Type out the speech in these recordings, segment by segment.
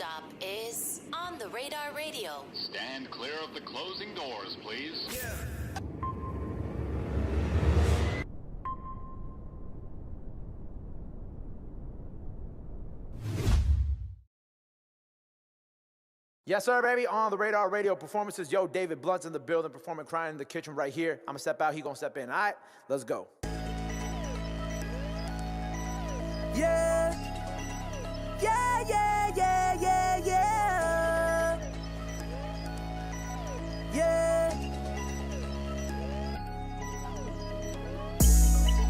stop is On the Radar Radio. Stand clear of the closing doors, please. Yeah. Yes, sir, baby. On the Radar Radio performances. Yo, David Blunt's in the building, performing Crying in the Kitchen right here. I'm going to step out. He going to step in. All right, let's go. Yeah. Yeah, yeah, yeah, yeah, yeah. Yeah.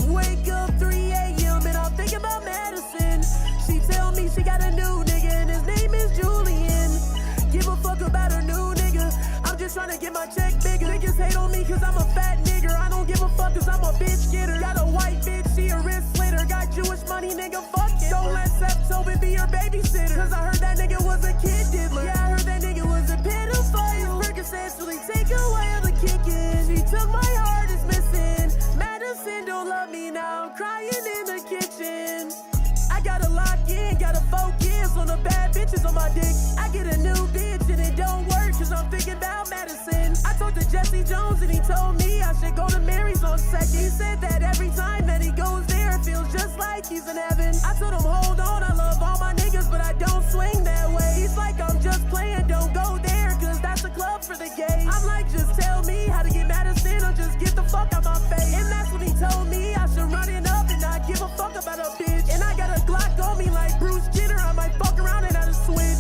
Wake up 3 a.m. and I'm thinking about Madison. She tell me she got a new nigga and his name is Julian. Give a fuck about her new nigga. I'm just trying to get my check bigger. Niggas hate on me cause I'm a fat nigga. I don't give a fuck cause I'm a bitch getter. Got a white bitch, she a wrist slitter. Got Jewish money, nigga, fuck it. Don't let Seth Tobin be your babysitter. Cause I heard that nigga was a kid diddler. Yeah, I heard that nigga was a pedophile. Percocets really take away all the kicking. She took my heart, it's missing. Madison don't love me now. I'm crying in the kitchen. I gotta lock in, gotta focus on the bad bitches on my dick. I get a new bitch and it don't work cause I'm thinking about Madison. I talked to Jesse Jones and he told me I should go to Mary's on second. He said that every time that he goes there it feels just like he's in heaven. I told him hold on, I love all my niggas but I don't swing that way. He's like I'm just playing, don't go there cause that's a club for the gays. I'm like just tell me how to get Madison or just get the fuck out my face. And that's when he told me I should run it up and not give a fuck about a bitch. And I got a Glock on me like Bruce Jenner, I might fuck around and have a switch.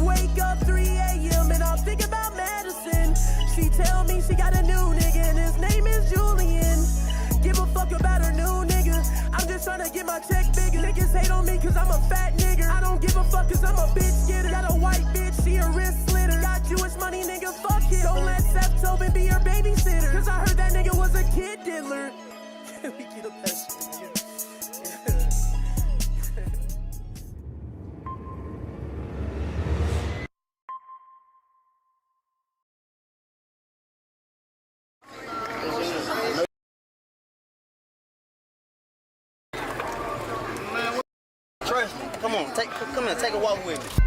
Wake up 3 a.m. and I'm thinking about Madison. She tell me she got a new nigga and his name is Julian. Give a fuck about her new nigga. I'm just trying to get my check bigger. Niggas hate on me cause I'm a fat nigga. I don't give a fuck cause I'm a bitch getter. Got a white bitch, she a wrist slitter. Got Jewish money, nigga, fuck it. Don't let Seth Tobin be your babysitter. Cause I heard that nigga was a kid diddler. Can we get up that shit, nigga? Trust me. Come on, come here, take a walk with me.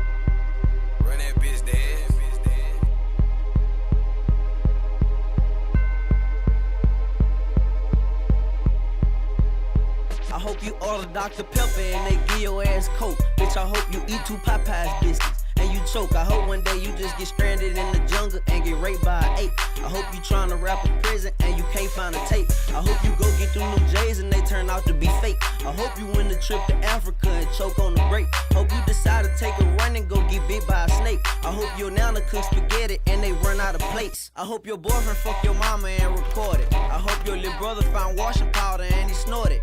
Run that bitch dead. I hope you order Dr. Pepper and they give your ass Coke. Bitch, I hope you eat 2 Popeyes biscuits and you choke. I hope one day you just get stranded in the jungle and get raped by an ape. I hope you tryna rap a prison and you can't find a tape. I hope you go get through them J's and they turn out to be fake. I hope you win the trip to Africa and choke on the break. Hope you decide to take a run and go get bit by a snake. I hope your nana cook spaghetti and they run out of plates. I hope your boyfriend fuck your mama and record it. I hope your little brother found washing powder and he snorted.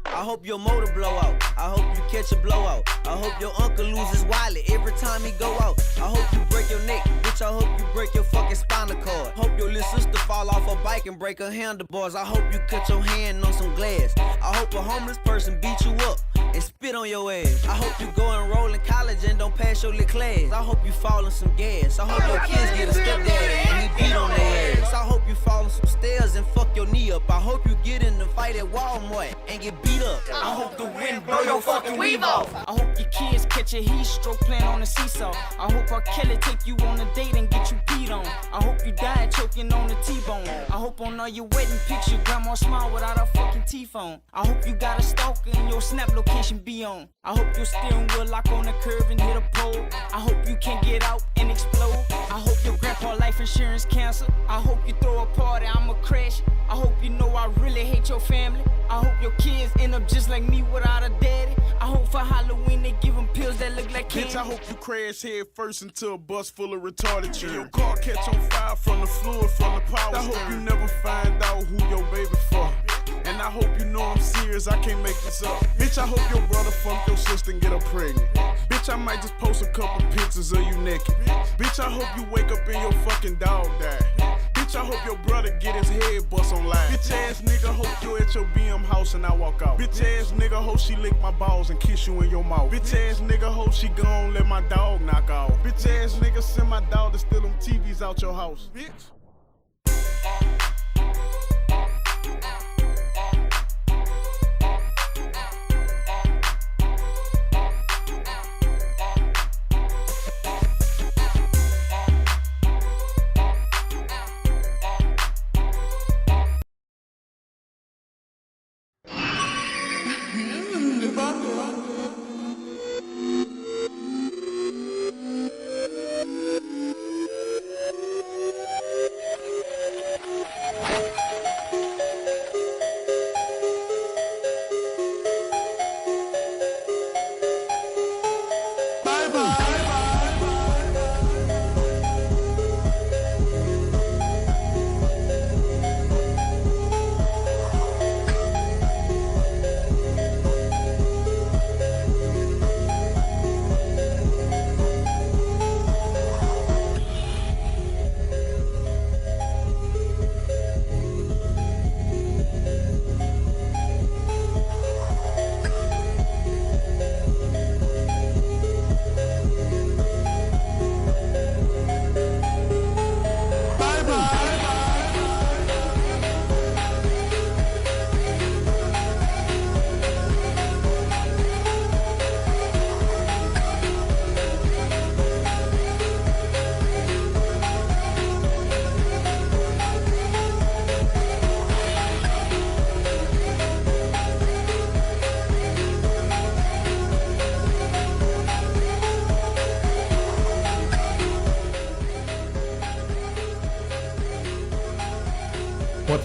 I hope your motor blow out. I hope you catch a blowout. I hope your uncle loses wallet every time he go out. I hope you break your neck, bitch. I hope you break your fucking spinal cord. Hope your little sister fall off a bike and break her handlebars. I hope you cut your hand on some glass. I hope a homeless person beat you up and spit on your ass. I hope you go enroll in college and don't pass your little class. I hope you fall in some gas. I hope your kids get a stepdaddy and he beat on their ass. I hope you fall in some stairs and fuck your knee up. I hope you get in the fight at Walmart and get beat up. I hope the wind blow your fucking weave off. I hope your kids catch a heat stroke playing on the seesaw. I hope R. Kelly take you on a date and get you peed on. I hope you die choking on the T-bone. I hope on all your wedding pics your grandma smile without her fucking teeth on. I hope you got a stalker and your snap location be on. I hope your steering wheel lock on the curve and hit a pole. I hope you can't get out and explode. I hope your grandpa life insurance cancel. I hope you throw a party, I'ma crash. I hope you know I really hate your family. I hope your kids end up just like me without a daddy. I hope for Halloween they give them pills that look like candy. Bitch, I hope you crash head first into a bus full of retarded children. Your car catch on fire from the fluid from the power. I hope you never find out who your baby for. And I hope you know I'm serious, I can't make this up. Bitch, I hope your brother fuck your sister and get her pregnant. Bitch, I might just post a couple pictures of you naked. Bitch, I hope you wake up and your fucking dog die. Bitch, I hope your brother get his head bust on live. Bitch ass nigga, hope you at your BM house and I walk out. Bitch ass nigga, hope she lick my balls and kiss you in your mouth. Bitch ass nigga, hope she gon' let my dog knock off. Bitch ass nigga, send my dog to steal them TVs out your house. Bitch.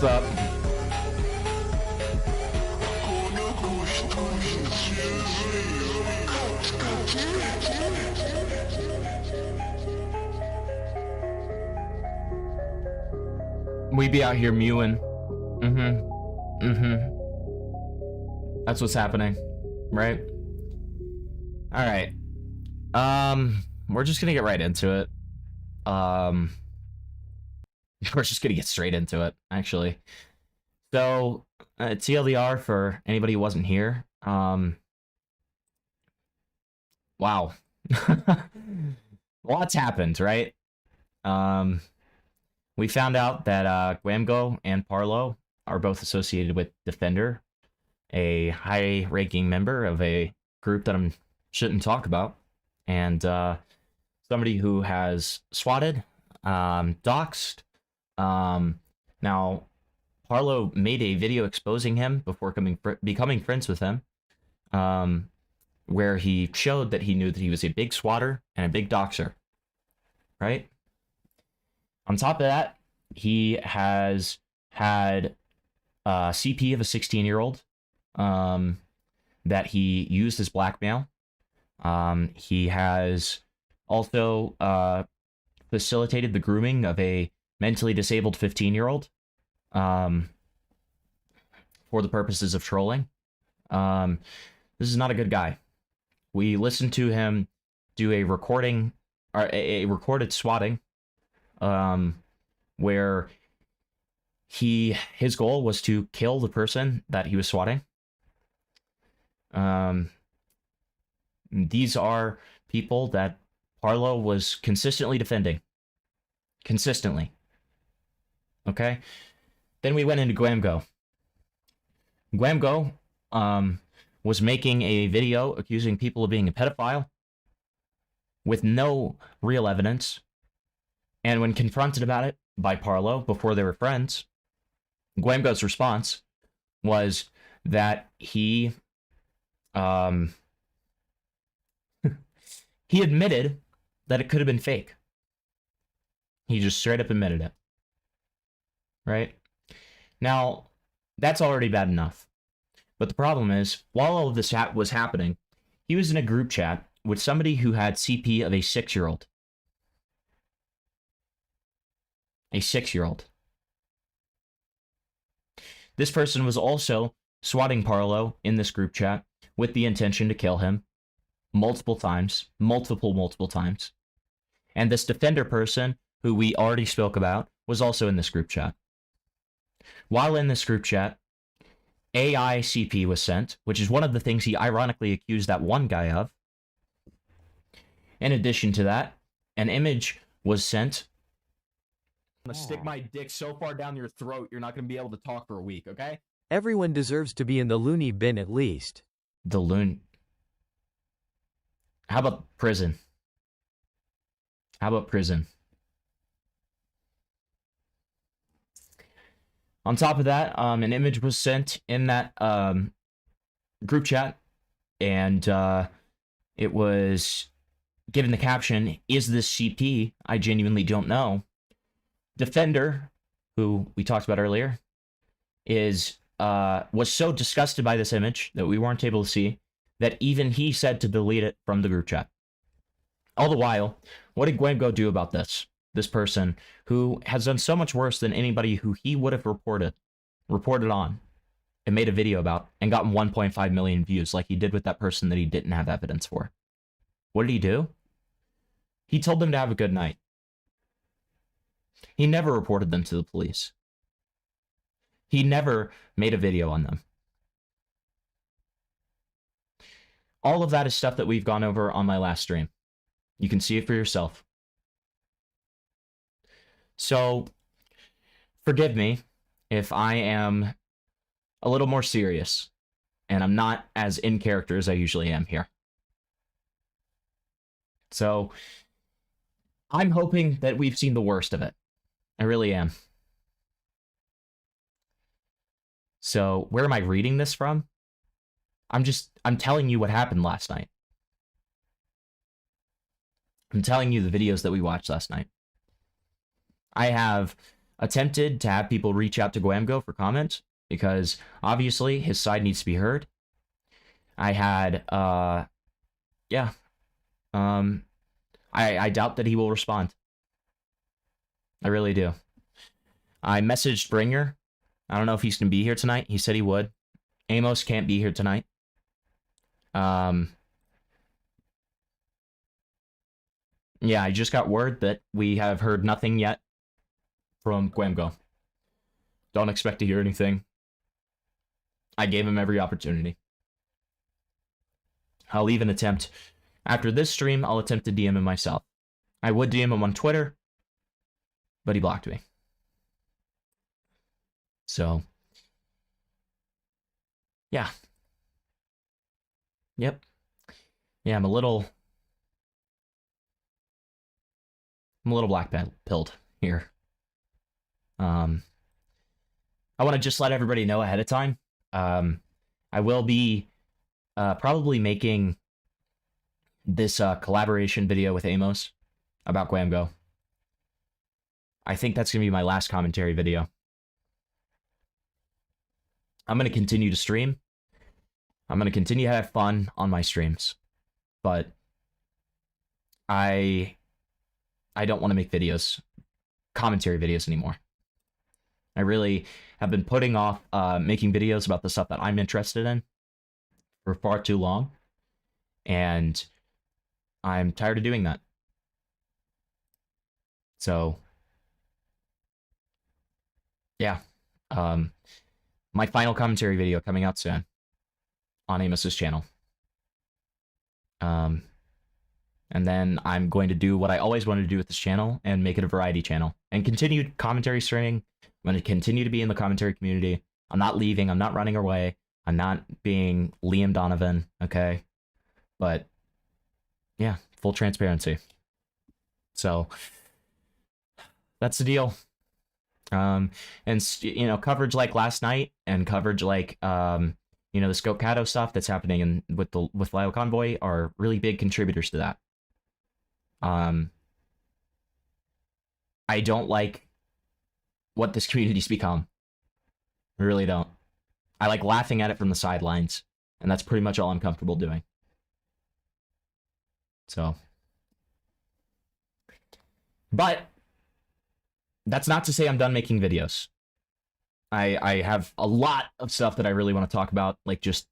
What's up? We be out here mewing. That's what's happening, right? All right. We're just gonna get right into it. We're just gonna get straight into it, actually. So, TLDR for anybody who wasn't here. Wow. Lots happened, right? We found out that Gwamgo and Parlo are both associated with Defender, a high-ranking member of a group that I shouldn't talk about, and somebody who has swatted, doxed. Now, Parlo made a video exposing him before becoming friends with him, where he showed that he knew that he was a big swatter and a big doxer, right? On top of that, he has had CP of a 16-year-old that he used as blackmail. He has also facilitated the grooming of a mentally disabled 15-year-old for the purposes of trolling. This is not a good guy. We listened to him do a recording, or a recorded swatting, where his goal was to kill the person that he was swatting. These are people that Parlo was consistently defending. Consistently. Okay? Then we went into Gwamgo. Gwamgo was making a video accusing people of being a pedophile with no real evidence. And when confronted about it by Parlo before they were friends, Gwamgo's response was that he admitted that it could have been fake. He just straight up admitted it. Right? Now, that's already bad enough. But the problem is, while all of this was happening, he was in a group chat with somebody who had CP of a 6-year-old. A 6-year-old. This person was also swatting Parlo in this group chat with the intention to kill him multiple times. Multiple times. And this Defender person, who we already spoke about, was also in this group chat. While in this group chat, AI CP was sent, which is one of the things he ironically accused that one guy of. In addition to that, an image was sent. I'm gonna stick my dick so far down your throat, you're not gonna be able to talk for a week, okay? Everyone deserves to be in the loony bin at least. The loon. How about prison? How about prison? On top of that, an image was sent in that group chat, and it was given the caption, "Is this CP? I genuinely don't know." Defender, who we talked about earlier, was so disgusted by this image that we weren't able to see that even he said to delete it from the group chat. All the while, what did Gwamgo do about this? This person who has done so much worse than anybody who he would have reported on and made a video about and gotten 1.5 million views like he did with that person that he didn't have evidence for. What did he do? He told them to have a good night. He never reported them to the police. He never made a video on them. All of that is stuff that we've gone over on my last stream. You can see it for yourself. So, forgive me if I am a little more serious and I'm not as in character as I usually am here. So, I'm hoping that we've seen the worst of it. I really am. So, where am I reading this from? I'm telling you what happened last night. I'm telling you the videos that we watched last night. I have attempted to have people reach out to Gwamgo for comments because obviously his side needs to be heard. I had, yeah, I doubt that he will respond. I really do. I messaged Bringer. I don't know if he's going to be here tonight. He said he would. Amos can't be here tonight. Yeah, I just got word that we have heard nothing yet from Gwamgo. Don't expect to hear anything. I gave him every opportunity. I'll even attempt, after this stream, I'll attempt to DM him myself. I would DM him on Twitter, but he blocked me. So, yeah. Yep. Yeah, I'm a little black-pilled here. I want to just let everybody know ahead of time. I will be probably making this collaboration video with Amos about Gwamgo. I think that's going to be my last commentary video. I'm going to continue to stream. I'm going to continue to have fun on my streams. But I don't want to make videos, commentary videos anymore. I really have been putting off making videos about the stuff that I'm interested in for far too long. And I'm tired of doing that. So, yeah. My final commentary video coming out soon on Amos's channel. And then I'm going to do what I always wanted to do with this channel and make it a variety channel and continue commentary streaming. I'm going to continue to be in the commentary community. I'm not leaving. I'm not running away. I'm not being Liam Donovan. Okay. But yeah, full transparency. So that's the deal. And you know, coverage like last night and coverage like, you know, the Scope Cato stuff that's happening with Lyle Convoy are really big contributors to that. I don't like what this community's become. I really don't. I like laughing at it from the sidelines, and that's pretty much all I'm comfortable doing. So, but that's not to say I'm done making videos. I have a lot of stuff that I really want to talk about, like just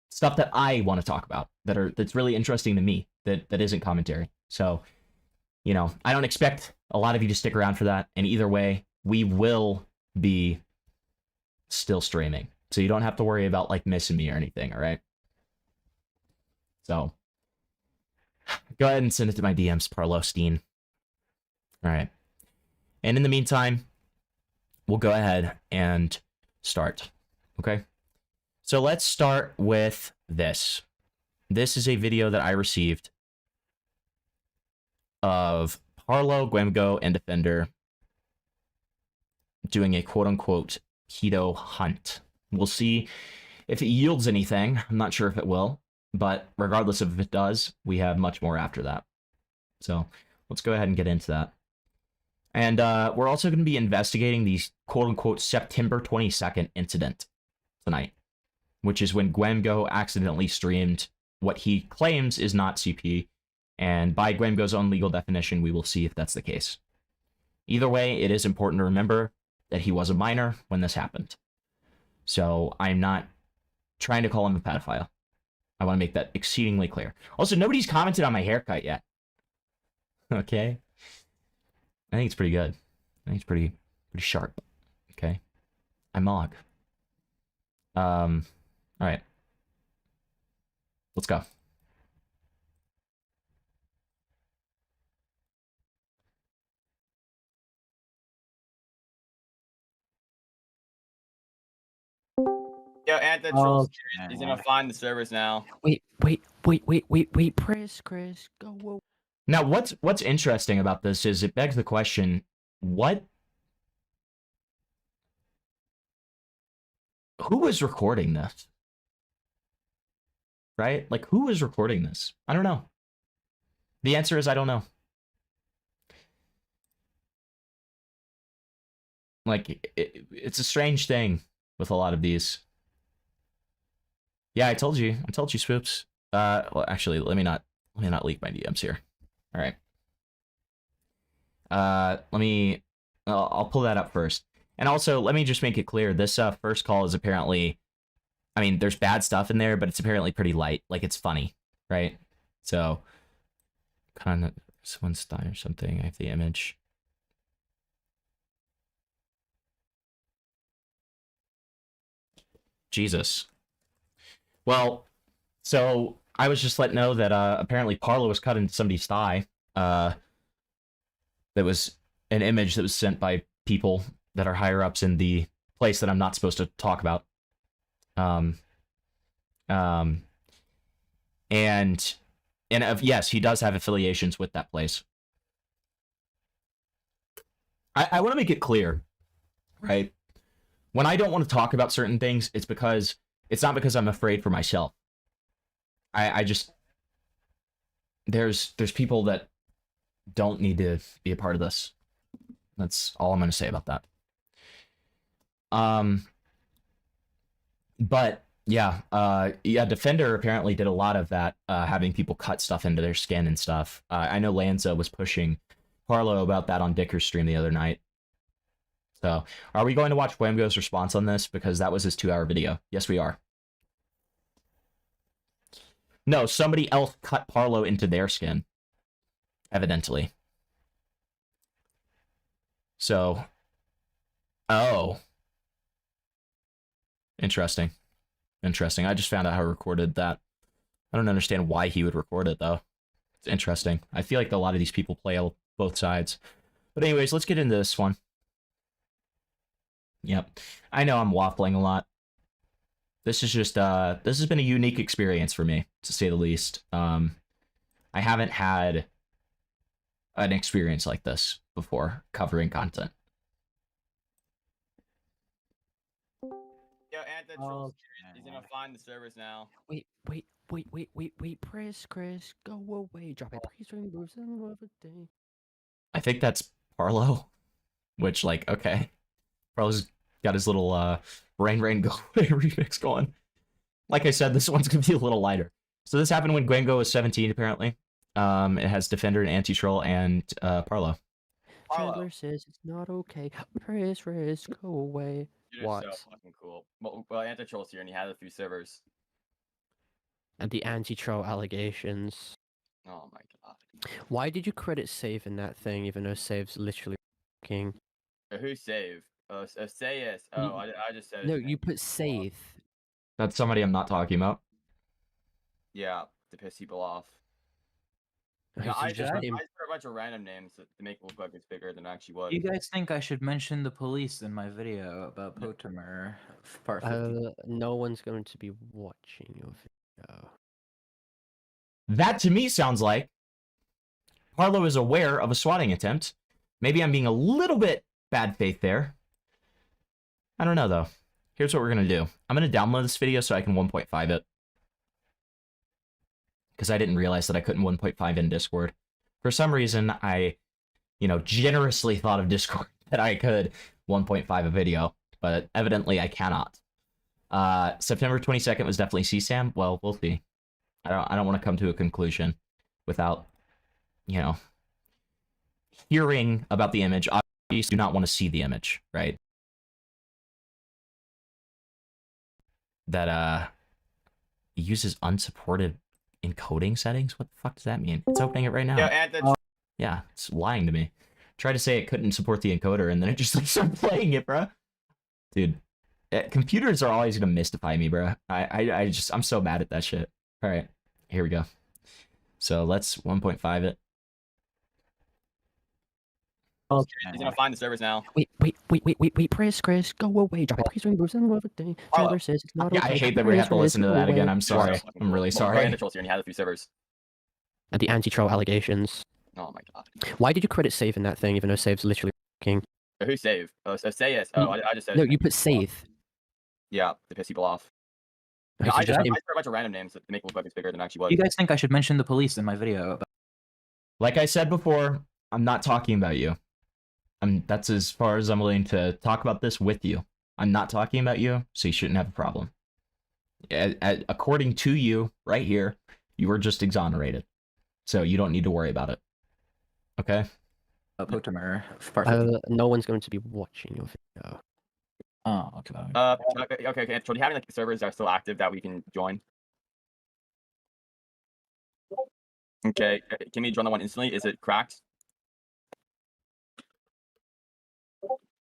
stuff that I want to talk about that's really interesting to me that isn't commentary. So, you know, I don't expect a lot of you to stick around for that. And either way, we will be still streaming. So you don't have to worry about like missing me or anything, all right? So go ahead and send it to my DMs, Parlo Steen. All right. And in the meantime, we'll go ahead and start. Okay? So let's start with this. This is a video that I received of Parlo, Gwamgo, and Defender doing a quote-unquote keto hunt. We'll see if it yields anything. I'm not sure if it will, but regardless of if it does, we have much more after that. So let's go ahead and get into that. And we're also going to be investigating the quote-unquote September 22nd incident tonight, which is when Gwamgo accidentally streamed what he claims is not CP, and by Gwamgo's own legal definition, we will see if that's the case. Either way, it is important to remember that he was a minor when this happened. So I'm not trying to call him a pedophile. I want to make that exceedingly clear. Also, nobody's commented on my haircut yet. Okay? I think it's pretty good. I think it's pretty sharp. Okay? I mog. All right. Let's go. Yo, Anthony, he's gonna find the servers now. Wait, Chris, go. Whoa. Now, what's interesting about this is it begs the question, who was recording this? Right? Like, who was recording this? I don't know. The answer is I don't know. Like, it's a strange thing with a lot of these. Yeah, I told you, Swoops. Well, actually, let me not leak my DMs here. All right. I'll pull that up first. And also, let me just make it clear, this first call is apparently, I mean, there's bad stuff in there, but it's apparently pretty light. Like, it's funny, right? So, kind of, someone's dying or something. I have the image. Jesus. Well, so I was just let know that apparently Parlo was cut into somebody's thigh. That was an image that was sent by people that are higher ups in the place that I'm not supposed to talk about. And yes, he does have affiliations with that place. I want to make it clear, right? When I don't want to talk about certain things, it's not because I'm afraid for myself. I just, there's people that don't need to be a part of this. That's all I'm going to say about that. But yeah, Defender apparently did a lot of that, having people cut stuff into their skin and stuff. I know Lanza was pushing Parlo about that on Dicker's stream the other night. So, are we going to watch Gwamgo's response on this? Because that was his 2-hour video. Yes, we are. No, somebody else cut Parlo into their skin. Evidently. So. Oh. Interesting. Interesting. I just found out how he recorded that. I don't understand why he would record it, though. It's interesting. I feel like a lot of these people play both sides. But anyways, let's get into this one. Yep. I know I'm waffling a lot. This is just, this has been a unique experience for me, to say the least. I haven't had an experience like this before, covering content. Yo, Anthony, he's gonna find the servers now. Wait, Chris, go away. Drop a priest ring, moves and everything. I think that's Parlo, which, like, okay. Parlo's got his little, Rain Go Away remix going. Like I said, this one's gonna be a little lighter. So this happened when Gwamgo was 17, apparently. It has Defender and Anti-Troll and, Parlo. Chandler says it's not okay. Chris, go away. You're so fucking cool. Well, Anti-Troll's here and he had a few servers. And the anti-troll allegations. Oh my god. Why did you credit save in that thing, even though save's literally king? Who save? Say yes. Oh, I just said. No, you put save. That's somebody I'm not talking about. Yeah, to piss people off. Okay, Yeah, so I just just name- put a bunch of random names to make it look like it's bigger than it actually was. You guys think I should mention the police in my video about Potamer part 50? No one's going to be watching your video. That to me sounds like Parlo is aware of a swatting attempt. Maybe I'm being a little bit bad faith there. I don't know, though. Here's what we're going to do. I'm going to download this video so I can 1.5 it. Because I didn't realize that I couldn't 1.5 in Discord. For some reason, I, generously thought of Discord that I could 1.5 a video. But evidently, I cannot. September 22nd was definitely CSAM. Well, we'll see. I don't want to come to a conclusion without, hearing about the image. Obviously, do not want to see the image, right? That uses unsupported encoding settings. What the fuck does that mean? It's opening it right now. Yeah, it's lying to me. Try to say it couldn't support the encoder, and then it just started playing it, bro. Dude, computers are always gonna mystify me, bro. I'm so mad at that shit. All right, here we go. So let's 1.5 it. He's gonna find the servers now. Wait, Chris, go away. Drop a priest ring, moves and everything. Chandler says it's not okay. I hate that we have to listen to that again. I'm sorry. I'm really sorry. Anti-Troll's here and he had a few servers. And the anti-troll allegations. Oh my god. Why did you credit save in that thing, even though save's literally king? Who save? Say yes. Oh, I just said. No, you put save. Yeah, to piss people off. Okay, Yeah, so I just just name- put a bunch of random names to make it look like it's bigger than it actually was. You guys think I should mention the police in my video about... Like I said before, I'm not talking about you. That's as far as I'm willing to talk about this with you. I'm not talking about you, so you shouldn't have a problem. According to you, right here, you were just exonerated. So you don't need to worry about it. Okay? Potamer. No one's going to be watching your video. Oh, okay. Okay. So do you have any like servers that are still active that we can join? Okay. Can we join the one instantly? Is it cracked?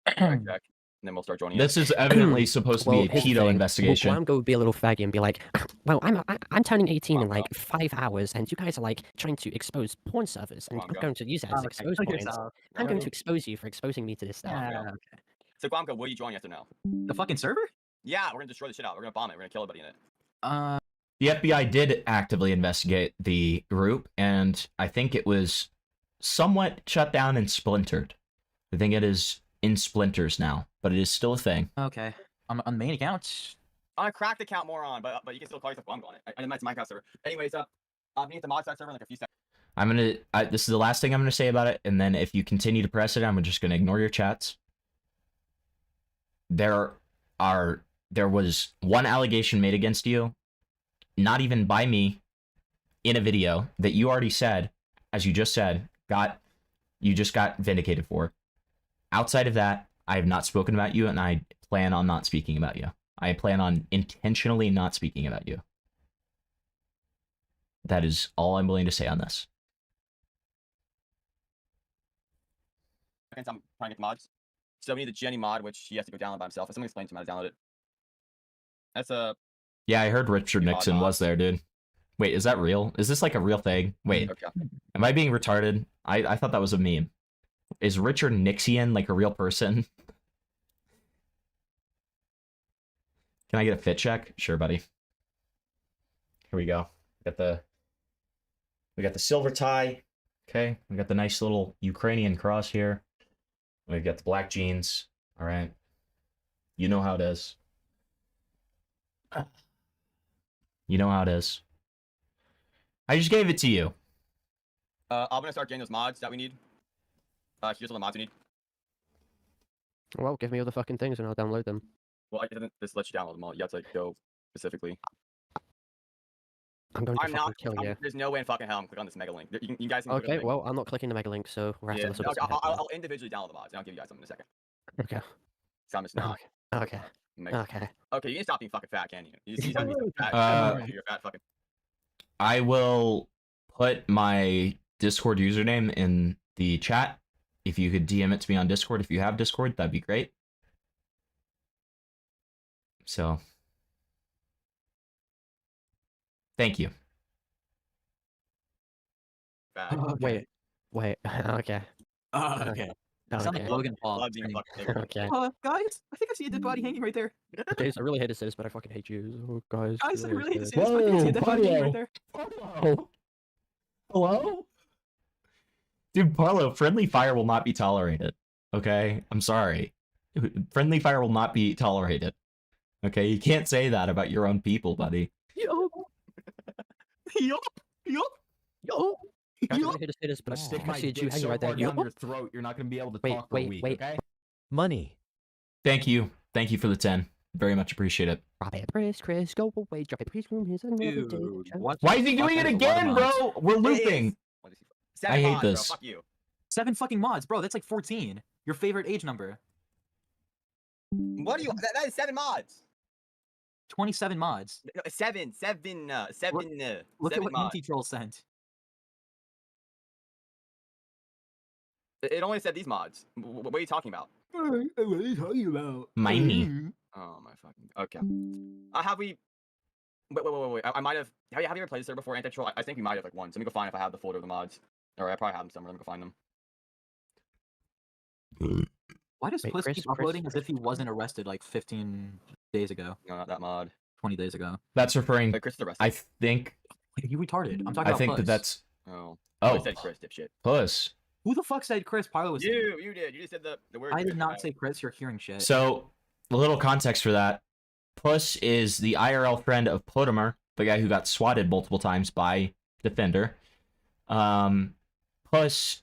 Check. And then we'll start joining. This is evidently supposed to be a here's the pedo thing. investigation. Well, Gwamgo would be a little faggy and be like, well, I'm turning 18 in like 5 hours, and you guys are like trying to expose porn servers, and I'm going to use it as expose points. I'm going to expose you for exposing me to this stuff. Okay. So Gwamgo, will you join? Yes or no? The fucking server? Yeah, we're gonna destroy the shit out. We're gonna bomb it. We're gonna kill everybody in it. The FBI did actively investigate the group, and I think it was somewhat shut down and splintered. I think it is in splinters now, but it is still a thing. Okay. On the main account. On a cracked account, moron, but you can still call yourself Gwamgo on it. And that's Minecraft server. Anyways, we need the mod side server in like a few seconds. This is the last thing I'm gonna say about it, and then if you continue to press it, I'm just gonna ignore your chats. There was one allegation made against you, not even by me, in a video that you already said, as you just said, you just got vindicated for. Outside of that, I have not spoken about you, and I plan on not speaking about you. I plan on intentionally not speaking about you. That is all I'm willing to say on this. I'm trying to get the mods. So we need the Jenny mod, which he has to go download by himself. Someone explain to him how to download it. That's a... Yeah, I heard Richard Nixon was there, dude. Wait, is that real? Is this like a real thing? Wait, okay. Am I being retarded? I thought that was a meme. Is Richard Nixon like a real person? Can I get a fit check? Sure, buddy. Here we go. We got the silver tie. Okay, we got the nice little Ukrainian cross here. We got the black jeans. All right. You know how it is. You know how it is. I just gave it to you. I'm gonna start getting those mods that we need. Here's all the mods we need. Well, give me all the fucking things and I'll download them. Well, it doesn't just let you download them all. You have to like, go specifically. I'm going to fucking kill you. There's no way in fucking hell I'm clicking on this mega link. You guys can click on the Okay, link. well, I'm not clicking the mega link, so we're after this. Okay, I'll individually download the mods, and I'll give you guys some in a second. Okay. So I'm just not. Okay. Okay. Okay, you can stop being fucking fat, can you? You just gotta be fat. You're fat fucking. I will put my Discord username in the chat. If you could DM it to me on Discord, if you have Discord, that'd be great. So, thank you. Wait. Okay. Okay. Sound like Logan Paul. Okay. Guys, I think I see a dead body hanging right there. Okay, so I really hate to say this, but I fucking hate you. Oh, guys. Guys, I really hate to say this, but I think I see a dead body hanging right there. Hello? Dude, Parlo, friendly fire will not be tolerated. Okay? I'm sorry. Friendly fire will not be tolerated. Okay? You can't say that about your own people, buddy. Yup. I really hate to say this, but I see a Jew hanging right there. Down your throat, you're not going to be able to talk for a week, okay? Money. Thank you. Thank you for the 10. Very much appreciate it. Drop it, Chris, go away. Drop it, please. Dude, why is he doing it again, bro? We're looping. I hate this. Fuck you. 7 fucking mods, bro. That's like 14. Your favorite age number. What do you? That is 7 mods. 27 mods. No, 7. Look at what Anti-Troll sent. It only said these mods. What are you talking about? What are you talking about? Miney. Oh my fucking. Okay. Have we? Wait. I might have. Have you ever played this server before, Anti-Troll? I think we might have like once. Let me go find if I have the folder of the mods. Or I probably have them somewhere. Let me go find them. Why does Puss keep uploading as if he wasn't arrested like 15 days ago? No, not that mod. 20 days ago. That's referring. Wait, Chris is arrested. I think. You retarded. I'm talking about I think Puss. that's. Oh. Oh. I said Chris, dipshit. Puss. Who the fuck said Chris? Parlo was You did. You just said the word. I did not say Chris. You're hearing shit. So, a little context for that. Puss is the IRL friend of Potamer, the guy who got swatted multiple times by Defender. Puss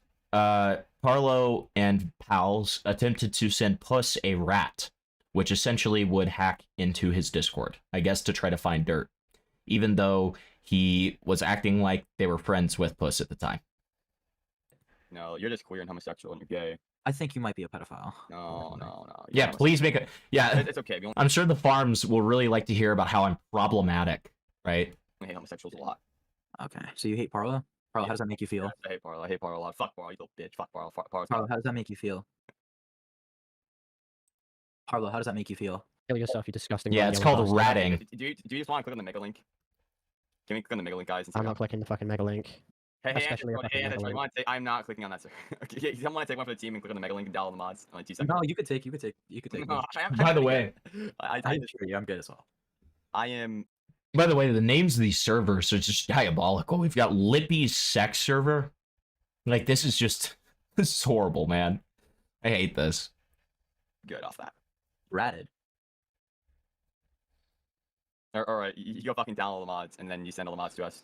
Parlo and pals attempted to send Puss a rat, which essentially would hack into his Discord, I guess to try to find dirt, even though he was acting like they were friends with Puss at the time. No, you're just queer and homosexual and you're gay. I think you might be a pedophile. No. Yeah, please make it. Yeah, it's okay. I'm sure the farms will really like to hear about how I'm problematic, right? I hate homosexuals a lot. Okay, so you hate Parlo? Parlo, how does that make you feel? I hate Parlo. I hate Parlo a lot. Fuck Parlo, you little bitch. Fuck Parlo. Parlo, how does that make you feel? Parlo, how does that make you feel? Kill yourself, you disgusting. Yeah, it's called ratting. Do you just want to click on the mega link? Can we click on the mega link, guys? I'm not clicking the fucking mega link. Especially you want to take? I'm not clicking on that, sir. Okay, someone want to take one for the team and click on the mega link and download the mods in like 2 seconds. No, you could take. No, By the way, I'm good as well. I am. By the way, the names of these servers are just diabolical. We've got Lippy's sex server. Like, this is horrible, man. I hate this. Good off that. Ratted. Alright, you go fucking download the mods and then you send all the mods to us.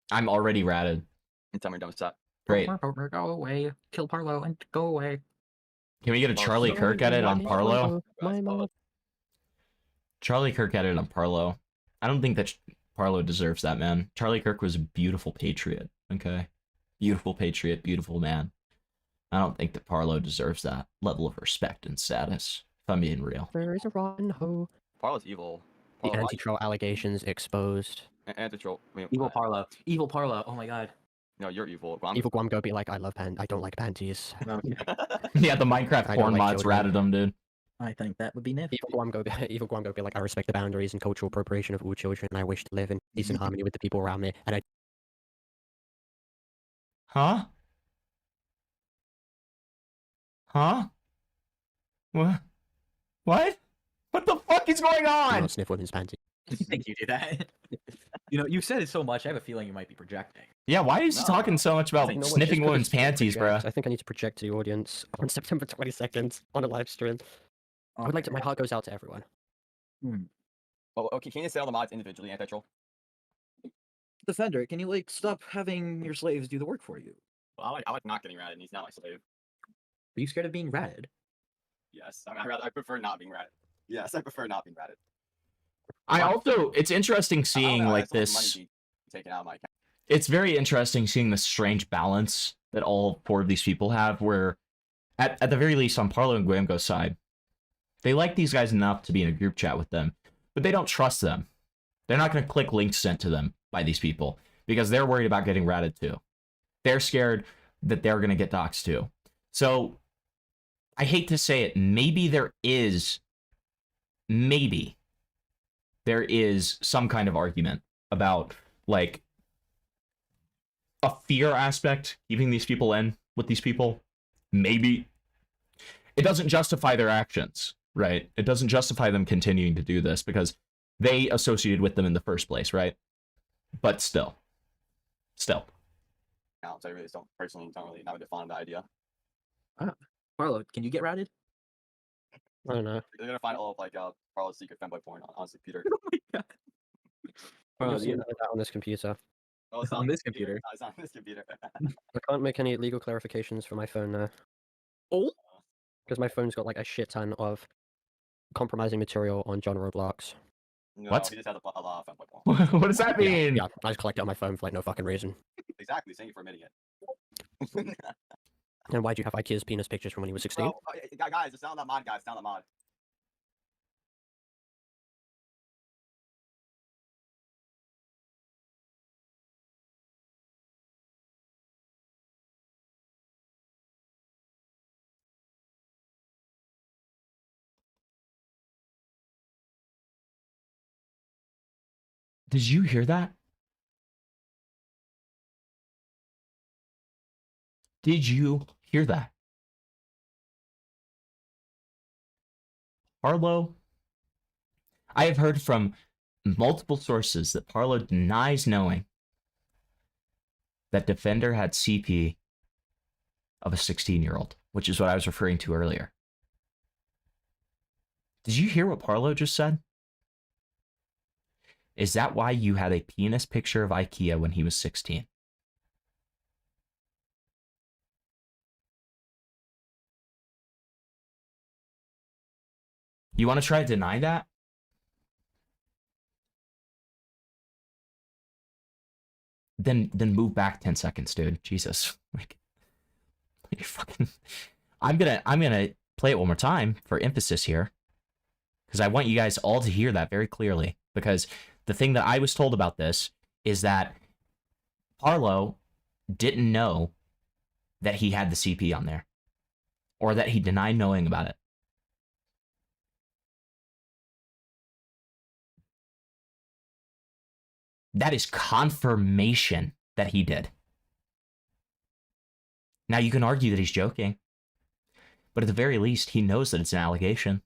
I'm already ratted. And tell me you're done with that. Great. Go away. Kill Parlo and go away. Can we get a Charlie Kirk edit on Parlo? Charlie Kirk edit on Parlo. I don't think that Parlo deserves that, man. Charlie Kirk was a beautiful patriot, okay? Beautiful patriot, beautiful man. I don't think that Parlo deserves that level of respect and status, if I'm being real. There is a rotten hoe. Parlo's evil. The anti-troll allegations exposed. Anti-troll. Evil Parlo. Evil Parlo. Oh my god. No, you're evil. Evil Gwamgo be like, I don't like panties. Yeah, the Minecraft porn like mods children. ratted him, dude. I think that would be nifty. Evil Gwamgo be like, I respect the boundaries and cultural appropriation of all children, and I wish to live in peace and harmony with the people around me, and I... Huh? Huh? What? What? What the fuck is going I on? don't sniff women's panties. I think you do that. You know, you said it so much, I have a feeling you might be projecting. Yeah, why is he talking so much about sniffing women's panties, bro? I think I need to project to the audience on September 22nd on a live stream. I would like to, my heart goes out to everyone. Well, okay, can you sell the mods individually, anti-troll? Defender, can you, like, stop having your slaves do the work for you? Well, I like not getting ratted, and he's not my slave. Are you scared of being ratted? Yes, I prefer not being ratted. Yes, I prefer not being ratted. It's interesting seeing like this. Taken out of my account. It's very interesting seeing the strange balance that all four of these people have, where at the very least on Parlo and Gwamgo's side, they like these guys enough to be in a group chat with them, but they don't trust them. They're not going to click links sent to them by these people because they're worried about getting ratted too. They're scared that they're going to get doxxed too. So I hate to say it, maybe there is some kind of argument about like a fear aspect keeping these people in with these people. Maybe it doesn't justify their actions, right? It doesn't justify them continuing to do this because they associated with them in the first place, right? But still. I really don't really have a defined idea. Parlo, can you get ratted? I don't know. They're gonna find all of like Parlo's secret fanboy porn on his computer. Oh my god. Parlo, you know that on this computer. Oh, it's on this computer. No, it's on this computer. I can't make any legal clarifications for my phone now. Oh? Because my phone's got like a shit ton of compromising material on John Roblox. No, What? He just has a lot of fanboy porn. What does that mean? Yeah, I just collect it on my phone for like no fucking reason. Exactly. Thank you for admitting it. And why'd you have Ikea's penis pictures from when he was 16? Bro, guys, it's not that mod, guys. It's not that mod. Did you hear that? Did you hear that? Parlo? I have heard from multiple sources that Parlo denies knowing that Defender had CP of a 16-year-old, which is what I was referring to earlier. Did you hear what Parlo just said? Is that why you had a penis picture of IKEA when he was 16? You want to try to deny that? Then move back 10 seconds, dude. Jesus. Like, you're fucking... I'm gonna play it one more time for emphasis here. Because I want you guys all to hear that very clearly. Because the thing that I was told about this is that Parlo didn't know that he had the CP on there. Or that he denied knowing about it. That is confirmation that he did. Now, you can argue that he's joking. But at the very least, he knows that it's an allegation.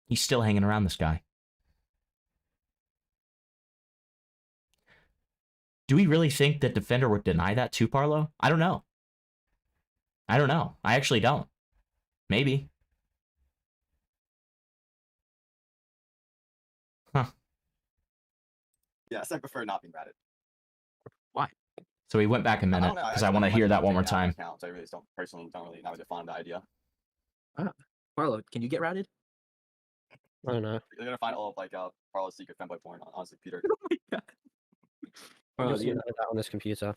He's still hanging around this guy. Do we really think that Defender would deny that to Parlo? I don't know. I don't know. I actually don't. Maybe. Huh. Yes, I prefer not being ratted. Why? So we went back a minute because I want to hear that one more time. Accounts. I really don't really not really fond of the idea. Marlo, can you get ratted? I don't know. You're gonna find all of like Parlo's secret femboy porn on his computer. Oh my god. Well, you know that on this computer.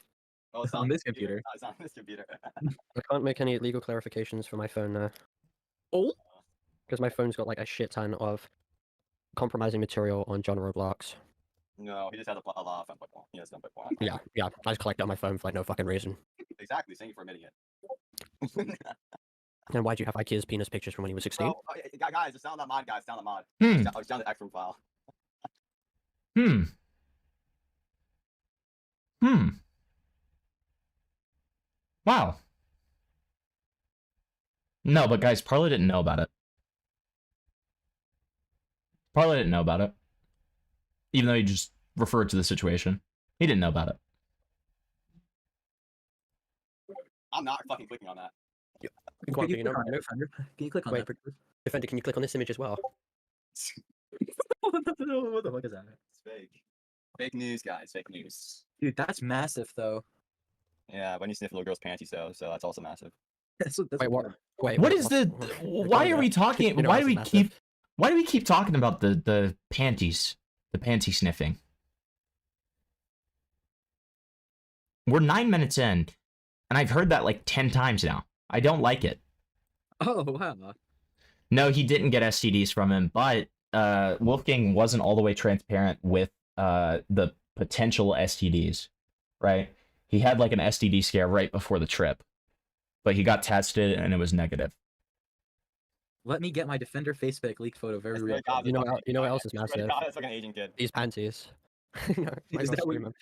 Oh, it's on this computer. It's on this computer. I can't make any legal clarifications for my phone now. Oh? Because my phone's got like a shit ton of compromising material on John Roblox. No, he just has a lot of femboy porn. He has femboy porn. Yeah, I just collect it on my phone for like no fucking reason. Exactly. Thank you for admitting it. And why'd you have Ikea's penis pictures from when he was 16? Oh, guys, it's down that mod, guys. It's down that mod. It's down the X room file. Wow. No, but guys, Parlo didn't know about it. Parlo didn't know about it. Even though he just referred to the situation. He didn't know about it. I'm not fucking clicking on that. Can you click on Wait, that? Defender, can you click on this image as well? What the fuck is that? It's fake. Fake news, guys. Fake news. Dude, that's massive though. Yeah, when you sniff a little girl's panties, so that's also massive. That's Wait, what? Wait, What is the... Why are we talking... Why do we keep talking about the panties? The panty sniffing? We're 9 minutes in, and I've heard that like 10 times now. I don't like it. Oh, wow. No, he didn't get STDs from him, but Wolfgang wasn't all the way transparent with the potential STDs, right? He had like an STD scare right before the trip, but he got tested and it was negative. Let me get my Defender Facebook leaked photo very real. You know what else is massive? It's like an Asian kid. These panties. Is that what you...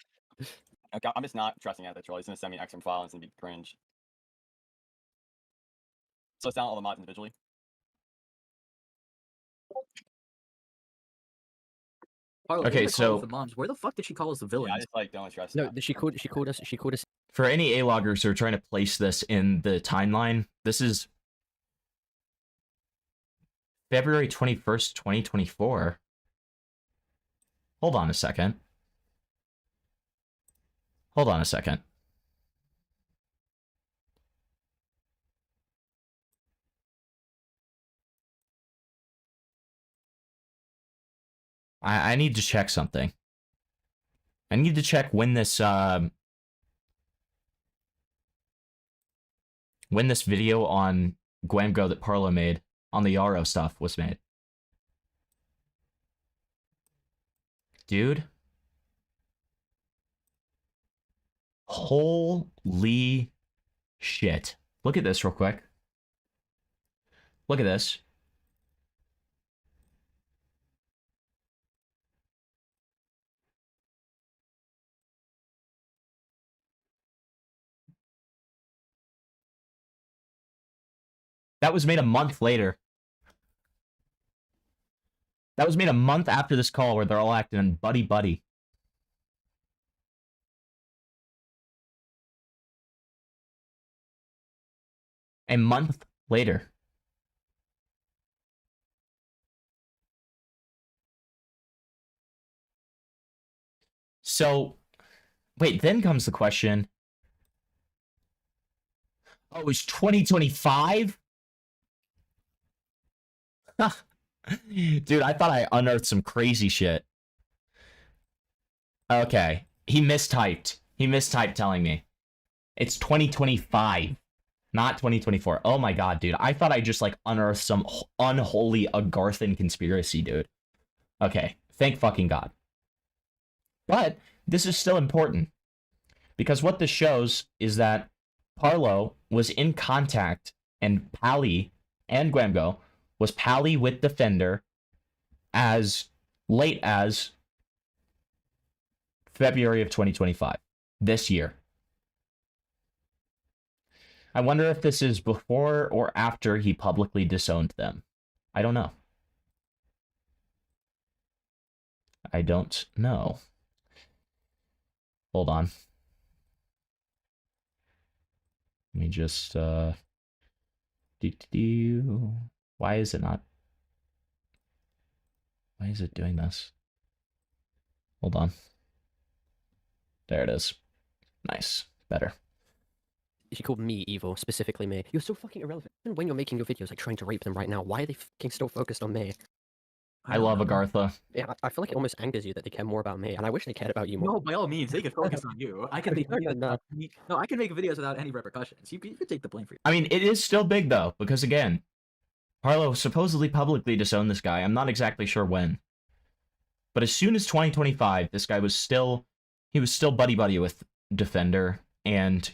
Okay, I'm just not trusting at the troll. He's gonna send me an XM file and it's gonna be cringe. So it's down all the mods individually. Parlo, Okay, so the moms. Where the fuck did she call us the villains? Yeah, I just like don't trust. No, she called us. For any A-loggers who are trying to place this in the timeline, this is February 21st, 2024. Hold on a second. Hold on a second. I need to check something. I need to check when this video on Gwamgo that Parlo made on the Yarrow stuff was made. Dude. Holy shit. Look at this real quick. Look at this. That was made a month later. That was made a month after this call where they're all acting buddy-buddy. A month later. So, wait, then comes the question. Oh, it's 2025? Dude, I thought I unearthed some crazy shit. Okay. He mistyped. He mistyped telling me. It's 2025, not 2024. Oh my god, dude. I thought I just, like, unearthed some unholy Agarthan conspiracy, dude. Okay. Thank fucking god. But this is still important. Because what this shows is that Parlo was in contact, and Pally and Gwamgo was pally with Defender as late as February of 2025, this year. I wonder if this is before or after he publicly disowned them. I don't know. I don't know. Hold on. Let me just, Why is it not? Why is it doing this? Hold on. There it is. Nice. Better. She called me evil, specifically me. You're so fucking irrelevant. Even when you're making your videos, like, trying to rape them right now, why are they fucking still focused on me? I love Agartha. Yeah, I feel like it almost angers you that they care more about me, and I wish they cared about you more. No, by all means, they could focus on you. I can make videos no, I can make videos without any repercussions. You could take the blame for you. I mean, it is still big, though, because, again, Parlo supposedly publicly disowned this guy. I'm not exactly sure when. But as soon as 2025, this guy was still... He was still buddy-buddy with Defender and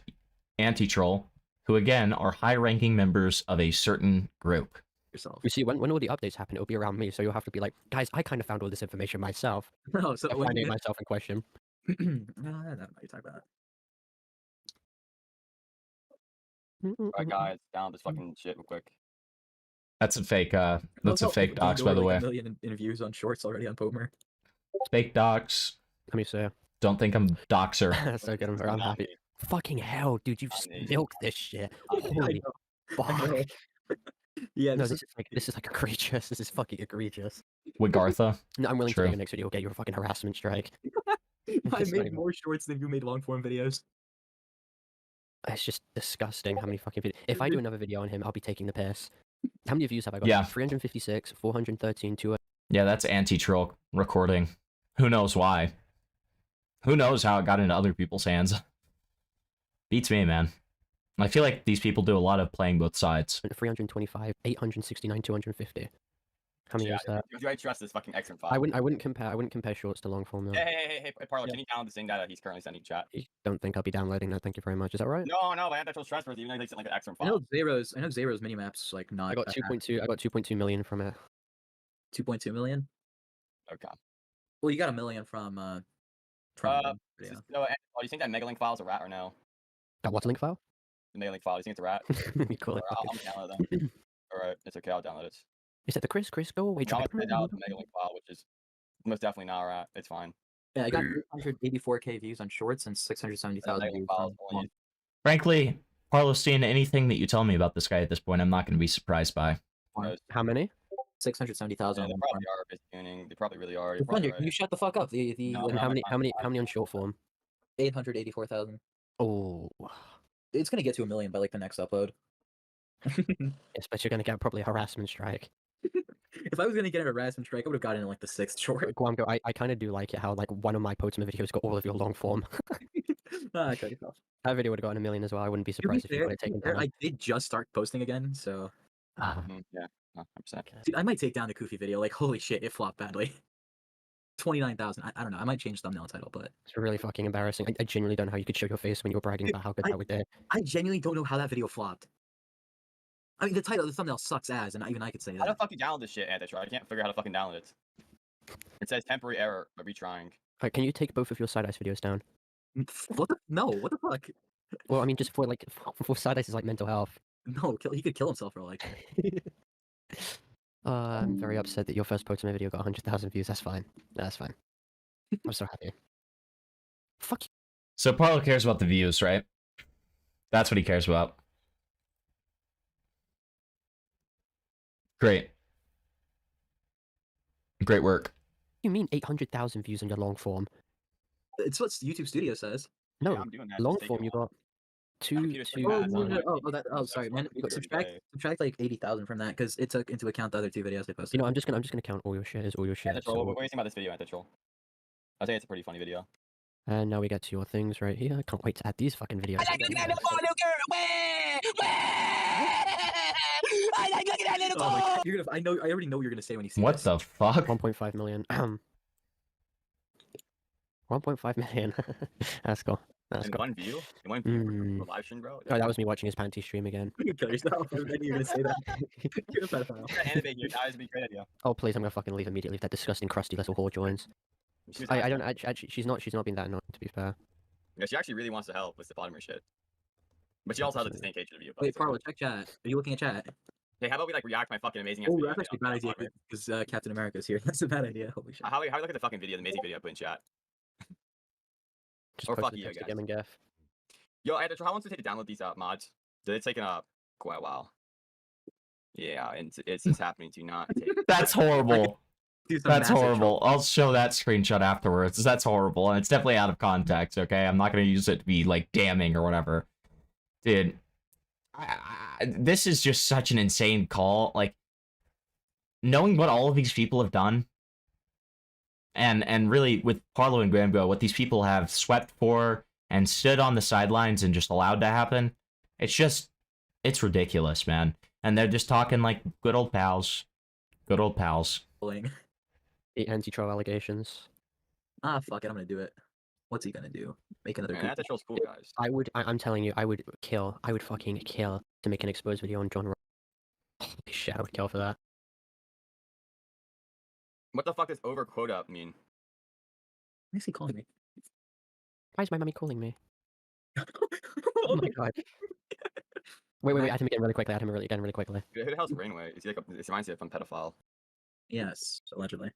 Anti-Troll, who, again, are high-ranking members of a certain group. Yourself. You see, when all the updates happen, it'll be around me, so you'll have to be like, guys, I kind of found all this information myself. No, so I'm finding myself in question. I don't know what you talk about. Alright, guys, down this fucking shit real quick. That's a fake, that's a fake docs, by the way. 1 million interviews on shorts already on Pomer. Fake docs. Let me see. Don't think I'm doxer. That's so good, I'm happy. Fucking hell, dude, you've milked this shit. Holy fuck. Yeah, no, this is like egregious. This is fucking egregious. With Gartha? No, I'm willing True. to do a next video. Get your fucking harassment strike. I made more shorts than you made long form videos. It's just disgusting how many fucking videos. If I do another video on him, I'll be taking the piss. How many views have I got? Yeah. 356, 413, 2. Yeah, that's Anti-Troll recording. Who knows why? Who knows how it got into other people's hands? Beats me, man. I feel like these people do a lot of playing both sides. 325, 869, 250. How many is that? Do I trust this fucking X file? I wouldn't compare shorts to long form though. Hey, Parlo, can you download the thing that he's currently sending chat? I don't think I'll be downloading that. Thank you very much. Is that right? No, but Anti-Troll's trustworthy, even though they sent like an X I file. know Zero's minimaps like not. I got 2.2. I got 2.2 million from it. 2.2 million. Okay. Well, you got 1 million from No, do you think that Megalink file is a rat or no? That what link file? The Megalink file. Do you think it's a rat? Let me call it. I'll download them. Alright, it's okay. I'll download it. Is that the Chris? Go away. I'll download the Megalink file, which is most definitely not a rat. It's fine. Yeah, I got 384k views on shorts and 670,000 views on. Frankly, Parlo, seeing anything that you tell me about this guy at this point, I'm not going to be surprised by. How many? 670,000. Yeah, they probably are basic tuning. They probably really are. Defender, you shut the fuck up. No, And how many on short form? 884,000. Oh. It's gonna get to 1 million by like the next upload. Yes, but you're gonna get probably a harassment strike. If I was gonna get a harassment strike, I would have gotten in like the 6th short. Gwamgo, I kind of do like it how like one of my Potama videos got all of your long form. Cut yourself. That video would have gotten 1 million as well. I wouldn't be surprised if you got it taken down. I did just start posting again, so. Yeah, 100%. Dude, I might take down the Koofy video. Like, holy shit, it flopped badly. 29,000. I don't know. I might change the thumbnail title, but it's really fucking embarrassing. I genuinely don't know how you could show your face when you were bragging about how good that we did. I genuinely don't know how that video flopped. I mean, the thumbnail sucks ass, and even I could say that. How the fuck you download this shit, Anti-Troll? I can't figure out how to fucking download it. It says temporary error, but retrying. Can you take both of your side eyes videos down? What the? No, what the fuck? Well, I mean, just for side eyes is like mental health. No, he could kill himself for like. I'm very upset that your first Potama video got 100,000 views. That's fine. That's fine. I'm so happy. Fuck you. So Parlo cares about the views, right? That's what he cares about. Great. Great work. You mean 800,000 views on your long form? It's what YouTube Studio says. No, Yeah, I'm doing that. long It's taking form you a while. got Sorry, man. Subtract like 80,000 from that because it took into account the other 2 videos they posted. You know, I'm just gonna count all your shit as all your shit. Antitroll, what do you think about this video, Antitroll? I think it's a pretty funny video. And now we get to your things right here. I can't wait to add these fucking videos. I like looking at little Oh my God. You're gonna. I already know what you're gonna say when you see What this. the fuck? 1.5 million. 1.5 million. That's cool. That's In cool. one view? In one view for live stream, bro? Oh, that was me watching his panty stream again. You kill yourself. I knew you were gonna say that. You're a pedophile. Animate here, guys. It'd be a great idea. Oh please, I'm gonna fucking leave immediately if that disgusting crusty little whore joins. I don't actually. She's not been that annoying, to be fair. Yeah, she actually really wants to help with the bottom shit. But she also has a distinct age review. Wait, Parlo, check chat. Are you looking at chat? Hey, how about we like react to my fucking amazing? Oh, that's actually a bad idea because Captain America's here. That's a bad idea. Holy shit. How do we look at the fucking video, the amazing video I put in chat? Just or fuck posted you, text guys. to Gem and Gef. Yo, Editor, how long does it take to download these mods? Did it take quite a while? Yeah, and it's just happening to not take. That's horrible. That's horrible. Troll. I'll show that screenshot afterwards. That's horrible, and it's definitely out of context, okay? I'm not gonna use it to be, like, damning or whatever. Dude, this is just such an insane call. Like, knowing what all of these people have done, and really, with Parlo and Gwamgo, what these people have swept for and stood on the sidelines and just allowed to happen, it's ridiculous, man. And they're just talking like good old pals. Good old pals. The anti-troll allegations. Ah, fuck it, I'm gonna do it. What's he gonna do? Make another Man, Antitroll's cool, guys. I'm telling you, I would fucking kill to make an exposed video on John Rock. Holy shit, I would kill for that. What the fuck does over quota mean? Why is he calling me? Why is my mummy calling me? Oh my god. Wait, add him again really quickly, really quickly. Who the hell's Rainway? Is he like it reminds me of a pedophile. Yes, allegedly.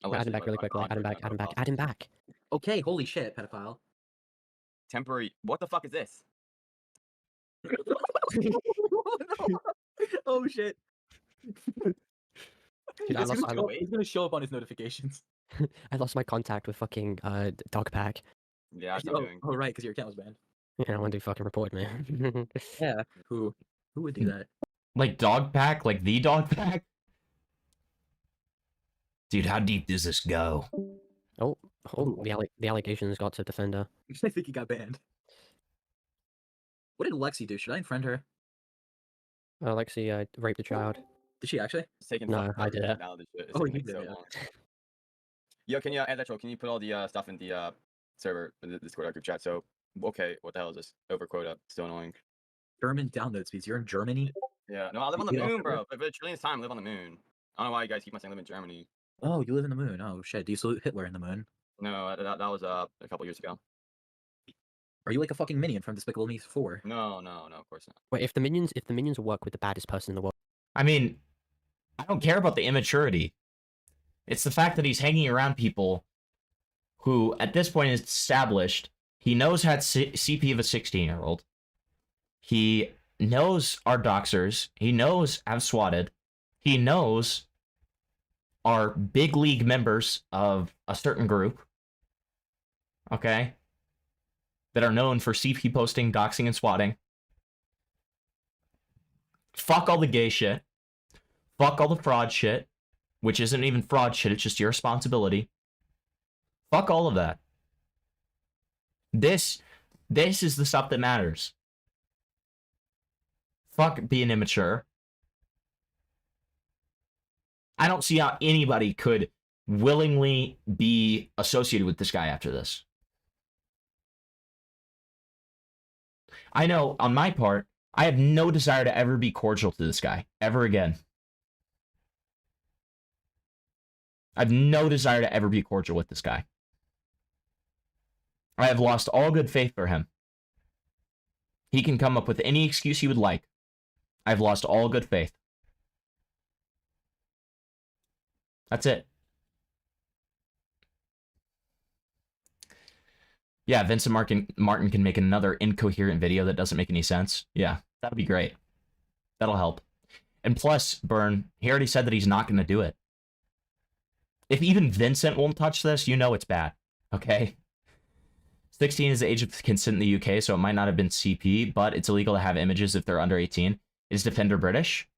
Add him back really quickly, add him back. Okay, holy shit, pedophile. Temporary. What the fuck is this? Oh shit. Dude, He's gonna show up on his notifications. I lost my contact with fucking Dogpack. Yeah, that's what I'm doing. Oh right, because your account was banned. Yeah, when they fucking report me. Yeah. Who would do that? Like Dogpack? Like the Dogpack? Dude, how deep does this go? Oh, the allegations got to Defender. I think he got banned. What did Lexi do? Should I unfriend her? Lexi raped a child. Did she actually? It's taking No, I did it. Oh, you did it. Yo, can you add that troll? Can you put all the stuff in the server, the Discord group chat? So, okay, what the hell is this? Over quota, still annoying. German download speeds. You're in Germany? Yeah, no, I live on the moon, bro. For a trillionth time, I live on the moon. I don't know why you guys keep on saying I live in Germany. Oh, you live in the moon. Oh shit. Do you salute Hitler in the moon? No, that was a couple years ago. Are you like a fucking minion from Despicable Me 4? No, of course not. Wait, if the minions work with the baddest person in the world. I mean, I don't care about the immaturity. It's the fact that he's hanging around people who, at this point, is established. He knows had CP of a 16-year-old. He knows our doxers. He knows have swatted. He knows are big league members of a certain group. Okay? That are known for CP posting, doxing, and swatting. Fuck all the gay shit. Fuck all the fraud shit. Which isn't even fraud shit, it's just your responsibility. Fuck all of that. This is the stuff that matters. Fuck being immature. I don't see how anybody could willingly be associated with this guy after this. I know, on my part, I have no desire to ever be cordial to this guy, ever again. I have no desire to ever be cordial with this guy. I have lost all good faith for him. He can come up with any excuse he would like. I've lost all good faith. That's it. Yeah, Vincent Martin can make another incoherent video that doesn't make any sense. Yeah, that'll be great. That'll help. And plus, Burn, he already said that he's not going to do it. If even Vincent won't touch this, you know it's bad. Okay? 16 is the age of consent in the UK, so it might not have been CP, but it's illegal to have images if they're under 18. Is Defender British?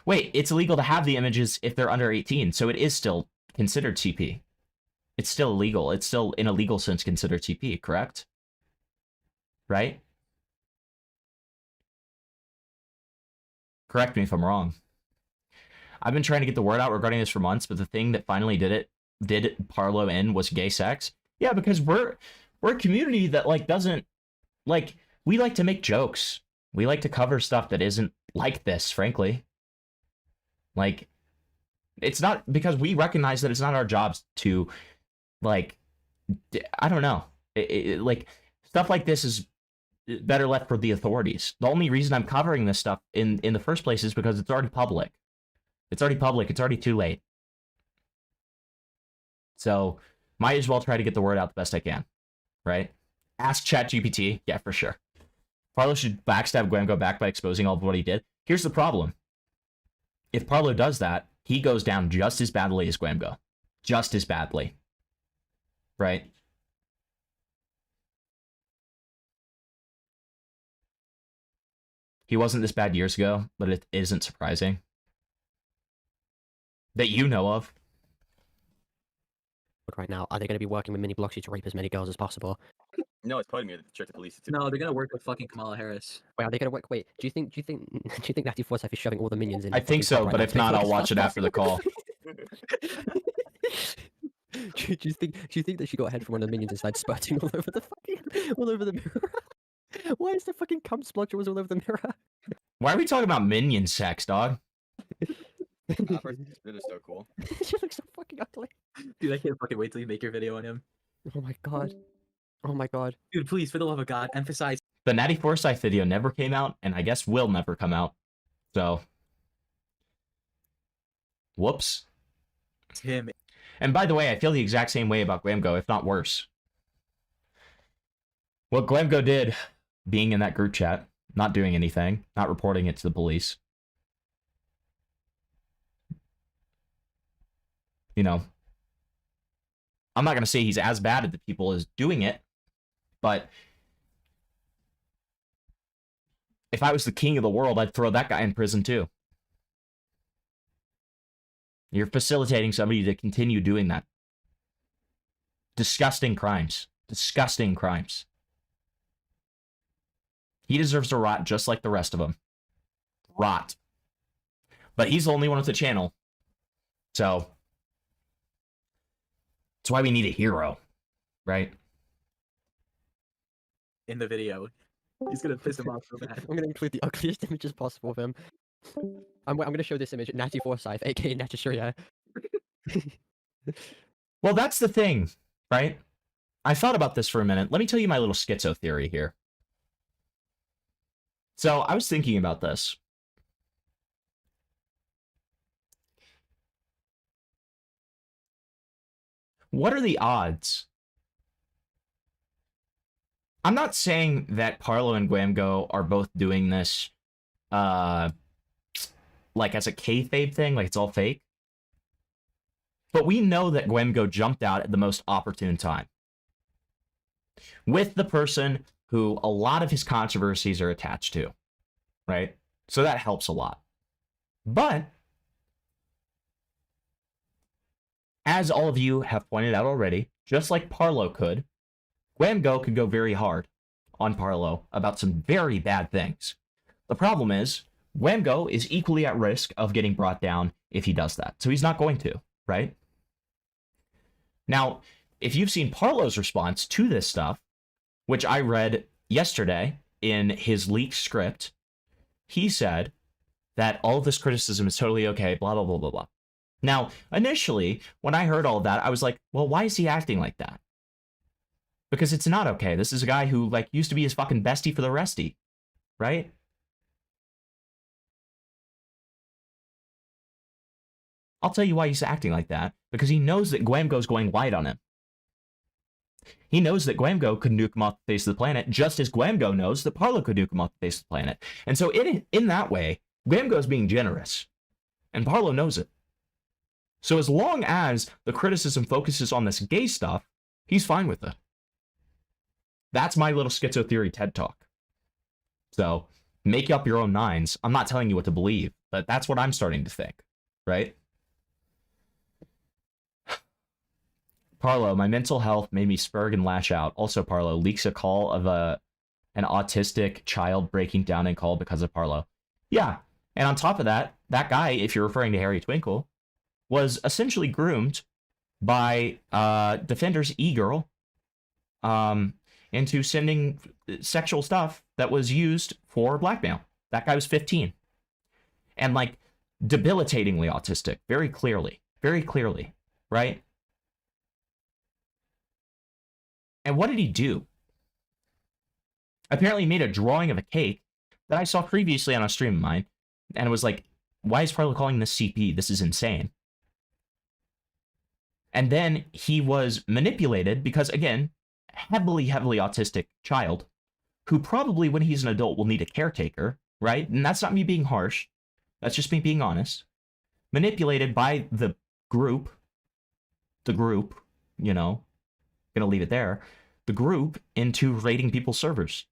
Wait, it's illegal to have the images if they're under 18, so it is still considered CP. It's still illegal. It's still, in a legal sense, considered CP, correct? Right? Correct me if I'm wrong. I've been trying to get the word out regarding this for months, but the thing that finally did Parlo in was gay sex. Yeah, because we're a community that like doesn't like we like to make jokes. We like to cover stuff that isn't like this, frankly. Like it's not because we recognize that it's not our jobs to like I don't know. Like stuff like this is better left for the authorities. The only reason I'm covering this stuff in the first place is because it's already public. It's already public. It's already too late. So, might as well try to get the word out the best I can, right? Ask ChatGPT. Yeah, for sure. Parlo should backstab Gwamgo back by exposing all of what he did. Here's the problem. If Parlo does that, he goes down just as badly as Gwamgo. Just as badly. Right? He wasn't this bad years ago, but it isn't surprising. That you know of. Right now, are they going to be working with Mini Bloxy to rape as many girls as possible? No, it's putting me to check the police. No, they're gonna work with fucking Kamala Harris. Wait, are they going to work? Wait, do you think Natty Forsyth is shoving all the minions in? I think so, but if not, I'll watch it after the call. do you think that she got a head from one of the minions and started spurting all over the mirror? Why is there fucking cum splotches all over the mirror? Why are we talking about minion sex, dog? It is so cool. She looks so fucking ugly. Dude, I can't fucking wait till you make your video on him. Oh my god. Oh my god. Dude, please, for the love of God, emphasize. The Natty Forsyth video never came out, and I guess will never come out. So. Whoops. It's him. And by the way, I feel the exact same way about Gwamgo, if not worse. What Gwamgo did, being in that group chat, not doing anything, not reporting it to the police. You know, I'm not going to say he's as bad at the people as doing it, but if I was the king of the world, I'd throw that guy in prison too. You're facilitating somebody to continue doing that. Disgusting crimes. Disgusting crimes. He deserves to rot just like the rest of them. Rot. But he's the only one with a channel. So that's why we need a hero, right? In the video. He's gonna piss him off so bad. I'm gonna include the ugliest images possible of him. I'm gonna show this image, Natty Forsyth, aka Natashria. Well, that's the thing, right? I thought about this for a minute. Let me tell you my little schizo theory here. So I was thinking about this. What are the odds? I'm not saying that Parlo and Gwamgo are both doing this, like as a kayfabe thing, like it's all fake. But we know that Gwamgo jumped out at the most opportune time. With the person who a lot of his controversies are attached to, right? So that helps a lot. But, as all of you have pointed out already, just like Parlo could, Gwamgo could go very hard on Parlo about some very bad things. The problem is, Gwamgo is equally at risk of getting brought down if he does that. So he's not going to, right? Now, if you've seen Parlo's response to this stuff, which I read yesterday in his leaked script, he said that all of this criticism is totally okay, blah, blah, blah, blah, blah. Now, initially, when I heard all of that, I was like, well, why is he acting like that? Because it's not okay. This is a guy who, like, used to be his fucking bestie for the restie, right? I'll tell you why he's acting like that. Because he knows that Gwamgo's going wide on him. He knows that Gwamgo could nuke him off the face of the planet, just as Gwamgo knows that Parlo could nuke him off the face of the planet. And so in that way, Gwamgo's being generous. And Parlo knows it. So as long as the criticism focuses on this gay stuff, He's fine with it. That's my little schizo theory TED talk. So make up your own minds. I'm not telling you what to believe, but that's what I'm starting to think, right? Parlo, my mental health made me spurg and lash out. Also, Parlo leaks a call of an autistic child breaking down in call because of Parlo. Yeah, and on top of that, that guy, if you're referring to Harry Twinkle, was essentially groomed by Defender's e-girl into sending sexual stuff that was used for blackmail. That guy was 15. And, like, debilitatingly autistic, very clearly, right? And what did he do? Apparently he made a drawing of a cake that I saw previously on a stream of mine, and it was like, why is Parlo calling this CP? This is insane. And then he was manipulated because, again, heavily autistic child who probably when he's an adult will need a caretaker, right? And that's not me being harsh. That's just me being honest. Manipulated by the group, you know, gonna leave it there, the group into raiding people's servers.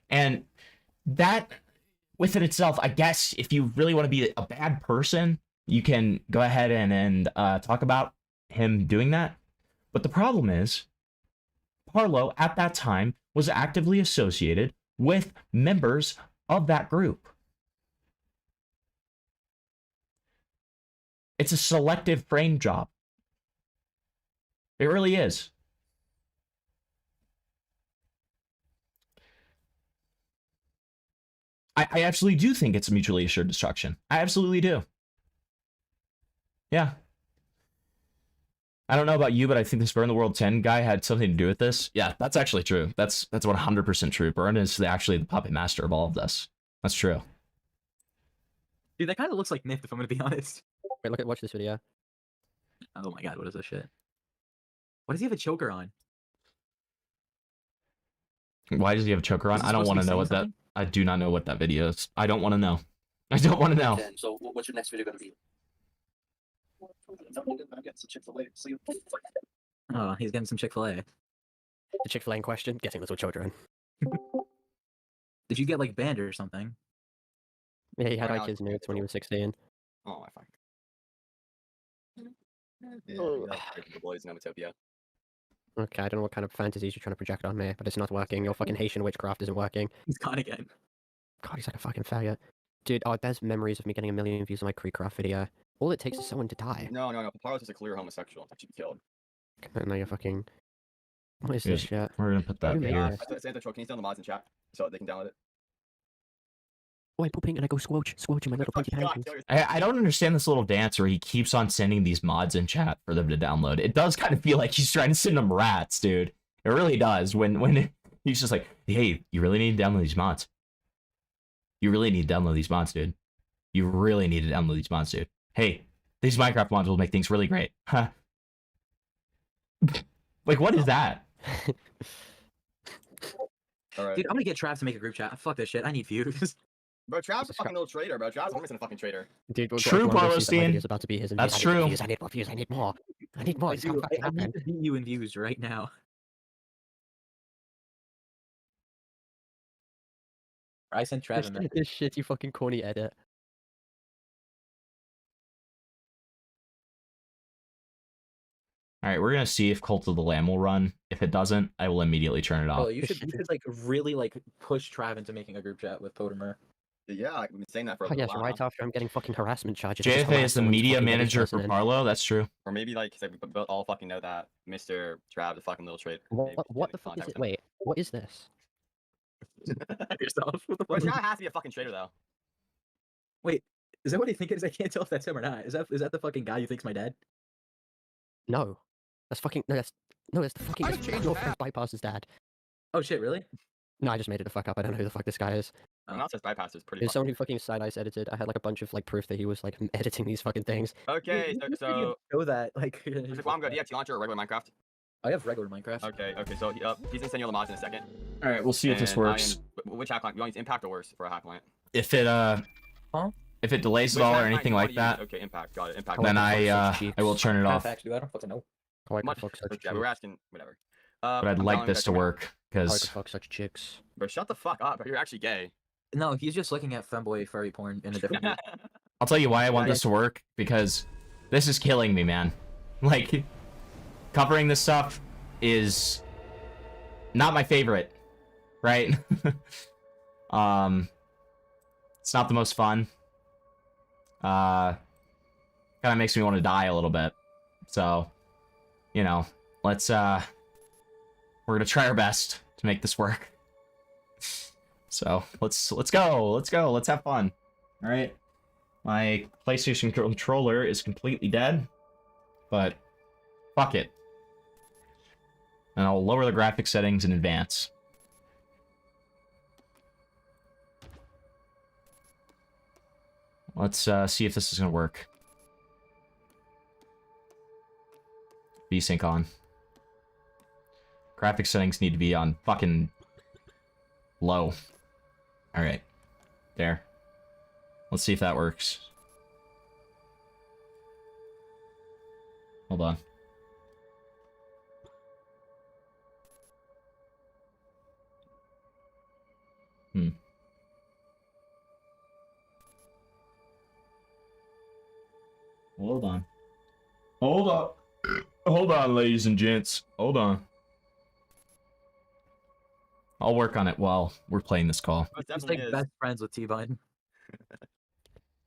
And that, within itself, I guess, if you really want to be a bad person, you can go ahead and talk about him doing that. But the problem is, Parlo, at that time, was actively associated with members of that group. It's a selective brain job. It really is. I absolutely do think it's mutually assured destruction. I absolutely do. Yeah. I don't know about you, but I think this Burn the World 10 guy had something to do with this. Yeah, that's actually true. That's 100% true. Burn is actually the puppet master of all of this. That's true. Dude, that kind of looks like Nif, if I'm gonna be honest. Wait, watch this video. Oh my god, what is this shit? Why does he have a choker on? Why does he have a choker on? I don't want to know what that... I do not know what that video is. I don't want to know. I don't want to know. Okay, so what's your next video gonna be? Oh, he's getting some Chick-fil-A. The Chick-fil-A in question, getting little children. Did you get, like, banned or something? Yeah, he had like his nudes when he was 16. Oh my fuck. Yeah, the boys in Utopia. Okay, I don't know what kind of fantasies you're trying to project on me, but it's not working. Your fucking Haitian witchcraft isn't working. He's gone again. God, he's like a fucking faggot. Dude, oh, there's memories of me getting 1 million views on my Creecraft video. All it takes is someone to die. No. Paparo's just a clear homosexual that should be killed. And now you're fucking... What is this shit? We're gonna put that here. Santa Tro, can you stay on the mods in chat so they can download it? Oh, I pooping and I go squelch in my little pinky pancakes. I don't understand this little dance where he keeps on sending these mods in chat for them to download. It does kind of feel like he's trying to send them rats, dude. It really does. When he's just like, hey, you really need to download these mods. You really need to download these mods, dude. You really need to download these mods, dude. Hey, these Minecraft mods will make things really great. Huh? Like, what is that? Alright. Dude, I'm gonna get Trav to make a group chat. Fuck this shit. I need views. Bro, Trav's a fucking little traitor, bro. Trav's 100% a fucking traitor. Dude, true, Barlowstein. About to be his That's true. I need more views. I need more. I need more. I need to beat you in views right now. I sent Trav a message. This shit, you fucking corny edit. All right, we're gonna see if Cult of the Lamb will run. If it doesn't, I will immediately turn it off. Oh, you should like really like push Trav into making a group chat with Potimer. Yeah, I've been saying that for a Oh, yes, while. right after I'm getting fucking harassment charges. JFA is the media manager for Parlo. That's true. Or maybe like we all fucking know that Mr. Trav is a fucking little traitor. What the fuck is it? Wait, what is this? Yourself. What the Bro, fuck? Trav has to be a fucking traitor though. Wait, is that what you think it is? I can't tell if that's him or not. Is that the fucking guy who thinks my dad? No, that's fucking that's the fucking your friend Bypass's dad. Oh shit, really? No, I just made it the fuck up. I don't know who the fuck this guy is. Not just bypass is pretty. There's someone who fucking side-eyes edited. I had like a bunch of like proof that he was like editing these fucking things. Okay, so show that like. Gwamgo, do you have T-Launcher or regular Minecraft? I have regular Minecraft. Okay, so he's gonna send you all the mods in a second. All right, we'll see if this works. Which hack client? You want to use Impact or worse for a hack client? If it if it delays at all or anything like that, Okay, impact. Got it. Impact. then I will turn it off. Actually, I don't fucking know. Much, yeah, we were asking whatever. But I'd I'm like telling this you to guys work because fuck such chicks. Bro, shut the fuck up. You're actually gay. No, he's just looking at femboy furry porn in a different. I'll tell you why I want this to work, because this is killing me, man. Like, covering this stuff is not my favorite, right? It's not the most fun. Kind of makes me want to die a little bit. So, you know, let's we're gonna try our best to make this work. So let's go, let's have fun. All right, my PlayStation controller is completely dead, but fuck it. And I'll lower the graphic settings in advance. Let's see if this is gonna work. VSync on. Graphic settings need to be on fucking low. Alright. There. Let's see if that works. Hold on. Hold on. Hold on. Hold on, ladies and gents. Hold on. I'll work on it while we're playing this call. He's like best friends with T-Bone.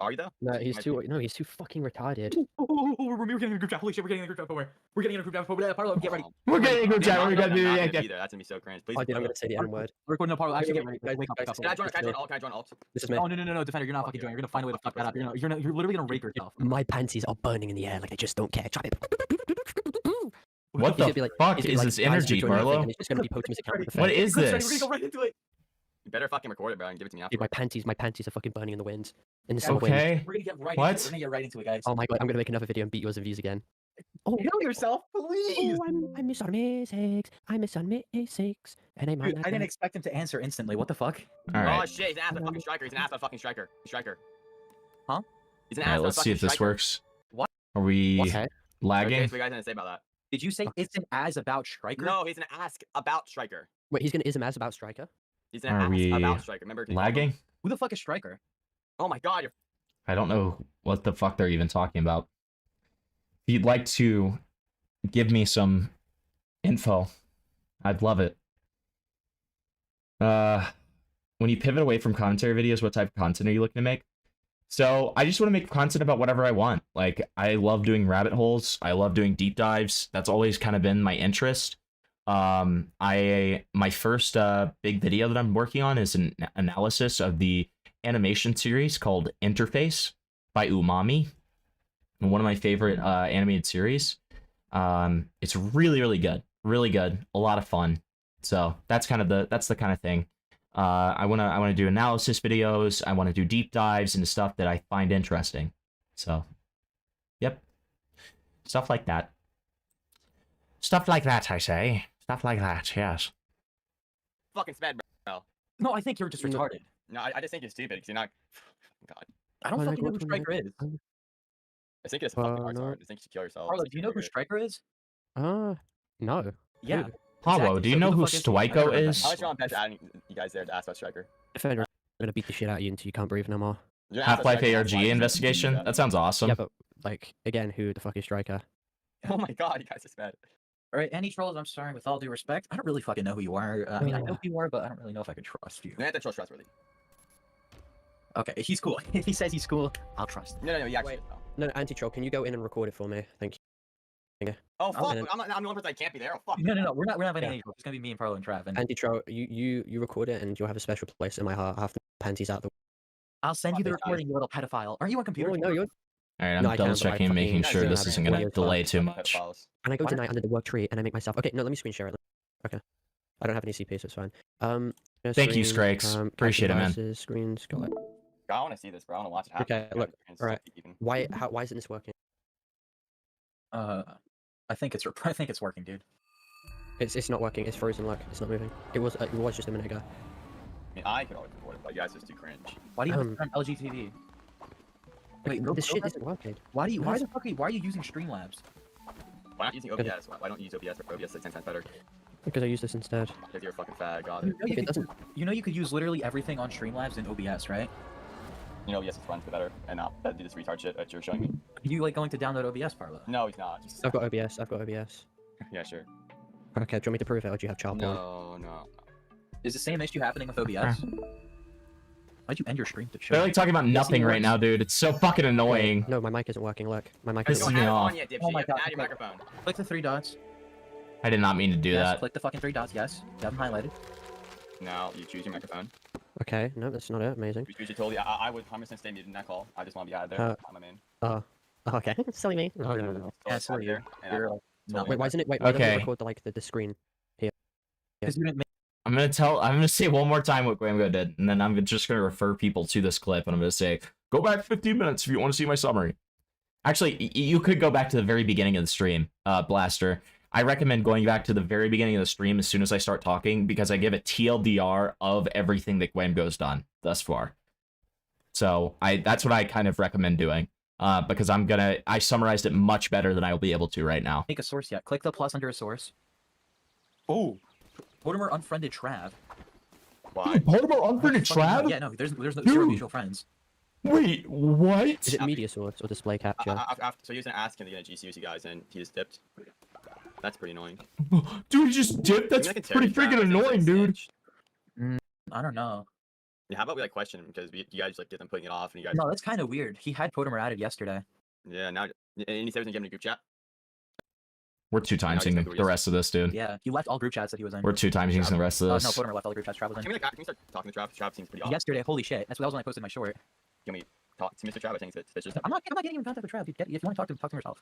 Are you though? No, he's too fucking retarded. We're getting in a group chat. Holy shit, we're getting in a group chat. We're getting in a group chat. Parlo, get ready. We're getting in a group chat. We're gonna do that. That's gonna be so cringe. Please. I did. I'm gonna say the N word. We're recording a Parlo. Actually, get ready. Wake up. Can I join alt? Can I join alt? This is me. Oh no, Defender, you're not fucking joining. You're gonna find a way to fuck that up. You're literally gonna rape yourself. My panties are burning in the air like they just don't care. Chop it. What the fuck is this energy, Parlo? What is We're gonna this? go right into it. You better fucking record it, bro, and give it to me after. Dude, my panties are fucking burning in the wind. In the summer Okay. wind. We're gonna get right What? into it. We're gonna get right into it, guys. Oh my god, I'm gonna make another video and beat yours in views again. Oh, kill yourself, please. Oh, I miss on May 6. I miss on May 6. And I'm Dude, I didn't expect him to answer instantly. What the fuck? All right. Oh shit, he's an ass fucking striker. He's an ass fucking striker. Huh? He's an All right, ass let's see if this striker. works. What? Are we Okay. lagging? Okay, so what you guys gonna say about that? Did you say it's an as about striker? No, he's an ask about striker. Wait, he's gonna ism as about striker? He's an Are ass we about striker. Remember? lagging? Who the fuck is striker? Oh my god, you're I don't know what the fuck they're even talking about. If you'd like to give me some info, I'd love it. When you pivot away from commentary videos, what type of content are you looking to make? So I just want to make content about whatever I want. Like, I love doing rabbit holes. I love doing deep dives. That's always kind of been my interest. My first big video that I'm working on is an analysis of the animation series called Interface by Umami. One of my favorite animated series. It's really good. Really good. A lot of fun. So that's kind of the kind of thing. I wanna do analysis videos. I want to do deep dives into stuff that I find interesting. So, yep, stuff like that. Stuff like that, I say. Stuff like that. Yes. fucking sped, bro. No, I think you're just retarded. No, I just think you're stupid because you're not. God. I don't fucking know who Striker is. I think it's fucking hard. I think you should kill yourself. Harlow, do you know who Striker is? No. Yeah. Pablo, do you know who Stoico is? I'll let you on bet adding you guys there to ask about Striker. Defender, I'm gonna beat the shit out of you until you can't breathe no more. Half-Life ARG investigation? That sounds awesome. Yeah, but like again, who the fuck is Striker? Oh my god, you guys are sped. All right, any trolls, I'm sorry, with all due respect, I don't really fucking know who you are. I mean, I know who you are, but I don't really know if I can trust you. You have to trust trustworthy. Okay, he's cool. If he says he's cool, I'll trust him. No, you actually is, though. No, anti-troll, can you go in and record it for me? Thank you. Oh fuck! I'm the only person I can't be there. Oh fuck! No, we're not having any trolls. It's gonna be me and Parlo and Trav. And anti-troll, you record it and you'll have a special place in my heart. I have the panties out the. I'll send you the recording, you little pedophile. Aren't you on computer? No, you're. Alright, I'm double checking and making sure this isn't gonna delay too much. And I go tonight under the work tree and I make myself. Okay, no, let me screen share it. Okay, I don't have any CP, so it's fine. Thank you, Scrakes. Appreciate it, man. Screens, go ahead. I want to see this, bro. I want to watch it happen. Okay, look. All right. Why isn't this working? I think it's working, dude. It's not working. It's frozen. Look, it's not moving. It was just a minute ago. I mean, I could always record it, but you guys just too cringe. Why do you have to turn LG TV? Wait, this shit isn't working. Why are you using Streamlabs? Why not using OBS? Why don't you use OBS? OBS is 10 times better. Because I use this instead. Because you're a fucking fag, got You it. know, you know you could use literally everything on Streamlabs in OBS, right? You know OBS is runs better, and not do this retard shit that you're showing me. You like going to download OBS, Parlo? No, he's not. Just... I've got OBS. I've got OBS. Yeah, sure. Okay, do you want me to prove it, or do you have child porn? No. Is the same issue happening with OBS? Why'd you end your stream to show? They're like talking about nothing right now, dude. It's so fucking annoying. No, my mic isn't working. Look, my mic This isn't is working. me off. Oh my god! Add your microphone. Click the 3 dots. I did not mean to do Yes, that. click the fucking 3 dots. Yes, you have them highlighted. Now you choose your microphone. Okay, no, that's not it. Amazing. You should totally. I would 100% stay muted in that call. I just want to be out there. I'm a man. Oh, okay. Silly me. Oh, no. Yeah, silly you. Wait, why isn't it? Wait, why doesn't Okay. it record the screen here? Because you didn't make. I'm gonna say one more time what Gwamgo did, and then I'm just gonna refer people to this clip, and I'm gonna say, go back 15 minutes if you want to see my summary. Actually, you could go back to the very beginning of the stream, Blaster. I recommend going back to the very beginning of the stream as soon as I start talking, because I give a TLDR of everything that Gwamgo's done thus far. So that's what I kind of recommend doing, because I summarized it much better than I will be able to right now. Make a source yet. Click the plus under a source. Oh, Mortimer unfriended Trav. Why? Mortimer unfriended Trav? Yeah, no, there's no zero mutual friends. Wait, what? Is it media source or display capture? So he was gonna ask him to get a GC with you guys, and he just dipped. That's pretty annoying. Dude, he just dipped? That's pretty freaking annoying, dude. I don't know. Yeah, how about we like question him, because you guys like get them putting it off, and you guys. No, that's kind of weird. He had Mortimer added yesterday. Yeah, now and he said he was gonna give him a group chat. We're 2 times using the rest of this, dude. Yeah, he left all group chats that he was in. We're 2 times using the rest of this. No, Mortimer left all the group chats Trav was in. Can we start talking to Trav? Trav seems pretty awesome. Yesterday, holy shit. That was when I posted my short. Can we talk to Mr. Trav? I think it's just. I'm not getting in contact with Trav. Dude. If you want to talk to him yourself.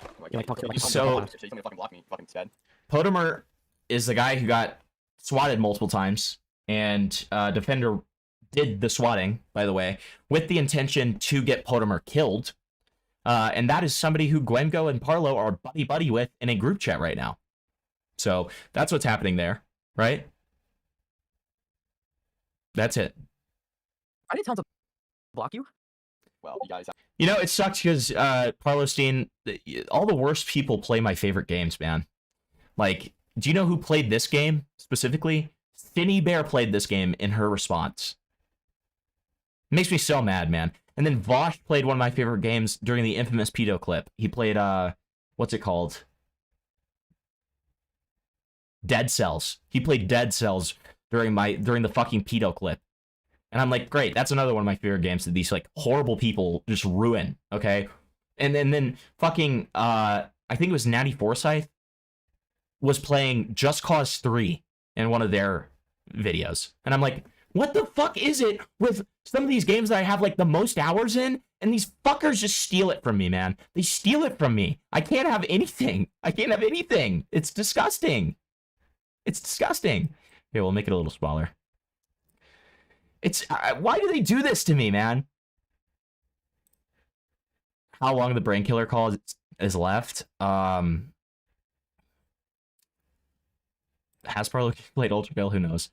So, if you fucking block me, fucking sped. Potamer is the guy who got swatted multiple times, and Defender did the swatting, by the way, with the intention to get Potamer killed. And that is somebody who Gwamgo and Parlo are buddy-buddy with in a group chat right now. So that's what's happening there, right? That's it. I didn't tell him to block you. Well, you guys. You know, it sucks because Parlostein, all the worst people play my favorite games, man. Like, do you know who played this game specifically? Thinny Bear played this game in her response. It makes me so mad, man. And then Vosh played one of my favorite games during the infamous pedo clip. He played, what's it called? Dead Cells. He played Dead Cells during the fucking pedo clip. And I'm like, great, that's another one of my favorite games that these like horrible people just ruin, okay? And then fucking I think it was Natty Forsyth was playing Just Cause 3 in one of their videos. And I'm like, what the fuck is it with some of these games that I have like the most hours in, and these fuckers just steal it from me, man. They steal it from me. I can't have anything. I can't have anything. It's disgusting. It's disgusting. Here, we'll make it a little smaller. It's why do they do this to me, man? How long the brain killer call is left? Has Parlo played Ultra Bill? Who knows?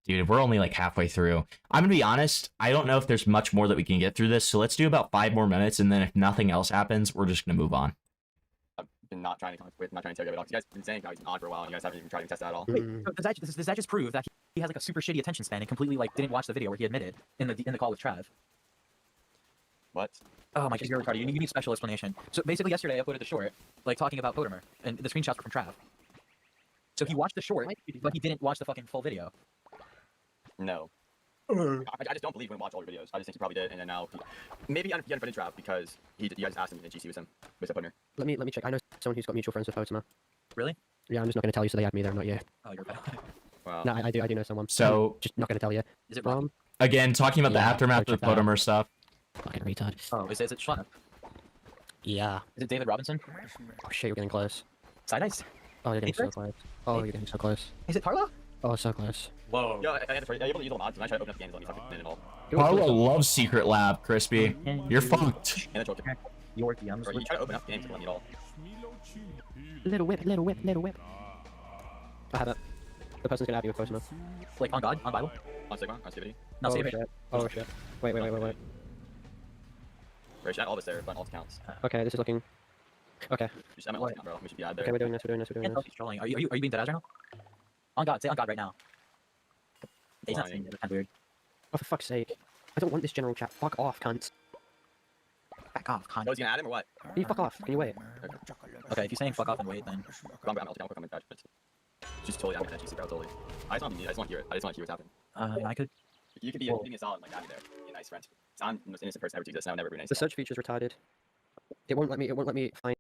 Dude, we're only like halfway through. I'm gonna be honest, I don't know if there's much more that we can get through this, so let's do about 5 more minutes, and then if nothing else happens, we're just gonna move on. I've been not trying to interrogate it all. You guys have been saying how he's on for a while, and you guys haven't even tried to test that at all. Wait, does that just prove that he has like a super shitty attention span and completely like didn't watch the video where he admitted in the call with Trav? What? Oh my god, you're retarded. You need special explanation. So basically, yesterday I uploaded the short, like talking about Potamer, and the screenshots were from Trav. So he watched the short, but he didn't watch the fucking full video. No. I just don't believe when watch all your videos. I just think he probably did, and then now maybe he unfriended Trav because you guys asked him to GC with him, with Potamer. Let me check. I know someone who's got mutual friends with Potamer. Really? Yeah, I'm just not going to tell you, so they add me there, not you. Oh, you're bad. Wow. No, I do know someone. So just not going to tell you. Is it wrong? Again, talking about the aftermath of Potamer stuff. Fucking retard. Oh, is it Schwab? Yeah. Is it David Robinson? Oh shit, you're getting close. Side Ice? Oh, you're getting so close. Oh, you're getting so close. Is it Parlo? Oh, so close. Whoa. Yo, are you able to use all mods? When I try to open up the game, let me fucking in and all. Parlo loves Secret Lab, Crispy. You're fucked. And the troll ticker. Your DMs. Or you try to open up games and let me at all. Little whip, little whip, little whip. I have it. The person's gonna have you with Potamer. Like on God? On Bible? On Sigma? On Activity? No, oh, save it. shit. Oh shit. Wait. Right, should add all this there, but all accounts. Okay, this is looking. Okay. Just add my alt account, bro. We should be added there. Okay, we're doing this. We're doing this. We're doing Can't tell this. if he's trolling. Are you being dead ass right now? On God, say on God right now. He's not saying it. That's weird. Oh, for fuck's sake! I don't want this general chat. Fuck off, cunt. Back off, cunt. Oh, is he gonna add him or what? Can you fuck off? Can you wait? Okay, if you're saying fuck off and wait, then. I'm alt account, I'm but just totally out of that GC, bro. Totally. I just want to hear it. I just want to hear what's happening. I could. You could be a solid like add me there. Be a nice friend. I'm the most innocent person ever to exist. I would never be nice. The search feature is retarded. It won't let me. It won't let me find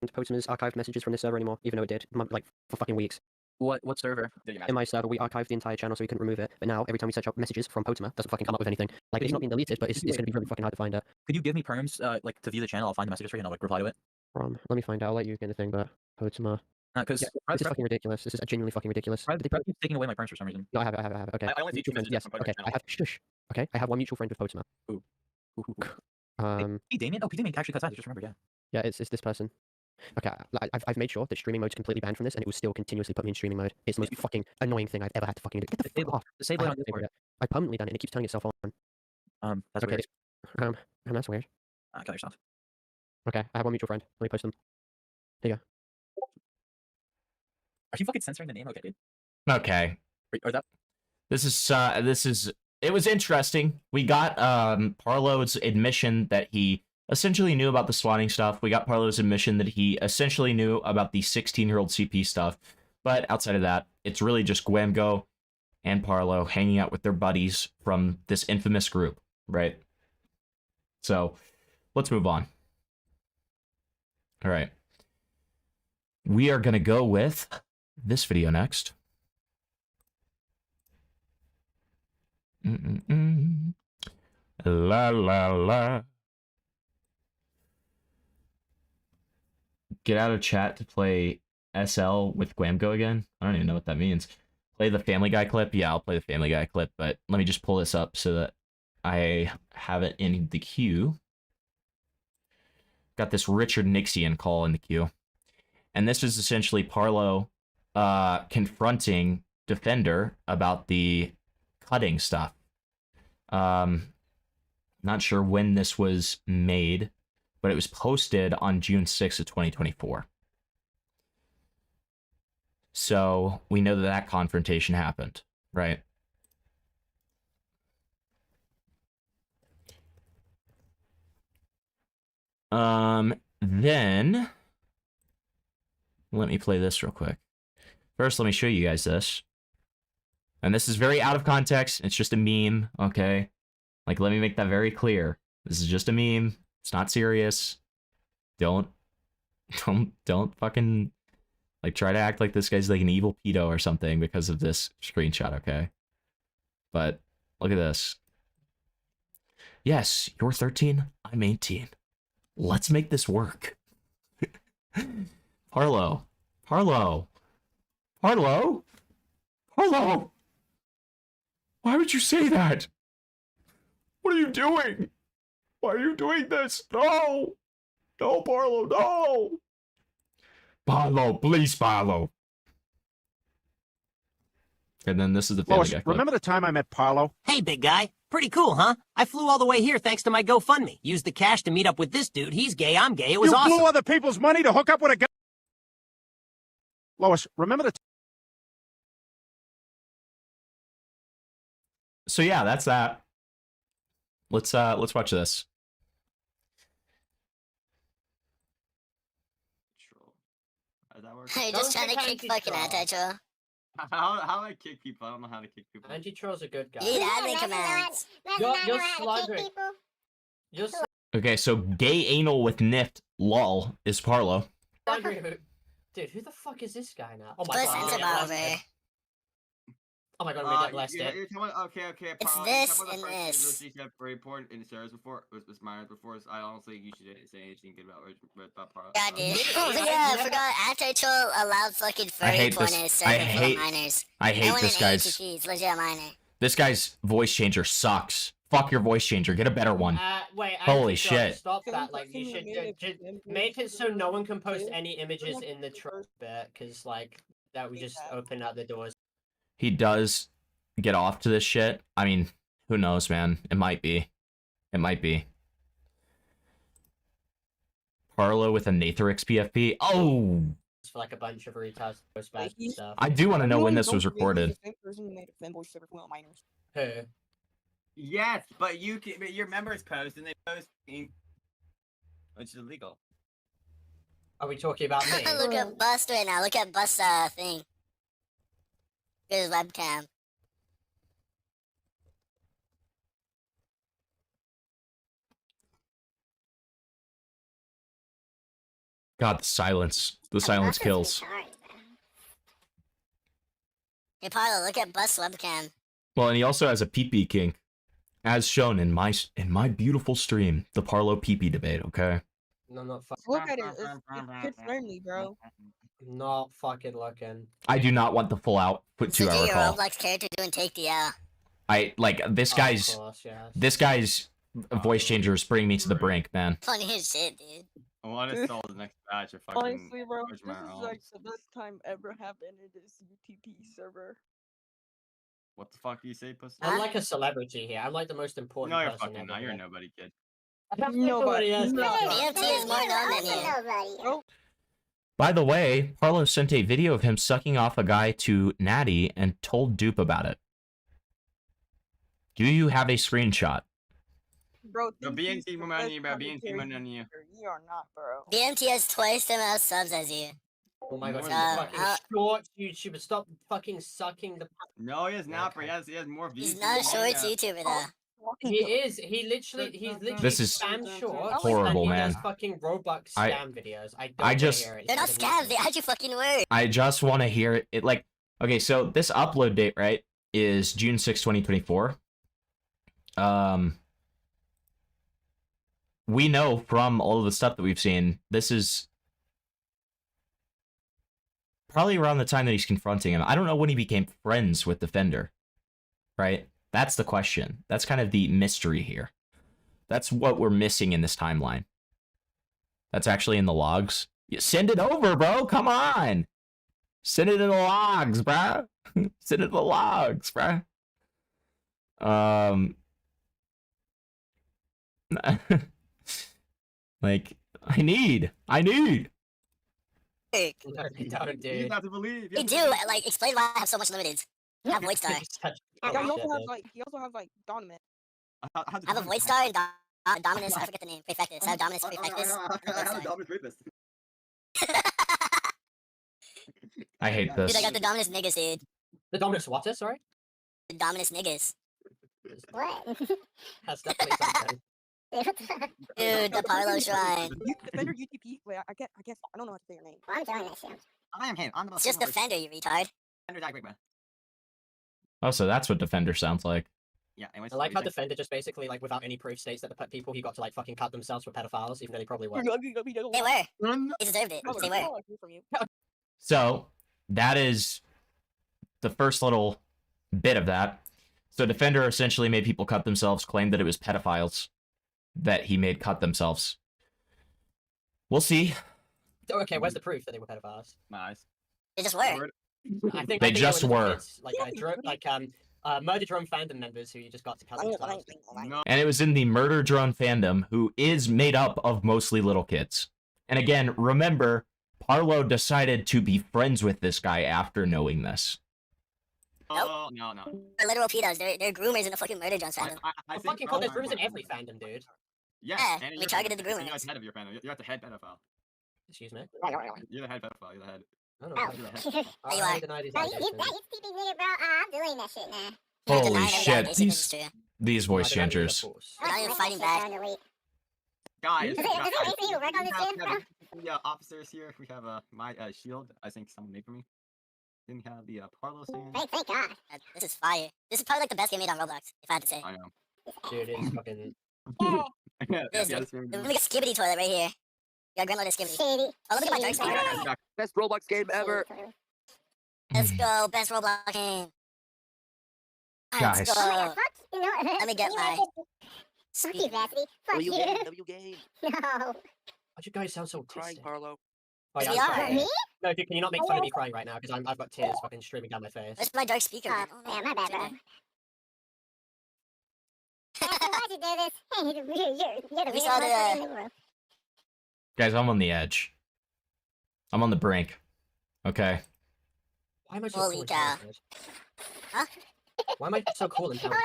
Potamer's archived messages from this server anymore, even though it did, like, for fucking weeks. What server? In my server, we archived the entire channel so we couldn't remove it. But now, every time we search up messages from Potamer, it doesn't fucking come up with anything. Like, it's not being deleted, but it's gonna be really fucking hard to find it. Could you give me perms, like, to view the channel? I'll find the messages for you and I'll, like, reply to it. Let me find out. I'll let you get the thing, but Potamer. Because this is fucking ridiculous. This is genuinely fucking ridiculous. They probably keep taking away my perms for some reason. No, I have it. Okay. I only see 2 messages yes. from Potamer's Okay. channel. I have. Shush. Okay. I have one mutual friend with Potamer. Ooh. Hey, Damien? Oh, Damien actually cuts out. I just remembered, yeah. Yeah, it's this person. Okay, I've made sure that streaming mode's completely banned from this, and it will still continuously put me in streaming mode. It's the most fucking annoying thing I've ever had to fucking do. Get the fuck off. Disable it on Discord. I permanently done it, and it keeps turning itself on. That's okay. weird. That's weird. Kill yourself. Okay, I have one mutual friend. Let me post them. Here you go. Are you fucking censoring the name? Okay, dude. Okay. Or that? This is. It was interesting. We got Parlo's admission that he essentially knew about the swatting stuff. We got Parlo's admission that he essentially knew about the 16-year-old CP stuff. But outside of that, it's really just Gwamgo and Parlo hanging out with their buddies from this infamous group, right? So, let's move on. All right. We are going to go with this video next. La la la. Get out of chat to play SL with Gwamgo again? I don't even know what that means. Play the Family Guy clip? Yeah, I'll play the Family Guy clip, but let me just pull this up so that I have it in the queue. Got this Richard Nixian call in the queue. And this is essentially Parlo confronting Defender about the cutting stuff. Not sure when this was made, but it was posted on June 6th of 2024. So we know that that confrontation happened, right? Then let me play this real quick. First, let me show you guys this. And this is very out of context. It's just a meme, okay? Like, let me make that very clear. This is just a meme. It's not serious. Don't fucking, like, try to act like this guy's like an evil pedo or something because of this screenshot, okay? But look at this. Yes, you're 13, I'm 18. Let's make this work. Parlo. Parlo. Parlo? Parlo! Why would you say that? What are you doing? Why are you doing this? No! No, Parlo, no! Parlo, please, Parlo. And then this is the Family Guy clip. Remember the time I met Parlo? Hey, big guy. Pretty cool, huh? I flew all the way here thanks to my GoFundMe. Used the cash to meet up with this dude. He's gay, I'm gay. It was awesome. You blew other people's money to hook up with a guy? Lois, remember the So yeah, that's that. Let's watch this. Hey, just trying to kick fucking anti-troll. How do I kick people? I don't know how to kick people. Anti-troll's a good guy. Need admin commands. You're sluggard. You're Okay, so gay anal with Nift, lol, is Parlo. sluggard. Dude, who the fuck is this guy now? Oh my Plus god. it's I'm gonna about get over. blasted. Oh my god, I'm gonna get blasted. Okay. It's Parlo, this some of the and first this. things you said very important in the series before was minors before. So I don't think you should say anything good about Parlo. Yeah, dude. Oh, yeah, I forgot anti-troll allowed fucking I furry hate porn this. in his I server full of hate. minors. I hate went this in guy's. ATP, he's legit a minor. This guy's voice changer sucks. Fuck your voice changer. Get a better one. Wait, Holy Anti-troll, shit. Stop that. Like, you should just make it so no one can post any images in the troll bit, because, like, that would just open up the doors. He does get off to this shit. I mean, who knows, man? It might be. It might be. Parlo with a Nathrix PFP. Oh, For like a bunch of retards post bad stuff. I do want to know when this was recorded. Who? Yes, but your members post and they post, which is illegal. Are we talking about me? Look at Bust right now. Look at Bust thing. Look at his webcam. God, the silence. The silence kills. Hey, Parlo, look at Bust's webcam. Well, and he also has a pee-pee kink, as shown in my beautiful stream, the Parlo pee-pee debate. Okay. No, not Look at it. It's friendly, bro. Not fucking looking. I do not want the full output 2 hour Your call. Roblox character doing take the L. I like this guy's this guy's voice changer is bringing me to the brink, man. Funny as shit, dude. I want to install the next batch of fucking. Honestly, bro, this is Martial like the best time ever happened in this UTP server. What the fuck do you say, pussy? I'm like a celebrity here. I'm like the most important No, you're person fucking ever not. You're a here. nobody, kid. Nobody else. BMT is more known than you. By the way, Parlo sent a video of him sucking off a guy to Natty and told Dupe about it. Do you have a screenshot? Bro, No, BNT more money, bro. BNT more than you. You are not, bro. BMT has twice the amount of subs as you. Oh my god, No, you fucking short YouTuber. Stop fucking sucking the. No, he has not, bro. He has more views. He's not a shorts YouTuber though. He is. He's literally This is spam shorts. horrible, and he man. does fucking Roblox I- scam videos. I don't I wanna just- hear it. They're not scams. They actually fucking work. I just want to hear it. Like, okay, so this upload date, right, is June 6, 2024. We know from all of the stuff that we've seen, this is probably around the time that he's confronting him. I don't know when he became friends with Defender, right? That's the question. That's kind of the mystery here. That's what we're missing in this timeline. That's actually in the logs. Yeah, send it over, bro. Come on. Send it in the logs, bruh. Send it in the logs, bruh. Like, I need. Don't, You dude. have to believe. They do. Like, explain why I have so much limited. I have Void Star. He also has like Dominant. I have a Void Star and Dominus. I forget the name. Prefectus. I have Dominus Prefectus. I have a Dominus Rapist. I hate this. Dude, I got the Dominus Niggas, dude. The Dominus what? Sorry. The Dominus Niggas. What? That's definitely something. Dude, the Parlo Shrine. Defender UTP. Wait, I guess I don't know how to say your name. I'm joining that shit. I am him. I'm the It's just Defender, you retard. Defender Jack Bigman. Oh, so that's what Defender sounds like. Yeah, anyways. I like how Defender just basically, like, without any proof, states that the people he got to, like, fucking cut themselves were pedophiles, even though they probably were. They were. They deserved it. They were. So that is the first little bit of that. So Defender essentially made people cut themselves, claimed that it was pedophiles that he made cut themselves. We'll see. Okay, where's the proof that they were pedophiles? Nice. They just were. I think They just were. Murder Drone fandom members who you just got to cut themselves. And it was in the Murder Drone fandom, who is made up of mostly little kids. And again, remember, Parlo decided to be friends with this guy after knowing this. Oh, no. They're literal pedos. They're groomers in the fucking Murder Jones fandom. I fucking call there's groomers in every fandom, dude. Yes, Yeah, and we you're targeted the and groomers. You're at the head of your fandom. You're at the head pedophile. Excuse me? You're the head pedophile. You're the head. No, Oh. you're the There head. you I are. deny these No, allegations. nigga, bro. I'm deleting that shit now. Holy shit, these voice changers. I'm not even fighting back. Guys, Does it anything to work on this game, bro? Yeah, officers here. We have my shield. I think someone made for me. Then we have the Parlo stand. Thank God. This is fire. This is probably like the best game made on Roblox, if I had to say. I know. Dude, it's fucking. This, dude. Look at Skibbity toilet right here. You got grandmother Skibbity. Oh, look at my dark speaker. Best Roblox game ever. Let's go, best Roblox game. Guys. Let's go. Let me get my. Fuck you, Vassity. Fuck you. W game. No. Why'd you guys sound so Crying, autistic? Parlo. Oh, yeah, We I'm are. crying. Me? No, dude, can you not make fun of me crying right now? Because I've got tears fucking streaming down my face. Where's my dark speaker? Man? Yeah, my bad, bro. Why'd you do this? Hey, you're the We weirdest saw the, motherfucker in the world. Guys, I'm on the edge. I'm on the brink. Okay. Why am I so Holy cool and cow. talented? Huh? Why am I so cool and talented?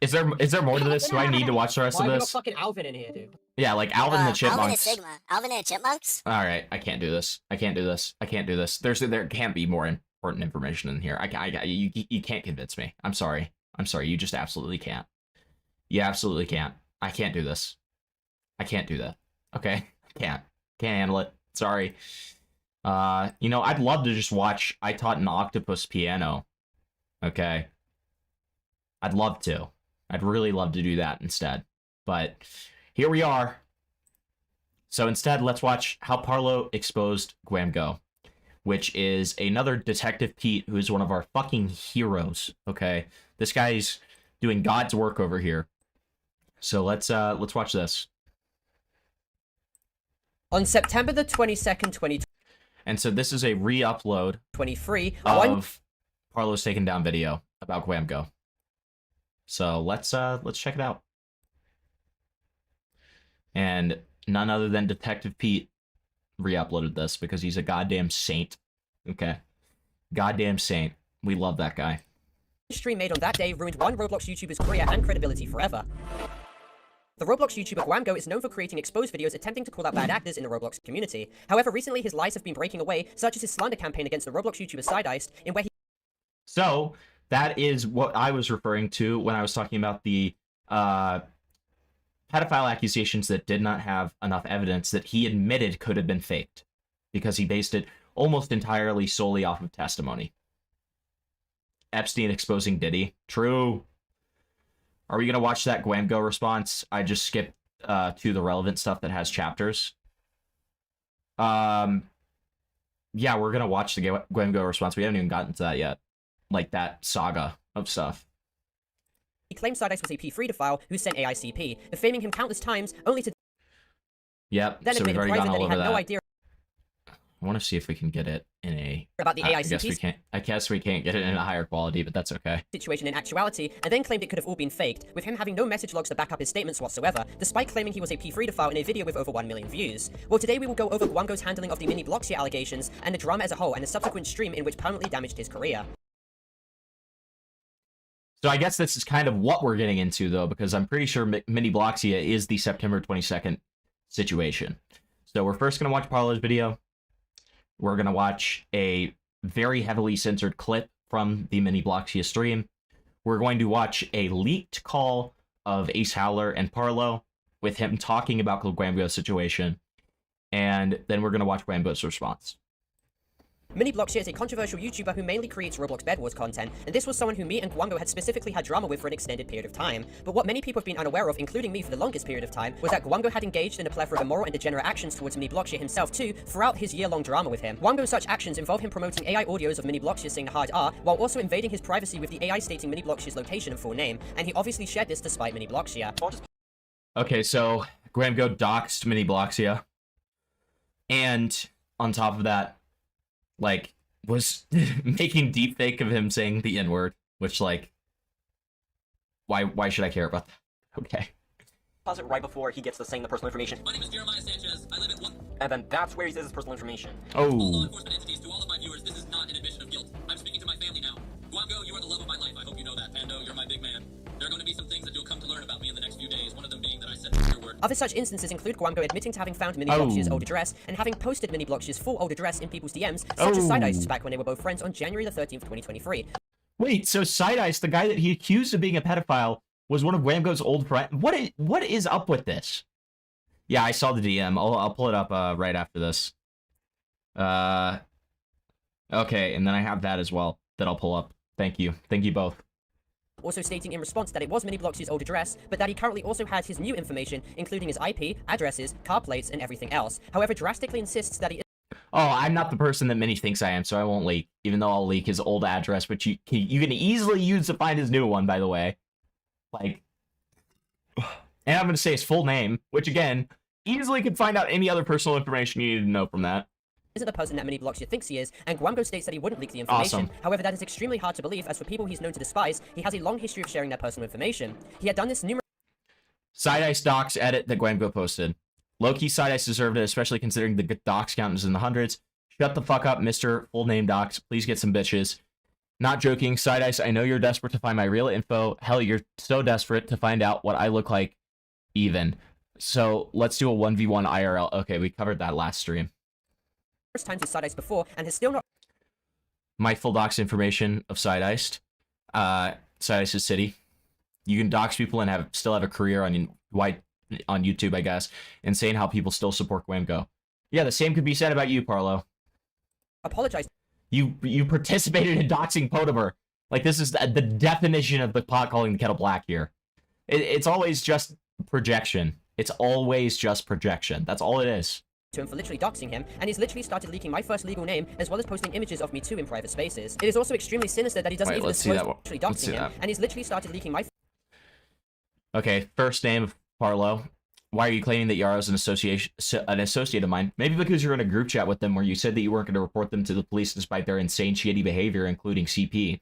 Is there more to this? Do I need to watch the rest Why of have we got this? fucking Alvin in here, dude? Yeah, like Alvin and the Alvin Chipmunks. and Sigma. Alvin and the Chipmunks? All right, I can't do this. I can't do this. I can't do this. There can't be more important information in here. You can't convince me. I'm sorry. I'm sorry. You just absolutely can't. You absolutely can't. I can't do this. I can't do that. Okay, can't handle it. Sorry. You know, I'd love to just watch I Taught an Octopus Piano. Okay. I'd love to. I'd really love to do that instead. But here we are. So instead, let's watch How Parlo Exposed Gwamgo, which is another Detective Pete, who is one of our fucking heroes. Okay, this guy's doing God's work over here. So let's watch this. On September the 22nd, 2023. And so this is a re-upload 23 of Parlo's taken down video about Gwamgo. So let's check it out. And none other than Detective Pete re-uploaded this because he's a goddamn saint. Okay. Goddamn saint. We love that guy. Stream made on that day ruined one Roblox YouTuber's career and credibility forever. The Roblox YouTuber Gwamgo is known for creating exposed videos attempting to call out bad actors in the Roblox community. However, recently his lies have been breaking away, such as his slander campaign against the Roblox YouTuber Side-Iced, in where he... So, that is what I was referring to when I was talking about the pedophile accusations that did not have enough evidence that he admitted could have been faked, because he based it almost entirely solely off of testimony. Epstein exposing Diddy. True. Are we going to watch that Gwamgo response? I just skipped to the relevant stuff that has chapters. Yeah, we're going to watch the Gwamgo response. We haven't even gotten to that yet. Like that saga of stuff. He claimed Side-Iced was a P3 who sent AICP, defaming him countless times, only to Yep, then so admit we've in already private gone that all he over had that. no idea I want to see if we can get it in a... about the I guess we AICP can't. I guess we can't get it in a higher quality, but that's okay. situation in actuality, and then claimed it could have all been faked, with him having no message logs to back up his statements whatsoever, despite claiming he was a P3 in a video with over 1 million views. Well, today we will go over Gwamgo's handling of the mini Bloxia allegations, and the drama as a whole, and a subsequent stream in which permanently damaged his career. So I guess this is kind of what we're getting into, though, because I'm pretty sure Mini Bloxia is the September 22nd situation. So we're first going to watch Parlo's video. We're going to watch a very heavily censored clip from the Mini Bloxia stream. We're going to watch a leaked call of Ace Howler and Parlo with him talking about the Gwamgo situation. And then we're going to watch Gwamgo's response. Mini Bloxia is a controversial YouTuber who mainly creates Roblox Bed Wars content, and this was someone who me and Gwamgo had specifically had drama with for an extended period of time. But what many people have been unaware of, including me for the longest period of time, was that Gwamgo had engaged in a plethora of immoral and degenerate actions towards Mini Bloxia himself too, throughout his year-long drama with him. Gwamgo's such actions involve him promoting AI audios of Mini Bloxia saying the hard R, while also invading his privacy with the AI stating Mini Bloxia's location and full name, and he obviously shared this despite Mini Bloxia. Okay, so Gwamgo doxed Mini Bloxia. And on top of that, like, was making deepfake of him saying the N-word, which, like, why should I care about that? Okay. Pause it right before he gets to saying the personal information. My name is Jeremiah Sanchez. I live at 1. And then that's where he says his personal information. Oh. All law enforcement entities, to all of my viewers, this is not an admission of guilt. I'm speaking to my family now. Gwamgo, you are the love of my life. I hope you know that. Pando, you're my big man. There are going to be some things that you'll come to learn about me in the next few days. One of them being that I said your word. Other such instances include Gwamgo admitting to having found Mini Bloxia's old address, and having posted Mini Bloxia's full old address in people's DMs, such as Side-Iced back when they were both friends on January the 13th, 2023. Wait, so Side-Ice, the guy that he accused of being a pedophile, was one of Gwamgo's old friends? What is up with this? Yeah, I saw the DM. I'll pull it up right after this. Okay, and then I have that as well that I'll pull up. Thank you. Thank you both. Also stating in response that it was Mini Bloxia's old address, but that he currently also has his new information, including his IP, addresses, car plates, and everything else. However, drastically insists that he... Oh, I'm not the person that Minnie thinks I am, so I won't leak. Even though I'll leak his old address, which you can easily use to find his new one, by the way. Like... And I'm going to say his full name, which, again, easily could find out any other personal information you need to know from that. Isn't the person that Mini Bloxia thinks he is, and Gwamgo states that he wouldn't leak the information. Awesome. However, that is extremely hard to believe, as for people he's known to despise, he has a long history of sharing their personal information. He had done this numerous... Side Ice docs edit that Gwamgo posted. Low-key Side Ice deserved it, especially considering the docs count is in the hundreds. Shut the fuck up, Mr. Full Name Docs. Please get some bitches. Not joking, Side Ice, I know you're desperate to find my real info. Hell, you're so desperate to find out what I look like even. So let's do a 1v1 IRL. Okay, we covered that last stream. First times with Side Ice before, and has still not... My full docs information of Side Iced. Side Ice's city. You can dox people and still have a career on YouTube, I guess. Insane how people still support Gwamgo. Yeah, the same could be said about you, Parlo. Apologize. You participated in doxing Potimer. Like, this is the definition of the pot calling the kettle black here. It's always just projection. It's always just projection. That's all it is. To him for literally doxing him, and he's literally started leaking my first legal name, as well as posting images of me too in private spaces. It is also extremely sinister that he doesn't even disclose literally doxing him, and he's literally started leaking my... Okay, first name of Parlo. Why are you claiming that Yaro's an associate of mine? Maybe because you're in a group chat with them where you said that you weren't going to report them to the police despite their insane shitty behavior, including CP.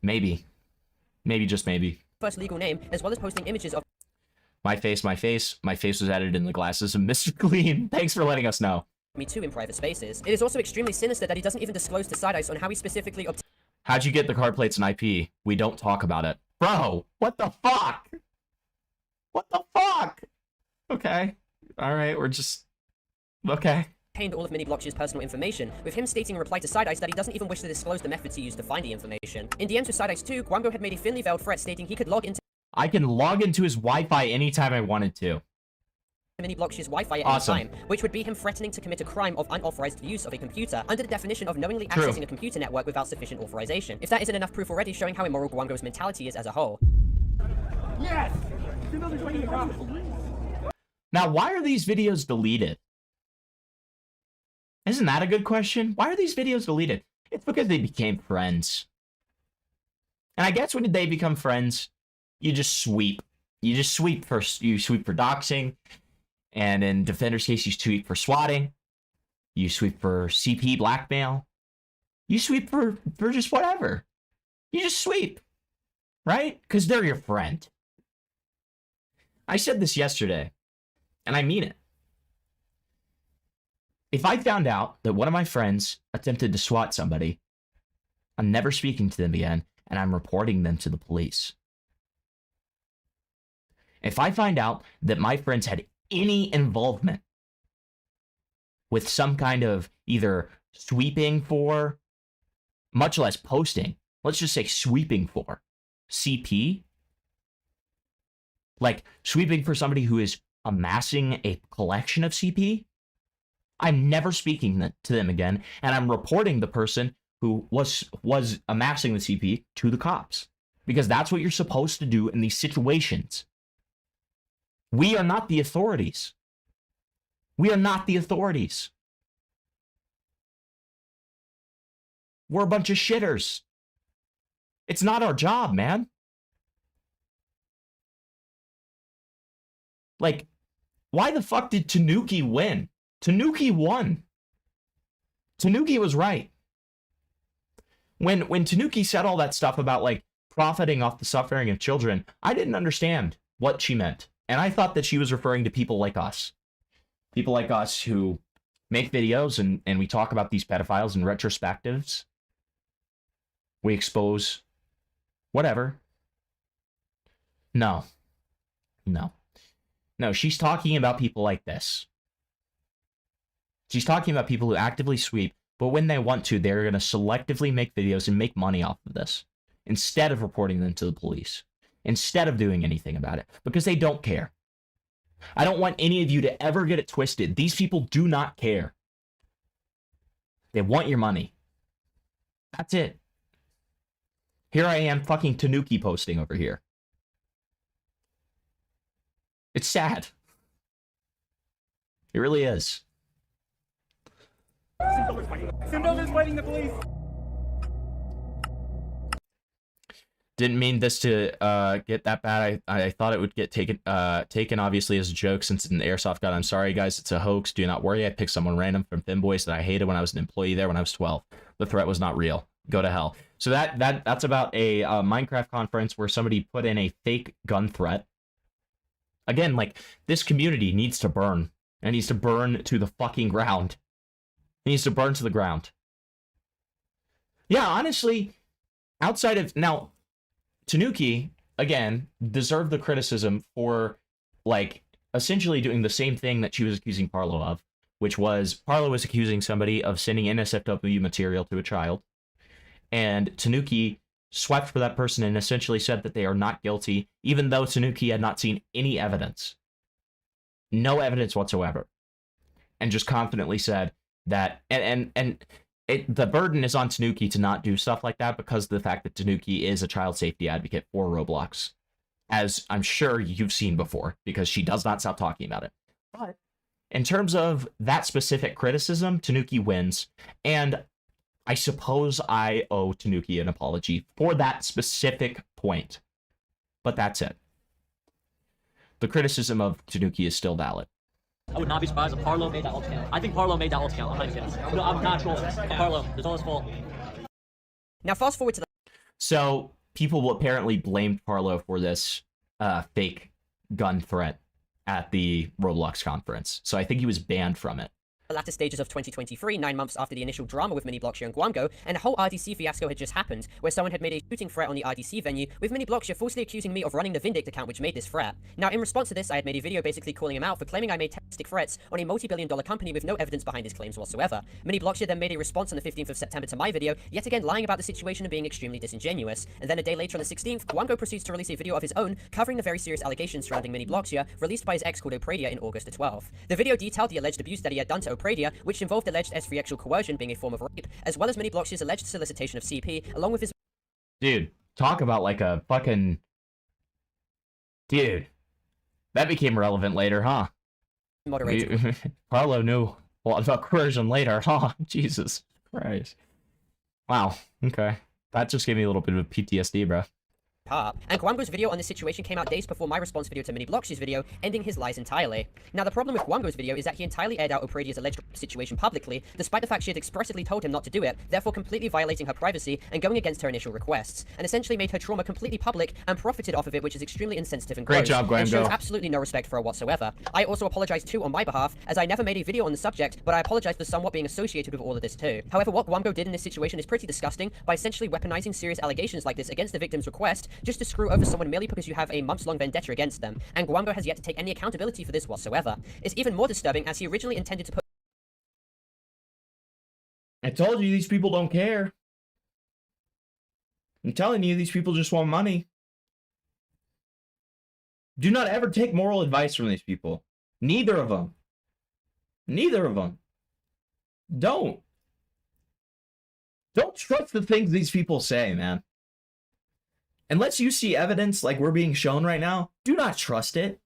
Maybe. Maybe, just maybe. First legal name, as well as posting images of... My face. My face was added in the glasses of Mr. Clean. Thanks for letting us know. Me too in private spaces. It is also extremely sinister that he doesn't even disclose to Side Ice on how he specifically obtained... How'd you get the card plates and IP? We don't talk about it. Bro, what the fuck? What the fuck? Okay. Alright, we're just... Okay. Obtained all of Mini Block's personal information, with him stating in reply to Side Ice that he doesn't even wish to disclose the methods he used to find the information. In DMs with Side Ice 2, Gwamgo had made a thinly veiled threat stating he could log into... I can log into his Wi-Fi anytime I wanted to. Mini Block's Wi-Fi at awesome. any time, which would be him threatening to commit a crime of unauthorized use of a computer under the definition of knowingly accessing a computer network without sufficient authorization. If that isn't enough proof already showing how immoral Gwamgo's mentality is as a whole. Yes! Now, why are these videos deleted? Isn't that a good question? Why are these videos deleted? It's because they became friends. And I guess when they become friends, you just sweep. You just sweep for doxing. And in Defender's case, you sweep for swatting. You sweep for CP blackmail. You sweep for just whatever. You just sweep. Right? Because they're your friend. I said this yesterday, and I mean it. If I found out that one of my friends attempted to swat somebody, I'm never speaking to them again, and I'm reporting them to the police. If I find out that my friends had any involvement with some kind of either sweeping for, much less posting, let's just say sweeping for CP, like sweeping for somebody who is amassing a collection of CP, I'm never speaking to them again, and I'm reporting the person who was amassing the CP to the cops, because that's what you're supposed to do in these situations. We are not the authorities. We are not the authorities. We're a bunch of shitters. It's not our job, man. Like, why the fuck did Tanuki win? Tanuki won. Tanuki was right. When Tanuki said all that stuff about, like, profiting off the suffering of children, I didn't understand what she meant. And I thought that she was referring to people like us. People like us who make videos and we talk about these pedophiles in retrospectives. We expose whatever. No. No. No, she's talking about people like this. She's talking about people who actively sweep, but when they want to, they're going to selectively make videos and make money off of this, instead of reporting them to the police, instead of doing anything about it, because they don't care. I don't want any of you to ever get it twisted. These people do not care. They want your money. That's it. Here I am fucking Tanuki posting over here. It's sad. It really is. Simbo's fighting the police. Didn't mean this to get that bad. I thought it would get taken obviously as a joke since it's an airsoft gun. I'm sorry guys, it's a hoax. Do not worry. I picked someone random from Finboys that I hated when I was an employee there when I was 12. The threat was not real. Go to hell. So that's about a Minecraft conference where somebody put in a fake gun threat Again, like, this community needs to burn. It needs to burn to the fucking ground. It needs to burn to the ground. Yeah, honestly, outside of... Now, Tanuki, again, deserved the criticism for, like, essentially doing the same thing that she was accusing Parlo of, which was Parlo was accusing somebody of sending NSFW material to a child, and Tanuki swept for that person and essentially said that they are not guilty, even though Tanuki had not seen any evidence. No evidence whatsoever. And just confidently said that, the burden is on Tanuki to not do stuff like that because of the fact that Tanuki is a child safety advocate for Roblox, as I'm sure you've seen before, because she does not stop talking about it. But in terms of that specific criticism, Tanuki wins, and I suppose I owe Tanuki an apology for that specific point. But that's it. The criticism of Tanuki is still valid. I would not be surprised if Parlo made that ult account. I think Parlo made that ult account. No, I'm not trolling. Parlo, it's all his fault. Now fast forward to the... So, people apparently blamed Parlo for this fake gun threat at the Roblox conference. So I think he was banned from it. The latter stages of 2023, 9 months after the initial drama with Mini Blockshare and Gwamgo, and a whole RDC fiasco had just happened, where someone had made a shooting threat on the RDC venue, with Mini Blockshare falsely accusing me of running the Vindict account which made this threat. Now, in response to this, I had made a video basically calling him out for claiming I made terroristic threats on a multi-billion-dollar company with no evidence behind his claims whatsoever. Mini Blockshare then made a response on the 15th of September to my video, yet again lying about the situation and being extremely disingenuous. And then a day later on the 16th, Gwamgo proceeds to release a video of his own, covering the very serious allegations surrounding Mini Blockshare, released by his ex called Opradia in August the 12th. The video detailed the alleged abuse that he had done to Opradia, which involved alleged S3 actual coercion being a form of rape, as well as Mini Blockshare's alleged solicitation of CP, along with his... Dude, talk about like a fucking... Dude, that became relevant later, huh? Moderator. Parlo knew a lot about coercion later, huh? Jesus Christ. Wow, okay. That just gave me a little bit of PTSD, bro. And Gwamgo's video on this situation came out days before my response video to Mini Blockshare's video, ending his lies entirely. Now, the problem with Gwamgo's video is that he entirely aired out Opradia's alleged situation publicly, despite the fact she had expressly told him not to do it, therefore completely violating her privacy and going against her initial requests, and essentially made her trauma completely public and profited off of it, which is extremely insensitive and gross. Great job, Gwamgo. And shows absolutely no respect for her whatsoever. I also apologize too on my behalf, as I never made a video on the subject, but I apologize for somewhat being associated with all of this too. However, what Gwamgo did in this situation is pretty disgusting, by essentially weaponizing serious allegations like this against the victim's request, just to screw over someone merely because you have a months-long vendetta against them, and Gwamgo has yet to take any accountability for this whatsoever. It's even more disturbing as he originally intended to put... I told you these people don't care. I'm telling you, these people just want money. Do not ever take moral advice from these people. Neither of them. Neither of them. Don't. Don't trust the things these people say, man. Unless you see evidence like we're being shown right now, do not trust it.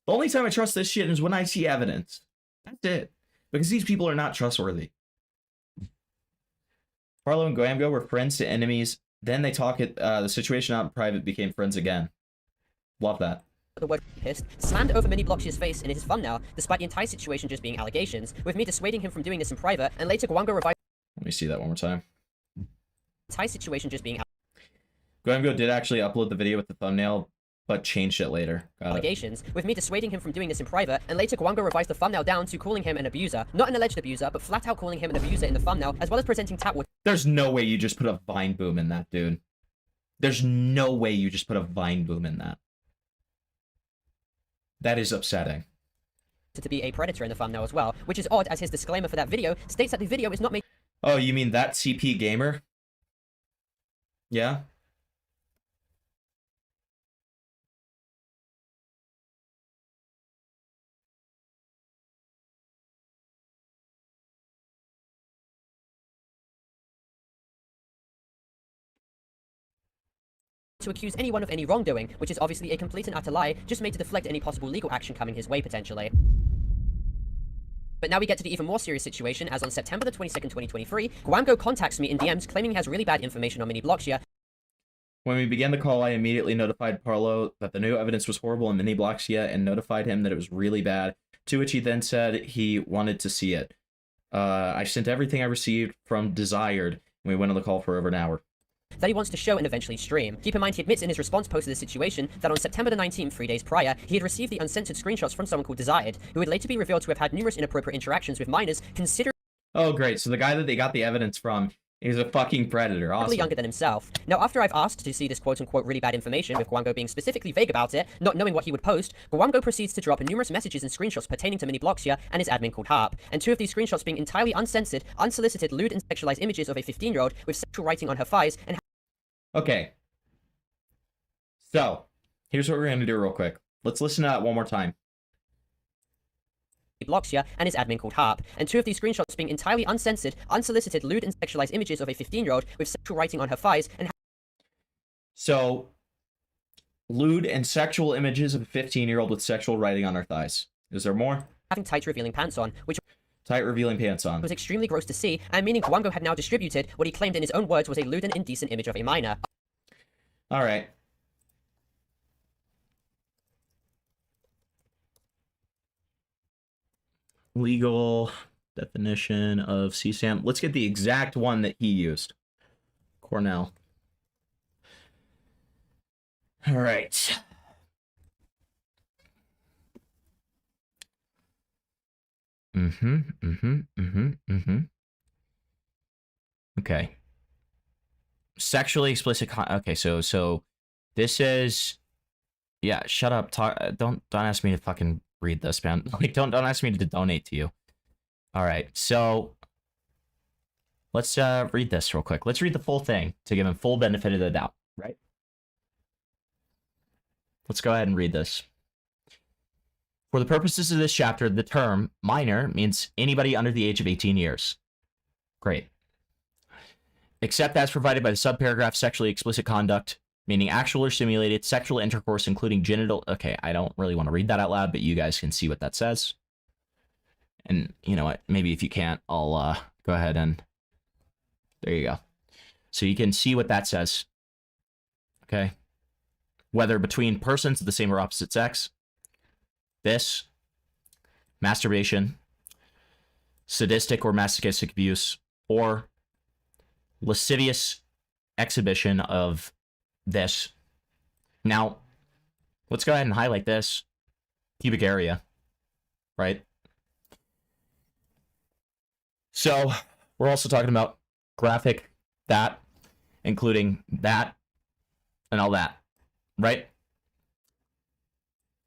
The only time I trust this shit is when I see evidence. That's it. Because these people are not trustworthy. Parlo and Gwamgo were friends to enemies. Then they talk it. The situation out in private became friends again. Love that. The word pissed, slammed over Mini Blockshare's face in his thumbnail, despite the entire situation just being allegations, with me dissuading him from doing this in private, and later Gwamgo revived... Let me see that one more time. The entire situation just being... Gwamgo did actually upload the video with the thumbnail, but changed it later. Got allegations, with me dissuading him from doing this in private, and later Gwamgo revised the thumbnail down to calling him an abuser. Not an alleged abuser, but flat out calling him an abuser in the thumbnail, as well as presenting tap water. There's no way you just put a Vine boom in that, dude. There's no way you just put a Vine boom in that. That is upsetting. To be a predator in the thumbnail as well, which is odd as his disclaimer for that video states that the video is not made... Oh, you mean that CP gamer? Yeah? to accuse anyone of any wrongdoing, which is obviously a complete and utter lie, just made to deflect any possible legal action coming his way potentially. But now we get to the even more serious situation, as on September the 22nd, 2023, Gwamgo contacts me in DMs claiming he has really bad information on Mini Blockshare. When we began the call, I immediately notified Parlo that the new evidence was horrible in Mini Blockshare and notified him that it was really bad, to which he then said he wanted to see it. I sent everything I received from Desired, and we went on the call for over an hour. that he wants to show and eventually stream. Keep in mind, he admits in his response post to this situation that on September the 19th, 3 days prior, he had received the uncensored screenshots from someone called Desired, who would later be revealed to have had numerous inappropriate interactions with minors, considering Oh, great. So the guy that they got the evidence from is a fucking predator. Awesome. younger than himself. Now, after I've asked to see this quote-unquote really bad information, with Gwamgo being specifically vague about it, not knowing what he would post, Gwamgo proceeds to drop numerous messages and screenshots pertaining to Mini Bloxia and his admin called Harp, and 2 of these screenshots being entirely uncensored, unsolicited, lewd and sexualized images of a 15-year-old with sexual writing on her thighs and... Okay. So, here's what we're going to do real quick. Let's listen to that one more time. Bloxia and his admin called Harp, and 2 of these screenshots being entirely uncensored, unsolicited, lewd and sexualized images of a 15-year-old with sexual writing on her thighs and... So, lewd and sexual images of a 15-year-old with sexual writing on her thighs. Is there more? having tight revealing pants on, which... Tight revealing pants on. ...was extremely gross to see, and meaning Gwamgo had now distributed what he claimed in his own words was a lewd and indecent image of a minor. Alright. Legal definition of CSAM. Let's get the exact one that he used. Cornell. All right. Okay. Sexually explicit okay, so this is, yeah, shut up. Don't ask me to fucking read this, man. Like, don't ask me to donate to you. All right, so let's read this real quick. Let's read the full thing to give him full benefit of the doubt, right? Let's go ahead and read this. For the purposes of this chapter, the term minor means anybody under the age of 18 years. Great. Except as provided by the subparagraph sexually explicit conduct, meaning actual or simulated sexual intercourse, including genital... Okay, I don't really want to read that out loud, but you guys can see what that says. And you know what? Maybe if you can't, I'll go ahead and... There you go. So you can see what that says. Okay. Whether between persons of the same or opposite sex, this, masturbation, sadistic or masochistic abuse, or lascivious exhibition of this. Now, let's go ahead and highlight this. Pubic area, right? So, we're also talking about graphic, that, including that, and all that, right?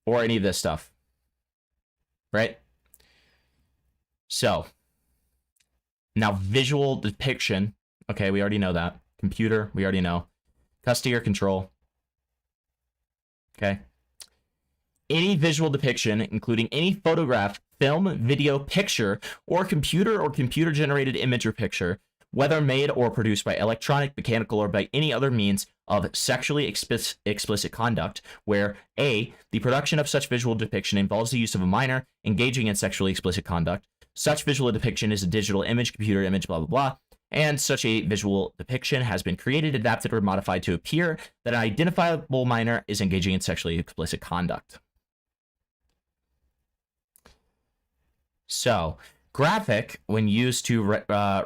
Or any of this stuff, right? So, now visual depiction, okay, we already know that. Computer, we already know. Custody or control, okay? Any visual depiction, including any photograph, film, video, picture, or computer-generated image or picture, whether made or produced by electronic, mechanical, or by any other means of sexually explicit conduct, where A, the production of such visual depiction involves the use of a minor engaging in sexually explicit conduct, such visual depiction is a digital image, computer image, blah, blah, blah, and such a visual depiction has been created, adapted, or modified to appear that an identifiable minor is engaging in sexually explicit conduct. So, graphic, when used to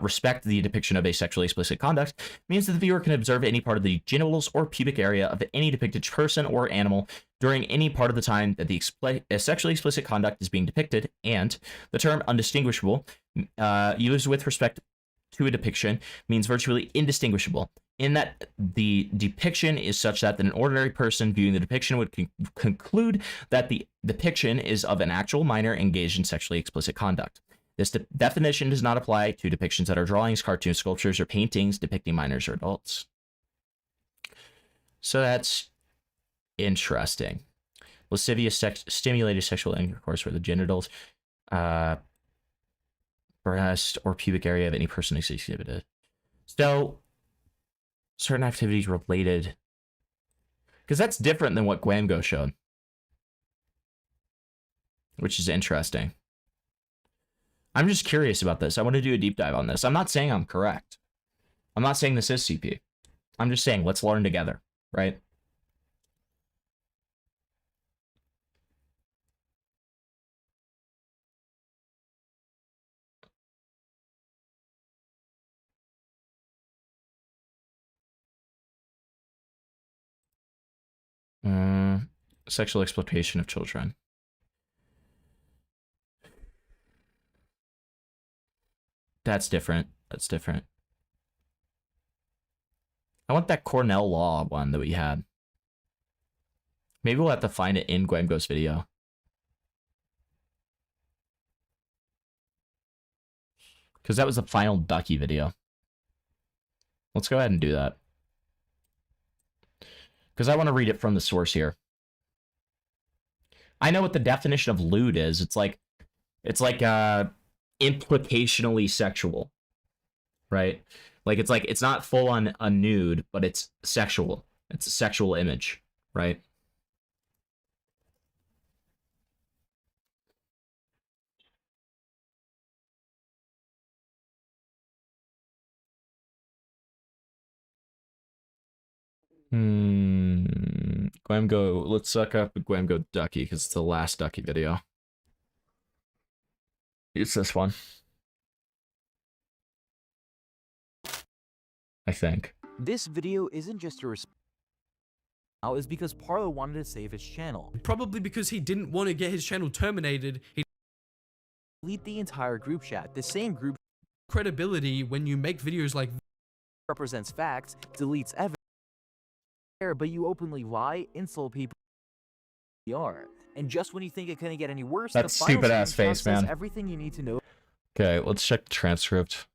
respect the depiction of a sexually explicit conduct, means that the viewer can observe any part of the genitals or pubic area of any depicted person or animal during any part of the time that the sexually explicit conduct is being depicted, and the term undistinguishable, used with respect to a depiction, means virtually indistinguishable, in that the depiction is such that an ordinary person viewing the depiction would conclude that the depiction is of an actual minor engaged in sexually explicit conduct. This definition does not apply to depictions that are drawings, cartoons, sculptures, or paintings depicting minors or adults. So that's interesting. Lascivious stimulated sexual intercourse where the genitals, breast, or pubic area of any person is exhibited. So, certain activities related, because that's different than what Gwamgo showed, which is interesting. I'm just curious about this. I want to do a deep dive on this. I'm not saying I'm correct. I'm not saying this is CP. I'm just saying let's learn together, right? Sexual exploitation of children. That's different. That's different. I want that Cornell Law one that we had. Maybe we'll have to find it in Gwamgo's video. Because that was the final Ducky video. Let's go ahead and do that. Because I want to read it from the source here. I know what the definition of lewd is. It's like implicationally sexual, right? Like it's not full on a nude, but it's sexual. It's a sexual image, right? Gwamgo, let's suck up Gwamgo Ducky because it's the last Ducky video. It's this one. I think. This video isn't just a response. Now is because Parlo wanted to save his channel. Probably because he didn't want to get his channel terminated. He delete the entire group chat. The same group credibility when you make videos like represents facts, deletes evidence, but you openly lie, insult people. And just when you think it couldn't get any worse, that the stupid ass face, man. Everything you need to know. Okay, let's check the transcript.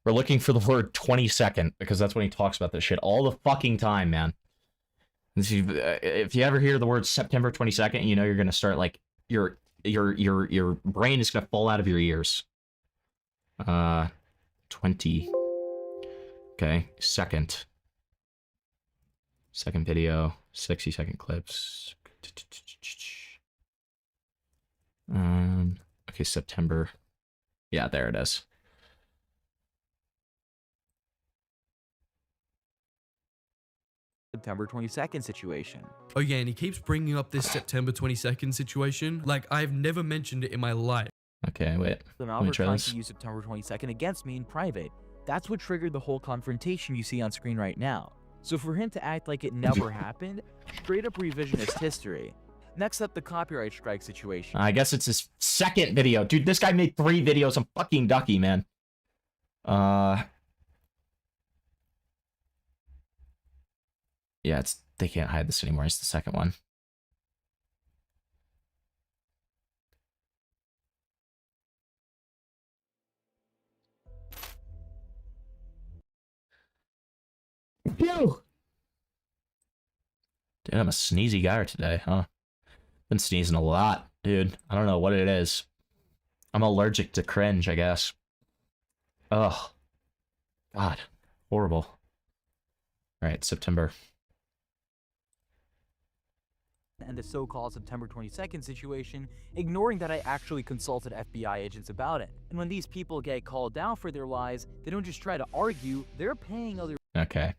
We're looking for the word 22nd because that's when he talks about this shit all the fucking time, man. If you ever hear the word September 22nd, you know you're gonna start like your brain is gonna fall out of your ears. 20. Okay, second video, 60-second clips. Okay, September. Yeah, there it is. September 22nd situation. Oh yeah, and he keeps bringing up this September 22nd situation. Like, I've never mentioned it in my life. Okay, wait. So now they're trying to use September 22nd against me in private. That's what triggered the whole confrontation you see on screen right now. So for him to act like it never happened, straight up revisionist history. Next up, the copyright strike situation. I guess it's his second video. Dude, this guy made 3 videos on fucking Ducky, man. Yeah, they can't hide this anymore. It's the second one. Phew! Dude, I'm a sneezy guy today, huh? Been sneezing a lot, dude. I don't know what it is. I'm allergic to cringe, I guess. Ugh. God. Horrible. Alright, September. And the so-called September 22nd situation, ignoring that I actually consulted FBI agents about it. And when these people get called down for their lies, they don't just try to argue, they're paying other... Okay.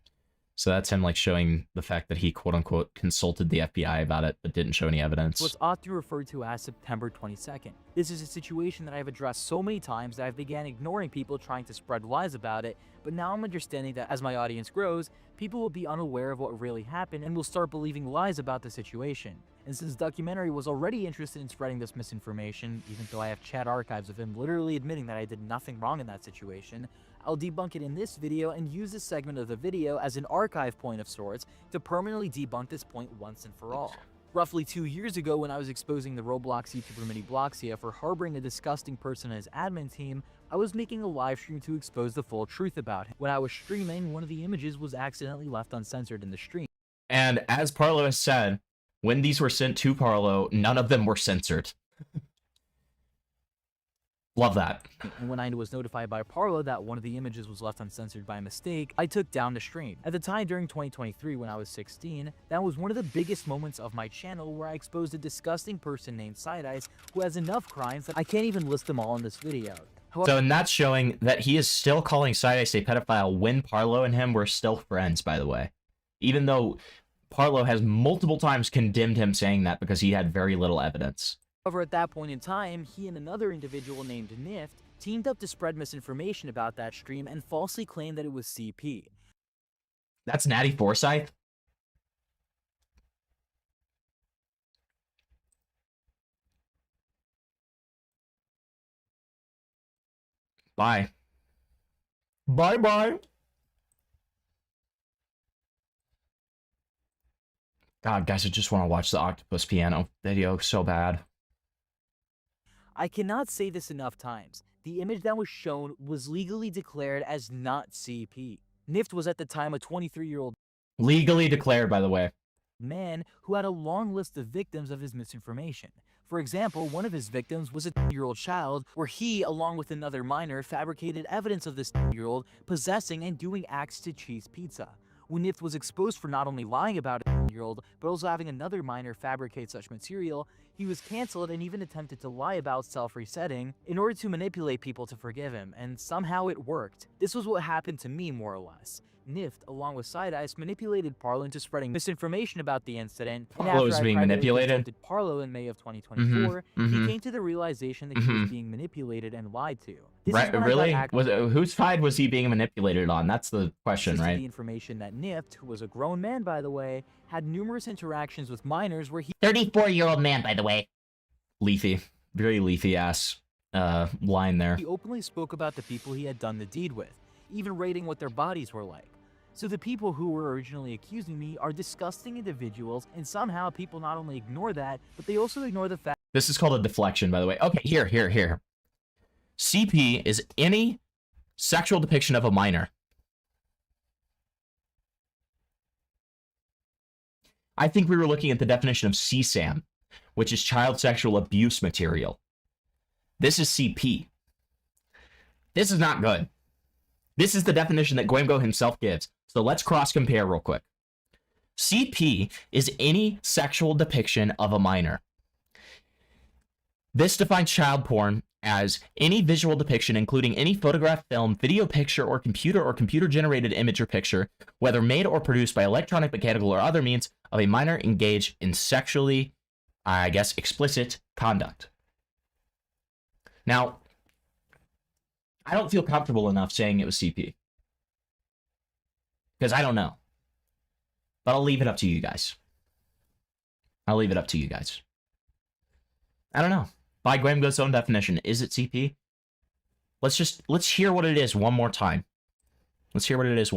So that's him, like, showing the fact that he, quote-unquote, consulted the FBI about it, but didn't show any evidence. What's often referred to as September 22nd. This is a situation that I've addressed so many times that I've began ignoring people trying to spread lies about it, but now I'm understanding that as my audience grows, people will be unaware of what really happened and will start believing lies about the situation. And since Documentary was already interested in spreading this misinformation, even though I have chat archives of him literally admitting that I did nothing wrong in that situation, I'll debunk it in this video and use this segment of the video as an archive point of sorts to permanently debunk this point once and for all. Roughly 2 years ago, when I was exposing the Roblox YouTuber Mini Bloxia for harboring a disgusting person in his admin team, I was making a live stream to expose the full truth about him. When I was streaming, one of the images was accidentally left uncensored in the stream. And as Parlo has said, when these were sent to Parlo, none of them were censored. Love that. And when I was notified by Parlo that one of the images was left uncensored by mistake, I took down the stream. At the time during 2023 when I was 16, that was one of the biggest moments of my channel where I exposed a disgusting person named Side Eyes who has enough crimes that I can't even list them all in this video. So, and that's showing that he is still calling Side Eyes a pedophile when Parlo and him were still friends, by the way. Even though Parlo has multiple times condemned him saying that because he had very little evidence. However, at that point in time, he and another individual named Nift teamed up to spread misinformation about that stream and falsely claimed that it was CP. That's Natty Forsyth? Bye. Bye-bye. God, guys, I just want to watch the octopus piano video so bad. I cannot say this enough times. The image that was shown was legally declared as not CP. Nift was at the time a 23-year-old Legally declared, by the way. man who had a long list of victims of his misinformation. For example, one of his victims was a 10-year-old child, where he, along with another minor, fabricated evidence of this 10-year-old possessing and doing acts to cheese pizza. When Nift was exposed for not only lying about a 10-year-old, but also having another minor fabricate such material, he was cancelled and even attempted to lie about self-resetting in order to manipulate people to forgive him, and somehow it worked. This was what happened to me, more or less. Nift, along with Side Eyes, manipulated Parlo into spreading misinformation about the incident, and Parlo was being manipulated? confronted Parlo in May of 2024, he mhm. came to the realization that he was being manipulated and lied to. This is Right? when I got Really? access Whose side was he being manipulated on? That's the question, to right? the information that Nift, who was a grown man by the way, had numerous interactions with minors where he 34-year-old man, by the way. Leafy. Very leafy ass line there. He openly spoke about the people he had done the deed with, even rating what their bodies were like. So the people who were originally accusing me are disgusting individuals, and somehow people not only ignore that, but they also ignore the fact This is called a deflection, by the way. Okay, here. CP is any sexual depiction of a minor. I think we were looking at the definition of CSAM, which is child sexual abuse material. This is CP. This is not good. This is the definition that Gwamgo himself gives. So let's cross-compare real quick. CP is any sexual depiction of a minor. This defines child porn as any visual depiction, including any photograph, film, video, picture, or computer-generated image or picture, whether made or produced by electronic, mechanical, or other means, of a minor engaged in sexually, I guess, explicit conduct. Now, I don't feel comfortable enough saying it was CP. Because I don't know. But I'll leave it up to you guys. I don't know. By Gwamgo's own definition, is it CP? Let's hear what it is one more time. Messages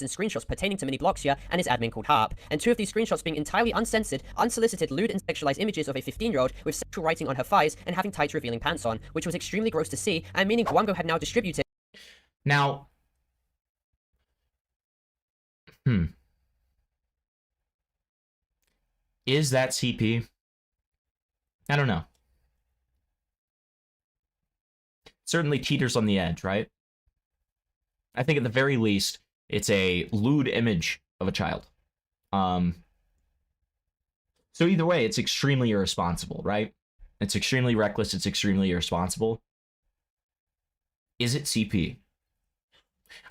and screenshots pertaining to Mini Bloxia and his admin called Harp, and two of these screenshots being entirely uncensored, unsolicited, lewd and sexualized images of a 15-year-old with sexual writing on her thighs and having tight revealing pants on, which was extremely gross to see, and meaning Gwamgo had now distributed. Now, is that CP? I don't know. Certainly teeters on the edge, right? I think at the very least, it's a lewd image of a child. So either way, it's extremely irresponsible, right? It's extremely reckless. It's extremely irresponsible. Is it CP?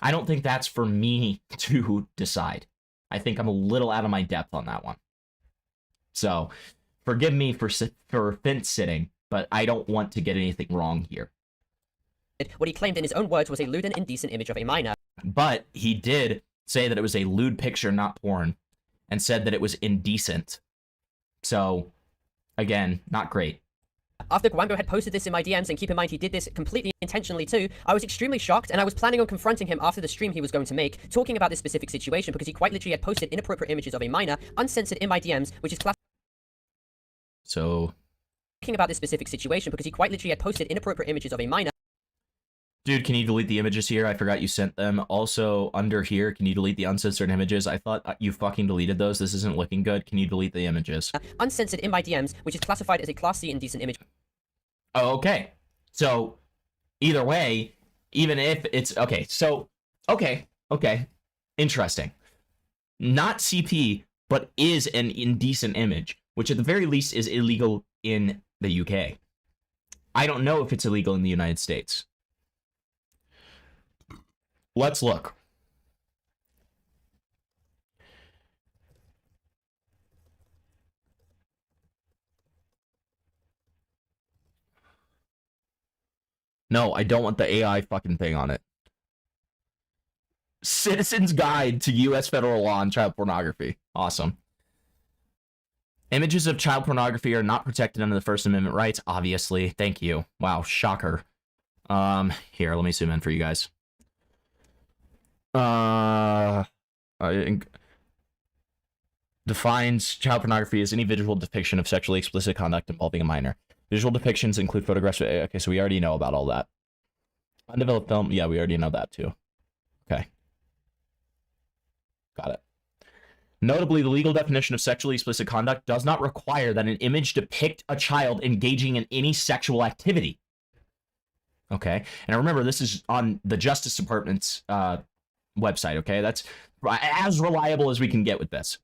I don't think that's for me to decide. I think I'm a little out of my depth on that one. So forgive me for fence sitting, but I don't want to get anything wrong here. What he claimed in his own words was a lewd and indecent image of a minor. But he did say that it was a lewd picture, not porn, and said that it was indecent. So, again, not great. After Gwamgo had posted this in my DMs, and keep in mind he did this completely intentionally too, I was extremely shocked, and I was planning on confronting him after the stream he was going to make, talking about this specific situation, because he quite literally had posted inappropriate images of a minor, uncensored in my DMs, which is So... talking about this specific situation, because he quite literally had posted inappropriate images of a minor. Dude, can you delete the images here? I forgot you sent them. Also, under here, can you delete the uncensored images? I thought you fucking deleted those. This isn't looking good. Can you delete the images? Uncensored in my DMs, which is classified as a Class C indecent image. Oh, okay. So, either way, even if it's... Okay, so... Okay. Interesting. Not CP, but is an indecent image, which at the very least is illegal in the UK. I don't know if it's illegal in the United States. Let's look. No, I don't want the AI fucking thing on it. Citizen's Guide to U.S. Federal Law on Child Pornography. Awesome. Images of child pornography are not protected under the First Amendment rights, obviously. Thank you. Wow, shocker. Here, let me zoom in for you guys. Defines child pornography as any visual depiction of sexually explicit conduct involving a minor. Visual depictions include photographs. Okay, so we already know about all that. Undeveloped film, yeah, we already know that too. Okay. Got it. Notably, the legal definition of sexually explicit conduct does not require that an image depict a child engaging in any sexual activity. Okay, and remember, this is on the Justice Department's website, okay? That's as reliable as we can get with this.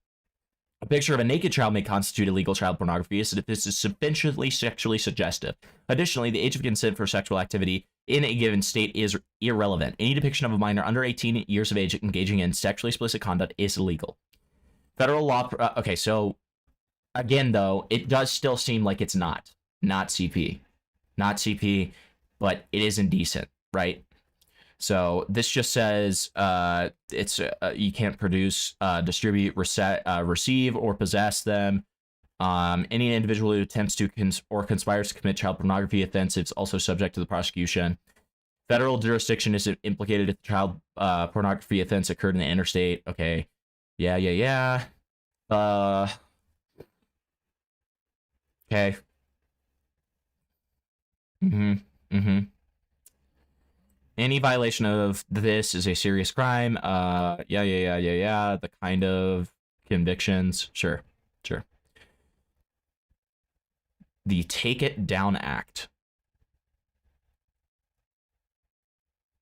A picture of a naked child may constitute illegal child pornography if this is sufficiently sexually suggestive. Additionally, the age of consent for sexual activity in a given state is irrelevant. Any depiction of a minor under 18 years of age engaging in sexually explicit conduct is illegal. Federal law... okay, so, again, though, it does still seem like it's not CP. Not CP, but it is indecent, right? So this just says it's you can't produce, distribute, receive, or possess them. Any individual who attempts to or conspires to commit child pornography offense is also subject to the prosecution. Federal jurisdiction is implicated if the child pornography offense occurred in the interstate. Okay, yeah. Okay. Any violation of this is a serious crime. Yeah. The kind of convictions. Sure. The Take It Down Act.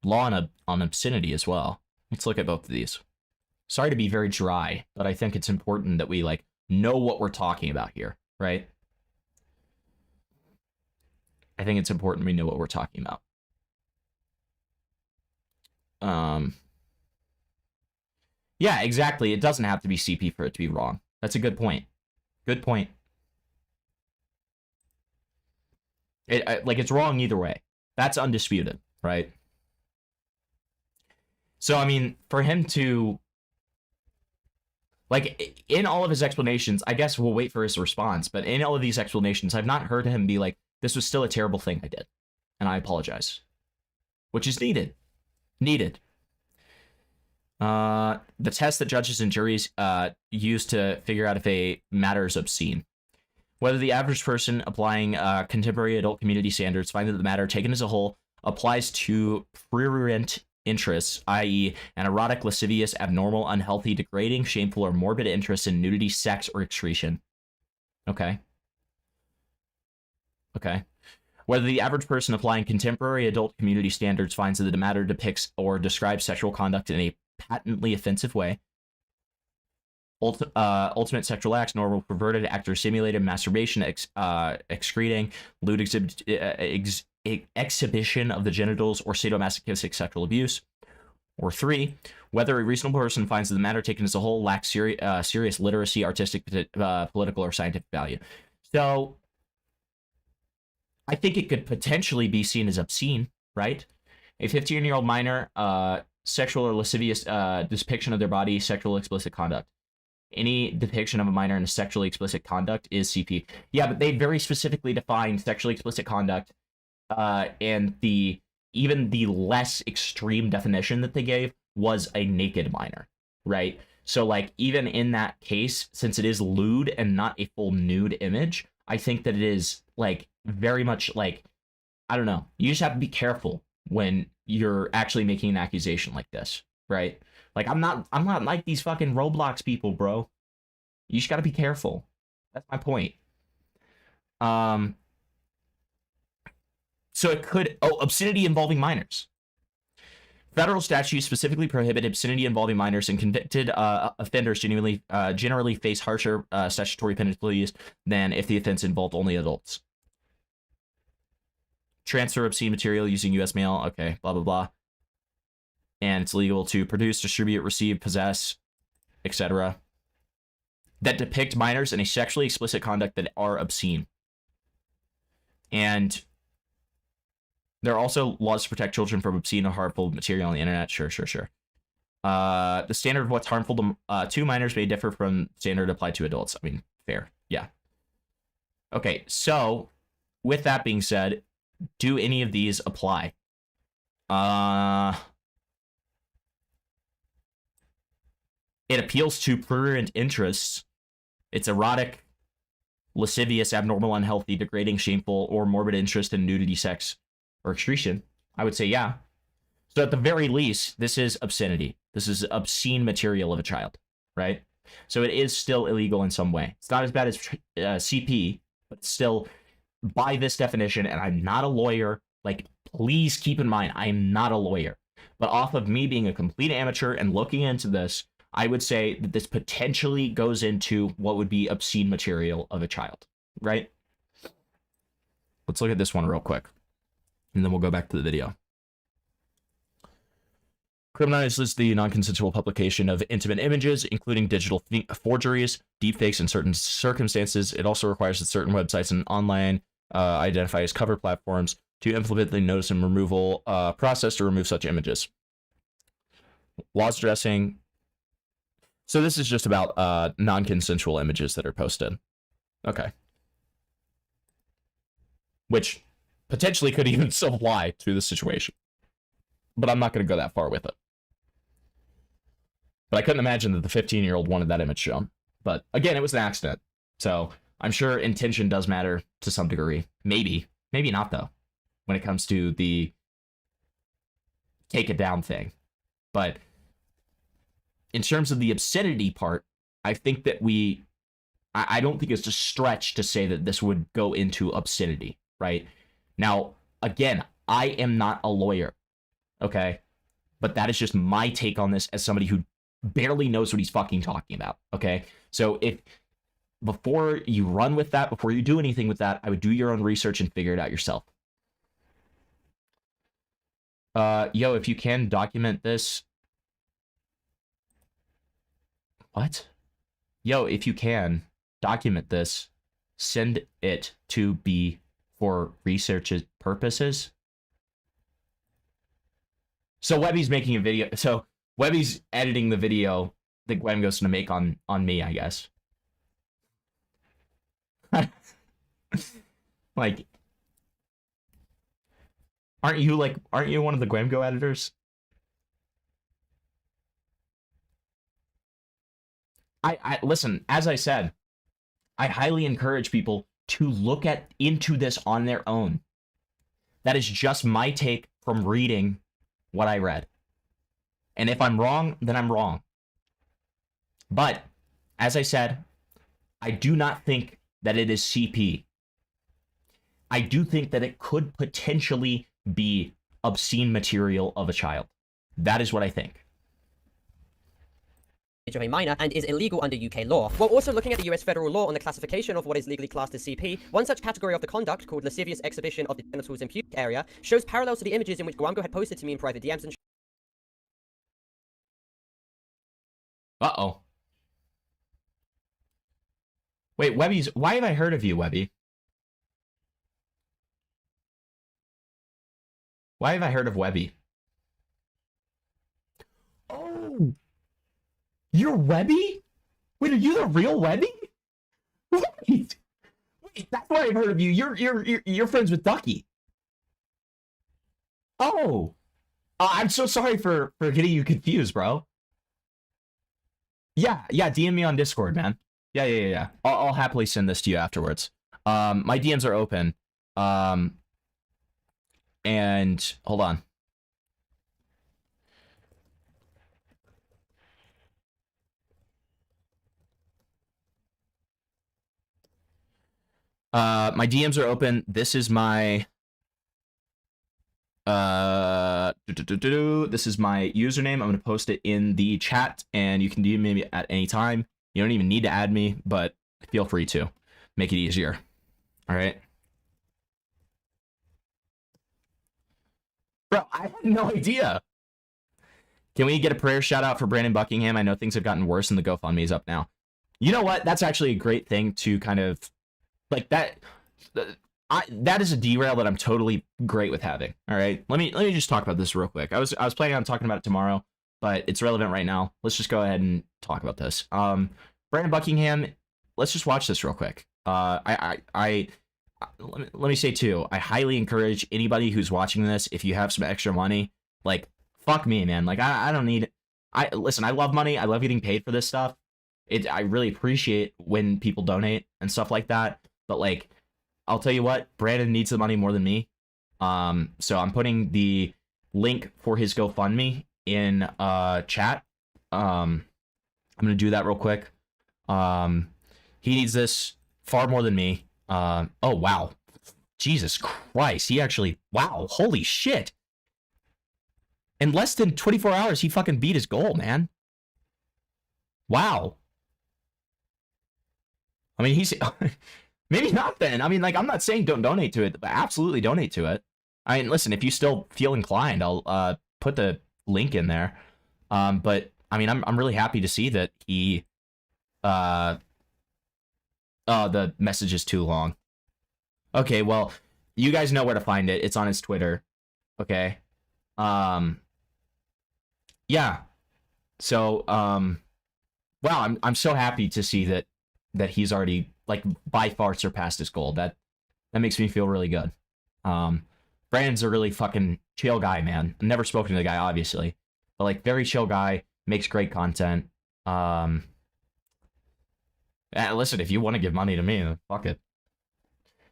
Law on obscenity as well. Let's look at both of these. Sorry to be very dry, but I think it's important that we know what we're talking about here, right? I think it's important we know what we're talking about. Yeah, exactly. It doesn't have to be CP for it to be wrong. That's a good point. Good point. It's wrong either way. That's undisputed, right? So, I mean, for him to... in all of his explanations, I guess we'll wait for his response, but in all of these explanations, I've not heard him be like, this was still a terrible thing I did, and I apologize. Which is needed. The test that judges and juries use to figure out if a matter is obscene. Whether the average person applying contemporary adult community standards find that the matter taken as a whole applies to prurient interests, i.e. an erotic, lascivious, abnormal, unhealthy, degrading, shameful, or morbid interest in nudity, sex, or excretion. Okay. Whether the average person applying contemporary adult community standards finds that the matter depicts or describes sexual conduct in a patently offensive way, ultimate sexual acts, normal, perverted, act or simulated, masturbation, excreting, lewd exhibition of the genitals, or sadomasochistic sexual abuse. Or 3, whether a reasonable person finds that the matter taken as a whole lacks serious literacy, artistic, political, or scientific value. So, I think it could potentially be seen as obscene, right? A 15-year-old minor, sexual or lascivious depiction of their body, sexual explicit conduct. Any depiction of a minor in a sexually explicit conduct is CP. Yeah, but they very specifically defined sexually explicit conduct, and even the less extreme definition that they gave was a naked minor, right? So, even in that case, since it is lewd and not a full nude image, I think that it is, very much, I don't know. You just have to be careful when you're actually making an accusation like this, right? I'm not like these fucking Roblox people, bro. You just gotta be careful. That's my point. So it could... obscenity involving minors. Federal statutes specifically prohibit obscenity involving minors, and convicted offenders generally face harsher statutory penalties than if the offense involved only adults. Transfer obscene material using U.S. mail. Okay, blah, blah, blah. And it's legal to produce, distribute, receive, possess, etc. that depict minors in a sexually explicit conduct that are obscene. And there are also laws to protect children from obscene or harmful material on the internet. Sure. The standard of what's harmful to minors may differ from standard applied to adults. I mean, fair. Yeah. Okay, so with that being said, do any of these apply? It appeals to prurient interests. It's erotic, lascivious, abnormal, unhealthy, degrading, shameful, or morbid interest in nudity, sex, or excretion. I would say yeah. So at the very least, this is obscenity. This is obscene material of a child, right? So it is still illegal in some way. It's not as bad as CP, but still, by this definition, and I'm not a lawyer, like, please keep in mind, I'm not a lawyer. But off of me being a complete amateur and looking into this, I would say that this potentially goes into what would be obscene material of a child, right? Let's look at this one real quick, and then we'll go back to the video. Criminalizes the non-consensual publication of intimate images, including digital forgeries, deepfakes in certain circumstances. It also requires that certain websites and online identify as cover platforms to implement the notice and removal process to remove such images. Laws addressing... So this is just about non-consensual images that are posted. Okay. Which potentially could even still apply to the situation. But I'm not going to go that far with it. But I couldn't imagine that the 15-year-old wanted that image shown. But again, it was an accident. So I'm sure intention does matter to some degree. Maybe. Maybe not, though, when it comes to the take it down thing. But in terms of the obscenity part, I think that I don't think it's a stretch to say that this would go into obscenity, right? Now, again, I am not a lawyer, okay? But that is just my take on this as somebody who barely knows what he's fucking talking about, okay? So if before you run with that, before you do anything with that, I would do your own research and figure it out yourself. Yo, if you can document this. What? Yo, if you can document this, send it to be for research purposes. So Webby's making a video. So Webby's editing the video that Gwamgo's gonna make on me, I guess. Like, aren't you one of the Gwamgo editors? I listen, as I said, I highly encourage people to look into this on their own. That is just my take from reading what I read. And if I'm wrong, then I'm wrong. But, as I said, I do not think that it is CP. I do think that it could potentially be obscene material of a child. That is what I think. Of a minor and is illegal under UK law. While also looking at the US federal law on the classification of what is legally classed as CP, one such category of the conduct, called lascivious exhibition of the genitals and pubic area, shows parallels to the images in which Gwamgo had posted to me in private DMs and Uh-oh. Wait, why have I heard of you, Webby? Why have I heard of Webby? Oh! You're Webby? Wait, are you the real Webby? Wait, that's why I've heard of you. You're friends with Ducky. Oh, I'm so sorry for getting you confused, bro. Yeah, DM me on Discord, man. Yeah. I'll happily send this to you afterwards. My DMs are open. And hold on. My DMs are open. This is my this is my username. I'm gonna post it in the chat, and you can DM me at any time. You don't even need to add me, but feel free to make it easier. All right. Bro, I had no idea. Can we get a prayer shout out for Brandon Buckingham? I know things have gotten worse and the GoFundMe is up now. You know what? That's actually a great thing to kind of like that. That is a derail that I'm totally great with having. All right. Let me just talk about this real quick. I was planning on talking about it tomorrow, but it's relevant right now. Let's just go ahead and talk about this. Brandon Buckingham, let's just watch this real quick. I let me say too, I highly encourage anybody who's watching this, if you have some extra money, like, fuck me, man. Like, I don't need, listen, I love money. I love getting paid for this stuff. I really appreciate when people donate and stuff like that. But like, I'll tell you what, Brandon needs the money more than me. So I'm putting the link for his GoFundMe in chat. I'm gonna do that real quick. He needs this far more than me. Oh wow, Jesus Christ, he actually, wow, holy shit. In less than 24 hours, he fucking beat his goal, man. Wow. I mean, he's maybe not then. I mean, like, I'm not saying don't donate to it, but absolutely donate to it. I mean, listen, if you still feel inclined, I'll put the link in there. But I mean, I'm really happy to see that he oh, the message is too long. Okay, well, you guys know where to find it. It's on his Twitter. Okay. Yeah. So, wow, I'm so happy to see that he's already, like, by far surpassed his goal. That makes me feel really good. Brandon's a really fucking chill guy, man. I've never spoken to the guy, obviously, but like, very chill guy, makes great content. Listen, if you want to give money to me, fuck it.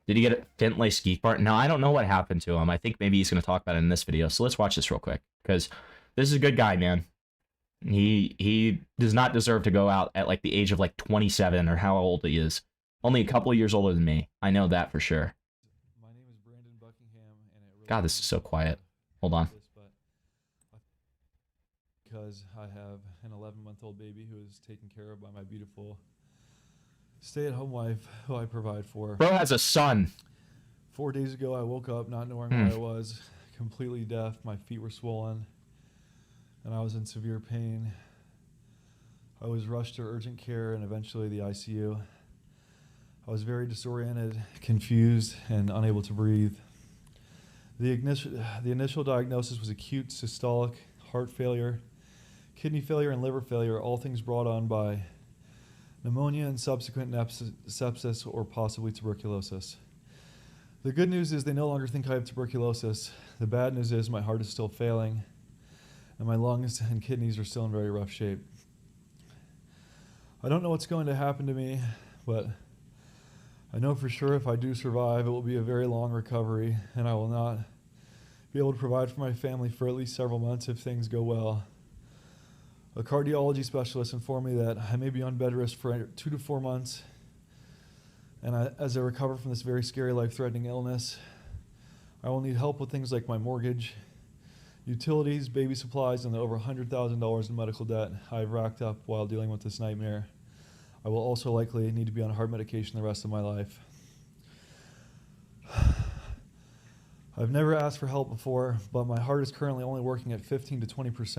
Did he get a Fintlay ski part? No, I don't know what happened to him. I think maybe he's going to talk about it in this video. So let's watch this real quick, because this is a good guy, man. He does not deserve to go out at like the age of like 27 or how old he is. Only a couple of years older than me. I know that for sure. My name is Brandon Buckingham, and it really God, this is so quiet. Hold on. Because I have an 11-month-old baby who is taken care of by my beautiful stay-at-home wife, who I provide for. Bro has a son. 4 days ago, I woke up not knowing where I was, completely deaf. My feet were swollen, and I was in severe pain. I was rushed to urgent care and eventually the ICU. I was very disoriented, confused, and unable to breathe. The initial diagnosis was acute systolic heart failure, kidney failure, and liver failure, all things brought on by pneumonia and subsequent sepsis or possibly tuberculosis. The good news is they no longer think I have tuberculosis. The bad news is my heart is still failing, and my lungs and kidneys are still in very rough shape. I don't know what's going to happen to me, but I know for sure if I do survive, it will be a very long recovery, and I will not be able to provide for my family for at least several months if things go well. A cardiology specialist informed me that I may be on bed rest for 2 to 4 months, and as I recover from this very scary, life-threatening illness, I will need help with things like my mortgage, utilities, baby supplies, and the over $100,000 in medical debt I've racked up while dealing with this nightmare. I will also likely need to be on heart medication the rest of my life. I've never asked for help before, but my heart is currently only working at 15 to 20%.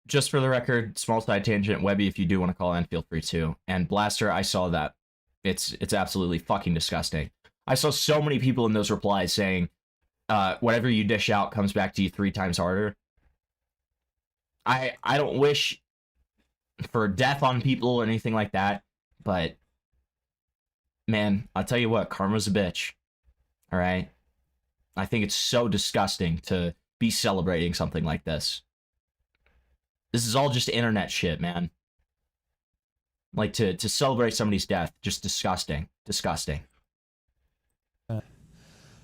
Just for the record, small side tangent, Webby, if you do want to call in, feel free to. And Blaster, I saw that. It's absolutely fucking disgusting. I saw so many people in those replies saying, whatever you dish out comes back to you 3 times harder. I don't wish for death on people or anything like that, but man, I'll tell you what, karma's a bitch. All right? I think it's so disgusting to be celebrating something like this. This is all just internet shit, man. Like, to celebrate somebody's death, just disgusting. Disgusting.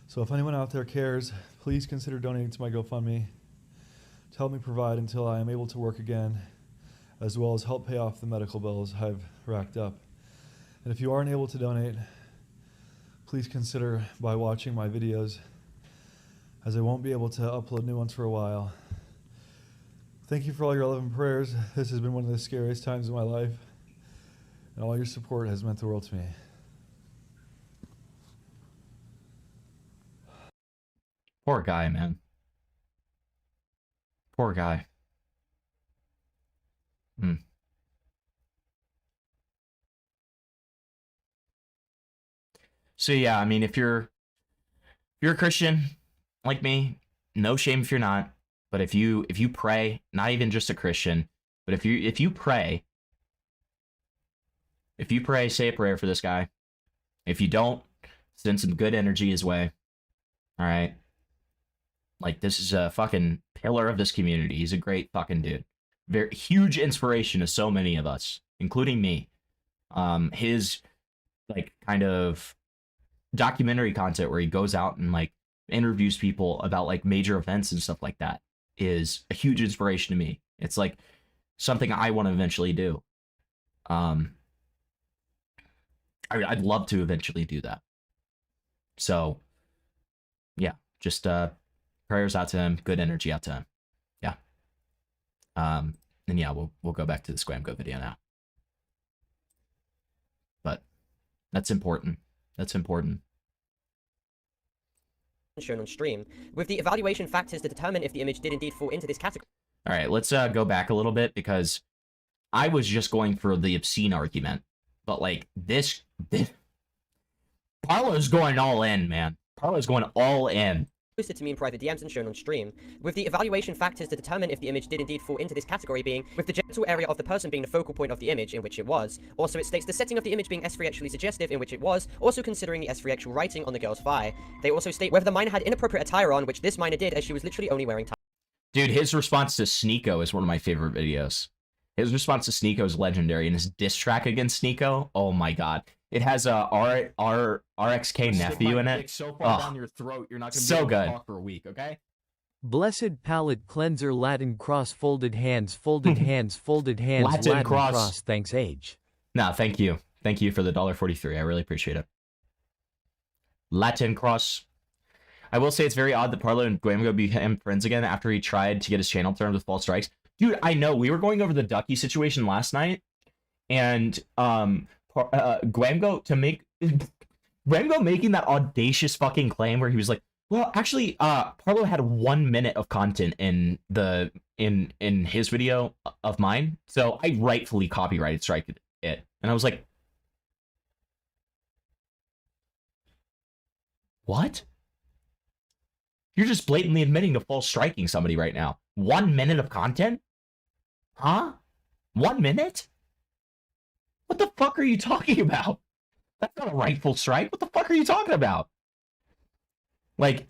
So if anyone out there cares, please consider donating to my GoFundMe to help me provide until I am able to work again, as well as help pay off the medical bills I've racked up. And if you aren't able to donate, please consider by watching my videos, as I won't be able to upload new ones for a while. Thank you for all your love and prayers. This has been one of the scariest times of my life, and all your support has meant the world to me. Poor guy, man. Poor guy. So yeah, I mean, if you're a Christian like me, no shame if you're not. But if you pray, not even just a Christian, but if you pray, say a prayer for this guy. If you don't, send some good energy his way. All right. Like, this is a fucking pillar of this community. He's a great fucking dude. Very huge inspiration to so many of us, including me. His like kind of documentary content where he goes out and like interviews people about like major events and stuff like that is a huge inspiration to me. It's like something I want to eventually do. I'd love to eventually do that. So yeah, just prayers out to him, good energy out to him. Yeah. And yeah, we'll go back to the Gwamgo video now. But that's important. That's important. Shown on stream, with the evaluation factors to determine if the image did indeed fall into this category. All right, let's go back a little bit because I was just going for the obscene argument, but like this Parlo's going all in, man. Parlo's going all in. Posted to me in private DMs and shown on stream, with the evaluation factors to determine if the image did indeed fall into this category being, with the genital area of the person being the focal point of the image, in which it was. Also, it states the setting of the image being S3-actually suggestive, in which it was, also considering the S3-actual writing on the girl's thigh. They also state whether the minor had inappropriate attire on, which this minor did, as she was literally only wearing Dude, his response to Sneeko is one of my favorite videos. His response to Sneeko is legendary, and his diss track against Sneeko, oh my god. It has a RXK nephew in it. So far down your throat, you're not gonna so be able good. to talk for a week, okay? Blessed palate cleanser Latin cross folded hands folded hands folded hands Latin cross. thanks age. No, thank you. Thank you for the $1.43. I really appreciate it. Latin cross. I will say it's very odd that Parlo and Gwamgo became friends again after he tried to get his channel turned with false strikes. Dude, I know. We were going over the Ducky situation last night, and Gwamgo making that audacious fucking claim where he was like, well, actually, Parlo had 1 minute of content in his video of mine, so I rightfully copyrighted strike it. And I was like, what? You're just blatantly admitting to false striking somebody right now. 1 minute of content? Huh? 1 minute? What the fuck are you talking about? That's not a rightful strike. What the fuck are you talking about? Like,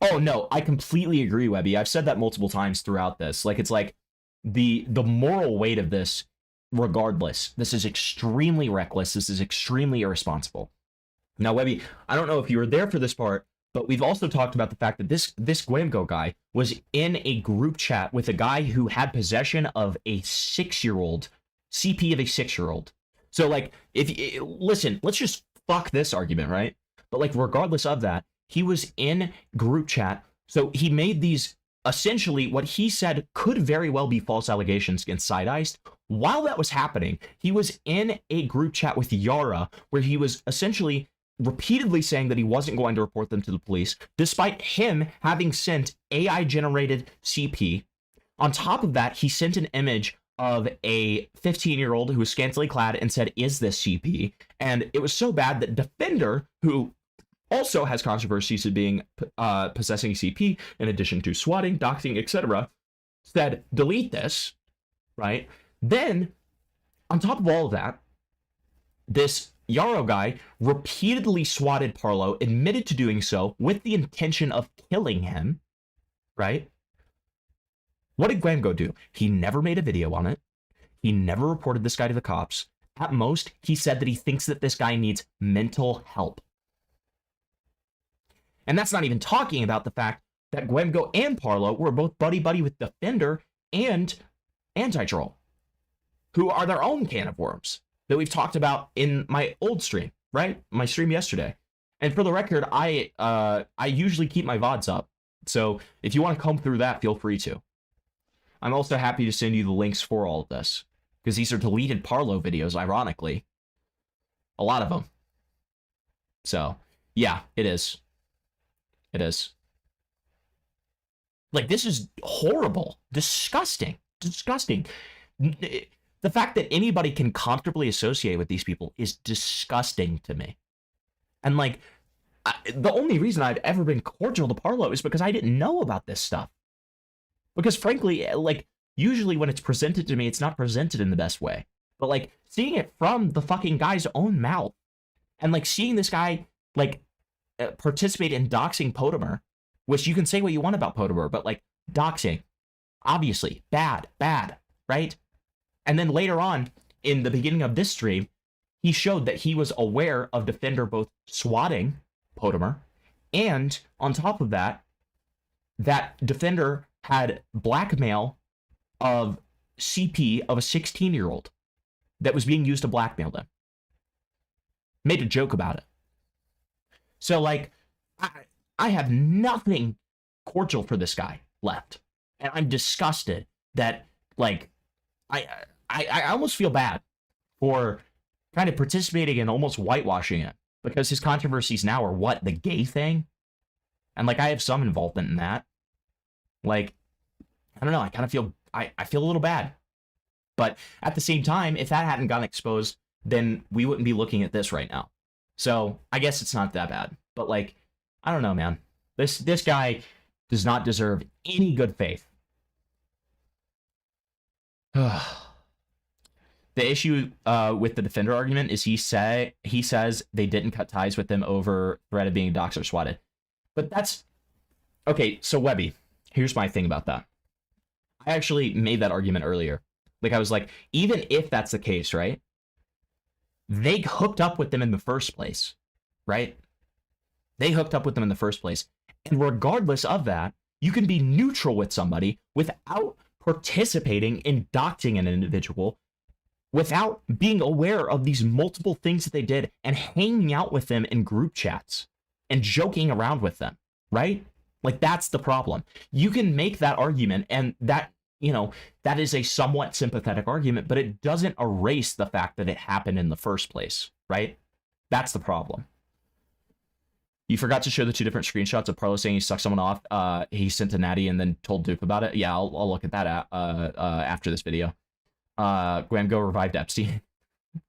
oh no, I completely agree, Webby. I've said that multiple times throughout this. Like, it's like the moral weight of this, regardless, this is extremely reckless. This is extremely irresponsible. Now, Webby, I don't know if you were there for this part, but we've also talked about the fact that this Gwamgo guy was in a group chat with a guy who had possession of a 6-year-old, CP of a 6-year-old. So, like, listen, let's just fuck this argument, right? But, like, regardless of that, he was in group chat. So he made these, essentially, what he said could very well be false allegations against Side Iced. While that was happening, he was in a group chat with Yara, where he was essentially repeatedly saying that he wasn't going to report them to the police, despite him having sent AI-generated CP. On top of that, he sent an image of a 15-year-old who was scantily clad and said, "Is this CP?" And it was so bad that Defender, who also has controversies of being possessing CP, in addition to swatting, doxing, etc., said, delete this, right? Then, on top of all of that, this Yarrow guy repeatedly swatted Parlo, admitted to doing so with the intention of killing him, right? What did Gwamgo do? He never made a video on it. He never reported this guy to the cops. At most, he said that he thinks that this guy needs mental help. And that's not even talking about the fact that Gwamgo and Parlo were both buddy-buddy with Defender and Anti-Troll, who are their own can of worms that we've talked about in my old stream, right? My stream yesterday. And for the record, I usually keep my VODs up. So if you want to comb through that, feel free to. I'm also happy to send you the links for all of this, because these are deleted Parlo videos, ironically. A lot of them. So, yeah, it is. It is. Like, this is horrible. Disgusting. Disgusting. The fact that anybody can comfortably associate with these people is disgusting to me. And, like, the only reason I've ever been cordial to Parlo is because I didn't know about this stuff. Because, frankly, like, usually when it's presented to me, it's not presented in the best way. But, like, seeing it from the fucking guy's own mouth, and like seeing this guy like participate in doxing Potamer, which you can say what you want about Potamer, but like doxing, obviously bad, right? And then later on in the beginning of this stream, he showed that he was aware of Defender both swatting Potamer, and on top of that, that Defender had blackmail of CP of a 16-year-old that was being used to blackmail them. Made a joke about it. So, like, I have nothing cordial for this guy left. And I'm disgusted that, like, I almost feel bad for kind of participating in almost whitewashing it. Because his controversies now are what? The gay thing? And, like, I have some involvement in that. Like, I don't know, I kind of feel, I feel a little bad. But at the same time, if that hadn't gotten exposed, then we wouldn't be looking at this right now. So I guess it's not that bad. But like, I don't know, man. This guy does not deserve any good faith. The issue with the Defender argument is he says they didn't cut ties with them over threat of being doxed or swatted. But that's okay. So Webby, here's my thing about that. I actually made that argument earlier. Like I was like, even if that's the case, right? They hooked up with them in the first place, right? They hooked up with them in the first place. And regardless of that, you can be neutral with somebody without participating in doxing an individual, without being aware of these multiple things that they did and hanging out with them in group chats and joking around with them, right? Like, that's the problem. You can make that argument, and that, you know, that is a somewhat sympathetic argument, but it doesn't erase the fact that it happened in the first place, right? That's the problem. You forgot to show the two different screenshots of Parlo saying he sucked someone off. He sent to Natty and then told Duke about it. Yeah, I'll look at that after this video. Gwamgo revived Epstein.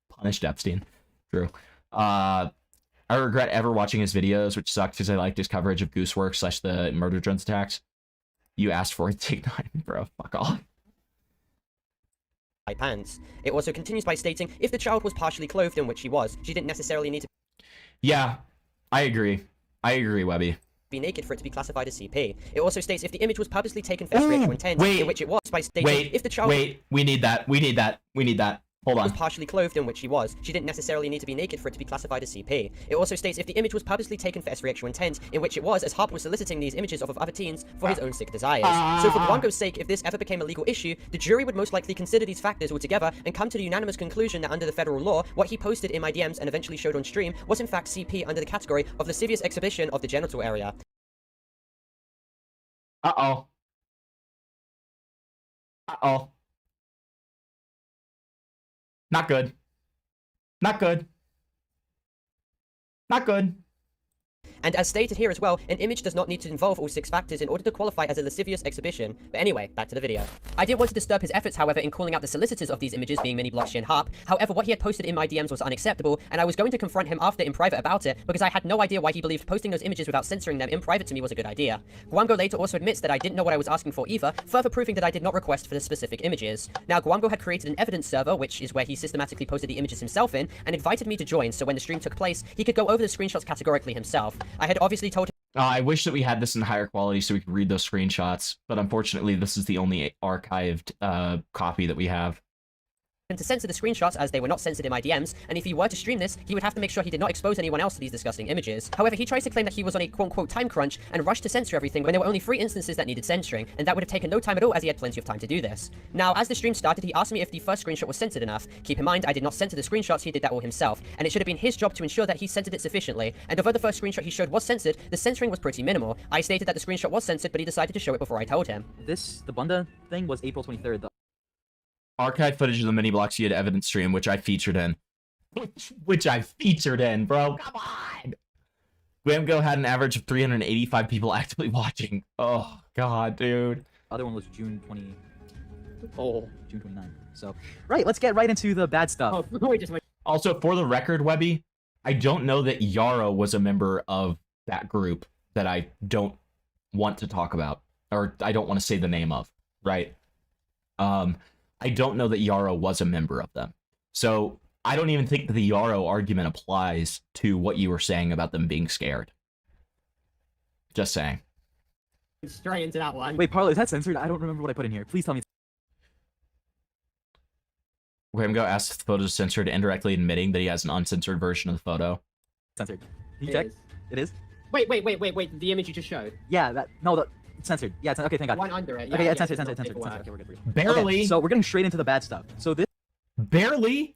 Punished Epstein. True. I regret ever watching his videos, which sucks because I liked his coverage of Goosework / the murder drones attacks. You asked for it, take 9, bro. Fuck off. Pants. It also continues by stating, if the child was partially clothed, in which she was, she didn't necessarily need to Yeah, I agree. I agree, Webby. Be naked for it to be classified as CP. It also states if the image was purposely taken for sexual intent, in which it was, by stating if the child we need that. Hold on. was partially clothed, in which she was, she didn't necessarily need to be naked for it to be classified as CP. It also states if the image was purposely taken for sexual intent, in which it was, as Harper was soliciting these images of other teens for his own sick desires. So for Gwamgo's sake, if this ever became a legal issue, the jury would most likely consider these factors altogether and come to the unanimous conclusion that under the federal law, what he posted in my DMs and eventually showed on stream was in fact CP under the category of lascivious exhibition of the genital area. Uh-oh. Uh-oh. Not good. Not good. Not good. And as stated here as well, an image does not need to involve all 6 factors in order to qualify as a lascivious exhibition. But anyway, back to the video. I didn't want to disturb his efforts, however, in calling out the solicitors of these images being Mini Blockchain and Harp. However, what he had posted in my DMs was unacceptable, and I was going to confront him after in private about it, because I had no idea why he believed posting those images without censoring them in private to me was a good idea. Gwamgo later also admits that I didn't know what I was asking for either, further proving that I did not request for the specific images. Now, Gwamgo had created an evidence server, which is where he systematically posted the images himself in, and invited me to join, so when the stream took place, he could go over the screenshots categorically himself. I had obviously told him I wish that we had this in higher quality so we could read those screenshots, but unfortunately this is the only archived copy that we have. to censor the screenshots as they were not censored in my DMs, and if he were to stream this, he would have to make sure he did not expose anyone else to these disgusting images. However, he tries to claim that he was on a quote-unquote time crunch and rushed to censor everything when there were only 3 instances that needed censoring, and that would have taken no time at all as he had plenty of time to do this. Now, as the stream started, he asked me if the first screenshot was censored enough. Keep in mind, I did not censor the screenshots, he did that all himself, and it should have been his job to ensure that he censored it sufficiently, and although the first screenshot he showed was censored, the censoring was pretty minimal. I stated that the screenshot was censored, but he decided to show it before I told him. The Bunda thing was April 23rd, though. Archive footage of the mini blocks you had evidence stream, which I featured in. Which I featured in, bro. Come on! Gwamgo had an average of 385 people actively watching. Oh, God, dude. Other one was June 20... Oh, June 29th. So, right, let's get right into the bad stuff. Oh, wait, just wait. Also, for the record, Webby, I don't know that Yara was a member of that group that I don't want to talk about. Or I don't want to say the name of, right? I don't know that Yara was a member of them. So I don't even think that the Yarrow argument applies to what you were saying about them being scared. Just saying. Straight into that one. Wait, Parlo, is that censored? I don't remember what I put in here. Please tell me. Gwamgo asks if the photo is censored, indirectly admitting that he has an uncensored version of the photo. Censored. Can you check? It is? Wait. The image you just showed. Yeah, it's censored. Yeah, it's okay, thank God. The one under it. Okay, yeah, it's yeah, censored. it's Okay, we're good. Barely. Okay, so we're getting straight into the bad stuff. So this. Barely?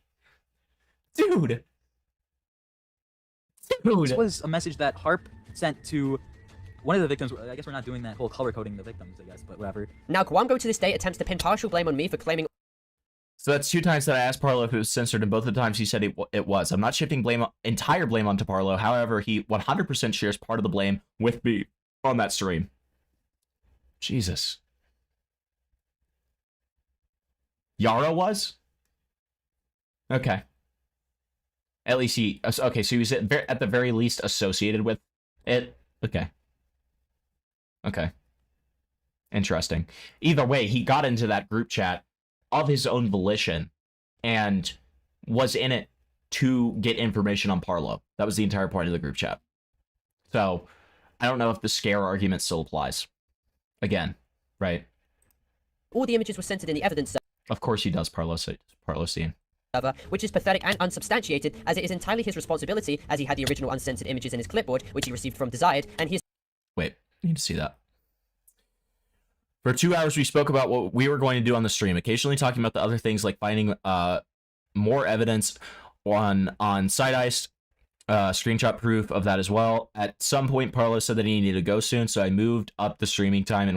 Dude. This was a message that Harp sent to one of the victims. I guess we're not doing that whole color coding the victims, I guess, but whatever. Now, Gwamgo to this day attempts to pin partial blame on me for claiming. So that's 2 times that I asked Parlo if it was censored, and both of the times he said it was. I'm not shifting entire blame onto Parlo. However, he 100% shares part of the blame with me on that stream. Jesus. Yarrow was? Okay. At least he... Okay, so he was at the very least associated with it. Okay. Okay. Interesting. Either way, he got into that group chat of his own volition and was in it to get information on Parlo. That was the entire point of the group chat. So, I don't know if the scare argument still applies. Again, right? All the images were censored in the evidence Of course he does, Parlo scene. server, which is pathetic and unsubstantiated, as it is entirely his responsibility, as he had the original uncensored images in his clipboard, which he received from Desired, and he... Wait, I need to see that. For 2 hours, we spoke about what we were going to do on the stream, occasionally talking about the other things like finding more evidence on Side Ice, screenshot proof of that as well. At some point, Parlo said that he needed to go soon, so I moved up the streaming time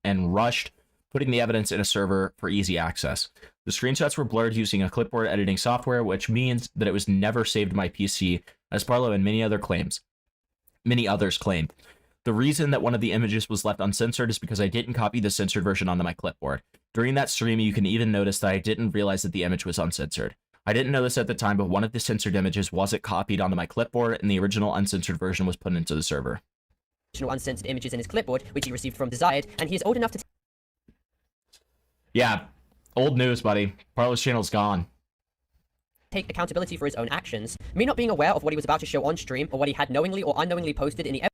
and rushed putting the evidence in a server for easy access. The screenshots were blurred using a clipboard editing software, which means that it was never saved to my PC, as Parlo and many others claimed. The reason that one of the images was left uncensored is because I didn't copy the censored version onto my clipboard. During that stream, you can even notice that I didn't realize that the image was uncensored. I didn't know this at the time, but one of the censored images wasn't copied onto my clipboard, and the original uncensored version was put into the server. Original uncensored images in his clipboard, which he received from Desired, and he is old enough to... Yeah, old news, buddy. Parlo's channel's gone. Take accountability for his own actions. Me not being aware of what he was about to show on stream, or what he had knowingly or unknowingly posted in the...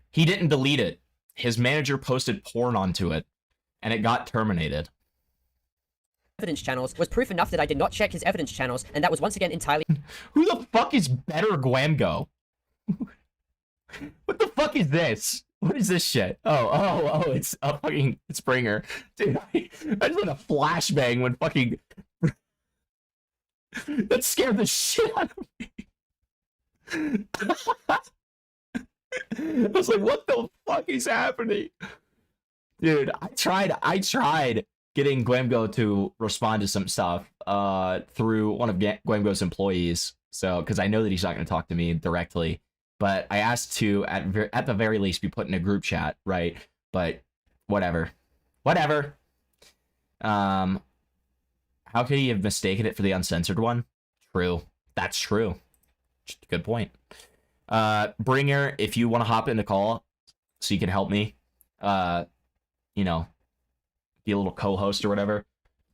He didn't delete it. His manager posted porn onto it, and it got terminated. Evidence channels was proof enough that I did not check his evidence channels, and that was once again entirely... Who the fuck is better Gwamgo? What the fuck is this? What is this shit? Oh, it's a fucking Springer. Dude, I just had a flashbang when fucking... That scared the shit out of me. I was like, what the fuck is happening? Dude, I tried getting Gwamgo to respond to some stuff through one of Gwamgo's employees. So, because I know that he's not going to talk to me directly. But I asked to, at the very least, be put in a group chat, right? But whatever. Whatever. How could he have mistaken it for the uncensored one? True. That's true. Good point. Bringer, if you want to hop in the call so you can help me, you know, be a little co-host or whatever,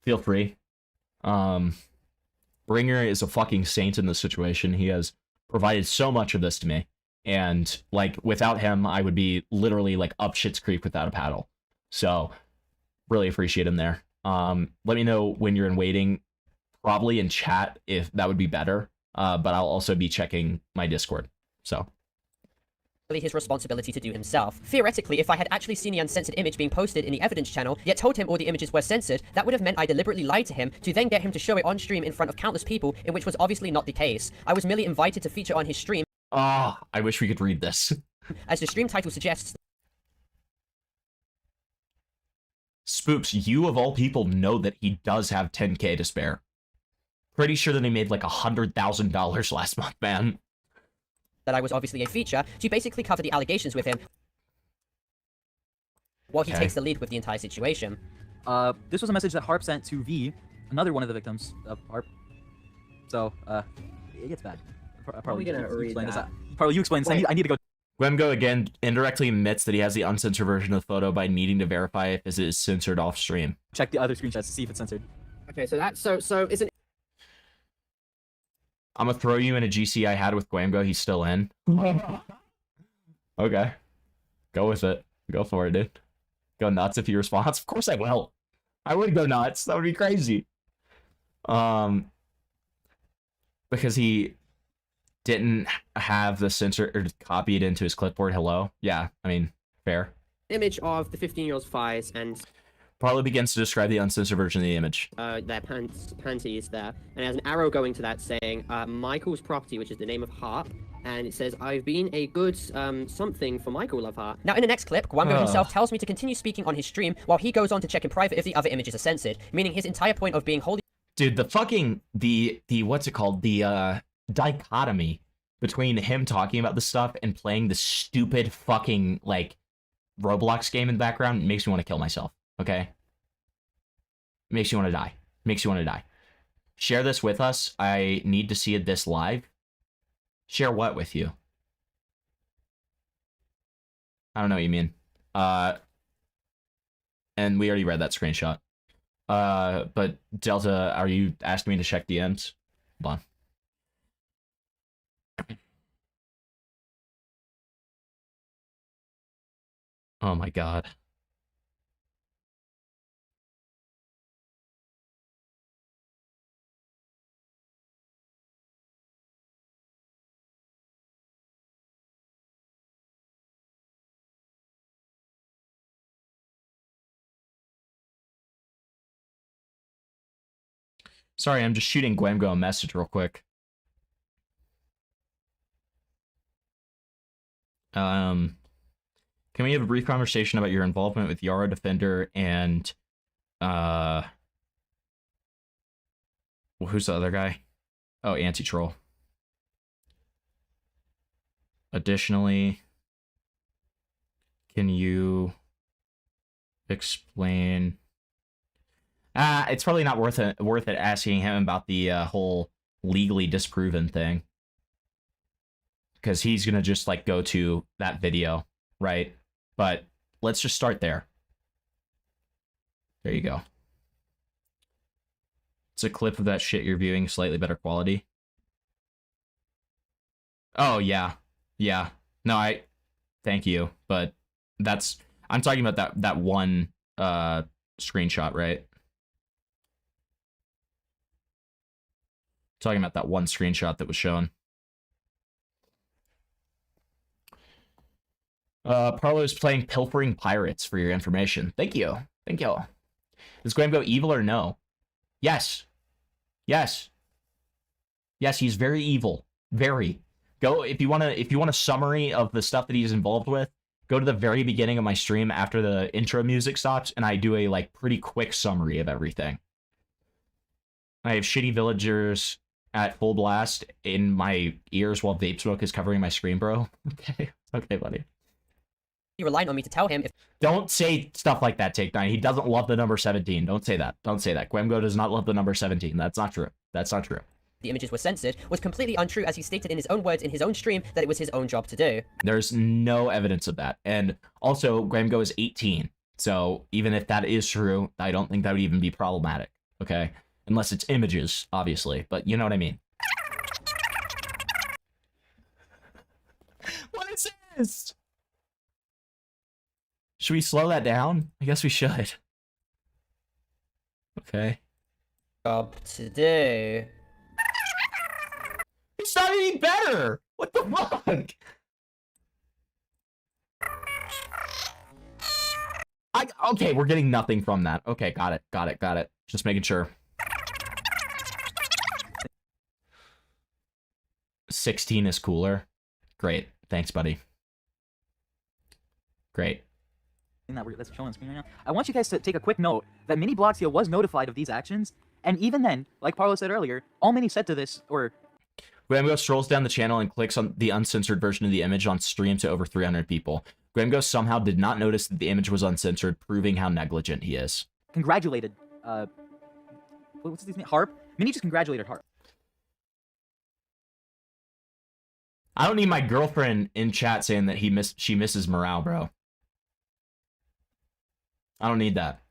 feel free. Bringer is a fucking saint in this situation. He has provided so much of this to me. And, like, without him, I would be literally, like, up Shit's Creek without a paddle. So, really appreciate him there. Let me know when you're in waiting, probably in chat, if that would be better. But I'll also be checking my Discord. So. His responsibility to do himself. Theoretically, if I had actually seen the uncensored image being posted in the evidence channel, yet told him all the images were censored, that would have meant I deliberately lied to him to then get him to show it on stream in front of countless people, in which was obviously not the case. I was merely invited to feature on his stream. Ah, I wish we could read this. As the stream title suggests. Spooks, you of all people know that he does have 10K to spare. Pretty sure that he made like $100,000 last month, man. That I was obviously a feature to basically cover the allegations with him while he takes the lead with the entire situation. This was a message that Harp sent to V, another one of the victims of Harp. So, it gets bad. Probably gonna read that. Probably you explain this. I need to go. Gwamgo again indirectly admits that he has the uncensored version of the photo by needing to verify if it is censored off stream. Check the other screenshots to see if it's censored. Okay, so that's so isn't. I'm gonna throw you in a GC I had with Gwamgo. He's still in. Okay. Go with it. Go for it, dude. Go nuts if he responds. Of course I will. I would go nuts. That would be crazy. Because he didn't have the censor or copied into his clipboard. Hello? Yeah, I mean, fair. Image of the 15-year-old's thighs and Probably begins to describe the uncensored version of the image. their panties there, and it has an arrow going to that saying Michael's property, which is the name of Harp, and it says, I've been a good something for Michael Loveheart. Now in the next clip, Gwamgo himself tells me to continue speaking on his stream while he goes on to check in private if the other images are censored, meaning his entire point of being wholly— Dude, the fucking, the what's it called? The, dichotomy between him talking about this stuff and playing the stupid fucking, like, Roblox game in the background makes me want to kill myself, okay? Makes you want to die. Makes you want to die. Share this with us. I need to see this live. Share what with you? I don't know what you mean. And we already read that screenshot. But Delta, are you asking me to check DMs? Hold on. Oh my god. Sorry, I'm just shooting Gwamgo a message real quick. Can we have a brief conversation about your involvement with Yara Defender and, well, who's the other guy? Oh, Anti-Troll. Additionally, can you explain... it's probably not worth it asking him about the whole legally disproven thing. Because he's going to just, like, go to that video, right? But let's just start there. There you go. It's a clip of that shit you're viewing, slightly better quality. Oh, yeah. Yeah. No, thank you. But that's... I'm talking about that one screenshot, right? Talking about that one screenshot that was shown. Parlo's playing Pilfering Pirates for your information. Thank you. Thank you. Is Gwamgo evil or no? Yes. Yes. Yes, he's very evil. Very. Go if you want a summary of the stuff that he's involved with, go to the very beginning of my stream after the intro music stops, and I do a like pretty quick summary of everything. I have shitty villagers at full blast in my ears while vape smoke is covering my screen, bro. Okay. Okay, buddy. He relied on me to tell him if— Don't say stuff like that, Take 9. He doesn't love the number 17. Don't say that. Don't say that. Gwamgo does not love the number 17. That's not true. That's not true. the images were censored was completely untrue, as he stated in his own words in his own stream that it was his own job to do. There's no evidence of that. And also, Gwamgo is 18. So even if that is true, I don't think that would even be problematic. Okay? Unless it's images, obviously. But you know what I mean. What is this? Should we slow that down? I guess we should. Okay. Job to do. It's not any better! What the fuck? Okay, we're getting nothing from that. Okay, got it. Just making sure. 16 is cooler. Great. Thanks, buddy. Great. That's showing on screen right now. I want you guys to take a quick note that Mini Bloxia was notified of these actions, and even then, like Parlo said earlier, all Mini said to this, or... Gwamgo strolls down the channel and clicks on the uncensored version of the image on stream to over 300 people. Gwamgo somehow did not notice that the image was uncensored, proving how negligent he is. Congratulated, what's his name? Harp? Mini just congratulated Harp. I don't need my girlfriend in chat saying that she misses morale, bro. I don't need that.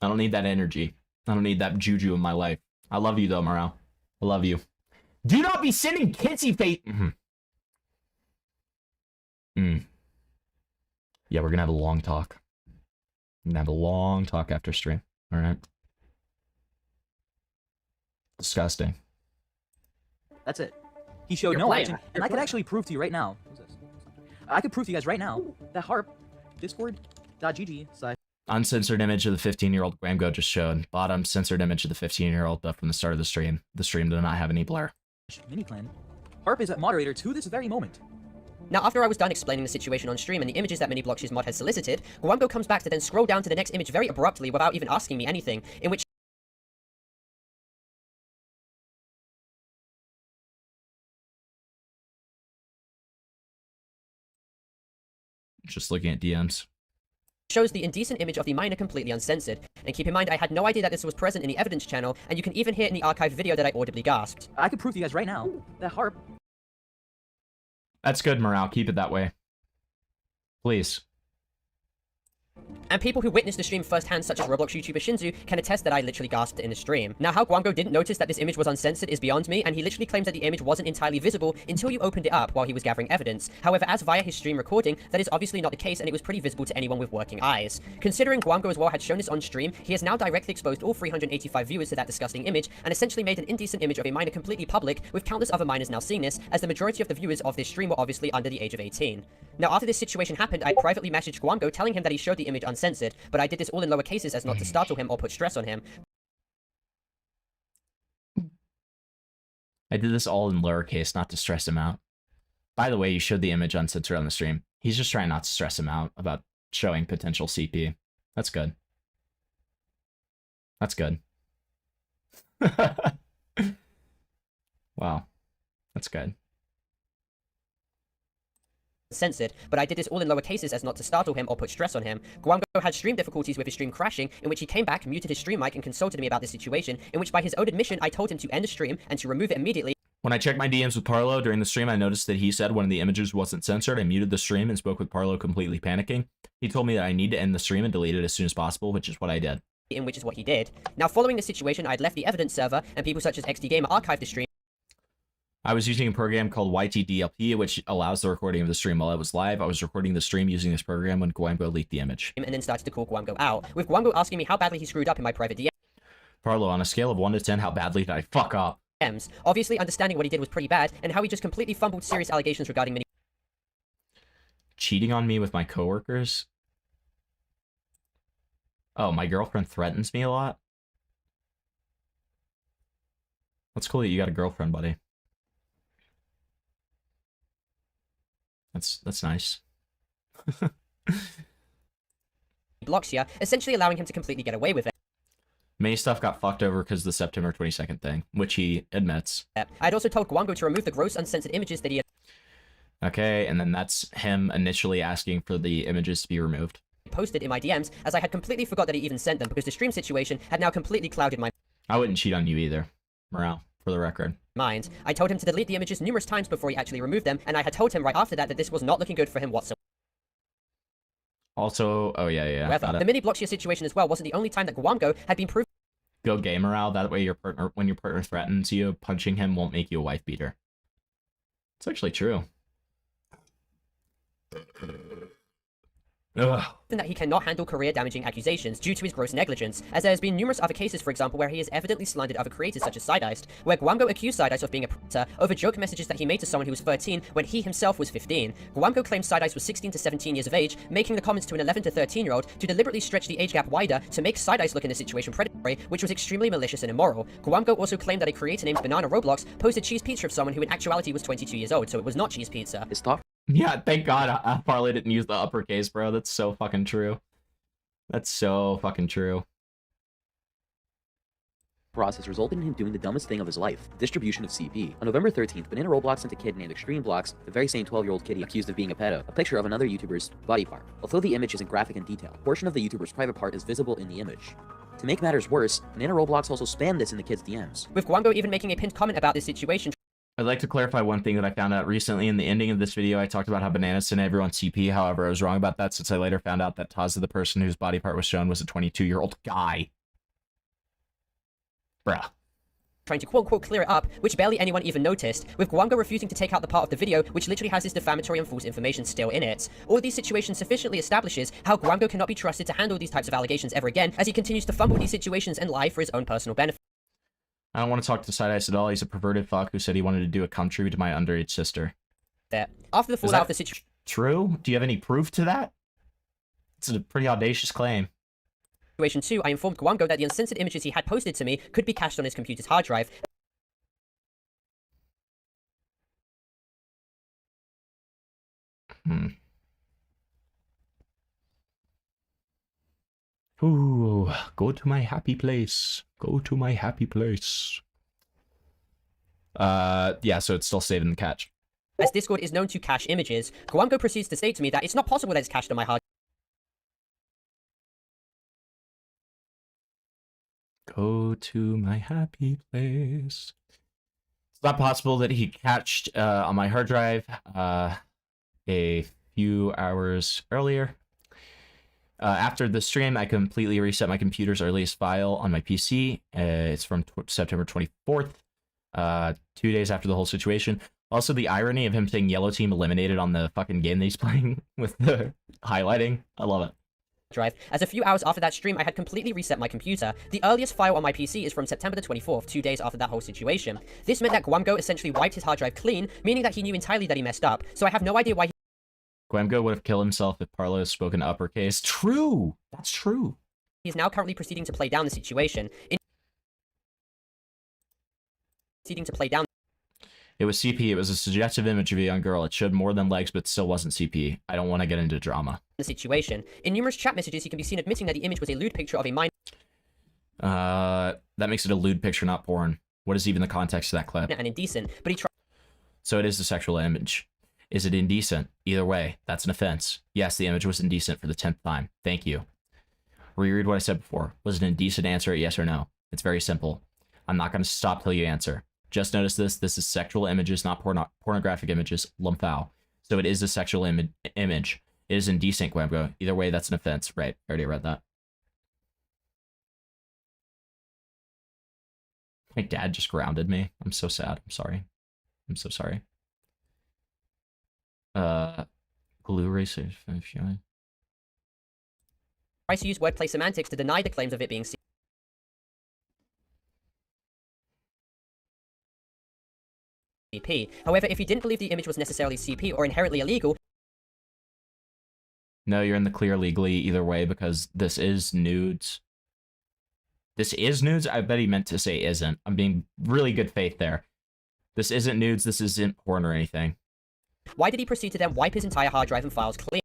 I don't need that energy. I don't need that juju in my life. I love you though, Morale. I love you. Do not be sending kitsy face. Yeah, we're gonna have a long talk. We're gonna have a long talk after stream. All right. Disgusting. That's it. He showed You're no playing. action, and You're I could playing. actually prove to you right now. What's this? I could prove to you guys right now that Harp, Discord.gg / Uncensored image of the 15-year-old Gwamgo just showed. Bottom censored image of the 15-year-old, but from the start of the stream. The stream did not have any blur. mini clan. Harp is a moderator to this very moment. Now, after I was done explaining the situation on stream and the images that Miniblocks's mod had solicited, Gwamgo comes back to then scroll down to the next image very abruptly without even asking me anything, in which Just looking at DMs. shows the indecent image of the minor completely uncensored. And keep in mind, I had no idea that this was present in the evidence channel, and you can even hear in the archive video that I audibly gasped. I could prove to you guys right now that Harp. That's good, morale. Keep it that way. Please. And people who witnessed the stream firsthand, such as Roblox YouTuber Shinzu, can attest that I literally gasped in the stream. Now, how Gwamgo didn't notice that this image was uncensored is beyond me, and he literally claims that the image wasn't entirely visible until you opened it up while he was gathering evidence. However, as via his stream recording, that is obviously not the case, and it was pretty visible to anyone with working eyes. Considering Gwamgo as well had shown this on stream, he has now directly exposed all 385 viewers to that disgusting image, and essentially made an indecent image of a minor completely public, with countless other minors now seeing this, as the majority of the viewers of this stream were obviously under the age of 18. Now, after this situation happened, I privately messaged Gwamgo telling him that he showed the image uncensored, but I did this all in lower cases as not to startle him or put stress on him. I did this all in lowercase, not to stress him out. By the way, you showed the image uncensored on the stream. He's just trying not to stress him out about showing potential CP. That's good. That's good. Wow. That's good. Censored, but I did this all in lower cases as not to startle him or put stress on him. Gwamgo had stream difficulties with his stream crashing, in which he came back, muted his stream mic, and consulted me about the situation, in which by his own admission, I told him to end the stream and to remove it immediately. When I checked my DMs with Parlo during the stream, I noticed that he said one of the images wasn't censored. I muted the stream and spoke with Parlo completely panicking. He told me that I need to end the stream and delete it as soon as possible, which is what I did. In which is what he did. Now, following the situation, I'd left the evidence server, and people such as XD Gamer archived the stream. I was using a program called YTDLP, which allows the recording of the stream while I was live. I was recording the stream using this program when Gwamgo leaked the image. And then started to call Gwamgo out, with Gwamgo asking me how badly he screwed up in my private Parlo, on a scale of 1 to 10, how badly did I fuck up? DMs. Obviously, understanding what he did was pretty bad, and how he just completely fumbled serious allegations regarding mini. Cheating on me with my coworkers? Oh, my girlfriend threatens me a lot? That's cool that you got a girlfriend, buddy. That's nice. Blocks here, essentially allowing him to completely get away with it. Many stuff got fucked over because of the September 22nd thing, which he admits. I'd also told Gwamgo to remove the gross uncensored images that he had Okay, and then that's him initially asking for the images to be removed. posted in my DMs, as I had completely forgot that he even sent them because the stream situation had now completely clouded my I wouldn't cheat on you either, Morale, for the record. mind. I told him to delete the images numerous times before he actually removed them, and I had told him right after that that this was not looking good for him whatsoever. Also, oh yeah. However, the mini Blockshare situation as well wasn't the only time that Gwamgo had been proven. Go gay morale, that way your partner, when your partner threatens you, punching him won't make you a wife beater. It's actually true. Ugh. That he cannot handle career-damaging accusations due to his gross negligence, as there has been numerous other cases, for example, where he has evidently slandered other creators such as Sideiced, where Gwamgo accused Sideiced of being a predator over joke messages that he made to someone who was 13 when he himself was 15. Gwamgo claims Sideiced was 16 to 17 years of age, making the comments to an 11 to 13-year-old to deliberately stretch the age gap wider to make Sideiced look in the situation predatory, which was extremely malicious and immoral. Gwamgo also claimed that a creator named Banana Roblox posted cheese pizza of someone who in actuality was 22 years old, so it was not cheese pizza. His talk. Yeah, thank God Parley didn't use the uppercase, bro. That's so fucking true. That's so fucking true. Process resulted in him doing the dumbest thing of his life, distribution of CP. On November 13th, Banana Roblox sent a kid named Extreme Blocks, the very same 12-year-old kid he accused of being a pedo, a picture of another YouTuber's body part. Although the image isn't graphic in detail, a portion of the YouTuber's private part is visible in the image. To make matters worse, Banana Roblox also spammed this in the kid's DMs. With Gwamgo even making a pinned comment about this situation. I'd like to clarify one thing that I found out recently. In the ending of this video, I talked about how Banana sent everyone CP. However, I was wrong about that since I later found out that Taza, the person whose body part was shown, was a 22-year-old guy. Bruh. trying to quote-unquote clear it up, which barely anyone even noticed, with Gwamgo refusing to take out the part of the video which literally has this defamatory and false information still in it. All of these situations sufficiently establishes how Gwamgo cannot be trusted to handle these types of allegations ever again, as he continues to fumble these situations and lie for his own personal benefit. I don't want to talk to Side Ice at all. He's a perverted fuck who said he wanted to do a country to my underage sister. After the fallout of the situation... True? Do you have any proof to that? It's a pretty audacious claim. Situation 2, I informed Gwamgo that the uncensored images he had posted to me could be cached on his computer's hard drive. Ooh, go to my happy place. Go to my happy place. Yeah, so it's still saved in the cache. As Discord is known to cache images, Gwamgo proceeds to state to me that it's not possible that it's cached on my hard Go to my happy place. It's not possible that he cached on my hard drive a few hours earlier. After the stream, I completely reset my computer's earliest file on my PC. It's from September 24th, 2 days after the whole situation. Also, the irony of him saying yellow team eliminated on the fucking game that he's playing with the highlighting. I love it. Drive. As a few hours after that stream, I had completely reset my computer. The earliest file on my PC is from September the 24th, 2 days after that whole situation. This meant that Gwamgo essentially wiped his hard drive clean, meaning that he knew entirely that he messed up. So I have no idea why he... Gwamgo would have killed himself if Parlo had spoken uppercase. True! That's true. He is now currently proceeding to play down the situation. It was CP. It was a suggestive image of a young girl. It showed more than legs, but still wasn't CP. I don't want to get into drama. The situation. In numerous chat messages, he can be seen admitting that the image was a lewd picture of a minor. That makes it a lewd picture, not porn. What is even the context of that clip? And indecent, but he tried. So it is a sexual image. Is it indecent? Either way, that's an offense. Yes, the image was indecent for the 10th time. Thank you. Reread what I said before. Was it an indecent? Answer it yes or no. It's very simple. I'm not going to stop till you answer. Just notice this. This is sexual images, not pornographic images. Lumphao. So it is a sexual image. It is indecent, Gwamgo. Either way, that's an offense. Right. I already read that. My dad just grounded me. I'm so sad. I'm sorry. I'm so sorry. Glue racer. Tries to use wordplay semantics to deny the claims of it being CP. However, if he didn't believe the image was necessarily CP or inherently illegal... No, you're in the clear legally either way because this is nudes. This is nudes? I bet he meant to say isn't. I'm being really good faith there. This isn't nudes. This isn't porn or anything. Why did he proceed to then wipe his entire hard drive and files clean?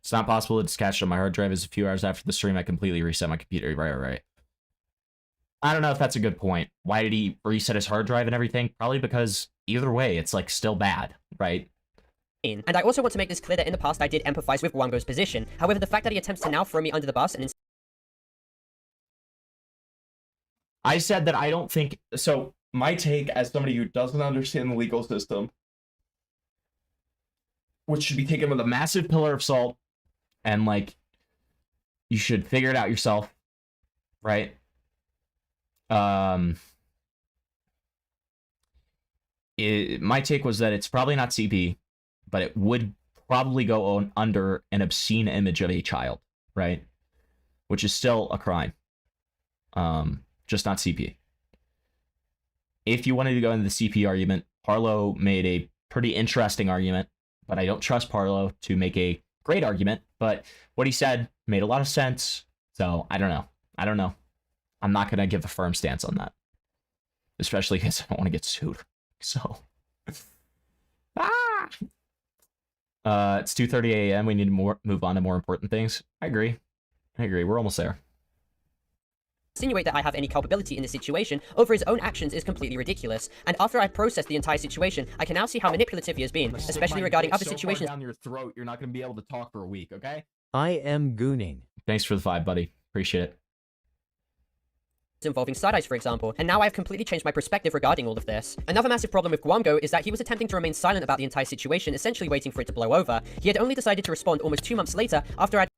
It's not possible it's cached on my hard drive. As a few hours after the stream, I completely reset my computer. Right. I don't know if that's a good point. Why did he reset his hard drive and everything? Probably because either way, it's like still bad, right? And I also want to make this clear that in the past I did empathize with Gwamgo's position. However, the fact that he attempts to now throw me under the bus and... I said that I don't think... So, my take as somebody who doesn't understand the legal system, which should be taken with a massive pillar of salt, and, like, you should figure it out yourself, right? My take was that it's probably not CP, but it would probably go on under an obscene image of a child, right? Which is still a crime. Just not CP. If you wanted to go into the CP argument, Parlo made a pretty interesting argument, but I don't trust Parlo to make a great argument, but what he said made a lot of sense, so I don't know. I'm not going to give a firm stance on that. Especially because I don't want to get sued. So. It's 2:30 a.m. We need to move on to more important things. I agree. We're almost there. Insinuate that I have any culpability in this situation over his own actions is completely ridiculous. And after I processed the entire situation, I can now see how manipulative he has been, especially regarding other situations. Down your throat, you're not going to be able to talk for a week, okay? I am gooning. Thanks for the 5, buddy. Appreciate it. Involving side eyes, for example, and now I have completely changed my perspective regarding all of this. Another massive problem with Gwamgo is that he was attempting to remain silent about the entire situation, essentially waiting for it to blow over. He had only decided to respond almost 2 months later after I'd...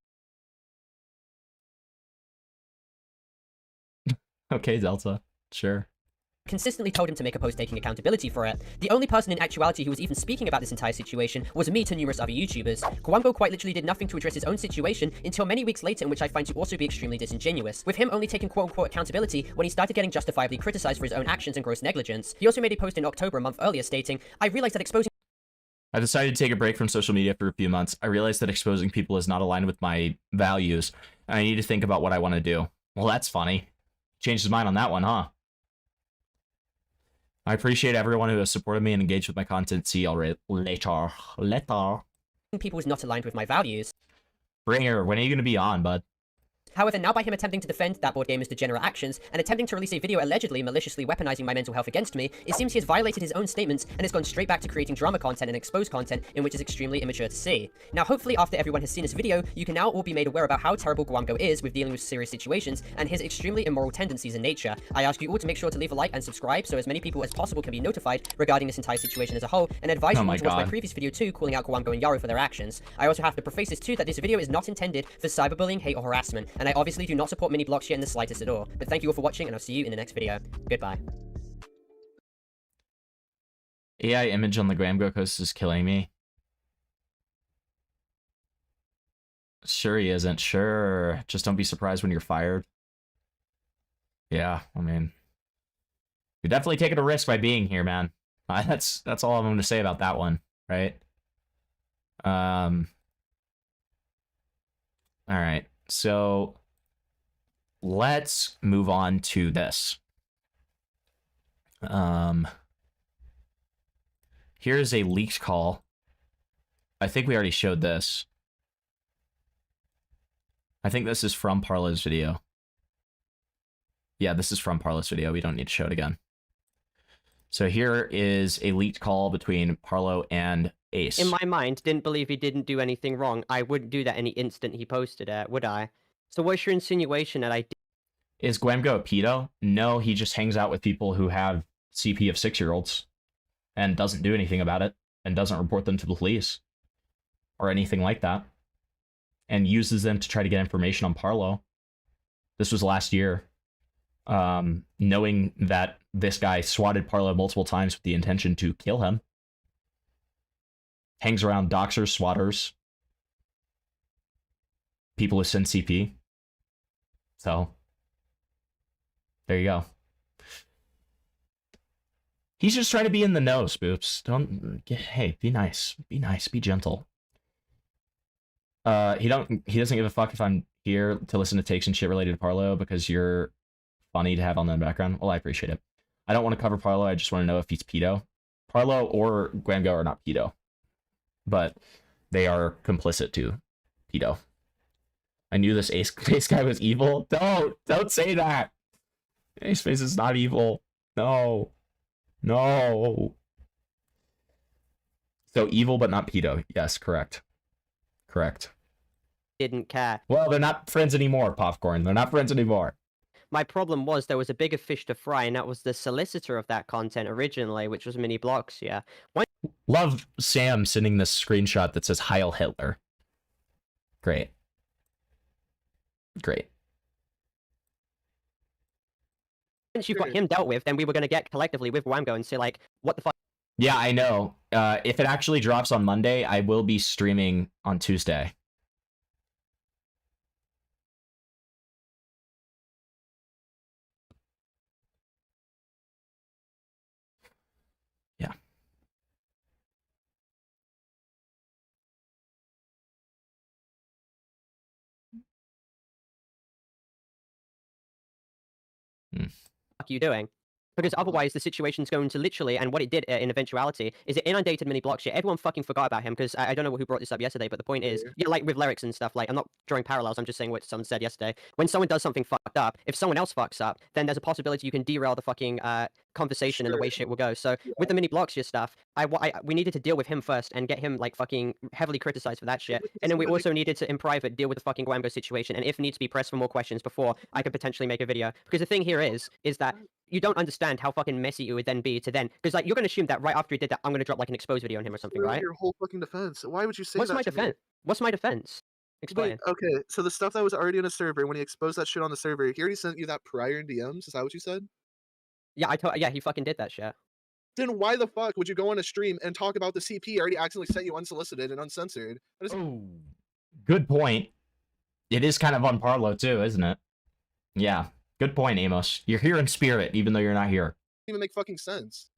Okay, Delta. Sure. consistently told him to make a post taking accountability for it. The only person in actuality who was even speaking about this entire situation was me to numerous other YouTubers. Gwamgo quite literally did nothing to address his own situation until many weeks later, in which I find to also be extremely disingenuous, with him only taking quote-unquote accountability when he started getting justifiably criticized for his own actions and gross negligence. He also made a post in October, a month earlier, stating, "I realized that exposing..." I decided to take a break from social media for a few months. I realized that exposing people is not aligned with my values, and I need to think about what I want to do. Well, that's funny. Changed his mind on that one, huh? I appreciate everyone who has supported me and engaged with my content. See y'all later. People was not aligned with my values. Bringer, when are you going to be on, bud? However, now by him attempting to defend that board gamer's degenerate actions, and attempting to release a video allegedly maliciously weaponizing my mental health against me, it seems he has violated his own statements and has gone straight back to creating drama content and exposed content in which is extremely immature to see. Now, hopefully after everyone has seen this video, you can now all be made aware about how terrible Gwamgo is with dealing with serious situations and his extremely immoral tendencies in nature. I ask you all to make sure to leave a like and subscribe so as many people as possible can be notified regarding this entire situation as a whole, and advise you all to watch my previous video too, calling out Gwamgo and Yaro for their actions. I also have to preface this too that this video is not intended for cyberbullying, hate, or harassment, and I obviously do not support mini blocks here in the slightest at all. But thank you all for watching, and I'll see you in the next video. Goodbye. AI image on the Gwamgo coast is killing me. Sure he isn't. Sure. Just don't be surprised when you're fired. Yeah, I mean, you're definitely taking a risk by being here, man. That's all I'm going to say about that one, right? All right. So let's move on to this. Here's a leaked call. I think we already showed this. I think this is from Parlo's video. Yeah, this is from Parlo's video. We don't need to show it again. So here is a leaked call between Parlo and Ace. In my mind, didn't believe he didn't do anything wrong. I wouldn't do that any instant he posted it, would I? So what's your insinuation that I did? Is Gwamgo a pedo? No, he just hangs out with people who have CP of 6-year-olds and doesn't do anything about it and doesn't report them to the police or anything like that and uses them to try to get information on Parlo. This was last year. Knowing that this guy swatted Parlo multiple times with the intention to kill him. Hangs around doxers, swatters, people with sin CP. So, there you go. He's just trying to be in the know, Spoops. Hey, be nice. Be nice. Be gentle. He doesn't give a fuck if I'm here to listen to takes and shit related to Parlo because you're funny to have on the background. Well, I appreciate it. I don't want to cover Parlo. I just want to know if he's pedo. Parlo or Gwamgo are not pedo, but they are complicit to pedo. I knew this Ace guy was evil. Don't say that. Ace Face is not evil. No. So evil, but not pedo. Yes, correct. Didn't care. Well, they're not friends anymore, Popcorn. They're not friends anymore. My problem was there was a bigger fish to fry, and that was the solicitor of that content originally, which was Mini Blocks, yeah. Love Sam sending this screenshot that says Heil Hitler. Great. Once you've got him dealt with, then we were going to get collectively with Gwamgo and say, like, what the fuck? Yeah, I know. If it actually drops on Monday, I will be streaming on Tuesday. Yeah. What are you doing? Because otherwise the situation's going to literally, and what it did in eventuality, is it inundated Mini Block shit. Everyone fucking forgot about him, because I don't know who brought this up yesterday, but the point is, yeah, like with lyrics and stuff, like, I'm not drawing parallels, I'm just saying what someone said yesterday. When someone does something fucked up, if someone else fucks up, then there's a possibility you can derail the fucking conversation and the way shit will go. So with the Mini Block shit stuff, we needed to deal with him first and get him, like, fucking heavily criticized for that shit. And then we also needed to, in private, deal with the fucking Gwamgo situation, and if needs to be pressed for more questions before I could potentially make a video. Because the thing here is that you don't understand how fucking messy it would then be to then, because like you're gonna assume that right after he did that, I'm gonna drop like an exposed video on him or something, right? Your whole fucking defense. Why would you say What's that? my defense? What's my defense? Explain. Wait, okay, so the stuff that was already in a server, when he exposed that shit on the server, he already sent you that prior in DMs. Is that what you said? Yeah, he fucking did that shit. Then why the fuck would you go on a stream and talk about the CP already accidentally sent you unsolicited and uncensored? Good point. It is kind of on Parlo too, isn't it? Yeah. Good point, Amos. You're here in spirit, even though you're not here. Even make fucking sense.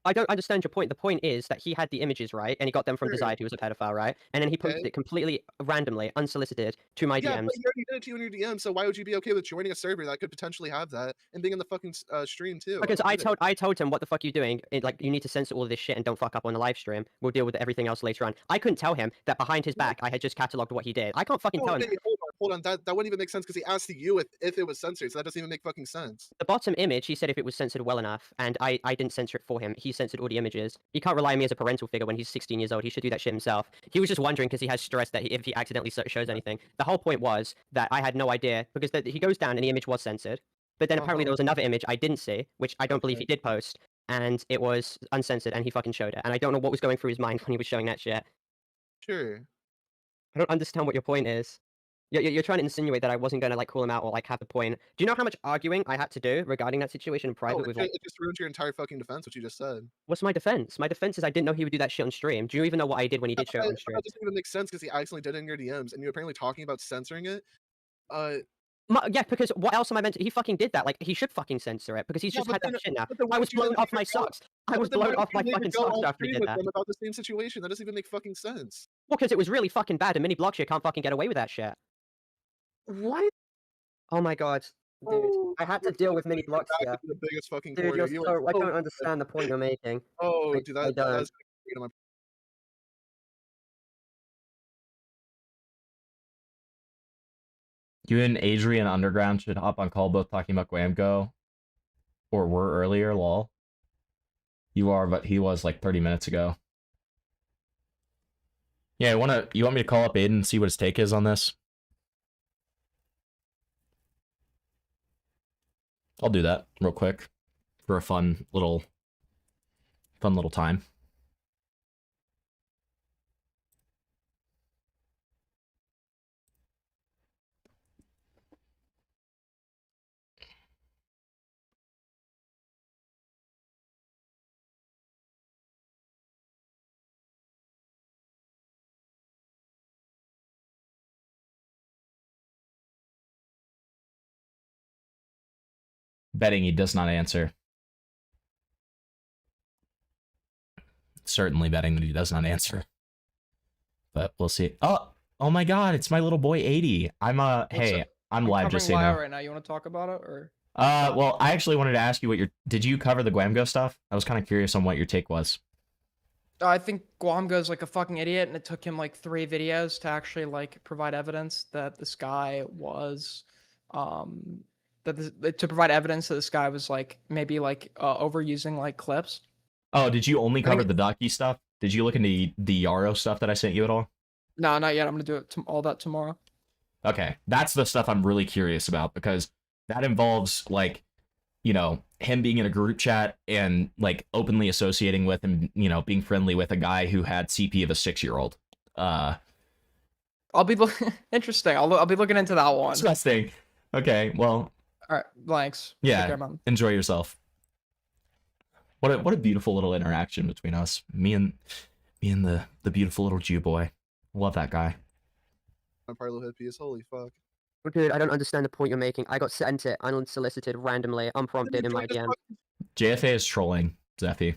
I don't understand your point. The point is that he had the images, right? And he got them from Desired, who was a pedophile, right? And then he posted it completely randomly, unsolicited, to my Yeah, DMs. but you already did it to you in your DM, so why would you be okay with joining a server that could potentially have that and being in the fucking stream too? Because I told him, what the fuck are you doing? Like, you need to censor all of this shit and don't fuck up on the live stream. We'll deal with everything else later on. I couldn't tell him that behind his back I had just catalogued what he did. I can't fucking tell him. Hold on. That wouldn't even make sense because he asked you if it was censored, so that doesn't even make fucking sense. The bottom image, he said if it was censored well enough, and I didn't censor it for him. He censored all the images. He can't rely on me as a parental figure when he's 16 years old. He should do that shit himself. He was just wondering because he has stress that if he accidentally shows anything. The whole point was that I had no idea because he goes down and the image was censored. But then apparently there was another image I didn't see, which I don't believe he did post, and it was uncensored and he fucking showed it. And I don't know what was going through his mind when he was showing that shit. Sure. I don't understand what your point is. You're trying to insinuate that I wasn't going to like call him out or like have the point. Do you know how much arguing I had to do regarding that situation in private with like... It just ruined your entire fucking defense, what you just said. What's my defense? My defense is I didn't know he would do that shit on stream. Do you even know what I did when he did show it on stream? That doesn't even make sense because he accidentally did it in your DMs, and you're apparently talking about censoring it. Yeah, because what else am I meant to... He fucking did that. Like, he should fucking censor it because he's just had that shit now. I was blown off my socks. I was blown off my fucking socks after he did that. About the same situation. That doesn't even make fucking sense. Well, because it was really fucking bad and Mini Blockshare can't fucking get away with that shit. What? Oh my god. Dude, I had to deal with Mini Blockshare. The biggest fucking Dude, corner. I don't understand the point you're making. Oh, dude, I don't. that's my... You and Adrian Underground should hop on call both talking about Gwamgo. Or were earlier, lol. You are, but he was like 30 minutes ago. Yeah, you want me to call up Aiden and see what his take is on this? I'll do that real quick for a fun little time. Betting he does not answer. Certainly betting that he does not answer. But we'll see. Oh my god, it's my little boy 80. I'm hey, I'm live, just so you know. Right now, you want to talk about it or? Well, I actually wanted to ask you did you cover the Gwamgo stuff? I was kind of curious on what your take was. I think Gwamgo's like a fucking idiot, and it took him like 3 videos to actually like provide evidence that this guy was, to provide evidence that this guy was like maybe like overusing like clips. Oh, did you only cover the Docky stuff? Did you look into the Yarrow stuff that I sent you at all? No, not yet. I'm gonna do it all that tomorrow. Okay, that's the stuff I'm really curious about because that involves like, you know, him being in a group chat and like openly associating with and, you know, being friendly with a guy who had CP of a 6-year-old. I'll be interesting. I'll be looking into that one. Disgusting. Okay, well. All right, thanks. Yeah, Take care, man. Enjoy yourself. What a beautiful little interaction between us. Me and the beautiful little Jew boy. Love that guy. My Parlo hippies, holy fuck. Dude, I don't understand the point you're making. I got sent it unsolicited, randomly, unprompted in my DM. JFA is trolling, Zephy.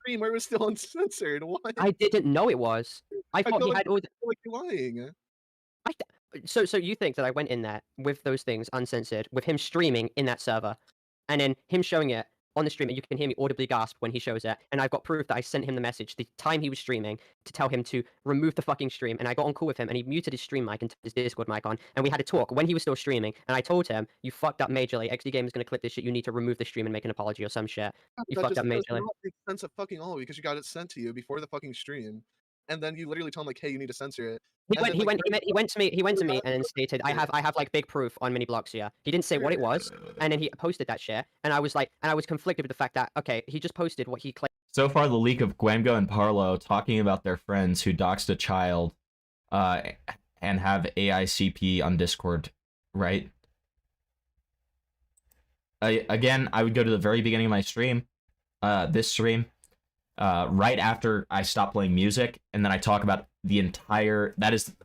Stream where it was still uncensored. Why? I didn't know it was. I thought he had all. Like you're lying. So you think that I went in there with those things uncensored, with him streaming in that server, and then him showing it on the stream, and you can hear me audibly gasp when he shows it, and I've got proof that I sent him the message the time he was streaming to tell him to remove the fucking stream, and I got on call with him, and he muted his stream mic and his Discord mic on, and we had a talk when he was still streaming, and I told him, you fucked up majorly, XD Game is gonna clip this shit, you need to remove the stream and make an apology or some shit. You fucked up majorly. That makes sense of fucking all because you got it sent to you before the fucking stream, and then you literally tell him like, hey, you need to censor it. He went to me and then stated, I have like big proof on Mini Blocksia. He didn't say what it was, and then he posted that shit, and I was conflicted with the fact that, okay, he just posted what he claimed. So far, the leak of Gwamgo and Parlo talking about their friends who doxed a child, and have AICP on Discord, right? again, I would go to the very beginning of my stream, this stream, right after I stop playing music, and then I talk about the entire.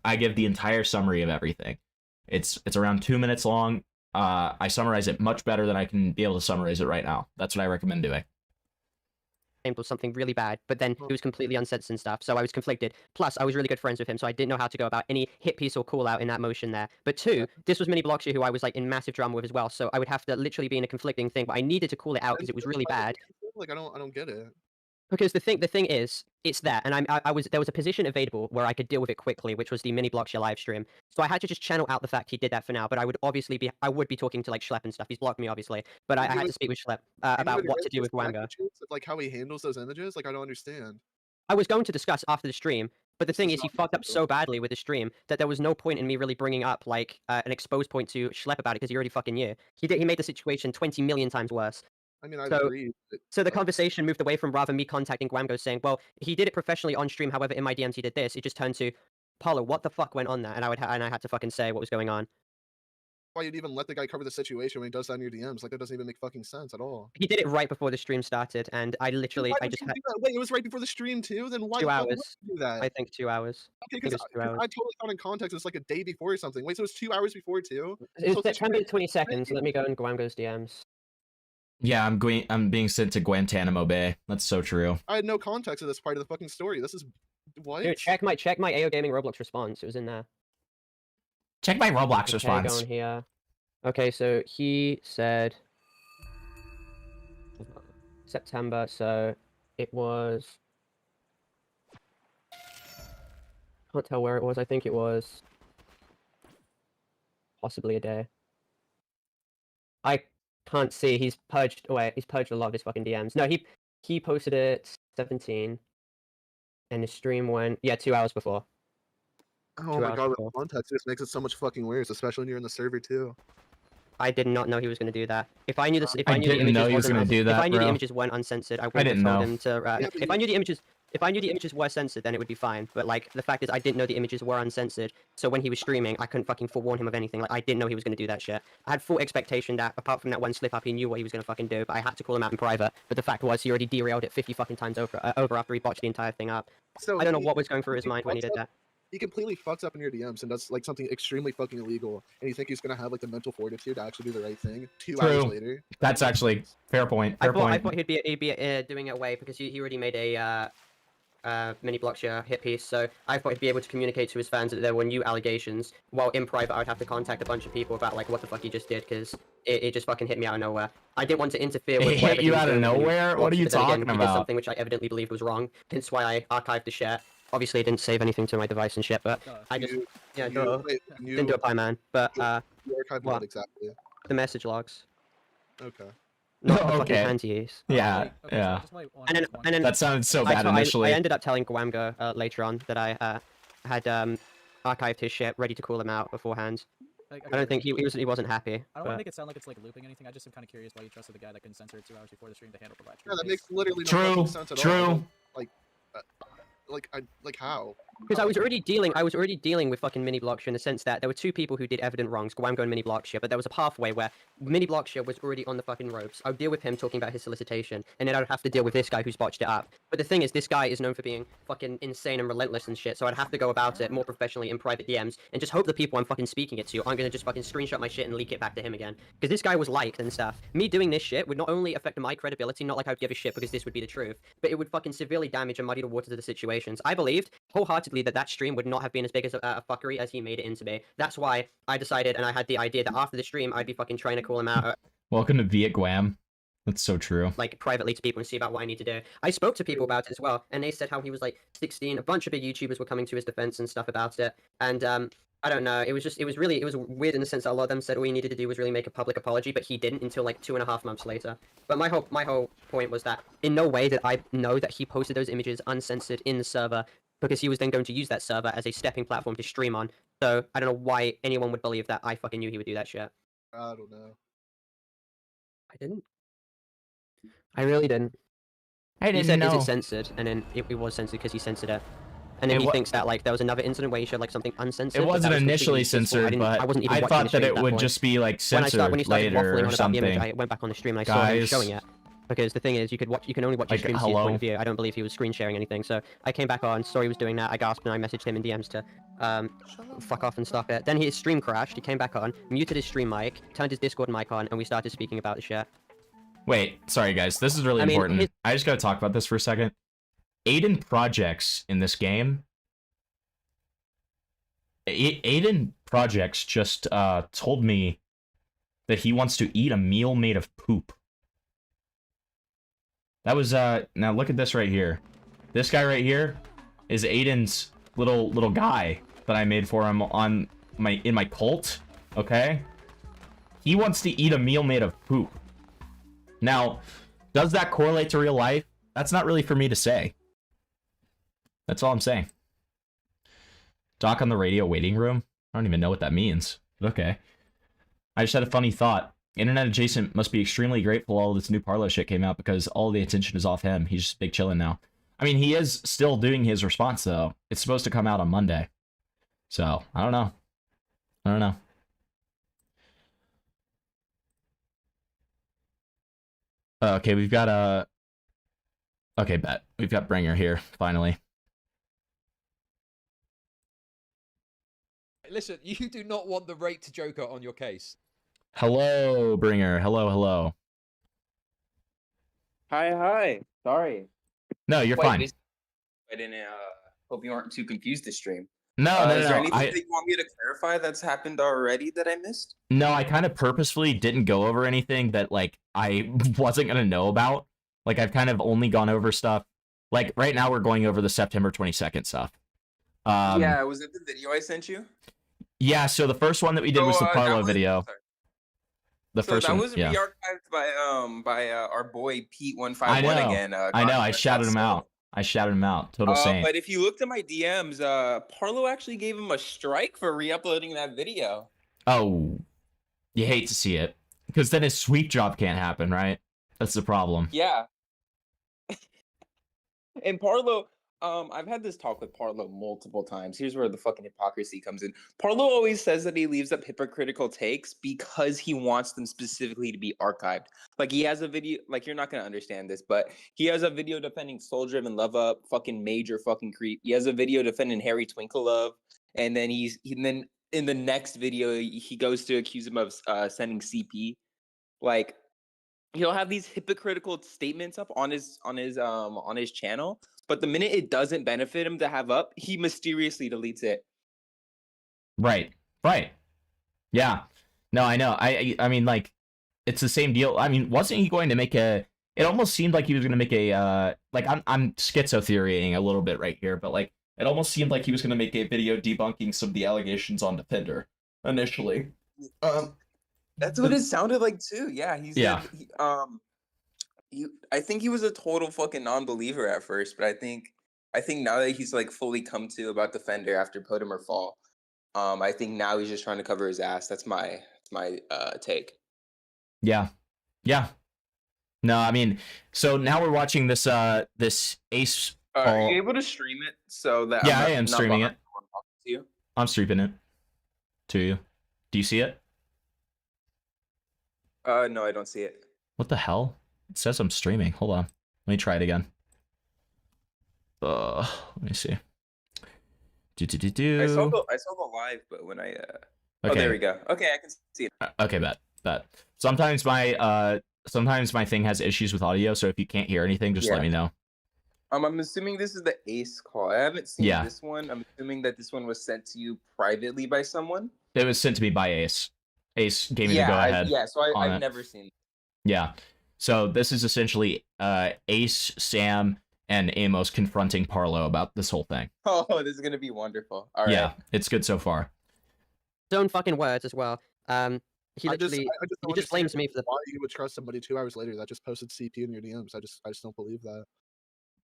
I give the entire summary of everything. It's around 2 minutes long. I summarize it much better than I can be able to summarize it right now. That's what I recommend doing. Was something really bad, but then he was completely uncensored and stuff, so I was conflicted. Plus, I was really good friends with him, so I didn't know how to go about any hit piece or call out in that motion there. But two, this was Mini Blockshare, who I was like in massive drama with as well, so I would have to literally be in a conflicting thing, but I needed to call it out because it was really bad. Like I don't get it. Because the thing is, it's there, and there was a position available where I could deal with it quickly, which was the Mini Blockshare live stream. So I had to just channel out the fact he did that for now. But I would be talking to like Schlepp and stuff. He's blocked me obviously, but I had to speak with Schlepp about what to do with Gwamgo. Like how he handles those images, like I don't understand. I was going to discuss after the stream, but the thing is, he fucked up so badly with the stream that there was no point in me really bringing up like an exposed point to Schlepp about it because he already fucking knew. He made the situation 20 million times worse. I mean, I agree. So the conversation moved away from rather me contacting Gwamgo saying, well, he did it professionally on stream, however, in my DMs he did this. It just turned to, Paulo, what the fuck went on there? And I had to fucking say what was going on. Why you'd even let the guy cover the situation when he does that in your DMs? Like, that doesn't even make fucking sense at all. He did it right before the stream started, and I literally, Wait, it was right before the stream too? Then why 2 would hours. you do that? I think 2 hours. Okay, because I totally thought in context it's like a day before or something. Wait, so it was 2 hours before too? It was September 22nd, so let me go in Gwamgo's DMs. Yeah, I'm being sent to Guantanamo Bay. That's so true. I had no context of this part of the fucking story. This is what? Dude, check my AO Gaming Roblox response. It was in there. Check my Roblox okay, response. Going here. Okay, so he said September, so it was. Can't tell where it was. I think it was possibly a day. I can't see. He's purged a lot of his fucking DMs. No, he posted it 17, and the stream went 2 hours before. Oh my god, the context just makes it so much fucking worse, especially when you're in the server too. I did not know he was going to do that. If I knew this, I didn't know he was going to do that, if I knew bro. the images weren't uncensored, I would have told him to. If I knew the images were censored, then it would be fine. But like the fact is, I didn't know the images were uncensored. So when he was streaming, I couldn't fucking forewarn him of anything. Like I didn't know he was going to do that shit. I had full expectation that apart from that one slip up, he knew what he was going to fucking do. But I had to call him out in private. But the fact was, he already derailed it 50 fucking times over after he botched the entire thing up. So I don't know what was going through his mind when he did that. He completely fucks up in your DMs and does like something extremely fucking illegal, and you think he's gonna have like the mental fortitude to actually do the right thing 2 hours later. That's actually fair point. I thought he'd be doing it away because he already made a Mini Blockshare hit piece, so I thought he'd be able to communicate to his fans that there were new allegations. While in private, I would have to contact a bunch of people about like what the fuck he just did because it just fucking hit me out of nowhere. I didn't want to interfere with. It hit you out of nowhere? What are you talking about? He did something which I evidently believed was wrong. Hence why I archived the share. Obviously, I didn't save anything to my device and shit, but I just didn't do a pie man. But you archived what exactly? The message logs. Okay. Not the fucking panties. Yeah, yeah. And then That sounded so bad initially. I ended up telling Gwamgo later on that I had archived his shit, ready to call him out beforehand. I don't think he wasn't happy. I don't want but- to make it sound like it's like looping anything. I just am kind of curious why you trusted the guy that couldn't censor it 2 hours before the stream to handle the live stream. Yeah, that makes literally no True, fucking sense at true. all. Like how? Because I was already dealing with fucking Mini Blockshare in the sense that there were two people who did evident wrongs, Gwamgo and Mini Blockshare, but there was a pathway where Mini Blockshare was already on the fucking ropes. I would deal with him talking about his solicitation, and then I would have to deal with this guy who's botched it up. But the thing is, this guy is known for being fucking insane and relentless and shit, so I'd have to go about it more professionally in private DMs, and just hope the people I'm fucking speaking it to aren't gonna just fucking screenshot my shit and leak it back to him again. Because this guy was liked and stuff. Me doing this shit would not only affect my credibility, not like I would give a shit because this would be the truth, but it would fucking severely damage and muddy the waters of the situations. I believed wholeheartedly that stream would not have been as big as a fuckery as he made it into be. That's why I decided and I had the idea that after the stream I'd be fucking trying to call him out Welcome to Viet Guam. That's so true. like privately to people and see about what I need to do. I spoke to people about it as well, and they said how he was like 16. A bunch of big YouTubers were coming to his defense and stuff about it, and I don't know. It was weird in the sense that a lot of them said all he needed to do was really make a public apology, but he didn't until like 2.5 months later. But my whole point was that in no way did I know that he posted those images uncensored in the server, because he was then going to use that server as a stepping platform to stream on. So I don't know why anyone would believe that I fucking knew he would do that shit. I don't know. I didn't. I really didn't. I He didn't said, know. "Is it censored?" And then it was censored because he censored it. And then It he wa- thinks that like there was another incident where he showed like something uncensored. It but wasn't that was initially completely useful. censored, I but wasn't even I watching thought the stream that at it that would point. just be like When he censored started later waffling or on about the image, something. I went back on the stream and I saw him Guys, showing it. Because the thing is, you can only watch your like, stream to see his point hello? of view. I don't believe he was screen sharing anything. So I came back on, saw he was doing that. I gasped and I messaged him in DMs to fuck off and stop it. Then his stream crashed. He came back on, muted his stream mic, turned his Discord mic on, and we started speaking about the shit. Wait, sorry guys, this is really I mean, important. I just gotta talk about this for a second. Aiden Projects in this game. Aiden Projects just told me that he wants to eat a meal made of poop. That was now look at this right here. This guy right here is Aiden's little guy that I made for him on in my cult, okay? He wants to eat a meal made of poop. Now, does that correlate to real life? That's not really for me to say. That's all I'm saying. Doc on the radio waiting room? I don't even know what that means. But okay. I just had a funny thought. Internet Adjacent must be extremely grateful all this new Parlo shit came out because all the attention is off him. He's just big chillin' now. I mean, he is still doing his response, though. It's supposed to come out on Monday. So, I don't know. I don't know. Okay, we've got okay, bet. We've got Bringer here, finally. Listen, you do not want the rate to Joker on your case. Hello, Bringer. Hello, hello. Hi. Sorry. No, you're fine. I didn't hope you aren't too confused this stream. No, no, Is no. there anything that you want me to clarify that's happened already that I missed? No, I kind of purposefully didn't go over anything that, like, I wasn't going to know about. Like, I've kind of only gone over stuff. Like, right now we're going over the September 22nd stuff. Yeah, was it the video I sent you? Yeah, so the first one that we did was the Parlo video. The So first that one, was yeah. re-archived by our boy Pete151 I know. again. I know. I shouted him out. Total saint. But if you looked at my DMs, Parlo actually gave him a strike for re-uploading that video. Oh, you hate to see it. Because then his sweep job can't happen, right? That's the problem. Yeah. And Parlo, I've had this talk with Parlo multiple times. Here's where the fucking hypocrisy comes in. Parlo always says that he leaves up hypocritical takes because he wants them specifically to be archived. Like, he has a video, like, you're not going to understand this, but he has a video defending Soul Driven Love Up, fucking major fucking creep. He has a video defending Harry Twinkle Love, and then then in the next video, he goes to accuse him of sending CP. Like, he'll have these hypocritical statements up on his channel, but the minute it doesn't benefit him to have up, he mysteriously deletes it. Right. Yeah. No, I know. I mean, like, it's the same deal. I mean, wasn't he going to make a... It almost seemed like he was going to make a... like, I'm schizo-theorying a little bit right here, but, like, it almost seemed like he was going to make a video debunking some of the allegations on Defender, initially. That's what it sounded like, too. Yeah, Yeah. I think he was a total fucking non-believer at first, but I think now that he's like fully come to about Defender after Put Him or Fall, I think now he's just trying to cover his ass. That's my take. Yeah. No, I mean, so now we're watching this this Ace. Are you able to stream it so that? Yeah, I am streaming it. To you? I'm streaming it to you. Do you see it? No, I don't see it. What the hell? It says I'm streaming. Hold on. Let me try it again. Let me see. I saw the live, but when I oh, there we go. Okay, I can see it. Okay, bet. Sometimes my thing has issues with audio, so if you can't hear anything, just let me know. I'm assuming this is the Ace call. I haven't seen Yeah. this one. I'm assuming that this one was sent to you privately by someone. It was sent to me by Ace. Ace gave me the Yeah, go-ahead. so on I've it. never seen. Yeah. So this is essentially Ace, Sam, and Amos confronting Parlo about this whole thing. Oh, this is gonna be wonderful. All right. Yeah, it's good so far. His own fucking words as well. He literally don't he just blames understand me for the. why you would trust somebody 2 hours later that just posted CP in your DMs. I just don't believe that.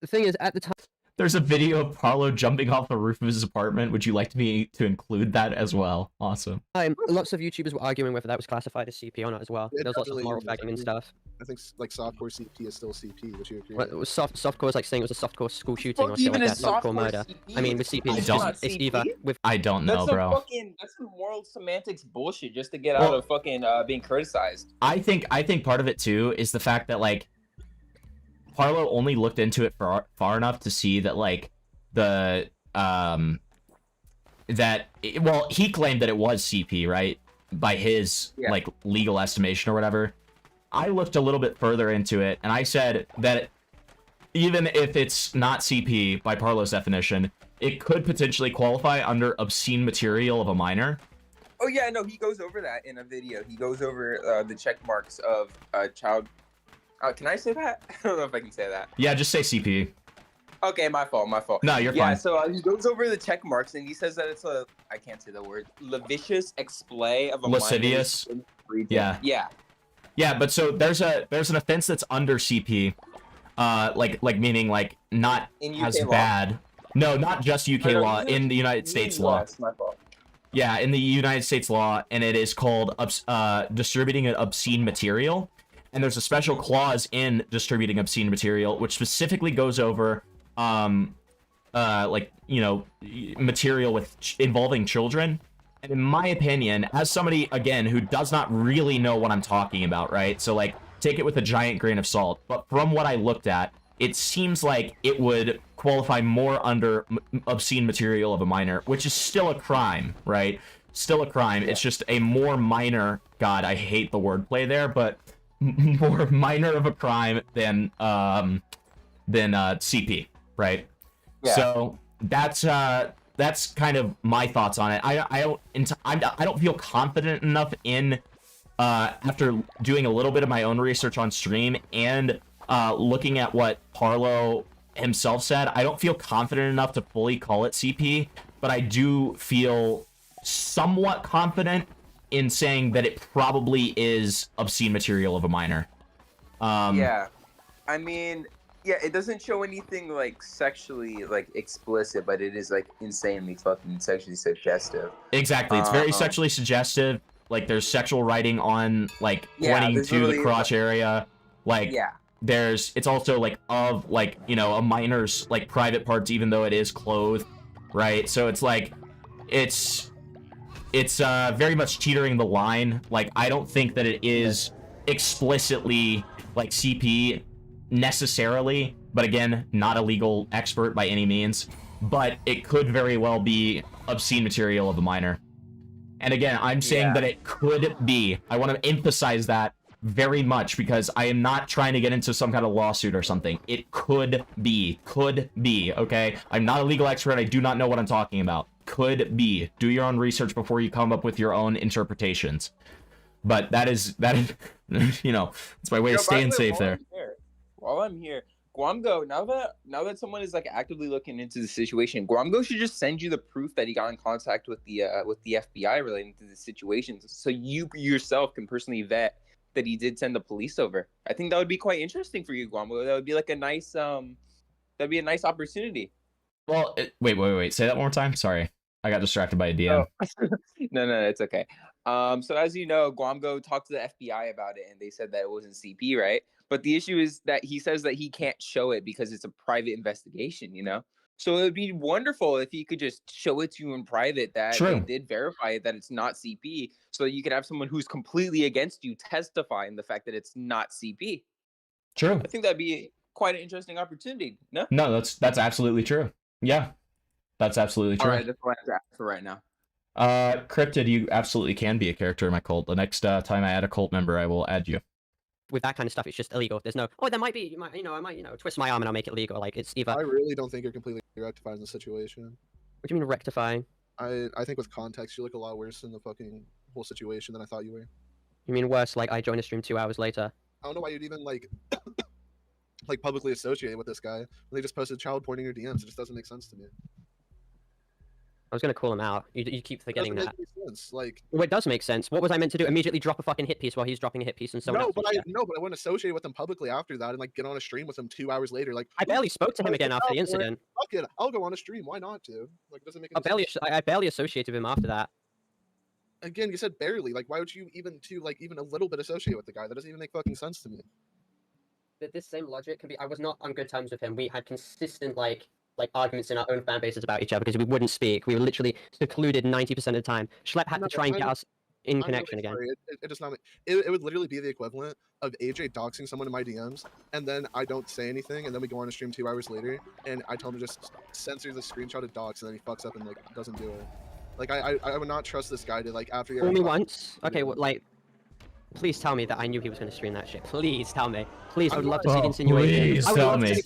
The thing is, at the time. There's a video of Paulo jumping off the roof of his apartment. Would you like me to include that as well? Awesome. Lots of YouTubers were arguing whether that was classified as CP or not as well. Yeah, There was lots of definitely moral is. fagging and stuff. I think like softcore CP is still CP. Would you agree? What was softcore is like saying it was a softcore school shooting or Fuck, shit even like a that, softcore softcore murder. CP? I mean, with CP, it's, don't- just, it's either with. I don't know, That's bro. that's some moral semantics bullshit just to get out of fucking being criticized. I think part of it too is the fact that like Parlo only looked into it for far enough to see that like the well, he claimed that it was CP, right? By his like legal estimation or whatever. I looked a little bit further into it and I said that even if it's not CP by Parlo's definition, it could potentially qualify under obscene material of a minor. Oh yeah, no, he goes over that in a video. He goes over the check marks of child. Can I say that? I don't know if I can say that. Yeah, just say CP. Okay, my fault. No, you're yeah, fine. so he goes over the check marks and he says that it's I can't say the word, lascivious display of a Lascivious. minor's Yeah. Yeah, but so there's an offense that's under CP, like meaning like not In as UK law? bad. No, not just UK No, law, in the United States law. That's my fault. Yeah, in the United States law, and it is called distributing an obscene material. And there's a special clause in distributing obscene material, which specifically goes over, like, you know, material with involving children. And in my opinion, as somebody, again, who does not really know what I'm talking about, right? So, like, take it with a giant grain of salt. But from what I looked at, it seems like it would qualify more under obscene material of a minor, which is still a crime, right? Still a crime. It's just a more minor, God, I hate the wordplay there, but more minor of a crime than CP, right? Yeah. So that's kind of my thoughts on it. I don't feel confident enough in after doing a little bit of my own research on stream and looking at what Parlo himself said. I don't feel confident enough to fully call it CP, but I do feel somewhat confident in saying that it probably is obscene material of a minor. Yeah, I mean, yeah, it doesn't show anything like sexually like explicit, but it is like insanely fucking sexually suggestive. Exactly, it's very sexually suggestive. Like there's sexual writing on like Yeah, pointing there's to the literally, crotch area. Like Yeah. it's also like of like, you know, a minor's like private parts, even though it is clothed, right? So it's like it's very much teetering the line. Like I don't think that it is explicitly like CP necessarily, but again, not a legal expert by any means, but it could very well be obscene material of a minor. And again, I'm saying that it could be. I want to emphasize that very much because I am not trying to get into some kind of lawsuit or something. It could be, okay? I'm not a legal expert. I do not know what I'm talking about. Could be. Do your own research before you come up with your own interpretations. But that is, you know, it's my way of staying safe there. While I'm here, Gwamgo, now that someone is like actively looking into the situation, Gwamgo should just send you the proof that he got in contact with the FBI relating to the situation, so you yourself can personally vet that he did send the police over. I think that would be quite interesting for you, Gwamgo. That would be like a nice that'd be a nice opportunity. Well, wait. Say that one more time. Sorry, I got distracted by a DM. Oh. No, it's okay. So as you know, Gwamgo talked to the FBI about it, and they said that it wasn't CP, right? But the issue is that he says that he can't show it because it's a private investigation, you know? So it would be wonderful if he could just show it to you in private that they did verify that it's not CP, so that you could have someone who's completely against you testify in the fact that it's not CP. True. I think that'd be quite an interesting opportunity, no? No, that's absolutely true. Yeah, that's absolutely true. All right, that's what I have to ask for right now. Cryptid, you absolutely can be a character in my cult. The next time I add a cult member, I will add you. With that kind of stuff, it's just illegal. There's no, there might be, I might twist my arm and I'll make it legal. Like, it's either... I really don't think you're completely rectified in the situation. What do you mean rectifying? I think with context, you look a lot worse in the fucking whole situation than I thought you were. You mean worse, like I joined a stream 2 hours later? I don't know why you'd even, like, like publicly associate with this guy. When they just posted child porn in your DMs. It just doesn't make sense to me. I was gonna call him out. You keep forgetting that. Sense. Like, well, it does make sense. What was I meant to do? Immediately drop a fucking hit piece while he's dropping a hit piece and someone no, else but will share? I wouldn't associate with him publicly after that and like get on a stream with him 2 hours later. Like, I barely spoke to him again after the incident. Fuck it. I'll go on a stream. Why not to? Like, it doesn't make any sense. I barely associated with him after that. Again, you said barely. Like, why would you even even a little bit associate with the guy? That doesn't even make fucking sense to me. This same logic can be. I was not on good terms with him. We had consistent like arguments in our own fan bases about each other because we wouldn't speak. We were literally secluded 90% of the time. Schlepp had to try and get us in connection again. It does not. It would literally be the equivalent of AJ doxing someone in my DMs, and then I don't say anything, and then we go on a stream 2 hours later, and I tell him to just censor the screenshot of dox, and then he fucks up and like doesn't do it. Like I would not trust this guy to like after. Fool me once. Okay, well, like, please tell me that I knew he was going to stream that shit. Please tell me. Please, I would love to see insinuations. Please tell me.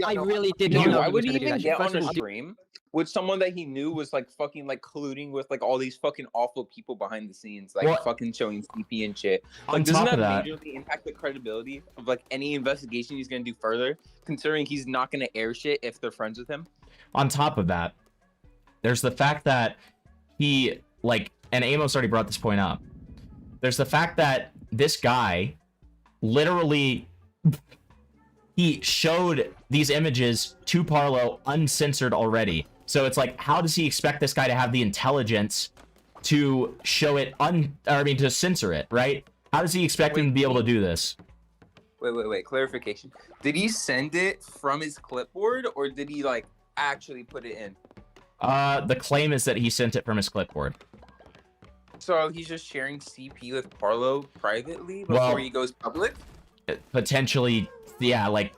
I really did not know I he was would going to do even that shit. get First on of a all, stream with someone that he knew was like fucking like colluding with like all these fucking awful people behind the scenes, like Well, fucking showing CP and shit. on Like, doesn't top that of that- majorly impact the credibility of like any investigation he's gonna do further, considering he's not gonna air shit if they're friends with him? On top of that, there's the fact that he, like, and Amos already brought this point up. There's the fact that this guy literally he showed these images to Parlo uncensored already. So it's like, how does he expect this guy to have the intelligence to show it to censor it, right? How does he expect him to be able to do this? Wait. Clarification. Did he send it from his clipboard or did he like actually put it in? The claim is that he sent it from his clipboard. So he's just sharing CP with Parlo privately before he goes public? Potentially, yeah, like,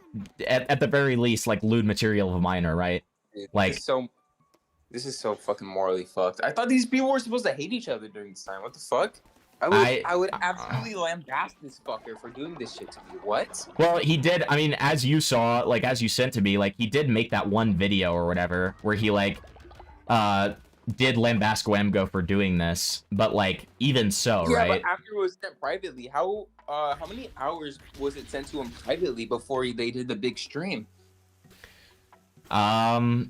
at the very least, like, lewd material of a minor, right? Dude, Like, this is so fucking morally fucked. I thought these people were supposed to hate each other during this time. What the fuck? I would absolutely lambast this fucker for doing this shit to me. What? well, he did, I mean, as you saw, like, as you sent to me, like, he did make that one video or whatever, where he, like, did lambast Gwamgo for doing this, but, like, even so, Yeah, right? but after it was sent privately, how many hours was it sent to him privately before they did the big stream? I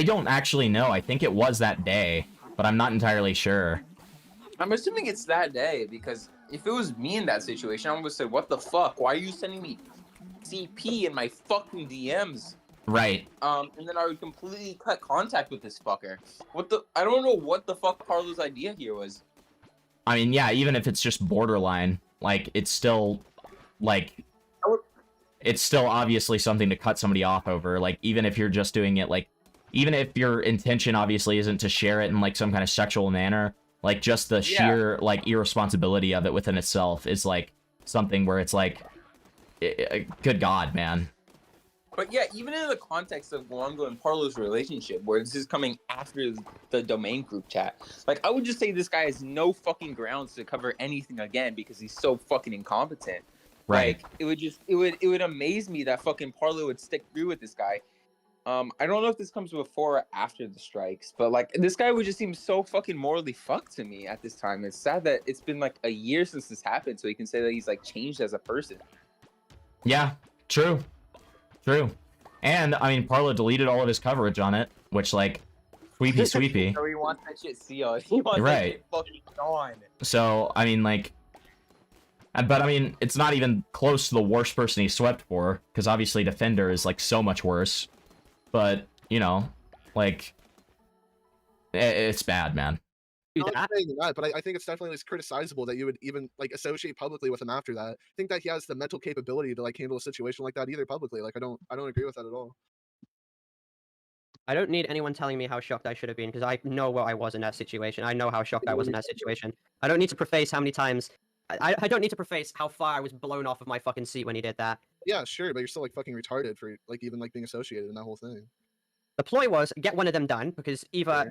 don't actually know. I think it was that day, but I'm not entirely sure. I'm assuming it's that day because if it was me in that situation, I would say, "What the fuck? Why are you sending me CP in my fucking DMs?" Right. And then I would completely cut contact with this fucker. I don't know what the fuck Carlo's idea here was. I mean, yeah, even if it's just borderline, like, it's still, like, it's still obviously something to cut somebody off over. Like, even if you're just doing it, like, even if your intention obviously isn't to share it in, like, some kind of sexual manner, like, just the sheer, like, irresponsibility of it within itself is, like, something where it's like, good God, man. But yeah, even in the context of Gwamgo and Parlo's relationship, where this is coming after the domain group chat, like, I would just say this guy has no fucking grounds to cover anything again because he's so fucking incompetent. Right. Like, it would amaze me that fucking Parlo would stick through with this guy. I don't know if this comes before or after the strikes, but like, this guy would just seem so fucking morally fucked to me at this time. It's sad that it's been like a year since this happened, so he can say that he's like changed as a person. Yeah, true. True. And, I mean, Parlo deleted all of his coverage on it, which, like, sweepy. So he wants that shit sealed. He wants Right. that shit fucking gone. So, I mean, like, but, I mean, it's not even close to the worst person he swept for, because obviously Defender is, like, so much worse. But, you know, like, it's bad, man. I'm not saying that, but I think it's definitely criticizable that you would even like associate publicly with him after that. I think that he has the mental capability to like handle a situation like that either publicly. Like I don't agree with that at all. I don't need anyone telling me how shocked I should have been because I know where I was in that situation. I know how shocked I was in that situation. I don't need to preface how many times. I don't need to preface how far I was blown off of my fucking seat when he did that. Yeah, sure, but you're still like fucking retarded for like even like being associated in that whole thing. The ploy was get one of them done because either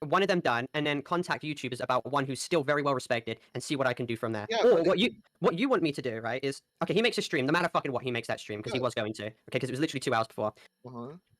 one of them done and then contact YouTubers about one who's still very well respected and see what I can do from there. Yeah, or what you want me to do, right, is okay, he makes a stream, no matter fucking what, he makes that stream because he was going to. Okay, because it was literally 2 hours before.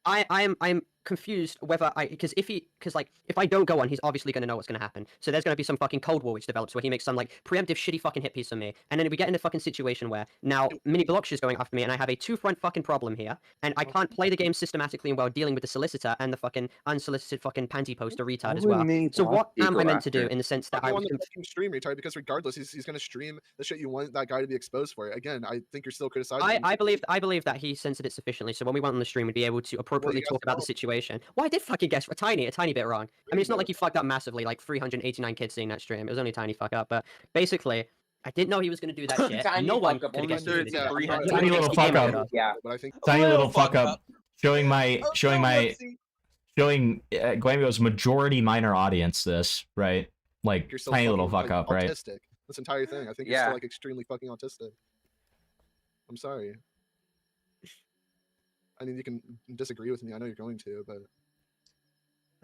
I'm confused whether because if I don't go on, he's obviously going to know what's going to happen. So there's going to be some fucking cold war which develops where he makes some like preemptive shitty fucking hit piece on me, and then we get in a fucking situation where now Mini Blockshare is going after me, and I have a two-front fucking problem here, and I can't play the game systematically and while dealing with the solicitor and the fucking unsolicited fucking panty poster retard as well. So what am I meant to do in the sense that I I want was the fucking stream retard because regardless, he's gonna stream the shit you want that guy to be exposed for. Again, I think you're still criticizing. him. I believe that he censored it sufficiently, so when we went on the stream, we'd be able to appropriately talk about the situation. Well, I did fucking guess a tiny bit wrong. I mean, it's not like he fucked up massively, like 389 kids seeing that stream. It was only a tiny fuck up, but basically, I didn't know he was going to do that shit. Tiny No one fuck up, could have guessed he was only going to do that. Tiny little fuck up. Yeah, but I think Tiny little fuck up. Showing Gwamgo's majority minor audience this, right? Like you're still tiny fucking, little fuck like, up, right? autistic. This entire thing. I think you're still like extremely fucking autistic. I'm sorry. I mean, you can disagree with me. I know you're going to, but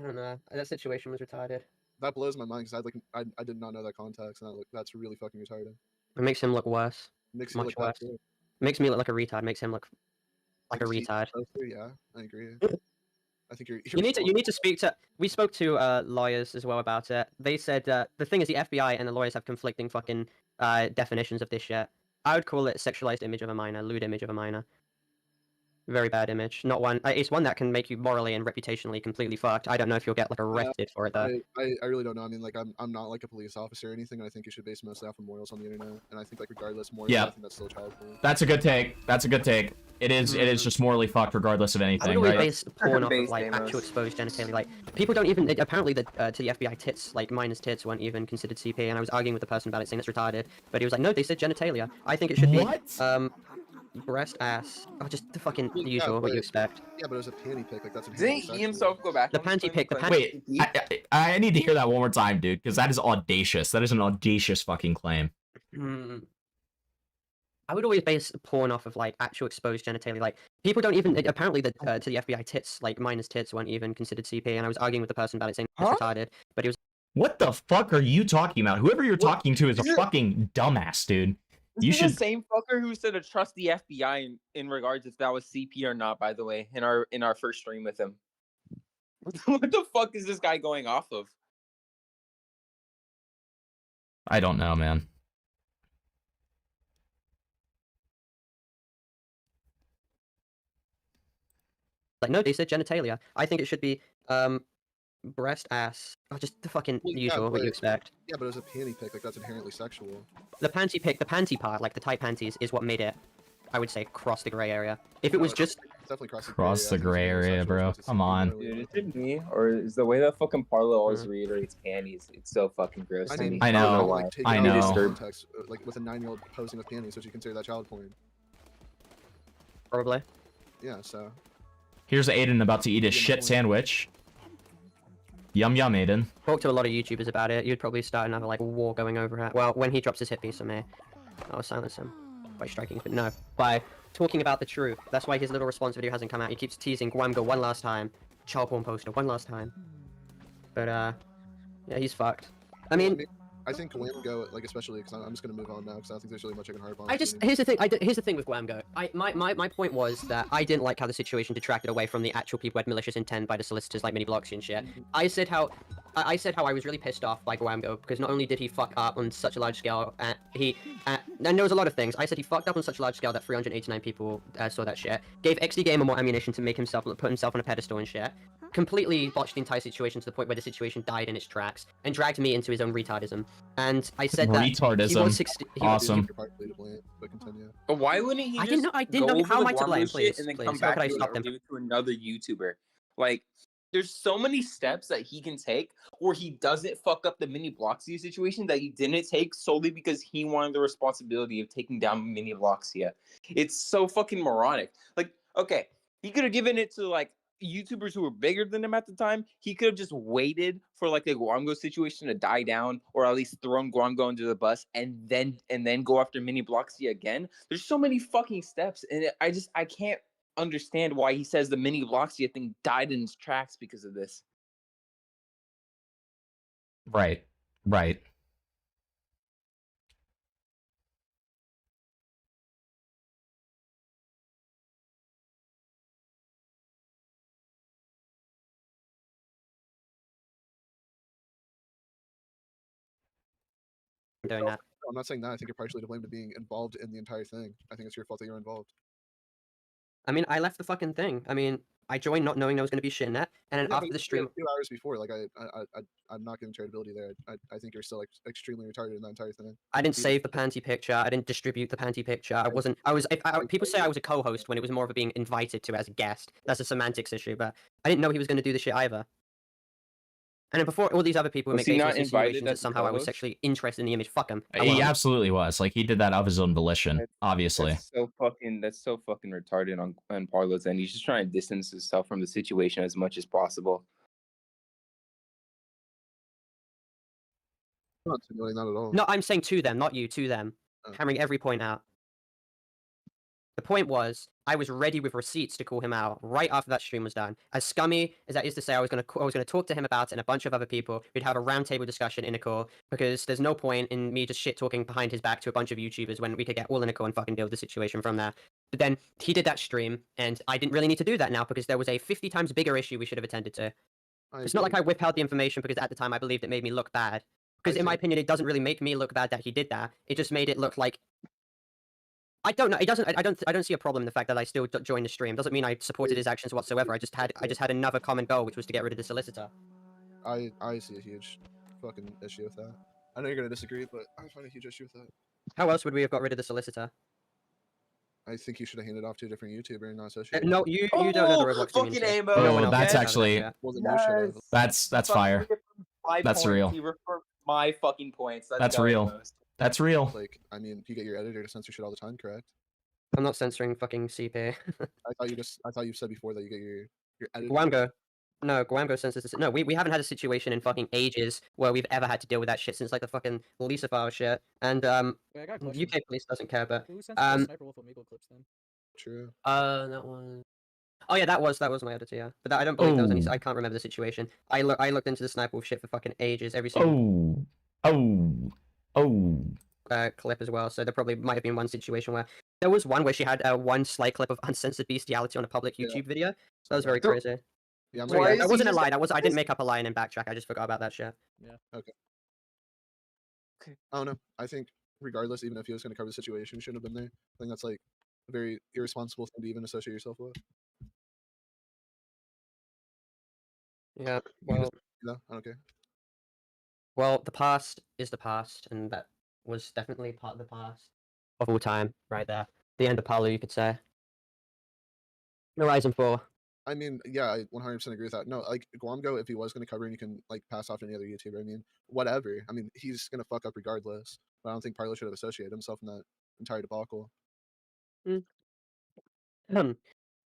I don't know. That situation was retarded. that blows my mind because I did not know that context, and that's really fucking retarded. It makes him look worse. Makes you Much look bad worse. too. Makes me look like a retard. Makes him look like a He's retard. supposed to, yeah, I agree. I think you're You need to speak to. We spoke to lawyers as well about it. They said the thing is the FBI and the lawyers have conflicting fucking definitions of this shit. I would call it sexualized image of a minor, lewd image of a minor. Very bad image. Not one. It's one that can make you morally and reputationally completely fucked. I don't know if you'll get like arrested for it though. I really don't know. I mean, like I'm not like a police officer or anything, and I think you should base mostly off of morals on the internet. And I think like regardless, morals, Yeah. I think that's still child porn. That's a good take. That's a good take. It is just morally fucked regardless of I anything, would always right? base porn off of like actual exposed genitalia. Like people don't even apparently to the FBI tits like minors tits weren't even considered CP, and I was arguing with the person about it saying it's retarded, but he was like, no, they said genitalia. I think it should be breast, ass. Oh, just the fucking the usual, what you expect. Yeah, but it was a panty pick. Like that's Didn't he himself go back? The panty pick. The panty. Wait, I need to hear that one more time, dude, because that is audacious. That is an audacious fucking claim. I would always base porn off of like actual exposed genitalia. Like people don't even apparently to the FBI tits like minors tits weren't even considered CP, and I was arguing with the person about it saying it's retarded, but he was. What the fuck are you talking about? Whoever you're talking to is a fucking dumbass, dude. This You is should. the same fucker who said to trust the FBI in regards if that was CP or not. By the way, in our first stream with him, what the fuck is this guy going off of? I don't know, man. Like no, they said genitalia. I think it should be breast, ass. Oh, just the fucking usual, what you expect. Yeah, but it was a panty pick. Like that's inherently sexual. The panty pick, the panty part, like the tight panties, is what made it. I would say cross the gray area. If it was just definitely cross the gray area, bro. Come on. Dude, is it me or is the way that fucking Parlo always reiterates panties? It's so fucking gross. I to mean, me. I know. Like, take I it out of know. context, like with a 9-year-old posing with panties, would you consider that child porn? Probably. Yeah. So. Here's Aiden about to eat his shit sandwich. Yum yum, Aiden. Talk to a lot of YouTubers about it. You'd probably start another like war going over it. Well, when he drops his hit piece on me, I'll silence him by striking. But no, by talking about the truth. That's why his little response video hasn't come out. He keeps teasing Gwamgo one last time, child porn poster one last time. But yeah, he's fucked. I mean, I think Gwamgo, like especially because I'm just gonna move on now because I don't think there's really much I can harp on. Here's the thing. Here's the thing with Gwamgo. My point was that I didn't like how the situation detracted away from the actual people who had malicious intent by the solicitors like Mini Blockshare and shit. I said how I was really pissed off by Gwamgo because not only did he fuck up on such a large scale, and there was a lot of things. I said he fucked up on such a large scale that 389 people saw that shit. Gave XD Gamer more ammunition to make himself put himself on a pedestal and shit. Completely botched the entire situation to the point where the situation died in its tracks and dragged me into his own retardism. And I said that he was 60. Awesome. But why wouldn't he? I didn't know. How am I to blame, please? And then Please. come How back could I to stop them? give it to another YouTuber. Like, there's so many steps that he can take where he doesn't fuck up the Mini Bloxia situation that he didn't take solely because he wanted the responsibility of taking down Mini Bloxia. It's so fucking moronic. Like, okay, he could have given it to like YouTubers who were bigger than him at the time. He could have just waited for like the Gwamgo situation to die down, or at least thrown Gwamgo under the bus, and then go after Mini Bloxia again. There's so many fucking steps, and I can't understand why he says the Mini Bloxia thing died in his tracks because of this. Right. Right. doing that. No, I'm not saying that. I think you're partially to blame to being involved in the entire thing. I think it's your fault that you're involved. I mean, I left the fucking thing. I mean, I joined not knowing there was going to be shit in that, and then Yeah, after but the stream, 2 hours before, like I'm not giving charitability there. I think you're still like extremely retarded in that entire thing. I didn't save the panty picture. I didn't distribute the panty picture. I wasn't. I was. People say I was a co-host when it was more of a being invited to as a guest. That's a semantics issue, but I didn't know he was going to do the shit either. And then before all these other people Was make he not baseless invited insinuations that as a somehow I was co-host? sexually interested in the image, fuck him. He absolutely was. Like, he did that of his own volition, obviously. That's so fucking retarded on Parlo's end. He's just trying to distance himself from the situation as much as possible. I'm not insinuating that at all. No, I'm saying to them, not you, to them. Oh. Hammering every point out. The point was, I was ready with receipts to call him out right after that stream was done. As scummy as that is to say, I was gonna talk to him about it and a bunch of other people. We'd have a roundtable discussion in a call because there's no point in me just shit talking behind his back to a bunch of YouTubers when we could get all in a call and fucking deal with the situation from there. But then he did that stream, and I didn't really need to do that now because there was a 50 times bigger issue we should have attended to. It's not like I withheld the information because at the time I believed it made me look bad. Because in my opinion, it doesn't really make me look bad that he did that. It just made it look like. I don't know. It doesn't. I don't see a problem in the fact that I still joined the stream. Doesn't mean I supported his actions whatsoever. I just had another common goal, which was to get rid of the solicitor. I see a huge fucking issue with that. I know you're gonna disagree, but I find a huge issue with that. How else would we have got rid of the solicitor? I think you should have handed off to a different YouTuber and not associated. No, you don't know the Roblox community. Oh, that's actually that's fire. My That's points, real. He referred my fucking points. That's real. That's real. Like, I mean, you get your editor to censor shit all the time, correct? I'm not censoring fucking CP. I thought you said before that you get your editor. Gwamgo. No, Gwamgo censors this. No, we haven't had a situation in fucking ages where we've ever had to deal with that shit since like the fucking Lisa file shit. And Wait, I got a question. UK police doesn't care, but Who sent the Sniper Wolf Omegle clips then? True. That one. Oh yeah, that was my editor, yeah. But I don't believe there was any. I can't remember the situation. I looked into the Sniper Wolf shit for fucking ages, every single clip as well. So there probably might have been one situation where there was one where she had one slight clip of uncensored bestiality on a public YouTube video. That was very crazy. Yeah, So, yeah, that wasn't a lie. I didn't make up a lie and then backtrack. I just forgot about that shit. Yeah. Okay. I don't know. I think regardless, even if he was going to cover the situation, he shouldn't have been there. I think that's like a very irresponsible thing to even associate yourself with. Yeah. Well. No, I don't care. Well, the past is the past, and that was definitely part of the past of all time, right there. The end of Paolo, you could say. Horizon 4. I mean, yeah, I 100% agree with that. No, like Gwamgo, if he was going to cover, and you can like pass off to any other YouTuber. I mean, whatever. I mean, he's going to fuck up regardless. But I don't think Parlo should have associated himself in that entire debacle.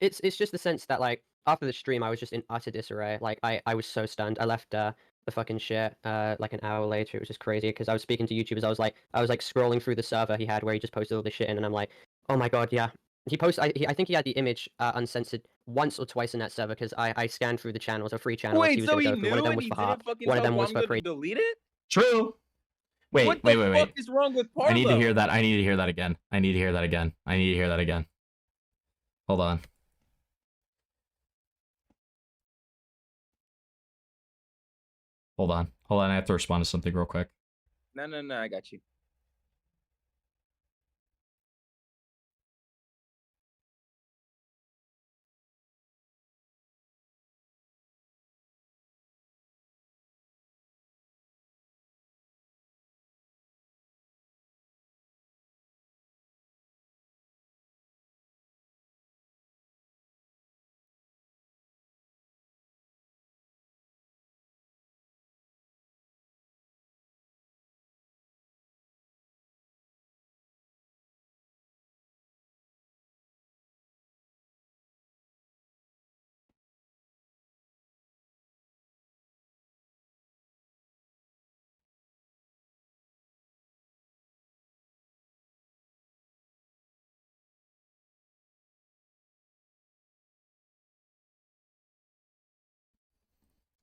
It's just the sense that like after the stream, I was just in utter disarray. Like I was so stunned. I left the fucking shit like an hour later. It was just crazy because I was speaking to YouTubers. I was like scrolling through the server he had where he just posted all this shit in, and I'm like, oh my god, yeah. He posted. I think he had the image uncensored once or twice in that server because I scanned through the channels or free channels. Wait, he was so gonna he go through. One of knew them and was he for didn't Harp. fucking One of tell them was for Gwamgo to pre. delete it? True. Wait, What the wait. fuck is wrong with Parlo? I need to hear that. I need to hear that again. I need to hear that again. I need to hear that again. Hold on. Hold on. Hold on. I have to respond to something real quick. No, I got you.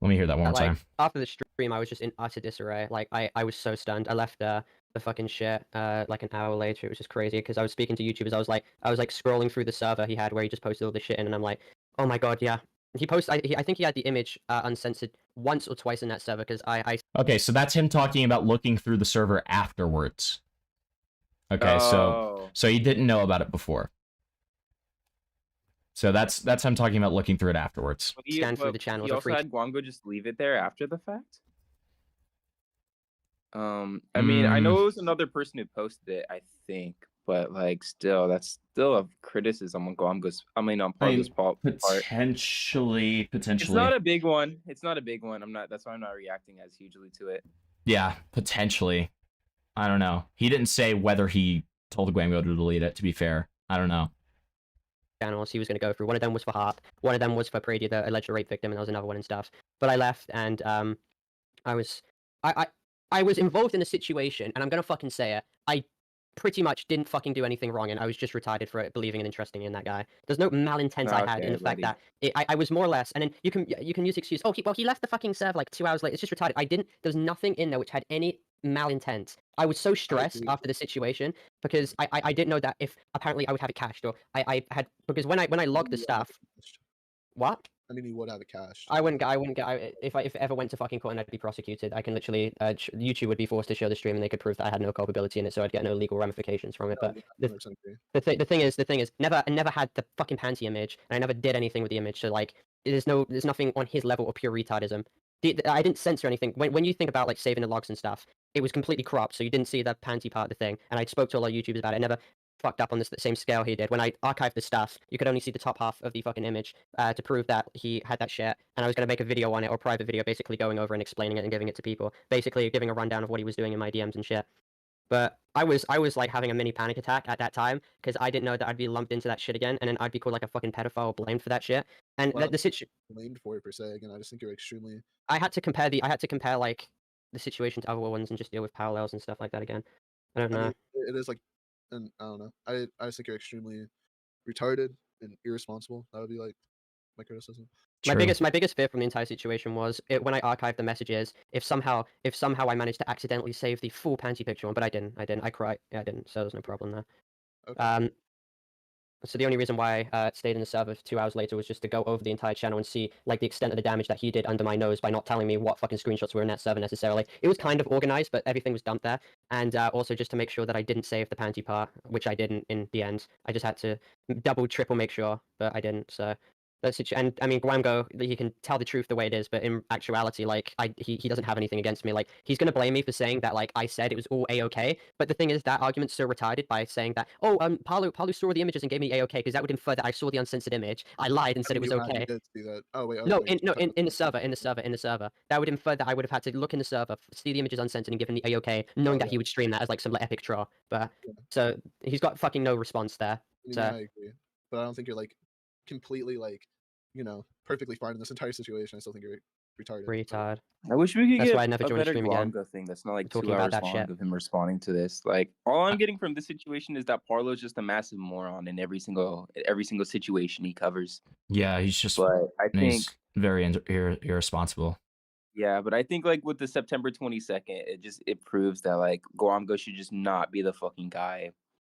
Let me hear that one more Like, time. after the stream, I was just in utter disarray. Like, I was so stunned. I left the fucking shit like an hour later. It was just crazy because I was speaking to YouTubers. I was like scrolling through the server he had where he just posted all this shit in, and I'm like, oh my god, yeah. He posted. I think he had the image uncensored once or twice in that server because I Okay, so that's him talking about looking through the server afterwards. Okay, Oh. so he didn't know about it before. So that's him talking about looking through it afterwards. Scan through the channels He or also free. had Gwamgo just leave it there after the fact. I mean, I know it was another person who posted it, I think, but like, still, that's still a criticism on Gwamgo's. I mean, on Parlo's part. Potentially. It's not a big one. It's not a big one. I'm not. That's why I'm not reacting as hugely to it. Yeah, potentially. I don't know. He didn't say whether he told Gwamgo to delete it, to be fair. I don't know. Channels he was going to go through. One of them was for Harp. One of them was for Brady, the alleged rape victim, and there was another one and stuff. But I left, and I was involved in a situation, and I'm gonna fucking say it. I pretty much didn't fucking do anything wrong, and I was just retarded for it, believing and interesting in that guy. There's no malintent I had in the fact that I was more or less, and then you can use the excuse. Oh, he left the fucking server like 2 hours later. It's just retarded. I didn't. There's nothing in there which had any malintent. I was so stressed after the situation because I didn't know that if apparently I would have it cached or I had because when I logged the stuff. What? I mean, he would have it cached. I wouldn't get. If it ever went to fucking court and I'd be prosecuted, I can literally. YouTube would be forced to show the stream, and they could prove that I had no culpability in it, so I'd get no legal ramifications from it. But the thing is, I never had the fucking panty image, and I never did anything with the image. So like, there's nothing on his level of pure retardism. I didn't censor anything. When you think about like saving the logs and stuff, it was completely cropped, so you didn't see the panty part of the thing. And I spoke to a lot of YouTubers about it. I never fucked up on the same scale he did. When I archived the stuff, you could only see the top half of the fucking image to prove that he had that shit. And I was going to make a video on it, or a private video, basically going over and explaining it and giving it to people. Basically giving a rundown of what he was doing in my DMs and shit. But I was like having a mini panic attack at that time because I didn't know that I'd be lumped into that shit again, and then I'd be called like a fucking pedophile or blamed for that shit. And the situation blamed for it per se. Again, I just think you're extremely. I had to compare like the situation to other ones and just deal with parallels and stuff like that again. I don't know. I mean, it is like, and I don't know. I just think you're extremely retarded and irresponsible. That would be like my criticism. My biggest fear from the entire situation was when I archived the messages. If somehow I managed to accidentally save the full panty picture one, but I didn't. I cried. Yeah, I didn't. So there's no problem there. Okay. So the only reason why I stayed in the server 2 hours later was just to go over the entire channel and see like the extent of the damage that he did under my nose by not telling me what fucking screenshots were in that server necessarily. It was kind of organized, but everything was dumped there. And also just to make sure that I didn't save the panty part, which I didn't in the end. I just had to double, triple make sure, but I didn't. So and I mean, Gwamgo, he can tell the truth the way it is, but in actuality, like, he doesn't have anything against me. Like, he's gonna blame me for saying that, like, I said it was all A-okay, but the thing is, that argument's so retarded by saying that, oh, Palu saw the images and gave me A-okay, because that would infer that I saw the uncensored image, I lied and said it was okay. Oh, wait, no, in the server. That would infer that I would have had to look in the server, see the images uncensored, and given the A-okay, knowing that he would stream that as, like, some epic troll. But, so, he's got fucking no response there. So. I agree. But I don't think you're, like, completely, like, perfectly fine in this entire situation. I still think you're retarded. Retard. I wish we could That's get why I never a joined a better stream again. Gwamgo thing. That's not like Talking 2 about hours that long shit. of him responding to this. Like, all I'm getting from this situation is that Parlo's just a massive moron in every single situation he covers. Yeah, he's just. But I think he's very irresponsible. Yeah, but I think like with the September 22nd, it proves that like Gwamgo should just not be the fucking guy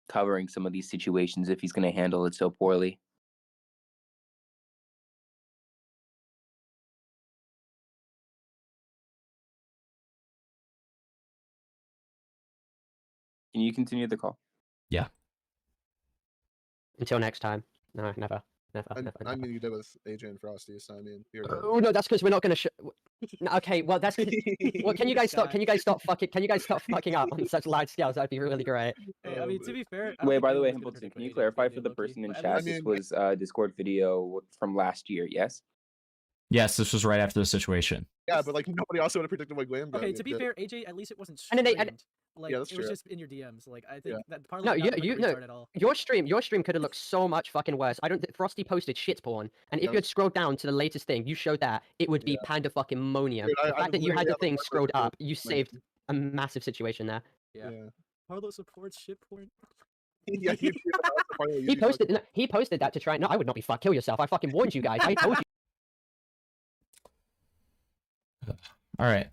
covering some of these situations if he's gonna handle it so poorly. Can you continue the call? Yeah. Until next time. No, never. I mean, you did with AJ and Frosty, so I mean, you're good. Oh no, that's because we're not gonna. Okay, well that's. Well, can you guys stop? Can you guys stop fucking up on such large scales? That'd be really great. Hey, I mean, to be fair. Wait, by the way, Hamilton, can you clarify for the person in chat? This was Discord video from last year, yes? Yes, this was right after the situation. Yeah, but like nobody also would have predicted what Gwamgo. Okay, to be fair, AJ, at least it wasn't And streamed. then Like, Yeah, that's it was true. just in your DMs. Like, I think that part No, of at all. Your stream could have looked so much fucking worse. I don't think Frosty posted shit porn, and if you had scrolled down to the latest thing, you showed that it would be panda fucking monium. Dude, The fact that you had the thing scrolled up, you saved a massive situation there. Yeah. Parlo supports shit porn. Yeah, He posted that to try. No, I would not be kill yourself. I fucking warned you guys. I told you. All right.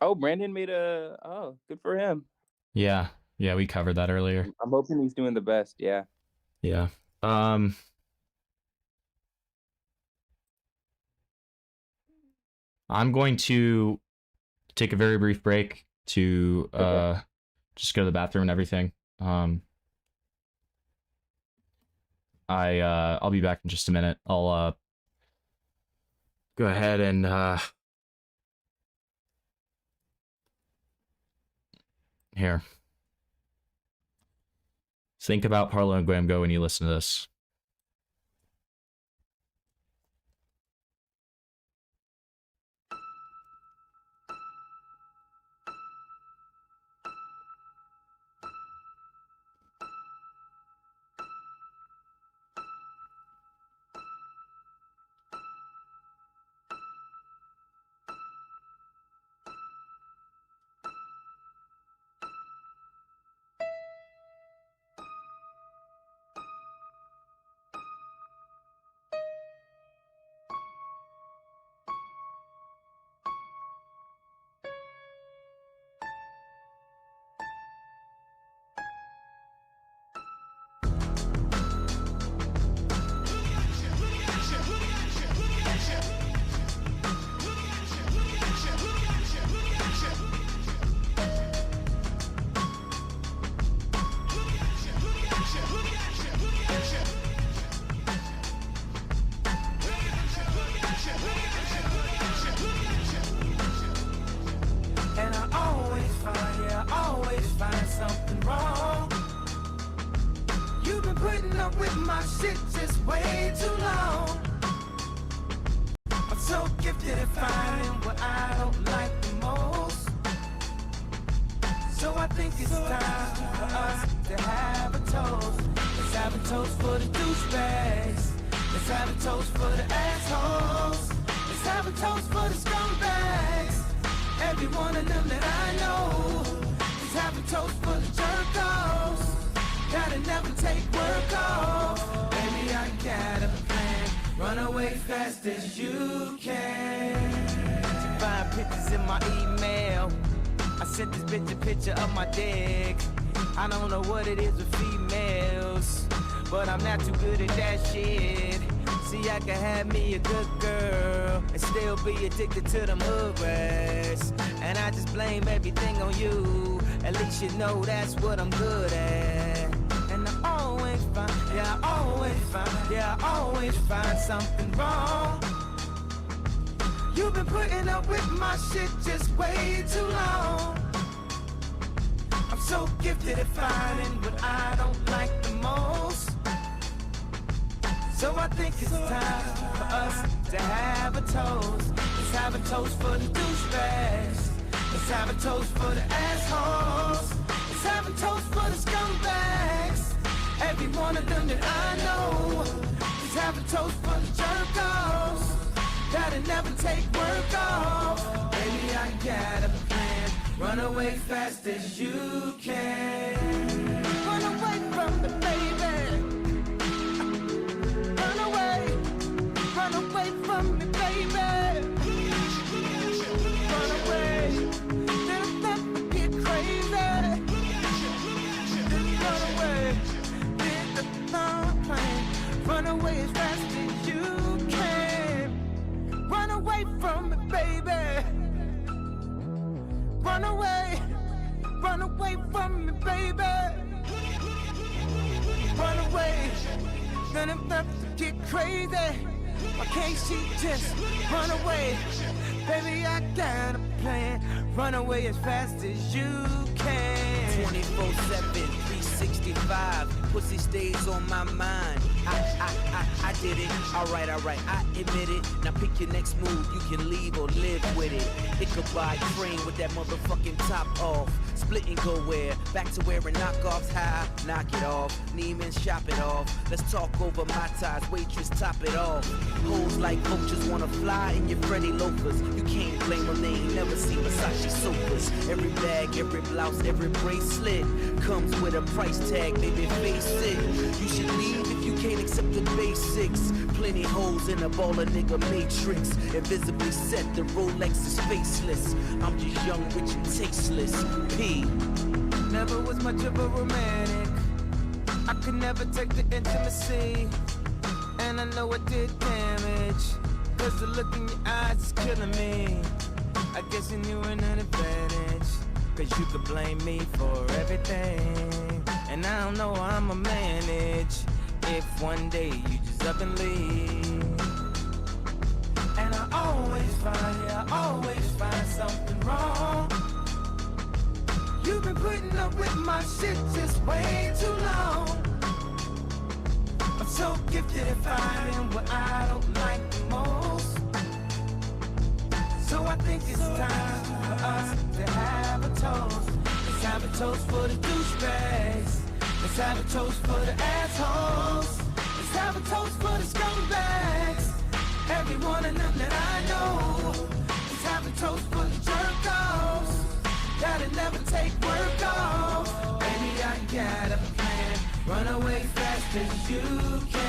Oh, Brandon made a. Oh, good for him. Yeah, we covered that earlier. I'm hoping he's doing the best. Yeah. Yeah. I'm going to take a very brief break to just go to the bathroom and everything. I'll be back in just a minute. I'll go ahead and here. Think about Parlo and Gwamgo when you listen to this. And I always find something wrong. You've been putting up with my shit just way too long. I'm so gifted at finding what I don't like the most. So I think it's time for us to have a toast. Let's have a toast for the douchebags. Let's have a toast for the assholes. Let's have a toast for the scumbags. Every one of them that I know. Let's have a toast for the jerk-offs. Gotta never take work off. Baby, I got a plan. Run away fast as you can. You find pictures in my email. I sent this bitch a picture of my dick. I don't know what it is with females, but I'm not too good at that shit. See, I can have me a good girl and still be addicted to them hood rats. And I just blame everything on you. At least you know that's what I'm good at. And I always find something wrong. You've been putting up with my shit just way too long. I'm so gifted at finding what I don't like the most. So I think it's time for us to have a toast. Let's have a toast for the douchebags. Let's have a toast for the assholes. Let's have a toast for the scumbags. Every one of them that I know. Let's have a toast for the jerk-offs. Gotta never take work off. Baby, I got a plan. Run away fast as you can. Run away from me, baby. Run away. Run away from me, baby. Run away. Then let me get crazy. Then run away. With the long plan. Run away as fast as you can. Run away from me, baby. Run away. Run away from me, baby. Run away. Then I'm about to get crazy. Why can't she just run away? Baby, I got a plan. Run away as fast as you can. 24/7, 365. Pussy stays on my mind. I did it. Alright, I admit it. Now pick your next move. You can leave or live with it. Ichabod Crane with that motherfucking top off. Split and go where? Back to wearing knockoffs high. Knock it off. Neiman, shop it off. Let's talk over my ties. Waitress, top it off. Hoes like vultures wanna fly in your Freddy loafers. You can't blame them. They ain't never seen Versace sofas. Every bag, every blouse, every bracelet comes with a price tag. Baby, face it. You should leave if you can't accept the basics. Plenty holes in a baller nigga matrix. Invisibly set, the Rolex is faceless. I'm just young, rich, and tasteless. P. Never was much of a romantic. I could never take the intimacy. And I know it did damage. Cause the look in your eyes is killing me. I guess you knew an advantage. Cause you could blame me for everything. And I don't know how I'ma manage if one day you just up and leave. And I always find something wrong. You've been putting up with my shit just way too long. I'm so gifted at finding what I don't like the most. So I think it's time for us to have a toast. Let's have a toast for the douchebags. Let's have a toast for the assholes. Let's have a toast for the scumbags. Every one of them that I know. Let's have a toast for the jerk-offs that'll never take work off. Baby, I got a plan. Run away fast as you can.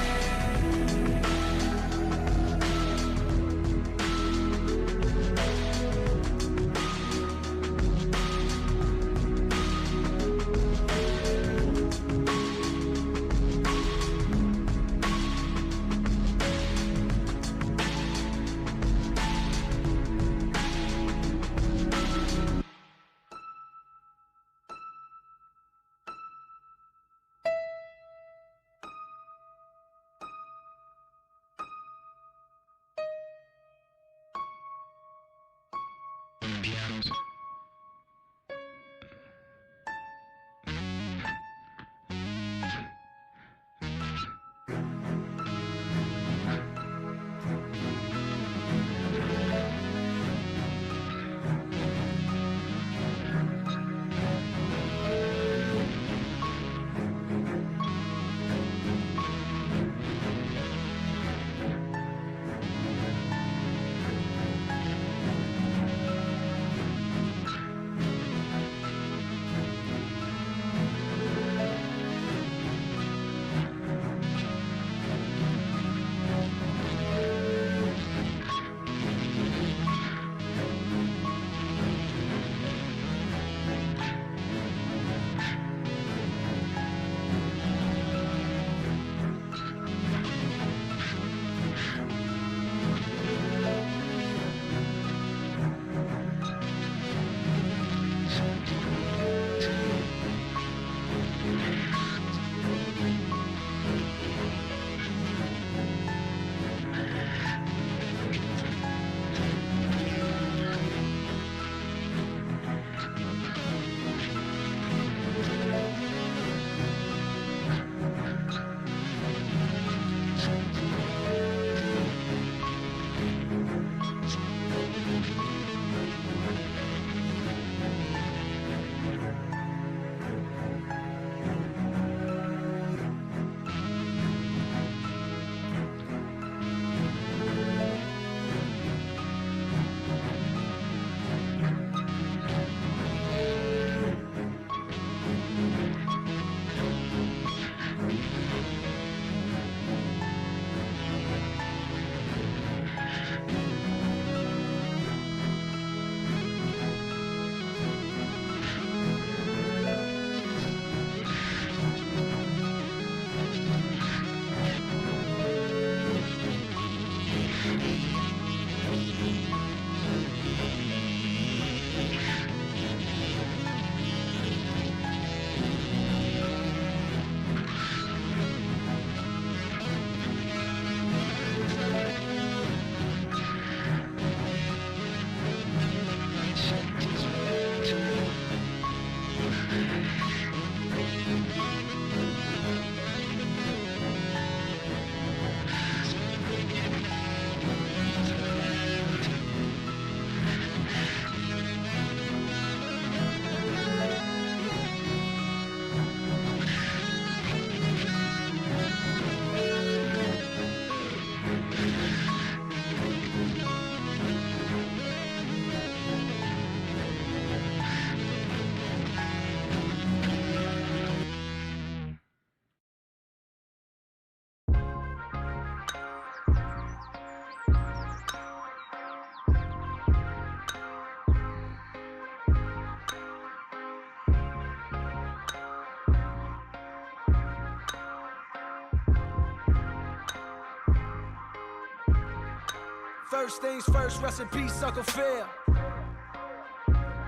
First things first, rest in peace, Uncle Phil.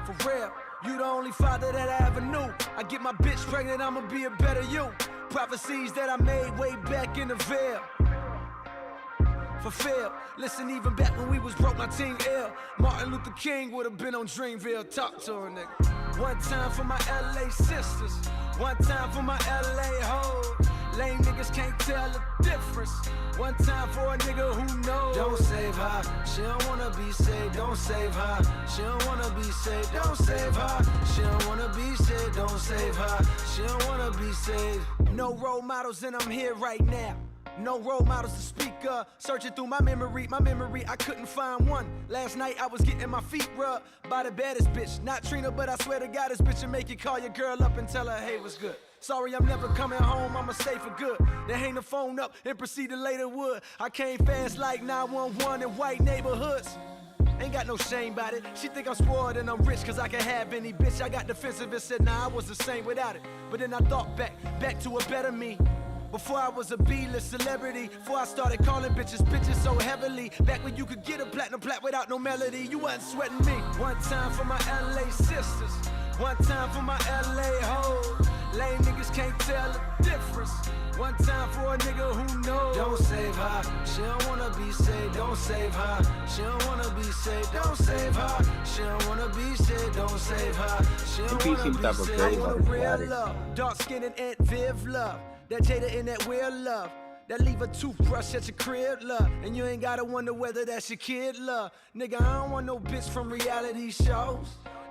For real, you the only father that I ever knew. I get my bitch pregnant, I'ma be a better you. Prophecies that I made way back in the veil. Fulfilled. Listen, even back when we was broke, my team ill. Martin Luther King would have been on Dreamville. Talk to her, nigga. One time for my LA sisters. One time for my LA hoes. Lame niggas can't tell the difference. One time for a nigga who knows. Don't save her, she don't wanna be saved. Don't save her, she don't wanna be saved. Don't save her, she don't wanna be saved. Don't save her, she don't wanna be saved. No role models and I'm here right now. No role models to speak of. Searching through my memory, I couldn't find one. Last night I was getting my feet rubbed by the baddest bitch. Not Trina, but I swear to God, this bitch will make you call your girl up and tell her, hey, what's good? Sorry, I'm never coming home, I'ma stay for good. Then hang the phone up and proceed to later wood. I came fast like 911 in white neighborhoods. Ain't got no shame about it. She think I'm spoiled and I'm rich cause I can have any bitch. I got defensive and said, nah, I was the same without it. But then I thought back to a better me. Before I was a B-list celebrity, before I started calling bitches so heavily. Back when you could get a platinum plat without no melody, you wasn't sweating me. One time for my LA sisters, one time for my LA hoes. Lame niggas can't tell the difference. One time for a nigga who knows. Don't save her, she don't wanna be saved. Don't save her, she don't wanna be saved. Don't save her, she don't wanna be saved. Don't save her, she don't wanna be saved. I want a real love, dark skin and Aunt Viv love. That Jada in that weird love. That leave a toothbrush at your crib, love. And you ain't gotta wonder whether that's your kid, love. Nigga, I don't want no bitch from reality shows.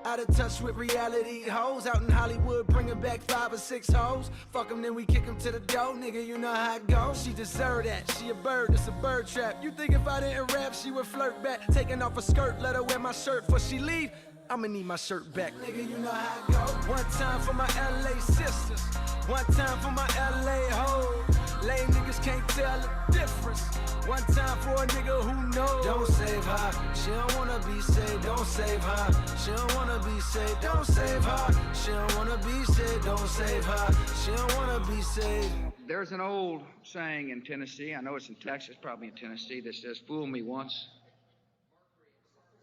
Out of touch with reality hoes. Out in Hollywood, bringing back 5 or 6 hoes. Fuck them, then we kick them to the door. Nigga, you know how it goes. She deserve that. She a bird, it's a bird trap. You think if I didn't rap, she would flirt back. Taking off her skirt, let her wear my shirt before she leave. I'ma need my shirt back. Nigga, you know how it goes. One time for my LA sisters. One time for my LA hoes. Lame niggas can't tell the difference. One time for a nigga who knows. Don't save her, she don't wanna be saved. Don't save her, she don't wanna be saved. Don't save her, she don't wanna be saved. Don't save her, she don't wanna be saved. There's an old saying in Tennessee, I know it's in Texas, probably in Tennessee, that says, fool me once,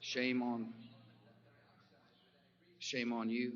shame on you.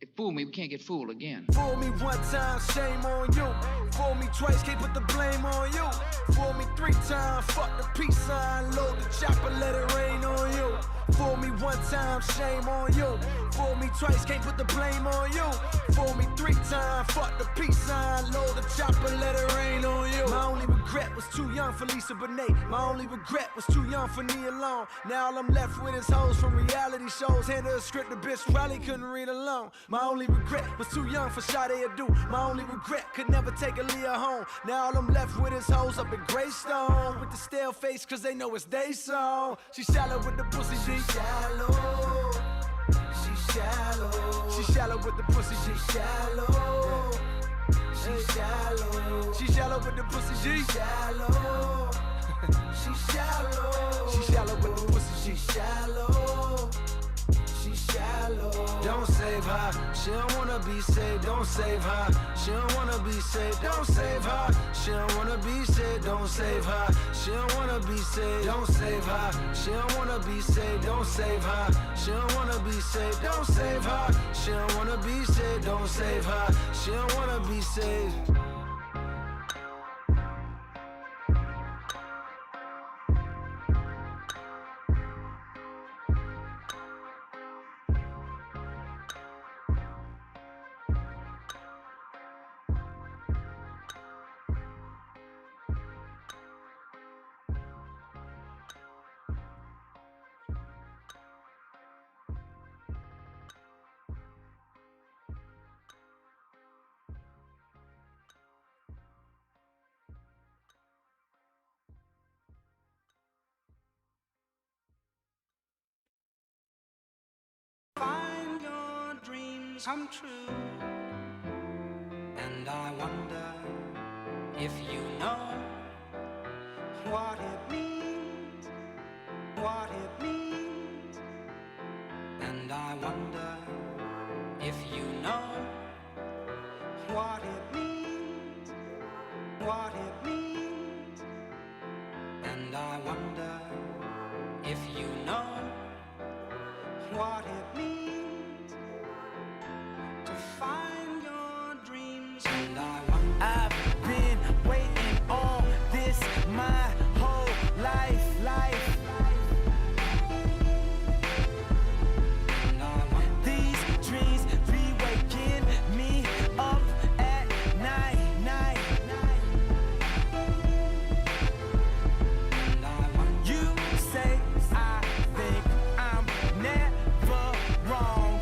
If fool me, we can't get fooled again. Fool me one time, shame on you. Fool me twice, can't put the blame on you. Fool me 3 times, fuck the peace sign. Load the chopper, let it rain on you. Fool me one time, shame on you. Fool me twice, can't put the blame on you. Fool me 3 times, fuck the peace sign. Load the chopper, let it rain on you. My only regret was too young for Lisa Bonet. My only regret was too young for Nia Long. Now all I'm left with is hoes from reality shows. Hand her a script, the bitch probably couldn't read alone. My only regret was too young for Sade Adu. My only regret could never take Aaliyah home. Now all I'm left with is hoes up in Greystone. With the stale face cause they know it's they song. She shallow with the pussy, she shallow. She shallow. She shallow with the pussy, she shallow. She shallow. She shallow with the pussy, she shallow. She shallow. She shallow with the pussy, she shallow. She shallow. Don't save her, she don't wanna be saved. Don't save her, she don't wanna be saved. Don't save her, she don't wanna be saved. Don't save her, she don't wanna be saved. Don't save her, she don't wanna be saved. Don't save her, she don't wanna be saved. Don't save her, she don't wanna be saved. Don't save her, she don't wanna be saved. Find your dreams come true, and I wonder if you know what it means, what it means, and I wonder if you know what it means, what it means, And I wonder if you know what it means to find your dreams. And I wonder, I've been waiting on this my whole life. These dreams be waking me up at night. You say I think I'm never wrong.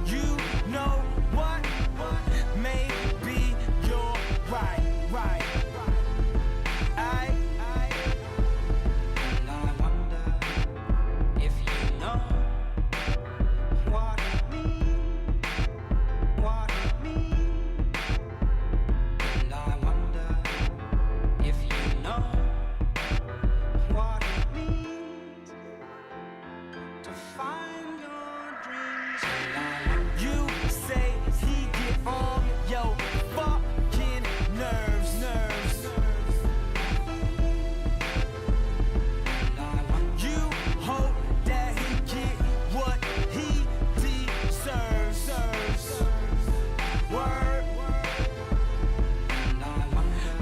You know what? Maybe you're right. And I wonder if you know what it means. And I wonder if you know what it means to find your dreams. You say he get on your fucking nerves. You hope that he get what he deserves. Word.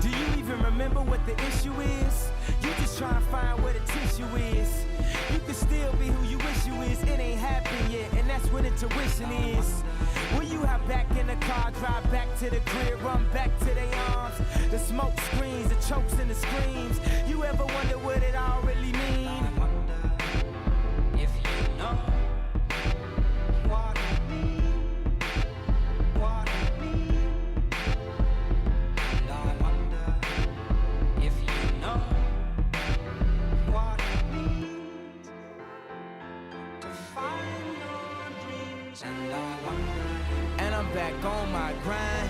Do you even remember what the issue is? You just try to find where the tissue is. You can still be who you wish you is. It ain't happened yet, and that's what intuition is. Will you hop back in the car, drive back to the crib, run back to their arms? The smoke screens, the chokes and the screams. You ever wonder what it all really mean? I wonder if you know what it means. And I wonder if you know what it means to find your dreams. And I wonder. And I'm back on my grind.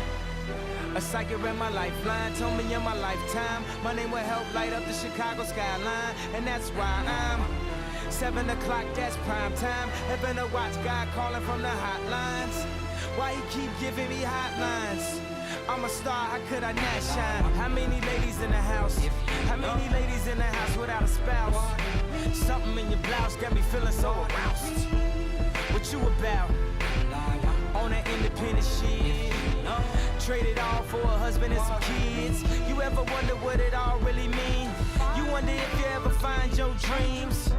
A psychic read my lifeline, told me in my lifetime my name will help light up the Chicago skyline. And that's why I'm 7 o'clock, that's prime time. Having to watch God calling from the hotlines. Why he keep giving me hotlines? I'm a star, how could I not shine? How many ladies in the house? How many ladies in the house without a spouse? Something in your blouse got me feeling so aroused. What you about? On that independent shit. Trade it all for a husband and some kids. You ever wonder what it all really mean? You wonder if you ever find your dreams.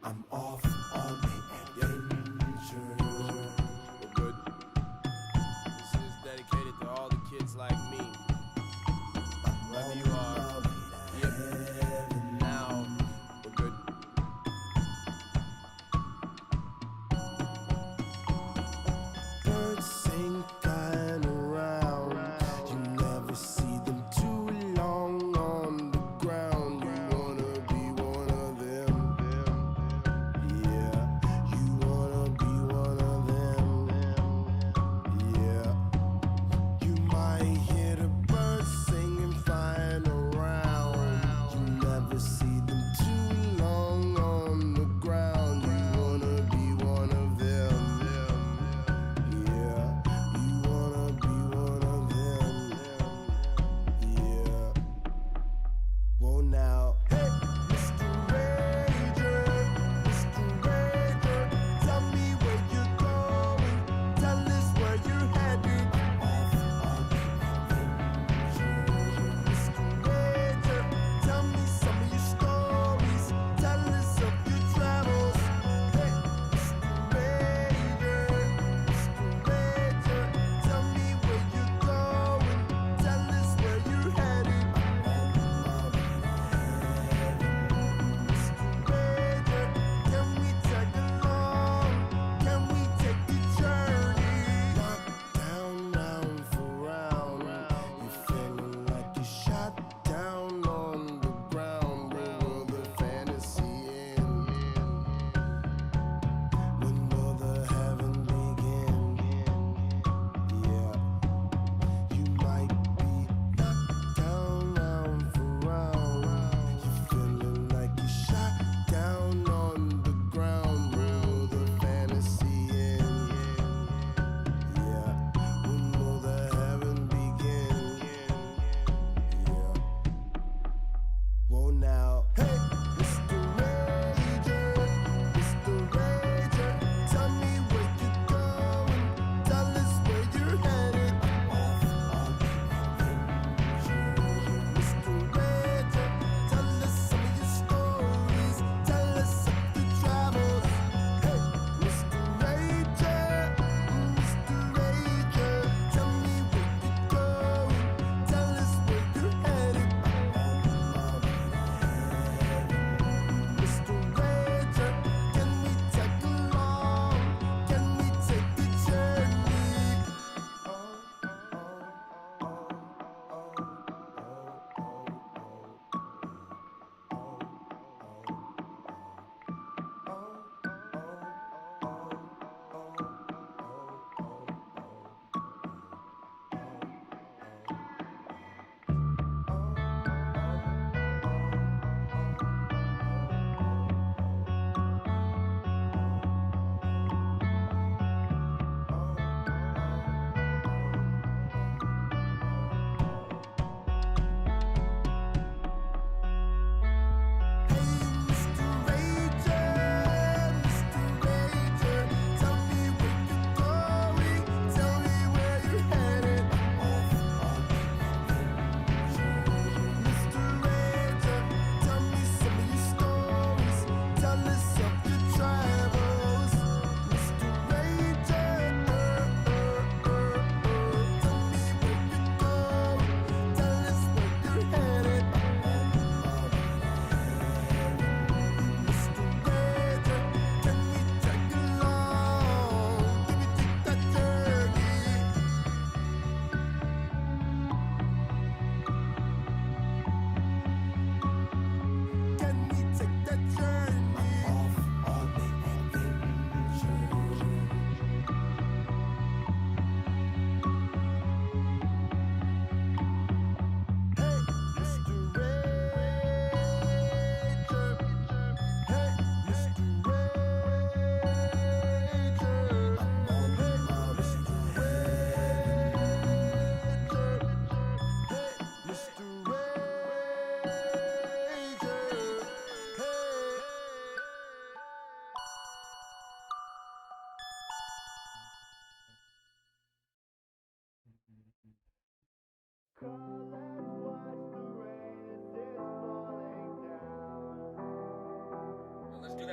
I'm off on the adventure. We're good. This is dedicated to all the kids like me. Wherever you are. Yep. Now, we're good. Birds sing flying around. You never see them too long on the ground. You wanna be one of them. Yeah, you wanna be one of them. Yeah, you might hear the birds singing, flying around.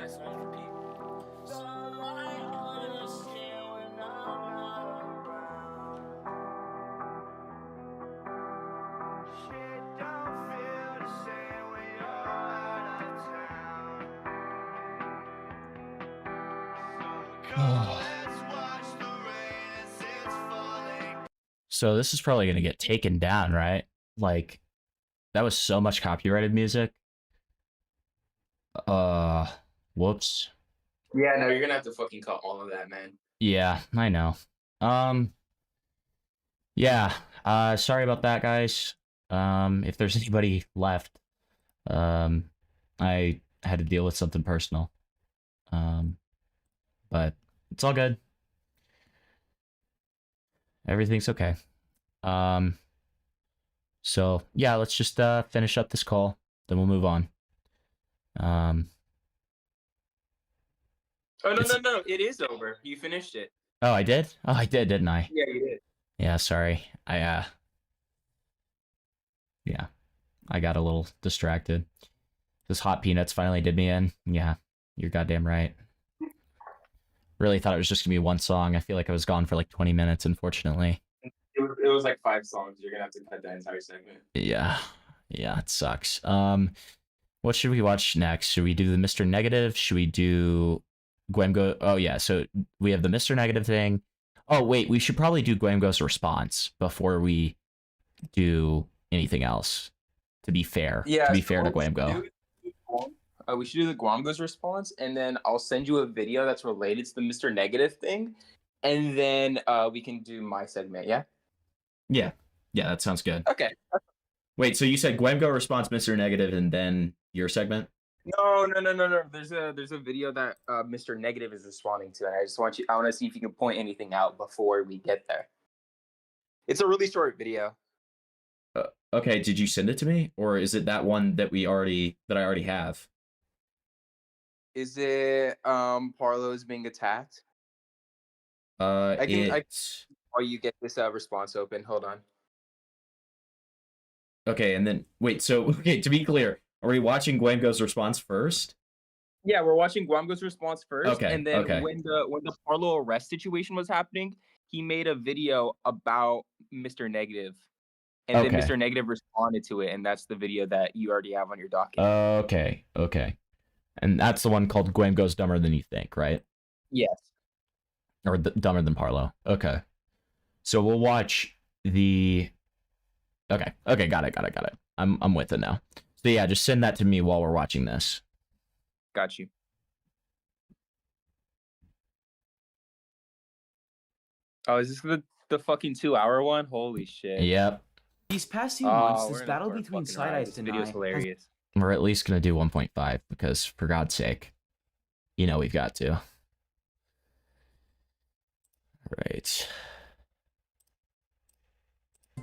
nice one for Pete. So this is probably gonna get taken down, right? Like, that was so much copyrighted music. Whoops. Yeah, no, you're gonna have to fucking cut all of that, man. Yeah, I know. Yeah. Sorry about that, guys. If there's anybody left, I had to deal with something personal. But it's all good. Everything's okay. So yeah, let's just finish up this call, then we'll move on. Oh no, it is over. You finished it. Oh, I did? Oh, I did, didn't I? Yeah, you did. Yeah, sorry. Yeah, I got a little distracted. This Hot Peanuts finally did me in. Yeah, you're goddamn right. Really thought it was just gonna be one song. I feel like I was gone for like 20 minutes, unfortunately. It was like 5 songs. You're gonna have to cut that entire segment. Yeah, it sucks. What should we watch next? Should we do the Mr. Negative? Should we do Gwamgo? Oh yeah, so we have the Mr. Negative thing. Oh wait, we should probably do Gwamgo's response before we do anything else. To be fair, Yeah, to be so fair to what we should Gwamgo. We should do the Gwamgo's response, and then I'll send you a video that's related to the Mr. Negative thing, and then we can do my segment. Yeah. Yeah, that sounds good. Okay. Wait, so you said Gwamgo response, Mr. Negative, and then your segment? No. There's a video that Mr. Negative is responding to, and I want to see if you can point anything out before we get there. It's a really short video. Okay, did you send it to me, or is it that one that I already have? Is it Parlo's being attacked? While you get this response open, hold on. Okay, and then wait. So okay, to be clear, are we watching Gwamgo's response first? Yeah, we're watching Gwamgo's response first, Okay, and then okay. when the Parlo arrest situation was happening, he made a video about Mr. Negative, and then Okay. Mr. Negative responded to it, and that's the video that you already have on your docket. Okay. And that's the one called Gwamgo's Dumber Than You Think, right? Yes. Or Dumber Than Parlo. Okay. So we'll watch the... Okay, got it. I'm with it now. So yeah, just send that to me while we're watching this. Got you. Oh, is this the fucking 2-hour one? Holy shit. Yep. These past few months, we're this in battle for a between fucking ride. Side Eyes This and video's I hilarious. We're at least going to do 1.5 because, for God's sake, you know we've got to. Right.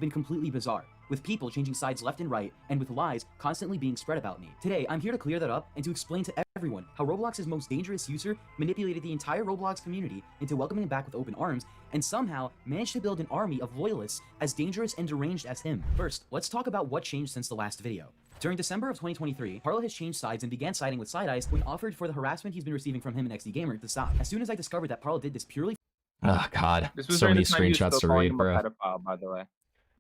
Been completely bizarre, with people changing sides left and right, and with lies constantly being spread about me. Today, I'm here to clear that up and to explain to everyone how Roblox's most dangerous user manipulated the entire Roblox community into welcoming him back with open arms, and somehow managed to build an army of loyalists as dangerous and deranged as him. First, let's talk about what changed since the last video. During December of 2023, Parlo has changed sides and began siding with Side Eyes when offered for the harassment he's been receiving from him and XD Gamer to stop. As soon as I discovered that Parlo did this purely... Oh, God. This was So during many the time he was screenshots still to calling read, him bro. a pedophile, by the way.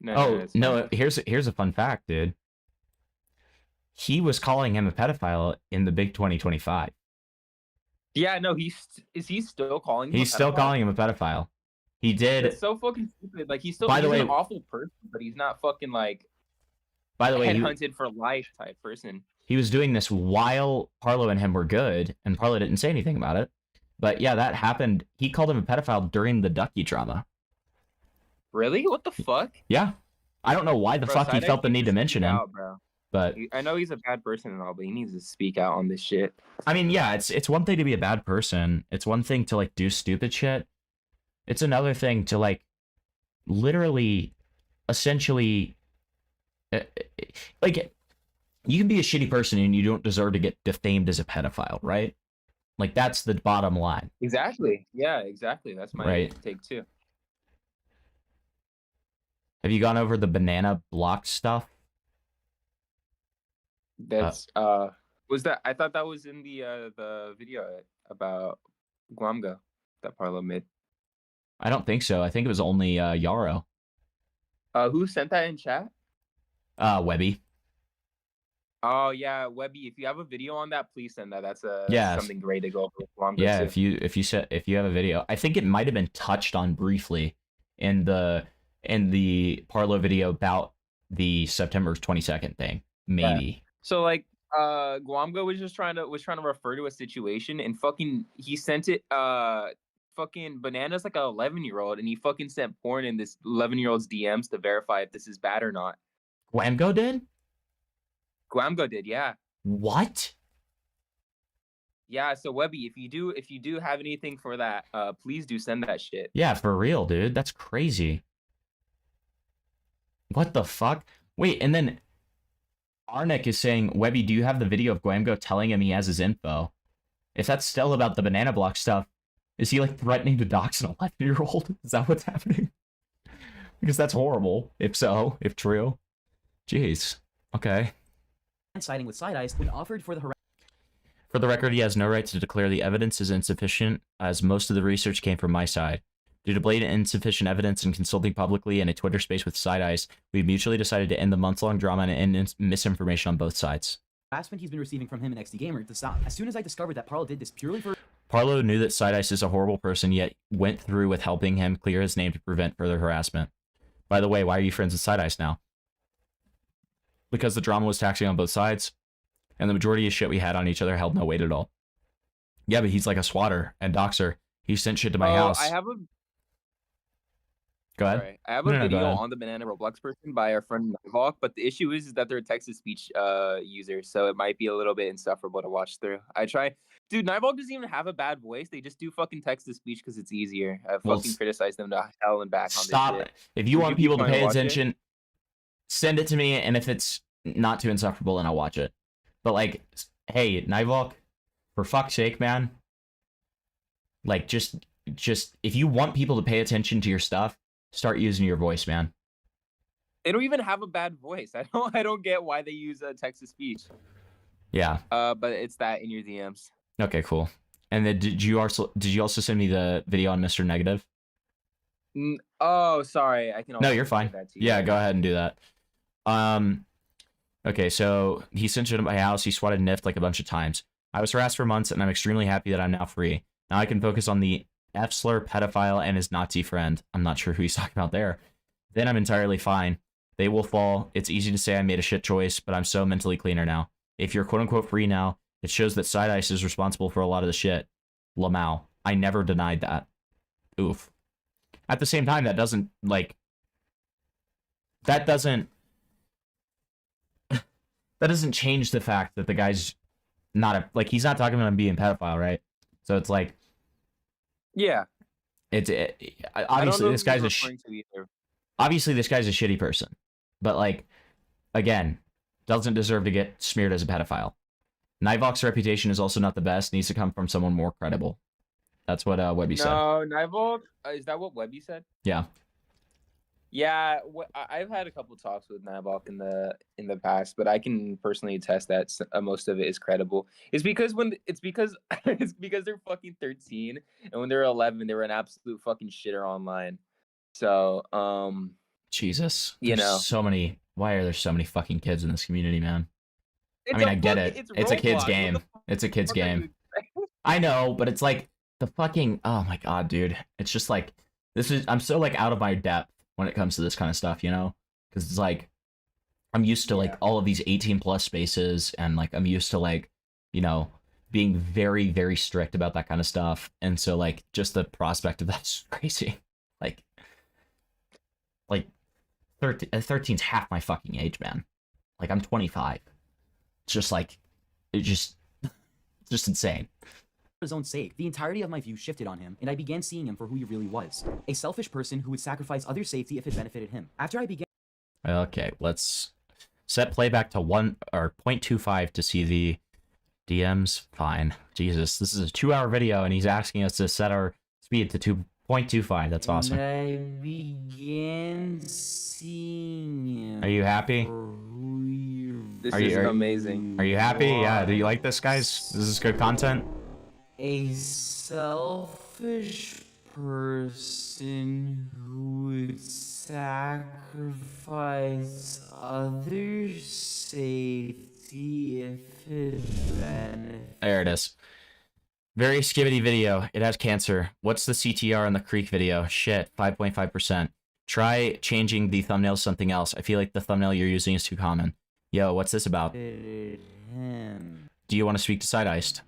No, here's a fun fact, dude. He was calling him a pedophile in the big 2025. Yeah, no, is he still calling him He's a still pedophile? calling him a pedophile. He did. It's so fucking stupid. Like, he's By the an way- awful person, but he's not fucking, like, By the way, headhunted for life type person. he was doing this while Parlo and him were good, and Parlo didn't say anything about it. But yeah, that happened. He called him a pedophile during the Ducky drama. Really? What the fuck? Yeah. I don't know why the Bro, fuck he Side Eye felt the needs need to mention speak him. out, bro. But I know he's a bad person and all, but he needs to speak out on this shit. I mean, yeah, it's one thing to be a bad person. It's one thing to like do stupid shit. It's another thing to like literally essentially like you can be a shitty person and you don't deserve to get defamed as a pedophile, right? Like that's the bottom line. Exactly. Yeah, exactly. That's my Right. take too. Have you gone over the banana block stuff? That's Was that? I thought that was in the video about Gwamgo that Parlo made. I don't think so. I think it was only Yarrow. Who sent that in chat? Webby. Oh yeah, Webby. If you have a video on that, please send that. That's Yes. something great to go over with Gwamgo Yeah, too. if you have a video, I think it might have been touched on briefly in the Parlo video about the September 22nd thing, maybe. So like Gwamgo was just trying to refer to a situation and fucking he sent it fucking Banana's like a 11-year-old and he fucking sent porn in this 11-year-old's DMs to verify if this is bad or not. Gwamgo did? Gwamgo did, yeah. What? Yeah, so Webby, if you do have anything for that, please do send that shit. Yeah, for real, dude. That's crazy. What the fuck? Wait, and then Arnek is saying, Webby, do you have the video of Gwamgo telling him he has his info? If that's still about the banana block stuff, is he like threatening to dox an 11-year-old? Is that what's happening? Because that's horrible. If so, if true. Jeez. Okay. Siding with side eyes when offered for the For the record, he has no right to declare the evidence is insufficient, as most of the research came from my side. Due to blatant insufficient evidence and consulting publicly in a Twitter space with side eyes, we mutually decided to end the month-long drama and end misinformation on both sides. harassment he's been receiving from him and XD Gamer to stop. As soon as I discovered that Parlo did this purely for Parlo knew that Side Ice is a horrible person, yet went through with helping him clear his name to prevent further harassment. By the way, why are you friends with Side Ice now? Because the drama was taxing on both sides, and the majority of shit we had on each other held no weight at all. Yeah, but he's like a swatter and doxer. He sent shit to my house. I have a Go ahead. Sorry. I have a No, go video ahead. on the Banana Roblox person by our friend Nivok, but the issue is that they're a text-to-speech user, so it might be a little bit insufferable to watch through. I try, dude. Nivok doesn't even have a bad voice. They just do fucking text-to-speech because it's easier. I Well, fucking criticize them to hell and back on Stop this it. shit. If you Would want be people to fine pay watch it? attention, send it to me, and if it's not too insufferable, then I'll watch it. But like, hey, Nivok, for fuck's sake, man. Like, just if you want people to pay attention to your stuff, start using your voice, man. They don't even have a bad voice. I don't get why they use text-to-speech. Yeah. But it's that in your DMs. Okay, cool. And then did you also send me the video on Mr. Negative? Oh, sorry. I can. No, always you're fine. send that to you. Yeah, go ahead and do that. Okay, so he sent you to my house. He swatted Nift like a bunch of times. I was harassed for months, and I'm extremely happy that I'm now free. Now I can focus on the F-slur pedophile and his Nazi friend. I'm not sure who he's talking about there. Then I'm entirely fine. They will fall. It's easy to say I made a shit choice, but I'm so mentally cleaner now. If you're quote-unquote free now, it shows that Side Ice is responsible for a lot of the shit. Lamau. I never denied that. Oof. At the same time, that doesn't change the fact that the guy's not he's not talking about him being pedophile, right? So it's like, yeah, obviously this guy's obviously this guy's a shitty person, but like, again, doesn't deserve to get smeared as a pedophile. Nivok's reputation is also not the best. Needs to come from someone more credible. That's what Webby said. No, Nivok. Is that what Webby said? Yeah. Yeah, I've had a couple talks with Nivok in the past, but I can personally attest that most of it is credible. It's because they're fucking 13, and when they're 11, they were an absolute fucking shitter online. So, Jesus, you know, so many. Why are there so many fucking kids in this community, man? I mean, I get it. It's a kid's game. It's a kid's game. I know, but it's like the fucking. Oh my god, dude! It's just like I'm so like out of my depth when it comes to this kind of stuff, you know? Because it's like I'm used to like all of these 18+ spaces, and like I'm used to like, you know, being very, very strict about that kind of stuff, and so like just the prospect of that's crazy. Like 13's half my fucking age, man. Like I'm 25. It's just like it's just insane. For his own sake, the entirety of my view shifted on him, and I began seeing him for who he really was. A selfish person who would sacrifice others' safety if it benefited him. After I began... Okay, let's set playback to 0.25 to see the DMs. Fine. Jesus, this is a 2-hour video, and he's asking us to set our speed to 2.25. That's awesome. I began seeing him Are you happy? for who he This is amazing. Are you happy? Yeah. Do you like this, guys? This is good content. A selfish person who would sacrifice others' safety if it benefits. There it is. Very skibbity video. It has cancer. What's the CTR on the Creek video? Shit, 5.5%. Try changing the thumbnail to something else. I feel like the thumbnail you're using is too common. Yo, what's this about? Do you want to speak to Side-Iced?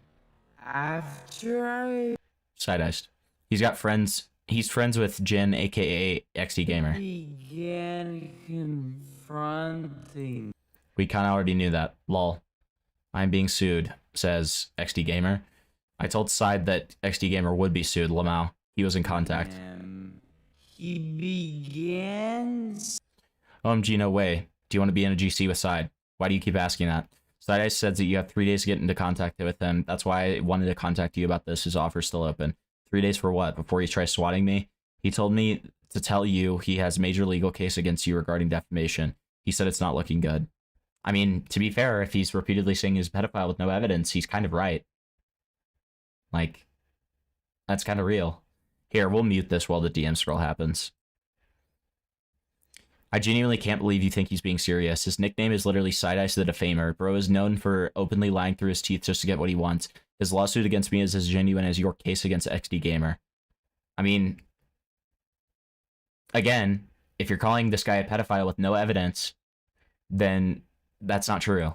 After I Side-Iced. He's got friends. He's friends with Jin, aka XD Gamer. began confronting We kind of already knew that. Lol. I'm being sued, says XD Gamer. I told Side that XD Gamer would be sued, Lamau. He was in contact. he began OMG, no way. Do you want to be in a GC with Side? Why do you keep asking that? Side says that you have 3 days to get into contact with him. That's why I wanted to contact you about this. His offer's still open. 3 days for what? Before he tries swatting me? He told me to tell you he has a major legal case against you regarding defamation. He said it's not looking good. I mean, to be fair, if he's repeatedly saying he's a pedophile with no evidence, he's kind of right. Like, that's kind of real. Here, we'll mute this while the DM scroll happens. I genuinely can't believe you think he's being serious. His nickname is literally Side-Ice the Defamer. Bro is known for openly lying through his teeth just to get what he wants. His lawsuit against me is as genuine as your case against XD Gamer. I mean, again, if you're calling this guy a pedophile with no evidence, then that's not true.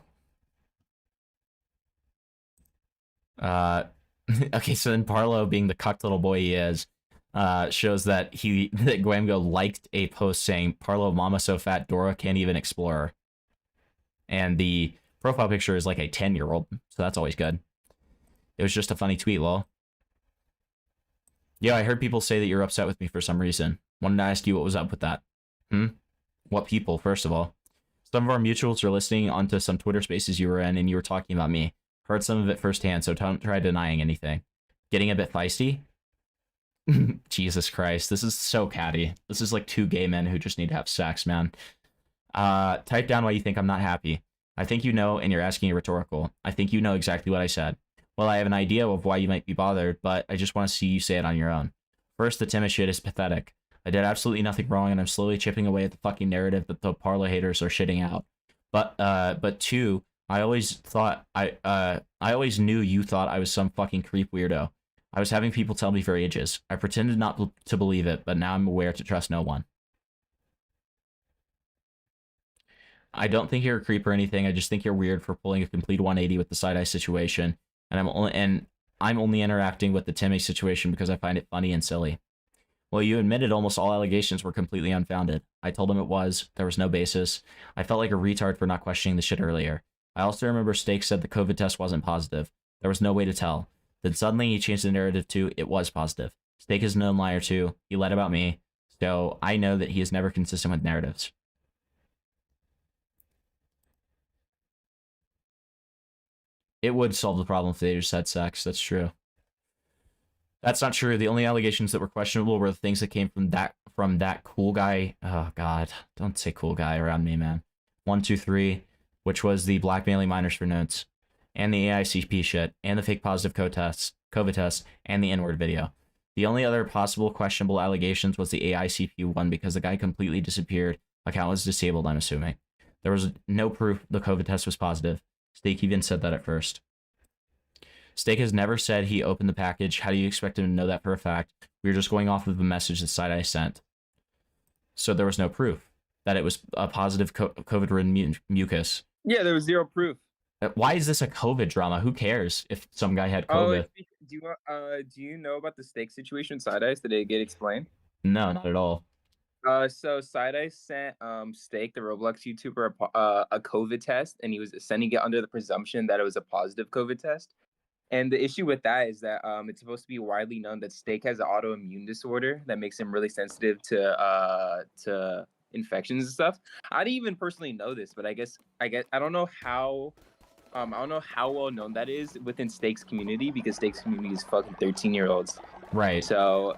Okay, so then Parlo, being the cucked little boy he is, shows that that Gwamgo liked a post saying, Parlo mama so fat Dora can't even explore her. And the profile picture is like a 10-year-old, so that's always good. It was just a funny tweet, lol. Yeah, I heard people say that you're upset with me for some reason. Wanted to ask you what was up with that. What people, first of all? Some of our mutuals are listening onto some Twitter spaces you were in, and you were talking about me. Heard some of it firsthand, so don't try denying anything. Getting a bit feisty? Jesus Christ, this is so catty. This is like two gay men who just need to have sex, man. Type down why you think I'm not happy. I think you know, and you're asking a rhetorical. I think you know exactly what I said. Well, I have an idea of why you might be bothered, but I just want to see you say it on your own. First, the Timmy shit is pathetic. I did absolutely nothing wrong, and I'm slowly chipping away at the fucking narrative that the Parla haters are shitting out. But two, I always knew you thought I was some fucking creep weirdo. I was having people tell me for ages. I pretended not to believe it, but now I'm aware to trust no one. I don't think you're a creep or anything. I just think you're weird for pulling a complete 180 with the side-eye situation, and I'm only interacting with the Timmy situation because I find it funny and silly. Well, you admitted almost all allegations were completely unfounded. I told him it was. There was no basis. I felt like a retard for not questioning the shit earlier. I also remember Steak said the COVID test wasn't positive. There was no way to tell. Then suddenly he changed the narrative to it was positive. Steak is a known liar too. He lied about me. So I know that he is never consistent with narratives. It would solve the problem if they just had sex. That's true. That's not true. The only allegations that were questionable were the things that came from that cool guy. Oh God, don't say cool guy around me, man. 123, which was the blackmailing minors for notes, and the AICP shit, and the fake positive COVID test, and the N-word video. The only other possible questionable allegations was the AICP one because the guy completely disappeared. Account was disabled, I'm assuming. There was no proof the COVID test was positive. Steak even said that at first. Steak has never said he opened the package. How do you expect him to know that for a fact? We were just going off of the message that Side-Eye sent. So there was no proof that it was a positive COVID-ridden mucus. Yeah, there was zero proof. Why is this a COVID drama? Who cares if some guy had COVID? Do you know about the Steak situation with Side-Eye? Did it get explained? No, not at all. So Side-Eye sent Steak, the Roblox YouTuber, a COVID test, and he was sending it under the presumption that it was a positive COVID test. And the issue with that is that it's supposed to be widely known that Steak has an autoimmune disorder that makes him really sensitive to infections and stuff. I didn't even personally know this, but I don't know how I don't know how well known that is within Steak's community because Steak's community is fucking 13-year-olds. Right. So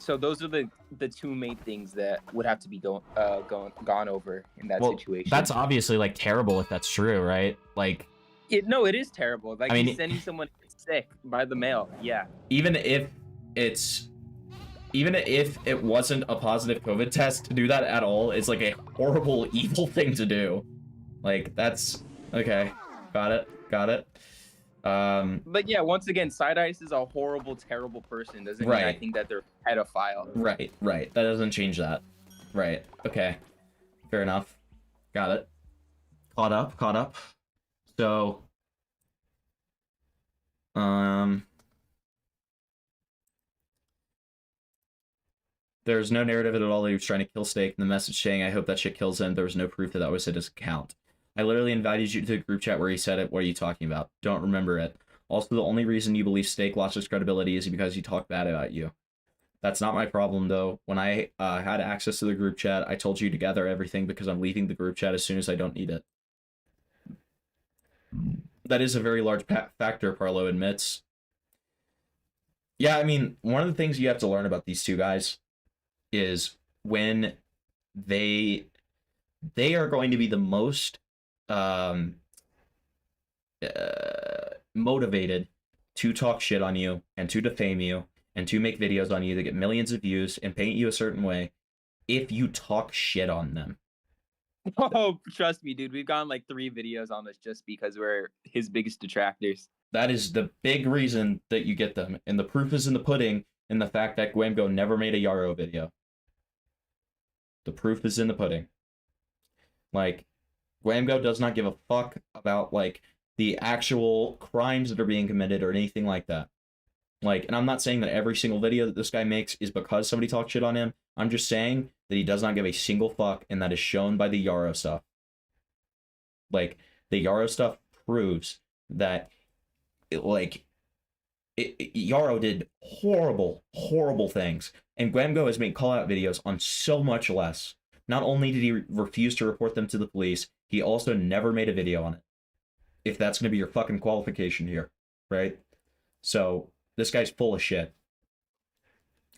those are the two main things that would have to be gone over in that situation. That's obviously like terrible if that's true, right? Like, it is terrible. Like, he's sending someone sick by the mail. Yeah. even if it wasn't a positive COVID test, to do that at all is like a horrible, evil thing to do. Like, that's okay. Got it. But yeah, once again, Side Ice is a horrible, terrible person. Doesn't mean I Right. think that they're pedophile. Right. That doesn't change that. Right. Okay. Fair enough. Got it. Caught up. So, there's no narrative at all that he was trying to kill Steak, and the message saying, I hope that shit kills him. There was no proof that was at his account. I literally invited you to the group chat where he said it. What are you talking about? Don't remember it. Also, the only reason you believe Steak lost his credibility is because he talked bad about you. That's not my problem, though. When I had access to the group chat, I told you to gather everything because I'm leaving the group chat as soon as I don't need it. That is a very large factor, Parlo admits. Yeah, I mean, one of the things you have to learn about these two guys is when they are going to be the most motivated to talk shit on you and to defame you and to make videos on you that get millions of views and paint you a certain way if you talk shit on them. Oh, trust me, dude. We've gotten like 3 videos on this just because we're his biggest detractors. That is the big reason that you get them. And the proof is in the pudding in the fact that Gwamgo never made a Yarrow video. The proof is in the pudding. Like, Gwamgo does not give a fuck about, like, the actual crimes that are being committed or anything like that. Like, and I'm not saying that every single video that this guy makes is because somebody talks shit on him. I'm just saying that he does not give a single fuck, and that is shown by the Yarrow stuff. Like, the Yarrow stuff proves that, Yarrow did horrible, horrible things. And Gwamgo has made call-out videos on so much less. Not only did he refuse to report them to the police, he also never made a video on it. If that's going to be your fucking qualification here, right? So, this guy's full of shit.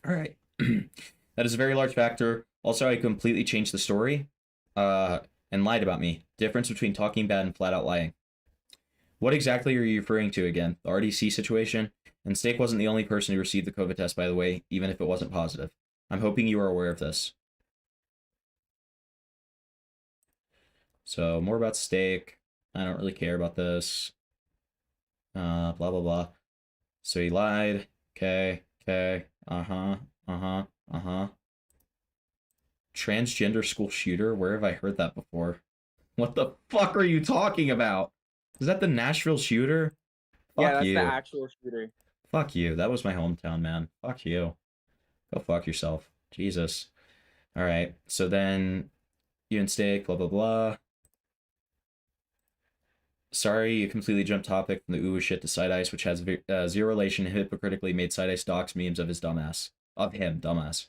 All right. That is a very large factor. Also, I completely changed the story and lied about me. Difference between talking bad and flat out lying. What exactly are you referring to again? The RDC situation? And Steak wasn't the only person who received the COVID test, by the way, even if it wasn't positive. I'm hoping you are aware of this. So, more about Steak. I don't really care about this. Blah, blah, blah. So he lied. Okay. Transgender school shooter? Where have I heard that before? What the fuck are you talking about? Is that the Nashville shooter? Fuck yeah, that's you. the actual shooter. Fuck you. That was my hometown, man. Fuck you. Go fuck yourself. Jesus. Alright, so then you and Steak, blah, blah, blah. Sorry, you completely jumped topic from the ooh shit to Side Ice, which has zero relation. Hypocritically made Side Ice docs memes of his dumbass. Of him, dumbass.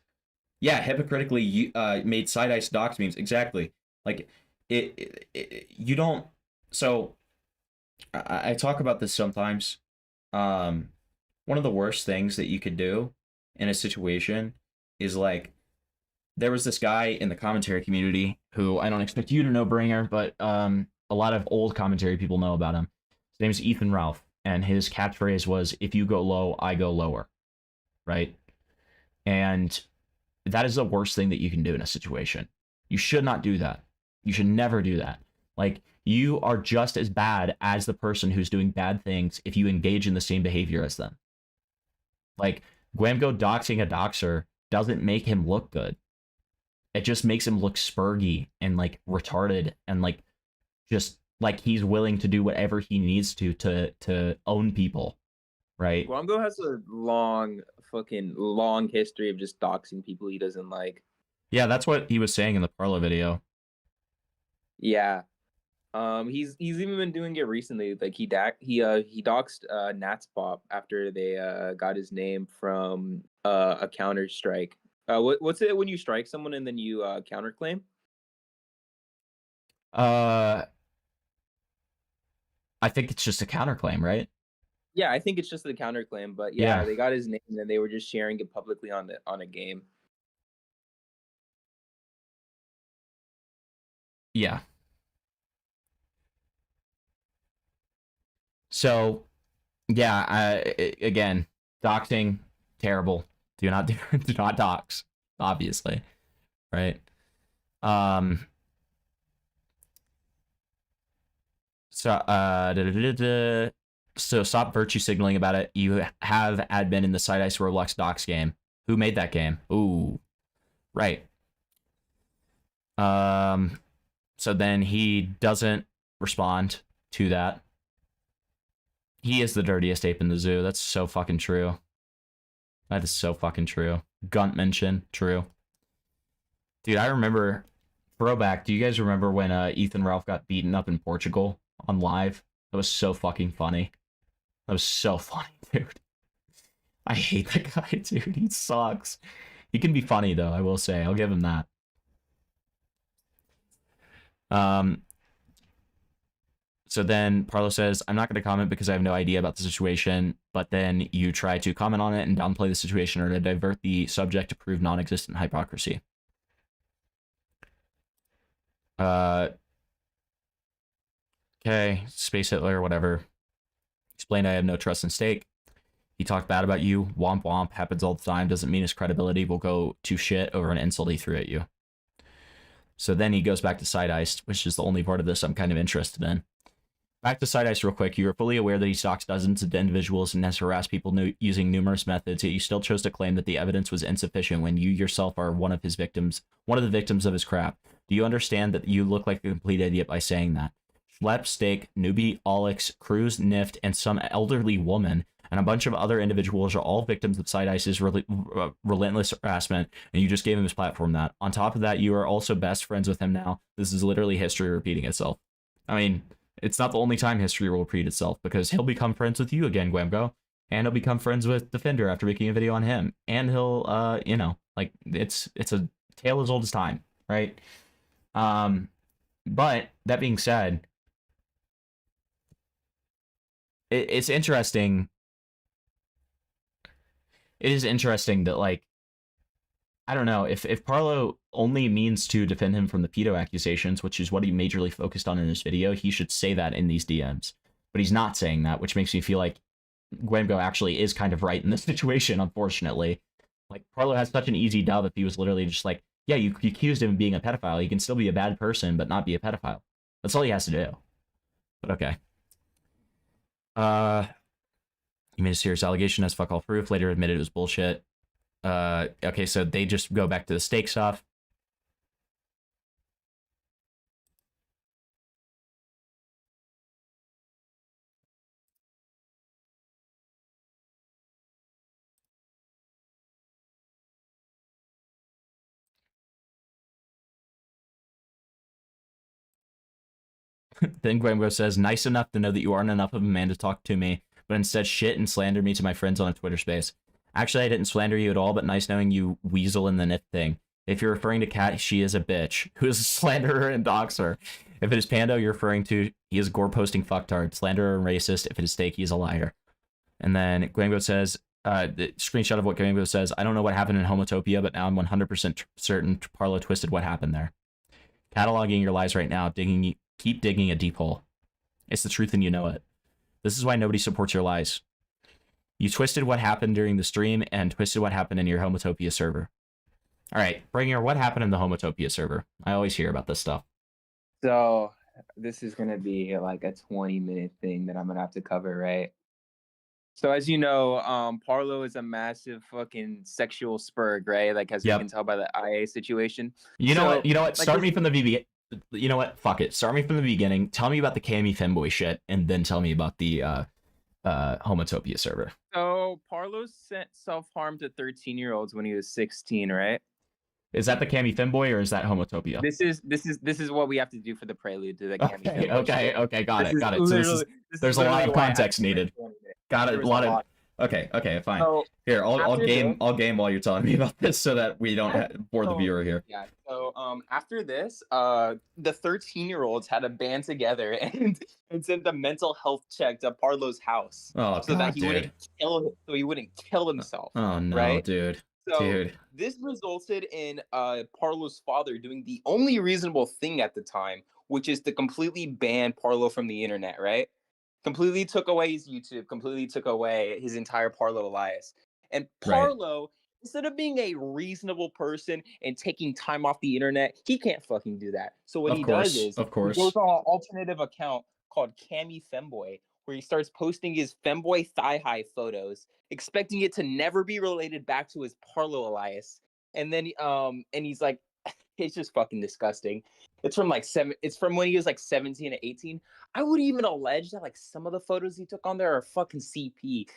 Yeah, hypocritically made Side Ice docs memes. Exactly. Like, you don't... So, I talk about this sometimes. One of the worst things that you could do in a situation is, like, there was this guy in the commentary community who I don't expect you to know, Bringer, but a lot of old commentary people know about him. His name is Ethan Ralph, and his catchphrase was, if you go low, I go lower. Right? And that is the worst thing that you can do in a situation. You should not do that. You should never do that. Like, you are just as bad as the person who's doing bad things if you engage in the same behavior as them. Like, Gwamgo doxing a doxer doesn't make him look good. It just makes him look spurgy and, like, retarded and, like, just, like, he's willing to do whatever he needs to own people, right? Gwamgo has a long history of just doxing people he doesn't like. Yeah, that's what he was saying in the Parla video. Yeah. He's even been doing it recently. Like, he doxed Natspop after they got his name from a counter strike. What's it when you strike someone and then you counterclaim? I think it's just a counterclaim, right? Yeah, I think it's just the counterclaim, but Yeah. they got his name and they were just sharing it publicly on a game. Yeah. So, yeah, again, doxing, terrible. Do not do not dox, obviously, right? So, so stop virtue signaling about it. You have admin in the Side Ice Roblox docs game. Who made that game? Ooh, right. So then he doesn't respond to that. He is the dirtiest ape in the zoo. That's so fucking true. That is so fucking true. Gunt mention, true. Dude, I remember, throwback, do you guys remember when Ethan Ralph got beaten up in Portugal on live? That was so fucking funny. That was so funny, dude. I hate that guy, dude. He sucks. He can be funny, though, I will say. I'll give him that. So then Parlo says, I'm not going to comment because I have no idea about the situation, but then you try to comment on it and downplay the situation or to divert the subject to prove non-existent hypocrisy. Okay, Space Hitler, whatever. Explain I have no trust in stake. He talked bad about you. Womp womp. Happens all the time. Doesn't mean his credibility will go to shit over an insult he threw at you. So then he goes back to Side Ice, which is the only part of this I'm kind of interested in. Back to Side Ice real quick. You are fully aware that he stalks dozens of individuals and has harassed people using numerous methods, yet you still chose to claim that the evidence was insufficient when you yourself are one of the victims of his crap. Do you understand that you look like a complete idiot by saying that? Schlep, Steak, Newbie, Alex, Cruz, Nift, and some elderly woman, and a bunch of other individuals are all victims of Side Ice's relentless harassment, and you just gave him his platform that. On top of that, you are also best friends with him now. This is literally history repeating itself. I mean, it's not the only time history will repeat itself, because he'll become friends with you again, Gwamgo, and he'll become friends with Defender after making a video on him, and he'll, you know, like, it's a tale as old as time, right? But, that being said, it's interesting. It is interesting that, like, I don't know, if Parlo only means to defend him from the pedo accusations, which is what he majorly focused on in this video, he should say that in these DMs. But he's not saying that, which makes me feel like Gwamgo actually is kind of right in this situation, unfortunately. Like, Parlo has such an easy dub if he was literally just like, yeah, you accused him of being a pedophile. He can still be a bad person, but not be a pedophile. That's all he has to do. But okay. He made a serious allegation as fuck all proof, later admitted it was bullshit. Okay, so they just go back to the stake stuff. Then Gwamgo says, nice enough to know that you aren't enough of a man to talk to me, but instead shit and slander me to my friends on a Twitter space. Actually, I didn't slander you at all, but nice knowing you weasel in the nip thing. If you're referring to Kat, she is a bitch, who is a slanderer and doxer. If it is Pando you're referring to, he is gore-posting fucktard, slanderer and racist. If it is Steak, he is a liar. And then Gwamgo says, the screenshot of what Gwamgo says, I don't know what happened in Homotopia, but now I'm 100% certain Parlo twisted what happened there. Cataloging your lies right now, keep digging a deep hole. It's the truth and you know it. This is why nobody supports your lies. You twisted what happened during the stream and twisted what happened in your Homotopia server. All right, Bringer, what happened in the Homotopia server? I always hear about this stuff. So this is going to be like a 20-minute thing that I'm going to have to cover, right? So as you know, Parlo is a massive fucking sexual spurg, right? Like as we can tell by the IA situation. You know what? Like, Start me from the beginning. You know what? Fuck it. Start me from the beginning. Tell me about the Cammy Femboy shit, and then tell me about the Homotopia server. So Parlo sent self-harm to 13-year-olds when he was 16, right? Is that the Cammy Femboy or is that Homotopia? This is what we have to do for the prelude to the Cammy Femboy. Okay, got it. So there's a lot of context needed. Got it. A lot of. Okay, fine. So, Here, I'll after game this- I'll game while you're telling me about this, so that we don't bore the So, viewer here. Yeah. So after this, the 13-year-olds had a band together and sent a mental health check to Parlo's house Oh so that god, he dude. wouldn't kill himself. Oh no, right? dude. So Dude. this resulted in Parlo's father doing the only reasonable thing at the time, which is to completely ban Parlo from the internet, right? Completely took away his YouTube, completely took away his entire Parlo Elias. And Right. Parlo, instead of being a reasonable person and taking time off the internet, he can't fucking do that. So what Of he course, does is of course. he goes on an alternative account called Cami Femboy, where he starts posting his femboy thigh high photos, expecting it to never be related back to his Parlo Elias. And then and he's like, it's just fucking disgusting. It's from it's from when he was like 17 to 18. I would even allege that like some of the photos he took on there are fucking CP.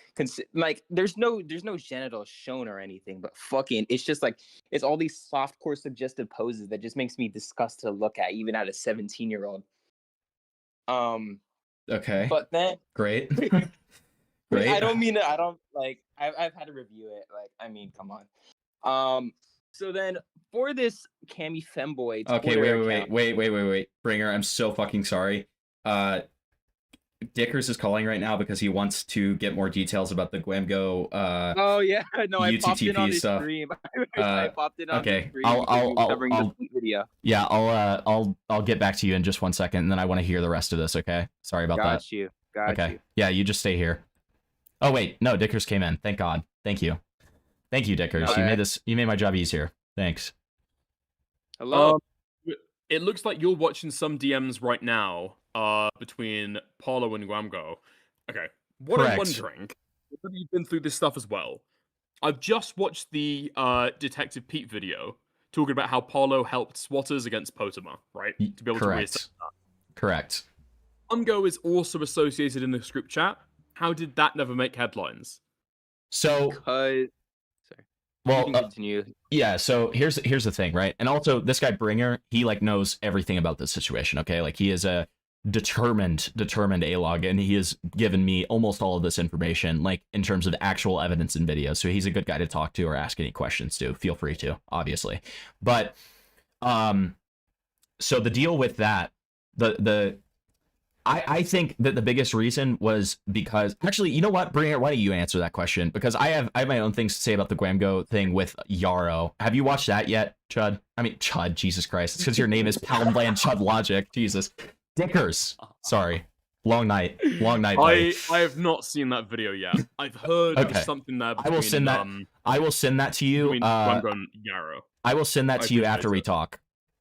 Like there's no genitals shown or anything, but fucking it's just like it's all these softcore suggestive poses that just makes me disgusted to look at, even at a 17-year-old. Okay. But then Great. Great. I Great. don't mean to, I don't like I've had to review it. Like, I mean, come on. So then for this Cami Femboy Okay, Twitter wait. account- Bringer, I'm so fucking sorry. Dickers is calling right now because he wants to get more details about the Gwamgo Oh yeah, no, I popped in on UTTP his stuff. stream. I popped in on Okay, his stream I'll because he was covering the I'll tweet video. yeah, I'll get back to you in just 1 second, and then I want to hear the rest of this. Okay, sorry about that. Got you. Got okay, you. yeah, you just stay here. Oh wait, no, Dickers came in. Thank God. Thank you, Dickers. You Alright. made my job easier. Thanks. Hello. It looks like you're watching some DMs right now, between Paulo and Gwamgo. Okay. What I'm Correct. wondering, whether you've been through this stuff as well. I've just watched the Detective Pete video talking about how Paulo helped swatters against Potama, right? To be able to Correct. reassess that. Correct. Gwamgo is also associated in this group chat. How did that never make headlines? So Sorry. well, You can continue. yeah, so here's the thing, right? And also this guy Bringer, he like knows everything about this situation, okay? Like he is a determined A-log, and he has given me almost all of this information, like in terms of actual evidence and videos. So he's a good guy to talk to or ask any questions to. Feel free to, obviously. But so the deal with that, I think that the biggest reason was because actually, you know what, Bringer, why don't you answer that question? Because I have my own things to say about the Gwamgo thing with Yarrow. Have you watched that yet, Chud? I mean, Chud, Jesus Christ. It's because your name is Poundland Chud Logic. Jesus. Dickers. Sorry. Long night. Buddy. I have not seen that video yet. I've heard Okay. of something there I between, will send that. I will send that to you. between Gwamgo and Yarrow. I will send that I to you appreciate after we talk.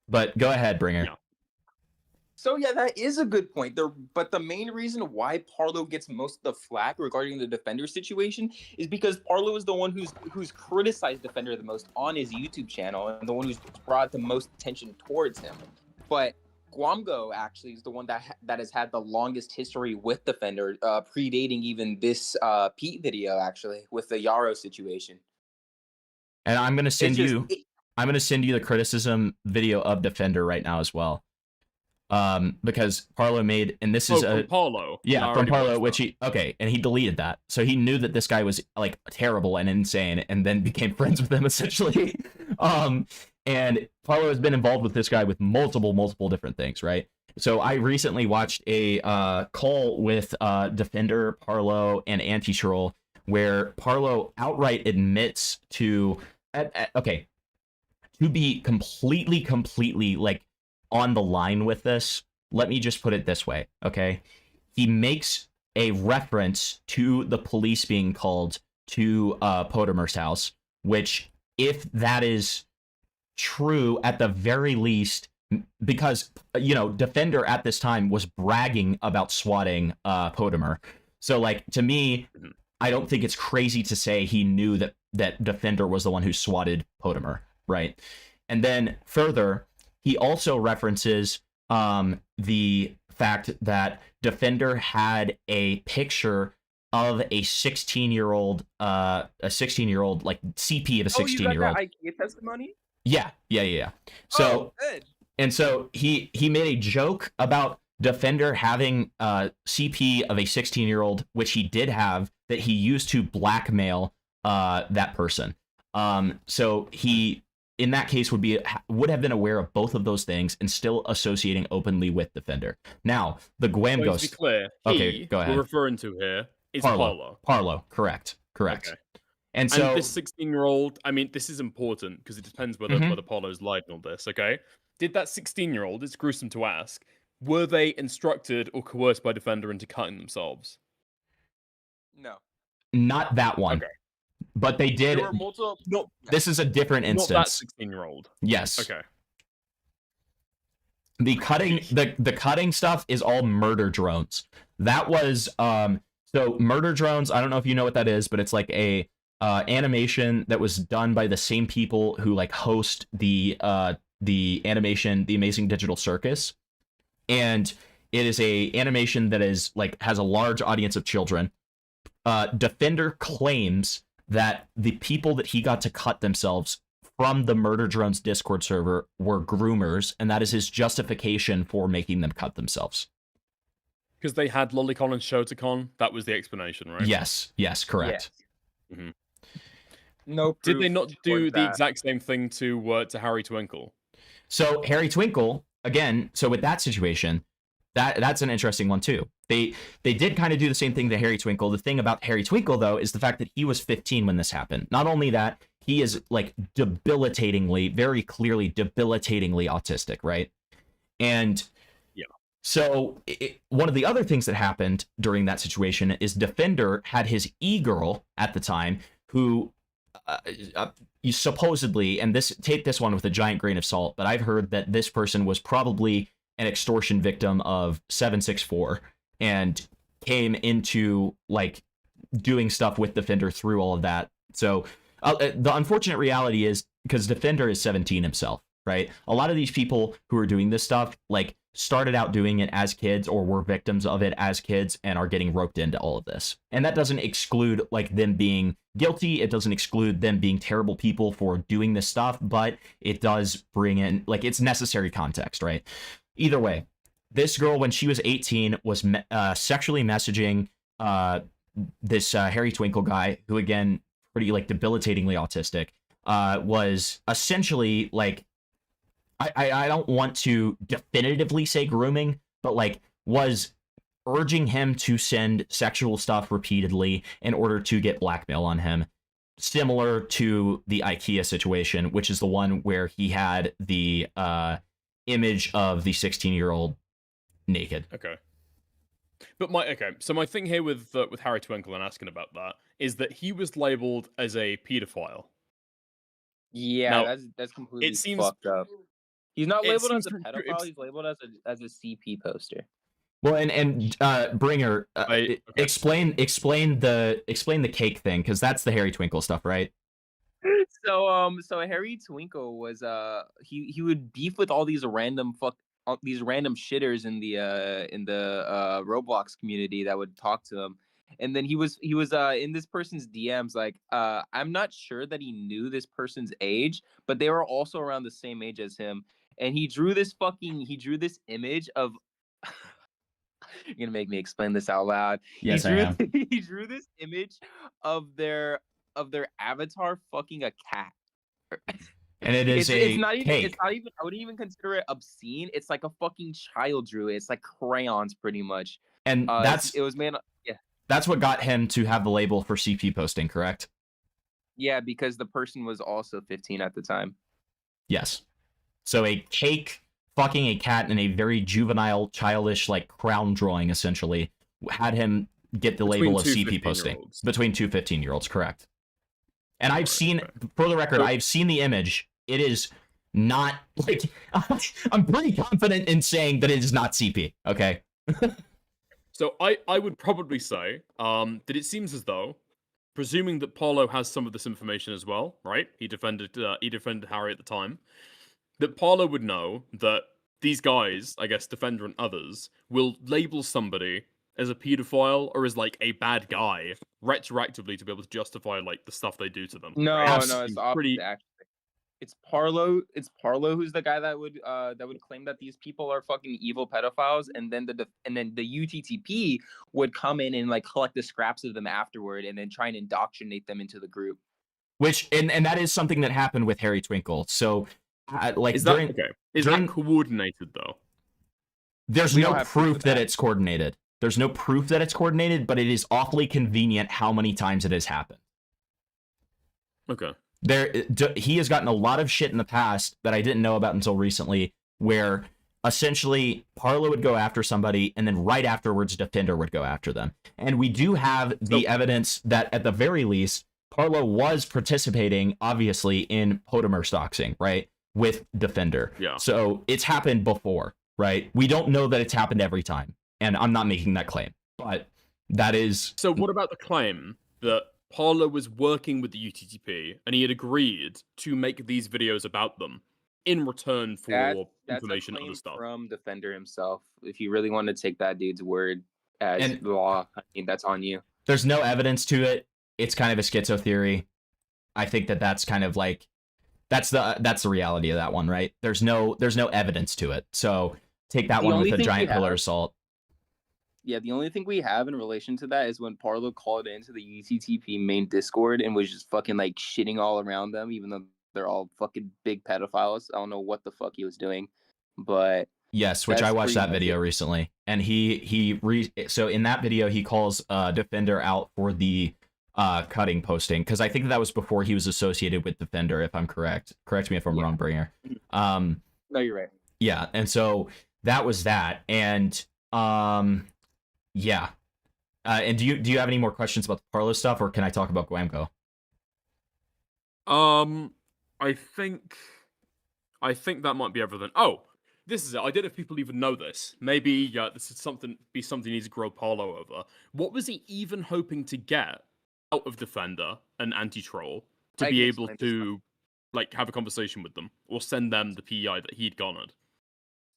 But go ahead, Bringer. So yeah, that is a good point. But the main reason why Parlo gets most of the flack regarding the Defender situation is because Parlo is the one who's criticized Defender the most on his YouTube channel and the one who's brought the most attention towards him. But Gwamgo actually is the one that has had the longest history with Defender, predating even this Pete video actually with the Yarrow situation. And I'm gonna send It's you. just- I'm gonna send you the criticism video of Defender right now as well. Because Parlo made, and this is from Paulo. Yeah, I from already Parlo, watched which he and he deleted that, so he knew that this guy was like terrible and insane, and then became friends with him essentially. And Parlo has been involved with this guy with multiple different things, right? So I recently watched a call with Defender, Parlo, and Anti-Troll, where Parlo outright admits to to be completely like on the line with this. Let me just put it this way, okay? He makes a reference to the police being called to Potamer's house, which, if that is true, at the very least, because Defender at this time was bragging about swatting Potamer. So like, to me, I don't think it's crazy to say he knew that Defender was the one who swatted Potamer, right? And then further, he also references the fact that Defender had a picture of a 16-year-old like CP of a 16-year-old. Oh, you got that IKEA testimony? Yeah. So, good. And so he made a joke about Defender having CP of a 16-year-old, which he did have, that he used to blackmail that person. So he, in that case, would have been aware of both of those things and still associating openly with Defender. Now, the Gwamgo. So to be clear, okay, go ahead. We're referring to here is Parlo. Parlo, correct. Okay. And so this 16-year-old, I mean, this is important because it depends whether Parlo's lied and all this. Okay, did that 16-year-old? It's gruesome to ask. Were they instructed or coerced by Defender into cutting themselves? No. Not that one. Okay. But they did. There were multiple. No. This is a different instance. Not that 16-year-old. Yes. Okay. The cutting stuff is all murder drones. That was so murder drones. I don't know if you know what that is, but it's like a animation that was done by the same people who like host the animation, The Amazing Digital Circus, and it is a animation that is like has a large audience of children. Defender claims that the people that he got to cut themselves from the Murder Drones Discord server were groomers, and that is his justification for making them cut themselves. Because they had Lolicon and Shotokan. That was the explanation, right? Yes, correct. Yes. Mm-hmm. No. Did they not do the exact same thing to Harry Twinkle? So Harry Twinkle, again, so with that situation, that's an interesting one too. They did kind of do the same thing to Harry Twinkle. The thing about Harry Twinkle, though, is the fact that he was 15 when this happened. Not only that, he is like very clearly debilitatingly autistic, right? And so one of the other things that happened during that situation is Defender had his e-girl at the time who supposedly, and take this one with a giant grain of salt, but I've heard that this person was probably an extortion victim of 764 and came into like doing stuff with Defender through all of that. So the unfortunate reality is, because Defender is 17 himself, right? A lot of these people who are doing this stuff like started out doing it as kids or were victims of it as kids and are getting roped into all of this. And that doesn't exclude like them being guilty. It doesn't exclude them being terrible people for doing this stuff, but it does bring in like it's necessary context, right? Either way, this girl, when she was 18, was sexually messaging this Harry Twinkle guy, who again, pretty like debilitatingly autistic, was essentially like, I don't want to definitively say grooming, but like was urging him to send sexual stuff repeatedly in order to get blackmail on him. Similar to the IKEA situation, which is the one where he had the image of the 16-year-old naked. Okay. But so my thing here with Harry Twinkle and asking about that is that he was labeled as a pedophile. Yeah, now, that's completely it seems, fucked up. He's not labeled as a seems- pedophile. He's labeled as a CP poster. Well, and Bringer, explain the cake thing, because that's the Harry Twinkle stuff, right? So Harry Twinkle was he would beef with all these random shitters in the Roblox community that would talk to him, and then he was in this person's DMs like I'm not sure that he knew this person's age, but they were also around the same age as him, and he drew this image of you're gonna make me explain this out loud. Yes, I am. He drew this image of their avatar fucking a cat. And it is it's not even cake. it's not even I wouldn't even consider it obscene. It's like a fucking child drew it. It's like crayons pretty much. And it was made that's what got him to have the label for CP posting, correct? Yeah, because the person was also 15 at the time. Yes. So a cake fucking a cat in a very juvenile, childish, like crown drawing, essentially, had him get the label of CP posting between two 15-year-olds, correct? And I've seen, for the record, I've seen the image. It is not like I'm pretty confident in saying that it is not CP. Okay. So I would probably say that it seems as though, presuming that Paulo has some of this information as well, right? He defended Harry at the time. That Paulo would know that these guys, I guess Defender and others, will label somebody as a pedophile or as like a bad guy retroactively to be able to justify like the stuff they do to them. No, right? no, it's opposite, actually. It's Parlo. It's Parlo who's the guy that would claim that these people are fucking evil pedophiles, and then the UTTP would come in and like collect the scraps of them afterward, and then try and indoctrinate them into the group. Which and that is something that happened with Harry Twinkle. So, like Is that during, okay? Is during, that coordinated though? There's We no don't have proof proof of that that. it's coordinated. There's no proof that it's coordinated, but it is awfully convenient how many times it has happened. Okay. He has gotten a lot of shit in the past that I didn't know about until recently, where essentially Parlo would go after somebody, and then right afterwards, Defender would go after them. And we do have the evidence that, at the very least, Parlo was participating, obviously, in Potamer doxing, right, with Defender. Yeah. So it's happened before, right? We don't know that it's happened every time, and I'm not making that claim, but that is. So what about the claim that Parlo was working with the UTTP and he had agreed to make these videos about them in return for That's information a and claim other stuff? from Defender himself. If you really want to take that dude's word as And- law, I mean, that's on you. There's no evidence to it. It's kind of a schizo theory. I think that that's kind of like that's the reality of that one, right? There's no evidence to it. So take that The one only with a thing we giant pillar have- of salt. Yeah, the only thing we have in relation to that is when Parlo called into the UTTP main Discord and was just fucking like shitting all around them, even though they're all fucking big pedophiles. I don't know what the fuck he was doing, but Yes, which that's I watched pretty that much video it. recently, and so in that video he calls Defender out for the cutting posting, because I think that was before he was associated with Defender, if I'm correct. Correct me if I'm wrong, Bringer. No, you're right. Yeah, and so that was that, and yeah. And do you have any more questions about the Parlo stuff, or can I talk about Gwamgo? I think that might be everything. Oh, this is it. I don't know if people even know this. Maybe this is something you need to grow Parlo over. What was he even hoping to get out of Defender and Anti-Troll to I be can able explain this to like have a conversation with them or send them the PEI that he'd garnered?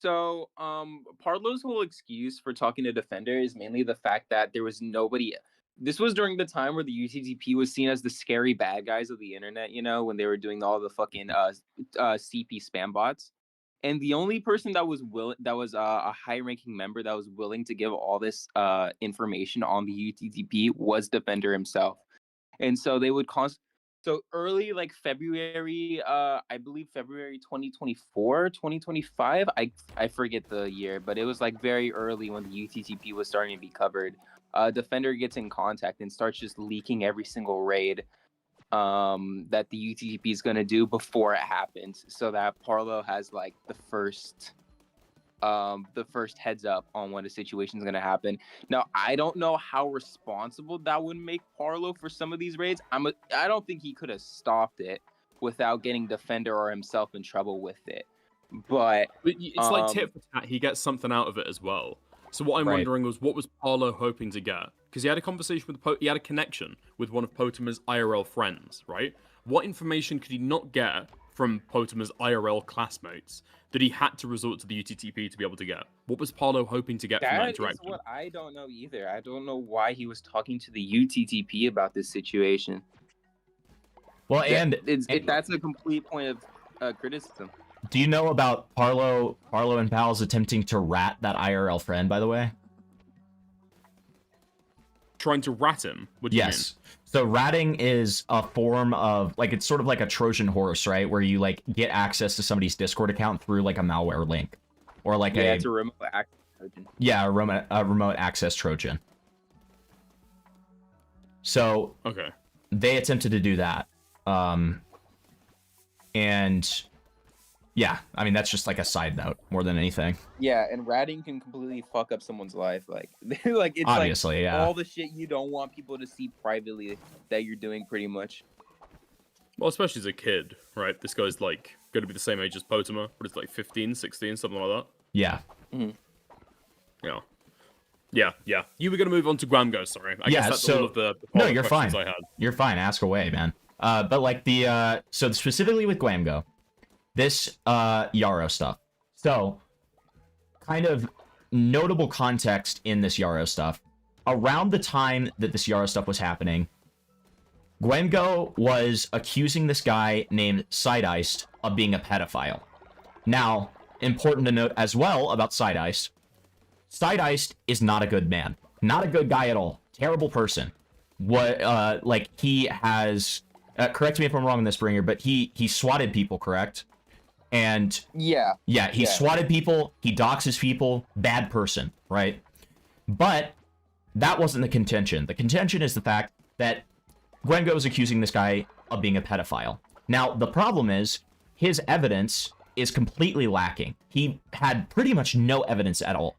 So, Parlo's whole excuse for talking to Defender is mainly the fact that there was nobody. This was during the time where the UTTP was seen as the scary bad guys of the internet, you know, when they were doing all the fucking CP spam bots. And the only person that was a high-ranking member that was willing to give all this information on the UTTP was Defender himself. And so they would So early, like February, I believe February 2024, 2025. I forget the year, but it was like very early when the UTTP was starting to be covered. Defender gets in contact and starts just leaking every single raid that the UTTP is going to do before it happens, so that Parlo has like the first heads up on when a situation is going to happen. Now, I don't know how responsible that would make Parlo for some of these raids. I don't think he could have stopped it without getting Defender or himself in trouble with it. But it's like tit for tat. He gets something out of it as well. So what I'm Right. wondering was, what was Parlo hoping to get? Because he had a conversation with he had a connection with one of Potamer's IRL friends, right? What information could he not get from Potamer's IRL classmates that he had to resort to the UTTP to be able to get? What was Parlo hoping to get from that that is interaction? what I don't know either. I don't know why he was talking to the UTTP about this situation. Well, and that's a complete point of criticism. do you know about Parlo and pals attempting to rat that IRL friend, by the way? Trying to rat him? What do you mean? Yes. So ratting is a form of, like, it's sort of like a Trojan horse, right? Where you, like, get access to somebody's Discord account through, like, a malware link. Or, like, It's a remote access Trojan. Yeah, a remote access Trojan. So okay, they attempted to do that. And yeah, I mean, that's just like a side note more than anything. Yeah, and ratting can completely fuck up someone's life. Like, it's Obviously, like yeah. all the shit you don't want people to see privately that you're doing, pretty much. Well, especially as a kid, right? This guy's like going to be the same age as Potamer. What is it, like 15, 16, something like that? Yeah. Yeah. You were going to move on to Gwamgo, sorry. I guess that's all of the no, follow-up you're fine. questions I had. You're fine. Ask away, man. But like so specifically with Gwamgo, this Yarrow stuff. So, kind of notable context in this Yarrow stuff. Around the time that this Yarrow stuff was happening, Gwamgo was accusing this guy named Side-Iced of being a pedophile. Now, important to note as well about Side-Iced, Side-Iced is not a good man. Not a good guy at all. Terrible person. Like, he has... correct me if I'm wrong on this, Bringer, but he swatted people, correct? And... Yeah. Yeah, he swatted people, he doxes people, bad person, right? But that wasn't the contention. The contention is the fact that Gwamgo is accusing this guy of being a pedophile. Now, the problem is, his evidence is completely lacking. He had pretty much no evidence at all.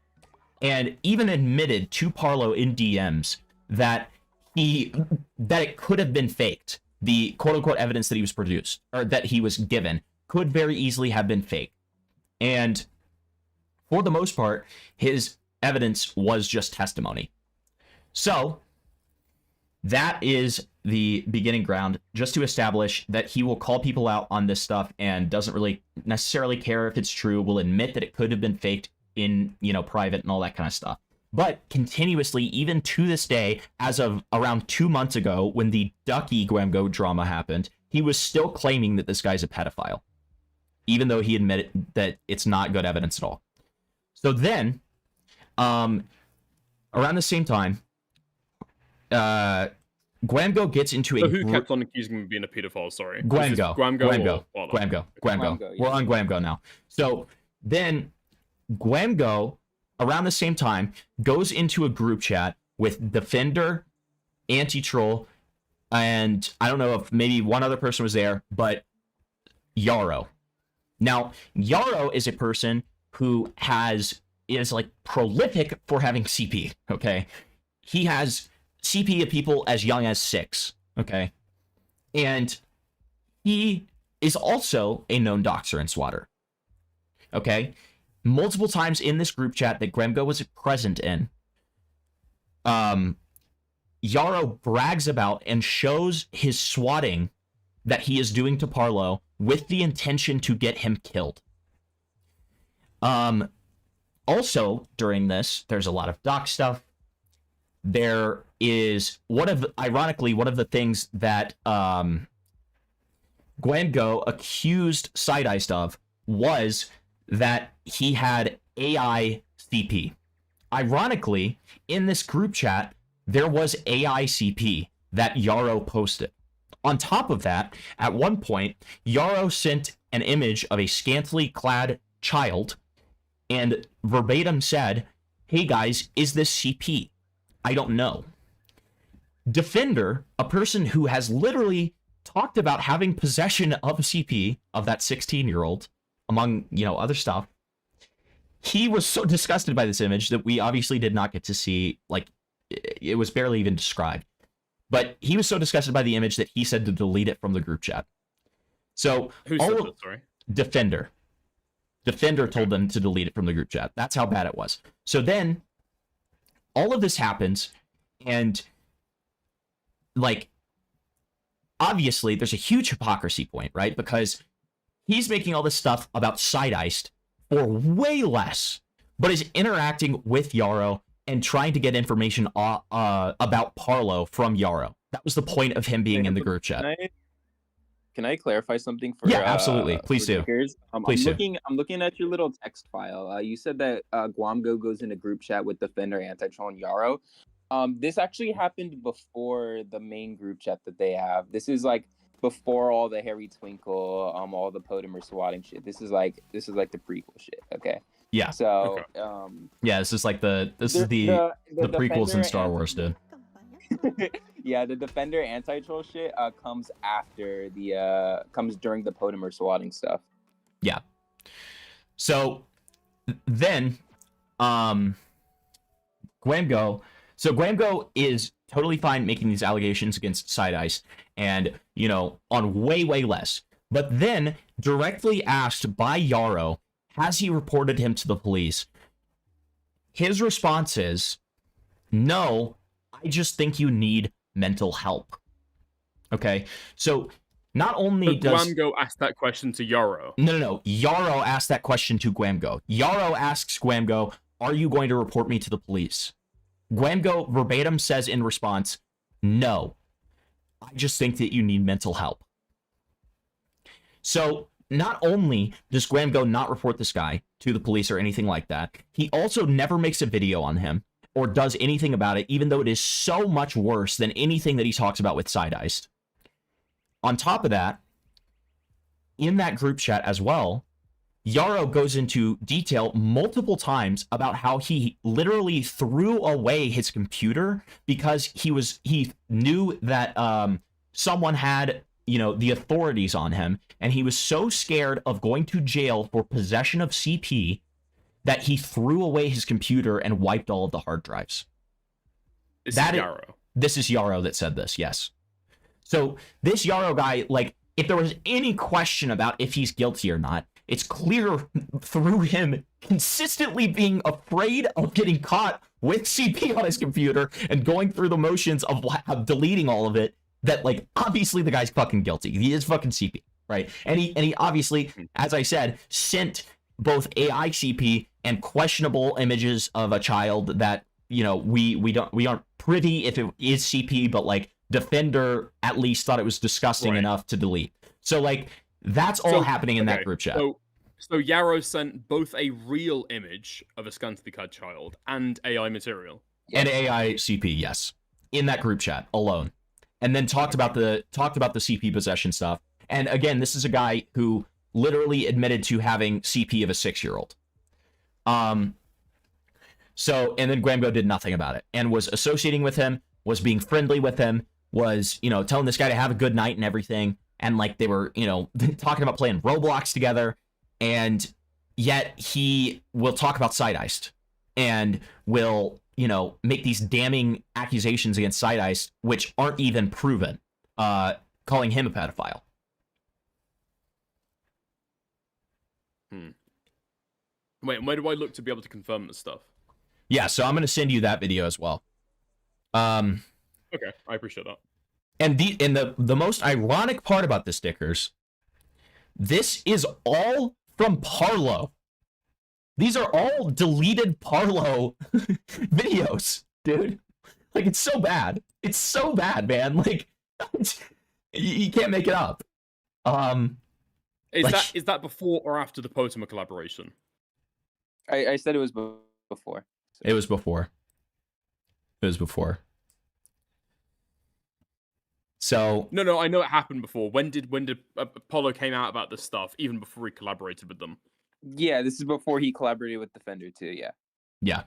And even admitted to Parlo in DMs that it could have been faked. The quote-unquote evidence that he was produced, or that he was given, could very easily have been fake. And for the most part, his evidence was just testimony. So, that is the beginning ground, just to establish that he will call people out on this stuff and doesn't really necessarily care if it's true, will admit that it could have been faked in, private and all that kind of stuff. But continuously, even to this day, as of around 2 months ago, when the Ducky Gwamgo drama happened, he was still claiming that this guy's a pedophile, even though he admitted that it's not good evidence at all. So then, around the same time, Gwamgo gets into a... So who kept on accusing him of being a pedophile, sorry? Gwamgo. Gwamgo. Gwamgo. Yes. We're on Gwamgo now. So then Gwamgo, around the same time, goes into a group chat with Defender, Anti-Troll, and I don't know if maybe one other person was there, but Yarrow. Now, Yarrow is a person who is like prolific for having CP, okay? He has CP of people as young as 6, okay? And he is also a known doxer and swatter, okay? Multiple times in this group chat that Gwamgo was present in, Yarrow brags about and shows his swatting that he is doing to Parlo with the intention to get him killed. Also, during this, there's a lot of dox stuff. There is ironically, one of the things that Gwamgo accused Side-Iced of was that he had AI CP. Ironically, in this group chat, there was AI CP that Yarrow posted. On top of that, at one point, Yarrow sent an image of a scantily clad child and verbatim said, "Hey guys, is this CP? I don't know." Defender, a person who has literally talked about having possession of a CP of that 16-year-old, among, other stuff, he was so disgusted by this image that we obviously did not get to see, it was barely even described. But he was so disgusted by the image that he said to delete it from the group chat. So, Who said that, sorry? Defender. Defender told them to delete it from the group chat. That's how bad it was. So then, all of this happens, and, obviously, there's a huge hypocrisy point, right? Because he's making all this stuff about Side-Iced for way less, but is interacting with Yarrow and trying to get information about Parlo from Yarrow. That was the point of him being in the group chat. Can I clarify something for? Yeah, absolutely. Please do. Please do. I'm looking at your little text file. You said that Gwamgo goes in a group chat with Defender, Anti-Troll, and Yarrow. This actually happened before the main group chat that they have. This is before all the Harry Twinkle, all the Potimer swatting shit. This is like the prequel shit. Okay. Yeah. So, yeah, this is the prequels in Star Wars, dude. Yeah, the Defender Anti-Troll shit comes after comes during the Potimer swatting stuff. Yeah. So then, Gwamgo is totally fine making these allegations against Side-Iced and, on way, way less. But then, directly asked by Yarrow, has he reported him to the police? His response is, no, I just think you need mental help. Okay? So, not only does... Gwamgo asked that question to Yarrow. No. Yarrow asked that question to Gwamgo. Yarrow asks Gwamgo, are you going to report me to the police? Gwamgo verbatim says in response, no. I just think that you need mental help. So not only does Gwamgo not report this guy to the police or anything like that, he also never makes a video on him or does anything about it, even though it is so much worse than anything that he talks about with Side-Iced. On top of that, in that group chat as well, Yarrow goes into detail multiple times about how he literally threw away his computer because he knew that someone had, the authorities on him, and he was so scared of going to jail for possession of CP that he threw away his computer and wiped all of the hard drives. This is Yarrow. This is Yarrow that said this, yes. So this Yarrow guy, like, if there was any question about if he's guilty or not, it's clear through him consistently being afraid of getting caught with CP on his computer and going through the motions of deleting all of it, that, like, obviously the guy's fucking guilty. He is fucking CP, right? And he obviously, as I said, sent both AI CP and questionable images of a child that, we aren't privy if it is CP, but, like, Defender at least thought it was disgusting enough to delete. So, like, that's all happening in that group chat. So Yarrow sent both a real image of a scantily clad child and AI material. And AI CP, yes. In that group chat alone. And then talked about the CP possession stuff. And again, this is a guy who literally admitted to having CP of a 6-year-old. So, and then Gwamgo did nothing about it and was associating with him, was being friendly with him, was, telling this guy to have a good night and everything. And, like, they were, talking about playing Roblox together. And yet he will talk about Side-Iced and will, make these damning accusations against Side-Iced, which aren't even proven, calling him a pedophile. Wait, where do I look to be able to confirm this stuff? Yeah, so I'm going to send you that video as well. Okay, I appreciate that. And the most ironic part about the stickers, this is all from Parlo. These are all deleted Parlo videos, dude. Like, it's so bad. It's so bad, man. Like, you can't make it up. Is that before or after the Potema collaboration? I said it was before. It was before. It was before. So no, I know it happened before. When did Apollo came out about this stuff? Even before he collaborated with them. Yeah, this is before he collaborated with Defender too. Yeah. Yeah.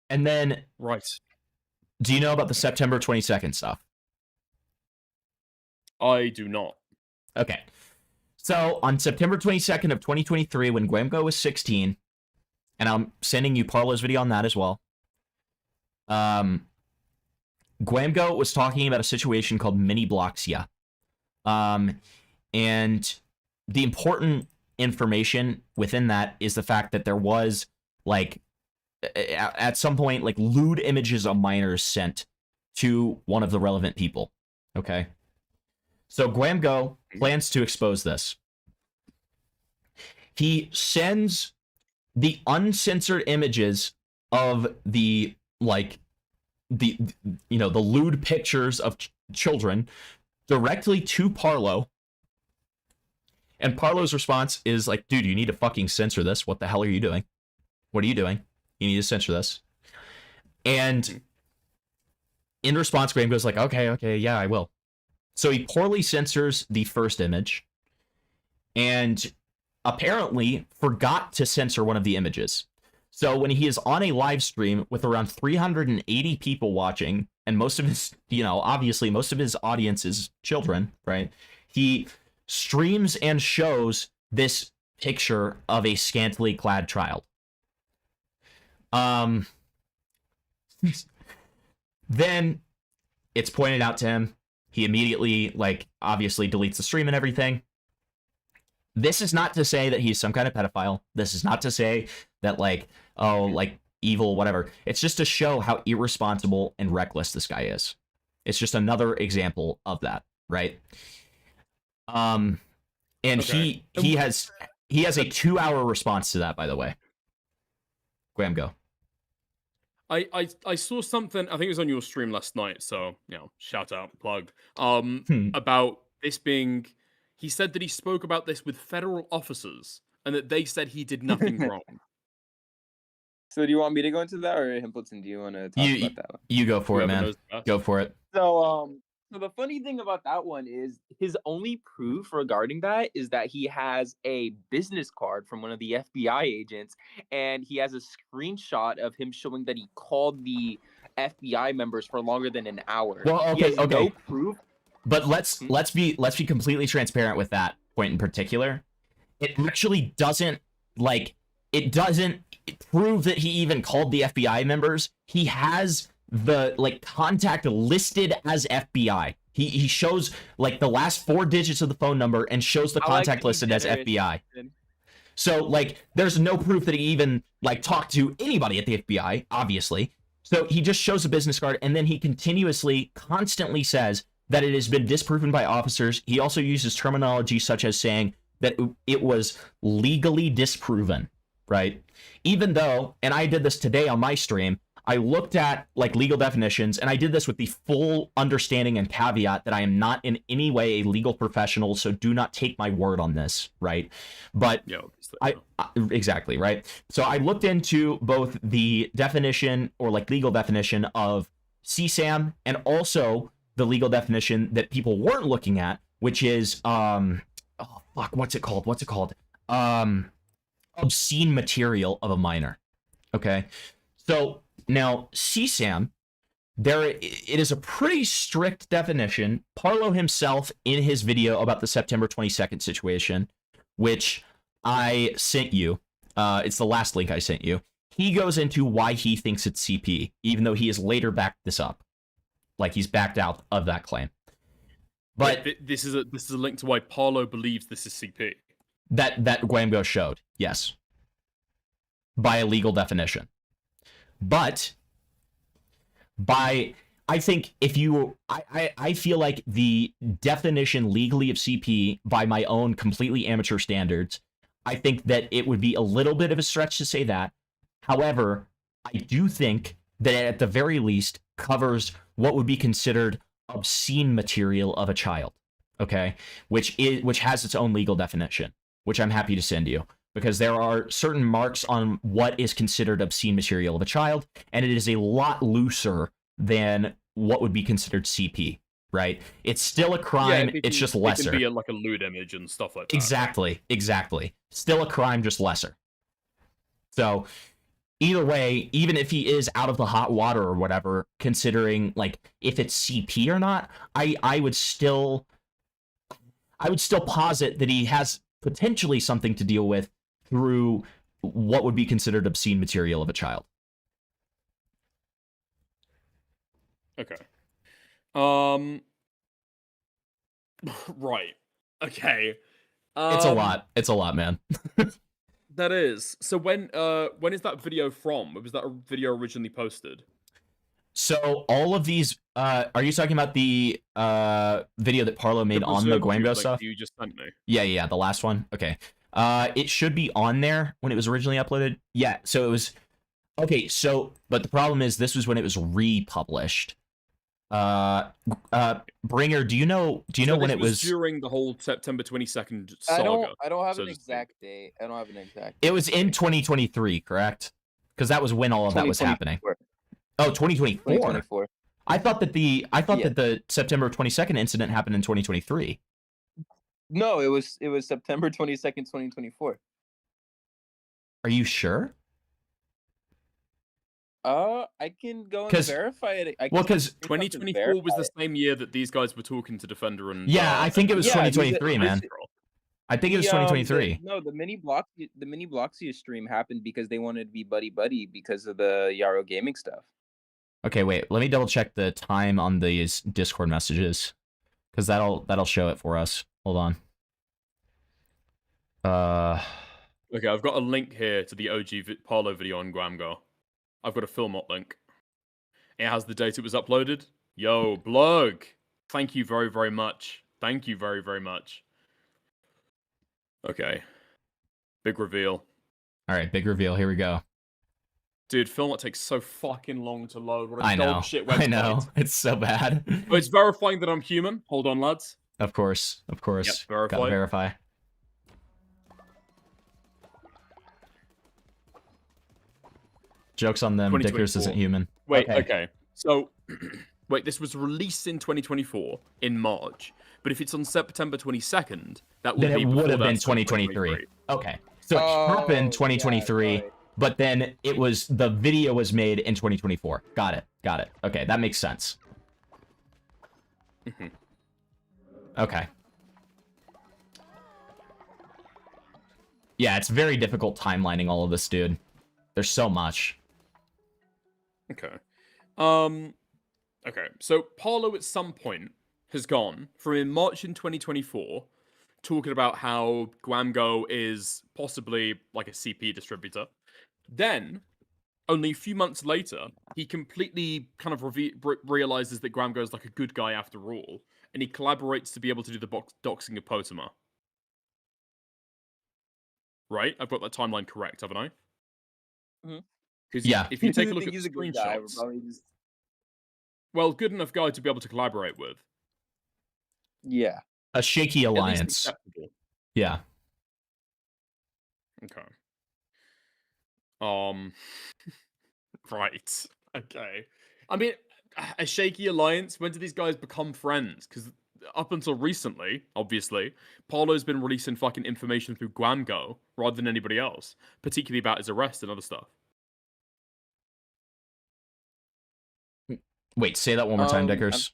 And then, right. Do you know about the September 22nd stuff? I do not. Okay. So on September 22nd of 2023, when Gwamgo was 16, and I'm sending you Parlo's video on that as well. Gwamgo was talking about a situation called mini Bloxia. And the important information within that is the fact that there was, like, at some point, like, lewd images of minors sent to one of the relevant people. Okay. So Gwamgo plans to expose this. He sends the uncensored images of the, like, the lewd pictures of children directly to Parlo. And Parlo's response is like, dude, you need to fucking censor this. What the hell are you doing? What are you doing? You need to censor this. And in response, Graham goes like, okay, yeah, I will. So he poorly censors the first image and apparently forgot to censor one of the images. So when he is on a live stream with around 380 people watching, and most of his, obviously most of his audience is children, right? He streams and shows this picture of a scantily clad child. Then it's pointed out to him. He immediately, like, obviously deletes the stream and everything. This is not to say that he's some kind of pedophile. This is not to say that, like, oh, like, evil, whatever. It's just to show how irresponsible and reckless this guy is. It's just another example of that, right? And okay. he has a 2-hour response to that, by the way. Gwamgo. I saw something. I think it was on your stream last night. So shout out, plug. About this being. He said that he spoke about this with federal officers and that they said he did nothing wrong. So do you want me to go into that, or Himpleton, do you want to talk about that one? You go for it, Whoever man. knows best. Go for it. So the funny thing about that one is his only proof regarding that is that he has a business card from one of the FBI agents, and he has a screenshot of him showing that he called the FBI members for longer than an hour. Well, He has okay. no proof. But let's be completely transparent with that point in particular. It actually doesn't prove that he even called the FBI members. He has the contact listed as FBI. He shows the last 4 digits of the phone number and shows the contact listed as FBI. So there's no proof that he even talked to anybody at the FBI, obviously. So he just shows a business card, and then he constantly says that it has been disproven by officers. He also uses terminology such as saying that it was legally disproven, right? Even though, and I did this today on my stream, I looked at legal definitions, and I did this with the full understanding and caveat that I am not in any way a legal professional, so do not take my word on this, right? But exactly, right? So I looked into both the definition or legal definition of CSAM and also the legal definition that people weren't looking at, which is what's it called? Obscene material of a minor. Okay, so now CSAM, it is a pretty strict definition. Parlo himself, in his video about the September 22nd situation, which I sent you, it's the last link I sent you. He goes into why he thinks it's CP, even though he has later backed this up. He's backed out of that claim. But this is a link to why Parlo believes this is CP. That Gwamgo showed, yes, by a legal definition. But I think I feel like the definition legally of CP by my own completely amateur standards, I think that it would be a little bit of a stretch to say that. However, I do think that it, at the very least, covers what would be considered obscene material of a child, okay? Which has its own legal definition, which I'm happy to send you, because there are certain marks on what is considered obscene material of a child, and it is a lot looser than what would be considered CP, right? It's still a crime, it's just lesser. It can be a lewd image and stuff like that. Exactly. Still a crime, just lesser. So either way, even if he is out of the hot water or whatever, considering if it's CP or not, I would still posit that he has potentially something to deal with through what would be considered obscene material of a child. Okay. Right. Okay. It's a lot, man. That is. So when is that video from? Was that a video originally posted? So all of these, are you talking about the video that Parlo made on the Gwamgo stuff? You just sent me. Yeah, the last one. Okay. It should be on there when it was originally uploaded. Yeah, so it was okay. So, but the problem is, this was when it was republished. Bringer, do you know when it was during the whole September 22nd saga? I don't have an exact date. It was in 2023, correct? Because that was when all of that was happening. Oh, 2024. 2024. I thought that the September 22nd incident happened in 2023. No, it was September 22nd, 2024. Are you sure? I can go and verify it. Because 2024 was the same year that these guys were talking to Defender and. Yeah, I think it was 2023, man. I think it was 2023. No, the mini Bloxia stream happened because they wanted to be buddy because of the Yarrow Gaming stuff. Okay, wait. Let me double check the time on these Discord messages, because that'll show it for us. Hold on. Okay, I've got a link here to the OG Parlo video on Gwamgo. I've got a Filmot link. It has the date it was uploaded. Yo, Blug! Thank you very, very much. Thank you very, very much. Okay. Big reveal. All right, big reveal. Here we go. Dude, Filmot takes so fucking long to load. What a I know. dog shit website. I know. It's so bad. Oh, it's verifying that I'm human. Hold on, lads. Of course. Of course. Yep, verify. Gotta verify. Joke's on them. Dickers 2024. isn't human. Wait, okay. So, wait, this was released in 2024 in March, but if it's on September 22nd, that would Then be it would before have been that, 2023. Okay. So it happened 2023, but then the video was made in 2024. Got it. Got it. Okay, that makes sense. Okay. Yeah, it's very difficult timelining all of this, dude. There's so much. Okay. Okay, so Parlo at some point has gone from in March in 2024 talking about how Gwamgo is possibly like a CP distributor. Then, only a few months later, he completely kind of realizes that Gwamgo is like a good guy after all, and he collaborates to be able to do the doxing of Potama. Right? I've got that timeline correct, haven't I? Because yeah, if you take a look at he's the a good guy, we're screenshots, probably just... well, good enough guy to be able to collaborate with. Yeah. A shaky At least alliance. acceptable. Yeah. Okay. Right. Okay. I mean, a shaky alliance. When did these guys become friends? Because up until recently, obviously, Paulo's been releasing fucking information through Gwamgo rather than anybody else, particularly about his arrest and other stuff. Wait, say that one more time, Dickers.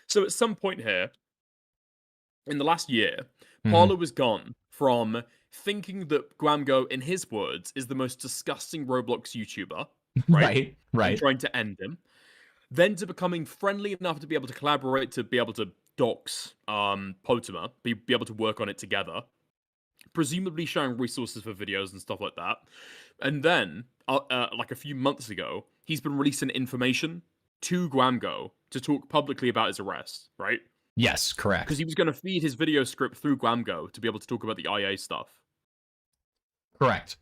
So at some point here, in the last year, Mhm. Paulo was gone from thinking that Gwamgo, in his words, is the most disgusting Roblox YouTuber, right? Right. And trying to end him. Then to becoming friendly enough to be able to collaborate, to be able to dox Potama, be able to work on it together. Presumably sharing resources for videos and stuff like that. And then, like a few months ago, he's been releasing information to Gwamgo to talk publicly about his arrest, right? Yes, correct. Because he was going to feed his video script through Gwamgo to be able to talk about the IA stuff. Correct.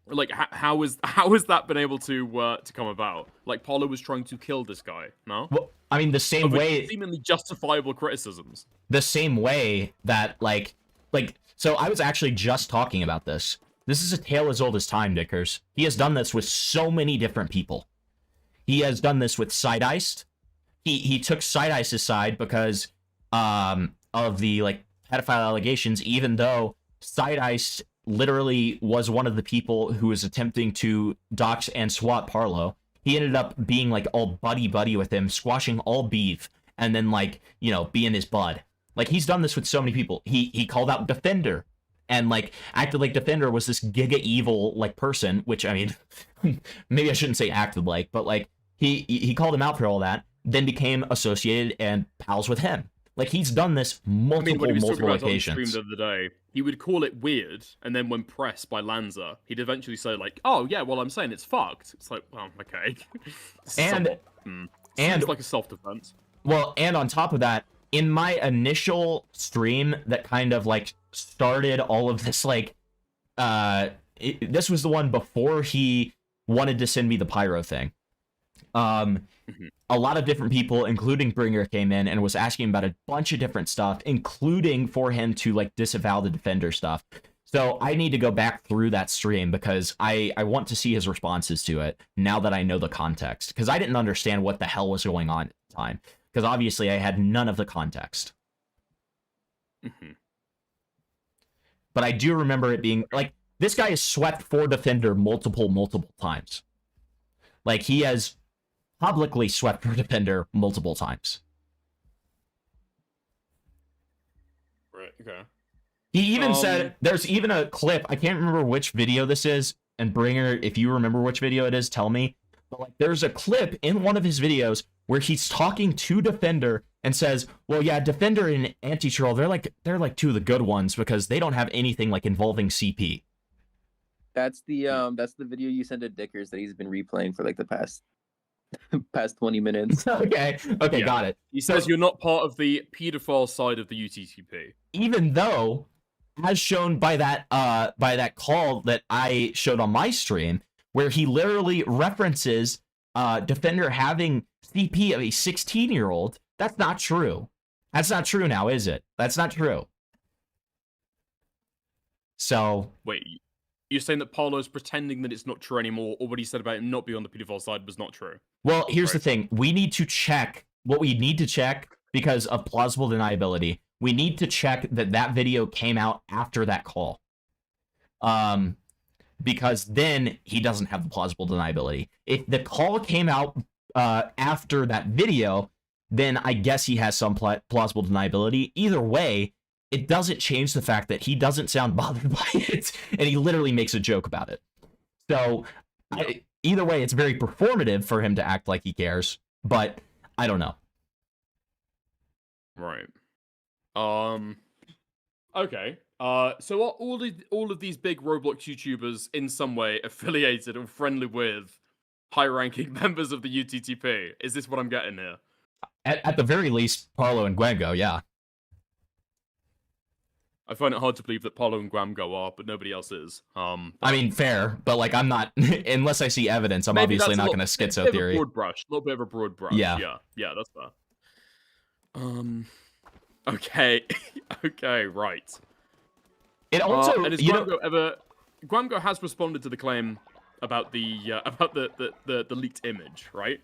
Like, how has that been able to come about? Like, Paulo was trying to kill this guy, no? Well, I mean, the same way... Seemingly justifiable criticisms. The same way that, like, so I was actually just talking about this. This is a tale as old as time, Dickers. He has done this with so many different people. He has done this with Side-Iced. He took Side-Ice's side because of the, like, pedophile allegations, even though Side-Iced literally was one of the people who was attempting to dox and swat Parlo. He ended up being, like, all buddy-buddy with him, squashing all beef, and then, like, you know, being his bud. Like, he's done this with so many people. He called out Defender, and, like, acted like Defender was this giga evil, like, person, which, I mean, maybe I shouldn't say acted like, but, like, he called him out for all that, then became associated and pals with him. Like, he's done this multiple when he was talking multiple about it on occasions. stream the other day, he would call it weird, and then when pressed by Lanza, he'd eventually say, like, oh, yeah, well, I'm saying it's fucked. It's like, well, okay. Seems like a self-defense. Well, and on top of that, in my initial stream that kind of, like, started all of this, like, this was the one before he wanted to send me the pyro thing. A lot of different people, including Bringer, came in and was asking about a bunch of different stuff, including for him to, like, disavow the Defender stuff. So I need to go back through that stream because I want to see his responses to it now that I know the context. Because I didn't understand what the hell was going on at the time. Because obviously I had none of the context. But I do remember it being, like, this guy has swept for Defender multiple times. Like, he has publicly swept for Defender multiple times. Right, okay. He even said, there's even a clip, I can't remember which video this is, and Bringer, if you remember which video it is, tell me. But, like, there's a clip in one of his videos where he's talking to Defender and says, well, yeah, Defender and Anti-Troll, they're like two of the good ones because they don't have anything, like, involving CP. That's the video you sent to Dickers that he's been replaying for, like, the past 20 minutes. Okay, Yeah. got it. He says you're not part of the pedophile side of the UTCP. Even though as shown by that call that I showed on my stream, where he literally references Defender having CP of a 16-year-old. That's not true. That's not true now, is it? That's not true. So wait, you're saying that Paulo's pretending that it's not true anymore, or what he said about him not being on the pedophile side was not true? Well, here's the thing. We need to check what we need to check because of plausible deniability. We need to check that that video came out after that call. Because then he doesn't have the plausible deniability. If the call came out after that video, then I guess he has some plausible deniability. Either way, it doesn't change the fact that he doesn't sound bothered by it, and he literally makes a joke about it. So, either way, it's very performative for him to act like he cares, but I don't know. Right. Okay. So are all of these big Roblox YouTubers in some way affiliated or friendly with high-ranking members of the UTTP? Is this what I'm getting here? At the very least, Parlo and Gwamgo, yeah. I find it hard to believe that Parlo and Gwamgo are, but nobody else is. I mean, fair, but like I'm not unless I see evidence. I'm obviously not going to schizo theory. A little bit of a broad brush. Yeah, that's fair. Okay, okay, right. It also, and has Gwamgo has responded to the claim about the leaked image, right?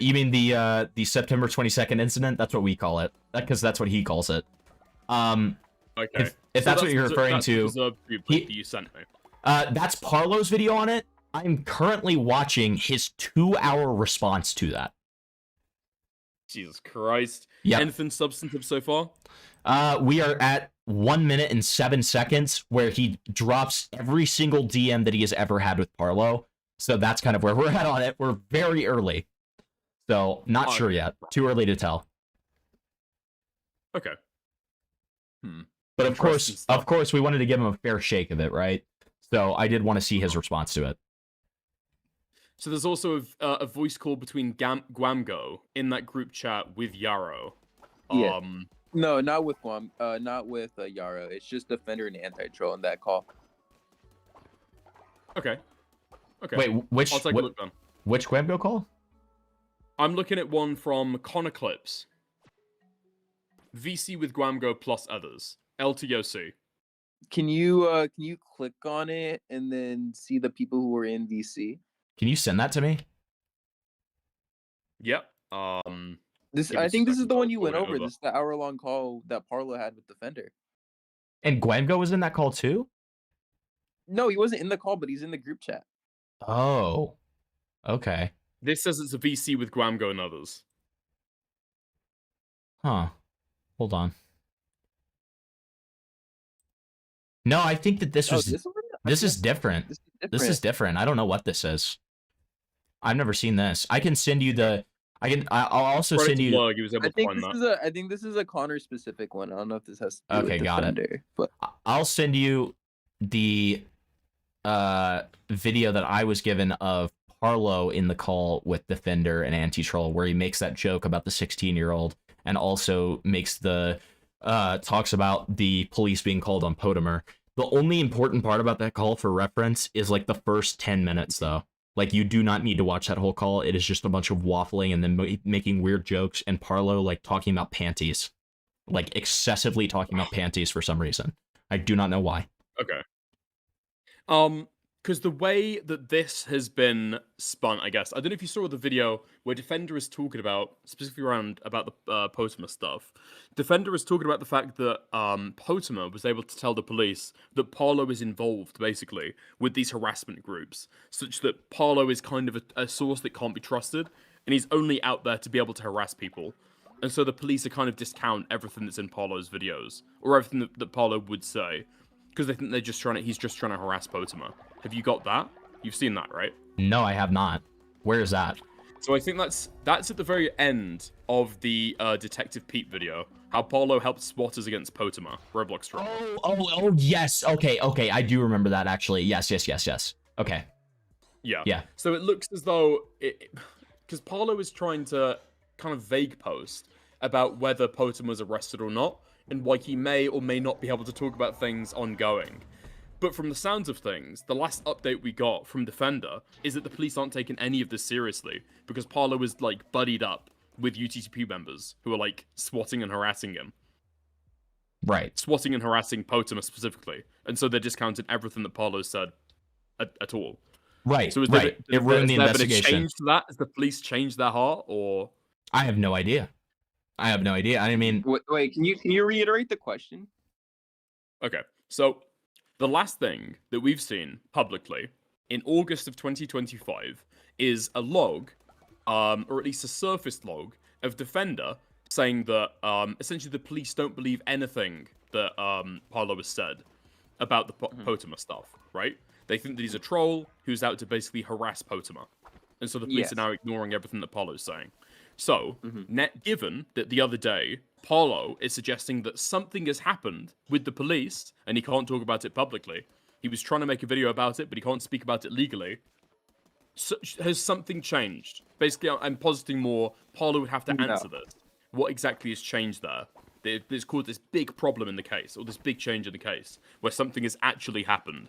You mean the September 22nd incident? That's what we call it, because that's what he calls it. Okay. If that's what you're referring to, you sent me. That's Parlo's video on it. I'm currently watching his 2-hour response to that. Jesus Christ. Yeah. Anything substantive so far? We are at 1 minute and 7 seconds where he drops every single DM that he has ever had with Parlo. So that's kind of where we're at on it. We're very early. So not sure yet. Too early to tell. Okay. But of course, we wanted to give him a fair shake of it, right? So I did want to see his response to it. So there's also a voice call between Gwamgo in that group chat with Yarrow. Yeah. No, not with Yarrow. It's just Defender and Anti-Troll in that call. Okay. Okay. Wait, which I'll take a look then. Which Gwamgo call? I'm looking at one from Connor Clips. VC with Gwamgo plus others. LTOC. Can you click on it and then see the people who were in VC? Can you send that to me? Yep. I think this is the one you went over. This is the hour-long call that Parlo had with Defender. And Gwamgo was in that call too? No, he wasn't in the call, but he's in the group chat. Oh. Okay. This says it's a VC with Gwamgo and others. Huh. Hold on. No, I think that this is different. This is different. I don't know what this is. I've never seen this. I can send you the. I'll also send you. I think this is a Connor specific one. I don't know if this has to do with Defender, it. But I'll send you the video that I was given of Parlo in the call with Defender and Anti-Troll, where he makes that joke about the 16-year-old and also makes the talks about the police being called on Potamer. The only important part about that call for reference is like the first 10 minutes, though. Like, you do not need to watch that whole call. It is just a bunch of waffling and then making weird jokes, and Parlo, like, talking about panties. Like, excessively talking about panties for some reason. I do not know why. Okay. Because the way that this has been spun, I guess, I don't know if you saw the video where Defender is talking about, specifically about the Potamer stuff. Defender is talking about the fact that Potamer was able to tell the police that Parlo is involved, basically, with these harassment groups, such that Parlo is kind of a source that can't be trusted, and he's only out there to be able to harass people. And so the police are kind of discount everything that's in Parlo's videos, or everything that Parlo would say, because they think he's just trying to harass Potamer. Have you got that? You've seen that, right? No, I have not. Where is that? So I think that's at the very end of the Detective Pete video. How Parlo helped spotters against Potamer. Roblox drama. Oh, yes. Okay. I do remember that, actually. Yes. Okay. Yeah. So it looks as though because Parlo is trying to kind of vague post about whether Potamer was arrested or not. and why he may or may not be able to talk about things ongoing. But from the sounds of things, the last update we got from Defender is that the police aren't taking any of this seriously because Parlo is like buddied up with UTTP members who are like swatting and harassing him. Right. Swatting and harassing Potama specifically. And so they're discounting everything that Parlo said at all. Right. So is right. It ruined the has there been a investigation. change to that? Has the police changed their heart or? I have no idea. I mean, wait, can you reiterate the question? Okay, so the last thing that we've seen publicly in August of 2025 is a log, or at least a surface log of Defender saying that essentially the police don't believe anything that Parlo has said about the Potama stuff, right? They think that he's a troll who's out to basically harass Potama. And so the police are now ignoring everything that Parlo's saying. So, given that the other day, Parlo is suggesting that something has happened with the police, and he can't talk about it publicly. He was trying to make a video about it, but he can't speak about it legally. So, has something changed? Basically, I'm positing more, Parlo would have to answer this. What exactly has changed there? There's caused this big problem in the case, or this big change in the case, where something has actually happened.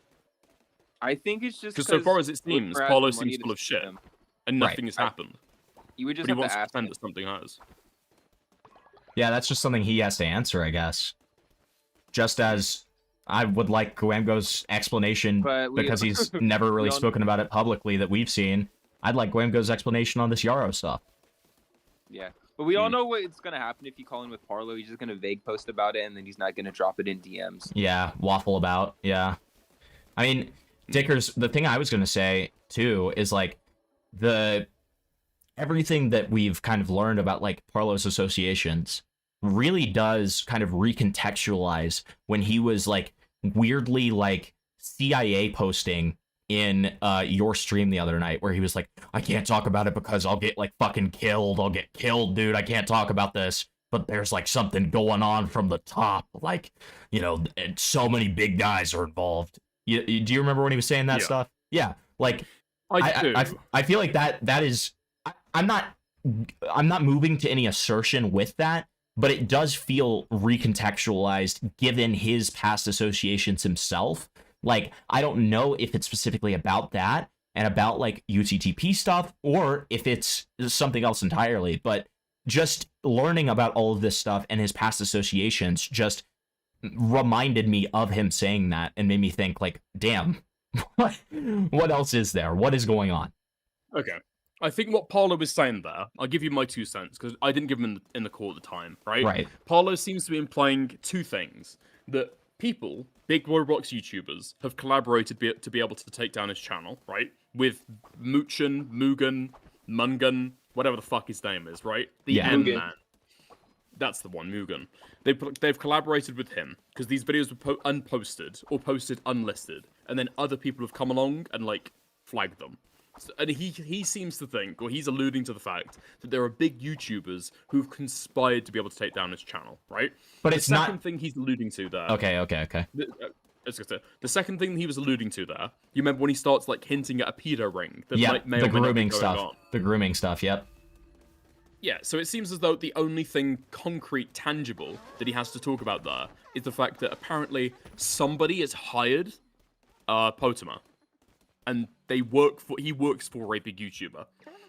I think it's just because so far as it seems, Parlo seems full of shit, and nothing has happened. You would just but he have wants to to ask pretend that something has. Yeah, that's just something he has to answer, I guess. Just as I would like Gwamgo's explanation, because he's never really spoken about it publicly that we've seen. I'd like Gwamgo's explanation on this Yarrow stuff. Yeah, but we all know what's gonna happen if you call in with Parlo. He's just gonna vague post about it, and then he's not gonna drop it in DMs. Yeah, waffle about. Yeah, I mean, Dickers. The thing I was gonna say too is like everything that we've kind of learned about like Parlo's associations really does kind of recontextualize when he was like weirdly like CIA posting in your stream the other night where he was like, I can't talk about it because I'll get like fucking killed. I'll get killed, dude. I can't talk about this. But there's like something going on from the top. Like, you know, and so many big guys are involved. Do you remember when he was saying that stuff? Yeah. Like, I feel like that is, I'm not moving to any assertion with that, but it does feel recontextualized given his past associations himself. Like, I don't know if it's specifically about that and about like UTTP stuff or if it's something else entirely, but just learning about all of this stuff and his past associations just reminded me of him saying that and made me think like, damn, what else is there? What is going on? Okay. I think what Parlo was saying there, I'll give you my 2 cents, because I didn't give him in the call at the time, right? Right. Parlo seems to be implying 2 things. That people, big Roblox YouTubers, have collaborated to be able to take down his channel, right? With Mugen, Mungan, whatever the fuck his name is, right? The M-Man. That's the one, Mugen. They've collaborated with him, because these videos were unposted, or posted unlisted, and then other people have come along and, like, flagged them. And he seems to think, or he's alluding to the fact, that there are big YouTubers who've conspired to be able to take down his channel, right? But the second thing he's alluding to there... Okay. The second thing he was alluding to there, you remember when he starts, like, hinting at a pedo ring? That Yeah, may the or may not be grooming going stuff. on. The grooming stuff, yep. Yeah, so it seems as though the only thing concrete, tangible, that he has to talk about there is the fact that apparently somebody has hired Potama. And he works for a big YouTuber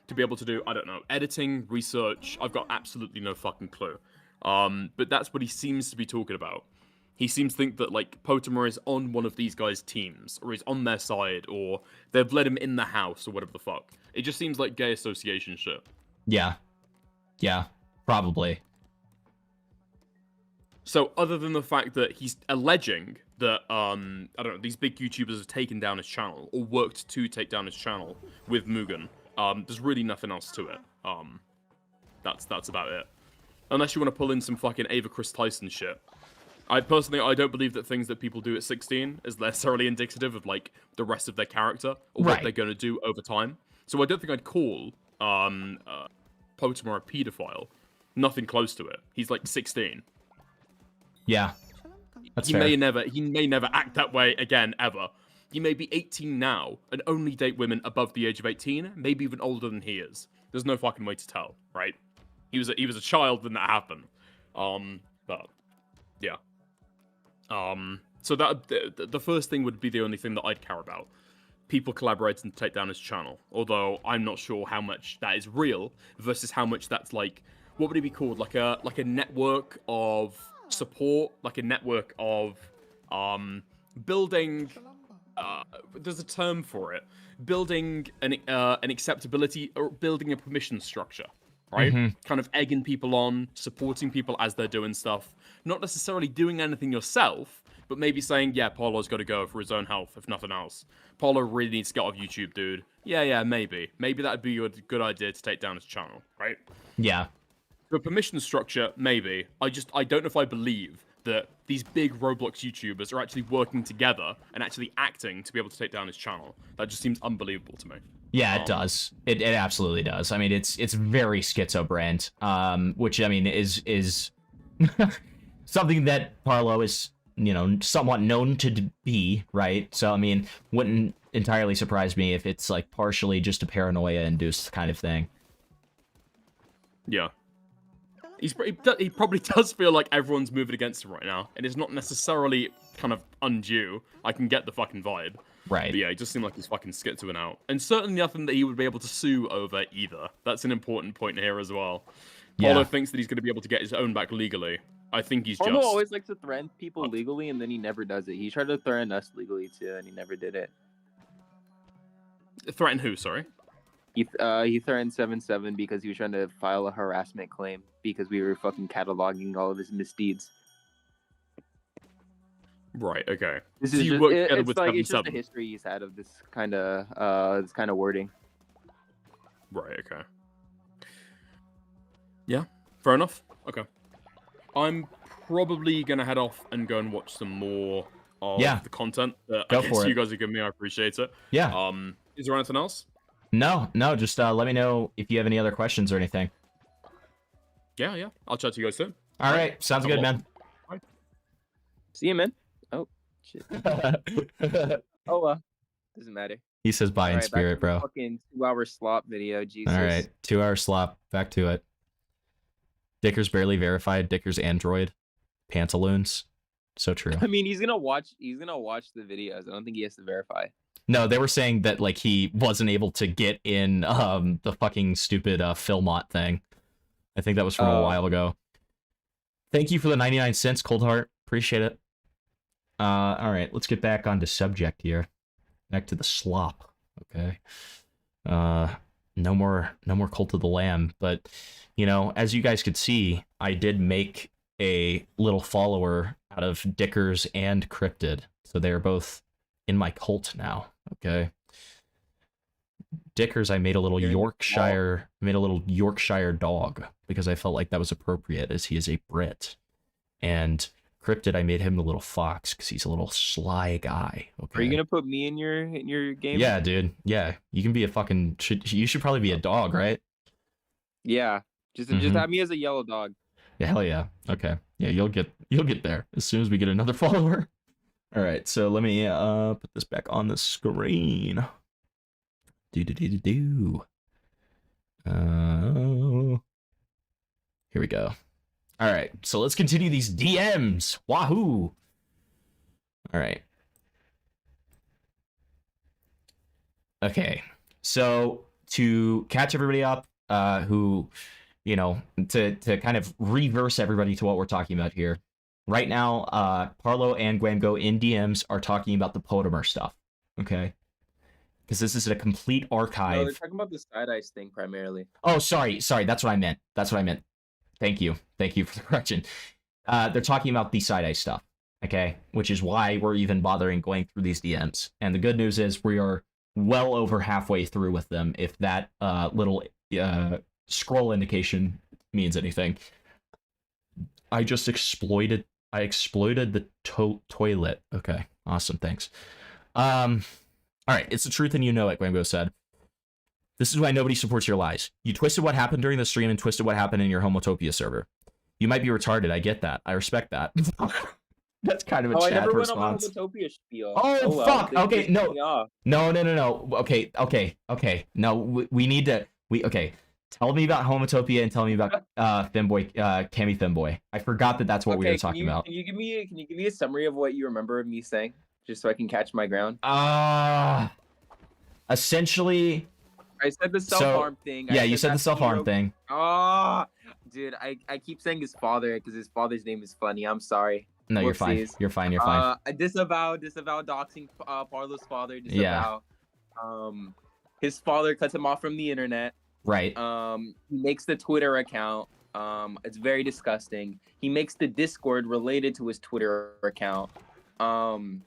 to be able to do, I don't know, editing, research. I've got absolutely no fucking clue. But that's what he seems to be talking about. He seems to think that, like, Potama is on one of these guys' teams, or is on their side, or they've let him in the house, or whatever the fuck. It just seems like gay association shit. Yeah. Yeah, probably. So, other than the fact that he's alleging that, I don't know, these big YouTubers have taken down his channel, or worked to take down his channel with Mugen, there's really nothing else to it. That's about it. Unless you want to pull in some fucking Ava Chris Tyson shit. I don't believe that things that people do at 16 is necessarily indicative of, like, the rest of their character, or what they're going to do over time. So I don't think I'd call, Potama a pedophile. Nothing close to it. He's, like, 16. Yeah. He may never act that way again, ever. He may be 18 now, and only date women above the age of 18, maybe even older than he is. There's no fucking way to tell, right? He was a child when that happened. But Yeah. So that the first thing would be the only thing that I'd care about. People collaborating to take down his channel. Although I'm not sure how much that is real versus how much that's like, what would it be called? Like a network of support, like a network of building. There's a term for it. Building an acceptability or building a permission structure, right? Mhm. Kind of egging people on, supporting people as they're doing stuff. Not necessarily doing anything yourself, but maybe saying, yeah, Paulo's got to go for his own health, if nothing else. Paulo really needs to get off YouTube, dude. Yeah, maybe. Maybe that'd be a good idea to take down his channel, right? Yeah. The permission structure, maybe. I don't know if I believe that these big Roblox YouTubers are actually working together and actually acting to be able to take down his channel. That just seems unbelievable to me. Yeah, it does. It absolutely does. I mean, it's very schizo brand, which I mean is something that Parlo is, you know, somewhat known to be, right? So I mean, wouldn't entirely surprise me if it's like partially just a paranoia-induced kind of thing. Yeah. He probably does feel like everyone's moving against him right now, and it's not necessarily kind of undue. I can get the fucking vibe. Right. But yeah, it just seemed like he's fucking schizoing out. And certainly nothing that he would be able to sue over either. That's an important point here as well. Yeah. Paulo thinks that he's going to be able to get his own back legally. I think he's Paulo just... always likes to threaten people legally, and then he never does it. He tried to threaten us legally, too, and he never did it. Threaten who, sorry? He threatened 7-7 because he was trying to file a harassment claim because we were fucking cataloging all of his misdeeds. Right, okay. This So is you just, work together it's with like, it's just 7-7. the history he's had of this kind of wording. Right, okay. Yeah, fair enough. Okay. I'm probably going to head off and go and watch some more of Yeah. the content that Go I guess for it. you guys are giving me. I appreciate it. Yeah. Is there anything else? No, just let me know if you have any other questions or anything. Yeah. I'll chat to you guys soon. All right, sounds good, man. Bye. See you, man. Oh, shit. Doesn't matter. He says bye in Alright, back spirit, to the bro. Fucking 2-hour slop video, Jesus. All right, 2-hour slop. Back to it. Dicker's barely verified. Dicker's Android. Pantaloons. So true. I mean, he's gonna watch the videos. I don't think he has to verify. No, they were saying that like he wasn't able to get in the fucking stupid Philmont thing. I think that was from a while ago. Thank you for the 99 cents, Cold Heart. Appreciate it. All right, let's get back onto subject here. Back to the slop. Okay. No more Cult of the Lamb, but you know, as you guys could see, I did make a little follower out of Dickers and Cryptid. So they're both in my cult now. Okay. Dickers, I made a little Yorkshire dog because I felt like that was appropriate as he is a Brit. And Cryptid, I made him a little fox because he's a little sly guy. Okay. Are you gonna put me in your game? Yeah, dude. Yeah, you can be a fucking. You should probably be a dog, right? Yeah. Just Mhm. have me as a yellow dog. Yeah, hell yeah. Okay. Yeah, you'll get there as soon as we get another follower. All right, so let me put this back on the screen. Do. Here we go. All right, so let's continue these DMs. Wahoo! All right. Okay, so to catch everybody up, who, you know, to kind of reverse everybody to what we're talking about here. Right now, Parlo and Gwamgo in DMs are talking about the Potamer stuff, okay? Because this is a complete archive. No, they're talking about the side ice thing primarily. Oh, sorry, that's what I meant. Thank you for the correction. They're talking about the side eye stuff, okay? Which is why we're even bothering going through these DMs. And the good news is we are well over halfway through with them, if that little scroll indication means anything. I just exploited the toilet. Okay, awesome, thanks. All right, it's the truth and you know it, Gwamgo said. This is why nobody supports your lies. You twisted what happened during the stream and twisted what happened in your Homotopia server. You might be retarded. I get that. I respect that. That's kind of a I Chad never response. went on my Homotopia spiel. Oh, well, fuck. they Okay, pissed no. me off. No. Okay. No, we need to. Okay. Tell me about Homotopia and tell me about Femboy, Cammy Femboy. I forgot that that's what we were talking about. Can you give me a summary of what you remember of me saying, just so I can catch my ground? Essentially, I said the self-harm thing. Yeah, you said the self-harm thing. Ah, dude, I keep saying his father because his father's name is funny. I'm sorry. No, you're fine. Whoopsies. You're fine. You're fine. I disavow doxing Parlo's father. Disavow. His father cuts him off from the internet. Right. He makes the Twitter account. It's very disgusting. He makes the Discord related to his Twitter account. Did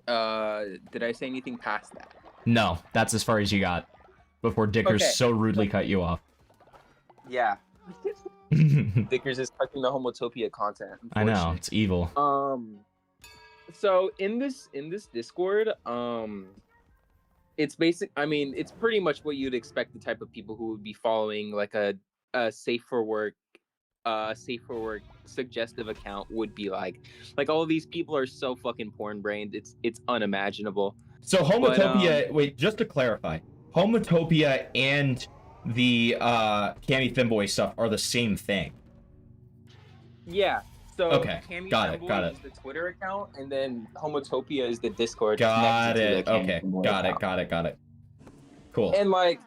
I say anything past that? No, that's as far as you got before Dickers Okay. so rudely cut you off. Yeah. Dickers is touching the Homotopia content. I know, it's evil. So in this Discord, it's it's pretty much what you'd expect the type of people who would be following like a safe for work suggestive account would be like. Like all of these people are so fucking porn brained. It's unimaginable. So Homotopia, wait, just to clarify, Homotopia and the Cammy Femboy stuff are the same thing. Yeah. So Okay, Cammy got it, Femboy got it. is the Twitter account, and then Homotopia is the Discord. Got connected to it. the Cammy Okay, Femboy got account. it. Got it. Cool. And like,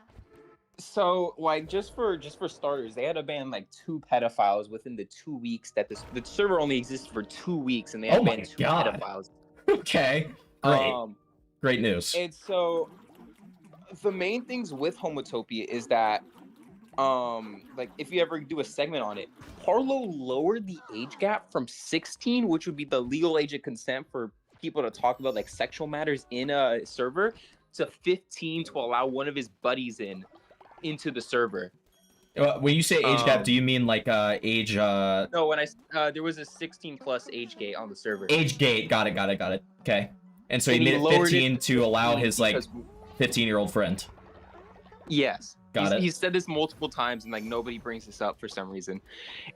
so like just for starters, they had to ban like 2 pedophiles within the 2 weeks that the server only existed for 2 weeks, and they had Oh to my ban 2 God. pedophiles. Okay, great. Great news. And so the main things with Homotopia is that like if you ever do a segment on it, Parlo lowered the age gap from 16, which would be the legal age of consent for people to talk about like sexual matters in a server, to 15 to allow one of his buddies into the server. When you say age gap, do you mean like age? No, when there was a 16 plus age gate on the server. Age gate. Got it. Okay. And so he And made he it lowered 15 it to allow his like because- 15-year-old friend. Yes. Got it. He's said this multiple times and like nobody brings this up for some reason.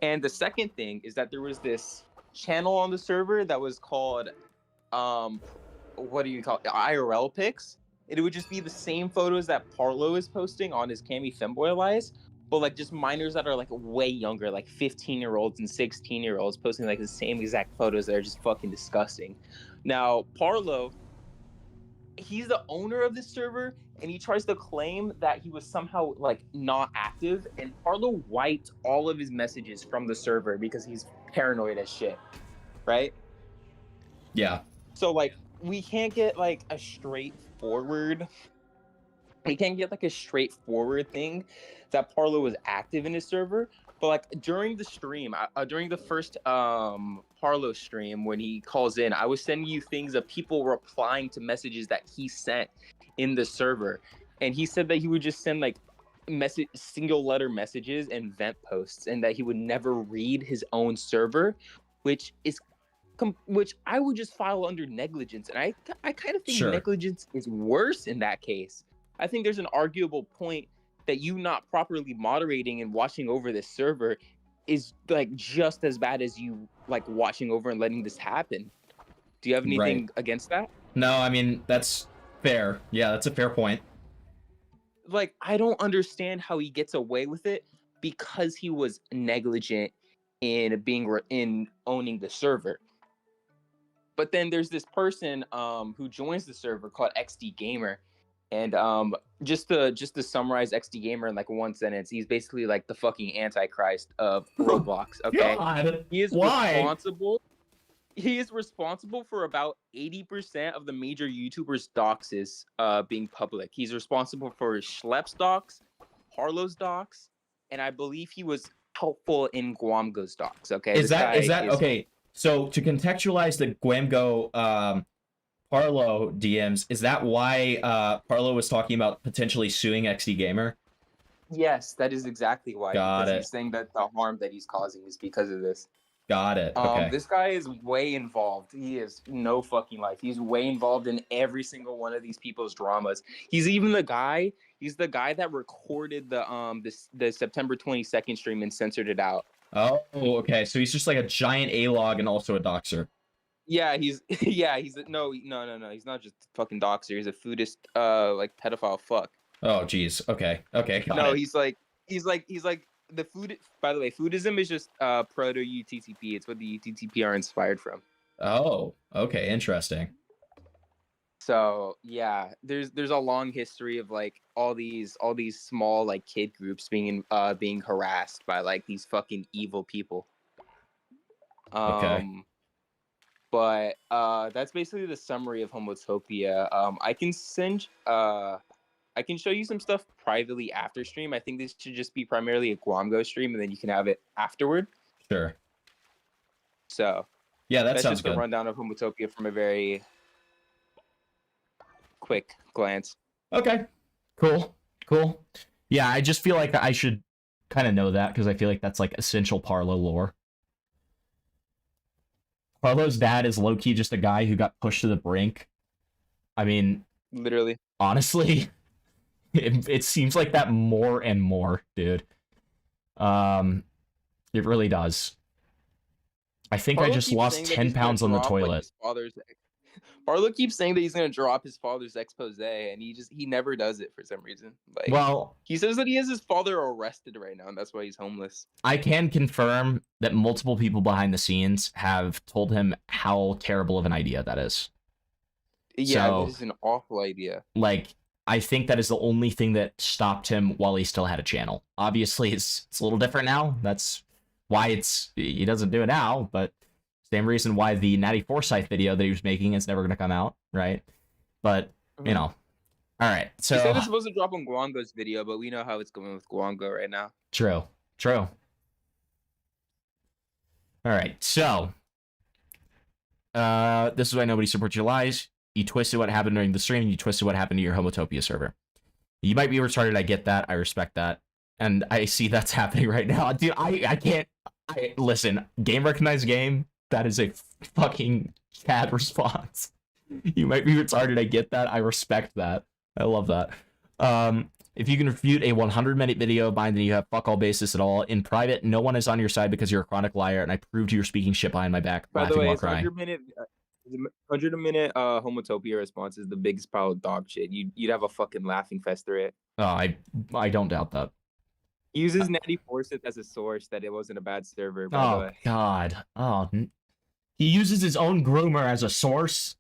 And the second thing is that there was this channel on the server that was called what do you call it? IRL pics. It would just be the same photos that Parlo is posting on his Cammy Femboy lies, but like just minors that are like way younger, like 15-year-olds and 16-year-olds posting like the same exact photos that are just fucking disgusting. Now, Parlo, he's the owner of this server, and he tries to claim that he was somehow like not active, and Parlo wiped all of his messages from the server because he's paranoid as shit, right? Yeah. So like we can't get like a straightforward thing that Parlo was active in his server. But like during the stream, during the first Parlo stream, when he calls in, I was sending you things of people replying to messages that he sent in the server, and he said that he would just send like single letter messages and vent posts, and that he would never read his own server, which I would just file under negligence, and I kind of think Sure. negligence is worse in that case. I think there's an arguable point that you not properly moderating and watching over this server is like just as bad as you like watching over and letting this happen. Do you have anything against that? No, I mean that's fair. Yeah, that's a fair point. Like I don't understand how he gets away with it because he was negligent in in owning the server. But then there's this person who joins the server called XD Gamer. And just to summarize XD Gamer in like one sentence, he's basically like the fucking antichrist of Roblox. Okay, God, he is why? responsible. He is responsible for about 80% of the major YouTubers' doxes being public. He's responsible for Schlepp's docs, Parlo's docs, and I believe he was helpful in Gwamgo's docs. Okay, Is that okay? So to contextualize the Gwamgo Parlo DMs, is that why Parlo was talking about potentially suing XD Gamer? Yes, that is exactly why. Got because it. He's saying that the harm that he's causing is because of this. Got it. Okay. This guy is way involved. He is no fucking life. He's way involved in every single one of these people's dramas. He's even the guy. He's the guy that recorded the September 22nd stream and censored it out. Oh, okay. So he's just like a giant A-log and also a doxer. Yeah, he's no. He's not just a fucking doxer. He's a foodist, like pedophile fuck. Oh, geez. Okay. Okay. Got No, it. he's like he's like the food. By the way, foodism is just proto UTTP. It's what the UTTP are inspired from. Oh, okay, interesting. So yeah, there's a long history of like all these small like kid groups being harassed by like these fucking evil people. Okay. But that's basically the summary of Homotopia. I can show you some stuff privately after stream. I think this should just be primarily a Gwamgo stream, and then you can have it afterward. Sure. So yeah, that's sounds just good. a rundown of Homotopia from a very quick glance. Okay. Cool. Yeah, I just feel like I should kind of know that because I feel like that's like essential Parlo lore. Parlo's dad is low-key just a guy who got pushed to the brink. I mean, literally. Honestly, it seems like that more and more, dude. It really does. I think I just lost 10 pounds on the toilet. Barlow keeps saying that he's gonna drop his father's expose, and he never does it for some reason. Like, well, he says that he has his father arrested right now, and that's why he's homeless. I can confirm that multiple people behind the scenes have told him how terrible of an idea that is. Yeah, so, that is an awful idea. Like, I think that is the only thing that stopped him while he still had a channel. Obviously, it's a little different now. That's why he doesn't do it now, but same reason why the Natty Forsyth video that he was making is never going to come out, right? But, you know. All right, so... He said it's supposed to drop on Gwamgo's video, but we know how it's going with Gwamgo right now. True. All right, so... this is why nobody supports your lies. You twisted what happened during the stream, and you twisted what happened to your Homotopia server. You might be retarded, I get that, I respect that. And I see that's happening right now. Dude, I can't... listen, game recognized game... That is a fucking Chad response. You might be retarded. I get that. I respect that. I love that. If you can refute a 100-minute video of mine, then you have fuck all basis at all. In private, no one is on your side because you're a chronic liar, and I proved you're speaking shit behind my back, By the laughing way, while his crying. 100-minute Homotopia response is the biggest pile of dog shit. You'd have a fucking laughing fest through it. Oh, I don't doubt that. He uses Natty Forsyth as a source that it wasn't a bad server, by the way. God. Oh, he uses his own groomer as a source.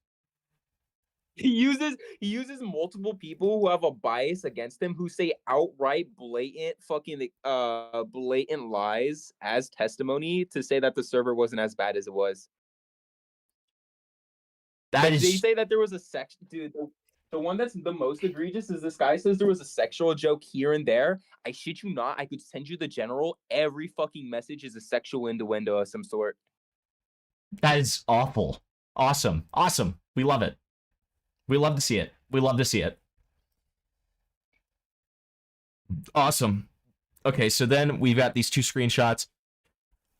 He uses multiple people who have a bias against him who say outright blatant lies as testimony to say that the server wasn't as bad as it was. They say that there was a section, dude. The one that's the most egregious is this guy says there was a sexual joke here and there. I shit you not. I could send you the general. Every fucking message is a sexual innuendo of some sort. That is awful. Awesome. We love it. We love to see it. Awesome. Okay, so then we've got these two screenshots.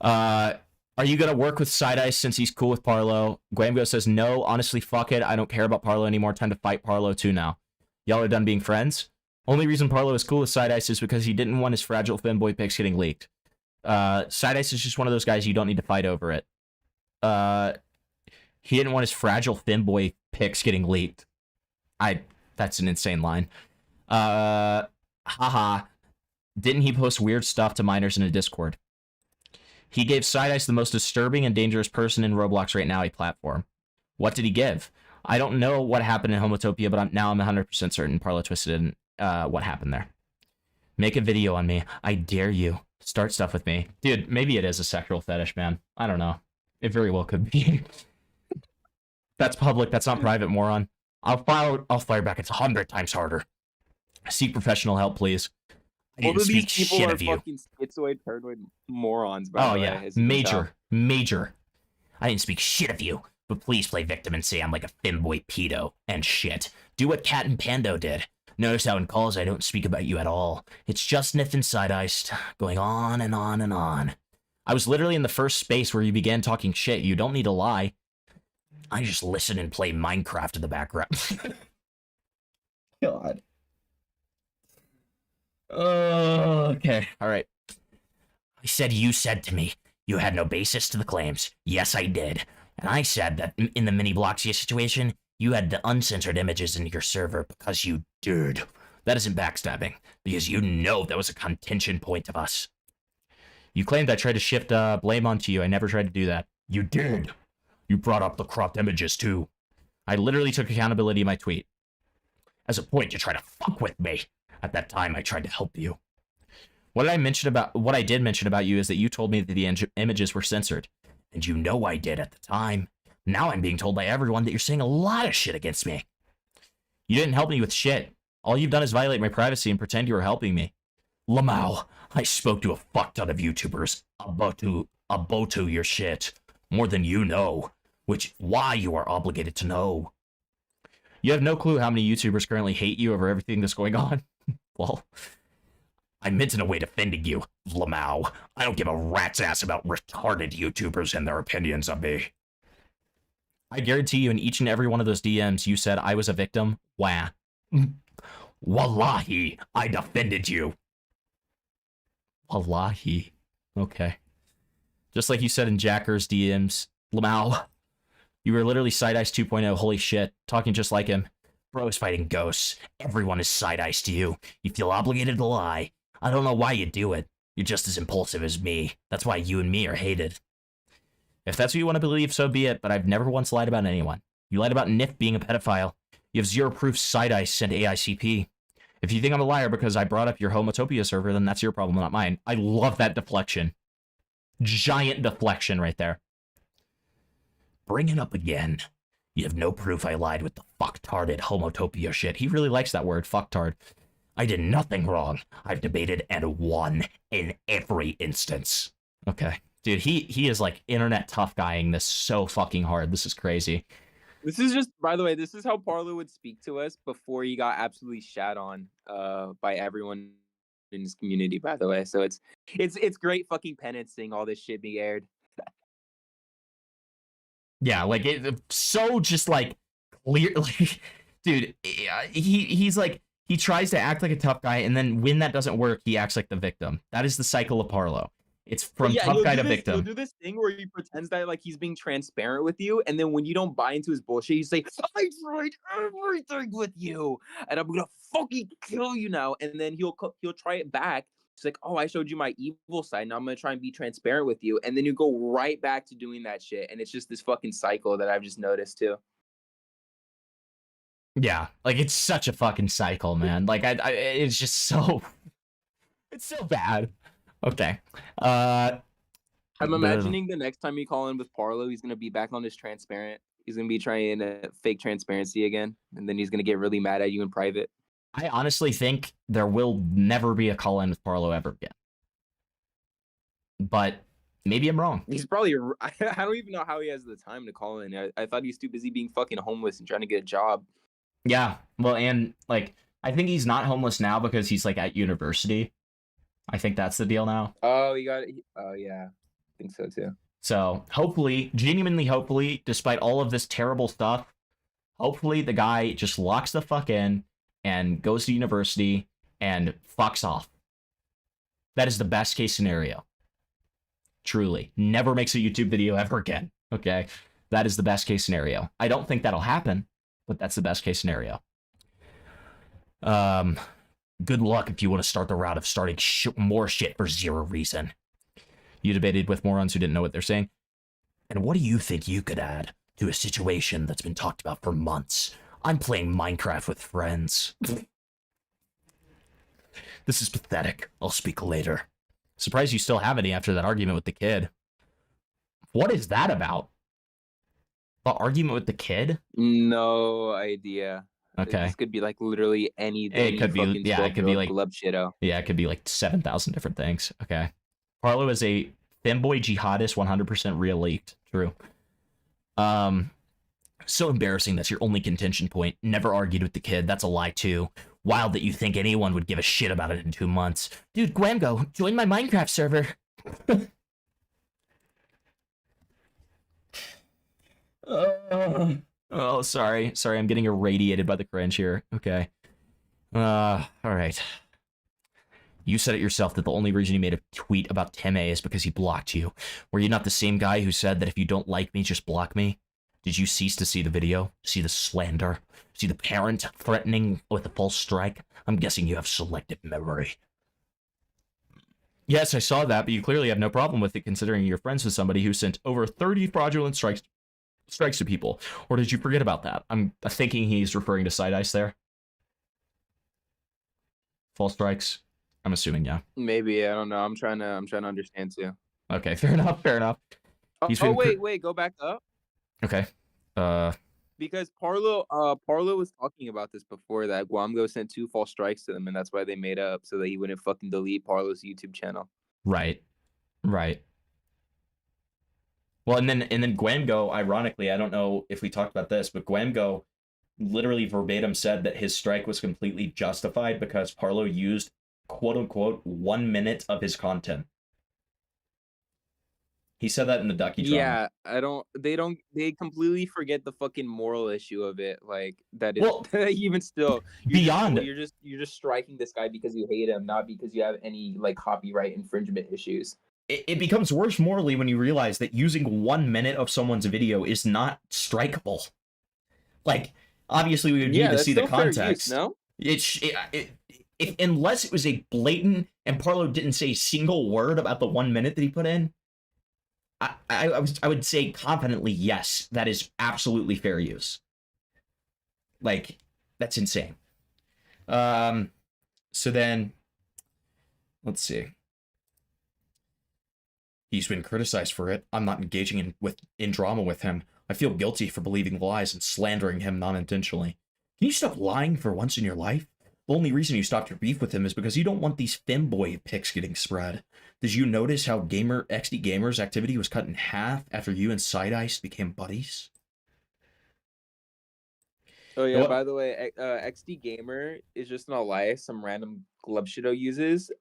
Are you going to work with Side Ice since he's cool with Parlo? Gwamgo says, no, honestly, fuck it. I don't care about Parlo anymore. Time to fight Parlo too now. Y'all are done being friends? Only reason Parlo is cool with Side Ice is because he didn't want his fragile fanboy pics getting leaked. Side Ice is just one of those guys you don't need to fight over it. He didn't want his fragile fanboy pics getting leaked. That's an insane line. Haha. Didn't he post weird stuff to minors in a Discord? He gave Side Ice the most disturbing and dangerous person in Roblox right now a platform. What did he give? I don't know what happened in Homotopia, but I'm 100% certain Parlo twisted in what happened there. Make a video on me. I dare you. Start stuff with me. Dude, maybe it is a sexual fetish, man. I don't know. It very well could be. That's public. That's not private, moron. I'll fire back. It's 100 times harder. Seek professional help, please. I didn't speak shit of you. Fucking schizoid, paranoid morons. By the way, yeah, major. I didn't speak shit of you, but please play victim and say I'm like a femboy pedo and shit. Do what Cat and Pando did. Notice how in calls I don't speak about you at all. It's just Niff and Side-Iced, going on and on and on. I was literally in the first space where you began talking shit. You don't need to lie. I just listen and play Minecraft in the background. God. Okay, alright. I said you said to me you had no basis to the claims. Yes, I did. And I said that in the mini Bloxia situation, you had the uncensored images in your server because you did. That isn't backstabbing, because you know that was a contention point of us. You claimed I tried to shift blame onto you. I never tried to do that. You did. You brought up the cropped images, too. I literally took accountability in my tweet. As a point to try to fuck with me. At that time, I tried to help you. What I did mention about you is that you told me that the images were censored. And you know I did at the time. Now I'm being told by everyone that you're saying a lot of shit against me. You didn't help me with shit. All you've done is violate my privacy and pretend you were helping me. Lamau, I spoke to a fuck ton of YouTubers about your shit. More than you know. Why you are obligated to know. You have no clue how many YouTubers currently hate you over everything that's going on. Well, I meant in a way defending you, Lamau. I don't give a rat's ass about retarded YouTubers and their opinions of me. I guarantee you in each and every one of those DMs you said I was a victim. Wah. Wallahi, I defended you. Wallahi. Okay. Just like you said in Jacker's DMs, Lamau. You were literally Side Ice 2.0, holy shit. Talking just like him. Bro is fighting ghosts. Everyone is Side Ice to you. You feel obligated to lie. I don't know why you do it. You're just as impulsive as me. That's why you and me are hated. If that's what you want to believe, so be it, but I've never once lied about anyone. You lied about Nif being a pedophile. You have zero proof Side Ice and AICP. If you think I'm a liar because I brought up your Homotopia server, then that's your problem, not mine. I love that deflection. Giant deflection right there. Bring it up again. You have no proof I lied with the fucktarded Homotopia shit. He really likes that word, fucktard. I did nothing wrong. I've debated and won in every instance. Okay. Dude, he is like internet tough guying this so fucking hard. This is crazy. This is just, by the way, this is how Parlo would speak to us before he got absolutely shat on by everyone in his community, by the way. So it's great fucking penance seeing all this shit be aired. Yeah, like so just like clear, like, dude, he's like, he tries to act like a tough guy, and then when that doesn't work, he acts like the victim. That is the cycle of Parlo. It's from tough guy to victim. He'll do this thing where he pretends that like he's being transparent with you, and then when you don't buy into his bullshit, you say, I tried everything with you, and I'm gonna fucking kill you now. And then he'll try it back. It's like, oh, I showed you my evil side. Now I'm gonna try and be transparent with you, and then you go right back to doing that shit, and it's just this fucking cycle that I've just noticed too. Yeah, like it's such a fucking cycle, man. Like it's just so, it's so bad. Okay. I'm imagining the next time you call in with Parlo, he's gonna be back on his transparent. He's gonna be trying fake transparency again, and then he's gonna get really mad at you in private. I honestly think there will never be a call-in with Parlo ever again. But maybe I'm wrong. He's probably, I don't even know how he has the time to call in. I thought he's too busy being fucking homeless and trying to get a job. Yeah, well, and like, I think he's not homeless now because he's like at university. I think that's the deal now. Oh, oh yeah, I think so too. So hopefully, genuinely hopefully, despite all of this terrible stuff, hopefully the guy just locks the fuck in and goes to university and fucks off. That is the best case scenario. Truly. Never makes a YouTube video ever again. Okay? That is the best case scenario. I don't think that'll happen, but that's the best case scenario. Good luck if you want to start the route of starting more shit for zero reason. You debated with morons who didn't know what they're saying. And what do you think you could add to a situation that's been talked about for months? I'm playing Minecraft with friends. This is pathetic. I'll speak later. Surprised you still have any after that argument with the kid. What is that about? The argument with the kid? No idea. Okay. This could be like literally any. It could be, yeah, it could be like shit. Yeah, it could be like 7,000 different things. Okay. Parlo is a femboy jihadist, 100% real leaked. True. So embarrassing that's your only contention point. Never argued with the kid. That's a lie too. Wild that you think anyone would give a shit about it in 2 months. Dude, Gwamgo, join my Minecraft server. Oh, sorry. Sorry, I'm getting irradiated by the cringe here. Okay. All right. You said it yourself that the only reason you made a tweet about Tim A is because he blocked you. Were you not the same guy who said that if you don't like me, just block me? Did you cease to see the video? See the slander? See the parent threatening with a false strike? I'm guessing you have selective memory. Yes, I saw that, but you clearly have no problem with it considering you're friends with somebody who sent over 30 fraudulent strikes to people. Or did you forget about that? I'm thinking he's referring to side ice there. False strikes? I'm assuming, yeah. Maybe, I don't know. I'm trying to understand too. Okay, fair enough, fair enough. Oh, wait, go back up. Okay. Because Parlo was talking about this before, that Gwamgo sent 2 false strikes to them, and that's why they made up, so that he wouldn't fucking delete Parlo's YouTube channel. Right. Well, and then Gwamgo, ironically, I don't know if we talked about this, but Gwamgo literally verbatim said that his strike was completely justified because Parlo used quote unquote 1 minute of his content. He said that in the Ducky drama. Yeah, they completely forget the fucking moral issue of it. Like that is even still you're just striking this guy because you hate him, not because you have any like copyright infringement issues. It becomes worse morally when you realize that using 1 minute of someone's video is not strikeable. Like, obviously, we would need to see the context. No, unless it was a blatant, and Parlo didn't say a single word about the 1 minute that he put in, I would say confidently, yes, that is absolutely fair use. Like, that's insane. So then, let's see. He's been criticized for it. I'm not engaging in drama with him. I feel guilty for believing lies and slandering him non-intentionally. Can you stop lying for once in your life? The only reason you stopped your beef with him is because you don't want these femboy pics getting spread. Did you notice how XD Gamer's activity was cut in half after you and Side Ice became buddies? Oh yeah, by the way, XD Gamer is just not lie. Some random glove shido uses.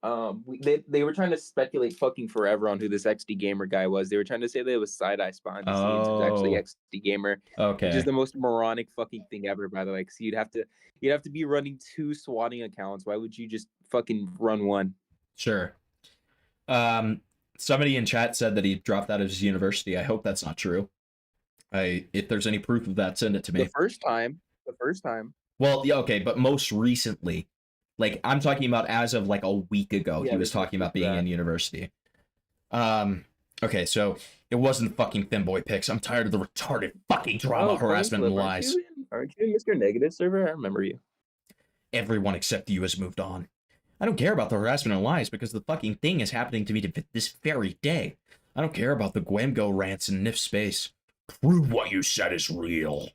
They were trying to speculate fucking forever on who this XD Gamer guy was. They were trying to say that it was Side Ice behind the scenes. It was actually XD Gamer. Okay. Which is the most moronic fucking thing ever, by the way. Because you'd have to be running 2 swatting accounts. Why would you just fucking run one? Sure. Somebody in chat said that he dropped out of his university. I hope that's not true. If there's any proof of that, send it to me. The first time. Well, yeah, okay, but most recently, like I'm talking about as of like a week ago, he was talking about being in university. Okay, so it wasn't fucking femboy pics. I'm tired of the retarded fucking drama, harassment, and lies. Aren't you in Mr. Negative server? I remember you. Everyone except you has moved on. I don't care about the harassment and lies because the fucking thing is happening to me this very day. I don't care about the Gwamgo rants in Nif space. Prove what you said is real.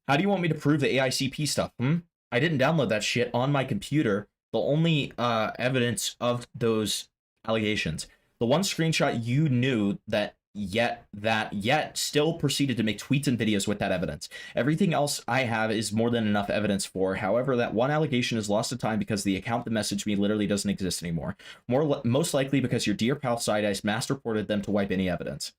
How do you want me to prove the AICP stuff? I didn't download that shit on my computer. The only evidence of those allegations. The one screenshot you knew that yet still proceeded to make tweets and videos with that evidence. Everything else I have is more than enough evidence for. However, that one allegation is lost to time because the account that messaged me literally doesn't exist anymore. Most likely because your dear pal Side Ice mass reported them to wipe any evidence.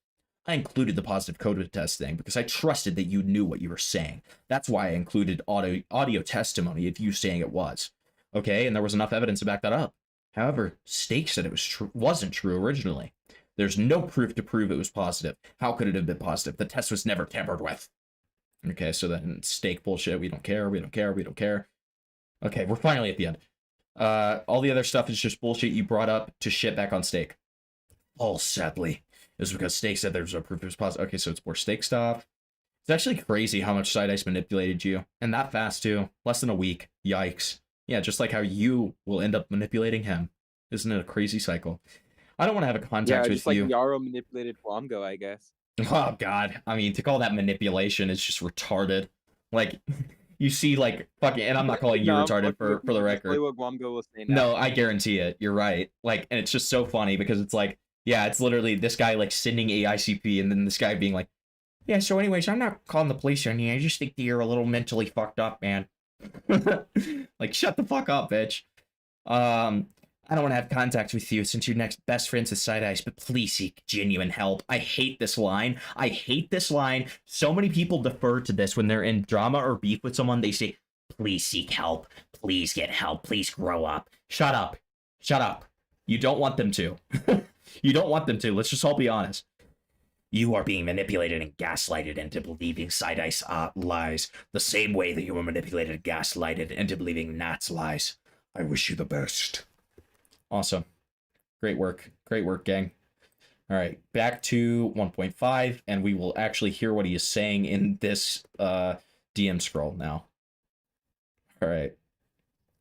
I included the positive code test thing because I trusted that you knew what you were saying. That's why I included audio testimony of you saying it was. Okay, and there was enough evidence to back that up. However, Stake said it wasn't true originally. There's no proof to prove it was positive. How could it have been positive? The test was never tampered with. Okay, so then Stake bullshit. We don't care. Okay, we're finally at the end. All the other stuff is just bullshit you brought up to shit back on Stake. All sadly. It was because Stake said there was no proof it was positive. Okay, so it's more Stake stuff. It's actually crazy how much Side Ice manipulated you. And that fast, too. Less than a week. Yikes. Yeah, just like how you will end up manipulating him. Isn't it a crazy cycle? I don't want to have a contact with you. Yeah, just like Yaro manipulated Gwamgo, I guess. Oh, God. I mean, to call that manipulation is just retarded. Like, you see, like, fucking... And I'm not calling you retarded for the record. What Gwamgo will say now. No, I guarantee it. You're right. Like, and it's just so funny because it's like, yeah, it's literally this guy, like, sending AICP and then this guy being like, yeah, so anyways, I'm not calling the police on you. I just think that you're a little mentally fucked up, man. Like, shut the fuck up, bitch. I don't want to have contact with you since you're next best friends with Side Ice, but please seek genuine help. I hate this line. So many people defer to this when they're in drama or beef with someone. They say, please seek help. Please get help. Please grow up. Shut up. You don't want them to. You don't want them to. Let's just all be honest. You are being manipulated and gaslighted into believing Side-Ice lies the same way that you were manipulated and gaslighted into believing Nat's lies. I wish you the best. Awesome. Great work. Great work, gang. All right, back to 1.5, and we will actually hear what he is saying in this DM scroll now. All right.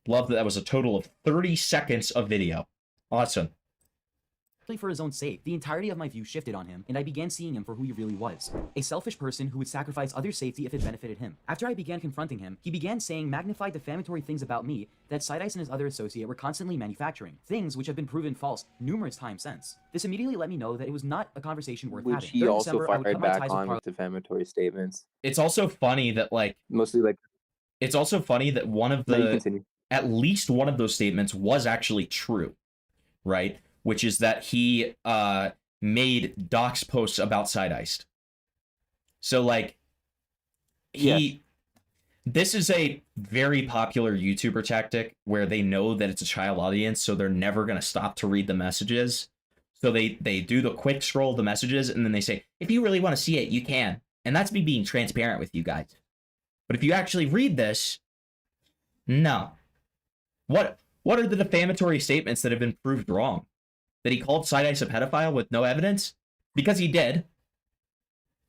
Love that was a total of 30 seconds of video. Awesome. For his own sake, the entirety of my view shifted on him, and I began seeing him for who he really was. A selfish person who would sacrifice others' safety if it benefited him. After I began confronting him, he began saying magnified defamatory things about me that Side-Ice and his other associate were constantly manufacturing, things which have been proven false numerous times since. This immediately let me know that it was not a conversation worth Which having. he During also December, I would fired cut my back ties on with with defamatory statements. It's also funny that, like... Mostly, like... It's also funny that one of No, you the... continue. At least one of those statements was actually true, right? Which is that he made docs posts about Side-Iced. So, like, this is a very popular YouTuber tactic where they know that it's a child audience, so they're never going to stop to read the messages. So they do the quick scroll of the messages, and then they say, if you really want to see it, you can. And that's me being transparent with you guys. But if you actually read this, no. What are the defamatory statements that have been proved wrong? That he called Side-Ice a pedophile with no evidence? Because he did.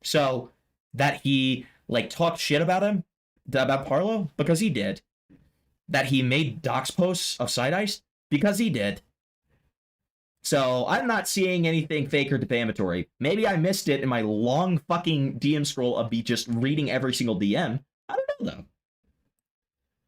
So, that he, like, talked shit about him? About Parlo? Because he did. That he made docs posts of Side-Ice? Because he did. So, I'm not seeing anything fake or defamatory. Maybe I missed it in my long fucking DM scroll of me just reading every single DM. I don't know, though.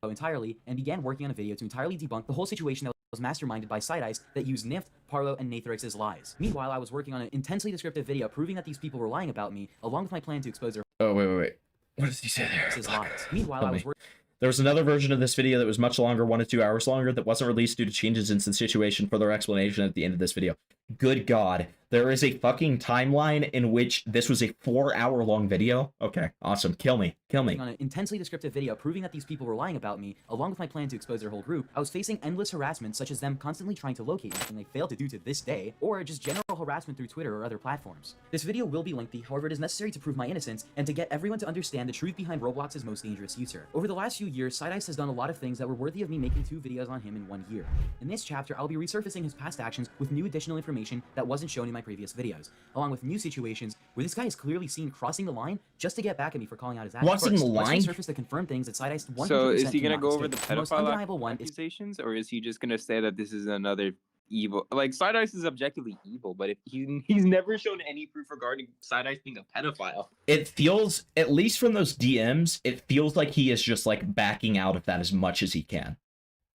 Entirely, and began working on a video to entirely debunk the whole situation that was masterminded by Side-Ice that used Nift, Parlo, and Nathrix's lies. Meanwhile, I was working on an intensely descriptive video proving that these people were lying about me, along with my plan to expose their Wait. What does he say there? his lies. Meanwhile, I was working. There was another version of this video that was much longer, 1 to 2 hours longer, that wasn't released due to changes in the situation. Further explanation at the end of this video. Good God. There is a fucking timeline in which this was a 4-hour-long video? Okay, awesome. Kill me. Kill me. On an intensely descriptive video proving that these people were lying about me, along with my plan to expose their whole group, I was facing endless harassment such as them constantly trying to locate me, and they failed to do to this day, or just general harassment through Twitter or other platforms. This video will be lengthy, however it is necessary to prove my innocence, and to get everyone to understand the truth behind Roblox's most dangerous user. Over the last few years, Side-Ice has done a lot of things that were worthy of me making 2 videos on him in 1 year. In this chapter, I'll be resurfacing his past actions with new additional information that wasn't shown in my previous videos, along with new situations where this guy is clearly seen crossing the line just to get back at me for calling out his actions. Crossing the line? Let's resurface the confirmed things that Side-Ice 100% So is he gonna cannot go over the mistake. The most pedophile undeniable one is accusations, or is he just gonna say that this is another evil? Like, Side-Ice is objectively evil, but if he's never shown any proof regarding Side-Ice being a pedophile. It feels, at least from those DMs, it feels like he is just, like, backing out of that as much as he can.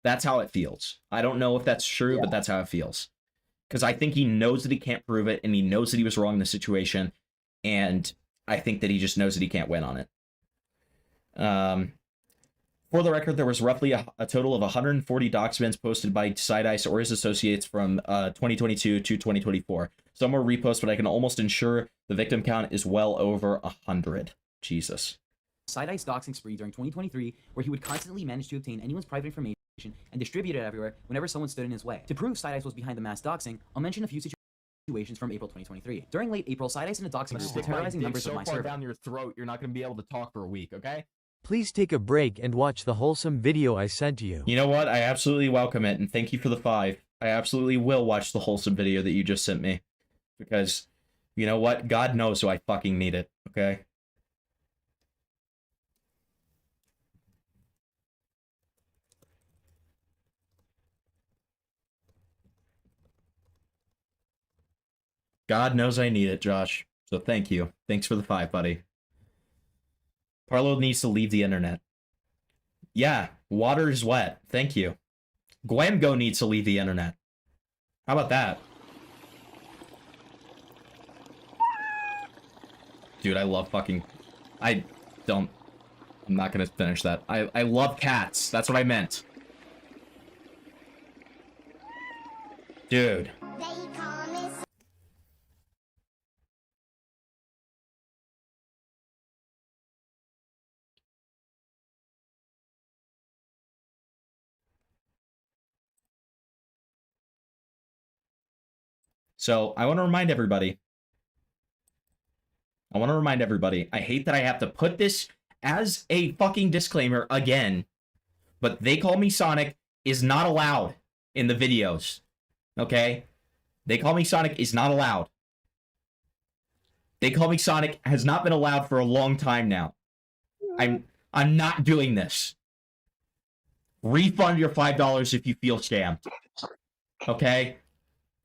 That's how it feels. I don't know if that's true, but that's how it feels. Because I think he knows that he can't prove it, and he knows that he was wrong in the situation, and I think that he just knows that he can't win on it. For the record, there was roughly a total of 140 documents posted by Side-Ice or his associates from 2022 to 2024. Some were reposts, but I can almost ensure the victim count is well over 100. Jesus. Side-Ice doxing spree during 2023, where he would constantly manage to obtain anyone's private information and distribute it everywhere whenever someone stood in his way. To prove Side-Ice was behind the mass doxing, I'll mention a few situations from April 2023. During late April, Side-Ice and a doxing group were terrorizing members of my server. down your throat, you're not going to be able to talk for a week, okay? Please take a break and watch the wholesome video I sent you. You know what? I absolutely welcome it, and thank you for the 5. I absolutely will watch the wholesome video that you just sent me. Because, you know what? God knows I fucking need it, okay? God knows I need it, Josh. So thank you. Thanks for the 5, buddy. Parlo needs to leave the internet. Yeah, water is wet. Thank you. Gwamgo needs to leave the internet. How about that? Dude, I love fucking... I'm not gonna finish that. I love cats. That's what I meant. Dude. So, I want to remind everybody, I want to remind everybody, I hate that I have to put this as a fucking disclaimer again, but They Call Me Sonic is not allowed in the videos. Okay? They Call Me Sonic is not allowed. They Call Me Sonic has not been allowed for a long time now. I'm not doing this. Refund your $5 if you feel scammed. Okay?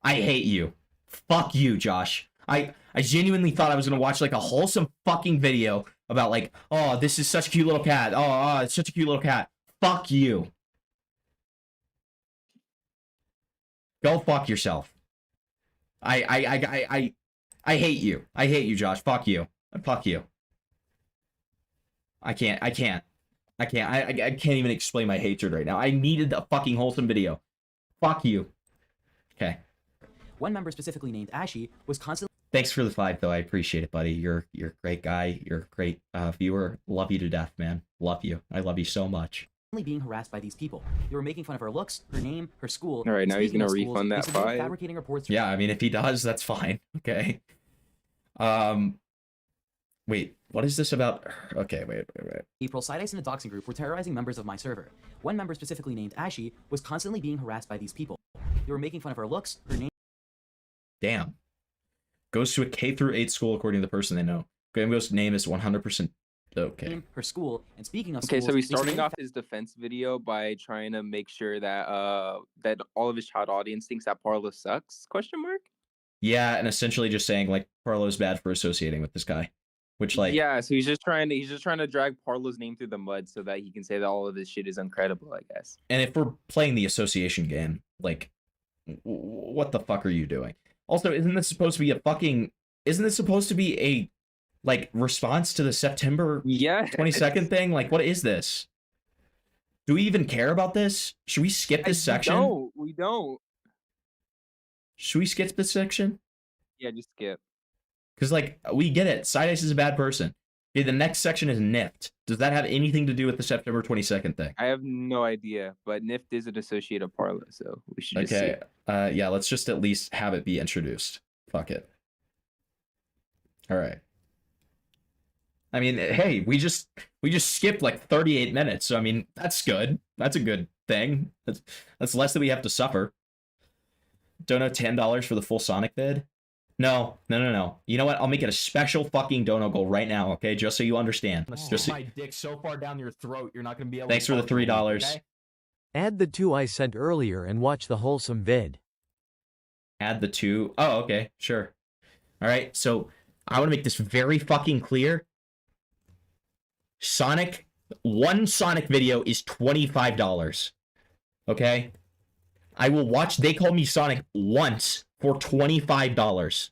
I hate you. Fuck you, Josh. I genuinely thought I was gonna watch like a wholesome fucking video about like, oh, this is such a cute little cat. Oh, it's such a cute little cat. Fuck you. Go fuck yourself. I hate you. I hate you, Josh. Fuck you. Fuck you. I can't even explain my hatred right now. I needed a fucking wholesome video. Fuck you. Okay. One member specifically named Ashy was constantly... Thanks for the 5, though. I appreciate it, buddy. You're a great guy. You're a great viewer. Love you to death, man. Love you. I love you so much. being harassed by these people. They were making fun of her looks, her name, her school. All right, now he's Speaking gonna of schools, refund they that said they were 5. fabricating reports. Yeah, I mean, if he does, that's fine. Okay. Wait, what is this about? Okay, wait. April, Side-Ice and a doxing group were terrorizing members of my server. One member specifically named Ashy was constantly being harassed by these people. They were making fun of her looks, her name. Damn. Goes to a K through 8 school according to the person they know. Gwamgo's name is 100% okay. Her school, and speaking of Okay, schools, so he's they said starting they off his defense video by trying to make sure that that all of his child audience thinks that Parlo sucks? Question mark? Yeah, and essentially just saying like Parlo's bad for associating with this guy, which like Yeah, so he's just trying to drag Parlo's name through the mud so that he can say that all of his shit is uncredible, I guess. And if we're playing the association game, like, what the fuck are you doing? Also, isn't this supposed to be a, like, response to the September 22nd thing? Like, what is this? Do we even care about this? Should we skip this section? No, we don't. Should we skip this section? Yeah, just skip. Because, like, we get it. Side-Ice is a bad person. Okay, the next section is NIFT. Does that have anything to do with the September 22nd thing? I have no idea, but NIFT is an associate of Parlo, so we should just Okay, see. yeah, let's just at least have it be introduced. Fuck it. All right. I mean, hey, we just skipped like 38 minutes, so I mean, that's good. That's a good thing. That's less than we have to suffer. Dono $10 for the full Sonic vid? No. You know what? I'll make it a special fucking dono goal right now, okay? Just so you understand. Just so... my dick so far down your throat, you're not gonna be able. Thanks to for the $3. Okay? Add the 2 I sent earlier and watch the wholesome vid. Add the 2. Oh, okay, sure. All right, so I want to make this very fucking clear. One Sonic video is $25. Okay? I will watch They Call Me Sonic once for $25.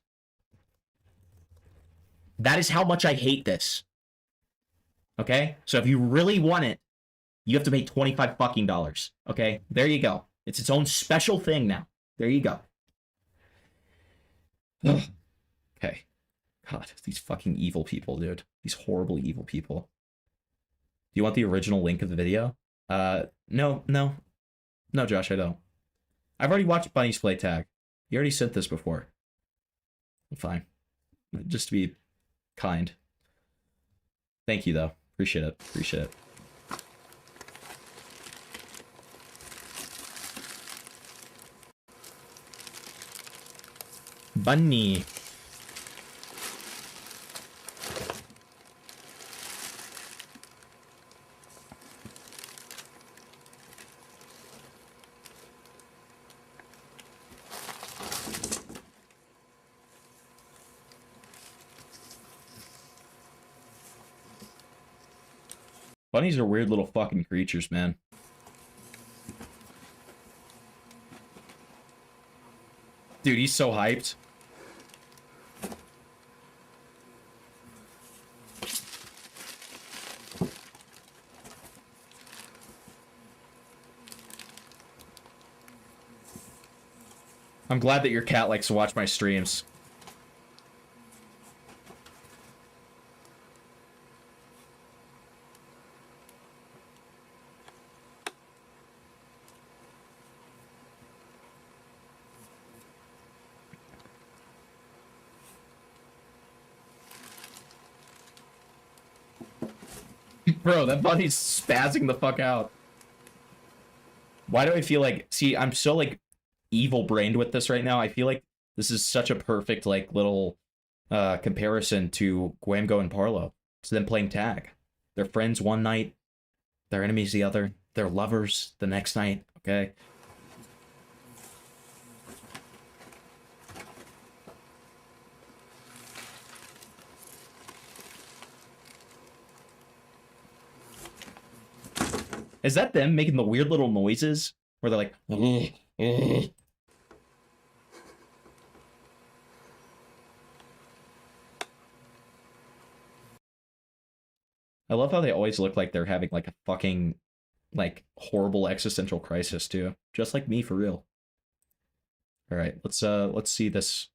That is how much I hate this. Okay? So if you really want it, you have to pay $25 fucking dollars. Okay? There you go. It's its own special thing now. There you go. Okay. God, these fucking evil people, dude. These horrible evil people. Do you want the original link of the video? No, Josh, I don't. I've already watched Bunny's play tag. You already sent this before. Fine. Just to be kind. Thank you, though. Appreciate it. Bunny. Bunnies are weird little fucking creatures, man. Dude, he's so hyped. I'm glad that your cat likes to watch my streams. Bro, that buddy's spazzing the fuck out. Why do I feel like... See, I'm so, like, evil-brained with this right now. I feel like this is such a perfect, like, little comparison to Gwamgo and Parlo. It's them playing tag. They're friends one night. They're enemies the other. They're lovers the next night, okay? Is that them making the weird little noises? Where they're like... I love how they always look like they're having, like, a fucking, like, horrible existential crisis, too. Just like me, for real. Alright, let's see this...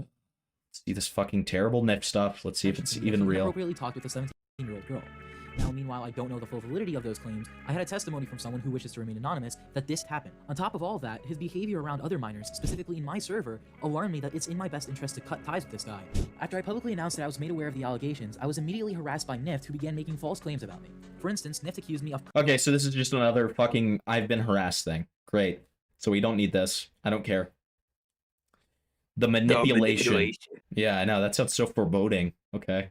Let's see this fucking terrible nip stuff. Let's see if it's even real. Appropriately talked with a 17-year-old girl. Now, meanwhile, I don't know the full validity of those claims. I had a testimony from someone who wishes to remain anonymous that this happened. On top of all of that, his behavior around other minors, specifically in my server, alarmed me that it's in my best interest to cut ties with this guy. After I publicly announced that I was made aware of the allegations, I was immediately harassed by Nift, who began making false claims about me. For instance, Nift accused me of... Okay, so this is just another fucking I've been harassed thing. Great. So we don't need this. I don't care. The manipulation. Yeah, I know. That sounds so foreboding. Okay.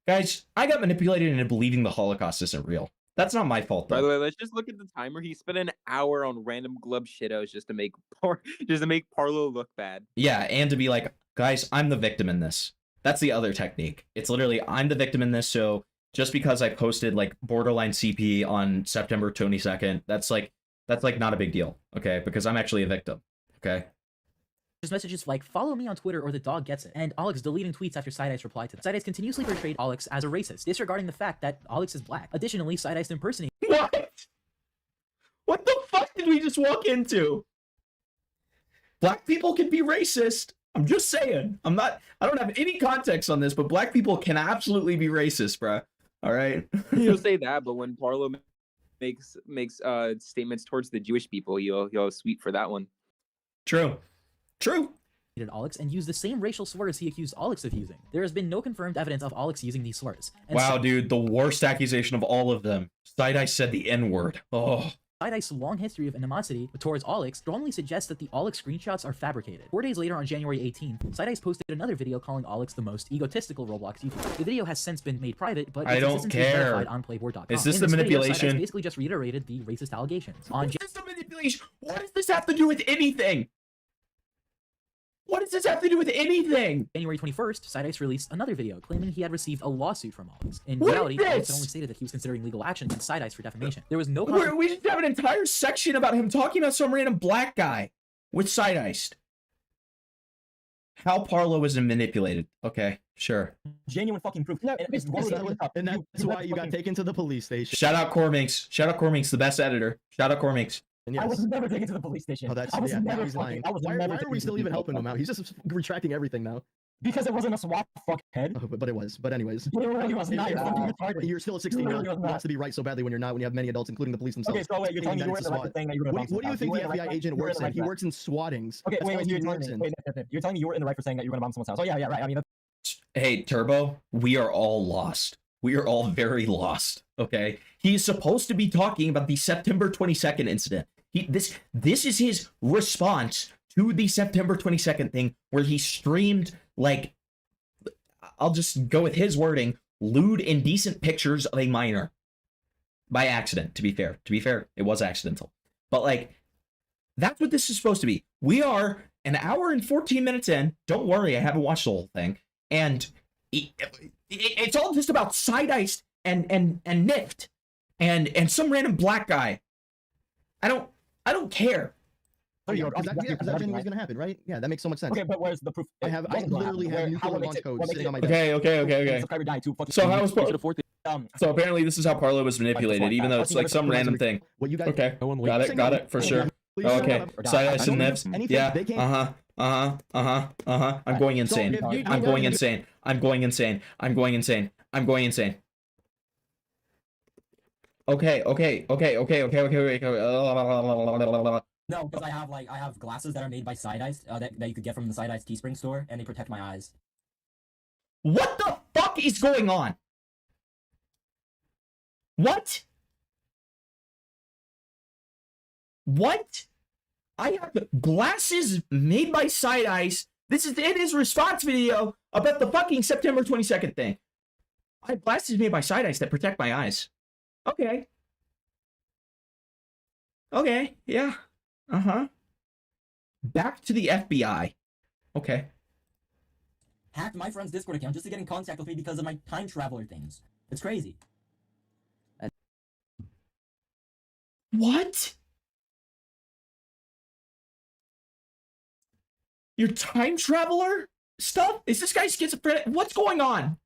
Guys, I got manipulated into believing the Holocaust isn't real. That's not my fault, though. By the way, let's just look at the timer. He spent an hour on random glub shittos just to make Parlo look bad. Yeah, and to be like, guys, I'm the victim in this. That's the other technique. It's literally, I'm the victim in this, so just because I posted, like, borderline CP on September 22nd, that's not a big deal, okay? Because I'm actually a victim, okay? Just messages like, follow me on Twitter or the dog gets it, and Alex deleting tweets after Side-Ice replied to them. Side-Ice continuously portrayed Alex as a racist, disregarding the fact that Alex is black. Additionally, Side-Ice impersonated... What? What the fuck did we just walk into? Black people can be racist. I'm just saying. I don't have any context on this, but black people can absolutely be racist, bruh. All right? You'll say that, but when Parlo makes statements towards the Jewish people, you'll sweep for that one. True. Alex and used the same racial slurs he accused Alex of using. There has been no confirmed evidence of Alex using these slurs. And wow, dude, the worst accusation of all of them. Side-Ice said the N-word. Oh. Side-Ice's long history of animosity towards Alex strongly suggests that the Alex screenshots are fabricated. 4 days later, on January 18th, Side-Ice posted another video calling Alex the most egotistical Roblox YouTuber. The video has since been made private, but I don't care. Verified on Playboard.com. Is this the manipulation? Side-Ice basically just reiterated the racist allegations. Is this the manipulation? What does this have to do with anything? What does this have to do with anything? January 21st, Side-Ice released another video claiming he had received a lawsuit from Alex. In reality, Alex had only stated that he was considering legal action against Side-Ice for defamation. There was no... We just have an entire section about him talking about some random black guy with Side-Ice. How Parlo was manipulated. Okay, sure. Genuine fucking proof. And that's why you got taken to the police station. Shout out Corminx. Shout out Corminx, the best editor. Shout out Corminx. Yes. I was never taken to the police station. Oh, that's, I was never he's lying. why are we still even helping him out? He's just retracting everything now. Because it wasn't a swap fuckhead. Oh, but it was. But anyways. It really was not. You're still at 16 now. It wants to be right so badly when you're not, when you have many adults, including the police themselves. Okay, so wait, you're telling me you were the right thing that you were What do you think the FBI agent works in? He works in SWATings. Okay, wait, you're telling me you were in the right for saying that you were going to bomb someone's house. Oh, yeah, right. I mean, hey, Turbo, we are all lost. We are all very lost, okay? He's supposed to be talking about the September 22nd incident. This is his response to the September 22nd thing, where he streamed, like, I'll just go with his wording, lewd, indecent pictures of a minor. By accident, to be fair. To be fair, it was accidental. But, like, that's what this is supposed to be. We are an hour and 14 minutes in. Don't worry, I haven't watched the whole thing. And it's all just about Side-Ice and Nift and some random black guy. I don't care. That genuinely is going to happen, right? Yeah, that makes so much sense. Okay, but where's the proof? I literally have nuclear launch code sitting on my desk. Okay. So how was So apparently this is how Parlo was manipulated, even though it's like some random thing. Okay, got it, for sure. Okay, Side-Ice and Nifs. Yeah, I'm going insane. I'm going insane. Okay. No, because I have glasses that are made by Side-Ice that you could get from the Side-Ice Teespring store, and they protect my eyes. What the fuck is going on? What? What? I have glasses made by Side Ice. This is in his response video about the fucking September 22nd thing. I have glasses made by Side Ice that protect my eyes. Okay. Okay, yeah. Uh-huh. Back to the FBI. Okay. Hacked my friend's Discord account just to get in contact with me because of my time traveler things. It's crazy. What? Your time traveler stuff? Is this guy schizophrenic? What's going on?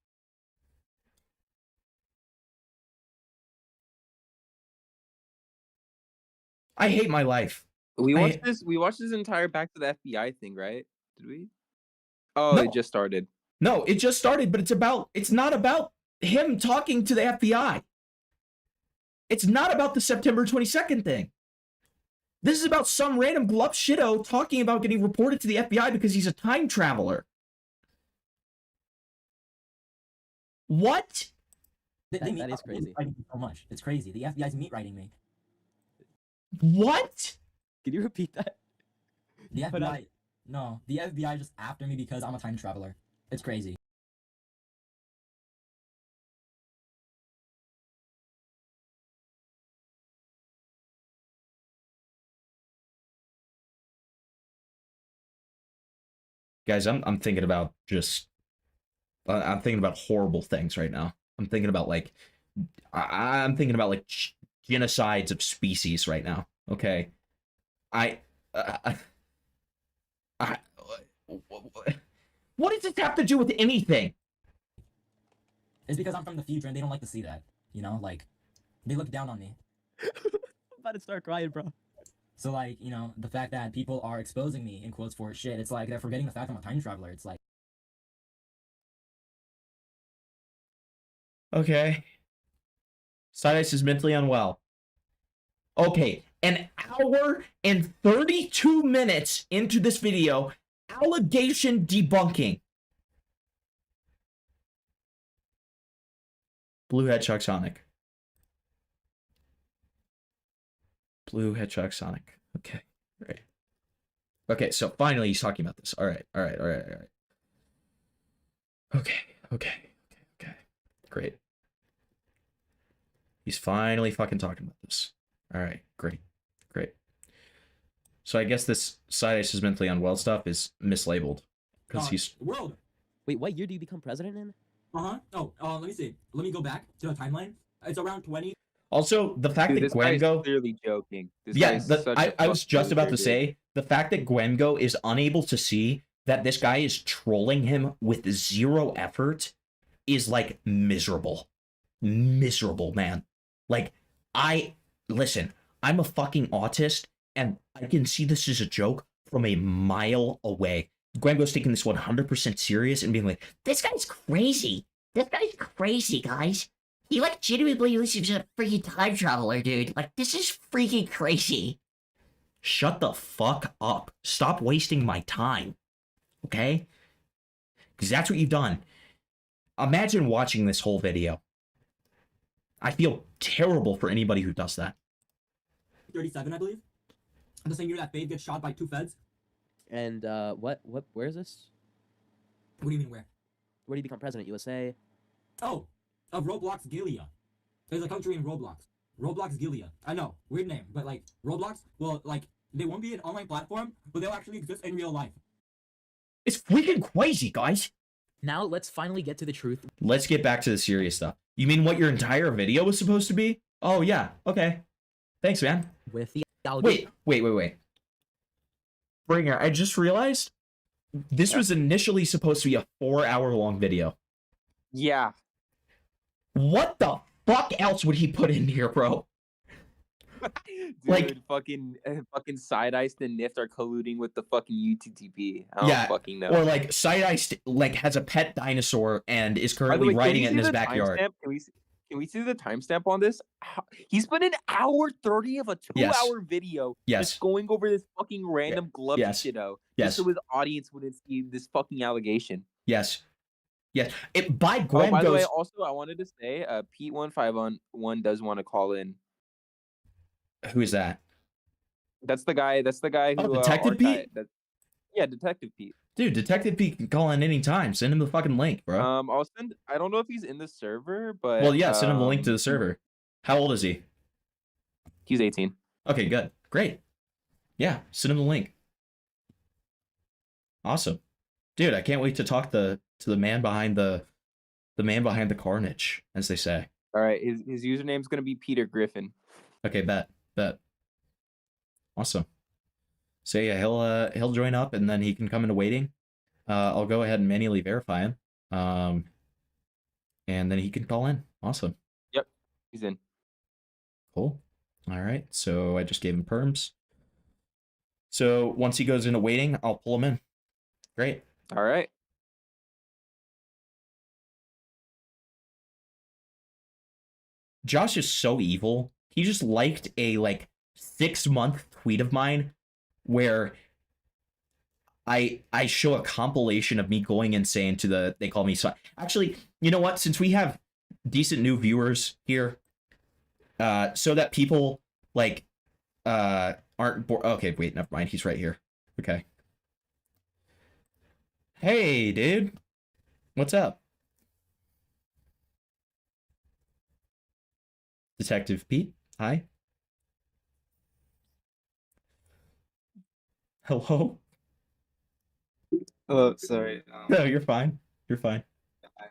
I hate my life. We I- watched this. We watched this entire Back to the FBI thing, right? Did we? Oh, No. it just started. No, it just started, but it's not about him talking to the FBI. It's not about the September 22nd thing. This is about some random glup shitto talking about getting reported to the FBI because he's a time traveler. What? That is crazy. So much. It's crazy. The FBI's meat writing me. What? Can you repeat that? The FBI. No, the FBI just after me because I'm a time traveler. It's crazy. Guys, I'm thinking about just I'm thinking about horrible things right now. I'm thinking about like I'm thinking about like genocides of species right now. Okay, what does this have to do with anything? It's because I'm from the future and they don't like to see that. You know, like they look down on me. I'm about to start crying, bro. So like, you know, the fact that people are exposing me in quotes for shit, it's like they're forgetting the fact I'm a time traveler. It's like Okay. Side Ice is mentally unwell. Okay, an hour and 32 minutes into this video, allegation debunking. Blue Hedgehog Sonic. Blue Hedgehog Sonic. Okay, right. Okay, so finally he's talking about this. All right. Okay. Great. He's finally fucking talking about this. All right, great. So I guess this Side Ice is mentally unwell stuff is mislabeled because he's. World. Wait, what year do you become president in? Oh, let me see. Let me go back to the timeline. It's around 20. Also, the fact Dude, that this guy is Gwamgo. clearly joking. This Yeah, guy is such a I was just fucking about to loser, say the fact that Gwamgo is unable to see that this guy is trolling him with zero effort is like miserable. Miserable, man. Like, listen, I'm a fucking autist and I can see this as a joke from a mile away. Gwamgo's taking this 100% serious and being like, This guy's crazy. This guy's crazy, guys. He like genuinely believes he's a freaking time traveler, dude. Like, this is freaking crazy. shut the fuck up. Stop wasting my time. Okay? Because that's what you've done. Imagine watching this whole video. I feel terrible for anybody who does that. 37, I believe. The same year that Fade gets shot by 2 feds. And where is this? What do you mean where? Where do you become president? USA? Oh, of Roblox Gilead. There's a country in Roblox. Roblox Gilead. I know, weird name, but like Roblox, well, like they won't be an online platform, but they'll actually exist in real life. It's freaking crazy, guys. Now let's finally get to the truth. Let's get back to the serious stuff. You mean what your entire video was supposed to be? Oh yeah, okay. Thanks, man. With the allegation. Wait. Bringer, I just realized this was initially supposed to be a 4-hour-long video. Yeah. What the fuck else would he put in here, bro? Dude, Like- fucking Side Ice and Nift are colluding with the fucking UTTP. I don't fucking know. Or like Side Ice like has a pet dinosaur and is By the currently way, can riding we it in see his the backyard. timestamp? Can we see the timestamp on this? He's put an hour 30 of a 2-hour video Yes. just going over this fucking random glove Yes. shitto. Yes. Just so his audience wouldn't see this fucking allegation. Yes. Yeah, it by Oh, by the way, Gwamgo's. also I wanted to say, Pete151 does want to call in. Who is that? That's the guy. That's the guy Oh, who Detective Pete? Yeah, Detective Pete. Dude, Detective Pete can call in anytime. Send him the fucking link, bro. I'll send. I don't know if he's in the server, but Well, yeah, send him the link to the server. How old is he? He's 18. Okay, good. Great. Yeah, send him the link. Awesome. Dude, I can't wait to talk to the man behind the man behind the carnage, as they say. All right, his username's gonna be Peter Griffin. Okay, bet. Awesome. So yeah, he'll join up and then he can come into waiting. I'll go ahead and manually verify him. And then he can call in. Awesome. Yep, he's in. Cool. All right. So I just gave him perms. So once he goes into waiting, I'll pull him in. Great. All right. Josh is so evil. He just liked a 6-month tweet of mine where I show a compilation of me going insane to the they call me son. Actually, you know what? Since we have decent new viewers here, so that people aren't bored. Okay, wait, never mind. He's right here. Okay. Hey, dude. What's up? Detective Pete. Hi. Hello. Oh, sorry. No, you're fine. You're fine. I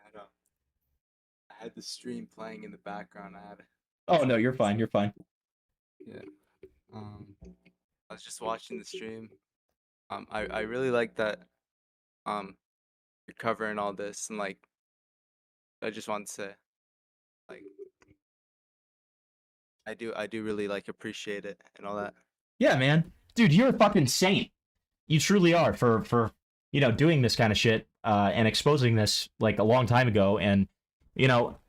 had the stream playing in the background. Oh no, you're fine. You're fine. Yeah. I was just watching the stream. I really like that. You're covering all this and I just want to say, I do really appreciate it and all that. Yeah, man. Dude, you're a fucking saint. You truly are for doing this kind of shit and exposing this a long time ago. And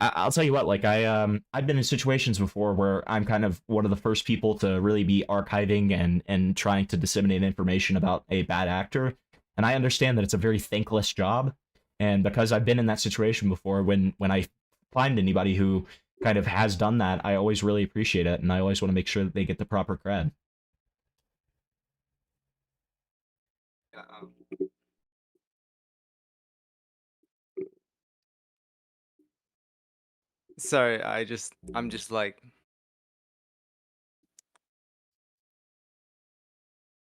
I'll tell you what, I've been in situations before where I'm kind of one of the first people to really be archiving and trying to disseminate information about a bad actor. And I understand that it's a very thankless job. And because I've been in that situation before, when I find anybody who kind of has done that, I always really appreciate it, and I always want to make sure that they get the proper cred. Sorry, I'm just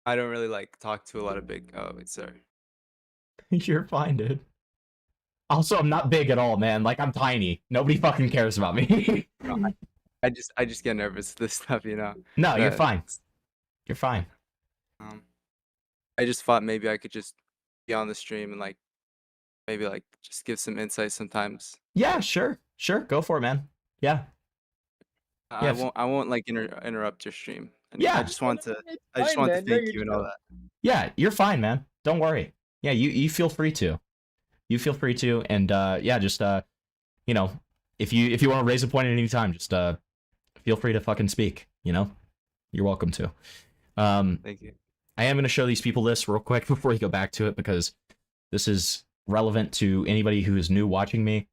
I don't really talk to a lot of big. Oh, wait, sorry. You're fine, dude. Also, I'm not big at all, man. I'm tiny. Nobody fucking cares about me. I just get nervous with this stuff, you know. No, you're fine. You're fine. I just thought maybe I could just be on the stream and maybe just give some insight sometimes. Yeah, sure. Go for it, man. Yeah. I won't interrupt your stream. And Yeah. I just want to thank you and all that. Yeah, you're fine, man. Don't worry. Yeah, you feel free to. You feel free to, and yeah, just if you want to raise a point at any time, just feel free to fucking speak. You're welcome to. Thank you. I am gonna show these people this real quick before we go back to it because this is relevant to anybody who is new watching me.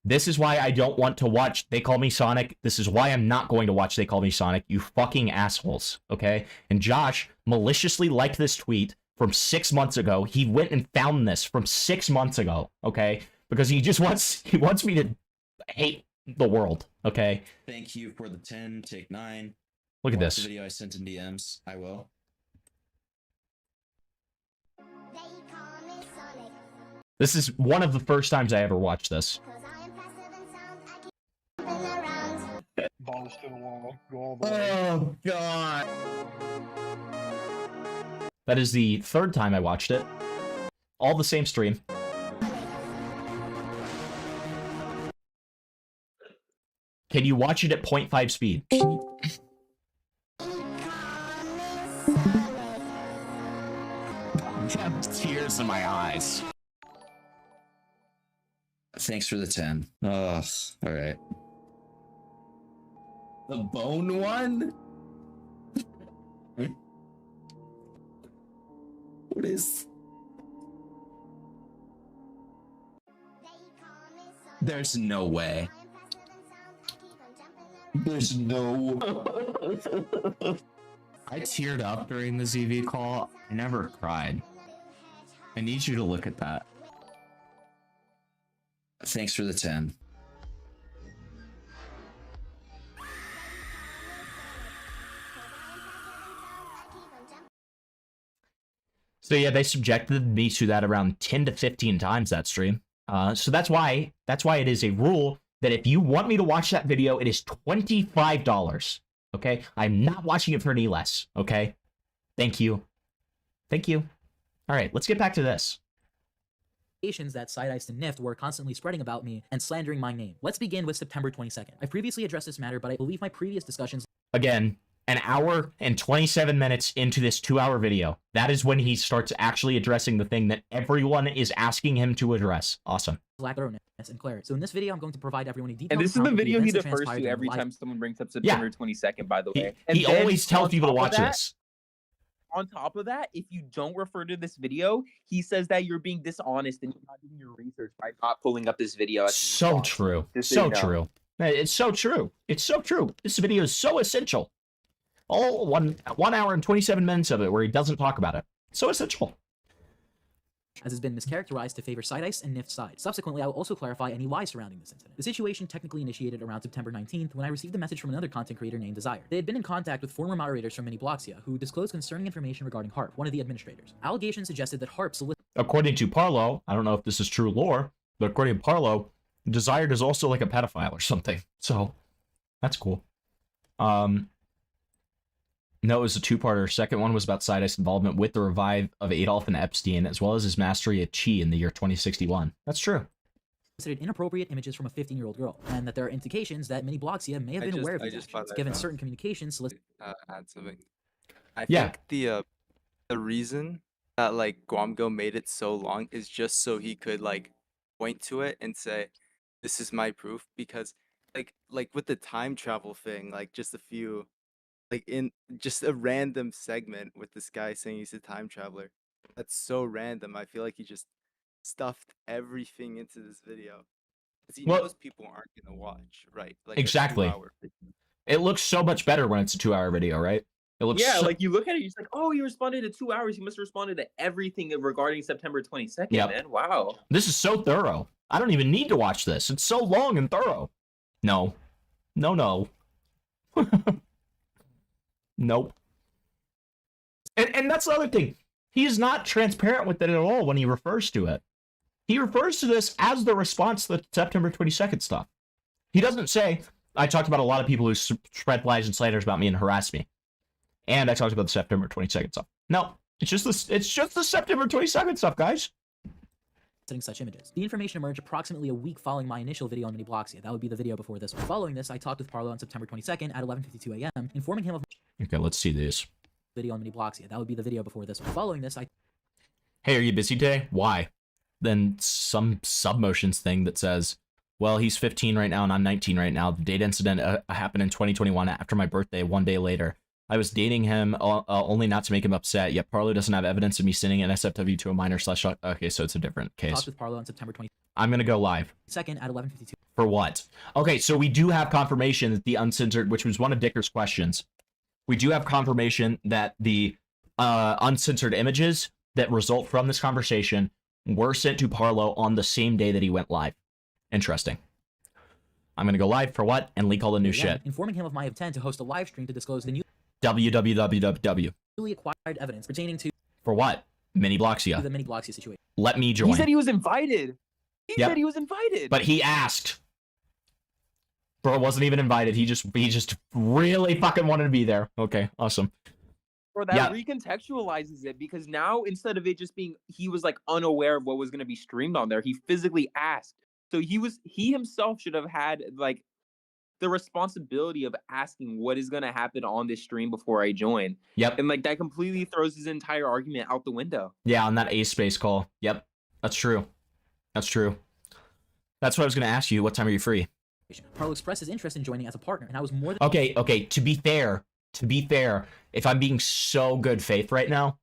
This is why I don't want to watch They Call Me Sonic. This is why I'm not going to watch They Call Me Sonic, you fucking assholes, okay? And Josh maliciously liked this tweet from 6 months ago. He went and found this from 6 months ago, okay? Because he wants me to hate the world, okay? Thank you for the 10, take 9. Look at Watch this. the video I sent in DMs. I will. This is one of the first times I ever watched this. Oh god. That is the third time I watched it. All the same stream. Can you watch it at 0.5 speed? I have tears in my eyes. Thanks for the 10. Ugh, alright. The bone one? What is... There's no way. There's no. I teared up during the ZV call. I never cried. I need you to look at that. Thanks for the 10. So yeah, they subjected me to that around 10 to 15 times that stream. So that's why it is a rule that if you want me to watch that video, it is $25. Okay, I'm not watching it for any less. Okay, thank you. All right, let's get back to this. That Side Ice and Nift were constantly spreading about me and slandering my name. Let's begin with September 22nd. I previously addressed this matter, but I believe my previous discussions. Again, an hour and 27 minutes into this 2-hour video, that is when he starts actually addressing the thing that everyone is asking him to address. Awesome. Lack of thoroughness and clarity. So in this video, I'm going to provide everyone a detailed. And this is the account of video he events that defers transpired to in every life. time someone brings up September 22nd, by the way. He always tells people to watch this. On top of that, if you don't refer to this video, he says that you're being dishonest and you're not doing your research by not pulling up this video. So true. So true. It's so true. It's so true. This video is so essential. All 1 hour and 27 minutes of it where he doesn't talk about it. So essential. As has been mischaracterized to favor Side Ice and Nift's side. Subsequently, I will also clarify any lies surrounding this incident. The situation technically initiated around September 19th when I received a message from another content creator named Desire. They had been in contact with former moderators from Mini Bloxia who disclosed concerning information regarding Harp, one of the administrators. Allegations suggested that Harp solicited. According to Parlo, I don't know if this is true lore, but according to Parlo, Desired is also like a pedophile or something. So that's cool. No, it was a two-parter. Second one was about Side Ice involvement with the revive of Adolf and Epstein, as well as his mastery of Chi in the year 2061. That's true. Solicited inappropriate images from a 15-year-old girl, and that there are indications that Mini Bloxia may have been aware of these actions, given certain communications solicited. Add something. I think the reason that like Gwamgo made it so long is just so he could like point to it and say, "This is my proof," because like with the time travel thing, like just a few. Like in just a random segment with this guy saying he's a time traveler. That's so random. I feel like he just stuffed everything into this video. Because he knows people aren't gonna watch, right? Like Exactly. It looks so much better when it's a 2-hour video, right? It looks like you look at it, you're just like, oh, he responded to 2 hours. He must have responded to everything regarding September 22nd, man. Wow. This is so thorough. I don't even need to watch this. It's so long and thorough. No. Nope. And that's the other thing. He is not transparent with it at all when he refers to it. He refers to this as the response to the September 22nd stuff. He doesn't say, I talked about a lot of people who spread lies and slanders about me and harassed me. And I talked about the September 22nd stuff. No, it's just the September 22nd stuff, guys. Such images. The information emerged approximately a week following my initial video on Mini Bloxia. That would be the video before this one. Following this, I talked with Parlo on September 22nd at 11:52 a.m., informing him of Okay, let's see this. video on Mini Bloxia. That would be the video before this one. Following this, Hey, are you busy today? Why? Then some submotions thing that says, well, he's 15 right now and I'm 19 right now. The date incident happened in 2021 after my birthday, 1 day later. I was dating him only not to make him upset, yet Parlo doesn't have evidence of me sending an SFW to a minor / Okay, so it's a different case. talked with Parlo on September 22nd I'm going to go live. at 11:52. For what? Okay, so we do have confirmation that the uncensored, which was one of Dicker's questions, we do have confirmation that the uncensored images that result from this conversation were sent to Parlo on the same day that he went live. Interesting. I'm going to go live for what? And leak all the new shit. Informing him of my intent to host a live stream to disclose the new www. newly acquired evidence pertaining to For what? Mini Bloxia. the Mini Bloxia situation. Let me join. He said he was invited. He Yep. said he was invited. But he asked. Bro wasn't even invited. He just really fucking wanted to be there. Okay, awesome. Bro, that recontextualizes it because now instead of it just being he was like unaware of what was going to be streamed on there, he physically asked. So he himself should have had like the responsibility of asking what is going to happen on this stream before I join. Yep. And like that completely throws his entire argument out the window. Yeah, on that A space call. Yep. That's true. That's true. That's what I was going to ask you. What time are you free? Parlo expressed his interest in joining as a partner, and I was more than Okay. To be fair, if I'm being so good faith right now,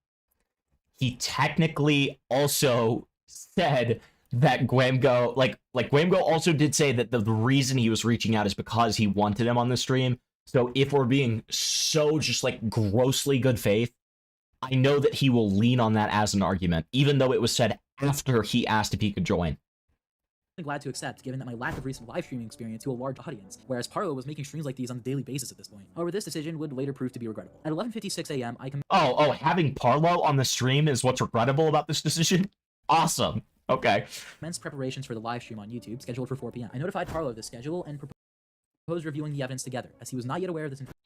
he technically also said that Gwamgo, like Gwamgo also did say that the reason he was reaching out is because he wanted him on the stream. So if we're being so just like grossly good faith, I know that he will lean on that as an argument, even though it was said after he asked if he could join. I'm glad to accept, given that my lack of recent live streaming experience to a large audience, whereas Parlo was making streams like these on a daily basis at this point. However, this decision would later prove to be regrettable. At 11:56 a.m., I Having Parlo on the stream is what's regrettable about this decision? Awesome. Okay. commenced preparations for the live stream on YouTube, scheduled for 4 p.m. I notified Parlo of this schedule and proposed reviewing the evidence together, as he was not yet aware of this information.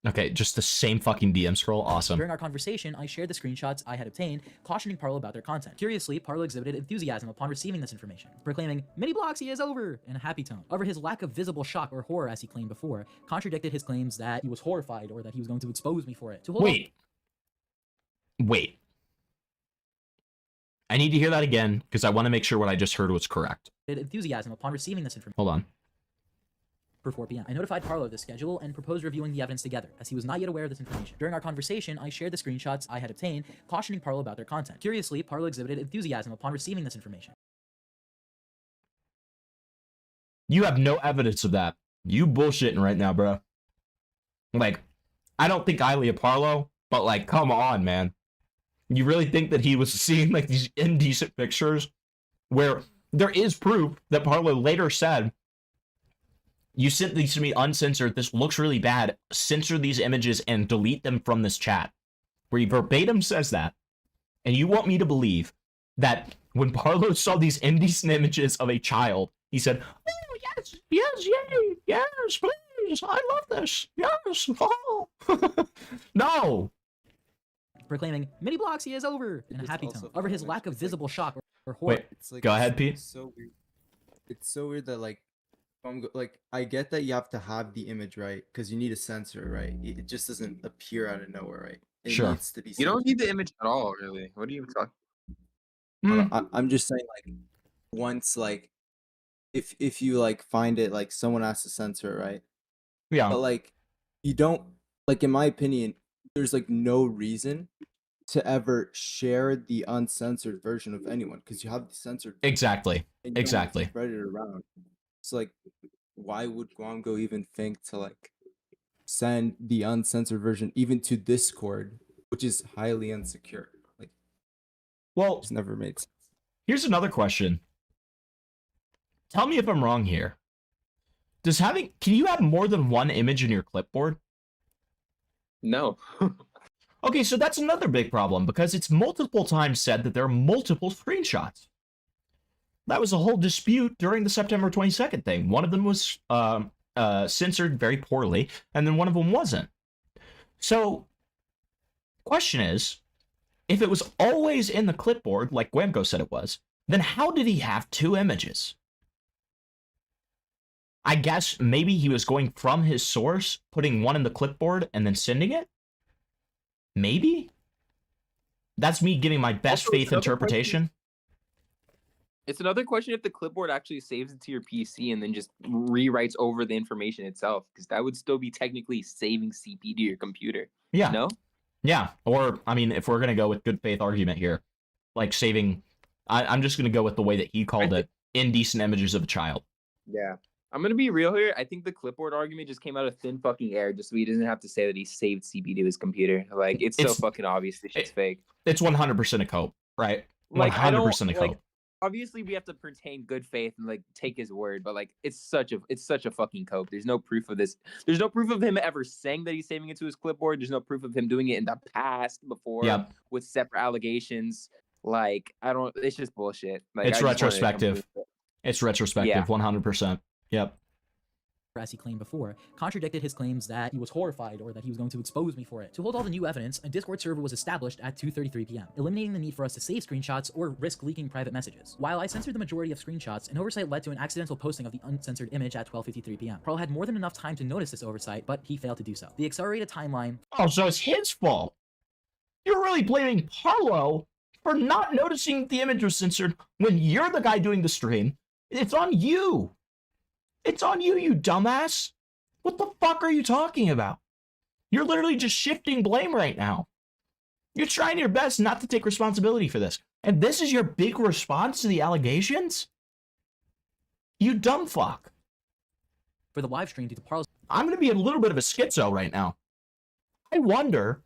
Okay, just the same fucking DM scroll. Awesome. During our conversation, I shared the screenshots I had obtained, cautioning Parlo about their content. Curiously, Parlo exhibited enthusiasm upon receiving this information, proclaiming, "Mini Bloxy is over!" in a happy tone. However, his lack of visible shock or horror, as he claimed before, contradicted his claims that he was horrified or that he was going to expose me for it. To hold Wait. I need to hear that again, because I want to make sure what I just heard was correct. enthusiasm upon receiving this information. Hold on. For 4 p.m. I notified Parlo of this schedule and proposed reviewing the evidence together, as he was not yet aware of this information. During our conversation, I shared the screenshots I had obtained, cautioning Parlo about their content. Curiously, Parlo exhibited enthusiasm upon receiving this information. You have no evidence of that. You bullshitting right now, bro. Like, I don't think highly of Parlo, but like, come on, man. You really think that he was seeing like these indecent pictures where there is proof that Parlo later said, "You sent these to me uncensored. This looks really bad. Censor these images and delete them from this chat." Where he verbatim says that. And you want me to believe that when Parlo saw these indecent images of a child, he said, "Oh, yes, yay, yes, please, I love this, yes, oh." No. Proclaiming, "Mini Bloxy is over!" in a happy tone. However, his lack of visible shock or horror. Wait, go ahead, Pete. It's so weird. It's so weird that like I get that you have to have the image right because you need a sensor, right? It just doesn't appear out of nowhere, right? It Sure. needs to be You don't censored. need the image at all, really. What are you talking? I'm just saying, like, once like if you like find it, like someone has to censor it, right? Yeah. But like you don't, like, in my opinion, there's like no reason to ever share the uncensored version of anyone because you have the censored version, Exactly. and you don't want to Exactly. spread it around. So like, why would Gwamgo even think to like send the uncensored version even to Discord, which is highly insecure? Like, well, it's never made sense. Here's another question. Tell me if I'm wrong here. Can you have more than one image in your clipboard? No. Okay, so that's another big problem because it's multiple times said that there are multiple screenshots. That was a whole dispute during the September 22nd thing. One of them was censored very poorly, and then one of them wasn't. So, question is, if it was always in the clipboard, like Gwamgo said it was, then how did he have two images? I guess maybe he was going from his source, putting one in the clipboard, and then sending it? Maybe? That's me giving my best Also, faith another interpretation. It's another question if the clipboard actually saves it to your PC and then just rewrites over the information itself, because that would still be technically saving CP to your computer. Yeah. No? Yeah, or, I mean, if we're going to go with good faith argument here, like saving, I'm just going to go with the way that he called it, indecent images of a child. Yeah. I'm going to be real here. I think the clipboard argument just came out of thin fucking air just so he doesn't have to say that he saved CP to his computer. Like, it's so fucking obvious this shit's fake. It's 100% a cope, right? Like, 100% a cope. like, obviously we have to pertain good faith and like take his word, but like it's such a fucking cope. There's no proof of this. There's no proof of him ever saying that he's saving it to his clipboard. There's no proof of him doing it in the past before with separate allegations. Like, it's just bullshit. Like, It's retrospective. It's retrospective, 100%. Yep. As he claimed before, contradicted his claims that he was horrified or that he was going to expose me for it. To hold all the new evidence, a Discord server was established at 2:33 p.m., eliminating the need for us to save screenshots or risk leaking private messages. While I censored the majority of screenshots, an oversight led to an accidental posting of the uncensored image at 12:53 p.m. Carl had more than enough time to notice this oversight, but he failed to do so. The accelerated timeline... Oh, so it's his fault. You're really blaming Parlo for not noticing the image was censored when you're the guy doing the stream. It's on you. It's on you, you dumbass. What the fuck are you talking about? You're literally just shifting blame right now. You're trying your best not to take responsibility for this. And this is your big response to the allegations? You dumb fuck. For the live stream due to Parlo's. I'm going to be a little bit of a schizo right now. I wonder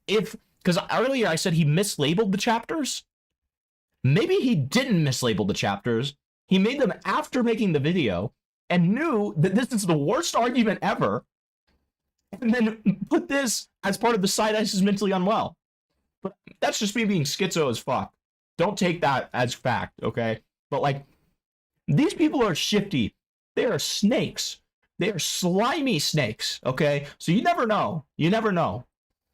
if, because earlier I said he mislabeled the chapters. Maybe he didn't mislabel the chapters. He made them after making the video and knew that this is the worst argument ever, and then put this as part of the side ice is mentally unwell. But that's just me being schizo as fuck. Don't take that as fact, okay? But like, these people are shifty. They are snakes. They are slimy snakes, okay? So you never know. You never know.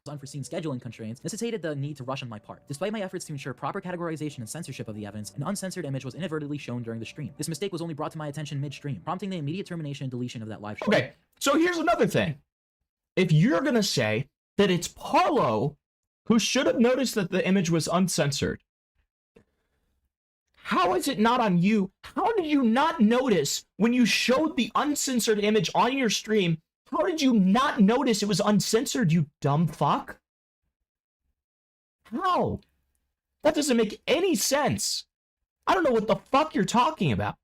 Unforeseen scheduling constraints necessitated the need to rush on my part. Despite my efforts to ensure proper categorization and censorship of the evidence, an uncensored image was inadvertently shown during the stream. This mistake was only brought to my attention mid-stream, prompting the immediate termination and deletion of that live stream. Okay, so here's another thing. If you're going to say that it's Parlo who should have noticed that the image was uncensored, how is it not on you? How did you not notice when you showed the uncensored image on your stream? How did you not notice it was uncensored, you dumb fuck? How? That doesn't make any sense. I don't know what the fuck you're talking about.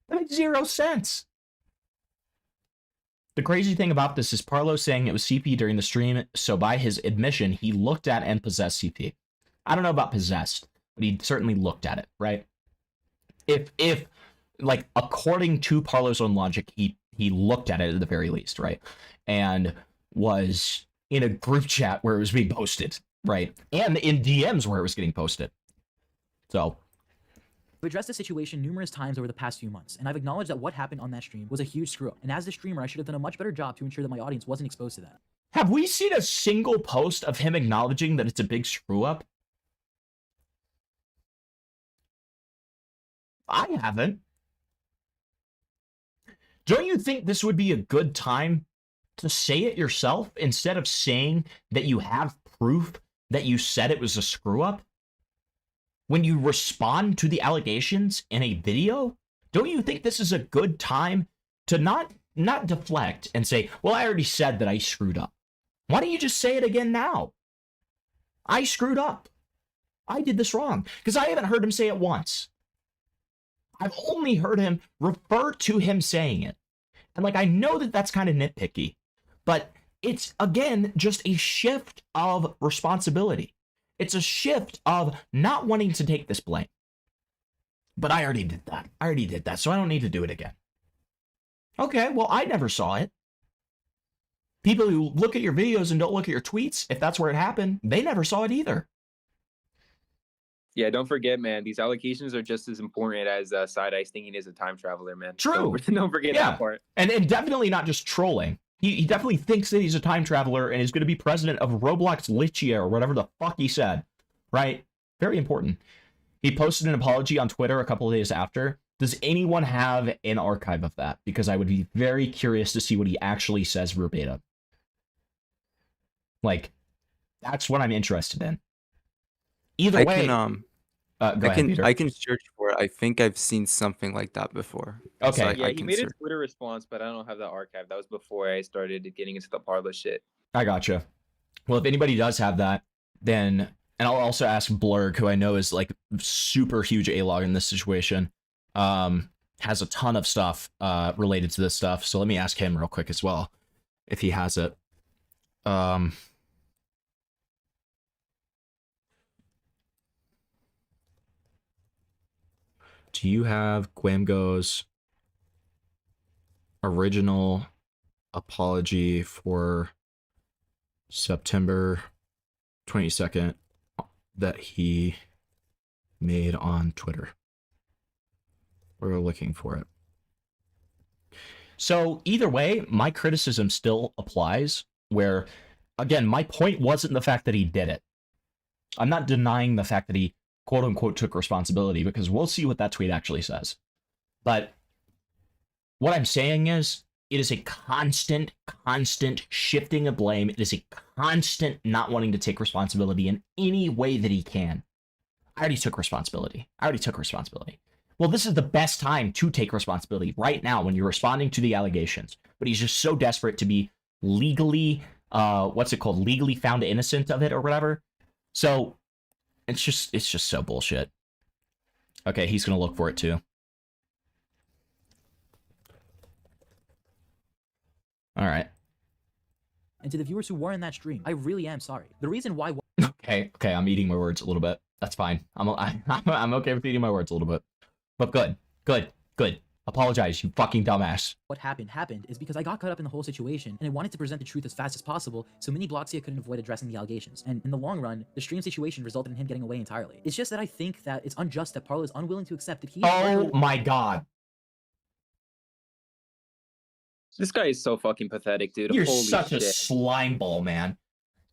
That makes zero sense. The crazy thing about this is Parlo saying it was CP during the stream, so by his admission, he looked at and possessed CP. I don't know about possessed, but he certainly looked at it, right? If like, according to Parlo's own logic, he looked at it at the very least, right? And was in a group chat where it was being posted, right? And in DMs where it was getting posted. So I've addressed the situation numerous times over the past few months, and I've acknowledged that what happened on that stream was a huge screw-up. And as the streamer, I should have done a much better job to ensure that my audience wasn't exposed to that. have we seen a single post of him acknowledging that it's a big screw-up? I haven't. Don't you think this would be a good time to say it yourself instead of saying that you have proof that you said it was a screw-up? When you respond to the allegations in a video, don't you think this is a good time to not deflect and say, well, I already said that I screwed up. Why don't you just say it again now? I screwed up. I did this wrong. Because I haven't heard him say it once. I've only heard him refer to him saying it. And like, I know that that's kind of nitpicky, but it's, again, just a shift of responsibility. It's a shift of not wanting to take this blame. But I already did that. So I don't need to do it again. Okay, well, I never saw it. People who look at your videos and don't look at your tweets, if that's where it happened, they never saw it either. Yeah, don't forget, man. These allegations are just as important as Side Ice thinking he's a time traveler, man. True. Don't forget that part. And definitely not just trolling. He definitely thinks that he's a time traveler and is going to be president of Roblox Lichia or whatever the fuck he said. Right? Very important. He posted an apology on Twitter a couple of days after. Does anyone have an archive of that? Because I would be very curious to see what he actually says verbatim. Like, that's what I'm interested in. Either way, go ahead, Peter. I can search for it. I think I've seen something like that before. Okay. So Yeah, I he can made a search. Twitter response, but I don't have the archive. That was before I started getting into the Parlo shit. I gotcha. Well, if anybody does have that, then, and I'll also ask Blurg, who I know is like super huge A-log in this situation, has a ton of stuff related to this stuff. So let me ask him real quick as well, if he has it. Do you have Gwamgo's original apology for September 22nd that he made on Twitter? We're looking for it. So either way, my criticism still applies, where, again, my point wasn't the fact that he did it. I'm not denying the fact that he quote-unquote took responsibility, because we'll see what that tweet actually says. But what I'm saying is, it is a constant shifting of blame. It is a constant not wanting to take responsibility in any way that he can. I already took responsibility. Well, this is the best time to take responsibility, right now, when you're responding to the allegations. But he's just so desperate to be legally, legally found innocent of it or whatever. So It's just so bullshit. Okay, he's gonna look for it too. All right. And to the viewers who were in that stream, I really am sorry. The reason why... Okay, I'm eating my words a little bit. That's fine. I'm okay with eating my words a little bit. But good. Apologize, you fucking dumbass. What happened is because I got caught up in the whole situation, and I wanted to present the truth as fast as possible, so Mini Bloxia couldn't avoid addressing the allegations. And in the long run, the stream situation resulted in him getting away entirely. It's just that I think that it's unjust that Parlo is unwilling to accept that he... Oh my god. This guy is so fucking pathetic, dude. You're Holy such shit. a slime ball, man.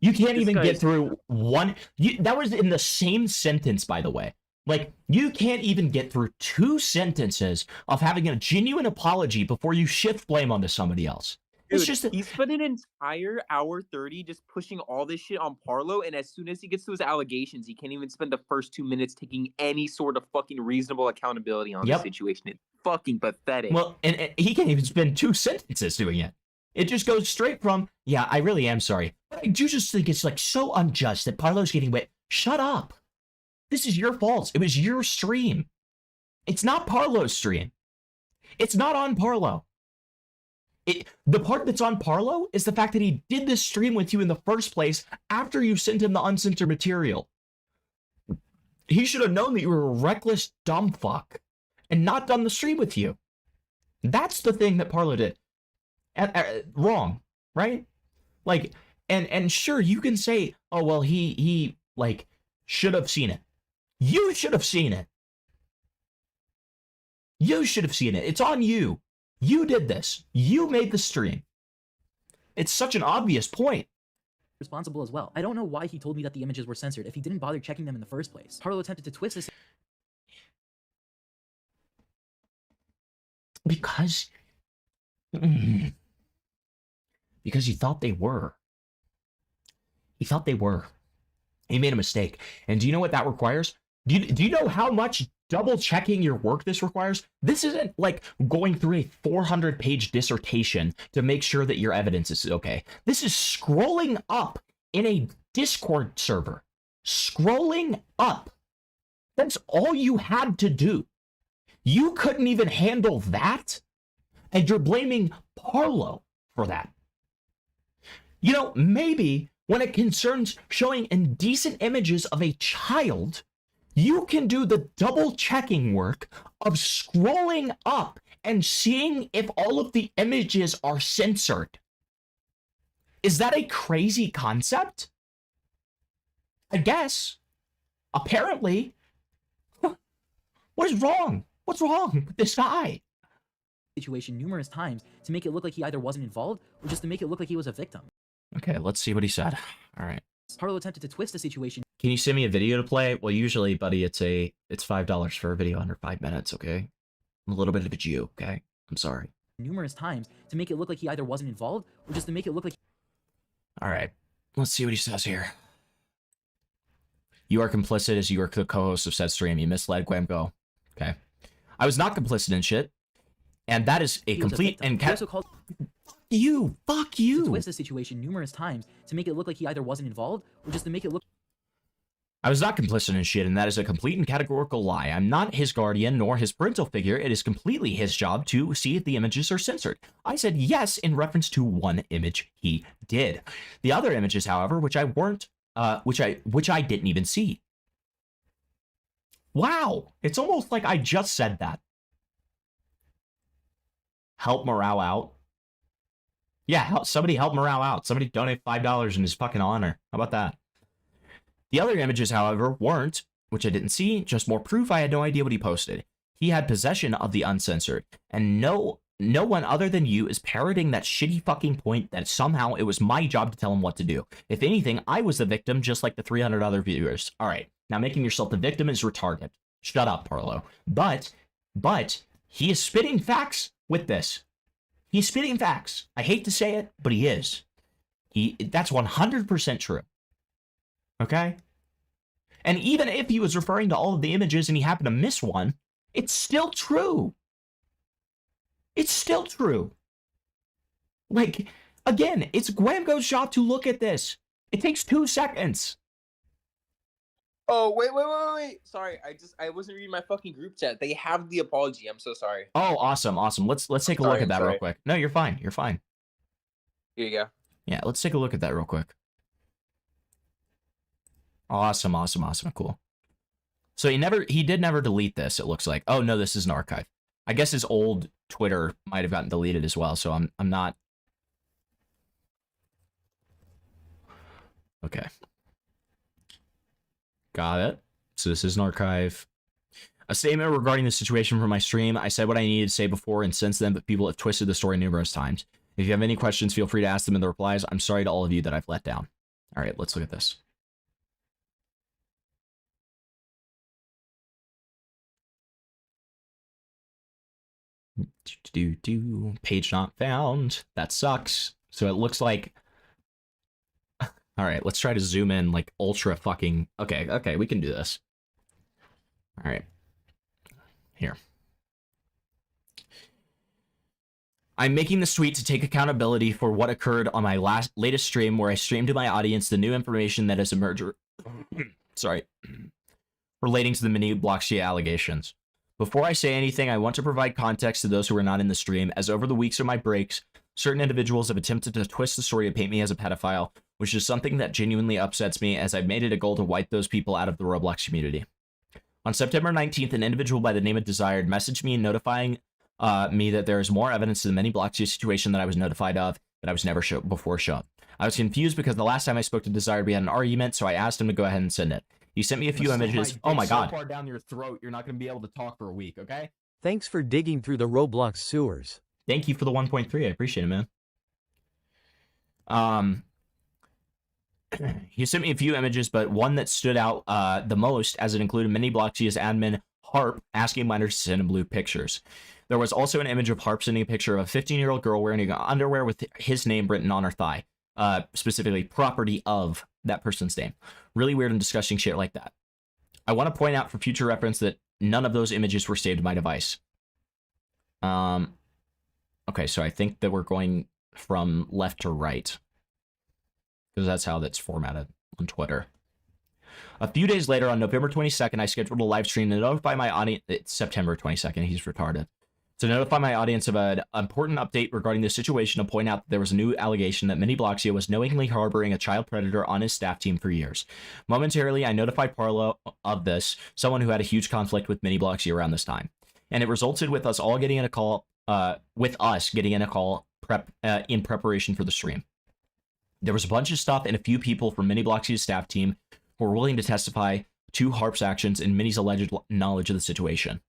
You can't even get through one... that was in the same sentence, by the way. Like, you can't even get through 2 sentences of having a genuine apology before you shift blame onto somebody else. Dude, It's just... he's spent an entire hour 30 just pushing all this shit on Parlo, and as soon as he gets to his allegations, he can't even spend the first 2 minutes taking any sort of fucking reasonable accountability on the situation. It's fucking pathetic. Well, and he can't even spend 2 sentences doing it. It just goes straight from, yeah, I really am sorry. But I do just think it's, like, so unjust that Parlo's getting away. Shut up. This is your fault. It was your stream. It's not Parlo's stream. It's not on Parlo. The part that's on Parlo is the fact that he did this stream with you in the first place after you sent him the uncensored material. He should have known that you were a reckless dumb fuck and not done the stream with you. That's the thing that Parlo did. Wrong, right? Like, and sure, you can say, oh, well, he like, should have seen it. You should have seen it. You should have seen it. It's on you. You did this. You made the stream. It's such an obvious point. Responsible as well. I don't know why he told me that the images were censored if he didn't bother checking them in the first place. Parlo attempted to twist this... Because he thought they were. He thought they were. He made a mistake. And do you know what that requires? Do you know how much double checking your work this requires? This isn't like going through a 400-page dissertation to make sure that your evidence is okay. This is scrolling up in a Discord server. Scrolling up. That's all you had to do. You couldn't even handle that? And you're blaming Parlo for that. You know, maybe when it concerns showing indecent images of a child, you can do the double checking work of scrolling up and seeing if all of the images are censored. Is that a crazy concept? I guess. Apparently. What is wrong? What's wrong with this guy? Situation numerous times to make it look like he either wasn't involved or just to make it look like he was a victim. Okay, let's see what he said. All right. Parlo attempted to twist the situation. Can you send me a video to play? Well, usually, buddy, it's $5 for a video under 5 minutes, okay? I'm a little bit of a Jew, okay? I'm sorry. Numerous times to make it look like he either wasn't involved or just to make it look like... All right. Let's see what he says here. You are complicit as you are the co-host of said stream. You misled Gwamgo. Okay. I was not complicit in shit. And that is a complete and... Fuck you. To twist the situation numerous times to make it look like he either wasn't involved or just to make it look... I was not complicit in shit, and that is a complete and categorical lie. I'm not his guardian nor his parental figure. It is completely his job to see if the images are censored. I said yes in reference to one image he did. The other images, however, which I didn't even see. Wow, it's almost like I just said that. Help morale out. Yeah, somebody help morale out. Somebody donate $5 in his fucking honor. How about that? The other images, however, weren't, which I didn't see, just more proof I had no idea what he posted. He had possession of the uncensored, and no one other than you is parroting that shitty fucking point that somehow it was my job to tell him what to do. If anything, I was the victim just like the 300 other viewers. Alright, now making yourself the victim is retarded. Shut up, Parlo. But, he is spitting facts with this. He's spitting facts. I hate to say it, but he is. That's 100% true. Okay? And even if he was referring to all of the images and he happened to miss one, it's still true. It's still true. Like, again, it's Gwamgo's job to look at this. It takes 2 seconds. Oh, wait. Sorry, I wasn't reading my fucking group chat. They have the apology. I'm so sorry. Oh, awesome. Let's take a look at that real quick. No, you're fine. You're fine. Here you go. Yeah, let's take a look at that real quick. Awesome. Cool. So he did never delete this, it looks like. Oh no, this is an archive. I guess his old Twitter might have gotten deleted as well, so I'm not. Okay. Got it. So this is an archive. A statement regarding the situation from my stream. I said what I needed to say before and since then, but people have twisted the story numerous times. If you have any questions, feel free to ask them in the replies. I'm sorry to all of you that I've let down. All right, let's look at this. Page not found. That sucks. So it looks like... All right, let's try to zoom in like ultra fucking... Okay, we can do this. All right. Here. I'm making this tweet to take accountability for what occurred on my latest stream where I streamed to my audience the new information that has emerged... Sorry. Relating to the mini Blockchain allegations. Before I say anything, I want to provide context to those who are not in the stream, as over the weeks of my breaks, certain individuals have attempted to twist the story to paint me as a pedophile, which is something that genuinely upsets me, as I've made it a goal to wipe those people out of the Roblox community. On September 19th, an individual by the name of Desired messaged me notifying me that there is more evidence to the many Blockchain situation that I was notified of that I was never before shown. I was confused because the last time I spoke to Desired, we had an argument, so I asked him to go ahead and send it. He sent me a few images. Oh my god. So far down your throat, you're not going to be able to talk for a week, okay? Thanks for digging through the Roblox sewers. Thank you for the 1.3. I appreciate it, man. He sent me a few images, but one that stood out the most, as it included mini Blockchain's admin Harp asking minors to send him blue pictures. There was also an image of Harp sending a picture of a 15-year-old girl wearing underwear with his name written on her thigh. Specifically property of that person's name. Really weird and disgusting shit like that. I want to point out for future reference that none of those images were saved to my device. Okay, so I think that we're going from left to right, because that's how that's formatted on Twitter. A few days later, on November 22nd, I scheduled a live stream to notify my audience. It's September 22nd, he's retarded. To notify my audience of an important update regarding the situation, to point out that there was a new allegation that Mini Bloxia was knowingly harboring a child predator on his staff team for years. Momentarily, I notified Parlo of this, someone who had a huge conflict with Mini Bloxia around this time. And it resulted with us all getting in a call, in preparation for the stream. There was a bunch of stuff and a few people from Mini Bloxia's staff team who were willing to testify to Harp's actions and Mini's alleged knowledge of the situation.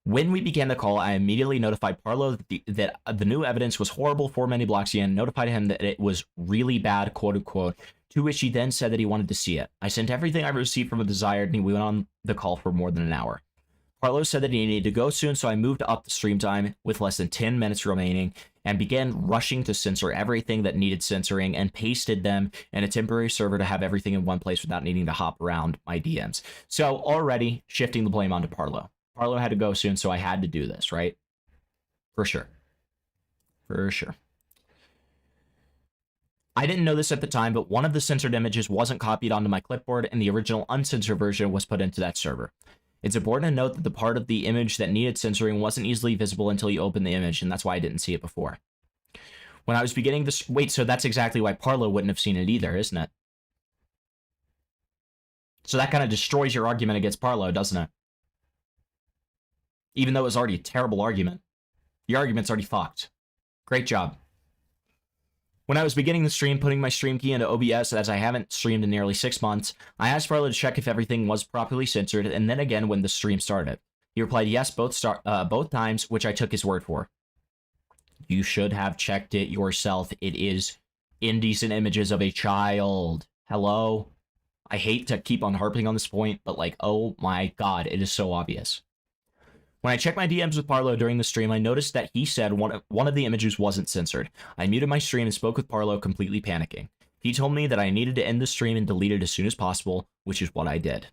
When we began the call, I immediately notified Parlo that the new evidence was horrible for Mini Bloxia and notified him that it was really bad, quote-unquote, to which he then said that he wanted to see it. I sent everything I received from a Desired, and we went on the call for more than an hour. Parlo said that he needed to go soon, so I moved up the stream time with less than 10 minutes remaining and began rushing to censor everything that needed censoring and pasted them in a temporary server to have everything in one place without needing to hop around my DMs. So already shifting the blame onto Parlo. Parlo had to go soon, so I had to do this, right? For sure. For sure. I didn't know this at the time, but one of the censored images wasn't copied onto my clipboard, and the original uncensored version was put into that server. It's important to note that the part of the image that needed censoring wasn't easily visible until you opened the image, and that's why I didn't see it before. When I was beginning this... Wait, so that's exactly why Parlo wouldn't have seen it either, isn't it? So that kind of destroys your argument against Parlo, doesn't it? Even though it was already a terrible argument. Your argument's already fucked. Great job. When I was beginning the stream, putting my stream key into OBS, as I haven't streamed in nearly 6 months, I asked Parlo to check if everything was properly censored, and then again when the stream started. He replied yes both times, which I took his word for. You should have checked it yourself. It is indecent images of a child. Hello? I hate to keep on harping on this point, but like, oh my god, it is so obvious. When I checked my DMs with Parlo during the stream, I noticed that he said one of the images wasn't censored. I muted my stream and spoke with Parlo, completely panicking. He told me that I needed to end the stream and delete it as soon as possible, which is what I did.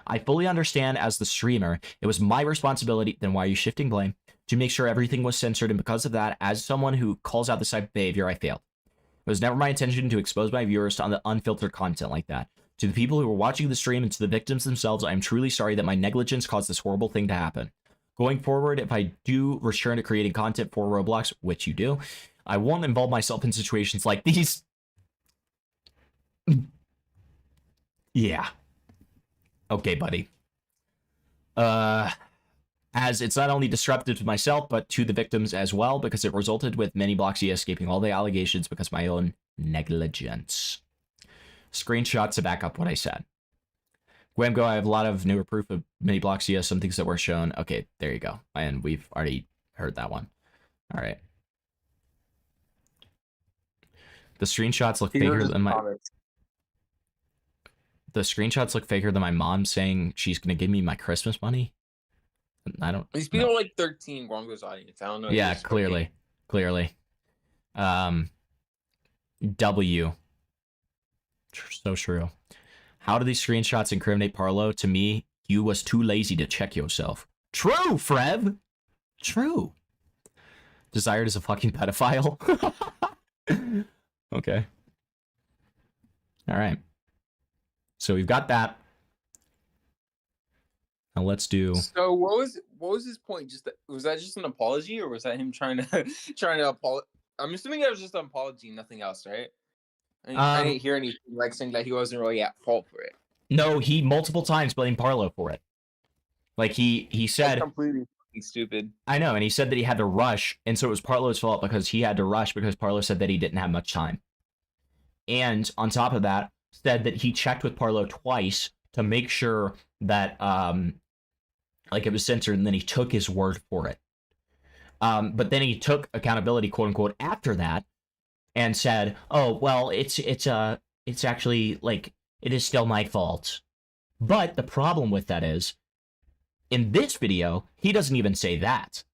I fully understand as the streamer, it was my responsibility, then why are you shifting blame, to make sure everything was censored, and because of that, as someone who calls out this type of behavior, I failed. It was never my intention to expose my viewers to unfiltered content like that. To the people who are watching the stream and to the victims themselves, I am truly sorry that my negligence caused this horrible thing to happen. Going forward, if I do return to creating content for Roblox, which you do, I won't involve myself in situations like these. Yeah. Okay, buddy. As it's not only disruptive to myself, but to the victims as well, because it resulted with many Bloxia escaping all the allegations because of my own negligence. Screenshots to back up what I said. Gwamgo, I have a lot of newer proof of many Bloxia, some things that were shown. Okay, there you go. And we've already heard that one. All right. The screenshots look faker than my... The screenshots look faker than my mom saying she's going to give me my Christmas money. I don't... These people are like 13, Gwamgo's audience. I don't know. Yeah, clearly. Clearly. W. So true. How do these screenshots incriminate Parlo? To me, you was too lazy to check yourself. True, Frev! True. Desired is a fucking pedophile. Okay. Alright. So we've got that. Now let's do... So what was his point? Was that just an apology, or was that him trying to apologize? I'm assuming that was just an apology, nothing else, right? I didn't hear anything like saying that he wasn't really at fault for it. No, he multiple times blamed Parlo for it. Like he said... That's completely fucking stupid. I know, and he said that he had to rush, and so it was Parlo's fault because he had to rush because Parlo said that he didn't have much time. And on top of that, said that he checked with Parlo twice to make sure that like it was censored, and then he took his word for it. But then he took accountability, quote unquote, after that, and said, "Oh well, it's actually like it is still my fault." But the problem with that is, in this video, he doesn't even say that.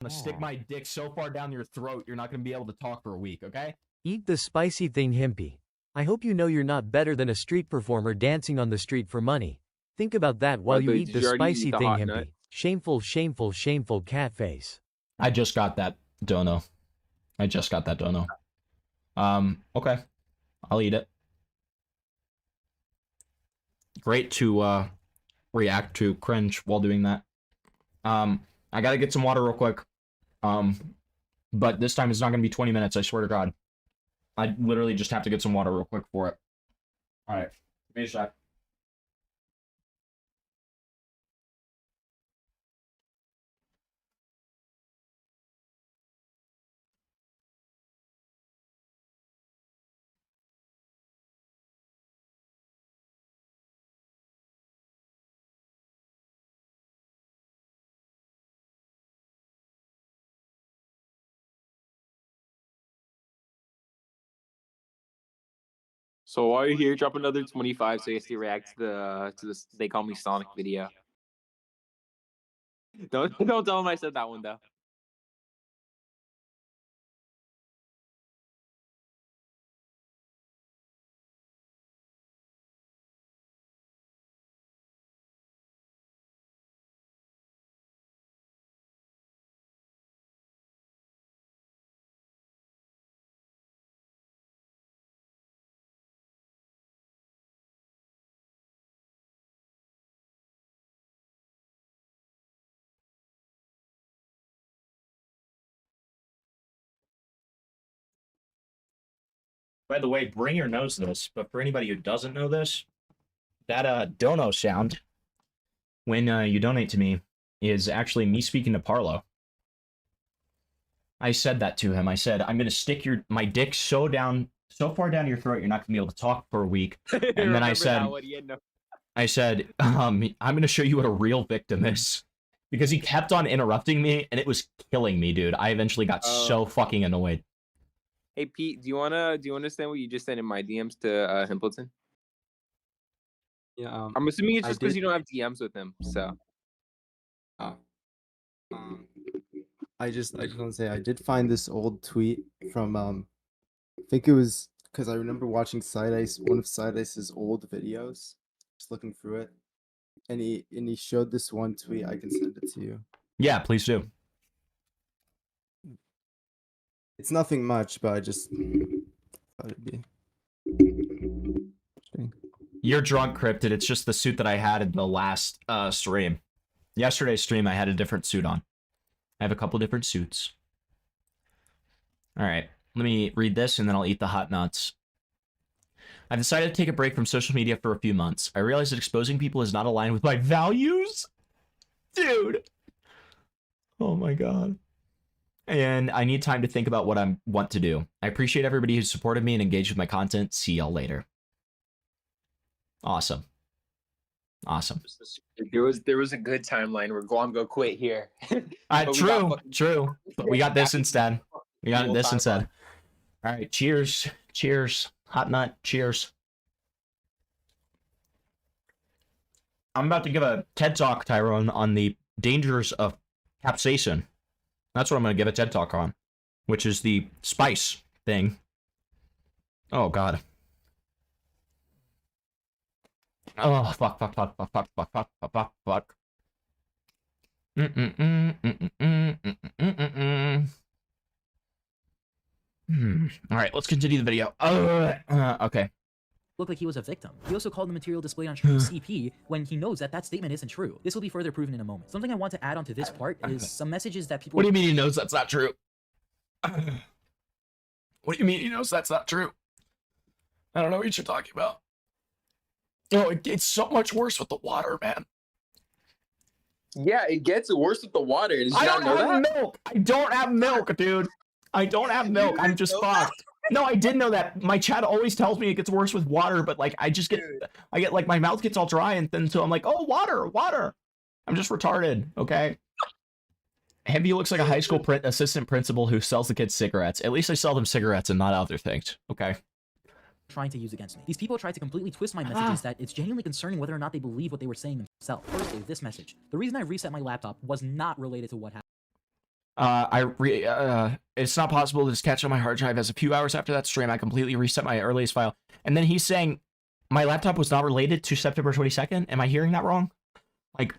I'm gonna stick my dick so far down your throat, you're not gonna be able to talk for a week, okay? Eat the spicy thing, Himpy. I hope you know you're not better than a street performer dancing on the street for money. Think about that while you eat the spicy thing, Himpy. Shameful, shameful, shameful cat face. I just got that dono. Okay. I'll eat it. Great to react to cringe while doing that. I gotta get some water real quick. But this time it's not gonna be 20 minutes, I swear to God. I literally just have to get some water real quick for it. Alright, give me a sec. So while you're here, drop another 25 so you have to react to this They Call Me Sonic video. Don't tell him I said that one though. By the way, Bringer knows this, but for anybody who doesn't know this, that dono sound, when you donate to me, is actually me speaking to Parlo. I said that to him. I said, I'm gonna stick my dick so far down your throat, you're not gonna be able to talk for a week. And then I said, I'm gonna show you what a real victim is. Because he kept on interrupting me, and it was killing me, dude. I eventually got so fucking annoyed. Hey Pete, do you understand what you just said in my DMs to Himpleton? Yeah. I'm assuming it's just because you don't have DMs with him, so. I just want to say I did find this old tweet from I think it was because I remember watching Side Ice, one of Side Ice's old videos, just looking through it, and he showed this one tweet. I can send it to you. Yeah, please do. It's nothing much, but I just thought it'd be. You're drunk, Cryptid. It's just the suit that I had in the last stream. Yesterday's stream, I had a different suit on. I have a couple different suits. All right, let me read this and then I'll eat the hot nuts. I decided to take a break from social media for a few months. I realized that exposing people is not aligned with my values. Dude. Oh my god. And I need time to think about what I want to do. I appreciate everybody who supported me and engaged with my content. See y'all later. Awesome. Awesome. There was a good timeline where Gwamgo quit here. True. But we got this instead. We got this instead. All right. Cheers. Cheers. Hot nut. Cheers. I'm about to give a TED Talk, Tyrone, on the dangers of capsaicin. That's what I'm going to give a TED Talk on, which is the spice thing. Oh, God. Oh, fuck. All right, let's continue the video. Okay. Looked like he was a victim. He also called the material displayed on stream CP when he knows that that statement isn't true. This will be further proven in a moment. Something I want to add onto this part is some messages that people... What do you mean he knows that's not true? What do you mean he knows that's not true? I don't know what you're talking about. Oh, it gets so much worse with the water, man. Yeah, it gets worse with the water. I don't have milk. I don't have milk, dude. I don't have milk. I'm just fucked. No, I did know that. My chat always tells me it gets worse with water, but like I get like my mouth gets all dry, and then so I'm like, oh, water. I'm just retarded. Okay. Heavy looks like a high school assistant principal who sells the kids cigarettes. At least I sell them cigarettes and not other things. Okay. Trying to use against me. These people tried to completely twist my messages that it's genuinely concerning whether or not they believe what they were saying themselves. Firstly, this message. The reason I reset my laptop was not related to what happened. It's not possible to just catch on my hard drive. As a few hours after that stream, I completely reset my earliest file. And then he's saying my laptop was not related to September 22nd. Am I hearing that wrong? Like,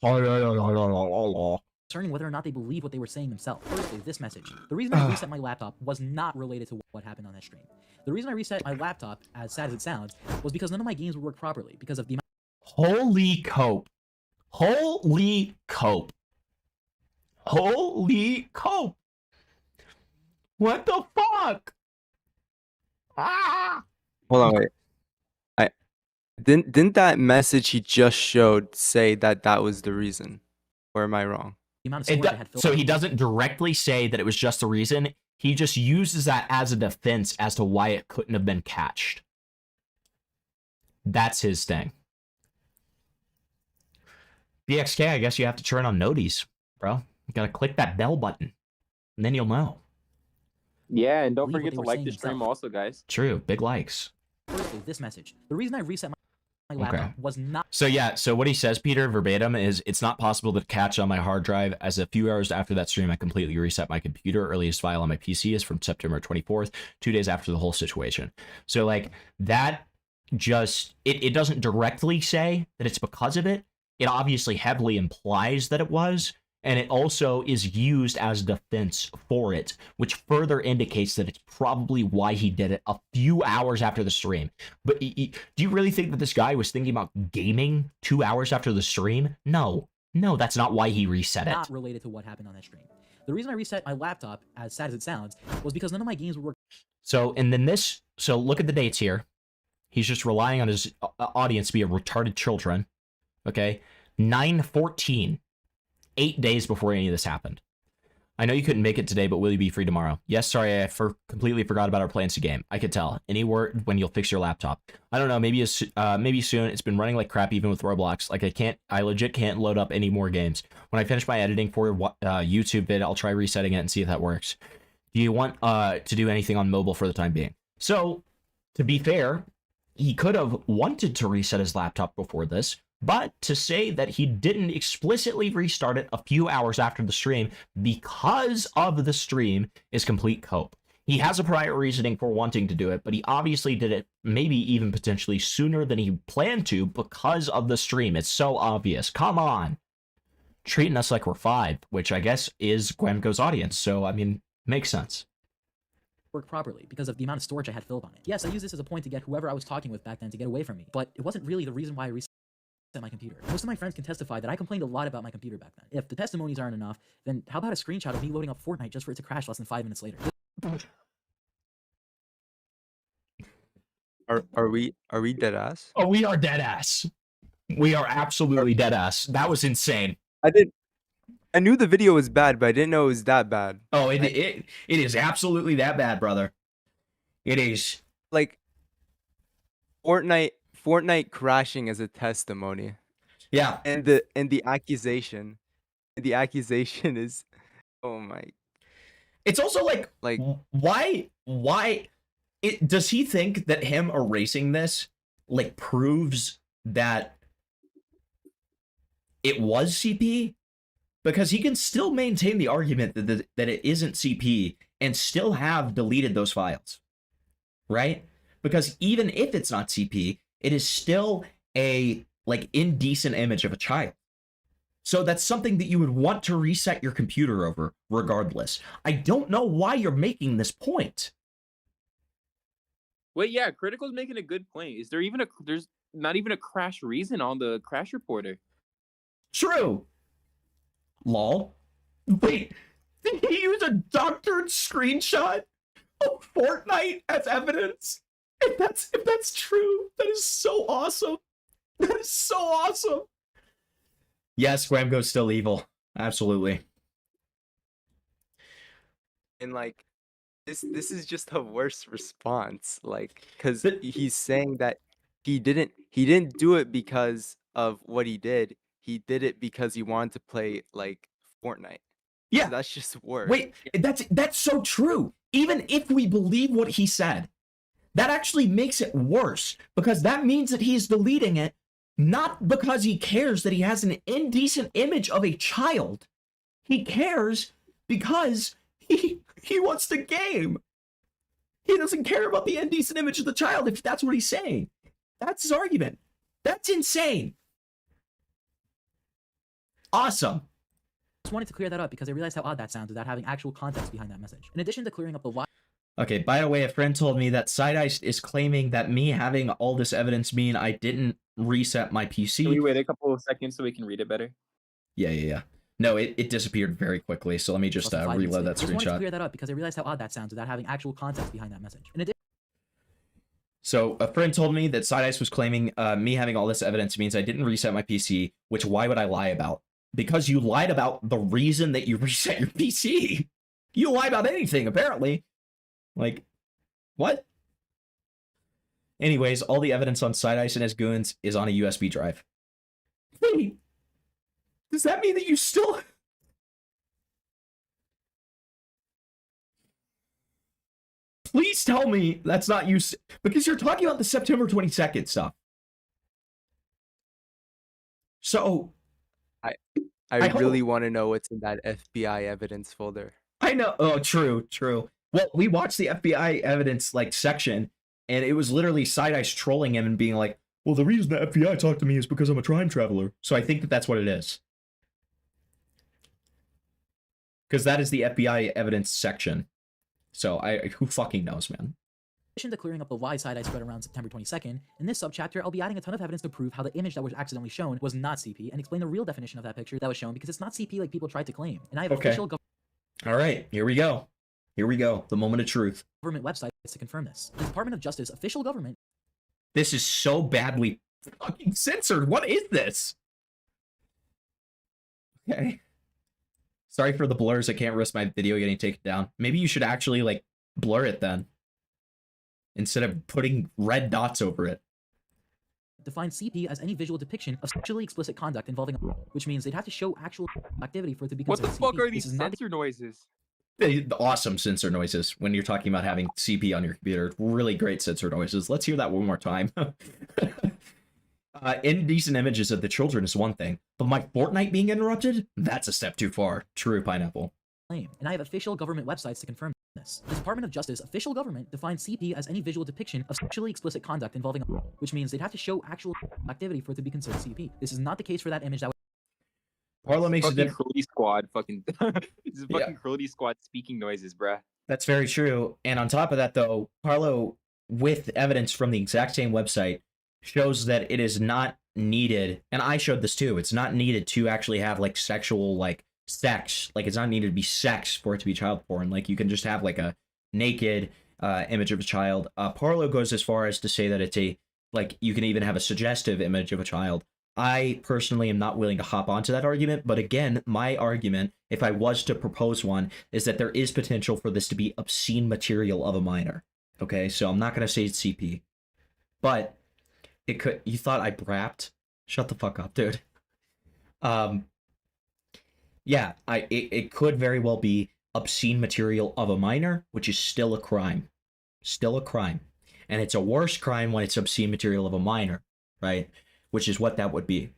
concerning whether or not they believe what they were saying themselves. Firstly, this message. The reason I reset my laptop was not related to what happened on that stream. The reason I reset my laptop, as sad as it sounds, was because none of my games would work properly because of the amount... Holy cope. Holy cope. Holy cope. What the fuck? Ah! Hold on, wait. Didn't that message he just showed say that was the reason? Or am I wrong? So he doesn't directly say that it was just the reason. He just uses that as a defense as to why it couldn't have been catched. That's his thing. BXK, I guess you have to turn on noties, bro. You gotta click that bell button, and then you'll know. Yeah, and don't forget to like the stream also, guys. True, big likes. Firstly, this message. The reason I reset my laptop was not... So yeah, so what he says, Peter, verbatim, is it's not possible to catch on my hard drive, as a few hours after that stream, I completely reset my computer. Earliest file on my PC is from September 24th, 2 days after the whole situation. So like, that just, it doesn't directly say that it's because of it. It obviously heavily implies that it was, and it also is used as defense for it, which further indicates that it's probably why he did it a few hours after the stream. But do you really think that this guy was thinking about gaming 2 hours after the stream? No, that's not why he reset it. Not related to what happened on that stream. The reason I reset my laptop, as sad as it sounds, was because none of my games would work. So, and then this, so look at the dates here. He's just relying on his audience to be a retarded children. Okay, 9/14. 8 days before any of this happened. I know you couldn't make it today, but will you be free tomorrow? Yes, sorry, I completely forgot about our plans to game. I could tell. Any word when you'll fix your laptop? I don't know, maybe soon. It's been running like crap even with Roblox. Like I legit can't load up any more games. When I finish my editing for YouTube vid, I'll try resetting it and see if that works. Do you want to do anything on mobile for the time being? So, to be fair, he could have wanted to reset his laptop before this, but to say that he didn't explicitly restart it a few hours after the stream because of the stream is complete cope. He has a prior reasoning for wanting to do it, but he obviously did it maybe even potentially sooner than he planned to because of the stream. It's so obvious. Come on. Treating us like we're 5, which I guess is Gwamgo's audience. So, I mean, makes sense. work properly because of the amount of storage I had filled on it. Yes, I used this as a point to get whoever I was talking with back then to get away from me, but it wasn't really the reason why I reset my computer. Most of my friends can testify that I complained a lot about my computer back then. If the testimonies aren't enough, then how about a screenshot of me loading up Fortnite just for it to crash less than 5 minutes later? Are we dead ass? Oh, we are dead ass. We are absolutely dead ass. That was insane. I knew the video was bad, but I didn't know it was that bad. Oh, it is absolutely that bad, brother. It is. Like Fortnite crashing as a testimony. Yeah. And the accusation is, oh my. It's also like why does he think that him erasing this like proves that it was CP? Because he can still maintain the argument that it isn't CP and still have deleted those files, right? Because even if it's not CP, it is still a like indecent image of a child. So that's something that you would want to reset your computer over regardless. I don't know why you're making this point. Wait, yeah, Critical's making a good point. Is there even there's not even a crash reason on the crash reporter? True. Lol. Wait, did he use a doctored screenshot of Fortnite as evidence? If that's true, that is so awesome. That is so awesome. Yes, Gwamgo's still evil. Absolutely. And like this is just a worse response, like, because he's saying that he didn't do it because of what he did. He did it because he wanted to play like Fortnite. Yeah, so that's just worse. Wait, that's so true. Even if we believe what he said, that actually makes it worse because that means that he's deleting it not because he cares that he has an indecent image of a child. He cares because he wants to game. He doesn't care about the indecent image of the child if that's what he's saying. That's his argument. That's insane. Awesome. Just wanted to clear that up because I realized how odd that sounds without having actual context behind that message. In addition to clearing up the why. Okay, by the way, a friend told me that Side-Ice is claiming that me having all this evidence mean I didn't reset my PC. Can we wait a couple of seconds so we can read it better? Yeah. No, it disappeared very quickly, so let me just reload that Just wanted to screenshot. clear that up because I realized how odd that sounds without having actual context behind that message. In addition. So a friend told me that Side-Ice was claiming me having all this evidence means I didn't reset my PC, which why would I lie about? Because you lied about the reason that you reset your PC. You lie about anything, apparently. Like, what? Anyways, all the evidence on Side-Ice and his goons is on a USB drive. Wait, does that mean that you still... Please tell me that's not you, because you're talking about the September 22nd stuff. So... I really want to know what's in that FBI evidence folder. I know. Oh, true. Well, we watched the FBI evidence like section, and it was literally Side-Ice trolling him and being like, well, the reason the FBI talked to me is because I'm a time traveler. So I think that that's what it is. Because that is the FBI evidence section. So who fucking knows, man? In addition to clearing up the why Side-Ice spread around September 22nd, in this subchapter, I'll be adding a ton of evidence to prove how the image that was accidentally shown was not CP, and explain the real definition of that picture that was shown because it's not CP like people tried to claim. And I have official All right, here we go. The moment of truth. Government websites to confirm this. The Department of Justice official government. This is so badly fucking censored. What is this? Okay. Sorry for the blurs. I can't risk my video getting taken down. Maybe you should actually like blur it then, instead of putting red dots over it. Define CP as any visual depiction of sexually explicit conduct involving, which means they'd have to show actual activity for it to be What considered the fuck CP. are these sensor noises? The awesome sensor noises when you're talking about having CP on your computer. Really great sensor noises. Let's hear that one more time. Indecent images of the children is one thing, but my Fortnite being interrupted? That's a step too far. True, Pineapple. And I have official government websites to confirm this. The Department of Justice official government defines CP as any visual depiction of sexually explicit conduct involving, which means they'd have to show actual activity for it to be considered CP. This is not the case for that image that Parla makes a difference. Cruelty Squad fucking this is fucking Cruelty Squad speaking noises, bruh. That's very true. And on top of that, though, Parlo, with evidence from the exact same website, shows that it is not needed. And I showed this too. It's not needed to actually have like sexual, like sex. Like it's not needed to be sex for it to be child porn. Like you can just have like a naked image of a child. Parlo goes as far as to say that it's a, like you can even have a suggestive image of a child. I personally am not willing to hop onto that argument, but again, my argument, if I was to propose one, is that there is potential for this to be obscene material of a minor. Okay, so I'm not going to say it's CP, but it could. You thought I brapped? Shut the fuck up, dude. Yeah, it could very well be obscene material of a minor, which is still a crime. Still a crime. And it's a worse crime when it's obscene material of a minor, right? Which is what that would be.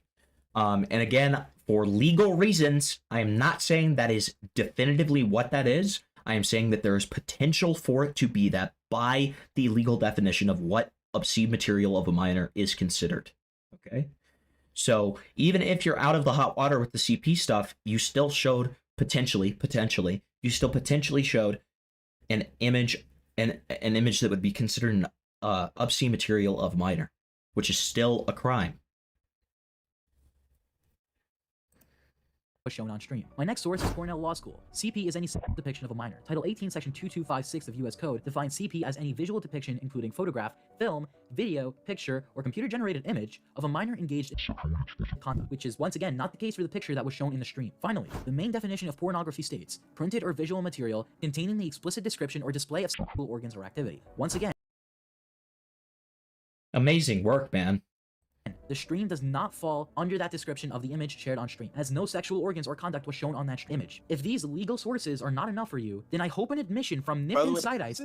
And again, for legal reasons, I am not saying that is definitively what that is. I am saying that there is potential for it to be that by the legal definition of what obscene material of a minor is considered. Okay? So even if you're out of the hot water with the CP stuff, you still showed potentially, you still potentially showed an image, an image that would be considered an obscene material of minor, which is still a crime. Was shown on stream. My next source is Cornell Law School. CP is any depiction of a minor. Title 18, Section 2256 of U.S. Code defines CP as any visual depiction including photograph, film, video, picture, or computer-generated image of a minor engaged in conduct, which is once again not the case for the picture that was shown in the stream. Finally, the main definition of pornography states, printed or visual material containing the explicit description or display of sexual organs or activity. Once again, amazing work, man. the stream does not fall under that description of the image shared on stream, as no sexual organs or conduct was shown on that image. If these legal sources are not enough for you, then I hope an admission from Nip and Side Eyes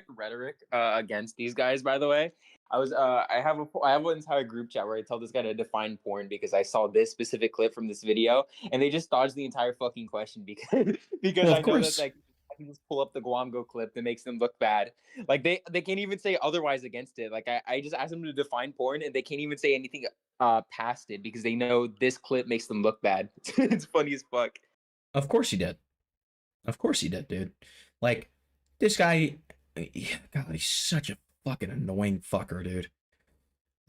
rhetoric against these guys, by the way. I have an entire group chat where I tell this guy to define porn because I saw this specific clip from this video, and they just dodged the entire fucking question because Well, I of know course. that like I can just pull up the Gwamgo clip that makes them look bad. Like they can't even say otherwise against it. Like I just asked them to define porn, and they can't even say anything past it because they know this clip makes them look bad. It's funny as fuck. Of course he did. Of course he did, dude. Like, this guy, God, he's such a fucking annoying fucker, dude.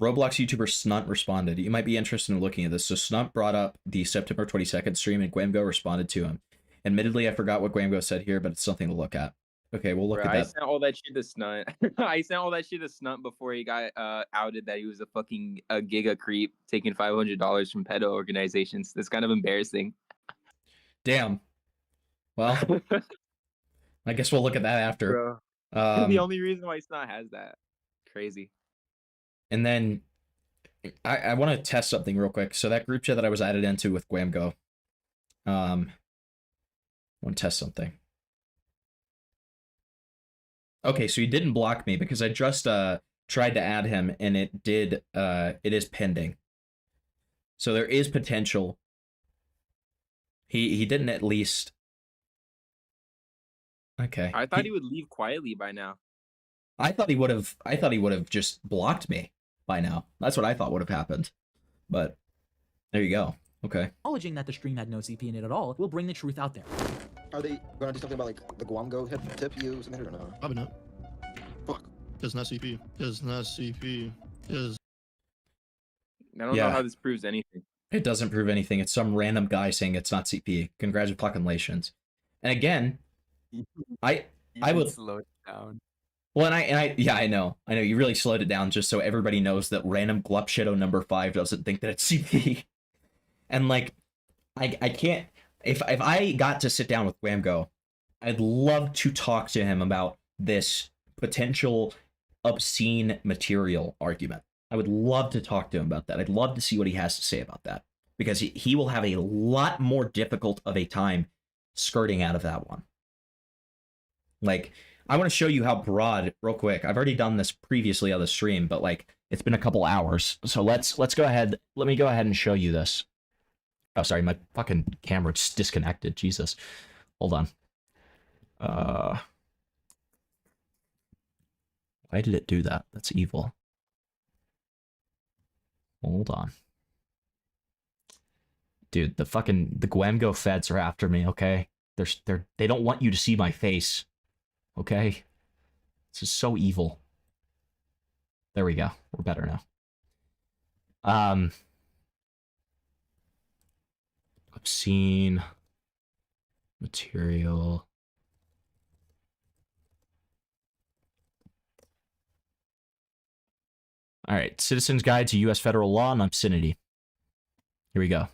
Roblox YouTuber Snunt responded. You might be interested in looking at this. So Snunt brought up the September 22nd stream, and Gwamgo responded to him. Admittedly, I forgot what Gwamgo said here, but it's something to look at. Okay, we'll look Bro, at I that. sent all that shit to Snunt. I sent all that shit to Snunt before he got outed that he was a giga creep taking $500 from pedo organizations. That's kind of embarrassing. Damn. Well, I guess we'll look at that after. Bro. The only reason why Snunt has that. Crazy. And then I want to test something real quick. So that group chat that I was added into with Gwamgo, I want to test something. Okay, so he didn't block me because I just tried to add him, and it is pending. So there is potential. He didn't at least. Okay. I thought he would leave quietly by now. I thought he would have just blocked me by now. That's what I thought would have happened. But there you go. Okay. acknowledging that the stream had no CP in it at all will bring the truth out there. Are they gonna do something about like the Gwamgo tip use in it or no? Probably not. Fuck. Does not CP. Does not CP. Does. I don't know how this proves anything. It doesn't prove anything. It's some random guy saying it's not CP. Congratulations. And again, I would slow it down. Well, I know. You really slowed it down just so everybody knows that random Glupshido number 5 doesn't think that it's CP. And like, I can't. If I got to sit down with Gwamgo, I'd love to talk to him about this potential obscene material argument. I would love to talk to him about that. I'd love to see what he has to say about that, because he will have a lot more difficult of a time skirting out of that one. Like, I want to show you how broad, real quick. I've already done this previously on the stream, but like, it's been a couple hours. So let's go ahead. Let me go ahead and show you this. Oh, sorry, my fucking camera just disconnected. Jesus. Hold on. Why did it do that? That's evil. Hold on. Dude, the Gwamgo feds are after me, okay? They don't want you to see my face. Okay? This is so evil. There we go. We're better now. Obscene material. All right, Citizen's Guide to U.S. Federal Law on Obscenity. Here we go.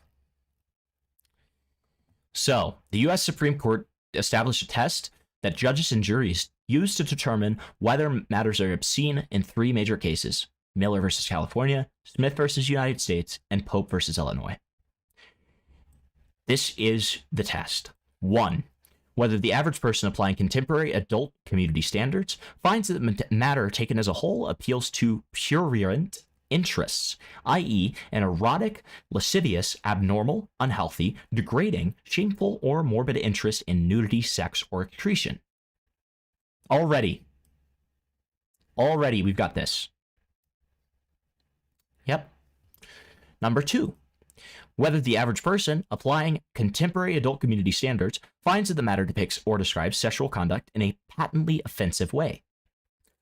So, the U.S. Supreme Court established a test that judges and juries use to determine whether matters are obscene in 3 major cases: Miller versus California, Smith versus United States, and Pope versus Illinois. This is the test. 1. Whether the average person applying contemporary adult community standards finds that the matter taken as a whole appeals to prurient interests, i.e., an erotic, lascivious, abnormal, unhealthy, degrading, shameful, or morbid interest in nudity, sex, or excretion. Already, we've got this. Yep. Number 2. Whether the average person applying contemporary adult community standards finds that the matter depicts or describes sexual conduct in a patently offensive way.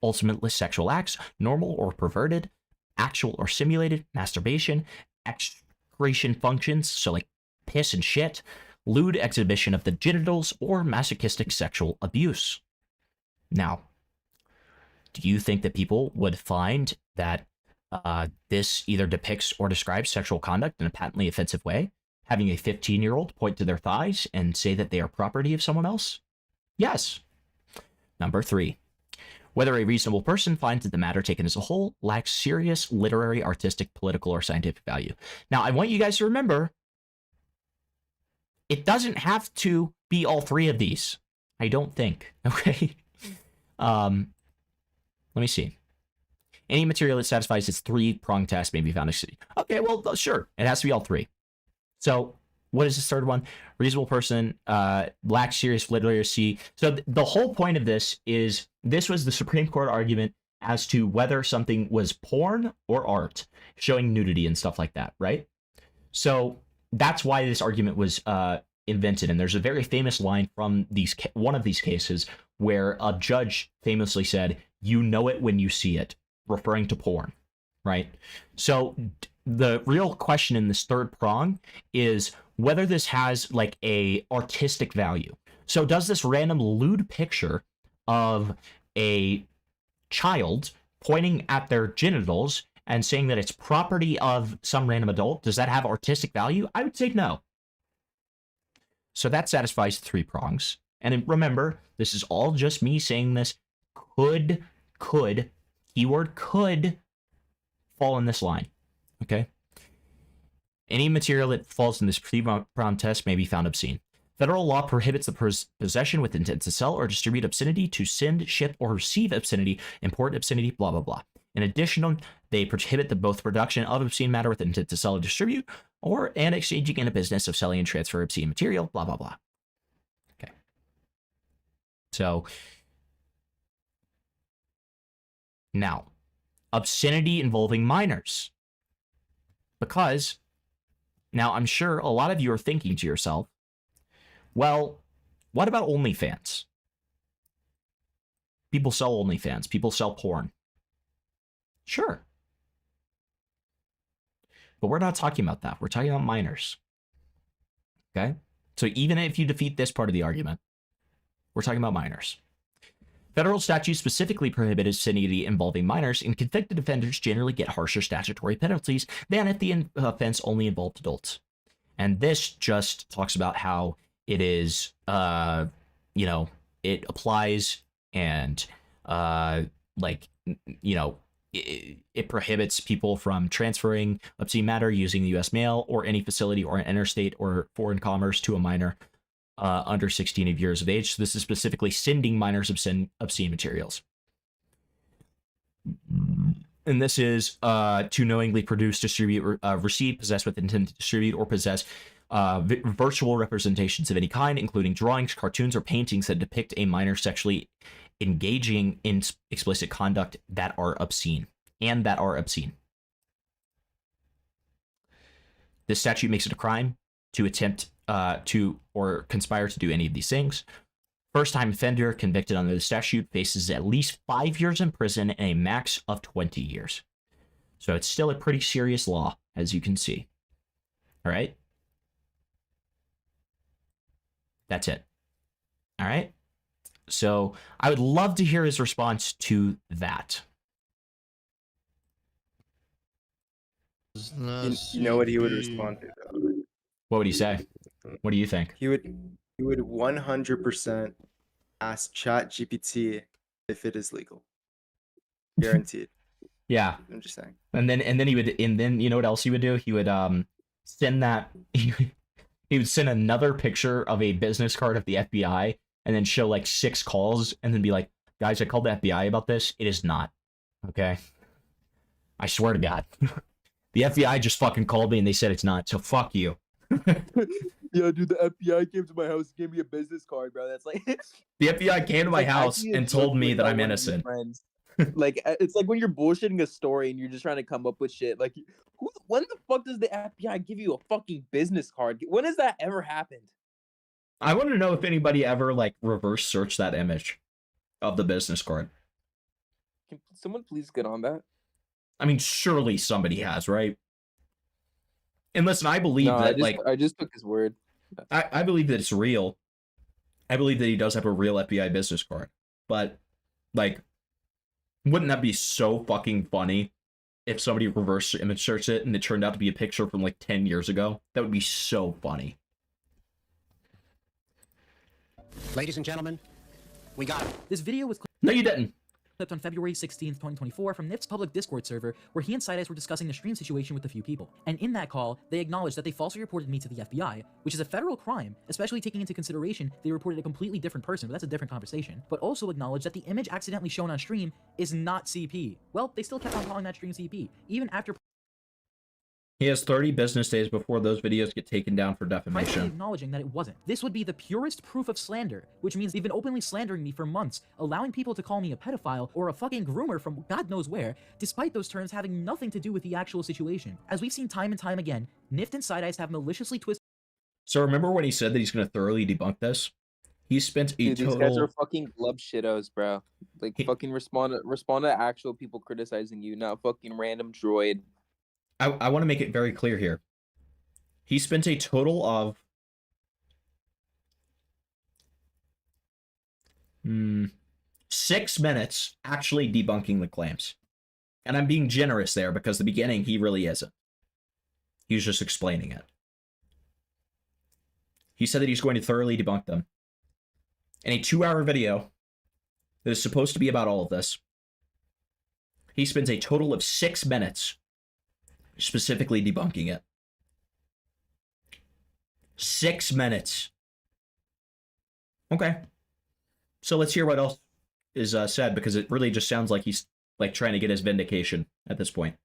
Ultimately, sexual acts, normal or perverted, actual or simulated, masturbation, excretion functions, so like piss and shit, lewd exhibition of the genitals, or masochistic sexual abuse. Now, do you think that people would find that this either depicts or describes sexual conduct in a patently offensive way, having a 15-year-old point to their thighs and say that they are property of someone else? Yes. Number 3. Whether a reasonable person finds that the matter taken as a whole lacks serious literary, artistic, political, or scientific value. Now, I want you guys to remember, it doesn't have to be all 3 of these. I don't think. Okay? Let me see. Any material that satisfies its 3-prong test may be found exceeding. Okay, well, sure. It has to be all 3. So, what is this third one? Reasonable person lacks serious literacy. So, the whole point of this is, this was the Supreme Court argument as to whether something was porn or art, showing nudity and stuff like that, right? So, that's why this argument was invented. And there's a very famous line from one of these cases where a judge famously said, "You know it when you see it," referring to porn, right? So the real question in this third prong is whether this has like a artistic value. So does this random lewd picture of a child pointing at their genitals and saying that it's property of some random adult, does that have artistic value? I would say no. So that satisfies 3 prongs. And remember, this is all just me saying this could, keyword could, fall in this line, okay? Any material that falls in this pre-prong test may be found obscene. Federal law prohibits the possession with intent to sell or distribute obscenity, to send, ship, or receive obscenity, import obscenity, blah, blah, blah. In addition, they prohibit both production of obscene matter with intent to sell or distribute, and exchanging in a business of selling and transfer obscene material, blah, blah, blah. Okay. So, now, obscenity involving minors. Because, now I'm sure a lot of you are thinking to yourself, well, what about OnlyFans? People sell OnlyFans. People sell porn. Sure. But we're not talking about that. We're talking about minors. Okay? So even if you defeat this part of the argument, we're talking about minors. Federal statutes specifically prohibit obscenity involving minors, and convicted offenders generally get harsher statutory penalties than if the offense only involved adults. And this just talks about how it is, it applies and, it prohibits people from transferring obscene matter using the U.S. mail or any facility or interstate or foreign commerce to a minor under 16 years of age. So this is specifically sending minors obscene materials. And this is to knowingly produce, distribute, receive, possess with intent to distribute, or possess virtual representations of any kind, including drawings, cartoons, or paintings that depict a minor sexually engaging in explicit conduct that are obscene. This statute makes it a crime to attempt to or conspire to do any of these things. First-time offender convicted under the statute faces at least 5 years in prison and a max of 20 years. So it's still a pretty serious law, as you can see. All right? That's it. All right? So I would love to hear his response to that. You know what he would respond to, though? What would he say? What do you think? He would 100% ask ChatGPT if it is legal. Guaranteed. Yeah. I'm just saying. And then you know what else he would do? He would send that he would send another picture of a business card of the FBI and then show like 6 calls and then be like, guys, I called the FBI about this. It is not. Okay. I swear to God. The FBI just fucking called me and they said it's not. So fuck you. Yo, dude, the FBI came to my house and gave me a business card, bro. That's like The FBI came to my house and told me that I'm innocent. Like, it's like when you're bullshitting a story and you're just trying to come up with shit. Like, when the fuck does the FBI give you a fucking business card? When has that ever happened? I want to know if anybody ever like reverse searched that image of the business card. Can someone please get on that? I mean, surely somebody has, right? And listen, I believe I just took his word. I believe that it's real. I believe that he does have a real FBI business card. But, like, wouldn't that be so fucking funny if somebody reverse image searched it and it turned out to be a picture from like 10 years ago? That would be so funny. Ladies and gentlemen, we got it. This video was No, you didn't. clipped on February 16th, 2024 from Nift's public Discord server where he and Sideyes were discussing the stream situation with a few people. And in that call, they acknowledged that they falsely reported me to the FBI, which is a federal crime, especially taking into consideration they reported a completely different person, but that's a different conversation. But also acknowledged that the image accidentally shown on stream is not CP. Well, they still kept on calling that stream CP, even after He has 30 business days before those videos get taken down for privately defamation. acknowledging that it wasn't. This would be the purest proof of slander, which means they've been openly slandering me for months, allowing people to call me a pedophile or a fucking groomer from God knows where, despite those terms having nothing to do with the actual situation. As we've seen time and time again, Nift and Sideyes have maliciously twisted. So remember when he said that he's going to thoroughly debunk this? He spent a Dude, these total... guys are fucking glub shittos, bro. Like, fucking respond to actual people criticizing you, not fucking random droid. I want to make it very clear here. He spent a total of 6 minutes actually debunking the claims. And I'm being generous there because the beginning he really isn't. He was just explaining it. He said that he's going to thoroughly debunk them. In a 2-hour video that is supposed to be about all of this, he spends a total of 6 minutes specifically debunking it. 6 minutes. Okay. So let's hear what else is said, because it really just sounds like he's like trying to get his vindication at this point.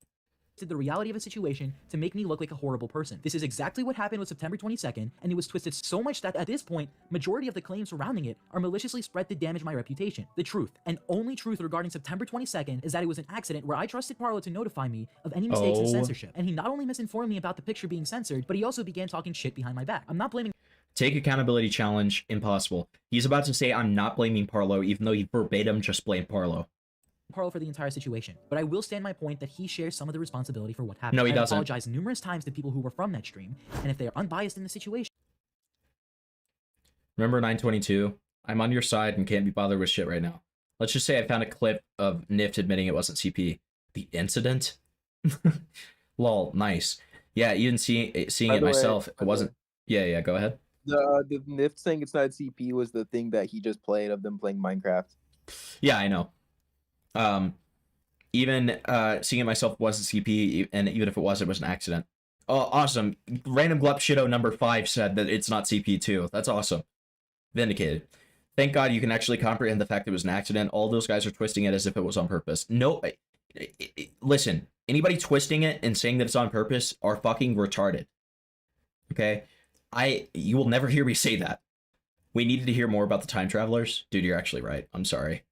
The reality of a situation to make me look like a horrible person. This is exactly what happened with September 22nd, and it was twisted so much that at this point, majority of the claims surrounding it are maliciously spread to damage my reputation. The truth, and only truth regarding September 22nd, is that it was an accident where I trusted Parlo to notify me of any mistakes in censorship. And he not only misinformed me about the picture being censored, but he also began talking shit behind my back. I'm not blaming Take accountability challenge, impossible. He's about to say I'm not blaming Parlo, even though he verbatim just blamed Parlo. Parlo for the entire situation, but I will stand my point that he shares some of the responsibility for what happened. No, he doesn't. I apologize numerous times to people who were from that stream, and if they are unbiased in the situation. Remember 922? I'm on your side and can't be bothered with shit right now. Let's just say I found a clip of Nift admitting it wasn't CP. The incident? Lol, nice. Yeah, even seeing it myself, it wasn't. Yeah, go ahead. The Nift saying it's not CP was the thing that he just played of them playing Minecraft. Yeah, I know. Even seeing it myself wasn't CP, and even if it was an accident. Oh, awesome. Random Glup Shitto number 5 said that it's not CP too. That's awesome. Vindicated. Thank God you can actually comprehend the fact that it was an accident. All those guys are twisting it as if it was on purpose. No, listen, anybody twisting it and saying that it's on purpose are fucking retarded. Okay? You will never hear me say that. We needed to hear more about the time travelers. Dude, you're actually right. I'm sorry.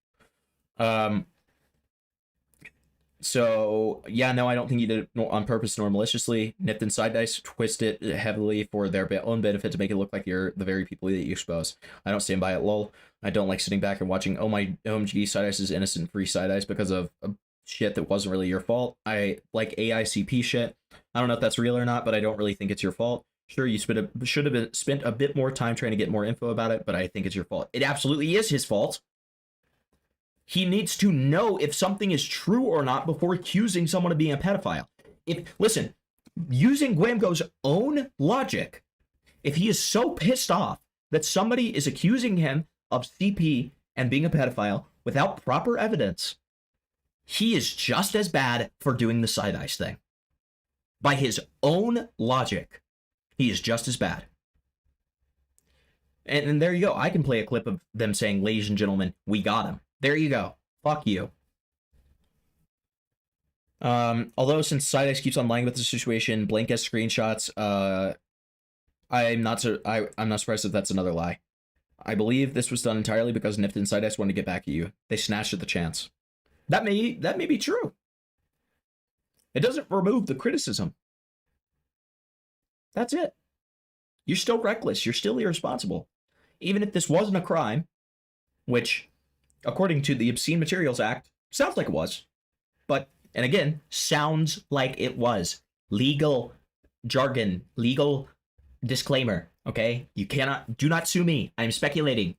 So, yeah, no, I don't think he did it on purpose nor maliciously. Nipped and Side Dice twist it heavily for their own benefit to make it look like you're the very people that you expose. I don't stand by it, lol. I don't like sitting back and watching, oh my OMG, Side Dice is innocent, free Side Dice because of shit that wasn't really your fault. I like AICP shit. I don't know if that's real or not, but I don't really think it's your fault. Sure, you should have spent a bit more time trying to get more info about it, but I think it's your fault. It absolutely is his fault. He needs to know if something is true or not before accusing someone of being a pedophile. Listen, using Gwamgo's own logic, if he is so pissed off that somebody is accusing him of CP and being a pedophile without proper evidence, he is just as bad for doing the side ice thing. By his own logic, he is just as bad. And there you go. I can play a clip of them saying, ladies and gentlemen, we got him. There you go. Fuck you. Although since Side Ice keeps on lying about the situation, blank as screenshots, I'm not surprised if that's another lie. I believe this was done entirely because Nipped and Side Ice wanted to get back at you. They snatched at the chance. That may be true. It doesn't remove the criticism. That's it. You're still reckless. You're still irresponsible. Even if this wasn't a crime, which, according to the Obscene Materials Act, sounds like it was. But, and again, sounds like it was. Legal jargon, legal disclaimer, okay? You do not sue me. I'm speculating.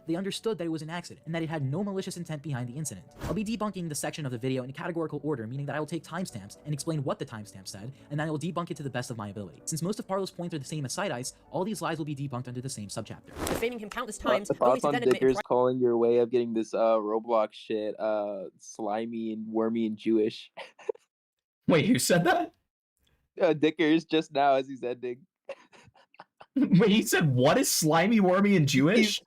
They understood that it was an accident, and that it had no malicious intent behind the incident. I'll be debunking the section of the video in categorical order, meaning that I will take timestamps and explain what the timestamp said, and then I will debunk it to the best of my ability. Since most of Parlo's points are the same as Side Ice, all these lies will be debunked under the same subchapter. Defaming him countless times, Thoughts on Dickers calling your way of getting this Roblox shit slimy and wormy and Jewish. Wait, who said that? Dickers just now as he's ending. Wait, he said what is slimy, wormy, and Jewish?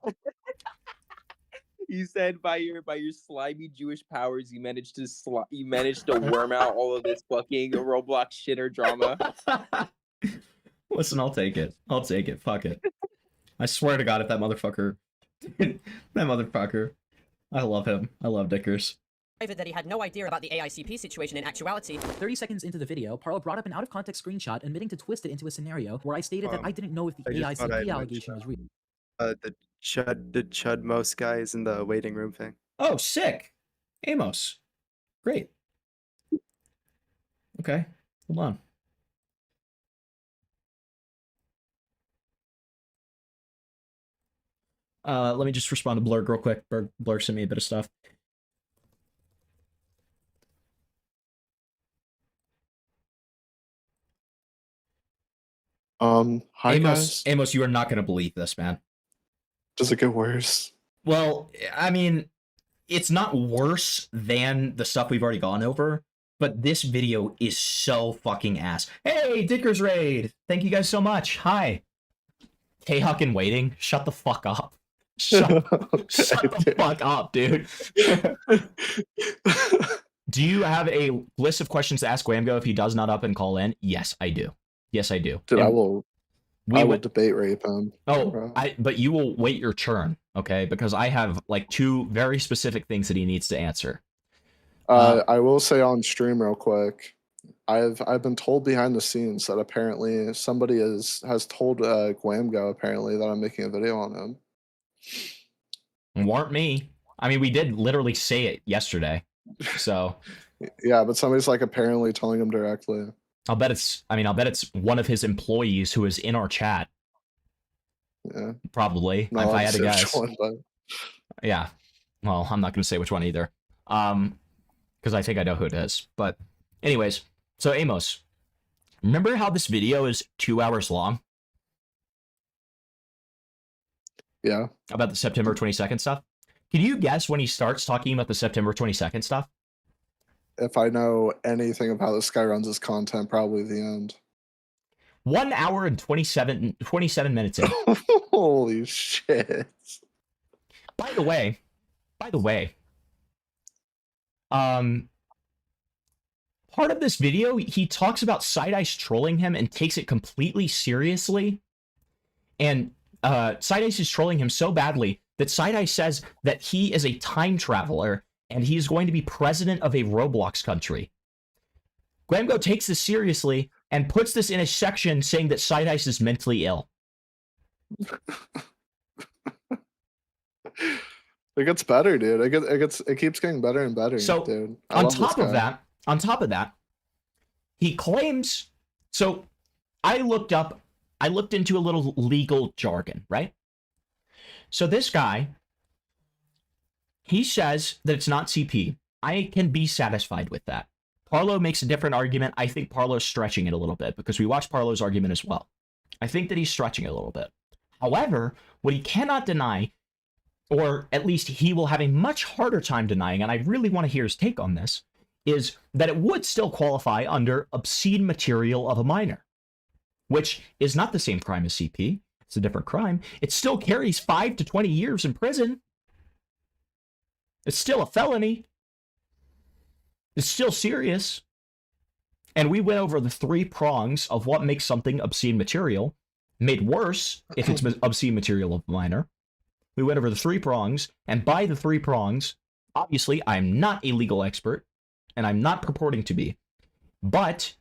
You said by your slimy Jewish powers, you managed to worm out all of this fucking Roblox shitter drama. Listen, I'll take it. Fuck it. I swear to God, if that motherfucker, I love him. I love Dickers. That he had no idea about the AICP situation in actuality. 30 seconds into the video, Parlo brought up an out-of-context screenshot admitting to twist it into a scenario where I stated that I didn't know if the AICP allegation was real. The Chudmos guy is in the waiting room thing. Oh, sick. Amos. Great. Okay, hold on. Let me just respond to Blurg real quick. Blurg sent me a bit of stuff. Hi guys. Amos, you are not going to believe this, man. Does it get worse? Well, I mean, it's not worse than the stuff we've already gone over, but this video is so fucking ass. Hey, Dickers Raid! Thank you guys so much. Hi. K-Huck in waiting. Shut the fuck up. Shut the fuck up, dude. Do you have a list of questions to ask Gwamgo if he does not up and call in? Yes, I do. Dude, and I will debate rape him. But you will wait your turn, okay? Because I have like 2 very specific things that he needs to answer. I will say on stream real quick, I've been told behind the scenes that apparently somebody has told Gwamgo apparently that I'm making a video on him. Weren't me. I mean, we did literally say it yesterday. So yeah, but somebody's like apparently telling him directly. I'll bet it's one of his employees who is in our chat. Yeah. Probably. No, if I had to guess. But... Yeah. Well, I'm not going to say which one either. Because I think I know who it is. But anyways, so Amos, remember how this video is 2 hours long? Yeah. About the September 22nd stuff? Can you guess when he starts talking about the September 22nd stuff? If I know anything of how this guy runs his content, probably the end. 1 hour and 27 minutes in. Holy shit. By the way, part of this video, he talks about Side Ice trolling him and takes it completely seriously. And Side Ice is trolling him so badly that Side Ice says that he is a time traveler and he's going to be president of a Roblox country. Gwamgo takes this seriously and puts this in a section saying that Side Ice is mentally ill. It gets better, dude. It keeps getting better and better. So dude. on top of that, he claims. So I looked into a little legal jargon, right? So this guy, he says that it's not CP. I can be satisfied with that. Parlo makes a different argument. I think Parlo's stretching it a little bit because we watched Parlo's argument as well. I think that he's stretching it a little bit. However, what he cannot deny, or at least he will have a much harder time denying, and I really want to hear his take on this, is that it would still qualify under obscene material of a minor, which is not the same crime as CP. It's a different crime. It still carries 5 to 20 years in prison. It's still a felony. It's still serious. And we went over the 3 prongs of what makes something obscene material, made worse if it's obscene material of a minor. We went over the 3 prongs, and by the 3 prongs, obviously, I'm not a legal expert, and I'm not purporting to be. But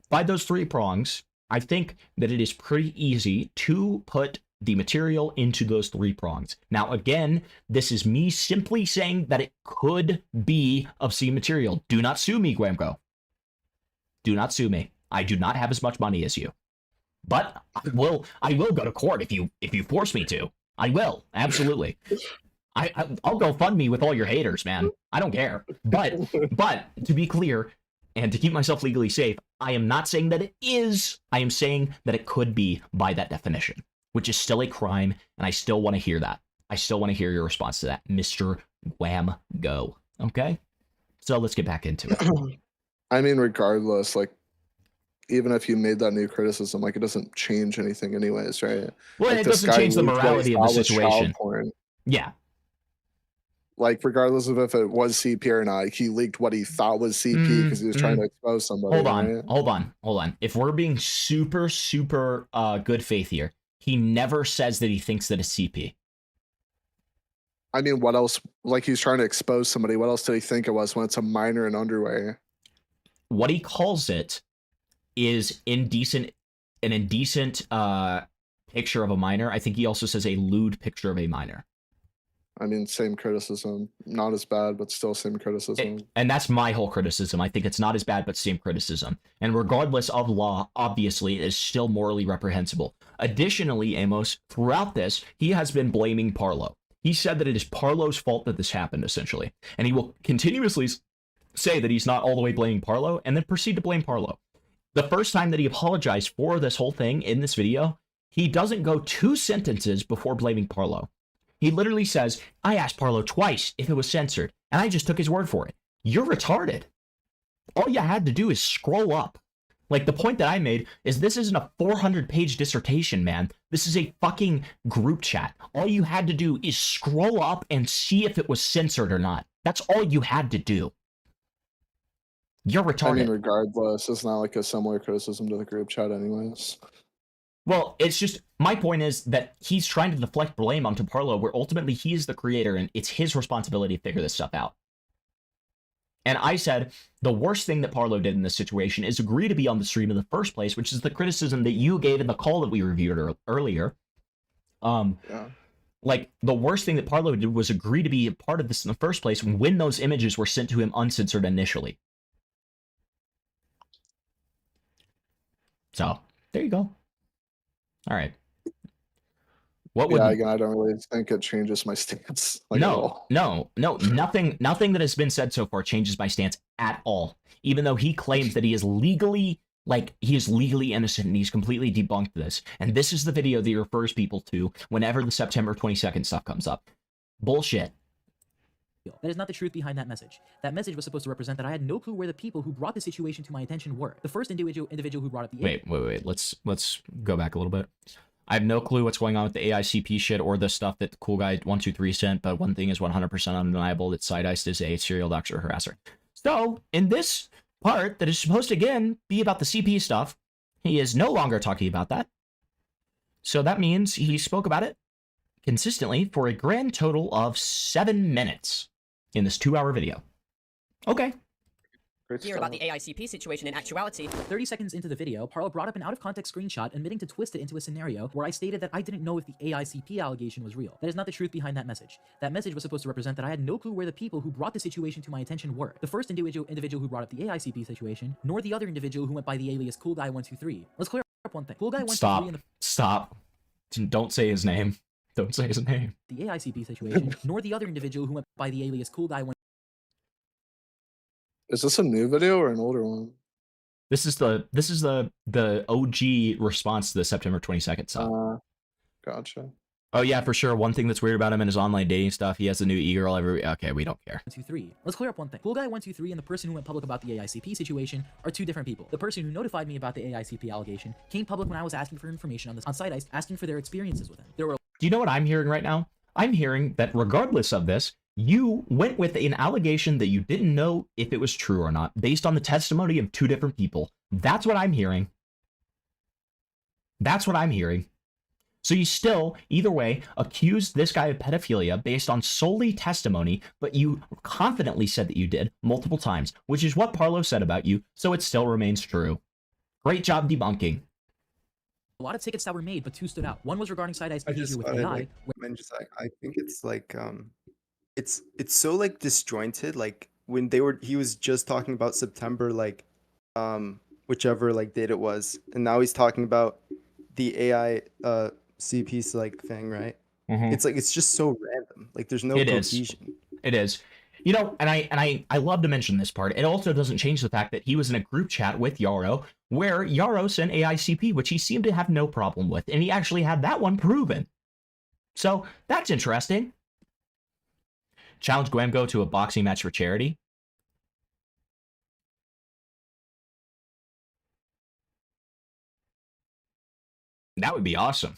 by those 3 prongs, I think that it is pretty easy to put the material into those 3 prongs. Now, again, this is me simply saying that it could be obscene material. Do not sue me, Gwamgo. Do not sue me. I do not have as much money as you. But I will go to court if you force me to. I will, absolutely. I'll go fund me with all your haters, man. I don't care. But to be clear, and to keep myself legally safe, I am not saying that it is. I am saying that it could be by that definition, which is still a crime, and I still want to hear that. I still want to hear your response to that, Mr. Gwamgo. Okay? So let's get back into it. I mean, regardless, like, even if you made that new criticism, like, it doesn't change anything anyways, right? Well, like, it doesn't change the morality of the situation. Yeah. Like, regardless of if it was CP or not, he leaked what he thought was CP because he was trying to expose somebody. Hold on. If we're being super good faith here, he never says that he thinks that it's CP. I mean, what else? Like, he's trying to expose somebody. What else did he think it was when it's a minor in underwear? What he calls it is an indecent picture of a minor. I think he also says a lewd picture of a minor. I mean, same criticism. Not as bad, but still same criticism. And that's my whole criticism. I think it's not as bad, but same criticism. And regardless of law, obviously, it is still morally reprehensible. Additionally, Amos, throughout this, he has been blaming Parlo. He said that it is Parlo's fault that this happened, essentially. And he will continuously say that he's not all the way blaming Parlo, and then proceed to blame Parlo. The first time that he apologized for this whole thing in this video, he doesn't go 2 sentences before blaming Parlo. He literally says, I asked Parlo twice if it was censored, and I just took his word for it. You're retarded. All you had to do is scroll up. Like, the point that I made is this isn't a 400-page dissertation, man. This is a fucking group chat. All you had to do is scroll up and see if it was censored or not. That's all you had to do. You're retarded. I mean, regardless, it's not like a similar criticism to the group chat anyways. Well, it's just, my point is that he's trying to deflect blame onto Parlo, where ultimately he is the creator and it's his responsibility to figure this stuff out. And I said, the worst thing that Parlo did in this situation is agree to be on the stream in the first place, which is the criticism that you gave in the call that we reviewed earlier. Like, the worst thing that Parlo did was agree to be a part of this in the first place when those images were sent to him uncensored initially. So, there you go. All right. What would again, I don't really think it changes my stance. Like, no, nothing that has been said so far changes my stance at all. Even though he claims that he is legally innocent and he's completely debunked this. And this is the video that he refers people to whenever the September 22nd stuff comes up. Bullshit. That is not the truth behind that message. That message was supposed to represent that I had no clue where the people who brought the situation to my attention were. The first individual who brought up the Wait. Let's go back a little bit. I have no clue what's going on with the AICP shit or the stuff that Cool Guy 123 sent, but one thing is 100% undeniable, that Side Ice is a serial doxer harasser. So, in this part that is supposed to, again, be about the CP stuff, he is no longer talking about that. So that means he spoke about it consistently for a grand total of 7 minutes. in this 2-hour video. Okay. Hear about the AICP situation in actuality. 30 seconds into the video, Parlo brought up an out-of-context screenshot admitting to twist it into a scenario where I stated that I didn't know if the AICP allegation was real. That is not the truth behind that message. That message was supposed to represent that I had no clue where the people who brought the situation to my attention were. The first individual who brought up the AICP situation, nor the other individual who went by the alias CoolGuy123. Let's clear up one thing. CoolGuy123 in the Stop. Don't say his name. Don't say his name. The AICP situation, nor the other individual who went by the alias CoolGuy123. Is this a new video or an older one? This is the OG response to the September 22nd song. Gotcha. Oh yeah, for sure. One thing that's weird about him and his online dating stuff, he has a new e-girl every. Okay, we don't care. 123. Let's clear up one thing. CoolGuy123 and the person who went public about the AICP situation are two different people. The person who notified me about the AICP allegation came public when I was asking for information on Side Ice, asking for their experiences with him. There were. Do you know what I'm hearing right now? I'm hearing that regardless of this, you went with an allegation that you didn't know if it was true or not, based on the testimony of two different people. That's what I'm hearing. That's what I'm hearing. So you still, either way, accused this guy of pedophilia based on solely testimony, but you confidently said that you did multiple times, which is what Parlo said about you, so it still remains true. Great job debunking. A lot of tickets that were made, but two stood out. One was regarding Side Ice I behavior just with wanted, AI. like, I think it's like it's so like disjointed. Like when he was just talking about September, like whichever like date it was, and now he's talking about the AI CP like thing, right? Mhm. It's like it's just so random. Like there's no It is. cohesion. It is. You know, and I love to mention this part. It also doesn't change the fact that he was in a group chat with Yarrow, where Yarrow sent AICP, which he seemed to have no problem with, and he actually had that one proven. So that's interesting. Challenge Gwamgo to a boxing match for charity. That would be awesome.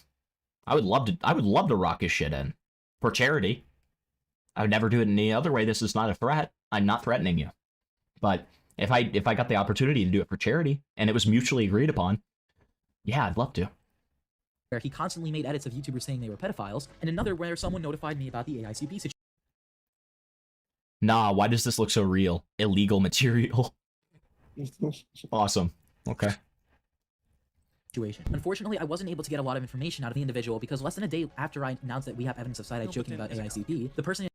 I would love to rock his shit in for charity. I would never do it in any other way. This is not a threat. I'm not threatening you. But if I got the opportunity to do it for charity and it was mutually agreed upon, yeah, I'd love to. Where he constantly made edits of YouTubers saying they were pedophiles, and another where someone notified me about the AICP Nah, why does this look so real? Illegal material. Awesome. Okay. situation. Unfortunately, I wasn't able to get a lot of information out of the individual because less than a day after I announced that we have evidence of side-eye joking about AICP, the person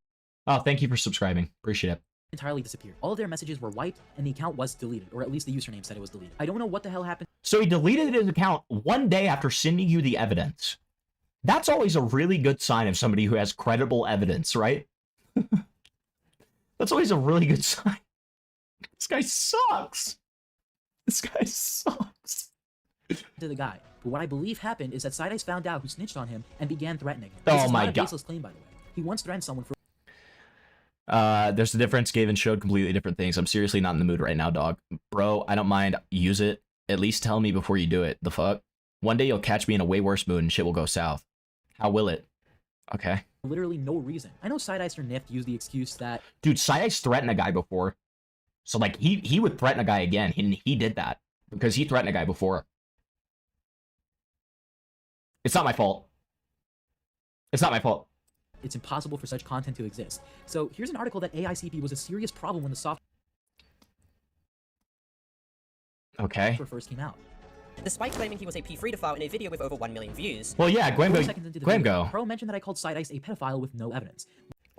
Oh, thank you for subscribing. Appreciate it. entirely disappeared. All of their messages were wiped, and the account was deleted, or at least the username said it was deleted. I don't know what the hell happened. So he deleted his account one day after sending you the evidence. That's always a really good sign of somebody who has credible evidence, right? That's always a really good sign. This guy sucks. This guy sucks. To the guy. But what I believe happened is that Side-Eyes found out who snitched on him and began threatening him. Oh This is my not a God. baseless claim, by the way. He once threatened someone for There's a difference. Gavin showed completely different things. I'm seriously not in the mood right now, dog. Bro, I don't mind. Use it. At least tell me before you do it. The fuck? One day you'll catch me in a way worse mood and shit will go south. How will it? Okay. literally no reason. I know Side-Eyes or Nift use the excuse that Dude, Side-Eyes threatened a guy before. So, like, he would threaten a guy again. He did that. Because he threatened a guy before. It's not my fault. It's not my fault. it's impossible for such content to exist. So here's an article that AICP was a serious problem when the software Okay. first came out. Despite claiming he was a P3 in a video with over 1 million views. Well, yeah, 4 Gwamgo. seconds into the video, Gwamgo. Pearl mentioned that I called Side-Ice a pedophile with no evidence.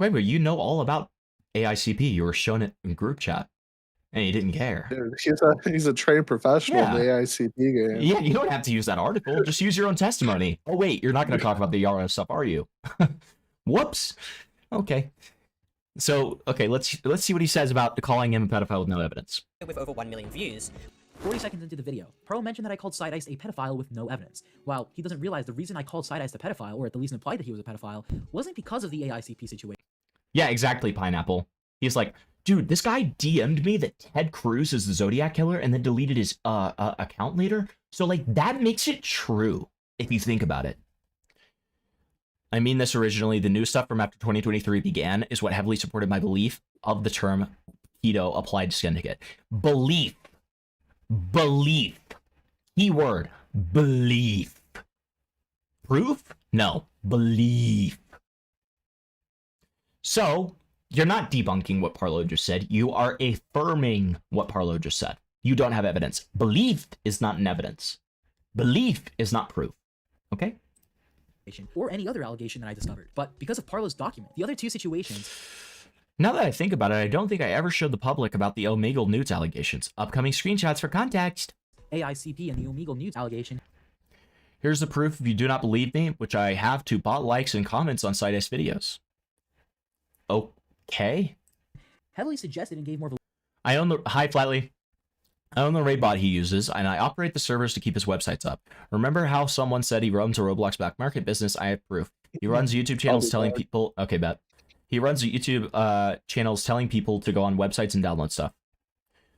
Gwamgo, you know all about AICP. You were shown it in group chat. And you didn't care. Dude, he's a trained professional in the AICP game. Yeah, you don't have to use that article. Just use your own testimony. Oh, wait, you're not going to talk about the Yara stuff, are you? Whoops. Okay. So, okay, let's see what he says about calling him a pedophile with no evidence. With over 1 million views. 40 seconds into the video, Pearl mentioned that I called Side-Ice a pedophile with no evidence. While he doesn't realize the reason I called Side-Ice a pedophile, or at the least implied that he was a pedophile, wasn't because of the AICP situation. Yeah, exactly, Pineapple. He's like, dude, this guy DM'd me that Ted Cruz is the Zodiac Killer and then deleted his account later. So, like, that makes it true, if you think about it. I mean this originally. The new stuff from after 2023 began is what heavily supported my belief of the term keto applied to syndicate. Belief. Belief. Keyword. Belief. Proof? No. Belief. So, You're not debunking what Parlo just said. You are affirming what Parlo just said. You don't have evidence. Belief is not an evidence. Belief is not proof. Okay? Or any other allegation that I discovered. But because of Parlo's document, the other two situations... Now that I think about it, I don't think I ever showed the public about the Omegle Newts allegations. Upcoming screenshots for context. AICP and the Omegle News allegation. Here's the proof if you do not believe me, which I have to bot likes and comments on Side-Ice videos. Okay. Heavily suggested and gave more... I own the... Hi, Flatly. I own the raid bot he uses, and I operate the servers to keep his websites up. Remember how someone said he runs a Roblox black market business? I have proof. He runs YouTube channels telling people... Okay, bet. He runs YouTube channels telling people to go on websites and download stuff.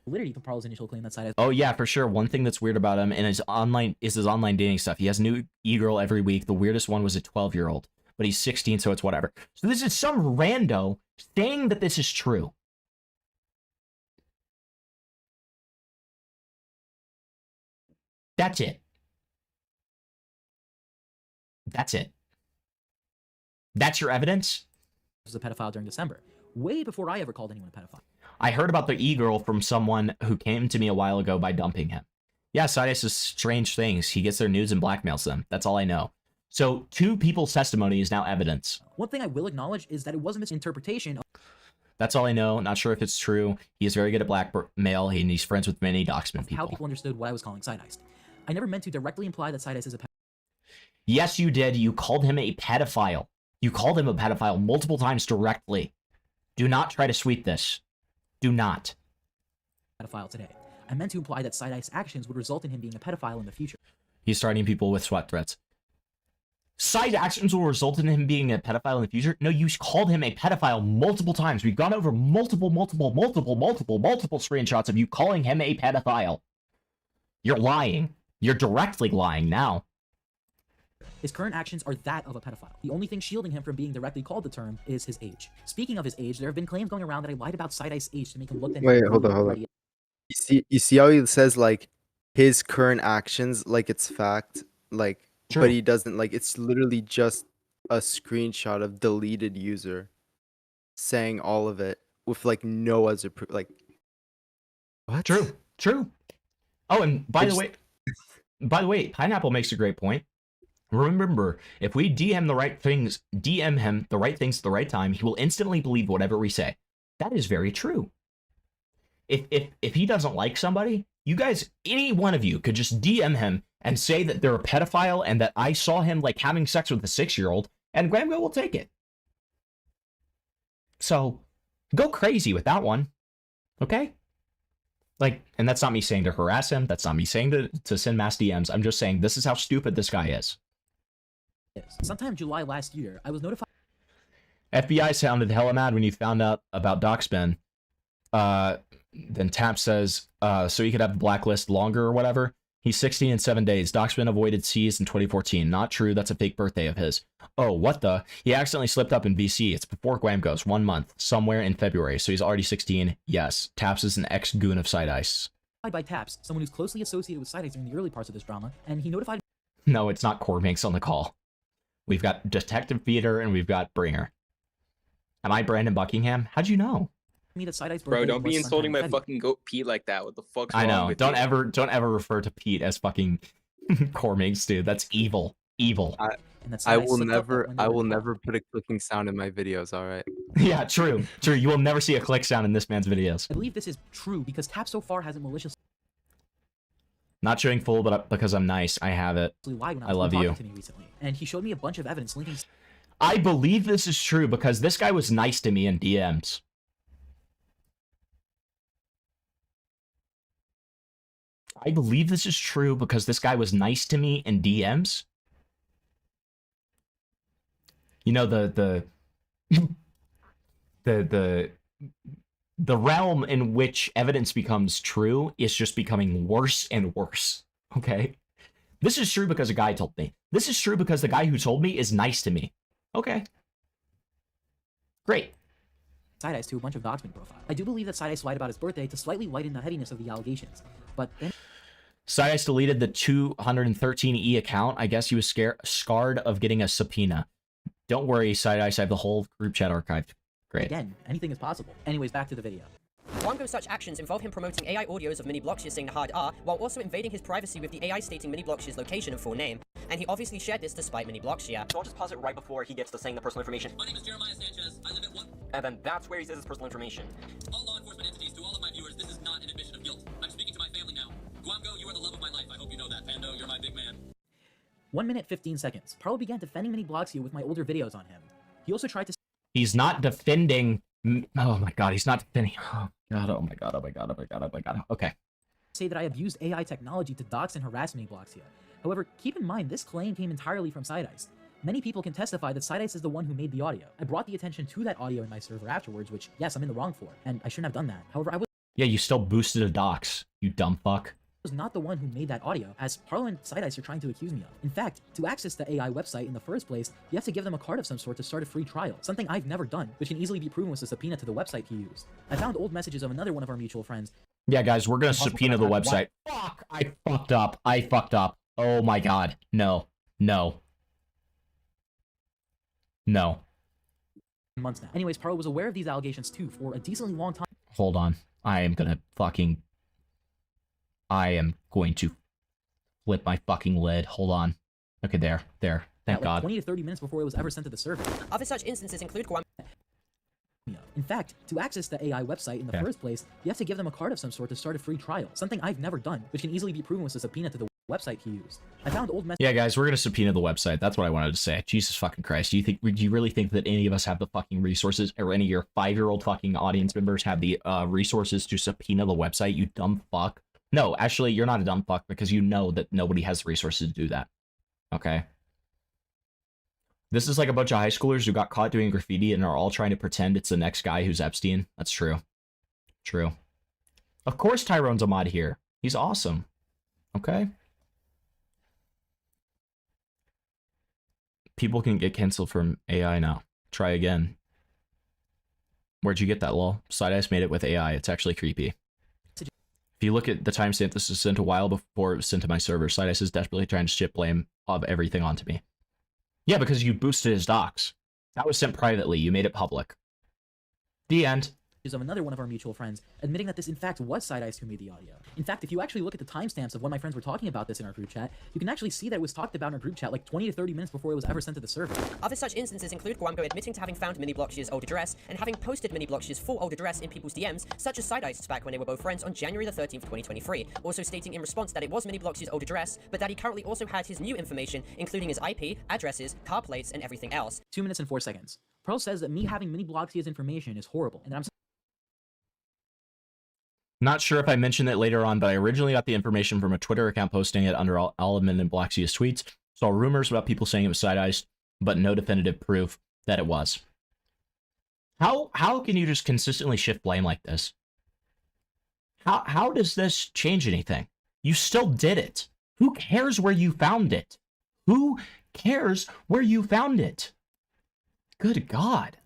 Validity for Parlo's initial claim that Side-Ice... Oh yeah, for sure. One thing that's weird about him and his online dating stuff. He has a new e-girl every week. The weirdest one was a 12-year-old, but he's 16, so it's whatever. So this is some rando saying that this is true. That's it. That's it. That's your evidence? Was a pedophile during December, way before I ever called anyone a pedophile. I heard about the e-girl from someone who came to me a while ago by dumping him. Yeah, Side-Ice does strange things. He gets their nudes and blackmails them. That's all I know. So, two people's testimony is now evidence. One thing I will acknowledge is that it was a misinterpretation. That's all I know. Not sure if it's true. He is very good at blackmail, and he's friends with many doxman people. How people understood what I was calling Side-Ice. I never meant to directly imply that Side-Ice is a pedophile. Yes, you did. You called him a pedophile. You called him a pedophile multiple times directly. Do not try to sweep this. Do not. Pedophile today. I meant to imply that Side-Ice actions would result in him being a pedophile in the future. He's starting people with SWAT threats. Side actions will result in him being a pedophile in the future? No, you called him a pedophile multiple times. We've gone over multiple screenshots of you calling him a pedophile. You're lying. You're directly lying now. His current actions are that of a pedophile. The only thing shielding him from being directly called the term is his age. Speaking of his age, there have been claims going around that I lied about Side-Ice's age to make him look that... Wait, hold on. You see how he says, like, his current actions, like it's fact, like, True. But he doesn't, like, it's literally just a screenshot of deleted user saying all of it with, like, no other proof, like, what? True. Oh, and by the way, Pineapple makes a great point. Remember, if we DM him the right things at the right time, he will instantly believe whatever we say. That is very true. If he doesn't like somebody, you guys, any one of you could just DM him and say that they're a pedophile and that I saw him like having sex with a 6-year-old, and Gwamgo will take it. So, go crazy with that one. Okay? Like, and that's not me saying to harass him. That's not me saying to send mass DMs. I'm just saying this is how stupid this guy is. Sometime July last year, I was notified... FBI sounded hella mad when you found out about Doxben. Then Tap says, so he could have the blacklist longer or whatever. He's 16 in 7 days. Doxman avoided C's in 2014. Not true. That's a fake birthday of his. Oh, what the? He accidentally slipped up in BC. It's before Gwamgo's 1 month, somewhere in February. So he's already 16. Yes. Taps is an ex-goon of Side-Ice. ...by Taps, someone who's closely associated with Side-Ice during the early parts of this drama, and he notified... No, it's not Corminx on the call. We've got Detective Peter and we've got Bringer. Am I Brandon Buckingham? How'd you know? Me that Side-Ice Bro, don't be insulting my fucking goat Pete like that. What the fuck's I wrong know. with Don't you? ever refer to Pete as fucking Corminx, dude. That's evil. Evil. I will never put a clicking sound in my videos, alright? Yeah, true. You will never see a click sound in this man's videos. I believe this is true because Tap so far hasn't maliciously... Not showing full, but because I'm nice, I have it. I love you. To me recently, and he showed me a bunch of evidence linking... I believe this is true because this guy was nice to me in DMs. I believe this is true because this guy was nice to me in DMs. You know, the realm in which evidence becomes true is just becoming worse and worse. Okay? This is true because a guy told me. This is true because the guy who told me is nice to me. Okay. Great. Side-Ice to a bunch of Doxman profiles. I do believe that Side-Ice lied about his birthday to slightly lighten the headiness of the allegations, but then... Side-Ice deleted the 213E account. I guess he was scarred of getting a subpoena. Don't worry, Side-Ice, I have the whole group chat archived. Great. Again, anything is possible. Anyways, back to the video. Gwamgo's such actions involve him promoting AI audios of Mini Blockshiz saying the hard R, while also invading his privacy with the AI stating Mini Blockshiz's location and full name. And he obviously shared this despite Mini Blockshia. So I'll just pause it right before he gets to saying the personal information. My name is Jeremiah Sanchez. I live at 1. And then that's where he says his personal information. All law enforcement entities, to all of my viewers, this is not an admission of guilt. I'm speaking to my family now. Gwamgo, you are the love of my life. I hope you know that. Pando, you're my big man. 1 minute 15 seconds. Parlo began defending Mini Blockshia with my older videos on him. He also tried to He's not defending. Oh my god, he's not defending. Oh god, oh my god, oh my god, oh my god, oh my god. Okay. say that I abused AI technology to dox and harass Mini Blockshia. However, keep in mind this claim came entirely from Sideice. Many people can testify that Sideice is the one who made the audio. I brought the attention to that audio in my server afterwards, which, yes, I'm in the wrong for, and I shouldn't have done that. However, I was Yeah, you still boosted a dox, you dumb fuck. not the one who made that audio, as Parlo and Sideice are trying to accuse me of. In fact, to access the AI website in the first place, you have to give them a card of some sort to start a free trial, something I've never done, which can easily be proven with a subpoena to the website he used. I found old messages of another one of our mutual friends. Yeah, guys, we're gonna subpoena the website. Fuck, I fucked up. I fucked up. Oh my god. No. No. No. Months now. Anyways, Parlo was aware of these allegations too for a decently long time. Hold on. I am going to flip my fucking lid. Hold on. Okay, there. Thank Like God. 20 to 30 minutes before it was ever sent to the server. Other such instances include Gwamgo. In fact, to access the AI website in the first place, you have to give them a card of some sort to start a free trial, something I've never done, which can easily be proven with a subpoena to the website he used. I found old messages. Yeah, guys, we're gonna subpoena the website. That's what I wanted to say. Jesus fucking Christ. Do you really think that any of us have the fucking resources, or any of your 5-year-old fucking audience members have the resources to subpoena the website, you dumb fuck? No, actually, you're not a dumb fuck because you know that nobody has the resources to do that. Okay? This is like a bunch of high schoolers who got caught doing graffiti and are all trying to pretend it's the next guy who's Epstein. That's true. True. Of course Tyrone's a mod here. He's awesome. Okay? People can get canceled from AI now. Try again. Where'd you get that, lol? Sideice made it with AI. It's actually creepy. If you look at the timestamp, this was sent a while before it was sent to my server. Sideice is desperately trying to ship blame of everything onto me. Yeah, because you boosted his docs. That was sent privately. You made it public. The end. Of another one of our mutual friends, admitting that this in fact was Sideice who made the audio. In fact, if you actually look at the timestamps of when my friends were talking about this in our group chat, you can actually see that it was talked about in our group chat like 20 to 30 minutes before it was ever sent to the server. Other such instances include Gwamgo admitting to having found Mini Blockshiz's old address and having posted Mini Blockshiz's full old address in people's DMs, such as Sideice's back when they were both friends on January the 13th, 2023, also stating in response that it was Mini Blockshiz's old address, but that he currently also had his new information, including his IP, addresses, car plates, and everything else. 2 minutes and 4 seconds. Pearl says that me having Mini Blockshia's information is horrible, and that I'm Not sure if I mentioned it later on, but I originally got the information from a Twitter account posting it under all of Mini Blockshia's tweets. Saw rumors about people saying it was Sideice, but no definitive proof that it was. How can you just consistently shift blame like this? How does this change anything? You still did it. Who cares where you found it? Who cares where you found it? Good God.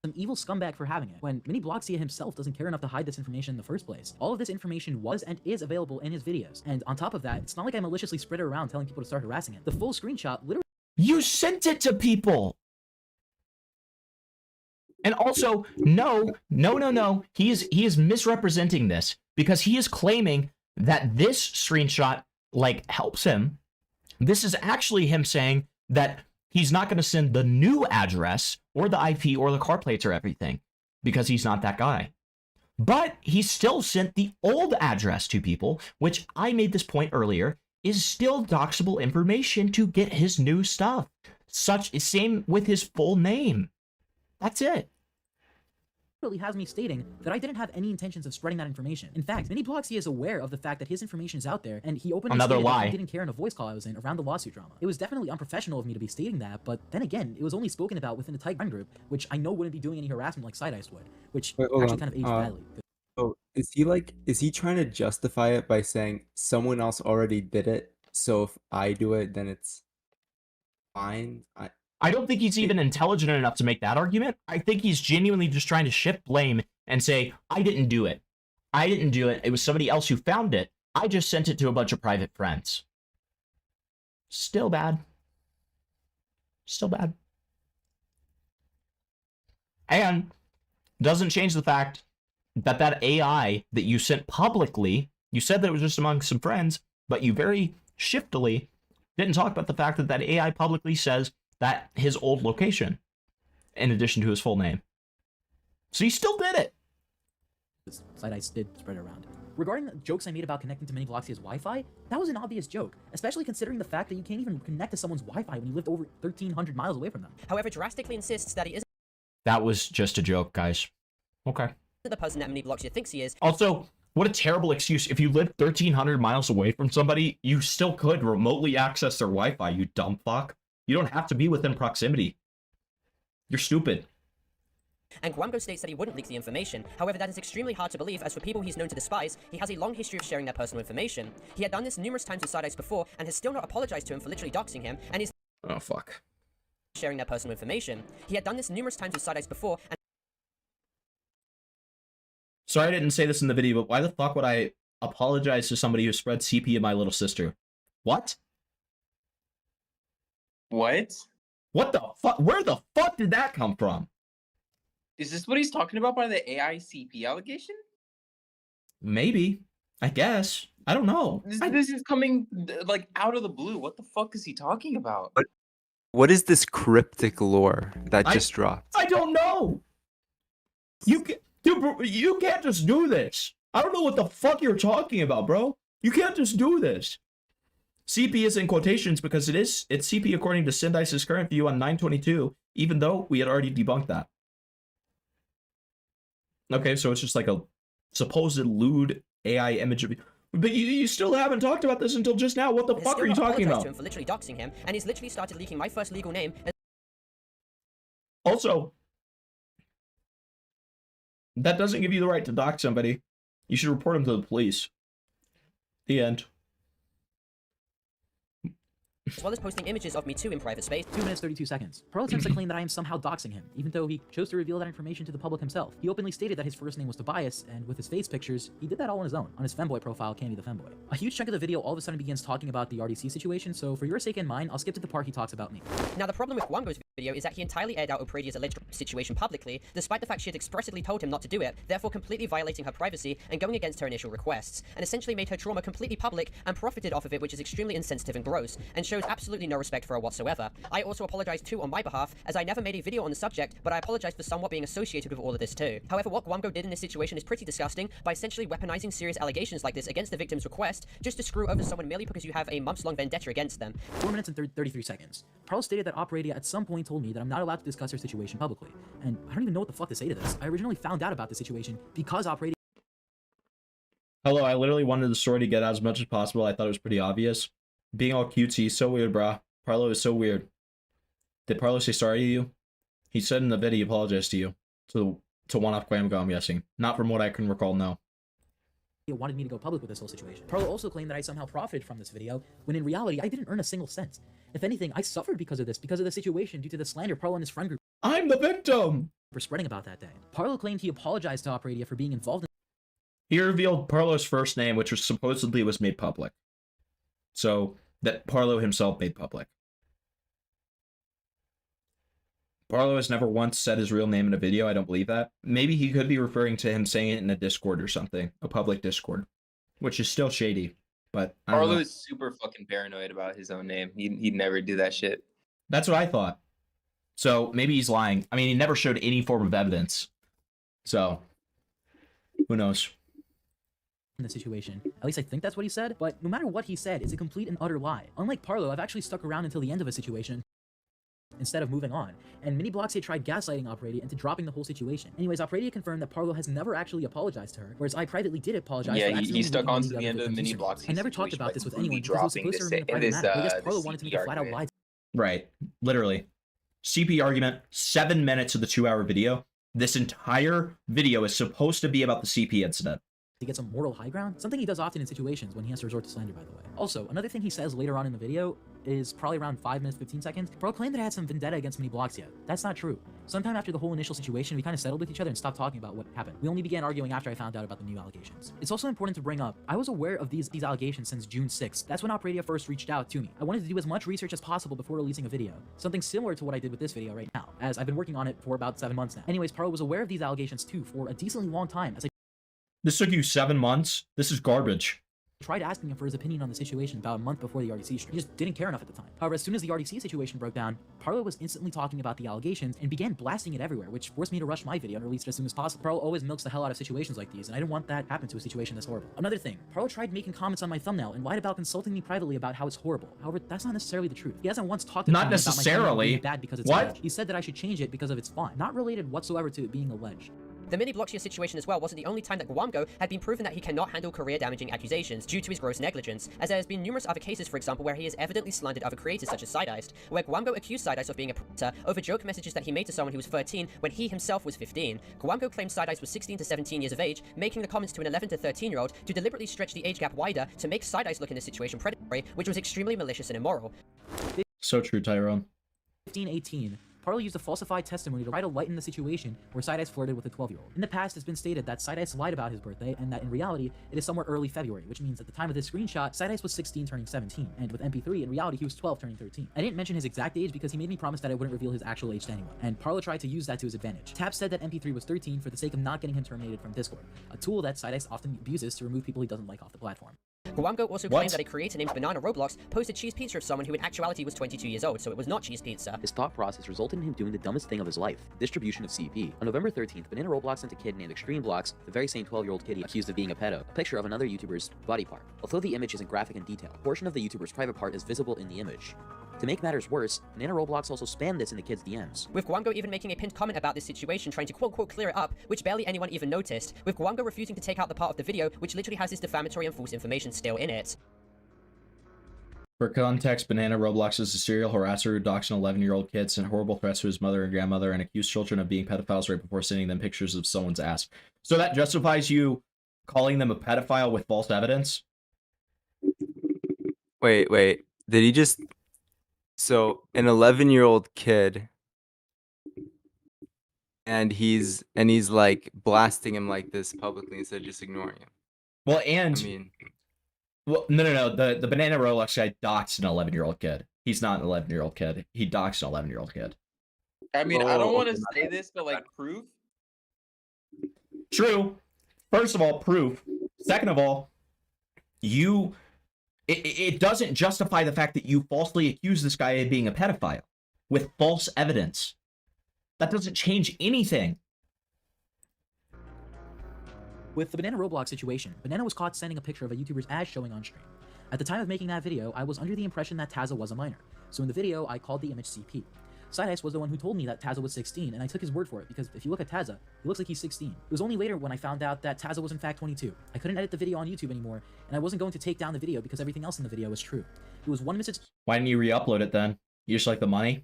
some evil scumbag for having it, when Mini Blockshia himself doesn't care enough to hide this information in the first place. All of this information was and is available in his videos, and on top of that, it's not like I maliciously spread it around telling people to start harassing him. The full screenshot literally— You sent it to people! And also, no, he is misrepresenting this, because he is claiming that this screenshot, like, helps him. This is actually him saying that he's not going to send the new address or the IP or the car plates or everything because he's not that guy. But he still sent the old address to people, which I made this point earlier, is still doxable information to get his new stuff. Same with his full name. That's it. Really has me stating that I didn't have any intentions of spreading that information. In fact, Mini Blockshia is aware of the fact that his information is out there, and he openly Another stated lie. that he didn't care in a voice call I was in around the lawsuit drama. It was definitely unprofessional of me to be stating that, but then again, it was only spoken about within the Tiger Friend group, which I know wouldn't be doing any harassment like Sideice would, which actually kind of aged badly. Oh, is he trying to justify it by saying someone else already did it, so if I do it, then it's fine? I don't think he's even intelligent enough to make that argument. I think he's genuinely just trying to shift blame and say, I didn't do it. I didn't do it. It was somebody else who found it. I just sent it to a bunch of private friends. Still bad. Still bad. And doesn't change the fact that that AI that you sent publicly, you said that it was just among some friends, but you very shiftily didn't talk about the fact that that AI publicly says that his old location, in addition to his full name. So you still did it. Side ice did spread around. Regarding the jokes I made about connecting to mini Bloxia's Wi-Fi, that was an obvious joke, especially considering the fact that you can't even connect to someone's Wi-Fi when you lived over 1,300 miles away from them. However, drastically insists that he isn't That was just a joke, guys. Okay. the person that mini Bloxia thinks he is. Also, what a terrible excuse. If you live 1,300 miles away from somebody, you still could remotely access their Wi-Fi, you dumb fuck. You don't have to be within proximity. You're stupid. And Gwamgo states that he wouldn't leak the information. However, that is extremely hard to believe, as for people he's known to despise, he has a long history of sharing their personal information. He had done this numerous times with Side Ice before, and has still not apologized to him for literally doxing him, and is Oh, fuck. sharing their personal information. He had done this numerous times with Side Ice before, and Sorry I didn't say this in the video, but why the fuck would I apologize to somebody who spread CP of my little sister? What? What? What the fuck? Where the fuck did that come from? Is this what he's talking about by the AICP allegation? Maybe. I guess. I don't know. This is coming like out of the blue. What the fuck is he talking about? What is this cryptic lore that just dropped? I don't know. You can't just do this. I don't know what the fuck you're talking about, bro. You can't just do this. CP is in quotations because it's CP according to Sindice's current view on 922, even though we had already debunked that. Okay, so it's just like a supposed lewd AI image of... But you still haven't talked about this until just now. What the has fuck still are you not talking apologized about? to him for literally doxing him, and he's literally started leaking my first legal name. Also, that doesn't give you the right to dox somebody. You should report him to the police. The end. As well as posting images of me too in private space. 2 minutes 32 seconds. Pearl attempts to claim that I am somehow doxing him, even though he chose to reveal that information to the public himself. He openly stated that his first name was Tobias, and with his face pictures, he did that all on his own, on his femboy profile, Candy the Femboy. A huge chunk of the video all of a sudden begins talking about the RDC situation, so for your sake and mine, I'll skip to the part he talks about me. Now, the problem with Gwamgo's video is that he entirely aired out Opradia's alleged situation publicly, despite the fact she had expressly told him not to do it, therefore completely violating her privacy and going against her initial requests, and essentially made her trauma completely public and profited off of it, which is extremely insensitive and gross, and shows absolutely no respect for her whatsoever. I also apologize too on my behalf, as I never made a video on the subject, but I apologize for somewhat being associated with all of this too. However, what Gwamgo did in this situation is pretty disgusting, by essentially weaponizing serious allegations like this against the victim's request, just to screw over someone merely because you have a months-long vendetta against them. 4 minutes and 33 seconds. Pearl stated that Operadia at some point told me that I'm not allowed to discuss her situation publicly, and I don't even know what the fuck to say to this. I originally found out about the situation because Operadia... Hello, I literally wanted the story to get out as much as possible. I thought it was pretty obvious. Being all cutesy is so weird, brah. Parlo is so weird. Did Parlo say sorry to you? He said in the video he apologized to you. To one-up Gwamgo, I'm guessing. Not from what I can recall, no. wanted me to go public with this whole situation. Pearl also claimed that I somehow profited from this video, when in reality, I didn't earn a single cent. If anything, I suffered because of this, because of the situation, due to the slander Pearl and his friend group I'm the victim! were spreading about that day. Parlo claimed he apologized to Operadia for being involved in... He revealed Parlo's first name, which was supposedly was made public. So, that Parlo himself made public. Parlo has never once said his real name in a video, I don't believe that. Maybe he could be referring to him saying it in a Discord or something. A public Discord. Which is still shady, but I don't know. Parlo is super fucking paranoid about his own name. He'd never do that shit. That's what I thought. So, maybe he's lying. I mean, he never showed any form of evidence. So, who knows? in the situation. At least I think that's what he said, but no matter what he said, it's a complete and utter lie. Unlike Parlo, I've actually stuck around until the end of a situation instead of moving on, and Mini Bloxia tried gaslighting Operadia into dropping the whole situation. Anyways, Operadia confirmed that Parlo has never actually apologized to her, whereas I privately did apologize. Yeah, for he stuck accidentally on leaking to all the end of the Mini information. Bloxia I never talked situation about by this with completely anyone because it was dropping supposed to remain a private matter, but I guess Parlo wanted to make a flat-out lie. Right. Literally. CP argument, 7 minutes of the 2-hour video. This entire video is supposed to be about the CP incident. To get some moral high ground, something he does often in situations when he has to resort to slander, by the way. Also, another thing he says later on in the video is probably around 5 minutes 15 seconds, Pearl claimed that I had some vendetta against Mini Bloxia. That's not true. Sometime after the whole initial situation, we kind of settled with each other and stopped talking about what happened. We only began arguing after I found out about the new allegations. It's also important to bring up, I was aware of these allegations since June 6th. That's when Operadia first reached out to me. I wanted to do as much research as possible before releasing a video. Something similar to what I did with this video right now, as I've been working on it for about 7 months now. Anyways, Pearl was aware of these allegations too for a decently long time, as I This took you 7 months? This is garbage. tried asking him for his opinion on the situation about a month before the RDC stream. He just didn't care enough at the time. However, as soon as the RDC situation broke down, Parlo was instantly talking about the allegations and began blasting it everywhere, which forced me to rush my video and release it as soon as possible. Parlo always milks the hell out of situations like these, and I didn't want that to happen to a situation this horrible. Another thing, Parlo tried making comments on my thumbnail and lied about consulting me privately about how it's horrible. However, that's not necessarily the truth. He hasn't once talked to me about my thumbnail being bad because it's alleged. He said that I should change it because of its font, not related whatsoever to it being alleged. The Mini Bloxia situation as well wasn't the only time that Gwamgo had been proven that he cannot handle career-damaging accusations due to his gross negligence, as there has been numerous other cases, for example, where he has evidently slandered other creators such as Sideiced, where Gwamgo accused Sideiced of being a predator over joke messages that he made to someone who was 13 when he himself was 15. Gwamgo claimed Sideiced was 16 to 17 years of age, making the comments to an 11 to 13-year-old to deliberately stretch the age gap wider to make Sideiced look in this situation predatory, which was extremely malicious and immoral. So true, Tyrone. 15-18, Parlo used a falsified testimony to try to lighten the situation where Sideice flirted with a 12-year-old. In the past, it's been stated that Sideice lied about his birthday, and that in reality, it is somewhere early February, which means at the time of this screenshot, Sideice was 16 turning 17, and with MP3, in reality, he was 12 turning 13. I didn't mention his exact age because he made me promise that I wouldn't reveal his actual age to anyone, and Parlo tried to use that to his advantage. Tap said that MP3 was 13 for the sake of not getting him terminated from Discord, a tool that Sideice often abuses to remove people he doesn't like off the platform. Gwamgo also claimed that a creator named Banana Roblox posted cheese pizza of someone who in actuality was 22 years old, so it was not cheese pizza. His thought process resulted in him doing the dumbest thing of his life, distribution of CP. On November 13th, Banana Roblox sent a kid named Extreme Blocks, the very same 12-year-old kid he accused of being a pedo, a picture of another YouTuber's body part. Although the image isn't graphic in detail, a portion of the YouTuber's private part is visible in the image. To make matters worse, Banana Roblox also spammed this in the kid's DMs. With Gwamgo even making a pinned comment about this situation, trying to quote-unquote clear it up, which barely anyone even noticed, with Gwamgo refusing to take out the part of the video which literally has this defamatory and false information still in it. For context, Banana Roblox is a serial harasser who doxed an 11-year-old kid, sent horrible threats to his mother and grandmother, and accused children of being pedophiles right before sending them pictures of someone's ass. So that justifies you calling them a pedophile with false evidence? Wait. Did he just... So, an 11-year-old kid... And he's like blasting him like this publicly instead of just ignoring him. Well, and... I mean... Well, no. The Banana Roblox guy doxed an 11-year-old kid. He's not an 11-year-old kid. He doxed an 11-year-old kid. I mean, I don't want to say this, but like proof. True. First of all, proof. Second of all, it doesn't justify the fact that you falsely accuse this guy of being a pedophile with false evidence. That doesn't change anything. With the Banana Roblox situation, Banana was caught sending a picture of a YouTuber's ass showing on stream. At the time of making that video, I was under the impression that Taza was a minor, so in the video, I called the image CP. Sideice was the one who told me that Taza was 16, and I took his word for it, because if you look at Taza, he looks like he's 16. It was only later when I found out that Taza was in fact 22. I couldn't edit the video on YouTube anymore, and I wasn't going to take down the video because everything else in the video was true. It was one Why didn't you re-upload it then? You just like the money?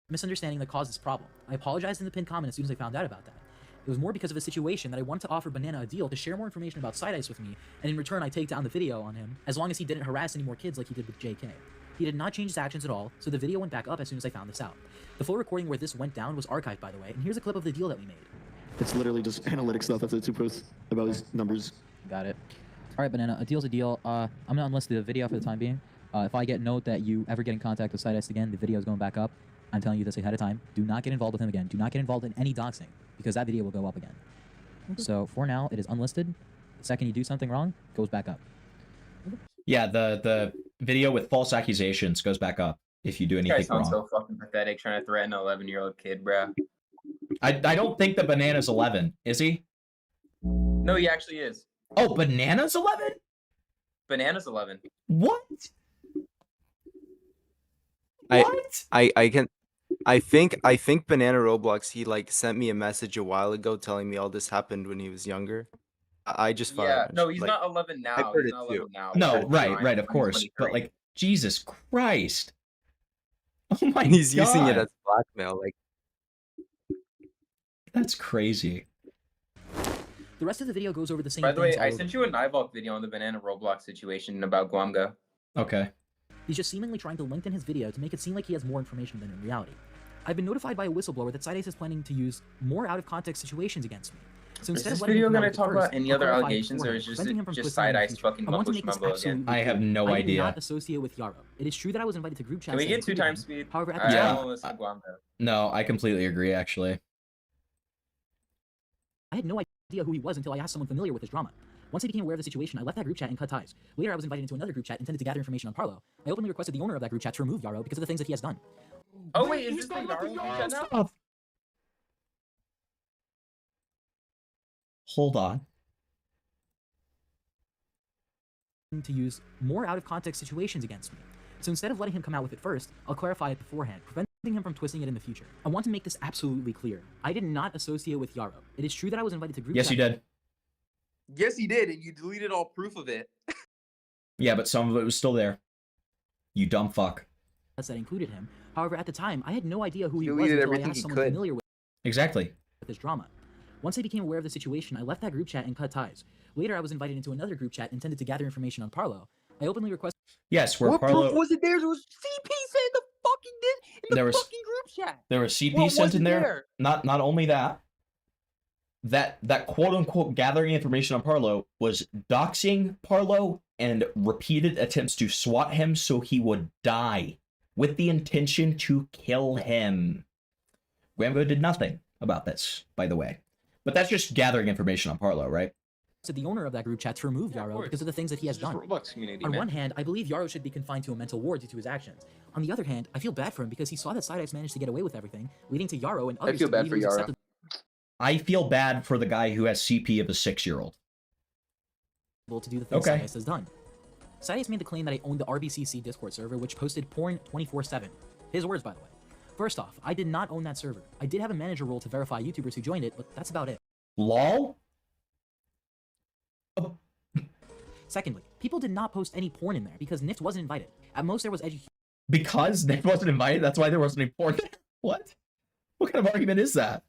misunderstanding that caused this problem. I apologized in the pinned comment as soon as I found out about that. It was more because of a situation that I wanted to offer Banana a deal to share more information about Sideice with me, and in return I take down the video on him, as long as he didn't harass any more kids like he did with JK. He did not change his actions at all, so the video went back up as soon as I found this out. The full recording where this went down was archived, by the way, and here's a clip of the deal that we made. It's literally just analytics stuff after the two posts about his numbers. Got it. Alright, Banana, a deal's a deal. I'm gonna unlist the video for the time being. If I get note that you ever get in contact with Sideice again, the video is going back up. I'm telling you this ahead of time. Do not get involved with him again. Do not get involved in any doxing, because that video will go up again. So for now, it is unlisted. The second you do something wrong, it goes back up. Yeah, the video with false accusations goes back up if you do anything wrong. Sounds so fucking pathetic trying to threaten an 11-year-old kid, bro. I don't think the Banana's 11, is he? No, he actually is. Oh, Banana's 11? Banana's 11. What? I think Banana Roblox, he like sent me a message a while ago telling me all this happened when he was younger. I just found Yeah, out, no, he's like, not 11 now. I've heard He's it not too. 11 now. No, He's right, 9, of course. But 23. like, Jesus Christ. Oh my He's God. using it as blackmail. Like, that's crazy. The rest of the video goes over the same By the way, things I all sent you a Nivok video on the Banana Roblox situation about Gwamgo. Okay. He's just seemingly trying to lengthen his video to make it seem like he has more information than in reality. I've been notified by a whistleblower that SideIce is planning to use more out-of-context situations against me. So Is instead this of letting him video come out gonna with it talk first, about any I'll other clarify it allegations, or beforehand, is just preventing him from just twisting it in the SideIce future. fucking I want to mumbo make this jumbo again? absolutely I have clear. no I idea. did not associate with Yaro. It is true that I was invited to group chats. Can we that get 2 included times him. speed? However, at I the time, almost said Gwamgo. No, I completely agree, actually. I had no idea who he was until I asked someone familiar with his drama. Once I became aware of the situation, I left that group chat and cut ties. Later, I was invited into another group chat intended to gather information on Parlo. I openly requested the owner of that group chat to remove Yaro because of the things that he has done. Oh wait, is this the Yaro chat now? Hold on. To use more out-of-context situations against me. So instead of letting him come out with it first, I'll clarify it beforehand, preventing him from twisting it in the future. I want to make this absolutely clear. I did not associate with Yaro. It is true that I was invited to group Yes, chat. you did. Yes, he did, and you deleted all proof of it. Yeah, but some of it was still there. You dumb fuck. That included him. However, at the time, I had no idea who he was Deleted until I everything asked he someone could. familiar with Exactly. his drama. Once I became aware of the situation, I left that group chat and cut ties. Later, I was invited into another group chat intended to gather information on Parlo. I openly requested. Yes, where What Parlo. proof was it there? There was CP sent in the fucking There was fucking group chat. There was CP What sent was in it there. Not only that. That quote unquote gathering information on Parlo was doxing Parlo and repeated attempts to swat him so he would die, with the intention to kill him. Gwamgo did nothing about this, by the way. But that's just gathering information on Parlo, right? To the owner of that group chat to remove Yaro because of the things that he has done. Roblox community, On man. one hand, I believe Yaro should be confined to a mental ward due to his actions. On the other hand, I feel bad for him because he saw that SideIce managed to get away with everything, leading to Yaro and others feel to bad believe for it was Yaro. acceptable I feel bad for the guy who has CP of a 6-year-old. to do the things Okay. SideIce has done. SideIce made the claim that I owned the RBCC Discord server, which posted porn 24/7. His words, by the way. First off, I did not own that server. I did have a manager role to verify YouTubers who joined it, but that's about it. LOL? Secondly, people did not post any porn in there because Nift wasn't invited. At most, there was edgy Because Nick wasn't invited, that's why there wasn't any porn there? What? What kind of argument is that?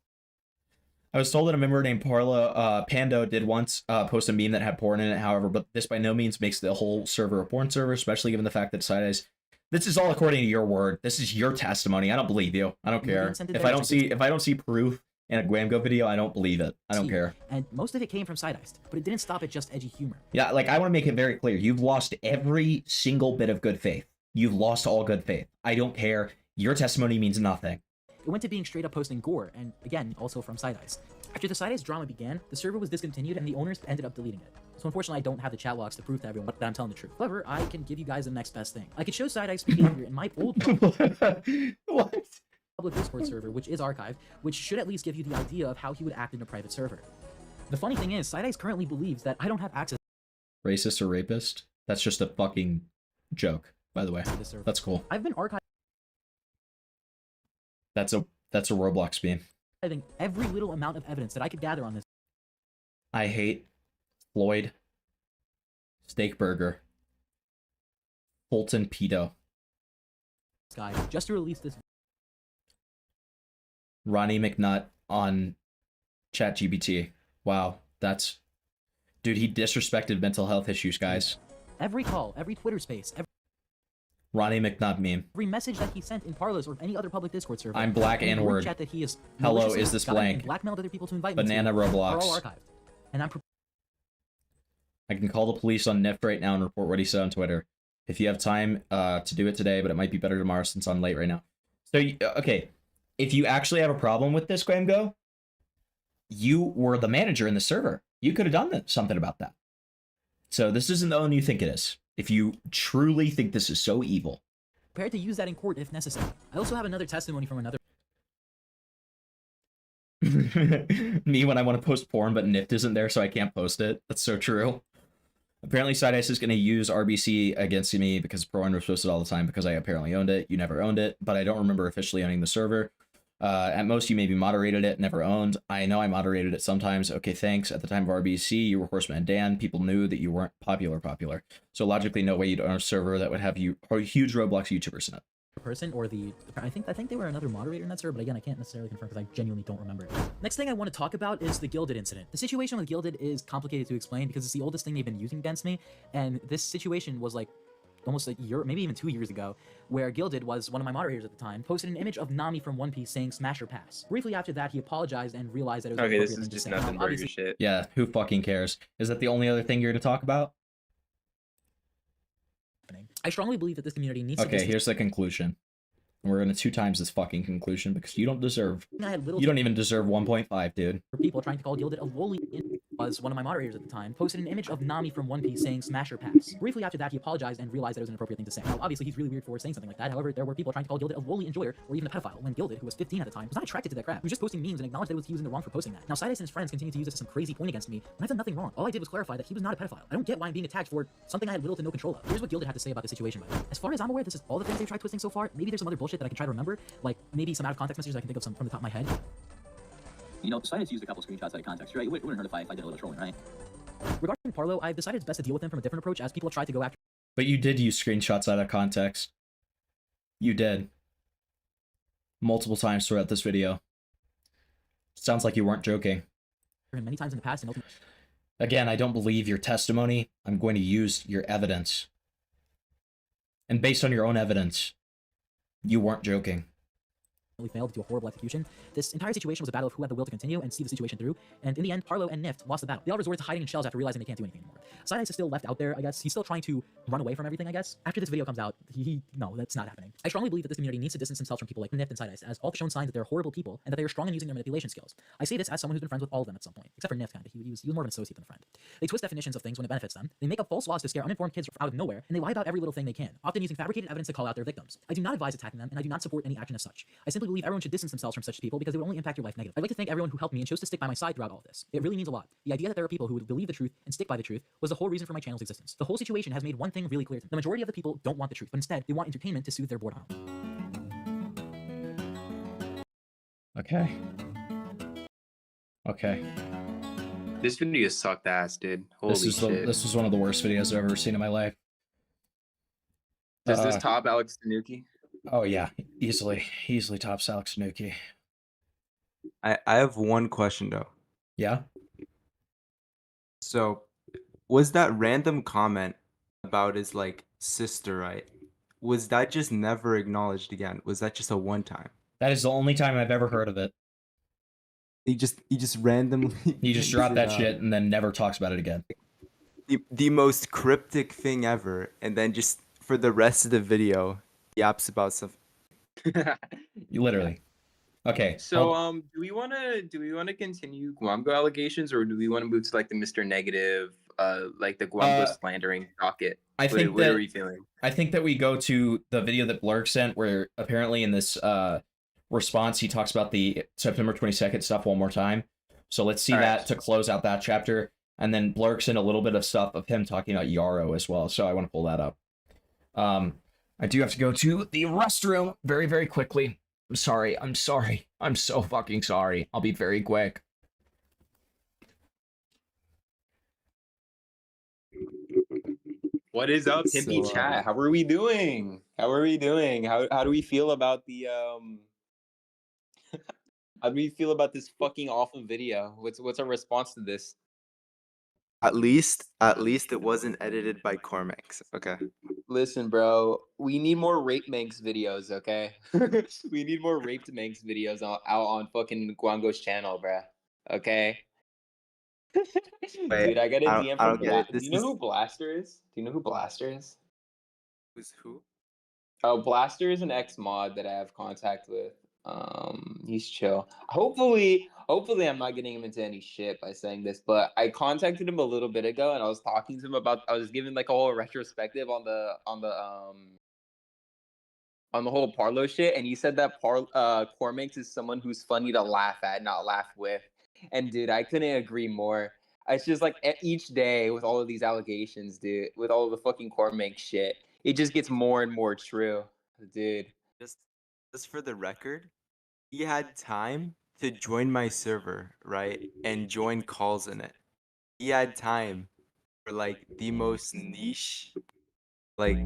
I was told that a member named Pando did once post a meme that had porn in it, however, but this by no means makes the whole server a porn server, especially given the fact that SideIce. This is all according to your word. This is your testimony. I don't believe you. I don't care. If I don't see proof in a Gwamgo video, I don't believe it. I don't care. and most of it came from SideIce, but it didn't stop at just edgy humor. Yeah, like I want to make it very clear. You've lost every single bit of good faith. You've lost all good faith. I don't care. Your testimony means nothing. It went to being straight up posting gore, and again, also from SideIce. After the SideIce drama began, the server was discontinued and the owners ended up deleting it. So unfortunately, I don't have the chat logs to prove to everyone that I'm telling the truth. However, I can give you guys the next best thing. I could show SideIce behavior in my old public Discord server, which is archived, which should at least give you the idea of how he would act in a private server. The funny thing is, SideIce currently believes that I don't have access Racist or rapist? That's just a fucking joke, by the way. That's cool. I've been archiving That's a Roblox meme. every little amount of evidence that I could gather on this I hate Floyd, Steak Burger, Fulton Pedo, guy just to release this. Ronnie McNutt on ChatGPT. Wow, that's... Dude, he disrespected mental health issues, guys. Every call, every Twitter space, Ronnie McNutt meme. every message that he sent in Parlors or any other public Discord server. I'm black and N-word. chat that he is Hello, maliciously is this gotten and blank? blackmailed other people to invite Banana me to Roblox. are all archived. And I'm I can call the police on Nift right now and report what he said on Twitter. If you have time to do it today, but it might be better tomorrow since I'm late right now. So, okay, if you actually have a problem with this, Gwamgo, you were the manager in the server. You could have done something about that. So this isn't the one you think it is. If you truly think this is so evil. prepared to use that in court if necessary. I also have another testimony from another. Me when I want to post porn, but Nift isn't there, so I can't post it. That's so true. Apparently, SideIce is going to use RBC against me because Pro Owner posted all the time because I apparently owned it. You never owned it, but I don't remember officially owning the server. At most, you maybe moderated it, never owned. I know I moderated it sometimes. Okay, thanks. At the time of RBC, you were Horseman Dan. People knew that you weren't popular. So logically, no way you'd own a server that would have you huge Roblox YouTubers in it. Person or the I think they were another moderator in that server, but again I can't necessarily confirm because I genuinely don't remember it. Next thing I want to talk about is the Gilded incident. The situation with Gilded is complicated to explain because it's the oldest thing they've been using against me, and this situation was like almost a year, maybe even 2 years ago, where Gilded was one of my moderators at the time, posted an image of Nami from One Piece saying "Smash or Pass." Briefly after that, he apologized and realized that it was Okay, an this appropriate is thing to just say. nothing Now, burger obviously, shit. Yeah, who fucking cares? Is that the only other thing you're to talk about? I strongly believe that this community needs to Okay, distance. here's the conclusion. We're gonna 2 times this fucking conclusion because you don't deserve. I had little You don't even deserve 1.5, dude. for people trying to call Gilded a lowly was one of my moderators at the time, posted an image of Nami from One Piece saying "Smash or Pass." Briefly after that, he apologized and realized that it was an appropriate thing to say. Now, obviously, he's really weird for saying something like that. However, there were people trying to call Gilded a lowly enjoyer or even a pedophile, when Gilded, who was 15 at the time, was not attracted to that crap. He was just posting memes and acknowledged that he was in the wrong for posting that. Now, Sidice and his friends continue to use this as some crazy point against me, and I've done nothing wrong. All I did was clarify that he was not a pedophile. I don't get why I'm being attacked for something I had little to no control of. Here's what Gilded had to say about the situation, by the way. As far as I'm aware, this is all the things they've tried twisting so far. Maybe there's some other bullshit that I can try to remember, like maybe some out of context messages I can think of some from the top of my head. You know, Sidice used a couple screenshots out of context, right? It wouldn't hurt if I did a little trolling, right? Regarding Parlo, I've decided it's best to deal with him from a different approach, as people have tried to go after But you did use screenshots out of context. You did. Multiple times throughout this video. Sounds like you weren't joking. him many times in the past, and ultimately Again, I don't believe your testimony. I'm going to use your evidence. And based on your own evidence, you weren't joking. failed to a horrible execution. This entire situation was a battle of who had the will to continue and see the situation through, and in the end, Parlo and Nift lost the battle. They all resorted to hiding in shells after realizing they can't do anything anymore. Sidice is still left out there, I guess. He's still trying to run away from everything, I guess. After this video comes out, no, that's not happening. I strongly believe that this community needs to distance themselves from people like Nift and Sidice, as all have shown signs that they're horrible people, and that they are strong in using their manipulation skills. I say this as someone who's been friends with all of them at some point, except for Nift, kinda. He was more of an associate than a friend. They twist definitions of things when it benefits them. They make up false laws to scare uninformed kids out of nowhere, and they lie about every little thing they can, often using fabricated evidence to call out their victims. I do not advise attacking them, and I do not support any action as such. I simply believe everyone should distance themselves from such people because it will only impact your life negatively. I'd like to thank everyone who helped me and chose to stick by my side throughout all of this. It really means a lot. The idea that there are people who would believe the truth and stick by the truth was the whole reason for my channel's existence. The whole situation has made one thing really clear to me. The majority of the people don't want the truth, but instead, they want entertainment to soothe their boredom. Okay. Okay. This video sucked ass, dude. Holy shit. This was one of the worst videos I've ever seen in my life. Does this top Alex Tanuki? Oh yeah, easily tops Alex Tanuki. I have one question though. Yeah. So, was that random comment about his like sister, right? Was that just never acknowledged again? Was that just a one time? That is the only time I've ever heard of it. He just randomly He just dropped that shit and then never talks about it again. The most cryptic thing ever, and then just for the rest of the video, he yaps about stuff. You literally. Okay. So do we wanna continue Gwamgo allegations, or do we want to move to like the Mr. Negative, like the Gwamgo slandering docket? What are we feeling? I think that we go to the video that Blurk sent, where apparently in this response he talks about the September 22nd stuff one more time. So let's see that to close out that chapter, and then Blurk sent a little bit of stuff of him talking about Yarrow as well. So I want to pull that up. I do have to go to the restroom very, very quickly. I'm sorry. I'm so fucking sorry. I'll be very quick. What is up, hippie chat? How are we doing? How do we feel about the how do we feel about this fucking awful video? What's our response to this? At least it wasn't edited by Cormax. Okay. Listen, bro, we need more Rape Manx videos, okay? We need more Raped Manx videos out on fucking Gwamgo's channel, bruh. Okay? Wait, Dude, I got a DM I from don't get it. Do you know who Blaster is? Do you know who Blaster is? Who's who? Oh, Blaster is an ex-mod that I have contact with. He's chill. Hopefully I'm not getting him into any shit by saying this, but I contacted him a little bit ago and I was talking to him about, I was giving like a whole retrospective on the whole Parlo shit, and he said that Cormax is someone who's funny to laugh at, not laugh with. And dude, I couldn't agree more. It's just like each day with all of these allegations, dude, with all of the fucking Cormax shit, it just gets more and more true, dude. Just for the record, he had time to join my server, right? And join calls in it. He had time for like the most niche, like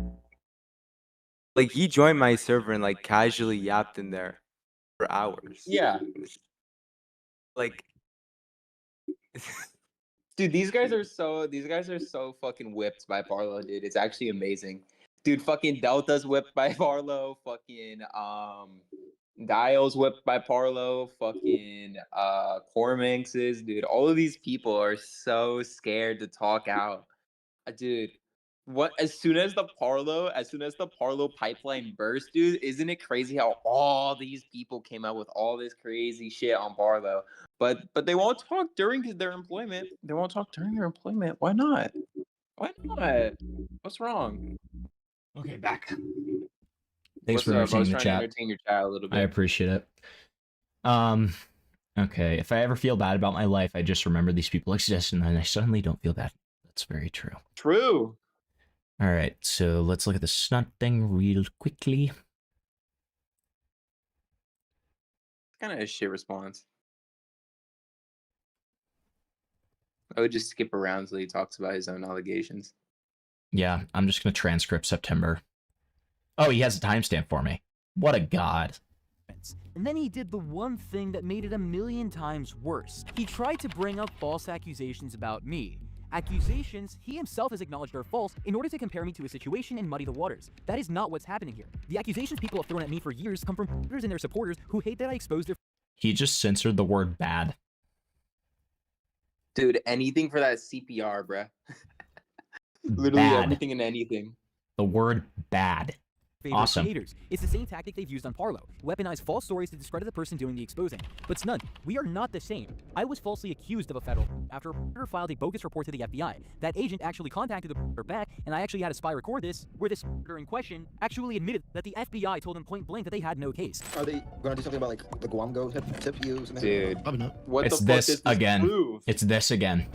he joined my server and like casually yapped in there for hours. Yeah. Like Dude, these guys are so fucking whipped by Parlo, dude. It's actually amazing. Dude, fucking Delta's whipped by Parlo. Fucking Dial's whipped by Parlo. Fucking Cormanx is, dude. All of these people are so scared to talk out. Dude, what as soon as the Parlo pipeline burst, dude, isn't it crazy how all these people came out with all this crazy shit on Parlo? But they won't talk during their employment. They won't talk during their employment. Why not? Why not? What's wrong? Okay, back. Thanks What's for up? I was entertaining the trying to chat. entertain your chat a little I bit. appreciate it. Okay, if I ever feel bad about my life, I just remember these people exist, and then I suddenly don't feel bad. That's very true. True. All right, so let's look at the snunt thing real quickly. Kind of a shit response. I would just skip around till he talks about his own allegations. Yeah, I'm just gonna transcript September. Oh, he has a timestamp for me. What a god. And then he did the one thing that made it a million times worse. He tried to bring up false accusations about me. Accusations he himself has acknowledged are false in order to compare me to a situation and muddy the waters. That is not what's happening here. The accusations people have thrown at me for years come from voters and their supporters who hate that I exposed their... He just censored the word bad. Dude, anything for that CPR, bruh. Literally Bad. everything and anything. The word bad. favorite Awesome. creators. It's the same tactic they've used on Parlo. Weaponize false stories to discredit the person doing the exposing. But Snunt, we are not the same. I was falsely accused of a federal after a reporter filed a bogus report to the FBI. That agent actually contacted the reporter back, and I actually had a spy record this, where this reporter in question actually admitted that the FBI told him point blank that they had no case. Are they going to do something about like the Gwamgo tip use? Dude, what It's the fuck this does this again. prove? It's this again.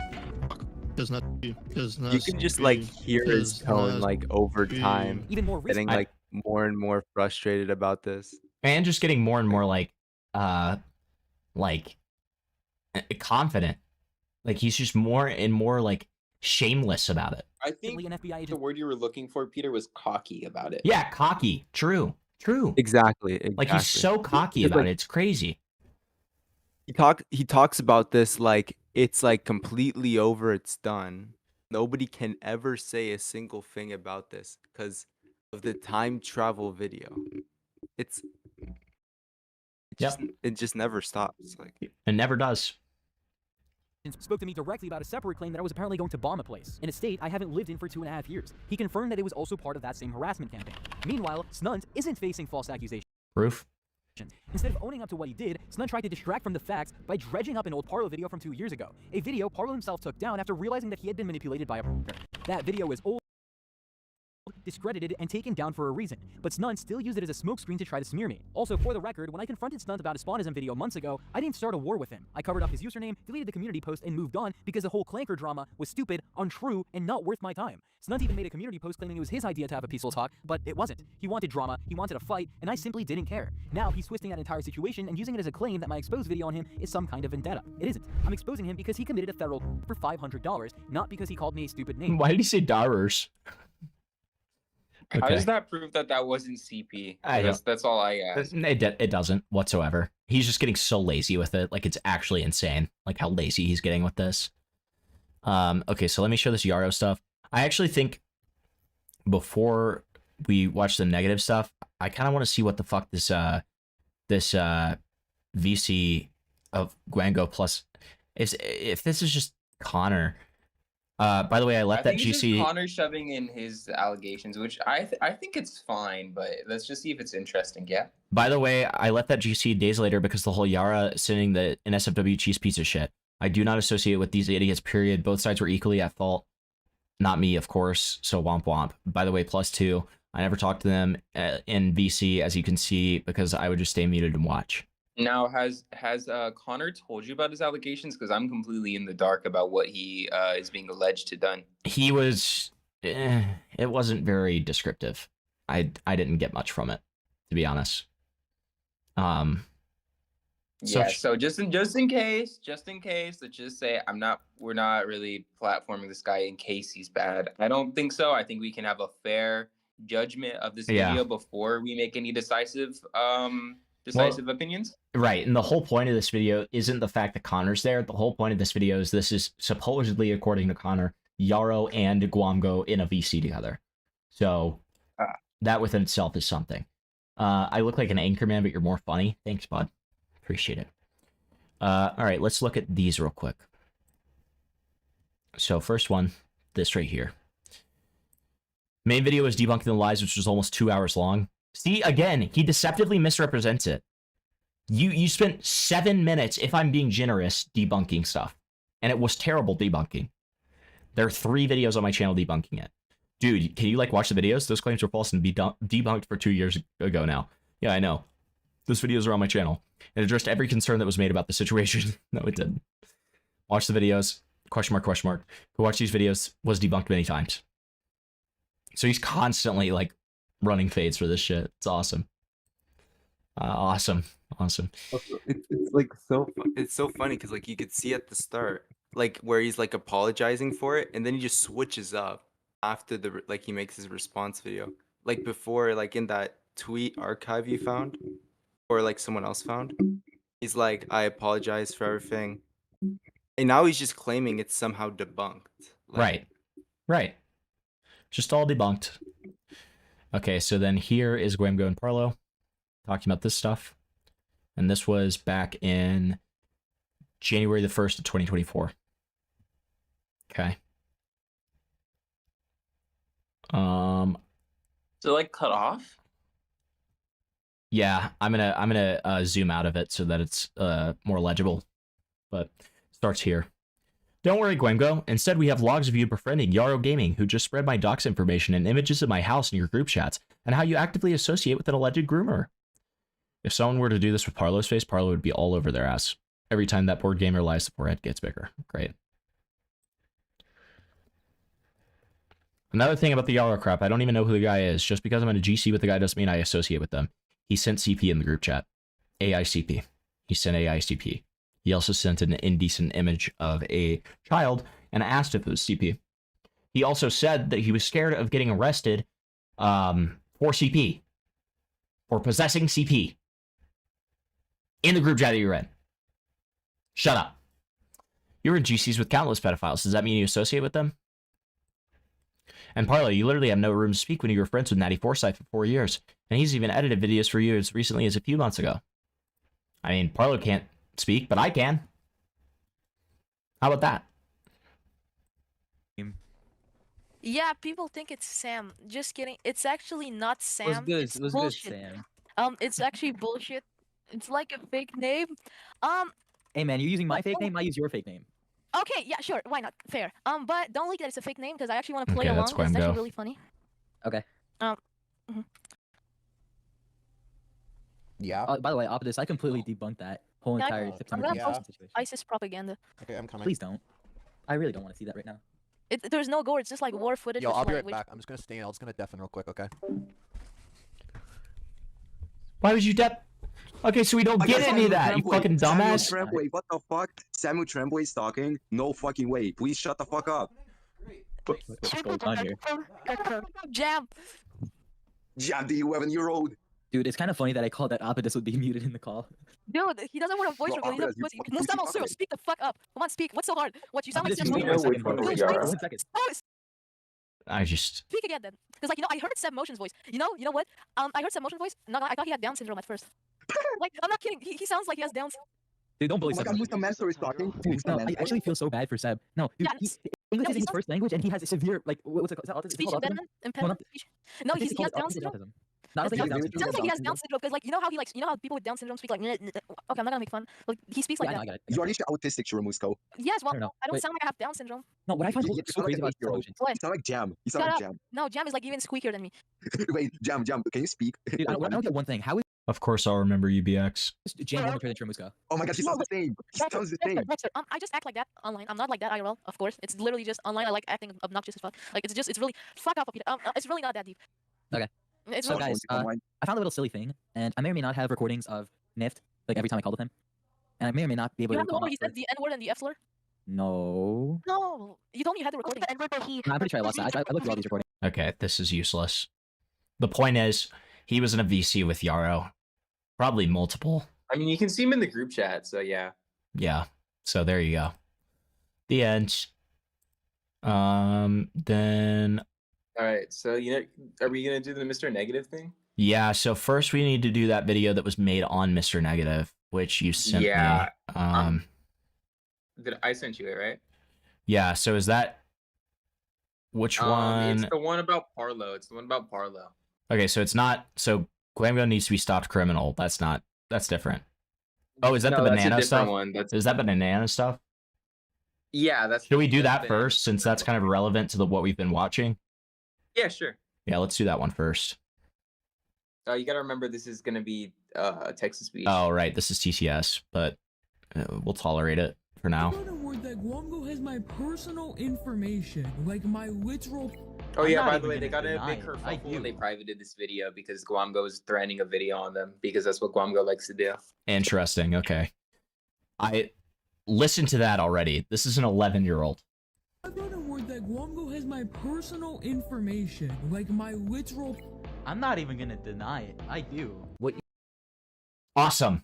Does not. Does not. You can just like hear his tone like over time, Even more getting like more and more frustrated about this, And just getting more and more confident. Like he's just more and more like shameless about it. I think the word you were looking for, Peter, was cocky about it. Yeah, cocky. True. Exactly. Like he's so cocky It's about like- it. It's crazy. He talks about this like it's like completely over, it's done. Nobody can ever say a single thing about this because of the time travel video. It just never stops. Like It never does. Spoke to me directly about a separate claim that I was apparently going to bomb a place in a state I haven't lived in for 2.5 years. He confirmed that it was also part of that same harassment campaign. Meanwhile, Snunt isn't facing false accusations. Proof. Instead of owning up to what he did, Snunt tried to distract from the facts by dredging up an old Parlo video from 2 years ago. A video Parlo himself took down after realizing that he had been manipulated by a reporter. That video is old, discredited, and taken down for a reason, but Snunt still used it as a smokescreen to try to smear me. Also, for the record, when I confronted Snunt about his Spawnism video months ago, I didn't start a war with him. I covered up his username, deleted the community post, and moved on because the whole Clanker drama was stupid, untrue, and not worth my time. Snunt even made a community post claiming it was his idea to have a peaceful talk, but it wasn't. He wanted drama, he wanted a fight, and I simply didn't care. Now he's twisting that entire situation and using it as a claim that my exposed video on him is some kind of vendetta. It isn't. I'm exposing him because he committed a federal for $500, not because he called me a stupid name. Why did he say dollars? How Okay. does that prove that that wasn't CP? I That's all I ask. It doesn't whatsoever. He's just getting so lazy with it. Like, it's actually insane. Like, how lazy he's getting with this. Okay, so let me show this Yarrow stuff. I actually think before we watch the negative stuff, I kind of want to see what the fuck this VC of Gwamgo plus if this is just Connor. By the way, I left that think it's GC. just Connor shoving in his allegations, which I think it's fine, but let's just see if it's interesting. Yeah. By the way, I left that GC days later because the whole Yara sending the NSFW cheese piece of shit. I do not associate with these idiots, period. Both sides were equally at fault. Not me, of course, so womp womp. By the way, +2. I never talked to them in VC, as you can see, because I would just stay muted and watch. Now, has Connor told you about his allegations? Because I'm completely in the dark about what he is being alleged to done. He was... it wasn't very descriptive. I didn't get much from it, to be honest. Yeah, so just in case, let's just say we're not really platforming this guy in case he's bad. I don't think so. I think we can have a fair judgment of this video before we make any decisive opinions. Right, and the whole point of this video isn't the fact that Connor's there. The whole point of this video is this is supposedly, according to Connor, Yarrow and Gwamgo in a VC together. So that within itself is something. I look like an anchorman, but you're more funny. Thanks, bud. Appreciate it. All right, let's look at these real quick. So first one, this right here. Main video was debunking the lies, which was almost 2 hours long. See, again, he deceptively misrepresents it. You spent 7 minutes, if I'm being generous, debunking stuff. And it was terrible debunking. There are 3 videos on my channel debunking it. Dude, can you, like, watch the videos? Those claims were false and be debunked for 2 years ago now. Yeah, I know. Those videos are on my channel. It addressed every concern that was made about the situation. No, it didn't. Watch the videos. Question mark, question mark. Who watched these videos was debunked many times. So he's constantly, like, running fades for this shit. It's awesome. Awesome. It's like it's so funny because like you could see at the start like where he's like apologizing for it, and then he just switches up after the like he makes his response video. Like before, like in that tweet archive you found, or like someone else found, he's like, I apologize for everything, and now he's just claiming it's somehow debunked. Like, Right. Just all debunked. Okay, so then here is Gwamgo and Parlo talking about this stuff. And this was back in January the 1st of 2024. Okay. So like cut off? Yeah, I'm gonna zoom out of it so that it's more legible. But it starts here. Don't worry, Gwamgo. Instead, we have logs of you befriending Yarrow Gaming, who just spread my docs information and images of my house in your group chats, and how you actively associate with an alleged groomer. If someone were to do this with Parlo's face, Parlo would be all over their ass. Every time that board gamer lies, the forehead gets bigger. Great. Another thing about the Yarrow crap, I don't even know who the guy is. Just because I'm in a GC with the guy doesn't mean I associate with them. He sent CP in the group chat. AICP. He sent AICP. He also sent an indecent image of a child and asked if it was CP. He also said that he was scared of getting arrested for CP. For possessing CP. In the group chat that you're in. Shut up. You're in GCs with countless pedophiles. Does that mean you associate with them? And Parlo, you literally have no room to speak when you were friends with Natty Forsyth for 4 years. And he's even edited videos for you as recently as a few months ago. I mean, Parlo can't speak, but I can. How about that? Yeah, people think it's Sam. Just kidding. It's actually not Sam. What's good, bullshit. Sam? It's actually bullshit. It's like a fake name. Hey man, you're using my fake name, I use your fake name. Okay, yeah, sure. Why not? Fair. But don't leak that it's a fake name because I actually want to play Okay, along. that's It's actually Gwamgo. really funny. Okay. Mhm. Yeah. By the way, Optus, I completely debunked that whole Yeah, entire I'm September gonna 27th post situation. ISIS propaganda. Okay, I'm coming. Please don't. I really don't want to see that right now. There's no gore. It's just like war footage. Yo, with I'll be right language. back. I'm just gonna stay in. I'm just gonna deafen real quick, okay? Why would you Okay, so we don't get any of that, you fucking dumbass. Tremblay, what the fuck? Samuel Tremblay is talking? No fucking way. Please shut the fuck up. What's going on here? Jam. Jam, the 11-year-old. Dude, it's kind of funny that I called that Optus would be muted in the call. Dude, he doesn't want a voice Bro, reveal. He's a Optus, you pussy. fucking Mustafa pussy Suro, fucker. speak the fuck up. Come on, speak. What's so hard? What, you sound like Optus, Seb you Motions. wait for Dude, it. speak. One second. Oh, I just... speak again then. Because, like, you know, I heard Seb Motion's voice. You know what? I heard Seb Motion's voice. No, I thought he had Down syndrome at first. Like, I'm not kidding. He sounds like he has Down syndrome. Dude, don't bully Oh my Seb. god, Musta Mansour is talking. Dude, Musta no, I Mansour. actually feel so bad for Seb. No, dude, Yeah, English no, is he his sounds- first language, and he has a severe, like, what's it called? Is that autism? Speech Is it called autism? impediment. Speech. No, I think he it's has called Down syndrome. autism. No, I don't think he has Down It sounds like he has Down syndrome. syndrome because, like, you know how he likes, you know how people with Down syndrome speak like. Okay, I'm not gonna make fun. Like, he speaks like Yeah, I know, I that. get it. You are literally autistic, Chiramusco. Yes, well, I don't know. I don't Wait. sound like I have Down syndrome. No, what I find You so sound like crazy an about 8-year-old. emotions. What? You sound like Jam. You sound Shut like up. Jam. No, Jam is like even squeakier than me. Wait, Jam, can you speak? Dude, I don't get one thing. How is Of course I'll remember UBX. Jam more mature than Chiramusco? Oh my god, she sounds the same. She sounds the same. I just act like that online. I'm not like that IRL, of course. It's literally just online. I like acting obnoxious as fuck. Like, it's really fuck off, Peter. It's really not that deep. Okay. It's So really, guys, I found a little silly thing, and I may or may not have recordings of Nift, like every time I called with him, and I may or may not be able you to have the recall. one where he said the N word and the F slur? No. No, you told me you had the recording. I'm pretty sure I lost that. I looked through all these recordings. Okay, this is useless. The point is, he was in a VC with Yarrow. Probably multiple. I mean, you can see him in the group chat, so yeah. Yeah, so there you go. The end. Then... All right, so are we gonna do the Mr. Negative thing? Yeah, so first we need to do that video that was made on Mr. Negative, which you sent me. I sent you it, right? Yeah, so is that which one? It's the one about Parlo. It's the one about Parlo. Okay, so it's not. So Gwamgo needs to be stopped criminal. That's different. Oh, is that the banana stuff? Is that the banana stuff? Yeah, that's. Should we do that first, since that's kind of relevant to what we've been watching? Yeah, sure. Yeah, let's do that one first. You gotta remember this is gonna be Texas speech. Oh, right. This is TCS, but we'll tolerate it for now. That Gwamgo has my personal information, like my literal. Oh yeah, by the way, they got a big kerfuffle when they privated this video because Gwamgo is threatening a video on them because that's what Gwamgo likes to do. Interesting. Okay. I listened to that already. This is an 11-year-old. I've got a word that Gwamgo has my personal information, like my literal. I'm not even gonna deny it. I do. What Awesome.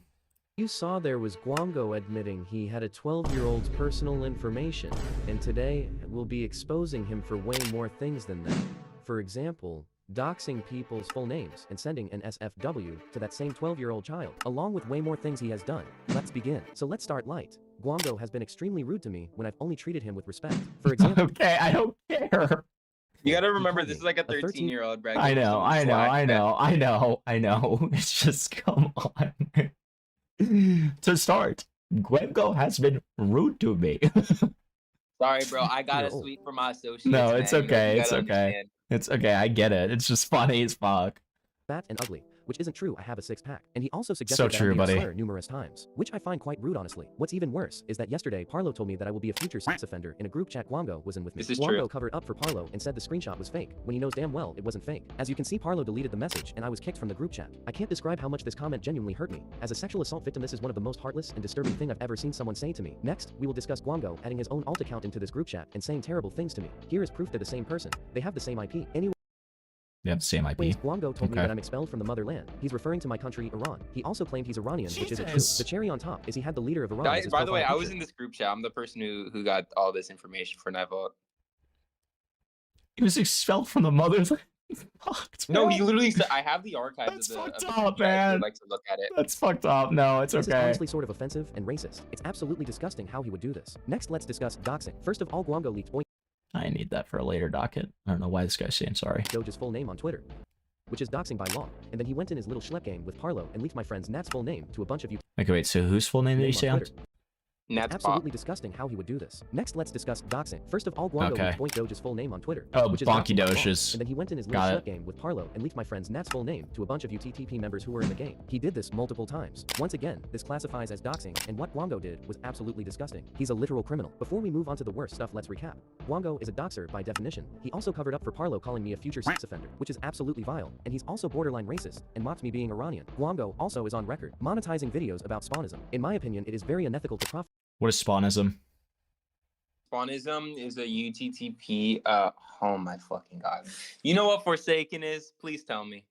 you saw there was Gwamgo admitting he had a 12-year-old's personal information, and today we'll be exposing him for way more things than that. For example, doxing people's full names and sending an SFW to that same 12-year-old child, along with way more things he has done. Let's begin. So let's start light. Gwamgo has been extremely rude to me when I've only treated him with respect. For example, okay, I don't care. You gotta remember, this is like a 13-year-old, Brad. I know. It's just, come on. To start, Gwamgo has been rude to me. Sorry, bro. I got a suite for my associates. No, it's man. okay. You It's gotta okay. understand. It's okay. I get it. It's just funny as fuck. fat and ugly, which isn't true. I have a six-pack. And he also suggested So that true, I may buddy. slur numerous times, which I find quite rude, honestly. What's even worse is that yesterday Parlo told me that I will be a future sex offender in a group chat Gwamgo was in with me. This is Gwamgo true. covered up for Parlo and said the screenshot was fake, when he knows damn well it wasn't fake. As you can see, Parlo deleted the message and I was kicked from the group chat. I can't describe how much this comment genuinely hurt me. As a sexual assault victim, this is one of the most heartless and disturbing thing I've ever seen someone say to me. Next, we will discuss Gwamgo adding his own alt account into this group chat and saying terrible things to me. Here is proof they're the same person. They have the same IP. Anyway, They have the same IP. Gwamgo told me Okay. that I'm expelled from the motherland. He's referring to my country, Iran. He also claimed he's Iranian, which isn't true. Jesus. The cherry on top is he had the leader of Iran as his By the way, profile I was picture. in this group chat. I'm the person who got all this information for Nightvault. He was expelled from the motherland. Fucked, No, man. he literally said, I have the archives That's of the fucked group up, chat if man. you'd like to look at it. That's fucked up. No, it's This is okay. honestly sort of offensive and racist. It's absolutely disgusting how he would do this. Next, let's discuss doxing. First of all, Gwamgo leaked I need that for a later docket. I don't know why this guy's saying sorry. Doge's full name on Twitter, which is doxing by law. And then he went in his little schlep game with Parlo and leaked my friend's Nat's full name to a bunch of you. Okay, wait, so whose full name did he say on? Nat's absolutely disgusting how he would do this. Next, let's discuss doxing. First of all, Gwamgo Okay. leaked Doge's full name on Twitter, Oh, which is Bonky doxing by law. Doge's. And then he went in his little Got schlep it. game with Parlo and leaked my friend's Nat's full name to a bunch of UTTP members who were in the game. He did this multiple times. Once again, this classifies as doxing, and what Gwamgo did was absolutely disgusting. He's a literal criminal. Before we move on to the worst stuff, let's recap. Gwamgo is a doxer by definition. He also covered up for Parlo calling me a future sex offender, which is absolutely vile, and he's also borderline racist, and mocked me being Iranian. Gwamgo also is on record monetizing videos about spawnism. In my opinion, it is very unethical to profit. What is spawnism? Spawnism is a UTTP. Oh my fucking god. You know what Forsaken is? Please tell me.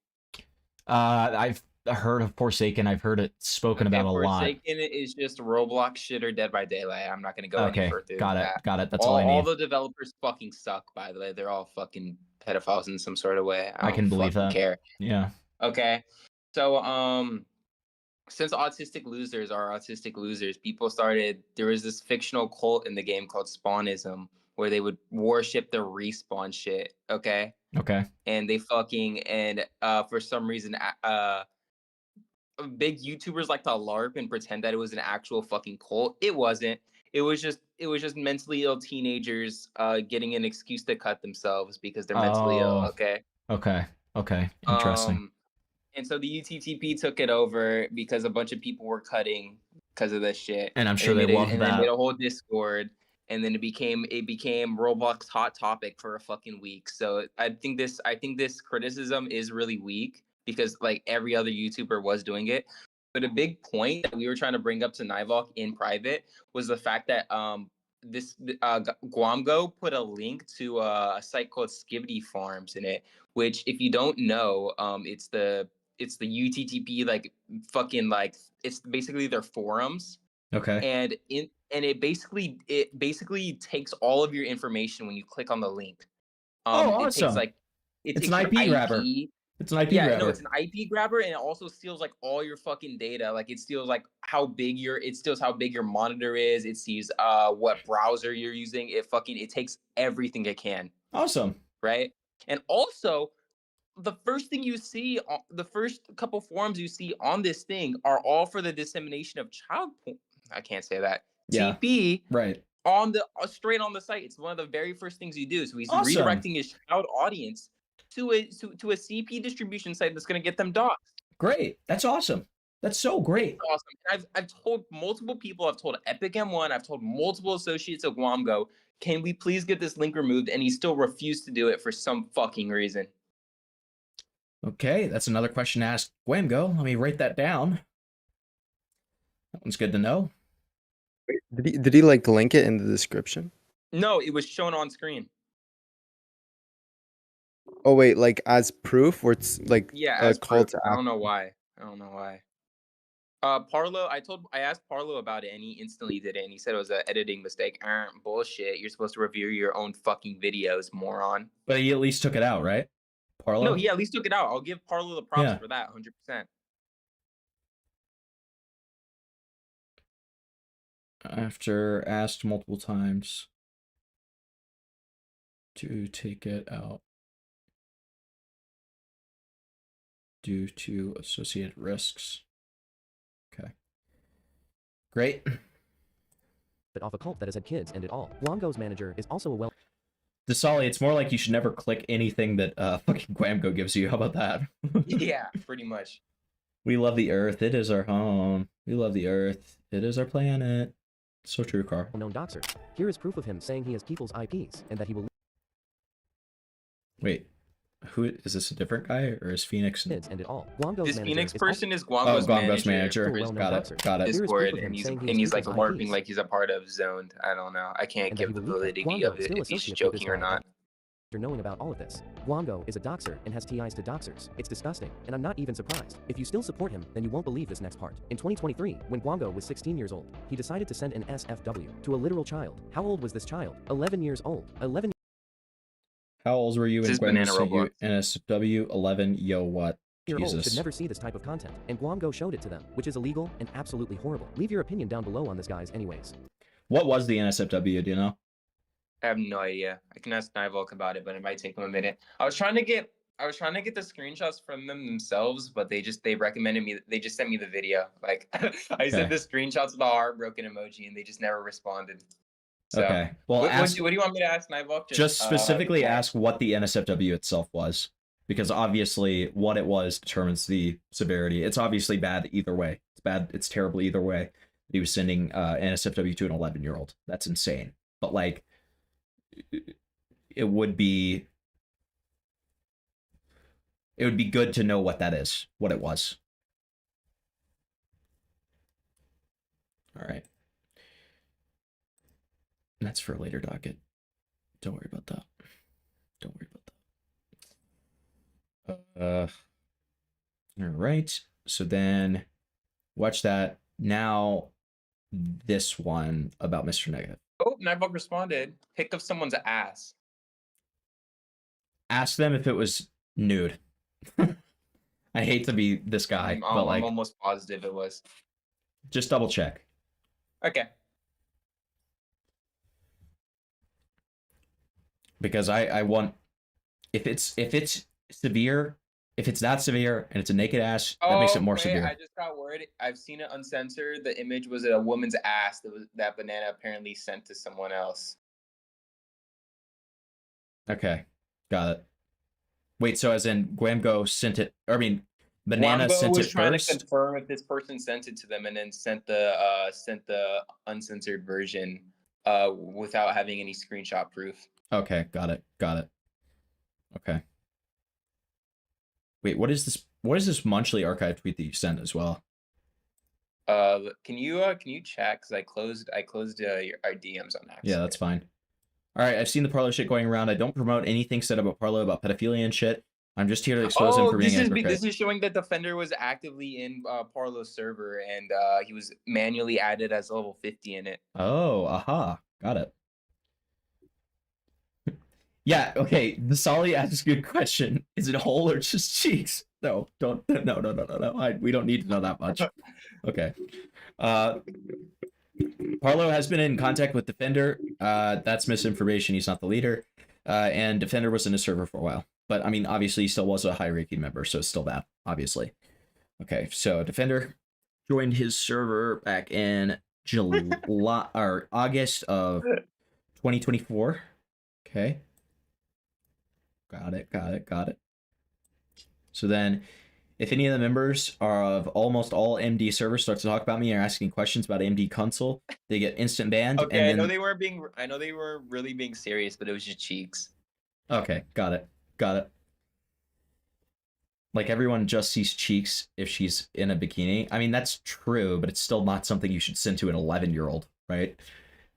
I've heard of Forsaken. I've heard it spoken about a lot. Forsaken is just Roblox shit or Dead by Daylight. I'm not gonna go any Okay, further. got than it, that. got it. That's all I need. All the developers fucking suck. By the way, they're all fucking pedophiles in some sort of way. I can don't believe fucking that. Care. Yeah. Okay. So since autistic losers are autistic losers, people started. There was this fictional cult in the game called Spawnism, where they would worship the respawn shit. Okay. Okay. And they fucking for some reason big YouTubers like to LARP and pretend that it was an actual fucking cult. It wasn't. It was just mentally ill teenagers getting an excuse to cut themselves because they're mentally ill. Okay. Okay. Okay. Interesting. And so the UTTP took it over because a bunch of people were cutting because of this shit. And I'm sure they loved and that. they made a whole Discord, and then it became Roblox hot topic for a fucking week. So I think this criticism is really weak because like every other YouTuber was doing it. But a big point that we were trying to bring up to Nivok in private was the fact that Gwamgo put a link to a site called Skibidi Farms in it, which if you don't know, it's the UTTP like fucking like it's basically their forums. Okay. And it basically takes all of your information when you click on the link. Oh, It takes awesome. like It It's takes an your IP grabber. It's an IP Yeah, grabber. no, it's an IP grabber, and it also steals like all your fucking data. Like it steals like it steals how big your monitor is. It sees what browser you're using. It takes everything it can. Awesome. Right? And also, the first thing you see, the first couple forums you see on this thing are all for the dissemination of child porn. I can't say that. Yeah. TP Right. on the straight on the site. It's one of the very first things you do. So he's Awesome. redirecting his child audience to a CP distribution site that's going to get them doxxed. Great. That's awesome. That's so great. It's awesome. I've told multiple people. I've told Epic M1. I've told multiple associates of Gwamgo. Can we please get this link removed? And he still refused to do it for some fucking reason. Okay, that's another question to ask Gwamgo. Let me write that down. That one's good to know. Did he like link it in the description? No, it was shown on screen. Oh wait, like as proof, or it's like Yeah, a as call proof. to I don't action? know why. Parlo, I asked Parlo about it, and he instantly did it, and he said it was an editing mistake. Bullshit. You're supposed to review your own fucking videos, moron. But he at least took it out, right? Parlo? No, he at least took it out. I'll give Parlo the props for that, 100%. After asked multiple times to take it out due to associated risks. Okay. Great. But off a cult that has had kids and it all. Gwamgo's manager is also a well. Desali, it's more like you should never click anything that fucking Gwamgo gives you. How about that? Yeah, pretty much. We love the Earth. It is our home. We love the Earth. It is our planet. So true, Carl. Known doxer. Here is proof of him saying he has people's IPs and that he will. Wait, who is this? A different guy, or is Phoenix? Kids and it all. Gwamgo's This manager Phoenix is person is Gwamgo's Gwamgo's manager. for his Got it. Got it. Discord, of him and saying he he's has like people's LARPing IPs. like he's a part of Zoned. I don't know. I can't And that give he the will leak validity Gwamgo of it still if he's associates with this joking or guy. not. After knowing about all of this, Gwamgo is a doxer and has TIs to doxers. It's disgusting, and I'm not even surprised. If you still support him, then you won't believe this next part. In 2023, when Gwamgo was 16 years old, he decided to send an SFW to a literal child. How old was this child? 11 years old. 11. How old were you This when is Banana Gwamgo sent you Roblox. NSW 11? Yo, what? Year-old Jesus. should never see this type of content, and Gwamgo showed it to them, which is illegal and absolutely horrible. Leave your opinion down below on this, guys, anyways. What was the NSFW? Do you know? I have no idea. I can ask Nivolk about it, but it might take them a minute. I was trying to get the screenshots from them themselves, but they just sent me the video. Like I sent the screenshots of the heartbroken emoji, and they just never responded. So, Okay. Well, what do you want me to ask Nivolk? Just specifically ask what the NSFW itself was, because obviously what it was determines the severity. It's obviously bad either way. It's bad. It's terrible either way. He was sending NSFW to an 11-year-old. That's insane. But like, it would be good to know what that is, what it was. All right. That's for a later docket. Don't worry about that. Don't worry about that. All right. So then watch that. Now this one about Mr. Negative. Oh, Nivolk responded. Pick of someone's ass. Ask them if it was nude. I hate to be this guy, but like, I'm almost positive it was. just double check. Okay. Because I want, if it's severe, if it's that severe and it's a naked ass, that makes it more severe. I just got word. I've seen it uncensored. The image was a woman's ass that Banana apparently sent to someone else. Okay, got it. Wait, so as in Gwamgo sent it? I mean, Banana Gwamgo sent was it trying first. to confirm if this person sent it to them, and then sent the uncensored version without having any screenshot proof. Okay, got it. Got it. Okay. Wait, what is this? What is this Munchley archive tweet that you sent as well? Can you check? Because I closed our DMs on that. Yeah, that's fine. All right, I've seen the Parlo shit going around. I don't promote anything said about Parlo about pedophilia and shit. I'm just here to expose him for being a hypocrite. This is showing that Defender was actively in Parlo's server, and he was manually added as level 50 in it. Oh, aha, got it. Yeah, okay. The Solly asks a good question. Is it whole or just cheeks? No, don't. No. We don't need to know that much. Okay. Parlo has been in contact with Defender. That's misinformation. He's not the leader. And Defender was in his server for a while. But, I mean, obviously, he still was a high-ranking member, so it's still that, obviously. Okay, so Defender joined his server back in July or August of 2024. Okay. Got it. So then, if any of the members of almost all MD servers start to talk about me or asking questions about MD console, they get instant banned. Okay, and I then... know they were being. I know they were really being serious, but it was just cheeks. Okay, got it. Like, everyone just sees cheeks if she's in a bikini. I mean, that's true, but it's still not something you should send to an 11-year-old, right?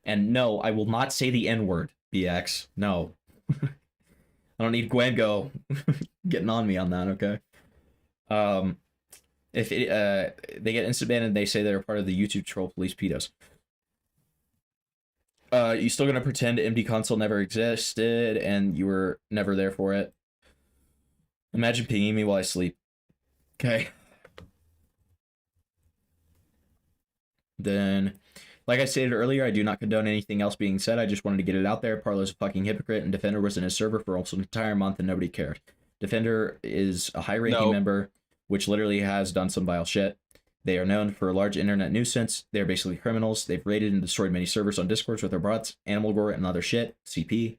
And no, I will not say the N-word, BX. No. I don't need Gwamgo getting on me on that, okay? If they get instant banned and they say they're part of the YouTube troll police pedos. You still gonna pretend MD console never existed and you were never there for it? Imagine pinging me while I sleep. Okay. Then, like I stated earlier, I do not condone anything else being said. I just wanted to get it out there. Parlo's a fucking hypocrite, and Defender was in his server for almost an entire month and nobody cared. Defender is a high-ranking member, which literally has done some vile shit. They are known for a large internet nuisance. They're basically criminals. They've raided and destroyed many servers on Discord with their bots, animal gore, and other shit. CP,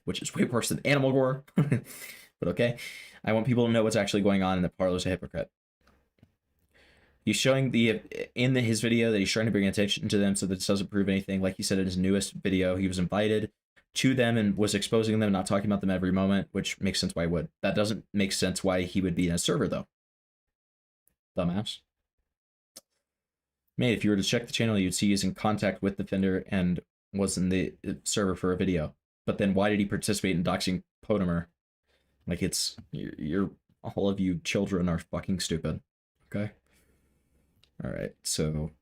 which is way worse than animal gore. But okay. I want people to know what's actually going on and that Parlo's a hypocrite. He's showing his video that he's trying to bring attention to them so that this doesn't prove anything. Like he said in his newest video, he was invited to them and was exposing them, not talking about them every moment, which makes sense why he would. That doesn't make sense why he would be in a server, though. Dumbass. Mate, if you were to check the channel, you'd see he's in contact with Defender and was in the server for a video. But then why did he participate in doxing Potamer? Like, you're all of you children are fucking stupid. Okay? Alright, so...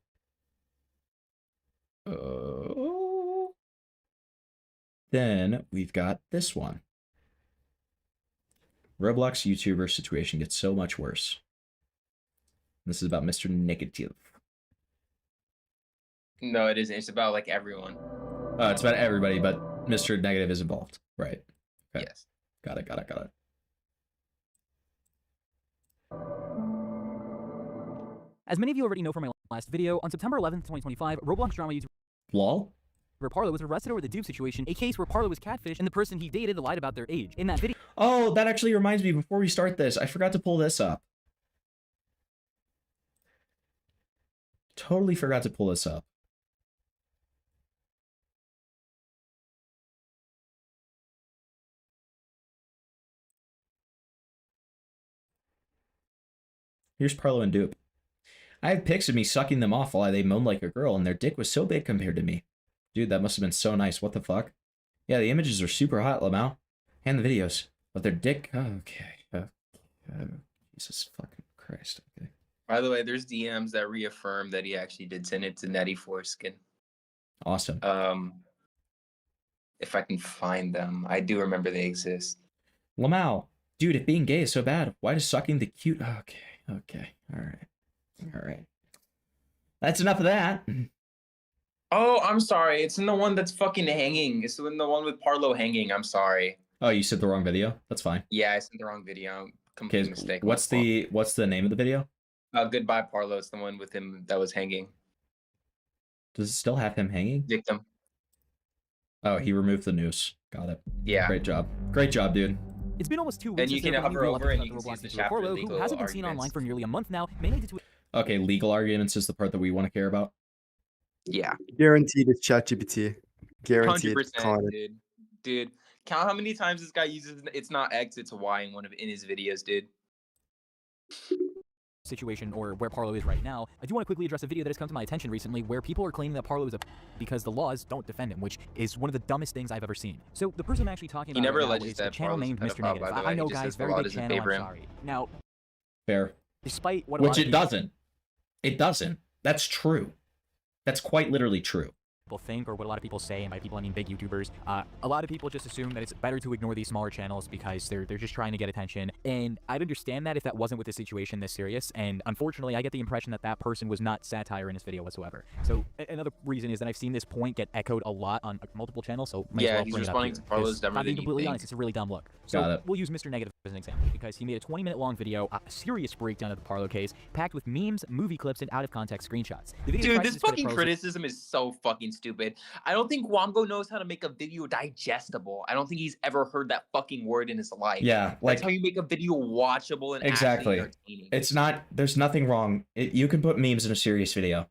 Then we've got this one. Roblox YouTuber situation gets so much worse. This is about Mr. Negative. No, it isn't. It's about like everyone. It's about everybody, but Mr. Negative is involved. Right. Okay. Yes. Got it. As many of you already know from my last video, on September 11th, 2025, Roblox drama YouTuber LOL? Parlo was arrested over the dupe situation, a case where Parlo was catfished and the person he dated lied about their age. In that video... Oh, that actually reminds me, before we start this, I forgot to pull this up. Totally forgot to pull this up. Here's Parlo and Dupe. I have pics of me sucking them off while they moaned like a girl, and their dick was so big compared to me. Dude, that must have been so nice. What the fuck? Yeah, the images are super hot, Lamau. And the videos. But their dick... Oh, okay. Jesus fucking Christ. Okay. By the way, there's DMs that reaffirm that he actually did send it to Netty Foreskin. Awesome. If I can find them. I do remember they exist. Lamau. Dude, if being gay is so bad, why does sucking the cute... Okay. Alright. That's enough of that. Oh, I'm sorry. It's in the one that's fucking hanging. It's in the one with Parlo hanging. I'm sorry. Oh, you said the wrong video? That's fine. Yeah, I sent the wrong video. Complete mistake. What's the name of the video? Goodbye, Parlo. It's the one with him that was hanging. Does it still have him hanging? Victim. Oh, he removed the noose. Got it. Yeah. Great job, dude. It's been almost 2 weeks And you since can hover over and you can see the chapter Parlo, who legal hasn't been seen online arguments. for nearly a month now, mainly due to... Okay, legal arguments is the part that we want to care about. Yeah. Guaranteed it's ChatGPT. Guaranteed. 100%, dude. Count how many times this guy uses "it's not X, it's Y" in his videos, dude. Situation or where Parlo is right now, I do want to quickly address a video that has come to my attention recently where people are claiming that Parlo is a because the laws don't defend him, which is one of the dumbest things I've ever seen. So the person I'm actually talking about never right now alleges is a that channel Parlo's named a Mr. pedophile, Negative. by the I way. know, He just guys, says the very law big doesn't channel, favor I'm him. sorry. Now, Fair. despite what Which it doesn't. It doesn't. That's true. That's quite literally true. people think or what a lot of people say, and by people I mean big YouTubers, a lot of people just assume that it's better to ignore these smaller channels because they're just trying to get attention. And I'd understand that if that wasn't with the situation this serious. And unfortunately, I get the impression that that person was not satire in this video whatsoever. So another reason is that I've seen this point get echoed a lot on multiple channels. So might as well he's bring it up responding here, to Parlo's 'cause dumber I'm being than you completely think. honest, it's a really dumb look. Got So it. we'll use Mr. Negative as an example because he made a 20-minute long video, a serious breakdown of the Parlo case, packed with memes, movie clips, and out-of-context screenshots. The video Dude, tries this to discredit fucking Parlo's- criticism is so fucking stupid. I don't think Gwamgo knows how to make a video digestible. I don't think he's ever heard that fucking word in his life. Yeah, That's like- how you make a video watchable and Exactly. actually entertaining. It's not. There's nothing wrong. You can put memes in a serious video.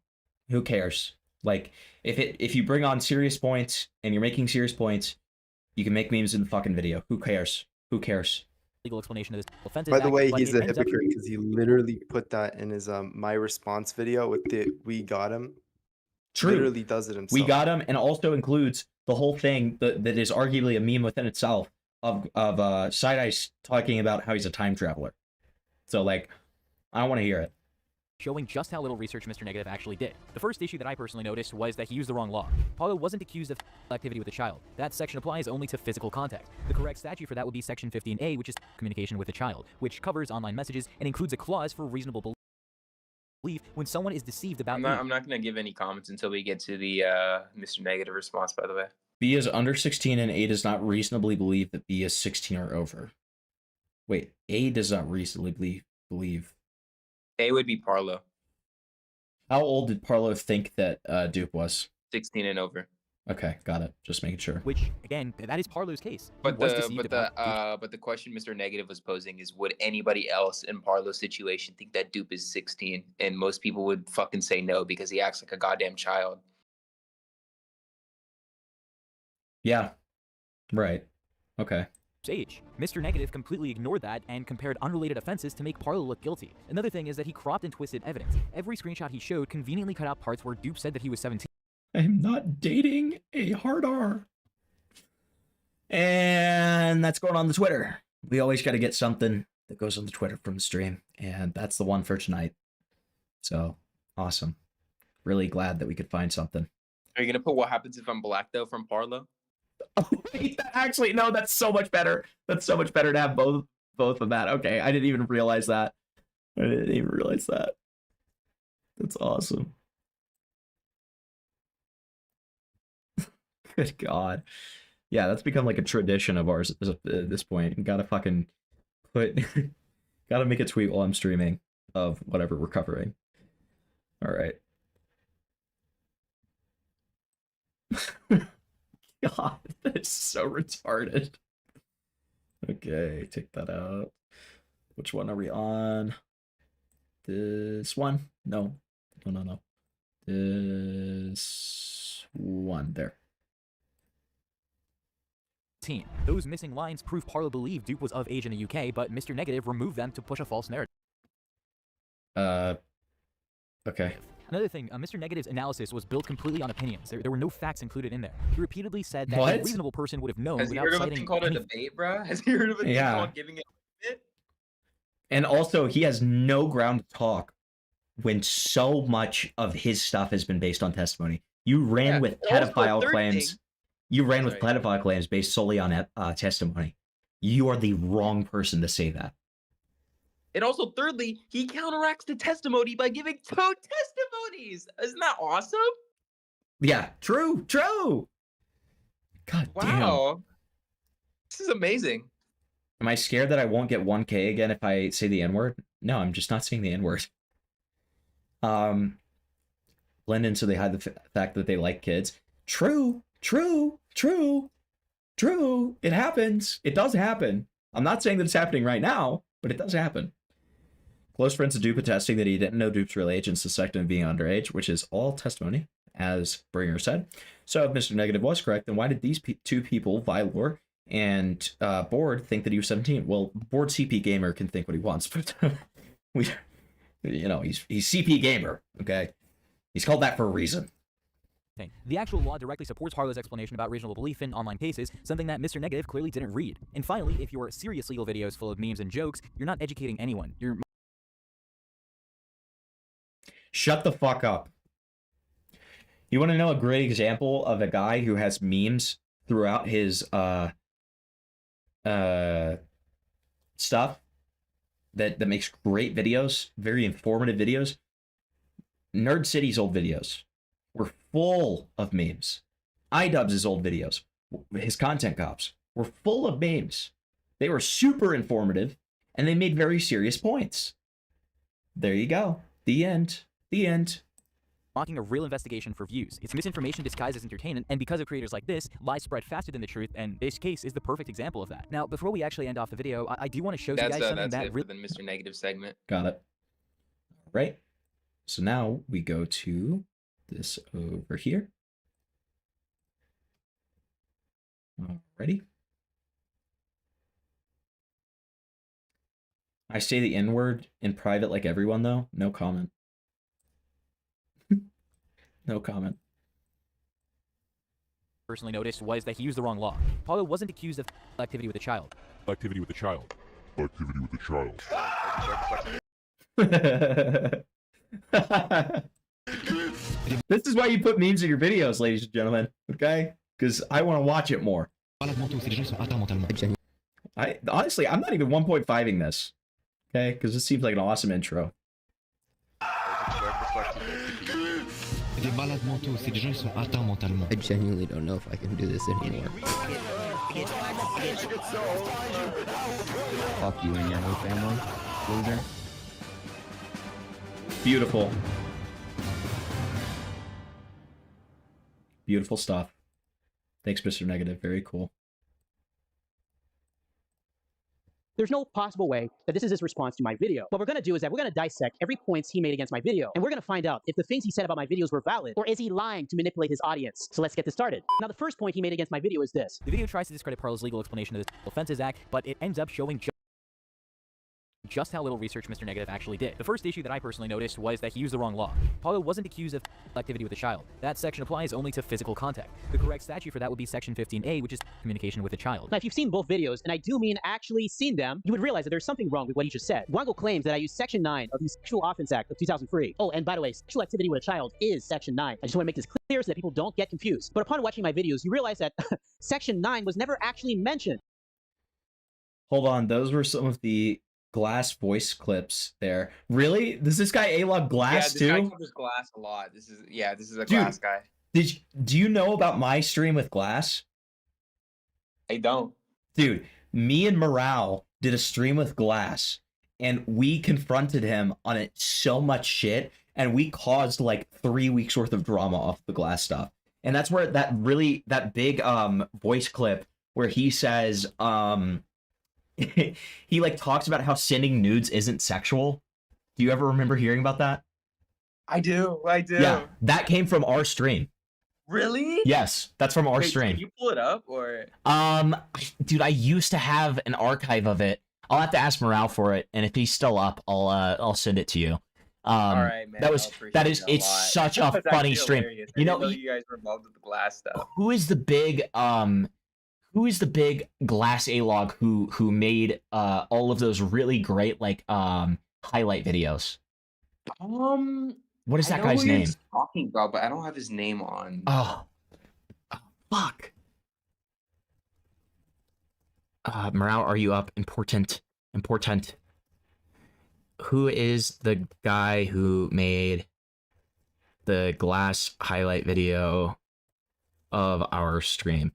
Who cares? Like if you bring on serious points and you're making serious points, you can make memes in the fucking video. Who cares? Who cares? Legal explanation of this offensive By the act, way, but he's it a ends up- hypocrite because he literally put that in his my response video with the "we got him." True. Literally does it himself. We got him, and also includes the whole thing that is arguably a meme within itself of Side Ice talking about how he's a time traveler. So like, I don't want to hear it. Showing just how little research Mr. Negative actually did. The first issue that I personally noticed was that he used the wrong law. Paulo wasn't accused of activity with a child. That section applies only to physical contact. The correct statute for that would be Section 15A, which is communication with a child, which covers online messages and includes a clause for reasonable belief when someone is deceived about you. I'm not going to give any comments until we get to the Mr. Negative response, by the way. B is under 16 and A does not reasonably believe that B is 16 or over. Wait, A does not reasonably believe. A would be Parlo. How old did Parlo think that Dupe was? 16 and over. Okay, got it. Just making sure. Which, again, that is Parlo's case. He But was the deceived but about the question Mr. Negative was posing is, would anybody else in Parlo's situation think that Dupe is 16? And most people would fucking say no because he acts like a goddamn child. Yeah. Right. Okay. age. Mr. Negative completely ignored that and compared unrelated offenses to make Parlo look guilty. Another thing is that he cropped and twisted evidence. Every screenshot he showed conveniently cut out parts where Dupe said that he was 17. I'm not dating a hard R. And that's going on the Twitter. We always got to get something that goes on the Twitter from the stream, and that's the one for tonight. So, awesome. Really glad that we could find something. Are you gonna put what happens if I'm black though from Parlo? Oh, wait, actually, no, that's so much better. That's so much better to have both of that. Okay, I didn't even realize that. I didn't even realize that. That's awesome. Good God. Yeah, that's become like a tradition of ours at this point. You gotta fucking put, gotta make a tweet while I'm streaming of whatever we're covering. All right. God, that's so retarded. Okay, take that out. Which one are we on? This one? No. No. This one. There. Those missing lines prove Parlo believed Dupe was of age in the UK, but Mr. Negative removed them to push a false narrative. Okay. Another thing, Mr. Negative's analysis was built completely on opinions. There were no facts included in there. He repeatedly said that a reasonable person would have known Has he without heard of a citing thing called a any... debate, bro? Has he heard of a thing called giving it a bit? And also, he has no ground to talk when so much of his stuff has been based on testimony. You ran with pedophile claims. You ran with pedophile claims based solely on testimony. You are the wrong person to say that. And also, thirdly, he counteracts the testimony by giving 2 testimonies. Isn't that awesome? Yeah, true. God damn. Wow. This is amazing. Am I scared that I won't get 1K again if I say the N-word? No, I'm just not saying the N-word. Blend in so they hide the fact that they like kids. True. It happens. It does happen. I'm not saying that it's happening right now, but it does happen. Close friends of Dupe attesting that he didn't know Dupe's real age and suspected him of being underage, which is all testimony, as Bringer said. So if Mr. Negative was correct, then why did these two people, Vylor and Board, think that he was 17? Well, Board CP Gamer can think what he wants, but he's CP Gamer, okay? He's called that for a reason. The actual law directly supports Parlo's explanation about reasonable belief in online cases, something that Mr. Negative clearly didn't read. And finally, if your serious legal videos full of memes and jokes, you're not educating anyone. You're... Shut the fuck up. You want to know a great example of a guy who has memes throughout his stuff that makes great videos, very informative videos? Nerd City's old videos were full of memes. iDubbbz's old videos, his content cops, were full of memes. They were super informative, and they made very serious points. There you go. The end. The end. Mocking a real investigation for views. It's misinformation disguised as entertainment, and because of creators like this, lies spread faster than the truth, and this case is the perfect example of that. Now, before we actually end off the video, I do want to show you guys something That's that it for the Mr. Negative segment. Got it. Right. So now we go to this over here. Ready? I say the N-word in private like everyone, though. No comment. No comment. personally noticed was that he used the wrong law. Paulo wasn't accused of activity with a child. Activity with a child. Activity with a child. This is why you put memes in your videos, ladies and gentlemen, okay? Because I want to watch it more. Honestly, I'm not even 1.5ing this, okay? Because this seems like an awesome intro. I genuinely don't know if I can do this anymore. Fuck you and your whole family, loser. Beautiful. Beautiful stuff. Thanks, Mr. Negative. Very cool. There's no possible way that this is his response to my video. What we're going to do is that we're going to dissect every point he made against my video, and we're going to find out if the things he said about my videos were valid, or is he lying to manipulate his audience. So let's get this started. Now, the first point he made against my video is this. The video tries to discredit Parlo's legal explanation of the Offenses Act, but it ends up showing just how little research Mr. Negative actually did. The first issue that I personally noticed was that he used the wrong law. Paulo wasn't accused of activity with a child. That section applies only to physical contact. The correct statute for that would be Section 15A, which is communication with a child. Now, if you've seen both videos, and I do mean actually seen them, you would realize that there's something wrong with what he just said. Gwamgo claims that I used Section 9 of the Sexual Offense Act of 2003. Oh, and by the way, sexual activity with a child is Section 9. I just want to make this clear so that people don't get confused. But upon watching my videos, you realize that Section 9 was never actually mentioned. Hold on, those were some of the Glass voice clips there. Really? Does this guy A-log Glass too? Yeah, this guy covers Glass a lot. This is a Glass guy. Do you know about my stream with Glass? I don't. Dude, me and Morale did a stream with Glass, and we confronted him on it so much shit, and we caused like 3 weeks worth of drama off the Glass stuff. And that's where that big voice clip where he says he like talks about how sending nudes isn't sexual. Do you ever remember hearing about that? I do. Yeah, that came from our stream. Really? Yes, that's from our stream. Can you pull it up or? Dude, I used to have an archive of it. I'll have to ask Morale for it, and if he's still up, I'll send it to you. All right, man. It's such a funny stream. You know, you guys were involved with the Glass stuff. Who is the big Glass A-log who made all of those really great like highlight videos? What is that guy's name? He's talking about, but I don't have his name on. Oh fuck. Morale, are you up? Important. Who is the guy who made the Glass highlight video of our stream?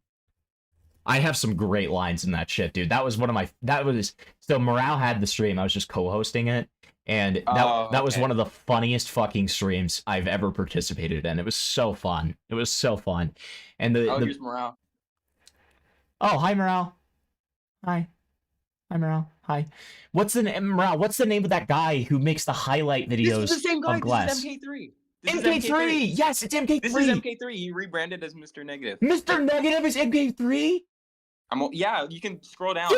I have some great lines in that shit, dude. So Morale had the stream. I was just co-hosting it. And that was one of the funniest fucking streams I've ever participated in. It was so fun. And here's Morale. Oh, hi, Morale. Hi, Morale. Hi. What's the name, Morale? What's the name of that guy who makes the highlight videos this is the same guy. of Glass? This is MK3. MK3! Yes, it's MK3! This is MK3. He rebranded as Mr. Negative. Mr. Negative is MK3? Yeah, you can scroll down.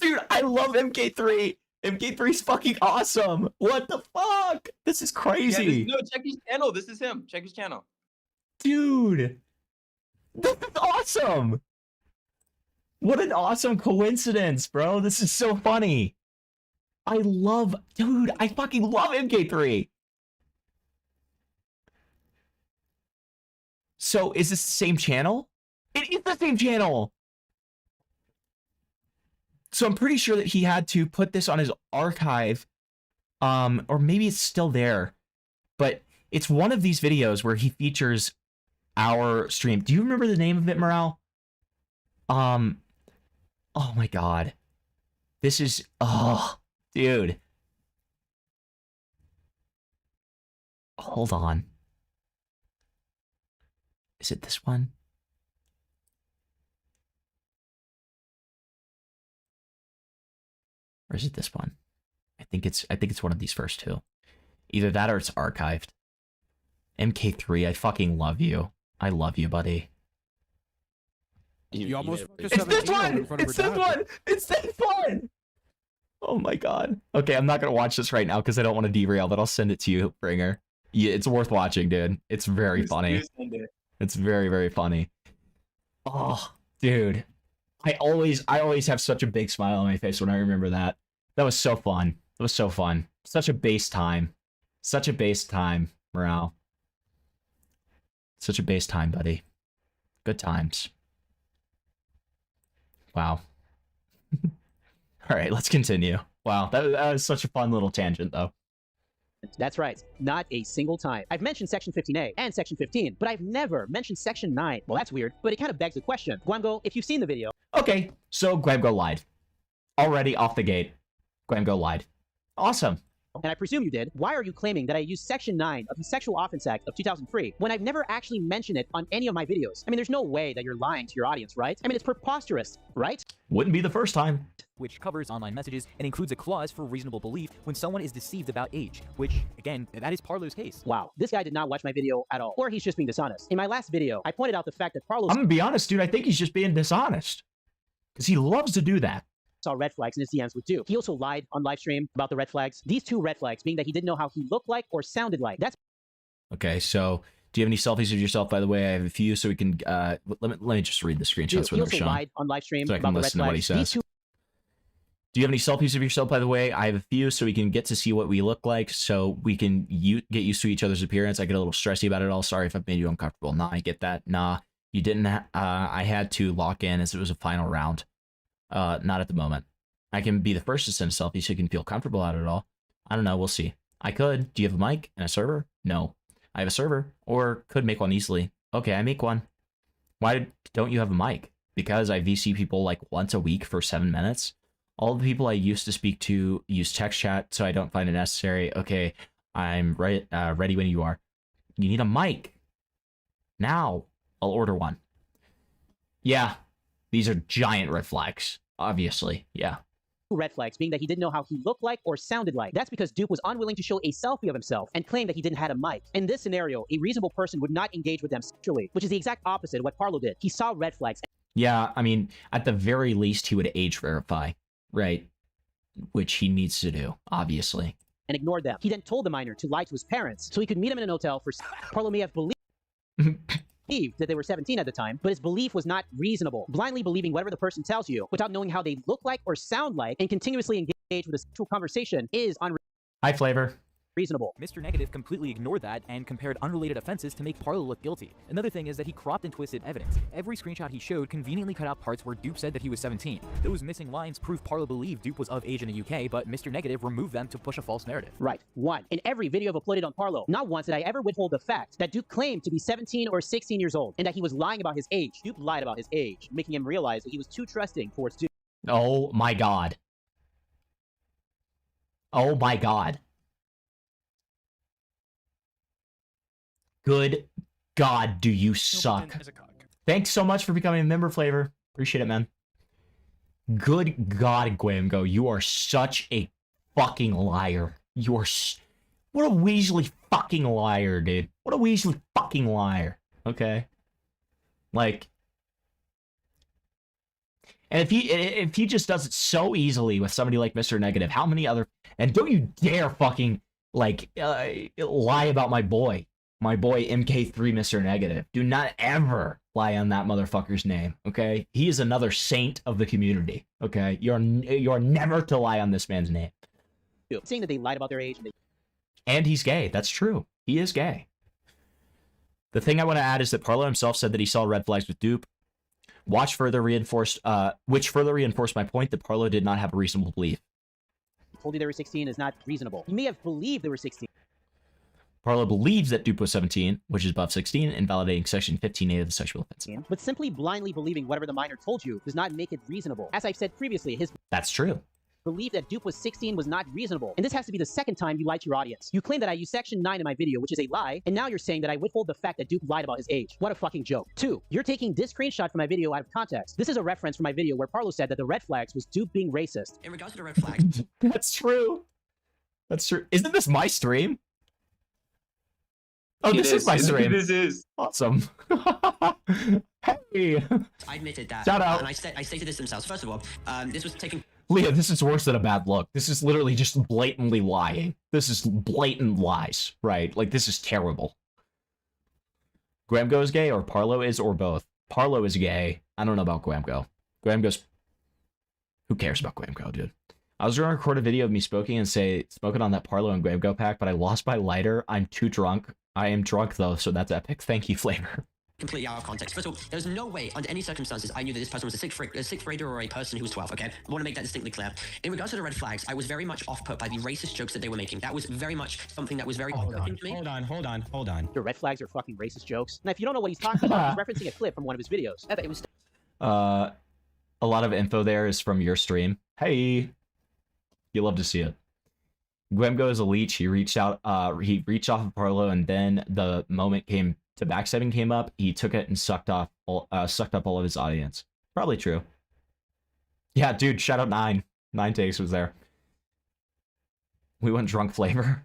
Dude, I love MK3. MK3's fucking awesome. What the fuck? This is crazy. No, check his channel. This is him. Check his channel. Dude. This is awesome. What an awesome coincidence, bro. This is so funny. I fucking love MK3. So is this the same channel? It is the same channel. So I'm pretty sure that he had to put this on his archive. Or maybe it's still there. But it's one of these videos where he features our stream. Do you remember the name of it, Morale? Oh my god. This is, oh, dude. Hold on. Is it this one? Or is it this one? I think it's one of these first two. Either that or it's archived. MK3, I fucking love you. I love you, buddy. You almost It's this one! It's this one! It's this one! Oh my god. Okay, I'm not gonna watch this right now because I don't want to derail, but I'll send it to you, Bringer. Yeah, it's worth watching, dude. It's very funny. It's very, very funny. Oh, dude. I always have such a big smile on my face when I remember that. That was so fun. It was so fun. Such a base time. Such a base time, Morale. Such a base time, buddy. Good times. Wow. All right, let's continue. Wow, that was such a fun little tangent, though. That's right. Not a single time. I've mentioned Section 15A and Section 15, but I've never mentioned Section 9. Well, that's weird, but it kind of begs the question. Gwamgo, if you've seen the video... Okay, so Gwamgo lied. Already off the gate. Gwamgo lied. Awesome. And I presume you did. Why are you claiming that I used Section 9 of the Sexual Offense Act of 2003 when I've never actually mentioned it on any of my videos? I mean, there's no way that you're lying to your audience, right? I mean, it's preposterous, right? Wouldn't be the first time. Which covers online messages and includes a clause for reasonable belief when someone is deceived about age, which, again, that is Parlo's case. Wow, this guy did not watch my video at all, or he's just being dishonest. In my last video, I pointed out the fact that Parlo... I'm gonna be honest, dude, I think he's just being dishonest. Because he loves to do that. Saw red flags in his DMs with Duke. He also lied on live stream about the red flags. These two red flags being that he didn't know how he looked like or sounded like. That's... Okay, so... Do you have any selfies of yourself, by the way? I have a few, so we can... let me just read the screenshots when they're shown. He also lied on live stream so I about can the red listen to what he flags. says. Do you have any selfies of yourself, by the way? I have a few, so we can get to see what we look like, so we can get used to each other's appearance. I get a little stressy about it all. Sorry if I've made you uncomfortable. Nah, I get that. Nah, you didn't. I had to lock in as it was a final round. Not at the moment. I can be the first to send a selfie so you can feel comfortable at it all. I don't know. We'll see. I could. Do you have a mic and a server? No. I have a server, or could make one easily. Okay, I make one. Why don't you have a mic? Because I VC people like once a week for 7 minutes. All the people I used to speak to use text chat, so I don't find it necessary. Okay, I'm ready when you are. You need a mic. Now, I'll order one. Yeah, these are giant red flags, obviously. Yeah. Red flags being that he didn't know how he looked like or sounded like. That's because Duke was unwilling to show a selfie of himself and claimed that he didn't have a mic. In this scenario, a reasonable person would not engage with them sexually, which is the exact opposite of what Parlo did. He saw red flags. Yeah, I mean, at the very least, he would age verify, right? Which he needs to do, obviously. And ignored them. He then told the minor to lie to his parents so he could meet him in an hotel for... Parlo may have believed that they were 17 at the time, but his belief was not reasonable. Blindly believing whatever the person tells you without knowing how they look like or sound like and continuously engage with a sexual conversation is unreasonable. Hi, Flavor. Reasonable. Mr. Negative completely ignored that and compared unrelated offenses to make Parlo look guilty. Another thing is that he cropped and twisted evidence. Every screenshot he showed conveniently cut out parts where Dupe said that he was 17. Those missing lines prove Parlo believed Dupe was of age in the UK, but Mr. Negative removed them to push a false narrative. Right. 1. In every video I've uploaded on Parlo, not once did I ever withhold the fact that Dupe claimed to be 17 or 16 years old and that he was lying about his age. Dupe lied about his age, making him realize that he was too trusting towards Dupe. Oh my god. Oh my god. Good God, do you suck. Thanks so much for becoming a member, Flavor. Appreciate it, man. Good God, Gwamgo, you are such a fucking liar. You are... What a Weasley fucking liar, dude. What a Weasley fucking liar. Okay? Like... And if he just does it so easily with somebody like Mr. Negative, how many other... And don't you dare fucking, like, lie about my boy. My boy MK3 Mr. Negative. Do not ever lie on that motherfucker's name, okay? He is another saint of the community, okay? You're never to lie on this man's name. Saying that they lied about their age. And he's gay. That's true. He is gay. The thing I want to add is that Parlo himself said that he saw red flags with Dupe, which further reinforced my point that Parlo did not have a reasonable belief. Told you they were 16 is not reasonable. You may have believed they were 16. Parlo believes that Dupe was 17, which is above 16, invalidating Section 15A of the Sexual Offense. But simply blindly believing whatever the minor told you does not make it reasonable. As I've said previously, his That's true. belief that Dupe was 16 was not reasonable. And this has to be the second time you lied to your audience. You claim that I used Section 9 in my video, which is a lie, and now you're saying that I withhold the fact that Dupe lied about his age. What a fucking joke. 2, you're taking this screenshot from my video out of context. This is a reference from my video where Parlo said that the red flags was Dupe being racist. In regards to the red flags, That's true. That's true. Isn't this my stream? Oh, this is my stream. This is Awesome. Hey. I admitted that. Shout out. And I stated this themselves. First of all, this was taken. Leah, this is worse than a bad look. This is literally just blatantly lying. This is blatant lies, right? Like, this is terrible. Gwamgo is gay, or Parlo is, or both. Parlo is gay. I don't know about Gwamgo. Gwamgo's... Who cares about Gwamgo, dude? I was going to record a video of me smoking on that Parlo and Gwamgo pack, but I lost my lighter. I'm too drunk. I am drunk, though, so that's epic. Thank you, Flavor. Completely out of context. First of all, there's no way, under any circumstances, I knew that this person was a sixth grader or a person who was 12, okay? I want to make that distinctly clear. In regards to the red flags, I was very much off-put by the racist jokes that they were making. That was very much something that was very off-putting to me. Hold on. The red flags are fucking racist jokes. Now, if you don't know what he's talking about, he's referencing a clip from one of his videos. It was A lot of info there is from your stream. Hey! You love to see it. Gwamgo is a leech. He reached out, he reached off of Parlo, and then the moment to backstabbing came up, he took it and sucked up all of his audience. Probably true. Yeah, dude, shout out 9. 9 takes was there. We went drunk Flavor.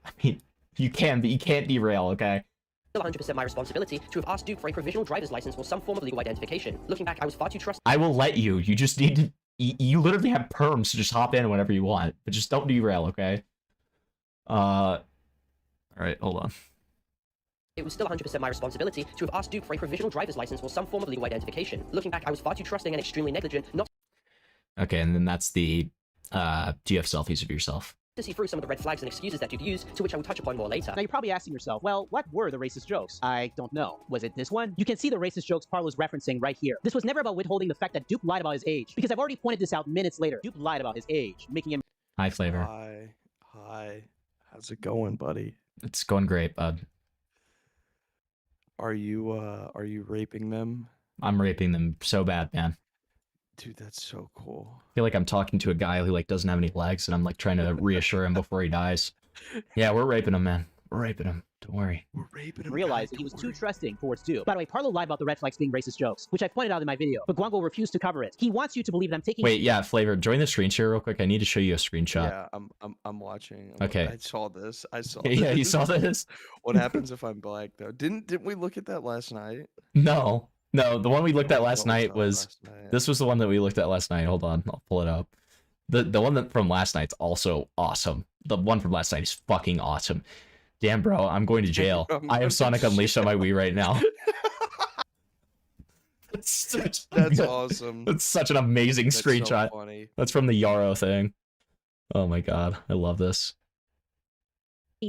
I mean, you can't derail, okay? still 100% my responsibility to have asked Duke for a provisional driver's license or some form of legal identification. Looking back, I was far too trusting. I will let you. You just need to... You literally have perms to just hop in whenever you want. But just don't derail, okay? Alright, hold on. It was still 100% my responsibility to have asked Duke for a provisional driver's license or some form of legal identification. Looking back, I was far too trusting and extremely negligent not Okay, and then that's the... do you have selfies of yourself? to see through some of the red flags and excuses that Duke used, to which I will touch upon more later. Now you're probably asking yourself, well, what were the racist jokes? I don't know. Was it this one? You can see the racist jokes Parlo's referencing right here. This was never about withholding the fact that Duke lied about his age, because I've already pointed this out minutes later. Duke lied about his age, making him... Hi, Flavor. Hi. How's it going, buddy? It's going great, bud. Are you raping them? I'm raping them so bad, man. Dude, that's so cool. I feel like I'm talking to a guy who like doesn't have any legs, and I'm like trying to reassure him before he dies. Yeah, we're raping him, man. We're raping him. Don't worry. We're raping him. Realized that he was too trusting towards Duke. By the way, Parlo lied about the red flags being racist jokes, which I pointed out in my video, but Gwamgo refused to cover it. He wants you to believe that I'm taking... Wait, yeah, Flavor, join the screen share real quick. I need to show you a screenshot. Yeah, I'm watching. Okay. I saw this. Yeah, you saw this? What happens if I'm black though? Didn't we look at that last night? No, the one we looked at last night was... last night? This was the one that we looked at last night. Hold on, I'll pull it up. The one from last night's also awesome. The one from last night is fucking awesome. Damn, bro, I'm going to jail. I have Sonic Unleashed on my Wii right now. That's awesome. That's such an amazing That's so screenshot. funny. That's from the Yarrow thing. Oh my god, I love this.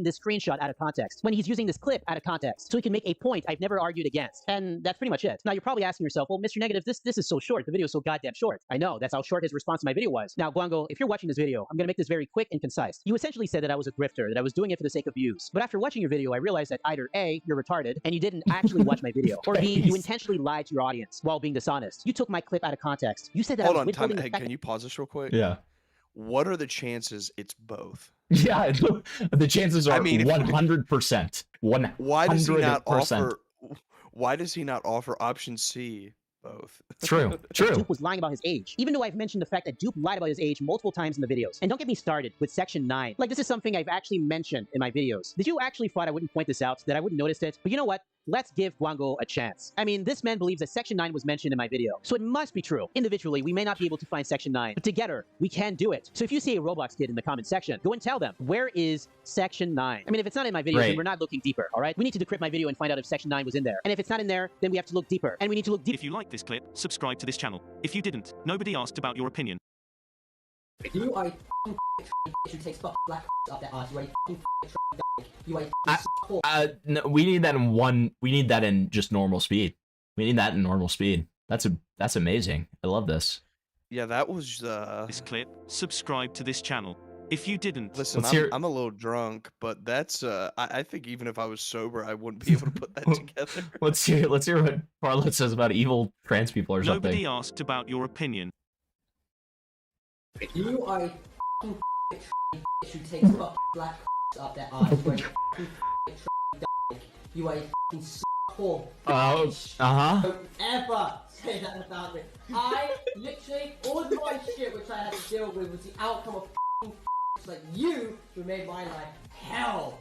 this screenshot out of context, when he's using this clip out of context, so he can make a point I've never argued against. And that's pretty much it. Now, you're probably asking yourself, well, Mr. Negative, this is so short. The video is so goddamn short. I know, that's how short his response to my video was. Now, Gwamgo, if you're watching this video, I'm gonna make this very quick and concise. You essentially said that I was a grifter, that I was doing it for the sake of views. But after watching your video, I realized that either A, you're retarded, and you didn't actually watch my video, or B, you intentionally lied to your audience while being dishonest. You took my clip out of context. You said that I was withholding the fact Can you pause this real quick? Yeah. What are the chances it's both? Yeah, the chances are 100%. 100%. Why does he not offer option C? Both. True. Duke was lying about his age, even though I've mentioned the fact that Duke lied about his age multiple times in the videos. And don't get me started with Section 9. Like, this is something I've actually mentioned in my videos. Did you actually thought I wouldn't point this out, that I wouldn't notice it? But you know what? Let's give Gwamgo a chance. I mean, this man believes that Section 9 was mentioned in my video, so it must be true. Individually, we may not be able to find Section 9, but together, we can do it. So if you see a Roblox kid in the comment section, go and tell them, where is Section 9? I mean, if it's not in my video, then we're not looking deeper, all right? We need to decrypt my video and find out if Section 9 was in there. And if it's not in there, then we have to look deeper. And we need to look deeper. If you like this clip, subscribe to this channel. If you didn't, nobody asked about your opinion. You are a fucking bitch who takes fucking black up that ass. You are a fucking you are a No, we need that in one. We need that in just normal speed. We need that in normal speed. That's amazing. I love this. Yeah, that was this clip. Subscribe to this channel. If you didn't, Listen, I'm a little drunk, but that's I think even if I was sober, I wouldn't be able to put that together. Let's hear what Parlo says about evil trans people or something. Nobody asked about your opinion. You are a fucking bitch who takes fucking black up that ass. You are a fucking whore. Don't ever say that about me. I literally, all of my shit which I had to deal with was the outcome of fucking like you who made my life hell.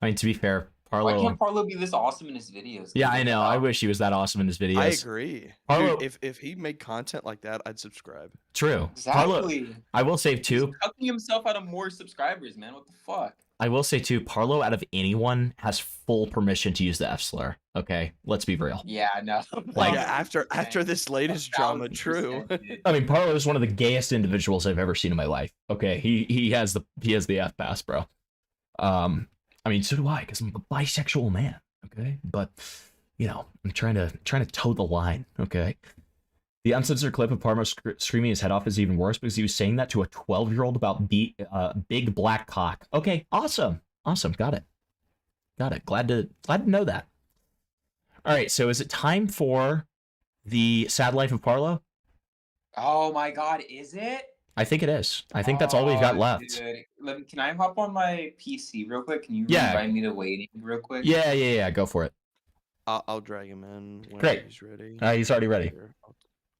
I mean, to be fair, Why Parlo. can't Parlo be this awesome in his videos? Yeah, I know. I wish he was that awesome in his videos. I agree. Parlo, Dude, if he made content like that, I'd subscribe. true. Exactly. Parlo, I will say too. Cucking himself out of more subscribers, man. What the fuck? I will say too. Parlo, out of anyone, has full permission to use the F slur. Okay, let's be real. Yeah, no. Like yeah, after this latest drama, true. I mean, Parlo is one of the gayest individuals I've ever seen in my life. Okay, he has the F pass, bro. I mean, so do I, because I'm a bisexual man. Okay, but you know, I'm trying to toe the line. Okay. The uncensored clip of Parmo screaming his head off is even worse because he was saying that to a 12-year-old about big black cock. Okay, awesome, got it. Glad to know that. All right, so is it time for the sad life of Parlo? Oh my god, is it? I think it is. I think that's all we've got left. Dude. Can I hop on my PC real quick? Can you Yeah. invite me to waiting real quick? Yeah. Go for it. I'll drag him in when Great. he's ready. He's already ready.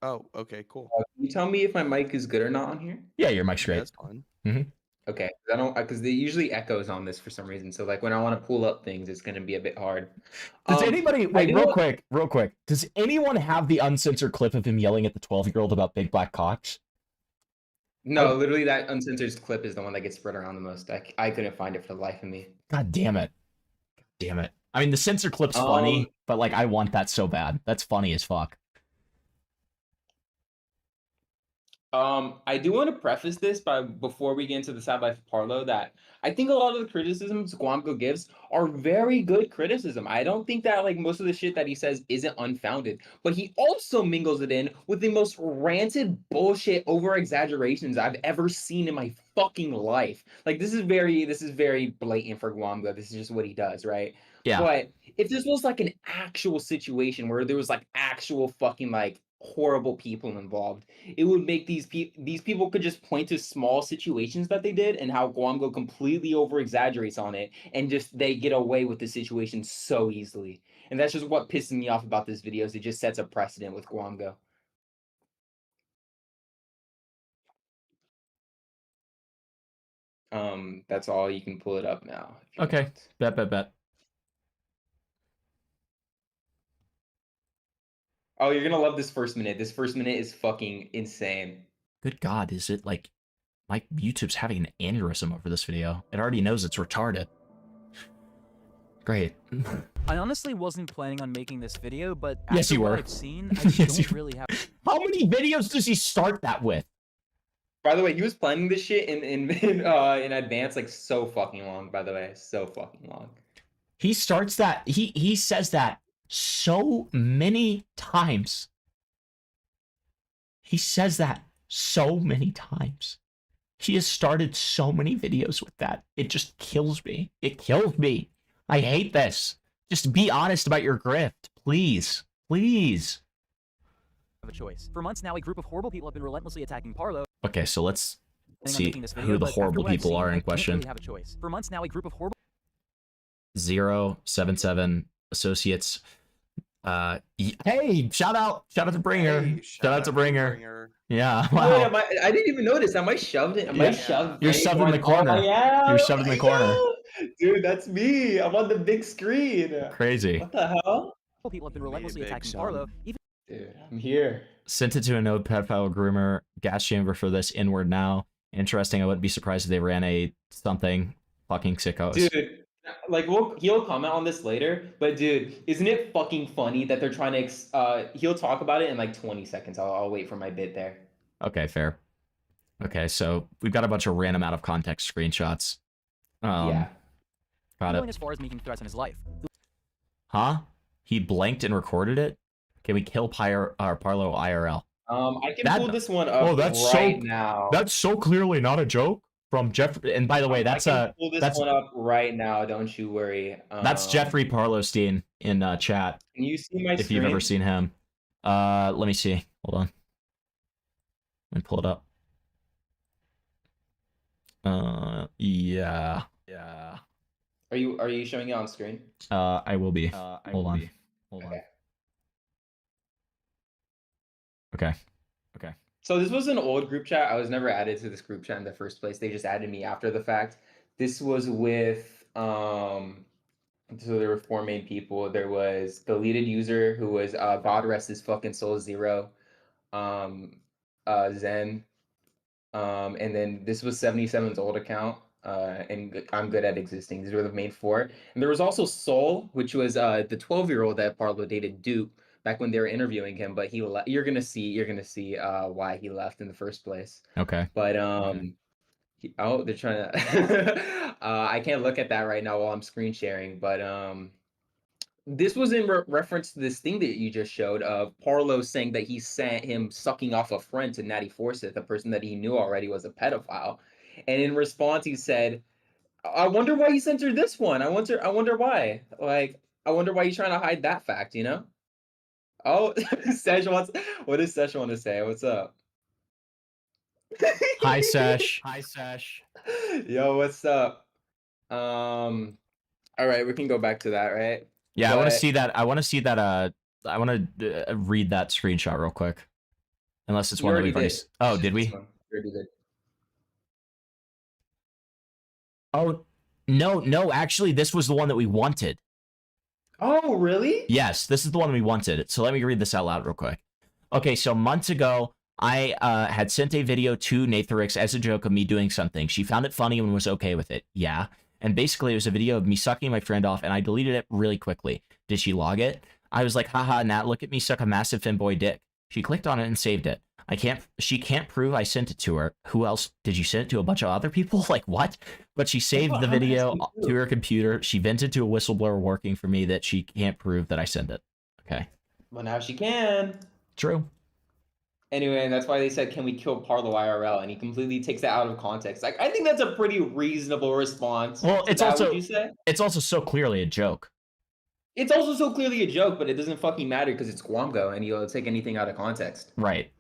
Oh, okay, cool. Can you tell me if my mic is good or not on here? Yeah, your mic's great. That's fine. Okay, because they usually echoes on this for some reason. So like when I want to pull up things, it's gonna be a bit hard. Does anybody wait real quick? Does anyone have the uncensored clip of him yelling at the 12-year-old about big black cocks? No, literally that uncensored clip is the one that gets spread around the most. I couldn't find it for the life of me. God damn it. I mean, the censored clip's funny, but like I want that so bad. That's funny as fuck. I do want to preface this before we get into the sad life of Parlo that I think a lot of the criticisms Gwamgo gives are very good criticism. I don't think that like most of the shit that he says isn't unfounded, but he also mingles it in with the most ranted bullshit over exaggerations I've ever seen in my fucking life. Like this is very blatant for Gwamgo. This is just what he does, right? Yeah. But if this was like an actual situation where there was like actual fucking like horrible people involved, it would make these people could just point to small situations that they did and how Gwamgo completely over exaggerates on it and just they get away with the situation so easily. And that's just what pisses me off about this video is it just sets a precedent with Gwamgo. That's all. You can pull it up now. Okay. Bet. Oh, you're gonna love this first minute. This first minute is fucking insane. Good God, is it like my YouTube's having an aneurysm over this video? It already knows it's retarded. Great. I honestly wasn't planning on making this video, but Yes, after you what were. I've seen, I don't really have. How many videos does he start that with? By the way, he was planning this shit in advance, like so fucking long. By the way, so fucking long. He starts that. He says that so many times. He says that so many times. He has started so many videos with that. It just kills me. It kills me. I hate this. Just be honest about your grift, please. Please. Have a choice. For months now, a group of horrible people have been relentlessly attacking Parlo. Okay, so let's planning on see making this video, who the but after horrible what I've people seen, are I in can't question. really have a choice. For months now, a group of horrible 077 associates. Hey, shout out to Bringer. Shout out to Bringer. Yeah. Wow. Wow. I didn't even notice. Am I shoved in? Am I shoved? You're shoved in the corner. Oh, yeah. You're shoved in the corner. Dude, that's me. I'm on the big screen. Crazy. What the hell? people have been relentlessly attacking Parlo. Even Dude, I'm here. Sent it to a node pedophile groomer gas chamber for this inward now. Interesting. I wouldn't be surprised if they ran a something. Fucking sickos. Dude, like he'll comment on this later, but dude, isn't it fucking funny that they're trying to he'll talk about it in like 20 seconds. I'll wait for my bit there. Okay, fair. Okay, so we've got a bunch of random out of context screenshots. Yeah. Got Going it. as far as making threats on his life. Huh? He blanked and recorded it? Can we kill Parlo IRL? I can pull this one up now. That's so clearly not a joke from Jeffrey. And by the way, I can pull this one up right now. Don't you worry. That's Jeffrey Parlostein in chat. Can you see my if you've ever seen him? Let me see. Hold on. Let me pull it up. Yeah. Are you showing it on screen? I will be. Hold on. Okay. So this was an old group chat. I was never added to this group chat in the first place. They just added me after the fact. This was with so there were four main people. There was the deleted user who was God rest his fucking soul 0, Zen, and then this was 77's old account. And I'm good at existing. These were the main four. And there was also Soul, which was the 12-year-old that Parlo dated Duke back when they were interviewing him, but he you're gonna see why he left in the first place. Okay. But they're trying to I can't look at that right now while I'm screen sharing, but this was in reference to this thing that you just showed of Parlo saying that he sent him sucking off a friend to Natty Forsyth, a person that he knew already was a pedophile. And in response, he said, "I wonder why he censored this one. I wonder why. Like, I wonder why he's trying to hide that fact, you know?" Oh, Sesh wants. What does Sesh want to say? What's up? Hi, Sesh. Yo, what's up? All right, we can go back to that, right? Yeah, I want to see that. I want to read that screenshot real quick. Unless it's one that we've already. Oh, did we? Already did. Oh, no. Actually, this was the one that we wanted. Oh, really? Yes, this is the one we wanted. So let me read this out loud real quick. Okay, so months ago, I had sent a video to Nathrix as a joke of me doing something. She found it funny and was okay with it. Yeah. And basically, it was a video of me sucking my friend off, and I deleted it really quickly. Did she log it? I was like, haha, Nat, look at me suck a massive femboy dick. She clicked on it and saved it. She can't prove I sent it to her. Who else? Did you send it to a bunch of other people? Like, what? But she saved the video to her computer. She vented to a whistleblower working for me that she can't prove that I sent it. Okay. Well, now she can. True. Anyway, and that's why they said, "Can we kill Parlo IRL?" And he completely takes that out of context. Like, I think that's a pretty reasonable response. Well, it's also would you say? It's also so clearly a joke. It's also so clearly a joke, but it doesn't fucking matter because it's Gwamgo and he'll take anything out of context. Right.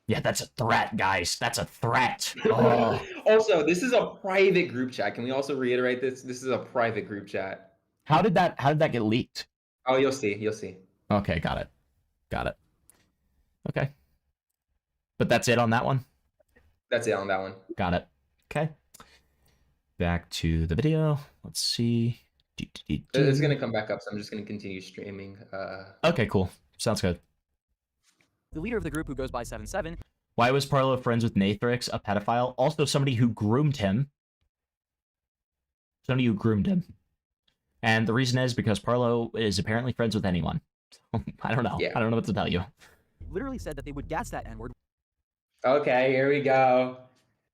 Yeah, that's a threat, guys. That's a threat. Oh. Also, this is a private group chat. Can we also reiterate this? This is a private group chat. How did that get leaked? Oh, you'll see. Okay, got it. Okay. But that's it on that one? That's it on that one. Got it. Okay. Back to the video. Let's see. It's going to come back up, so I'm just going to continue streaming. Okay, cool. Sounds good. The leader of the group, who goes by 77. Why was Parlo friends with Nathrix, a pedophile? Also somebody who groomed him. And the reason is because Parlo is apparently friends with anyone. So, I don't know. Yeah. I don't know what to tell you. Literally said that they would gas that N-word. Okay, here we go.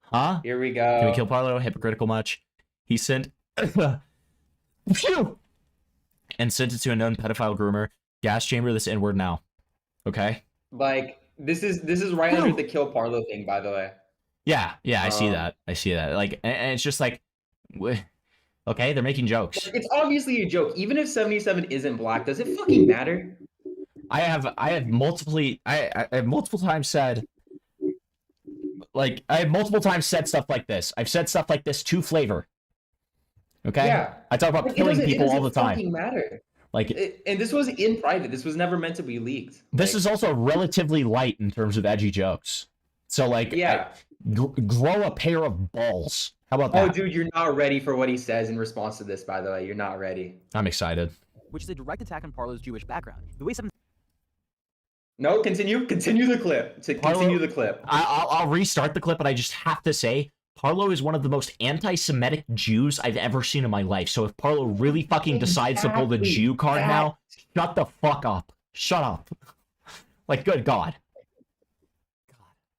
Huh? Here we go. Can we kill Parlo? Hypocritical much? He sent... Phew! And sent it to a known pedophile groomer. Gas chamber this N-word now. Okay? Like, this is right under the kill Parlo thing, by the way. Yeah, I see that. Like, and it's just like... Okay, they're making jokes. It's obviously a joke. Even if 77 isn't black, does it fucking matter? I have multiple times said... Like, I have multiple times said stuff like this. I've said stuff like this to Flavor. Okay? Yeah. I talk about killing people all the time. It doesn't fucking matter. Like, and this was in private. This was never meant to be leaked. This is also relatively light in terms of edgy jokes. So, like, yeah. Grow a pair of balls. How about that? Oh, dude, you're not ready for what he says in response to this, by the way. You're not ready. I'm excited. Which is a direct attack on Parlo's Jewish background. The way some... No, continue the clip. Continue the clip. I'll restart the clip, but I just have to say, Parlo is one of the most anti-Semitic Jews I've ever seen in my life. So if Parlo really fucking decides to pull the Jew card now, shut the fuck up. Shut up. Like, good God.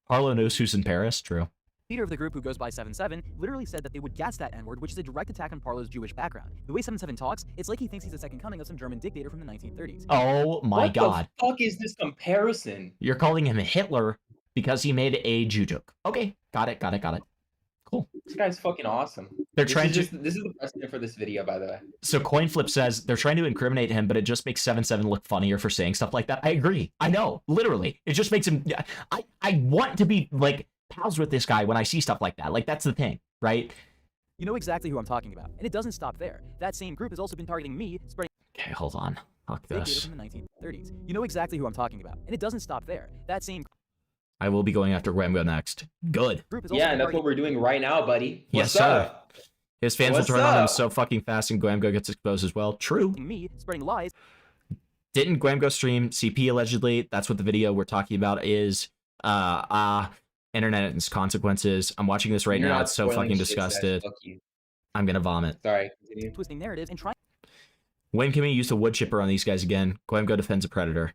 Harlow knows who's in Paris. True. leader of the group, who goes by 77, literally said that they would gas that N-word, which is a direct attack on Parlow's Jewish background. The way 77 talks, it's like he thinks he's the second coming of some German dictator from the 1930s. Oh my god. What the fuck is this comparison? You're calling him Hitler because he made a Jew joke. Okay, got it. Cool. This guy's fucking awesome. This is the precedent for this video, by the way. So Coinflip says they're trying to incriminate him, but it just makes 77 look funnier for saying stuff like that. I agree. I know. Literally. It just makes him... I want to be, like, pals with this guy when I see stuff like that. Like, that's the thing, right? You know exactly who I'm talking about. And it doesn't stop there. That same group has also been targeting me, spreading... Okay, hold on. Fuck this. ...from the 1930s. You know exactly who I'm talking about. And it doesn't stop there. That same... I will be going after Gwamgo next. Good. Yeah, and that's what we're doing right now, buddy. Yes, sir. His fans will turn on him so fucking fast and Gwamgo gets exposed as well. True. Me spreading lies. Didn't Gwamgo stream CP allegedly? That's what the video we're talking about is. Internet and its consequences. I'm watching this right now. It's so fucking disgusted. I'm gonna vomit. Sorry. Continue. Twisting narratives and trying... When can we use the wood chipper on these guys again? Gwamgo defends a predator.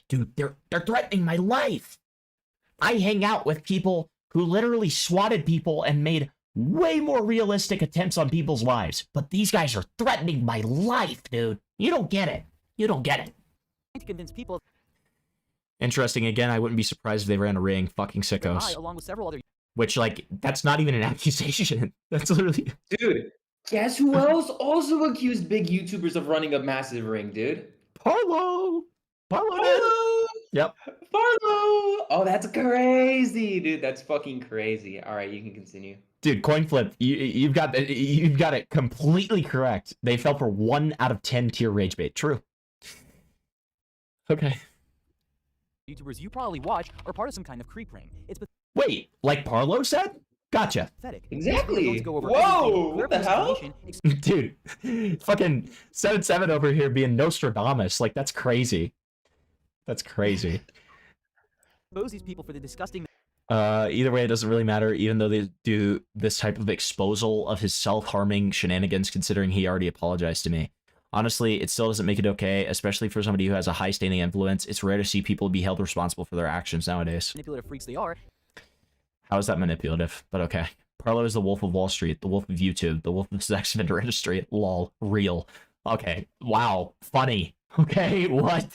Dude, they're threatening my life. I hang out with people who literally swatted people and made way more realistic attempts on people's lives. But these guys are threatening my life, dude. You don't get it. You don't get it. ...to convince people... Interesting. Again, I wouldn't be surprised if they ran a ring. Fucking sickos. I, along with several other... Which, like, that's not even an accusation. That's literally... Dude, guess who else also accused big YouTubers of running a massive ring, dude? Parlo! Parlo! Yep. Parlo! Oh, that's crazy, dude. That's fucking crazy. All right, you can continue. Dude, Coinflip, you've got it completely correct. They fell for 1 out of 10 tier rage bait. True. Okay. YouTubers you probably watch are part of some kind of creep ring. It's Wait, like Parlo said? Gotcha. pathetic. Exactly. Go over Whoa, what the hell? Dude, fucking 77 over here being Nostradamus. Like, that's crazy. That's crazy. Expose these people for the disgusting... Either way, it doesn't really matter, even though they do this type of exposal of his self-harming shenanigans, considering he already apologized to me. Honestly, it still doesn't make it okay, especially for somebody who has a high-standing influence. It's rare to see people be held responsible for their actions nowadays. Manipulative freaks they are. How is that manipulative? But okay. Parlo is the wolf of Wall Street, the wolf of YouTube, the wolf of the sex offender industry. Lol. Real. Okay. Wow. Funny. Okay. What?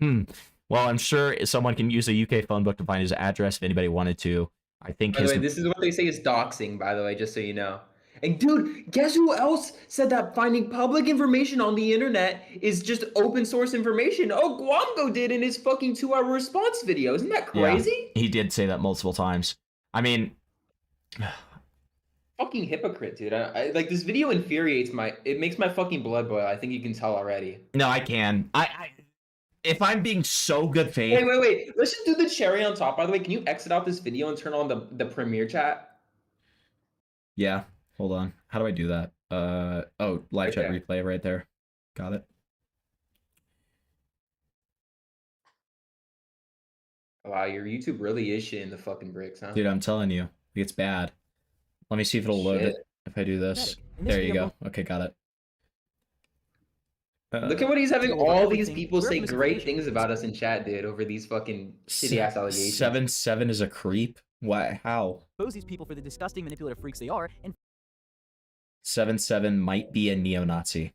Well, I'm sure someone can use a UK phone book to find his address if anybody wanted to. I think By the way, this is what they say is doxing, by the way, just so you know. And dude, guess who else said that finding public information on the internet is just open source information? Oh, Gwamgo did in his fucking 2-hour response video. Isn't that crazy? Yeah, he did say that multiple times. I mean... fucking hypocrite, dude. I like, this video infuriates it makes my fucking blood boil. I think you can tell already. No, I can. If I'm being so good faith... Wait. Let's just do the cherry on top. By the way, can you exit out this video and turn on the premiere chat? Yeah. Hold on. How do I do that? Oh, live chat replay right there. Got it. Wow, your YouTube really is shit in the fucking bricks, huh? Dude, I'm telling you. It's bad. Let me see if it'll load it if I do this. There you go. Okay, got it. Look at what he's having all these people say great things about us in chat, dude, over these fucking shitty-ass allegations. 77 is a creep? What? How? Expose these people for the disgusting manipulative freaks they are, and 77 might be a neo-Nazi.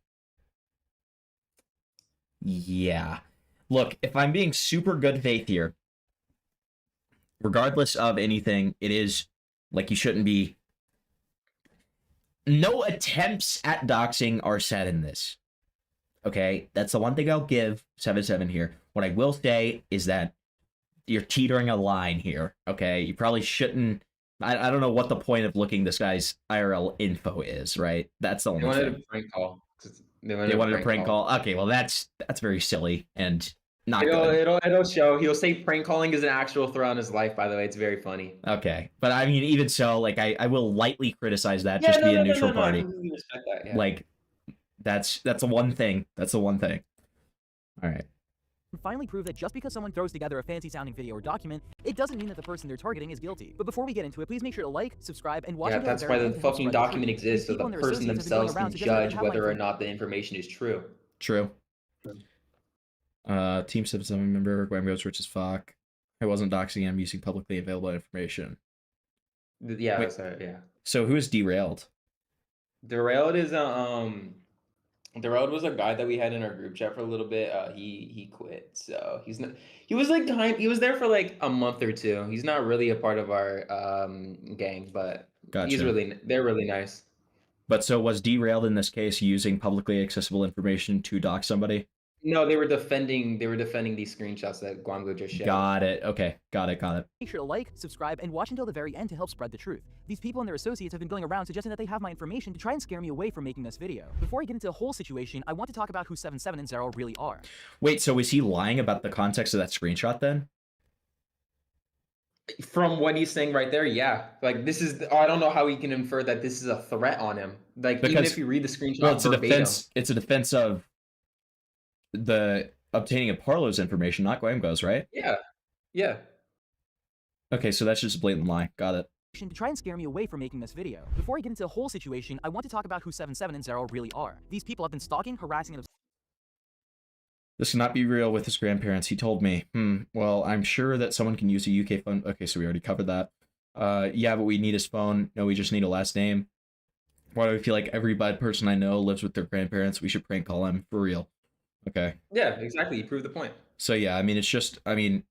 Yeah. Look, if I'm being super good faith here, regardless of anything, it is, like, you shouldn't be... No attempts at doxing are said in this. Okay? That's the one thing I'll give 77 here. What I will say is that you're teetering a line here, okay? You probably shouldn't... I don't know what the point of looking this guy's IRL info is, right? That's the only thing. They wanted a prank call. They wanted a prank call. Okay, well, that's very silly and not good. It'll show. He'll say prank calling is an actual threat on his life, by the way. It's very funny. Okay. But I mean, even so, like, I will lightly criticize that, just be a neutral party. I completely respect that, yeah. Like, that's the one thing. That's the one thing. All right. Finally prove that just because someone throws together a fancy-sounding video or document, it doesn't mean that the person they're targeting is guilty. But before we get into it, please make sure to like, subscribe, and watch. Yeah, that's why the fucking document exists, so the person themselves can judge whether or not the information is true. True. Team 77 member, Gwamgo's rich as fuck. I wasn't doxing him using publicly available information. Yeah, Wait, that's right. Yeah. so who is derailed? Derailed is Derailed was a guy that we had in our group chat for a little bit. He quit, so he's not. He was like he was there for like a month or two. He's not really a part of our gang, but Gotcha. they're really nice. But so was derailed in this case using publicly accessible information to dox somebody? No, they were defending these screenshots that Gwamgo just showed. Got it. Okay, got it. Make sure to like, subscribe, and watch until the very end to help spread the truth. These people and their associates have been going around suggesting that they have my information to try and scare me away from making this video. Before I get into the whole situation, I want to talk about who 77 and Zero really are. Wait, so is he lying about the context of that screenshot then? From what he's saying right there, yeah. Like this is, I don't know how he can infer that this is a threat on him. Like even if you read the screenshot, well, it's verbatim. a defense. It's a defense of the obtaining of Parlo's information, not Gwamgo's, right? Yeah, yeah. Okay, so that's just a blatant lie. Got it. To try and scare me away from making this video. Before I get into the whole situation, I want to talk about who 77 and Zero really are. These people have been stalking, harassing, and This cannot be real with his grandparents. He told me. Well, I'm sure that someone can use a UK phone. Okay, so we already covered that. Yeah, but we need his phone. No, we just need a last name. Why do I feel like every bad person I know lives with their grandparents? We should prank call him for real. Okay. Yeah, exactly. You proved the point. So yeah, I mean, it's just, I mean,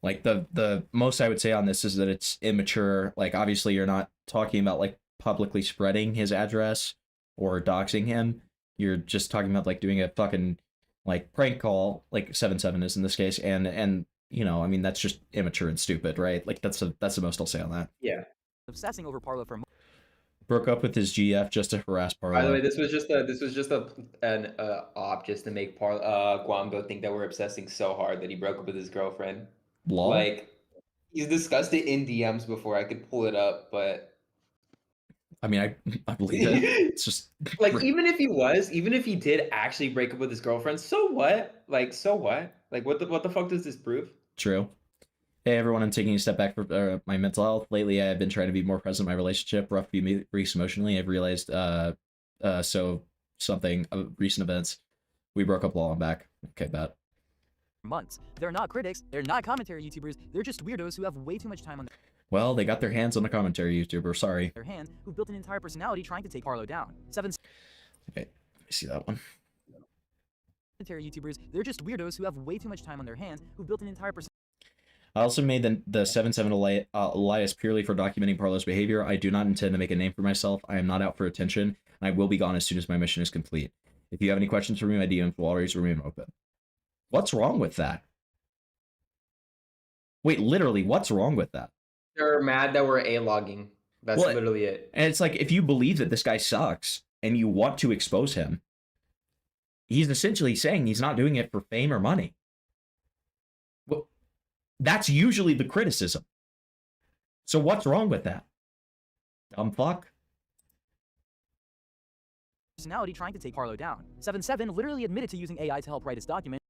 like the most I would say on this is that it's immature. Like obviously you're not talking about like publicly spreading his address or doxing him. You're just talking about like doing a fucking like prank call, like 77 is in this case, and you know, I mean that's just immature and stupid, right? Like that's the most I'll say on that. Yeah. obsessing over Parlo for Broke up with his GF just to harass Parlo. By the way, this was just an op just to make Gwamgo think that we're obsessing so hard that he broke up with his girlfriend. Lol. Like he's discussed it in DMs before. I could pull it up, but I mean, I believe it. It's just like even if he did actually break up with his girlfriend, so what? Like so what? Like what the fuck does this prove? True. Hey everyone, I'm taking a step back for my mental health. Lately, I've been trying to be more present in my relationship. Rough few weeks emotionally. I've realized something of recent events. We broke up a while back. Okay, bet. months. They're not critics, they're not commentary YouTubers, they're just weirdos who have way too much time on Well, they got their hands on the commentary YouTuber. Sorry. their hands, who built an entire personality trying to take Parlo down. Okay, let me see that one. Commentary YouTubers, they're just weirdos who have way too much time on their hands, who built an entire personality. I also made the 77 alias purely for documenting Parlo's behavior. I do not intend to make a name for myself. I am not out for attention, and I will be gone as soon as my mission is complete. If you have any questions for me, my DMs will always remain open. What's wrong with that? Wait, literally, what's wrong with that? They're mad that we're A-logging. That's literally it. And it's like, if you believe that this guy sucks, and you want to expose him, he's essentially saying he's not doing it for fame or money. Well, that's usually the criticism. So what's wrong with that? Dumb fuck. Personality trying to take Parlo down. 77 literally admitted to using AI to help write his document.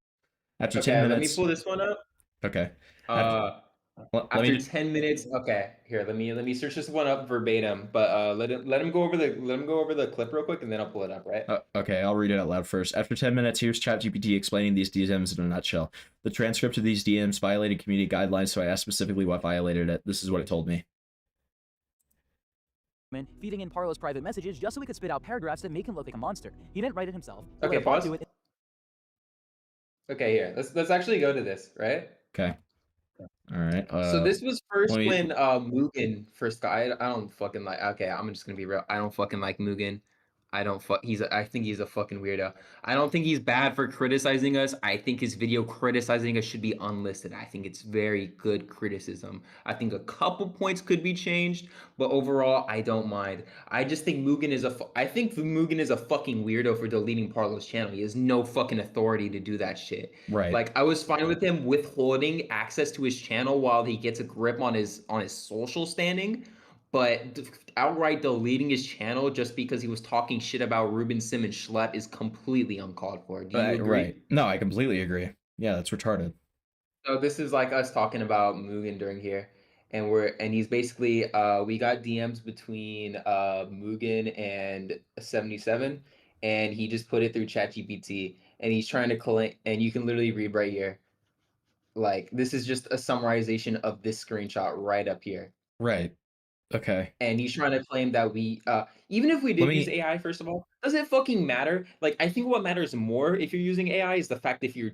After 10 minutes. Let me pull this one up. Okay. After 10 minutes. Okay, here. Let me search this one up verbatim. But let him go over the clip real quick, and then I'll pull it up. Right. Okay, I'll read it out loud first. After 10 minutes, here's ChatGPT explaining these DMs in a nutshell. The transcript of these DMs violated community guidelines, so I asked specifically what violated it. This is what it told me. Feeding in Parlo's private messages just so he could spit out paragraphs that make him look like a monster. He didn't write it himself. Okay, pause. Okay, here. Let's actually go to this, right? Okay. All right. So this was first when Mugen first got. I don't fucking like. Okay, I'm just gonna be real. I don't fucking like Mugen. I think he's a fucking weirdo. I don't think he's bad for criticizing us. I think his video criticizing us should be unlisted. I think it's very good criticism. I think a couple points could be changed, but overall, I don't mind. I just think Mugen is a fucking weirdo for deleting Parlo's channel. He has no fucking authority to do that shit. Right. Like I was fine with him withholding access to his channel while he gets a grip on his social standing. But outright deleting his channel just because he was talking shit about Ruben Sim and Schlepp is completely uncalled for. Do you agree? Right. No, I completely agree. Yeah, that's retarded. So this is like us talking about Mugen during here. And he's basically we got DMs between Mugen and 77, and he just put it through ChatGPT, and he's trying to collect, and you can literally read right here. Like, this is just a summarization of this screenshot right up here. Right. Okay. And he's trying to claim that we, even if we did use AI, first of all, does it fucking matter? Like, I think what matters more if you're using AI is the fact if you're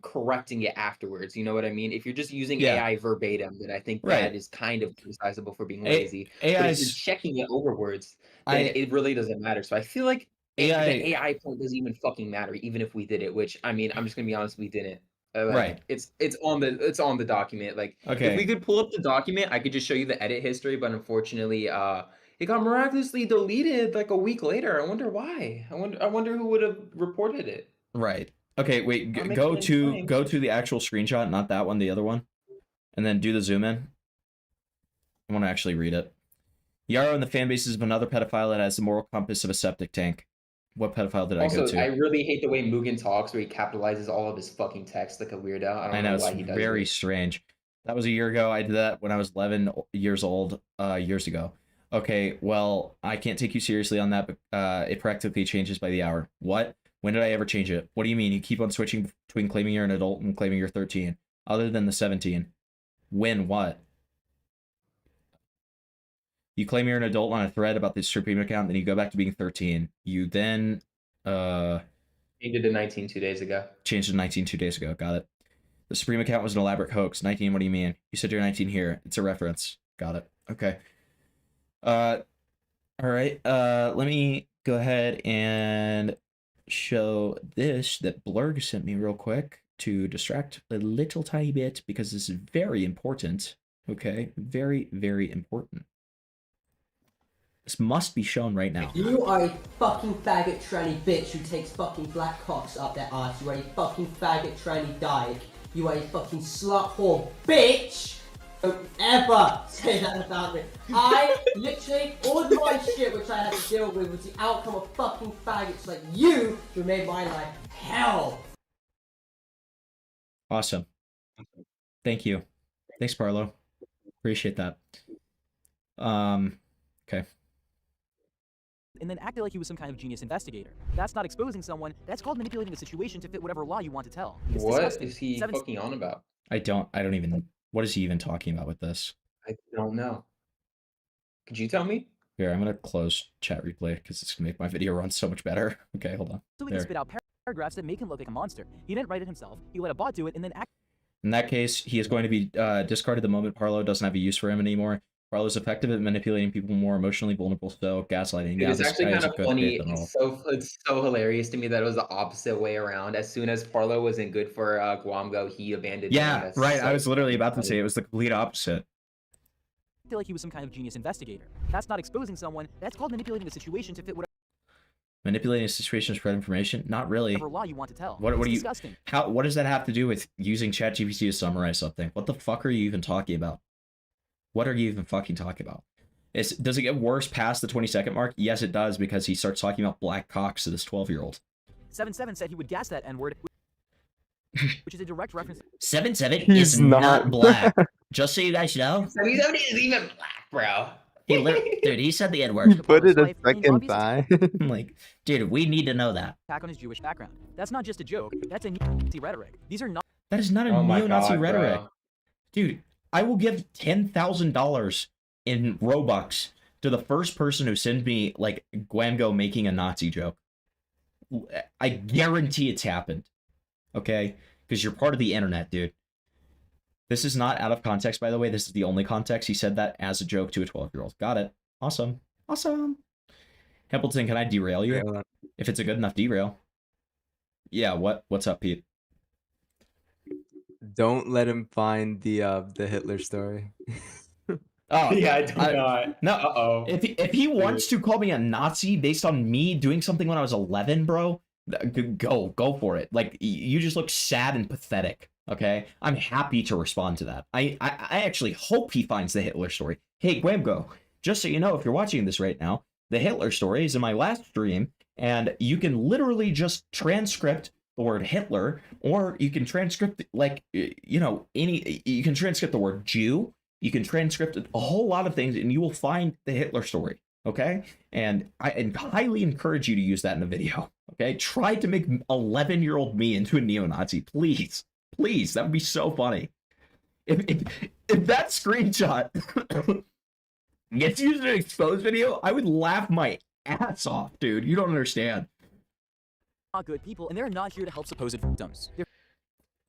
correcting it afterwards. You know what I mean? If you're just using AI verbatim, then I think that is kind of criticizable for being lazy. But if you're checking it overwords, then it really doesn't matter. So I feel like the AI point doesn't even fucking matter, even if we did it. Which I mean, I'm just gonna be honest, we didn't. Right. It's on the document. Like, if we could pull up the document, I could just show you the edit history, but unfortunately, it got miraculously deleted like a week later. I wonder why. I wonder who would have reported it. Right. Okay, wait, go to the actual screenshot, not that one, the other one. And then do the zoom in. I want to actually read it. Yarrow and the fan bases of another pedophile that has the moral compass of a septic tank. What pedophile did I go to? I really hate the way Mugen talks, where he capitalizes all of his fucking text like a weirdo. I don't know why he does it. Very strange. That was a year ago. I did that when I was 11 years old, years ago. Okay, well, I can't take you seriously on that, but it practically changes by the hour. What? When did I ever change it? What do you mean? You keep on switching between claiming you're an adult and claiming you're 13, other than the 17. When? What? You claim you're an adult on a thread about this Supreme account, then you go back to being 13. You then changed it to 19 2 days ago. Changed to 19 2 days ago. Got it. The Supreme account was an elaborate hoax. 19, what do you mean? You said you're 19 here. It's a reference. Got it. Okay. All right. Let me go ahead and show this that Blurg sent me real quick to distract a little tiny bit because this is very important. Okay. Very, very important. This must be shown right now. You are a fucking faggot tranny bitch who takes fucking black cocks up their ass. You are a fucking faggot tranny dyke. You are a fucking slut whore bitch. Don't ever say that about me. I literally, all of my shit which I had to deal with was the outcome of fucking faggots like you who made my life hell. Awesome. Thank you. Thanks, Parlo. Appreciate that. Okay. And then acted like he was some kind of genius investigator. That's not exposing someone. That's called manipulating a situation to fit whatever law you want to tell. It's what disgusting. is he fucking on about? I don't even. What is he even talking about with this? I don't know. Could you tell me? Here, I'm gonna close chat replay because it's gonna make my video run so much better. Okay, hold on. So he can spit out paragraphs that make him look like a monster. He didn't write it himself. He let a bot do it and then act. In that case, he is going to be discarded the moment Parlo doesn't have a use for him anymore. Parlo is effective at manipulating people more emotionally vulnerable, so gaslighting. It's actually kind of funny. It's so hilarious to me that it was the opposite way around. As soon as Parlo wasn't good for Gwamgo, he abandoned him. Yeah, right. I was literally about to say it was the complete opposite. I feel like he was some kind of genius investigator. That's not exposing someone. That's called manipulating a situation to fit whatever. Manipulating a situation to spread information? Not really. Whatever law you want to tell. What are you? Disgusting. What does that have to do with using ChatGPT to summarize something? What the fuck are you even talking about? What are you even fucking talking about? Does it get worse past the 20-second mark? Yes, it does, because he starts talking about black cocks to this 12-year-old. 7-7 said he would gas that N-word, which is a direct reference. 7-7 is not black. Just so you guys know. 7-7 isn't even black, bro. Dude, he said the N-word. He put it a second time. I'm like, dude, we need to know that. Attack on his Jewish background. That's not just a joke. That's a neo-Nazi rhetoric. These are not. That is not a neo-Nazi rhetoric. Bro. Dude, I will give $10,000 in Robux to the first person who sends me, like, Gwamgo making a Nazi joke. I guarantee it's happened. Okay? Because you're part of the internet, dude. This is not out of context, by the way. This is the only context. He said that as a joke to a 12-year-old. Got it. Awesome. Awesome. Hempleton, can I derail you? Yeah. If it's a good enough derail. Yeah, what's up, Pete? Don't let him find the Hitler story. Oh yeah, I do not. No. Uh-oh. If he wants to call me a Nazi based on me doing something when I was 11, bro, go for it. Like, you just look sad and pathetic. Okay, I'm happy to respond to that. I actually hope he finds the Hitler story. Hey, Gwamgo, just so you know, if you're watching this right now, the Hitler story is in my last stream, and you can literally just transcript the word Hitler, or you can transcript, like, you know, you can transcript the word Jew, you can transcript a whole lot of things, and you will find the Hitler story, okay? And I highly encourage you to use that in a video, okay? Try to make 11-year-old me into a neo-Nazi, please. Please, that would be so funny. If that screenshot gets used in an exposed video, I would laugh my ass off, dude. You don't understand. Not good people, and they're not here to help supposed victims. They're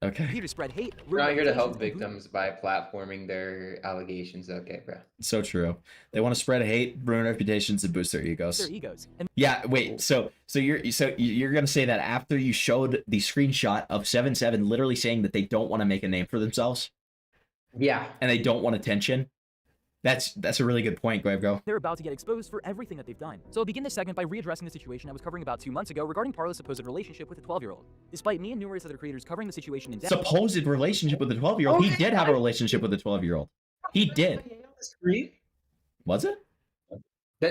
Okay. here to spread hate. We're not here to help reputations, and victims by platforming their allegations. Okay, bro. So true. They want to spread hate, ruin reputations, and boost their egos. their egos. And Yeah, wait. So you're gonna say that after you showed the screenshot of 7-7 literally saying that they don't want to make a name for themselves? Yeah. And they don't want attention? That's a really good point, Gwamgo. they're about to get exposed for everything that they've done. So I'll begin this segment by readdressing the situation I was covering about 2 months ago regarding Parlo's supposed relationship with a 12-year-old. Despite me and numerous other creators covering the situation in depth. Supposed relationship with a 12-year-old? He did have a relationship with a 12-year-old. He did. Was it?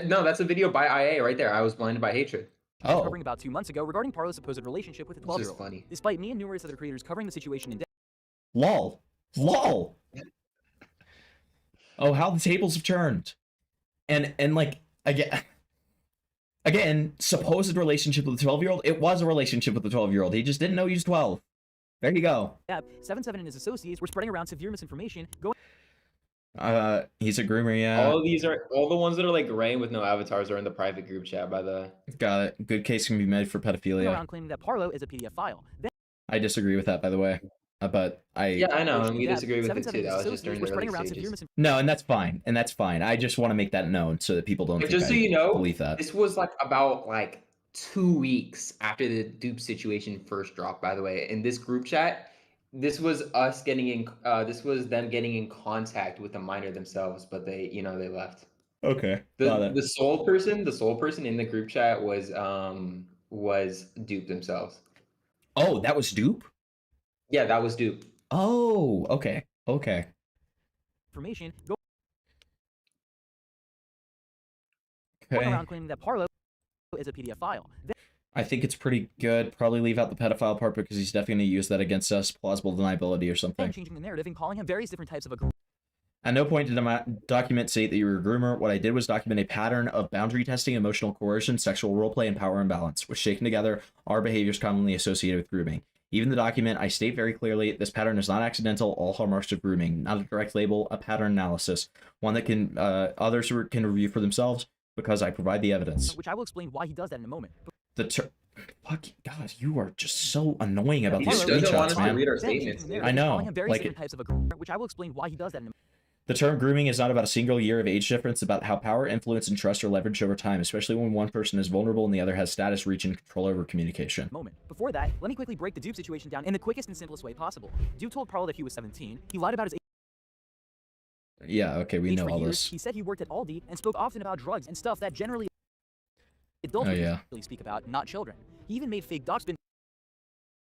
No, that's a video by IA right there. I was blinded by hatred. Oh. Covering about 2 months ago regarding Parlo's supposed relationship with a 12-year-old. funny. Despite me and numerous other creators covering the situation in depth. Lol. Lol. Oh, how the tables have turned. And like again, supposed relationship with a 12-year-old. It was a relationship with a 12-year-old. He just didn't know he was 12. There you go. 7-7 and his associates were spreading around severe misinformation. He's a groomer, yeah. All the ones that are like gray with no avatars are in the private group chat, by the way. Got it. Good case can be made for pedophilia. Around claiming that Parlo is a PDF file. Then I disagree with that, by the way. But Yeah, I know, and we disagree with it too. That was just during the early stages. No, and that's fine. And that's fine. I just want to make that known so that people don't think Just so you know, believe that. this was like about 2 weeks after the dupe situation first dropped, by the way. In this group chat, this was us getting in this was them getting in contact with the minor themselves, but they they left. Okay. The sole person in the group chat was dupe themselves. Oh, that was dupe? Yeah, that was dupe. Oh, okay. Okay. Information Okay. around claiming that Parlo is a PDF file. Then I think it's pretty good. Probably leave out the pedophile part because he's definitely going to use that against us. Plausible deniability or something. changing the narrative and calling him various different types of a At no point did the document say that you were a groomer. What I did was document a pattern of boundary testing, emotional coercion, sexual roleplay, and power imbalance, which taken together are behaviors commonly associated with grooming. Even the document, I state very clearly, this pattern is not accidental, all hallmarks of grooming, not a direct label, a pattern analysis, one that can others can review for themselves because I provide the evidence. which I will explain why he does that in a moment. Fuck, God, you are just so annoying about He these just doesn't want screenshots, us to man. read our statements. I know. Calling him various Like, different types of a which I will explain why he does that in a the term grooming is not about a single year of age difference, about how power, influence, and trust are leveraged over time, especially when one person is vulnerable and the other has status, reach, and control over communication. moment. Before that, let me quickly break the dupe situation down in the quickest and simplest way possible. Dupe told Parlo that he was 17. He lied about his age. Yeah, okay, we know for all years. this. He said he worked at Aldi and spoke often about drugs and stuff that generally adults Oh, yeah. really speak about, not children. He even made fake docs.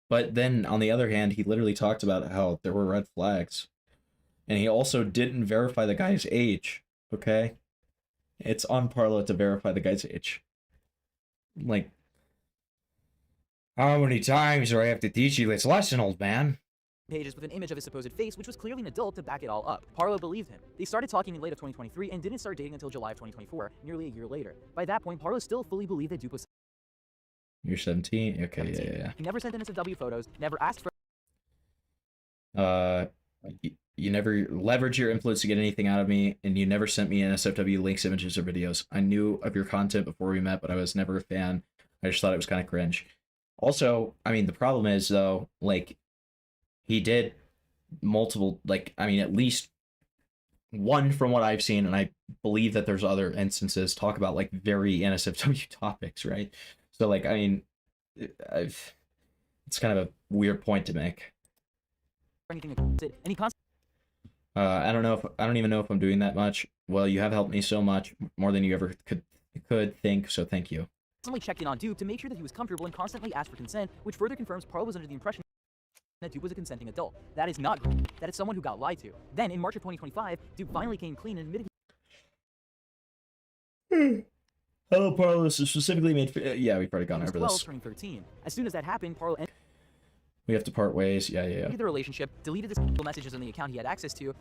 But then, on the other hand, he literally talked about how there were red flags. And he also didn't verify the guy's age, okay? It's on Parlo to verify the guy's age. Like, how many times do I have to teach you this lesson, old man? Pages with an image of his supposed face, which was clearly an adult to back it all up. Parlo believed him. They started talking in late of 2023 and didn't start dating until July of 2024, nearly a year later. By that point, Parlo still fully believed that Dupe was You're 17? Okay, yeah. He never sent NSFW photos, never asked for You never leverage your influence to get anything out of me, and you never sent me NSFW links, images, or videos. I knew of your content before we met, but I was never a fan. I just thought it was kind of cringe. Also, I mean, the problem is, though, like, he did multiple, at least one from what I've seen, and I believe that there's other instances, talk about, very NSFW topics, right? So, it's kind of a weird point to make. anything against it, and he constantly I don't even know if I'm doing that much. Well, you have helped me so much, more than you ever could think, so thank you. checked in on Dupe to make sure that he was comfortable and constantly asked for consent, which further confirms Parlo was under the impression that Dupe was a consenting adult. That is not good. That is someone who got lied to. Then, in March of 2025, Dupe finally came clean and admitted Hello, Parlo. This is specifically made for... yeah, we've already gone he was over 12, this. turning 13. As soon as that happened, Parlo ended We have to part ways. Yeah. the relationship, deleted the messages on the account he had access to,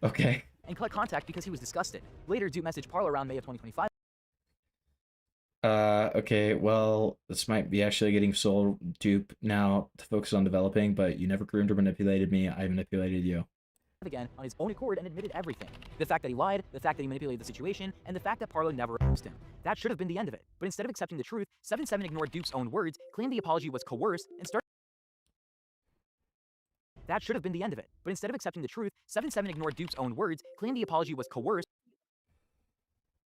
Okay. and cut contact because he was disgusted. Later, Dupe messaged Parlo around May of 2025. Okay, well, this might be actually getting soul dupe now to focus on developing, but you never groomed or manipulated me. I manipulated you. Again on his own accord and admitted everything. The fact that he lied, the fact that he manipulated the situation, and the fact that Parlo never accused him. That should have been the end of it. But instead of accepting the truth, 7-7 ignored Dupe's own words, claimed the apology was coerced, and started. That should have been the end of it. But instead of accepting the truth, 7-7 ignored Dupe's own words, claimed the apology was coerced.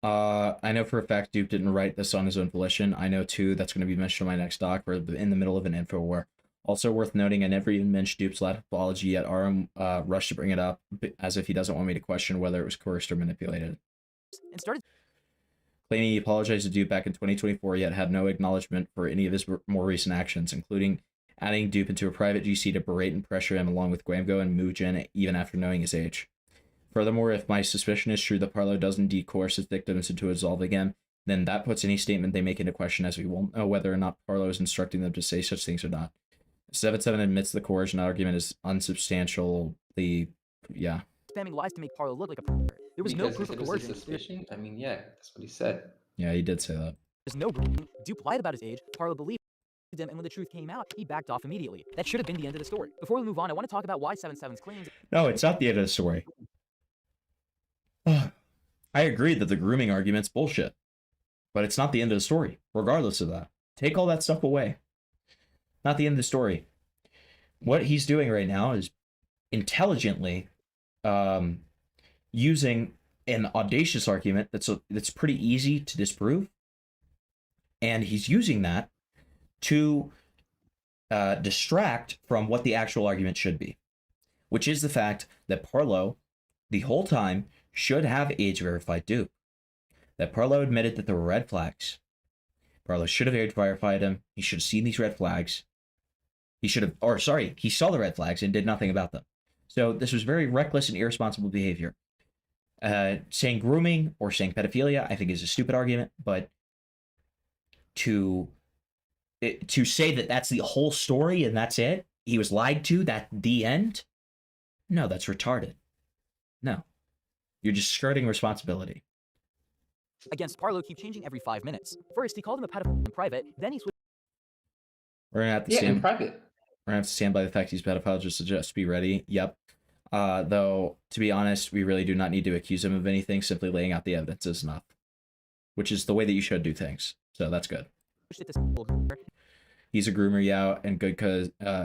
I know for a fact Dupe didn't write this on his own volition. I know too that's going to be mentioned in my next doc. We're in the middle of an info war. Also worth noting, I never even mentioned Dupe's last apology, yet RM rushed to bring it up as if he doesn't want me to question whether it was coerced or manipulated. And started Claiming he apologized to Dupe back in 2024, yet had no acknowledgement for any of his more recent actions, including adding Dupe into a private GC to berate and pressure him along with Gwamgo and Mugen even after knowing his age. Furthermore, if my suspicion is true that Parlo does indeed coerce his victims into absolving him, then that puts any statement they make into question, as we won't know whether or not Parlo is instructing them to say such things or not. 7-7 admits the coercion argument is unsubstantial. Yeah. Spamming lies to make Parlo look like a f***er. There was no proof of coercion. Suspicion? I mean, yeah, that's what he said. Yeah, he did say that. There's no Dupe lied about his age. Parlo believed him, and when the truth came out, he backed off immediately. That should have been the end of the story. Before we move on, I want to talk about why 7-7's claims. No, it's not the end of the story. I agree that the grooming argument's bullshit, but it's not the end of the story, regardless of that. Take all that stuff away. Not the end of the story. What he's doing right now is intelligently using an audacious argument that's pretty easy to disprove, and he's using that to distract from what the actual argument should be, which is the fact that Parlo, the whole time, should have age-verified Dupe. That Parlo admitted that there were red flags. Parlo should have age-verified him. He should have seen these red flags. He saw the red flags and did nothing about them. So this was very reckless and irresponsible behavior. Saying grooming or saying pedophilia, I think, is a stupid argument, but to say that that's the whole story and that's it, he was lied to, that's the end? No, that's retarded. No. You're just skirting responsibility. Against Parlo keep changing every 5 minutes. First, he called him a pedophile in private, then he switched. We're gonna have to in private. We're gonna have to stand by the fact he's a pedophile, just be ready. Yep. Though, to be honest, we really do not need to accuse him of anything. Simply laying out the evidence is enough. Which is the way that you should do things. So that's good. He's a groomer, yeah, and good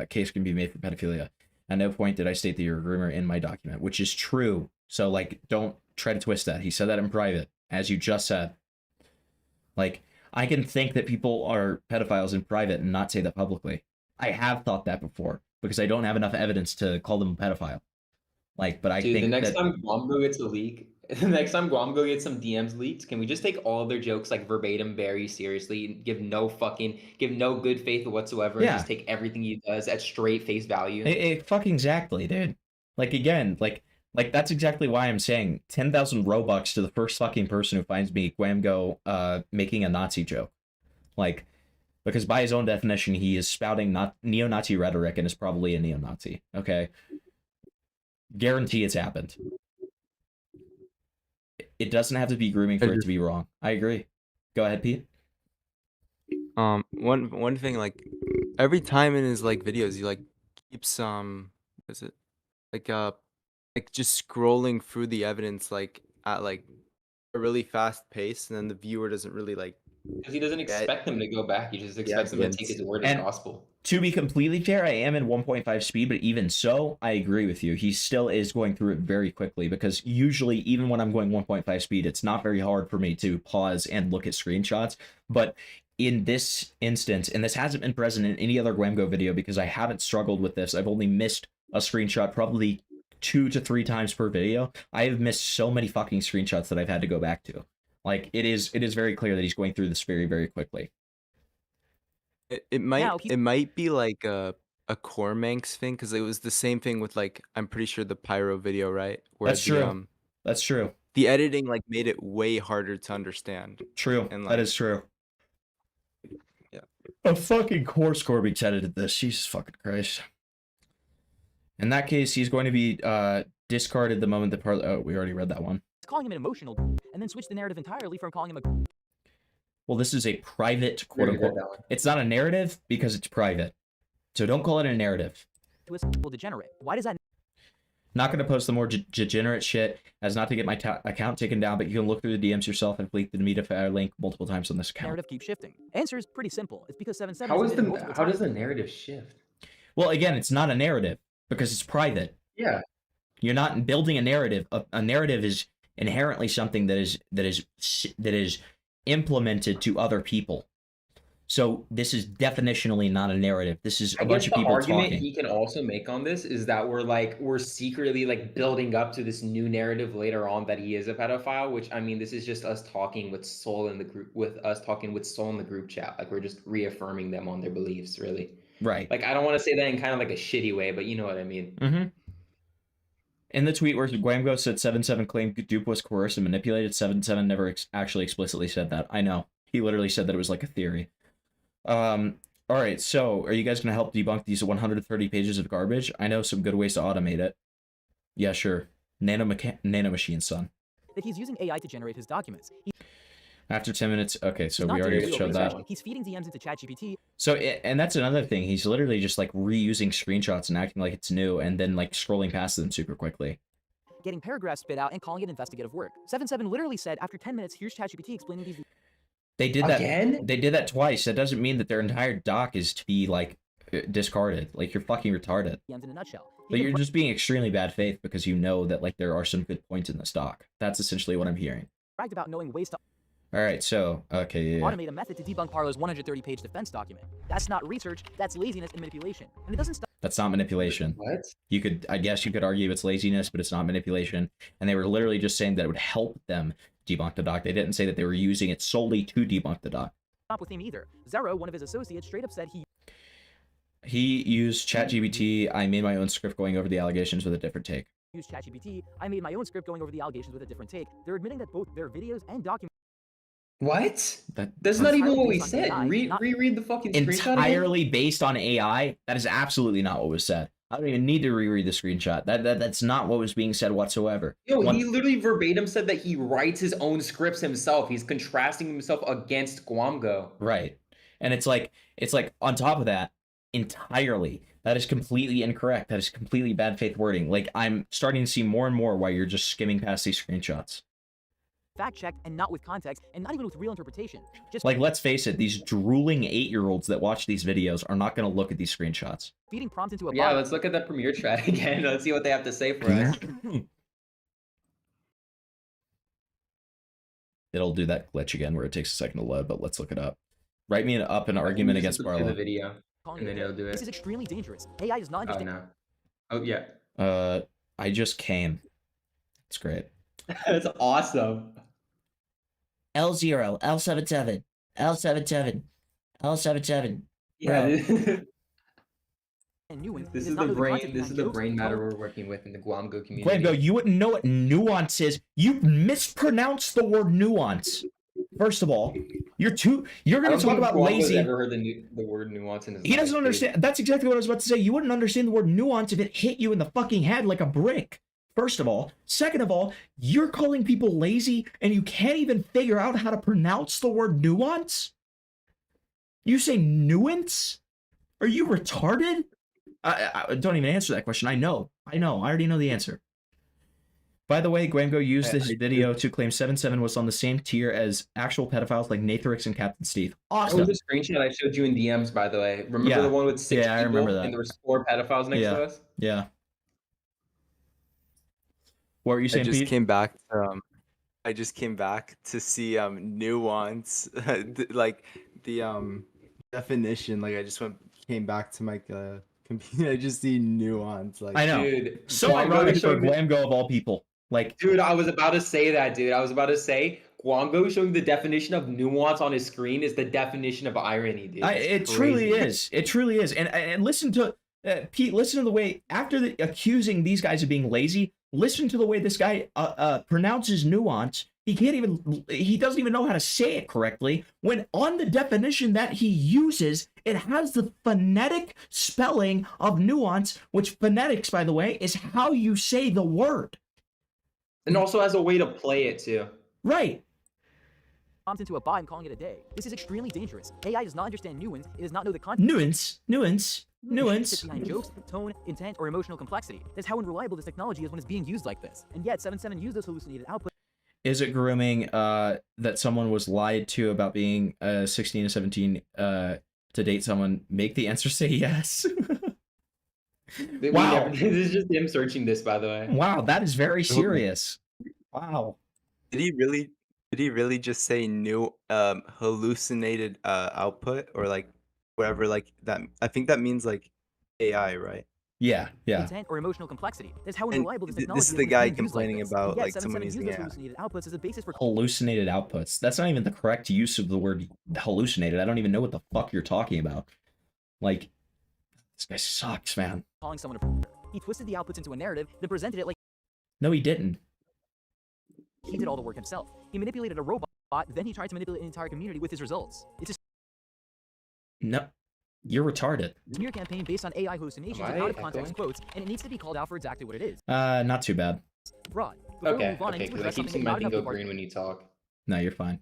case can be made for pedophilia. At no point did I state that you're a groomer in my document, which is true. So, like, don't try to twist that. He said that in private, as you just said. Like, I can think that people are pedophiles in private and not say that publicly. I have thought that before, because I don't have enough evidence to call them a pedophile. Like, but I think the next time Gwamgo gets a leak, the next time Gwamgo gets some DMs leaked, can we just take all of their jokes like verbatim very seriously and give no good faith whatsoever and just take everything he does at straight face value? Fucking exactly, dude. Like, again, like that's exactly why I'm saying 10,000 Robux to the first fucking person who finds me Gwamgo making a Nazi joke. Like, because by his own definition, he is spouting neo-Nazi rhetoric and is probably a neo-Nazi. Okay? Guarantee it's happened. It doesn't have to be grooming for it to be wrong. I agree. Go ahead, Pete. One thing, like, every time in his like videos, he like keeps like just scrolling through the evidence like at like a really fast pace, and then the viewer doesn't really like. Because he doesn't expect them to go back. He just expects them to take his word as gospel. To be completely fair, I am in 1.5 speed, but even so, I agree with you. He still is going through it very quickly, because usually, even when I'm going 1.5 speed, it's not very hard for me to pause and look at screenshots. But in this instance, and this hasn't been present in any other Gwamgo video because I haven't struggled with this, I've only missed a screenshot probably 2 to 3 times per video. I have missed so many fucking screenshots that I've had to go back to. Like, it is very clear that he's going through this very, very quickly. It might be like a Cormanx thing, because it was the same thing with, like, I'm pretty sure the Pyro video, right? Where That's true. That's true. The editing like made it way harder to understand. True. And, like, that is true. Yeah. A fucking course Corby's edited this. Jesus fucking Christ. In that case, he's going to be discarded the moment the we already read that one. Calling him an emotional and then switch the narrative entirely from calling him a Well, this is a private quote Very good, unquote. that one. It's not a narrative because it's private. So don't call it a narrative. To a simple degenerate. Why does that Not going to post the more degenerate shit as not to get my account taken down, but you can look through the DMs yourself and click the Media link multiple times on this account. narrative keep shifting? Answer is pretty simple. It's because 77 How has is admitted the multiple how does times. the narrative shift? Well, again, it's not a narrative because it's private. Yeah. You're not building a narrative. A narrative is inherently something that is implemented to other people. So this is definitionally not a narrative. This is a bunch of people argument talking. he can also make on this is that we're secretly like building up to this new narrative later on that he is a pedophile, which I mean, this is just us talking with Soul in the group chat. Like we're just reaffirming them on their beliefs, really. Right. Like I don't want to say that in kind of like a shitty way, but you know what I mean. Mm-hmm. In the tweet where Gwamgo said 77 claimed Dupe was coerced and manipulated, 77 never actually explicitly said that. I know. He literally said that it was like a theory. All right, so are you guys going to help debunk these 130 pages of garbage? I know some good ways to automate it. Yeah, sure. Nanomachine, son. That he's using AI to generate his documents. After 10 minutes, okay, so we He's not already doing real showed that. research. He's feeding DMs into ChatGPT. So, and that's another thing. He's literally just like reusing screenshots and acting like it's new and then like scrolling past them super quickly. Getting paragraphs spit out and calling it investigative work. 77 literally said, after 10 minutes, here's ChatGPT explaining these. They did that Again? They did that twice. That doesn't mean that their entire doc is to be like discarded. Like you're fucking retarded. DMs in a nutshell. But you're just being extremely bad faith because you know that like there are some good points in this doc. That's essentially what I'm hearing. Bragged about knowing ways to All right, so okay, yeah. automate a method to debunk Parlo's 130-page defense document. That's not research. That's laziness and manipulation. And it doesn't stop. That's not manipulation. What? I guess you could argue it's laziness, but it's not manipulation. And they were literally just saying that it would help them debunk the doc. They didn't say that they were using it solely to debunk the doc. Stop with him either. Zero, one of his associates, straight up said He used ChatGPT. I made my own script going over the allegations with a different take. used ChatGPT. I made my own script going over the allegations with a different take. They're admitting that both their videos and documents. What? That's That's not even what we said. Reread the fucking screenshot again. Entirely based on AI. That is absolutely not what was said. I don't even need to reread the screenshot. That's not what was being said whatsoever. Yo, he literally verbatim said that he writes his own scripts himself. He's contrasting himself against Gwamgo. Right. And it's like on top of that, entirely. That is completely incorrect. That is completely bad faith wording. Like I'm starting to see more and more why you're just skimming past these screenshots. Fact checked and not with context and not even with real interpretation. Just Like, let's face it, these drooling 8-year-olds that watch these videos are not going to look at these screenshots. feeding prompts into a Yeah, bot. let's look at that premiere chat again. Let's see what they have to say for us. It'll do that glitch again where it takes a second to load, but let's look it up. Write me an argument against The Barlow. video, and then it'll do This it. is extremely dangerous. AI is not Oh interested. no. Oh yeah. I just came. It's great. That's awesome. L0, L77, L77, L77. Yeah. And nuance This is is not the really brain. content This is behind the jokes, brain matter tone. we're working with in the Gwamgo community. Gwamgo, you wouldn't know what nuance is. You mispronounced the word nuance. First of all, you're I going don't to talk think about Gwamgo's lazy. ever heard the word nuance in his He life, doesn't dude. understand. That's exactly what I was about to say. You wouldn't understand the word nuance if it hit you in the fucking head like a brick. First of all. Second of all, you're calling people lazy and you can't even figure out how to pronounce the word nuance? You say nuance? Are you retarded? I don't even answer that question. I know. I already know the answer. By the way, Gwamgo used this video to claim 77 was on the same tier as actual pedophiles like Nathrix and Captain Steve. Awesome. That was a screenshot I showed you in DMs, by the way. Remember Yeah. the one with 6 Yeah, I people remember that. and there was 4 pedophiles next to us? Yeah. What were you saying, I just Pete? came back to see nuance like the definition. Like I just came back to my computer. I just see nuance. Like I know. Dude, So Gwamgo ironic for showed me- Gwamgo of all people. Like, Dude, I was about to say that, dude. I was about to say Gwamgo showing the definition of nuance on his screen is the definition of irony, dude. it It's truly crazy. is. It truly is. And listen to Pete. Listen to the way after accusing these guys of being lazy. Listen to the way this guy pronounces nuance. He doesn't even know how to say it correctly. When on the definition that he uses, it has the phonetic spelling of nuance, which phonetics, by the way, is how you say the word. And also has a way to play it too. Right. prompt into a bot and calling it a day. This is extremely dangerous. AI does not understand nuance. It does not know the context. Nuance. Behind jokes, tone, intent, or emotional complexity. That's how unreliable this technology is when it's being used like this. And yet, 7.7 used those hallucinated outputs. Is it grooming that someone was lied to about being 16 or 17 to date someone? Make the answer say yes. Wow. This is just him searching this, by the way. Wow, that is very serious. Wow. Did he really just say new hallucinated output, or like whatever, like that? I think that means like AI, right? Yeah. Intent or emotional complexity. That's how unreliable this technology This is the guy complaining about like someone using AI. Hallucinated outputs as a basis for Hallucinated outputs. That's not even the correct use of the word hallucinated. I don't even know what the fuck you're talking about. Like, this guy sucks, man. calling someone a predator. He twisted the outputs into a narrative, then presented it like No, he didn't. he did all the work himself. He manipulated a robot, then he tried to manipulate an entire community with his results. It's a No, you're retarded. smear campaign based on AI hallucinations and out-of-context quotes, and it needs to be called out for exactly what it is. Not too bad. Broad. Before we Okay, move on, I need to because I address keep something seeing that my not enough thing go people are green when you talk. No, you're fine.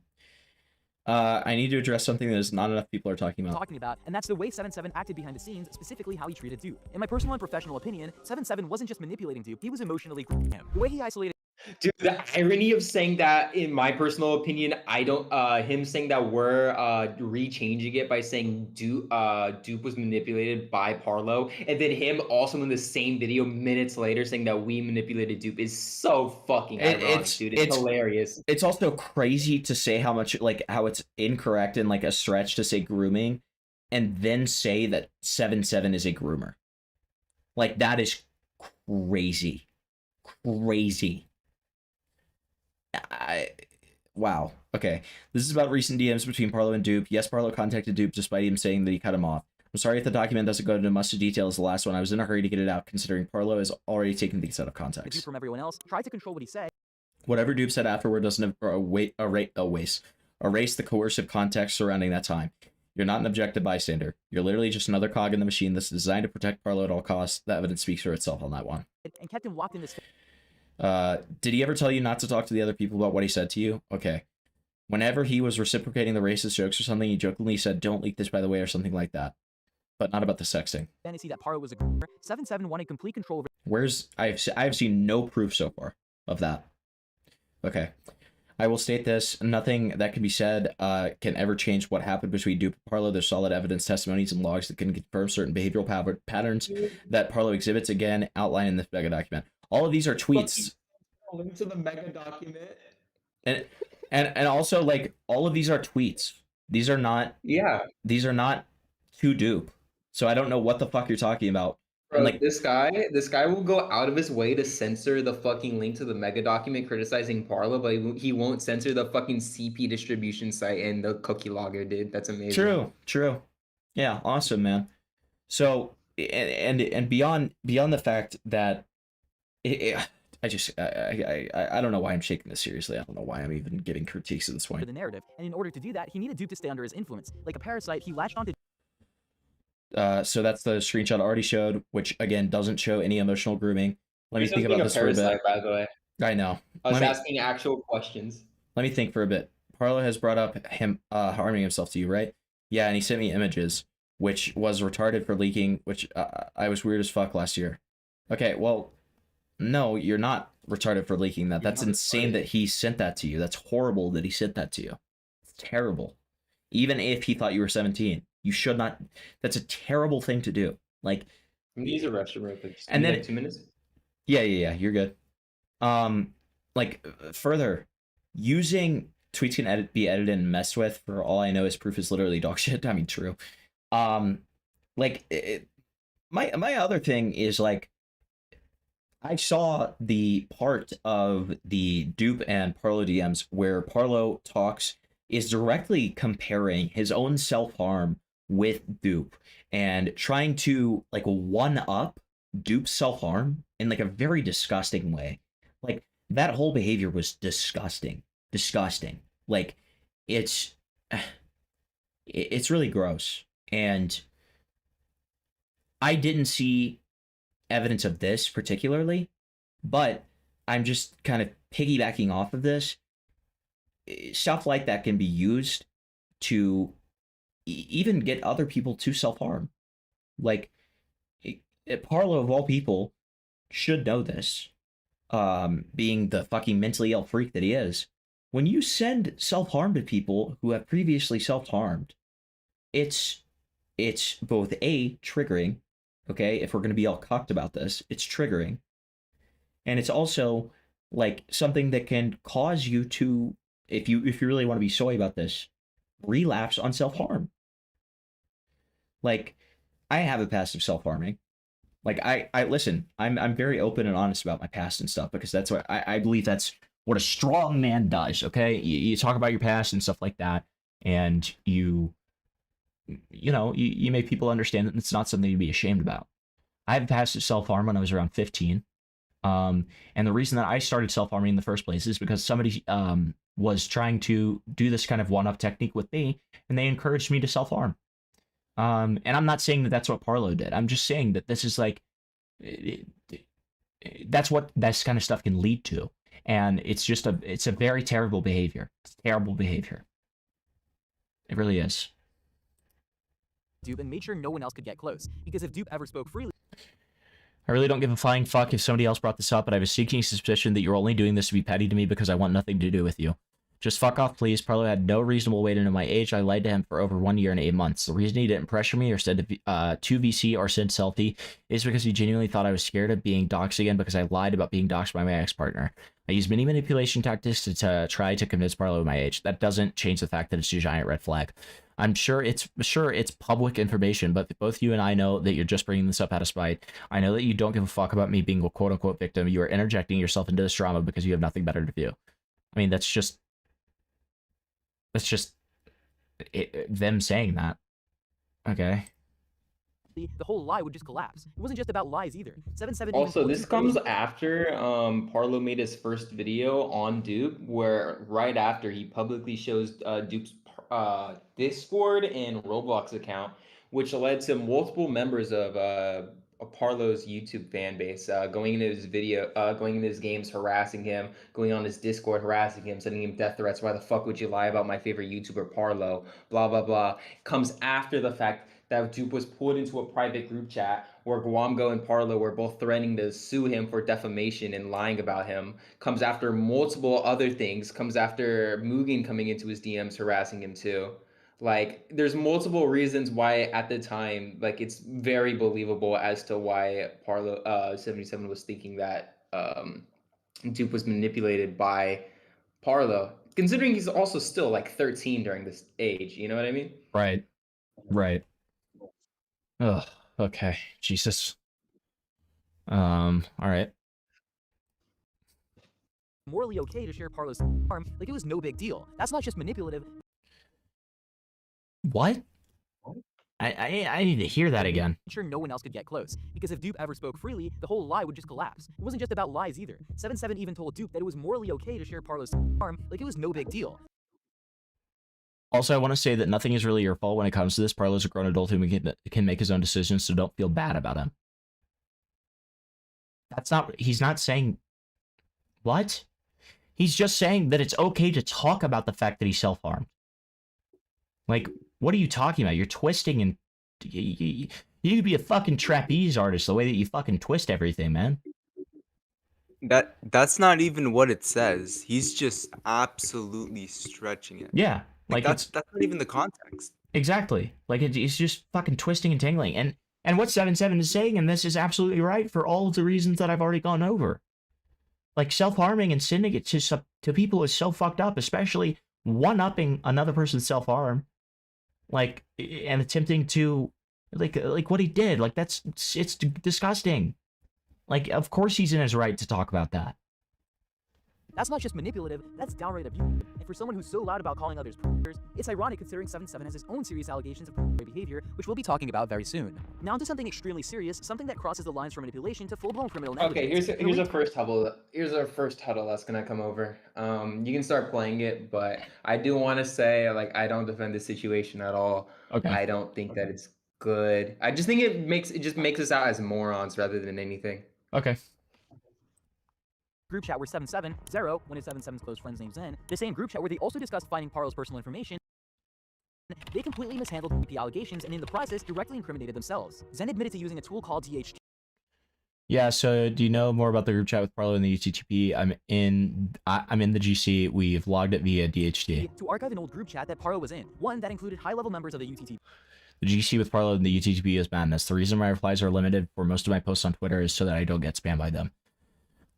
I need to address something that is not enough people are talking about. and that's the way 7.7 acted behind the scenes, specifically how he treated Dupe. In my personal and professional opinion, 7.7 wasn't just manipulating Dupe, he was emotionally grooming him. The way he isolated Dude, the irony of saying that, in my personal opinion, I don't. Him saying that we're rechanging it by saying Dupe was manipulated by Parlo, and then him also in the same video minutes later saying that we manipulated Dupe is so fucking ironic, dude. It's hilarious. It's also crazy to say how much, like, how it's incorrect and like a stretch to say grooming, and then say that 7.7 is a groomer. Like, that is crazy. Wow. Okay. This is about recent DMs between Parlo and Dupe. Yes, Parlo contacted Dupe despite him saying that he cut him off. I'm sorry if the document doesn't go into much detail as the last one. I was in a hurry to get it out, considering Parlo has already taken things out of Dupe context. from everyone else, tried to control what he said. Whatever Dupe said afterward doesn't erase the coercive context surrounding that time. You're not an objective bystander. You're literally just another cog in the machine that's designed to protect Parlo at all costs. The evidence speaks for itself on that one. And kept him locked in this. Did he ever tell you not to talk to the other people about what he said to you? Okay. Whenever he was reciprocating the racist jokes or something, he jokingly said, "Don't leak this, by the way," or something like that. But not about the sexting. Fantasy that Parlo was a groomer. 7.7 wanted complete control over. Where's... I've seen no proof so far of that. Okay. I will state this. Nothing that can be said can ever change what happened between Dupe and Parlo. There's solid evidence, testimonies, and logs that can confirm certain behavioral patterns that Parlo exhibits, again, outlined in this mega document. All of these are tweets. Link to the mega document. And also, like, all of these are tweets. These are not... Yeah. These are not to Dupe. So I don't know what the fuck you're talking about. Bro, And, like, this guy will go out of his way to censor the fucking link to the mega document criticizing Parlo, but he won't censor the fucking CP distribution site and the cookie logger, dude. That's amazing. True. Yeah, awesome, man. So, and beyond the fact that I don't know why I'm shaking this seriously. I don't know why I'm even giving critiques at this point. The narrative, and in order to do that, he needed Dupe to stay under his influence. Like a parasite, he latched onto. So that's the screenshot I already showed, which again doesn't show any emotional grooming. Let me think about this for a bit. By the way, I know. I was asking actual questions. Let me think for a bit. Parlo has brought up him harming himself to you, right? Yeah, and he sent me images, which was retarded for leaking, which I was weird as fuck last year. Okay, well, no, you're not retarded for leaking that. That's insane that he sent that to you. That's horrible that he sent that to you. It's terrible. Even if he thought you were 17, you should not. That's a terrible thing to do. Like, I'm gonna use a restroom real quick. And then like 2 minutes. Yeah, you're good. Like, further, using tweets can be edited and messed with. For all I know, his proof is literally dog shit. I mean, true. Like, my other thing is, like, I saw the part of the Dupe and Parlo DMs where Parlo is directly comparing his own self-harm with Dupe and trying to, like, one-up Dupe's self-harm in, like, a very disgusting way. Like, that whole behavior was disgusting. Like, it's really gross. And I didn't see evidence of this particularly, but I'm just kind of piggybacking off of this. stuff like that can be used to even get other people to self-harm. Like, Parlo of all people should know this, being the fucking mentally ill freak that he is. When you send self-harm to people who have previously self-harmed, it's both A, triggering, okay, if we're going to be all cucked about this, it's triggering, and it's also like something that can cause you to, if you really want to be soy about this, relapse on self-harm. Like, I have a past of self-harming. Like, I listen, I'm very open and honest about my past and stuff, because that's what I believe that's what a strong man does, okay? You talk about your past and stuff like that, and you make people understand that it's not something to be ashamed about. I have a past of self-harm when I was around 15. And the reason that I started self-harming in the first place is because somebody was trying to do this kind of one-up technique with me, and they encouraged me to self-harm. And I'm not saying that that's what Parlo did. I'm just saying that this is like, that's what this kind of stuff can lead to. And it's a very terrible behavior. It's terrible behavior. It really is. Dupe and made sure no one else could get close, because if Dupe ever spoke freely... I really don't give a flying fuck if somebody else brought this up, but I have a sneaking suspicion that you're only doing this to be petty to me because I want nothing to do with you. Just fuck off, please. Parlo had no reasonable way to know my age. I lied to him for over 1 year and 8 months. The reason he didn't pressure me or send to VC or send selfie is because he genuinely thought I was scared of being doxxed again because I lied about being doxxed by my ex-partner. I used many manipulation tactics to try to convince Parlo of my age. That doesn't change the fact that it's a giant red flag. I'm sure it's public information, but both you and I know that you're just bringing this up out of spite. I know that you don't give a fuck about me being a quote-unquote victim. You are interjecting yourself into this drama because you have nothing better to do. I mean, that's just them saying that. Okay. The whole lie would just collapse. It wasn't just about lies either. 7-7 Also, this comes after Parlo made his first video on Dupe, where right after he publicly shows Dupe's Discord and Roblox account, which led to multiple members of Parlo's YouTube fan base going into his going into his games, harassing him, going on his Discord, harassing him, sending him death threats. Why the fuck would you lie about my favorite YouTuber, Parlo? Blah, blah, blah. Comes after the fact that Dupe was pulled into a private group chat where Gwamgo and Parlo were both threatening to sue him for defamation and lying about him. Comes after multiple other things. Comes after Mugen coming into his DMs harassing him too. Like, there's multiple reasons why at the time, like, it's very believable as to why Parlo 77 was thinking that Dupe was manipulated by Parlo, considering he's also still like 13 during this age. You know what I mean? Right. Right. Ugh. Okay. Jesus. All right. Morally okay to share Parlo's harm, like it was no big deal. That's not just manipulative. What? I need to hear that again. Sure no one else could get close, because if Dupe ever spoke freely, the whole lie would just collapse. It wasn't just about lies either. 7-7 even told Dupe that it was morally okay to share Parlo's harm, like it was no big deal. Also, I want to say that nothing is really your fault when it comes to this. Parlo's a grown adult who can make his own decisions, so don't feel bad about him. He's not saying... What? He's just saying that it's okay to talk about the fact that he self-harmed. Like, what are you talking about? You're twisting and... You could be a fucking trapeze artist the way that you fucking twist everything, man. That's not even what it says. He's just absolutely stretching it. Yeah. Like that's not even the context. Exactly. Like, it's just fucking twisting and tangling. And what 7-7 is saying in this is absolutely right for all of the reasons that I've already gone over. Like, self-harming and sending it to people is so fucked up, especially one-upping another person's self-harm. Like, and attempting to, like what he did. Like, it's disgusting. Like, of course he's in his right to talk about that. That's not just manipulative, that's downright abusive. And for someone who's so loud about calling others predators, it's ironic considering 7-7 has his own serious allegations of predatory behavior, which we'll be talking about very soon. Now onto something extremely serious, something that crosses the lines from manipulation to full-blown criminal negligence. Okay, here's our first huddle. Here's our first huddle that's gonna come over. You can start playing it, but I do want to say, like, I don't defend this situation at all. Okay. I don't think that it's good. I just think it just makes us out as morons rather than anything. Okay. group chat where 77, Zero, one of 77's close friends named Zen, the same group chat where they also discussed finding Parlo's personal information, they completely mishandled the allegations and in the process directly incriminated themselves. Zen admitted to using a tool called DHT. Yeah, so do you know more about the group chat with Parlo and the UTTP? I'm in the GC. We've logged it via DHT. To archive an old group chat that Parlo was in, one that included high-level members of the UTTP. The GC with Parlo and the UTTP is madness. The reason my replies are limited for most of my posts on Twitter is so that I don't get spammed by them.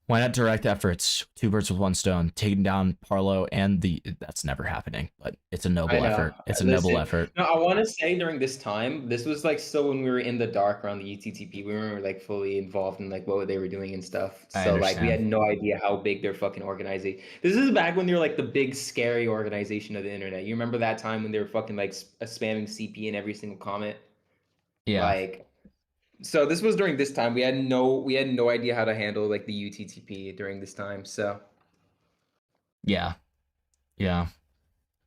Why not direct efforts? Two birds with one stone. Taking down Parlo and the... That's never happening, but it's a noble effort. It's a noble effort. No, I want to say during this time, this was like still when we were in the dark around the UTTP. We weren't like fully involved in like what they were doing and stuff. So like we had no idea how big their fucking organization. This is back when they were like the big scary organization of the internet. You remember that time when they were fucking like spamming CP in every single comment? Yeah. Like... So this was during this time. We had no idea how to handle like the UTTP during this time. So yeah. Yeah.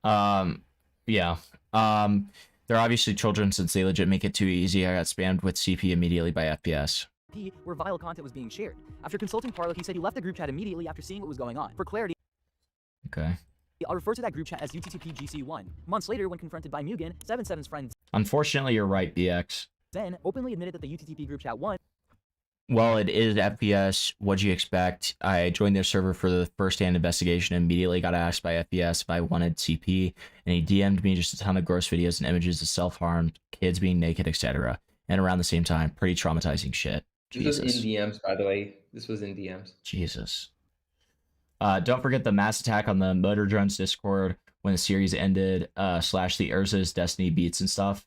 Yeah. They're obviously children since they legit make it too easy. I got spammed with CP immediately by FPS. Where vile content was being shared. After consulting Parlo, he said he left the group chat immediately after seeing what was going on. For clarity, Okay. I'll refer to that group chat as UTTP GC1. Months later, when confronted by Mugen, 77's friend Unfortunately, you're right, BX. Zen openly admitted that the UTTP group chat 1 Well, it is FPS. What'd you expect? I joined their server for the first-hand investigation and immediately got asked by FPS if I wanted CP, and he DM'd me just a ton of gross videos and images of self-harm, kids being naked, etc. And around the same time, pretty traumatizing shit. Jesus. This was in DMs, by the way. This was in DMs. Jesus. Don't forget the mass attack on the Motor Drones Discord when the series ended, / the Urza's Destiny beats and stuff.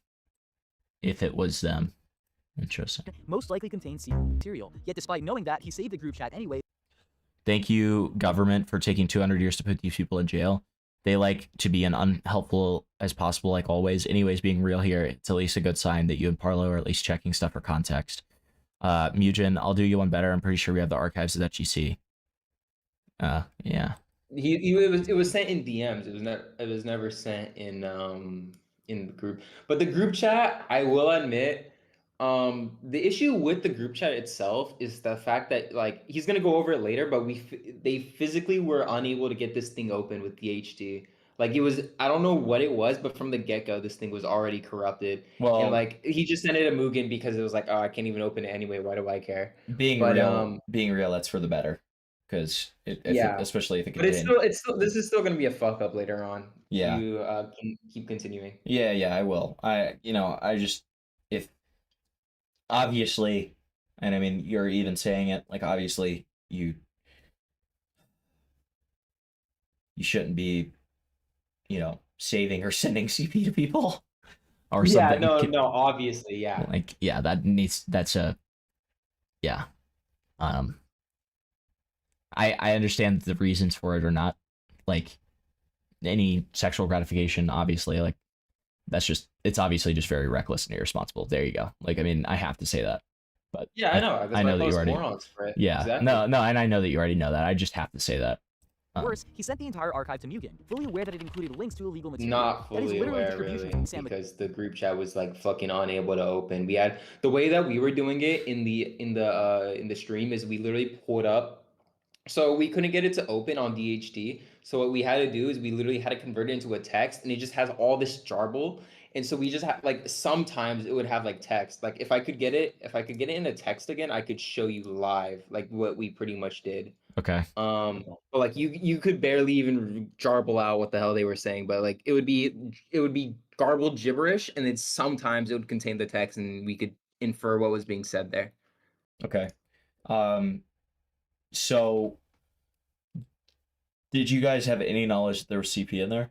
If it was them. Interesting. most likely contains material. Yet despite knowing that, he saved the group chat anyway. Thank you, government, for taking 200 years to put these people in jail. They like to be as unhelpful as possible, like always. Anyways, being real here, it's at least a good sign that you and Parlo are at least checking stuff for context. Mugen, I'll do you one better. I'm pretty sure we have the archives of that GC. Yeah. It was sent in DMs. It was never sent in the group. But the group chat, I will admit, the issue with the group chat itself is the fact that like he's gonna go over it later, but they physically were unable to get this thing open with DHT. Like it was, I don't know what it was, but from the get-go, this thing was already corrupted. Well, and like he just sent it to Mugen because it was like, oh, I can't even open it anyway. Why do I care? Being real, that's for the better. Because especially if it contains. But it's still this is still gonna be a fuck up later on. Yeah. You can keep continuing. Yeah, I will. If obviously, and I mean you're even saying it, like obviously you shouldn't be, saving or sending CP to people or something. No, obviously, yeah. Like, yeah, I understand the reasons for it or not. Like any sexual gratification, obviously, like it's obviously just very reckless and irresponsible. There you go. Like, I mean, I have to say that. But yeah, I know. I know that you already. Yeah, exactly. No, and I know that you already know that. I just have to say that. Worse, he sent the entire archive to Mugen, fully aware that it included links to illegal material. Not fully aware, really, because the group chat was like fucking unable to open. We had the way that we were doing it in the stream is we literally pulled up, so we couldn't get it to open on DHT. So what we had to do is we literally had to convert it into a text, and it just has all this jarble. And so we just have like sometimes it would have like text. Like if I could get it in a text again, I could show you live like what we pretty much did. Okay. But like you could barely even jarble out what the hell they were saying, but like it would be garbled gibberish, and then sometimes it would contain the text, and we could infer what was being said there. Okay. So did you guys have any knowledge that there was CP in there?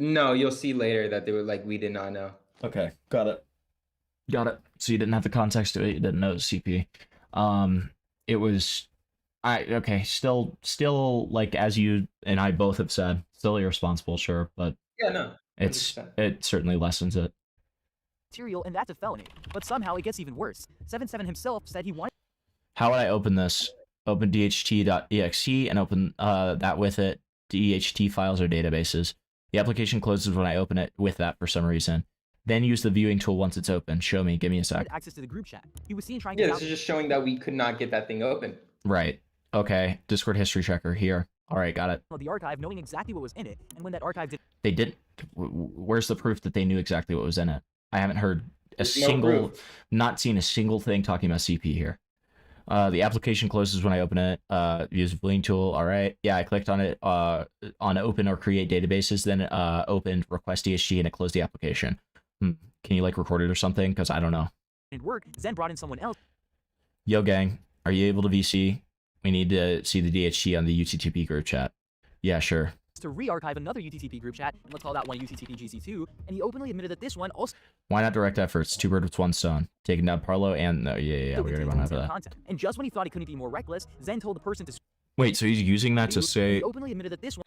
No, you'll see later that they were like, we did not know. Okay, got it. So you didn't have the context to it. You didn't know it was CP. It was, still like as you and I both have said, still irresponsible, sure, but yeah, no, 100%. It certainly lessens it. Material, and that's a felony. But somehow it gets even worse. 77 himself said he wanted. How would I open this? Open dht.exe and open that with it. DHT files or databases. The application closes when I open it with that for some reason. Then use the viewing tool once it's open. Show me. Give me a sec. Access to the group chat. He was seen trying to. Yeah, this is just showing that we could not get that thing open. Right. Okay, Discord history checker here. All right, got it. The archive knowing exactly what was in it, and when that archive did. They did. Where's the proof that they knew exactly what was in it? I haven't heard a single, not seen a single thing talking about CP here. The application closes when I open it. Use a bleeding tool. All right. Yeah, I clicked on it on open or create databases. Then it opened request DHG and it closed the application. Can you like record it or something? Because I don't know. Didn't work. Zen brought in someone else. Yo, gang, are you able to VC? We need to see the DHG on the UTTP group chat. Yeah, sure. To re-archive another UTTP group chat, and let's call that one UTTP GC2, and he openly admitted that this one also. Why not direct efforts? Two birds with one stone. Taking down Parlo and yeah, we already went over that. Content. And just when he thought he couldn't be more reckless, Zen told the person to. Wait, so he's using that to say? He openly admitted that this one.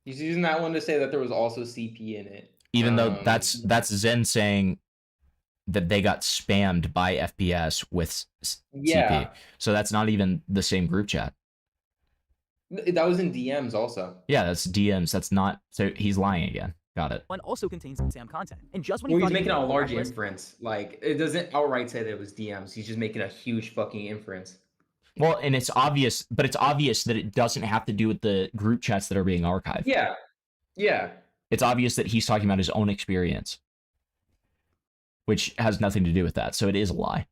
He's using that one to say that there was also CP in it. Even though that's Zen saying that they got spammed by FPS with CP. So that's not even the same group chat. That was in DMs also. Yeah, that's DMs. That's not. So he's lying again. Got it. One also contains SAM content. And just when he's making a large inference. Like, it doesn't outright say that it was DMs. He's just making a huge fucking inference. Well, and it's obvious, but it's obvious that it doesn't have to do with the group chats that are being archived. Yeah. Yeah. It's obvious that he's talking about his own experience, which has nothing to do with that. So it is a lie.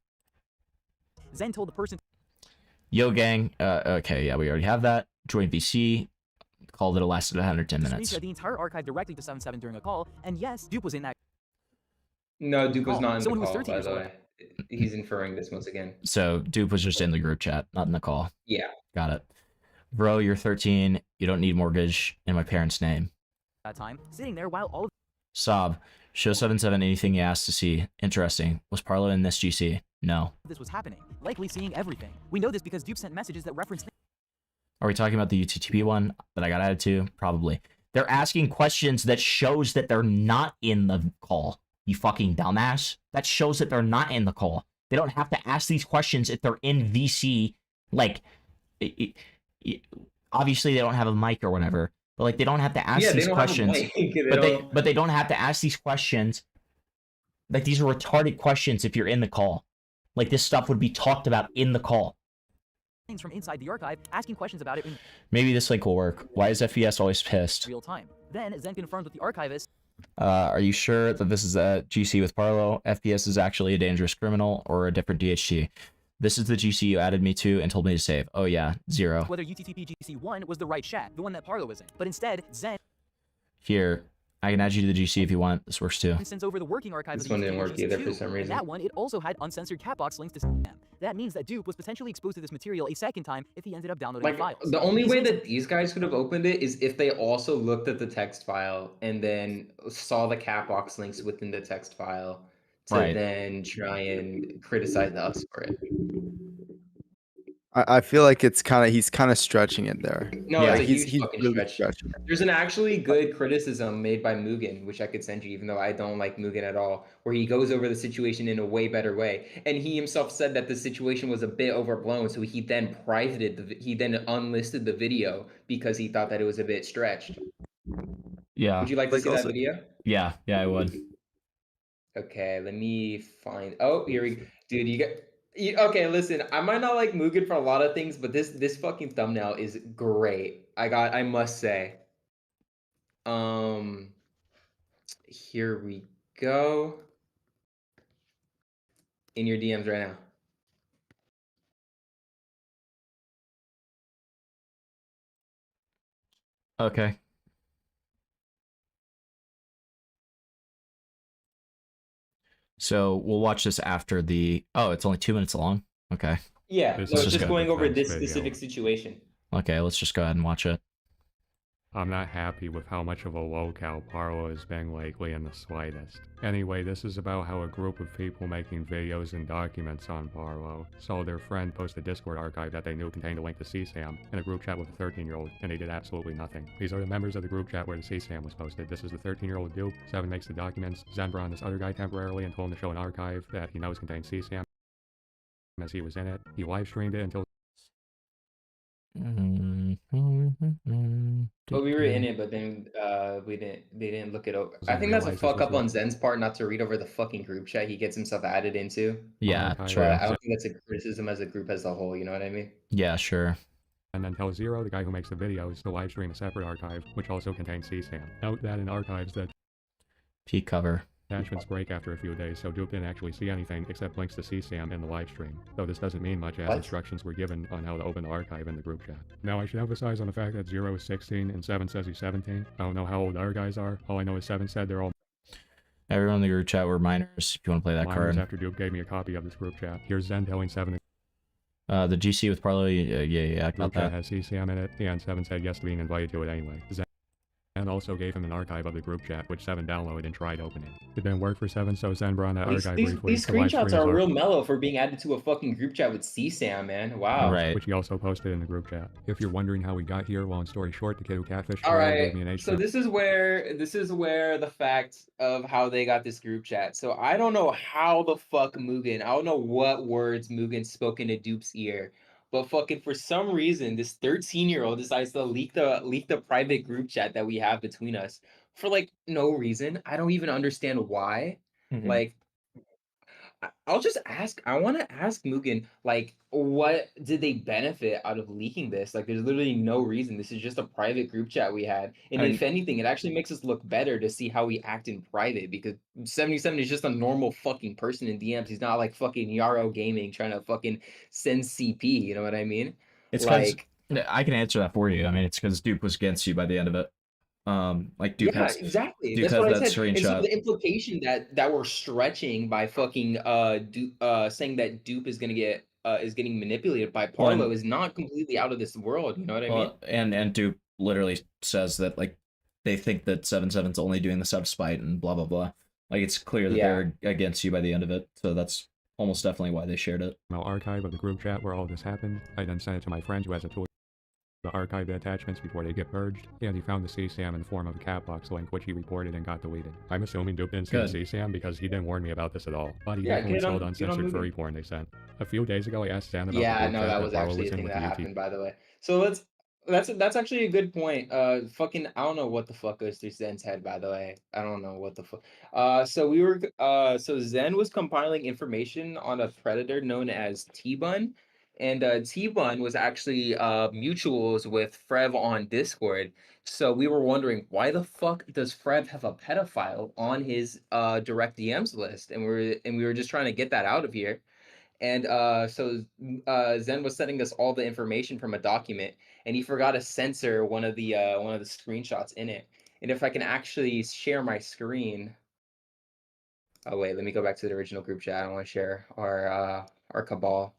Zen told the person. Yo, gang. Okay, yeah, we already have that. Join VC. Call that it lasted 110 minutes. The entire archive directly to 77 during a call, and yes, Dupe was in that. No, Dupe was not in Someone the who call, was 13 by years the old. way. He's inferring this once again. So Dupe was just in the group chat, not in the call. Yeah. Got it. Bro, you're 13. You don't need mortgage in my parents' name. That time, sitting there while all of. Sob. Show 77 anything you asked to see. Interesting. Was Parlo in this GC? No. This was happening, likely seeing everything. We know this because Dupe sent messages that referenced. Are we talking about the UTTP one that I got added to? Probably. They're asking questions that shows that they're not in the call. You fucking dumbass. That shows that they're not in the call. They don't have to ask these questions if they're in VC. Like, obviously they don't have a mic or whatever, but like they don't have to ask these questions. But they don't have to ask these questions. Like, these are retarded questions if you're in the call. Like, this stuff would be talked about in the call. Things from inside the archive, asking questions about it in Maybe this link will work. Why is FPS always pissed? real time. Then Zen confirmed with the archivist. Are you sure that this is a GC with Parlo? FPS is actually a dangerous criminal or a different DHG? This is the GC you added me to and told me to save. Oh yeah, 0. Whether UTTP GC1 was the right chat, the one that Parlo was in. But instead, Zen Here, I can add you to the GC if you want. This works too. sends over the working archive This of one the didn't work either for some And reason. that one, it also had uncensored catbox links to spam. That means that Dupe was potentially exposed to this material a second time if he ended up downloading Like, the files. the only These way links- that these guys could have opened it is if they also looked at the text file and then saw the cat box links within the text file to Right. then try and criticize us for it. I feel like he's kind of stretching it there. No, yeah, it's a he's huge fucking really stretch. stretching it. There's an actually good criticism made by Mugen, which I could send you, even though I don't like Mugen at all, where he goes over the situation in a way better way. And he himself said that the situation was a bit overblown, so he then he then unlisted the video because he thought that it was a bit stretched. Yeah. Would you like to see that video? Yeah, I would. Okay, let me find. Oh, here we go. Dude, okay, listen, I might not like Mugen for a lot of things, but this fucking thumbnail is great. I must say. Here we go. In your DMs right now. Okay. So we'll watch this after the. Oh, it's only 2 minutes long. Okay. Yeah, This so is it's just a going over defense this video. specific situation. Okay, let's just go ahead and watch it. I'm not happy with how much of a locale Parlo has been lately in the slightest. Anyway, this is about how a group of people making videos and documents on Parlo saw their friend post a Discord archive that they knew contained a link to CSAM in a group chat with a 13-year-old, and they did absolutely nothing. These are the members of the group chat where the CSAM was posted. This is the 13-year-old Dupe. 7 makes the documents. Zen brought on this other guy temporarily and told him to show an archive that he knows contains CSAM as he was in it. He live streamed it until But we were in it, but then they didn't look it over. I think that's a fuck up on Zen's part not to read over the fucking group chat he gets himself added into. Yeah, But true. I don't think that's a criticism as a group as a whole, you know what I mean? Yeah, sure. And then tell Zero, the guy who makes the videos, to live stream a separate archive, which also contains CSAM. Note that in archives that peak cover. Attachments break after a few days, so Duke didn't actually see anything except links to CSAM in the live stream. Though this doesn't mean much as instructions were given on how to open the archive in the group chat. Now I should emphasize on the fact that 0 is 16 and 7 says he's 17. I don't know how old our guys are. All I know is 7 said they're all Everyone in the group chat were minors, if you want to play that minors card. after Duke gave me a copy of this group chat. Here's Zen telling 7 The GC with Parlo, yeah, I got group chat that. has CSAM in it, and 7 said yes to being invited to it anyway. Zen also gave him an archive of the group chat, which 7 downloaded and tried opening. It didn't work for 7, so Zen brought that archive briefly. These screenshots are real mellow for being added to a fucking group chat with CSAM, man. Wow. Which he also posted in the group chat. If you're wondering how we got here, long story short, the kid who catfished All Parlo right. gave me an H. So this is where the fact of how they got this group chat. So I don't know how the fuck Mugen. I don't know what words Mugen spoke into Dupe's ear. But fucking for some reason, this 13-year-old decides to leak the private group chat that we have between us for like no reason. I don't even understand why. Like, I'll just ask. I want to ask Mugen, like, what did they benefit out of leaking this? Like, there's literally no reason. This is just a private group chat we had, and if anything, it actually makes us look better to see how we act in private. Because 77 is just a normal fucking person in DMs. He's not like fucking Yarrow Gaming trying to fucking send CP. You know what I mean? It's like I can answer that for you. I mean, it's because Dupe was against you by the end of it. Like Dupe has exactly. Dupe That's has what I that said. And so screenshot. the implication that we're stretching by fucking saying that Dupe is gonna get is getting manipulated by Parlo is not completely out of this world. You know what I mean? And Dupe literally says that like they think that 77's only doing this out of spite and blah blah blah. Like it's clear that they're against you by the end of it. So that's almost definitely why they shared it. Archive of the group chat where all this happened. I then sent it to my friend who has a tool to archive the attachments before they get purged, and he found the CSAM in the form of a cat box link, which he reported and got deleted. I'm assuming Dupe didn't see the CSAM because he didn't warn me about this at all. But he definitely sold uncensored furry porn they sent. A few days ago, I asked Zen about the group no, chat that was Parlo actually a in thing with that the UT. happened, by the way. So that's actually a good point. Fucking I don't know what the fuck goes through Zen's head, by the way. I don't know what the fuck. So Zen was compiling information on a predator known as T-Bun. And T-Bun was actually mutuals with Frev on Discord. So we were wondering, why the fuck does Frev have a pedophile on his direct DMs list? And we were just trying to get that out of here. And so Zen was sending us all the information from a document, and he forgot to censor one of the screenshots in it. And if I can actually share my screen. Oh wait, let me go back to the original group chat. I don't want to share our cabal.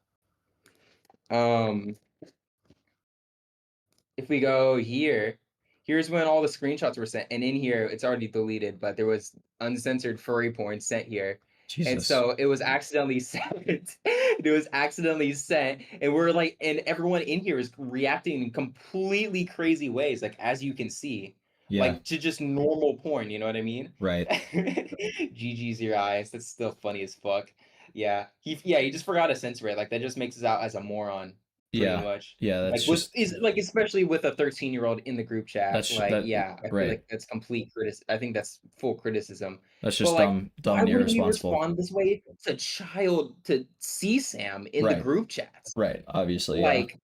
If we go here, here's when all the screenshots were sent, and in here it's already deleted, but there was uncensored furry porn sent here. And so it was accidentally sent. It was accidentally sent, and we're like, and everyone in here is reacting in completely crazy ways, like as you can see, like to just normal porn. You know what I mean? Right. GG's your eyes. That's still funny as fuck. Yeah, he just forgot to censor it. Like that just makes us out as a moron. Pretty much. That's like like especially with a 13-year-old in the group chat. I feel like that's complete I think that's full criticism. That's just dumb and irresponsible. Why would we respond this way to child to CSAM in the group chats? Right, obviously. Like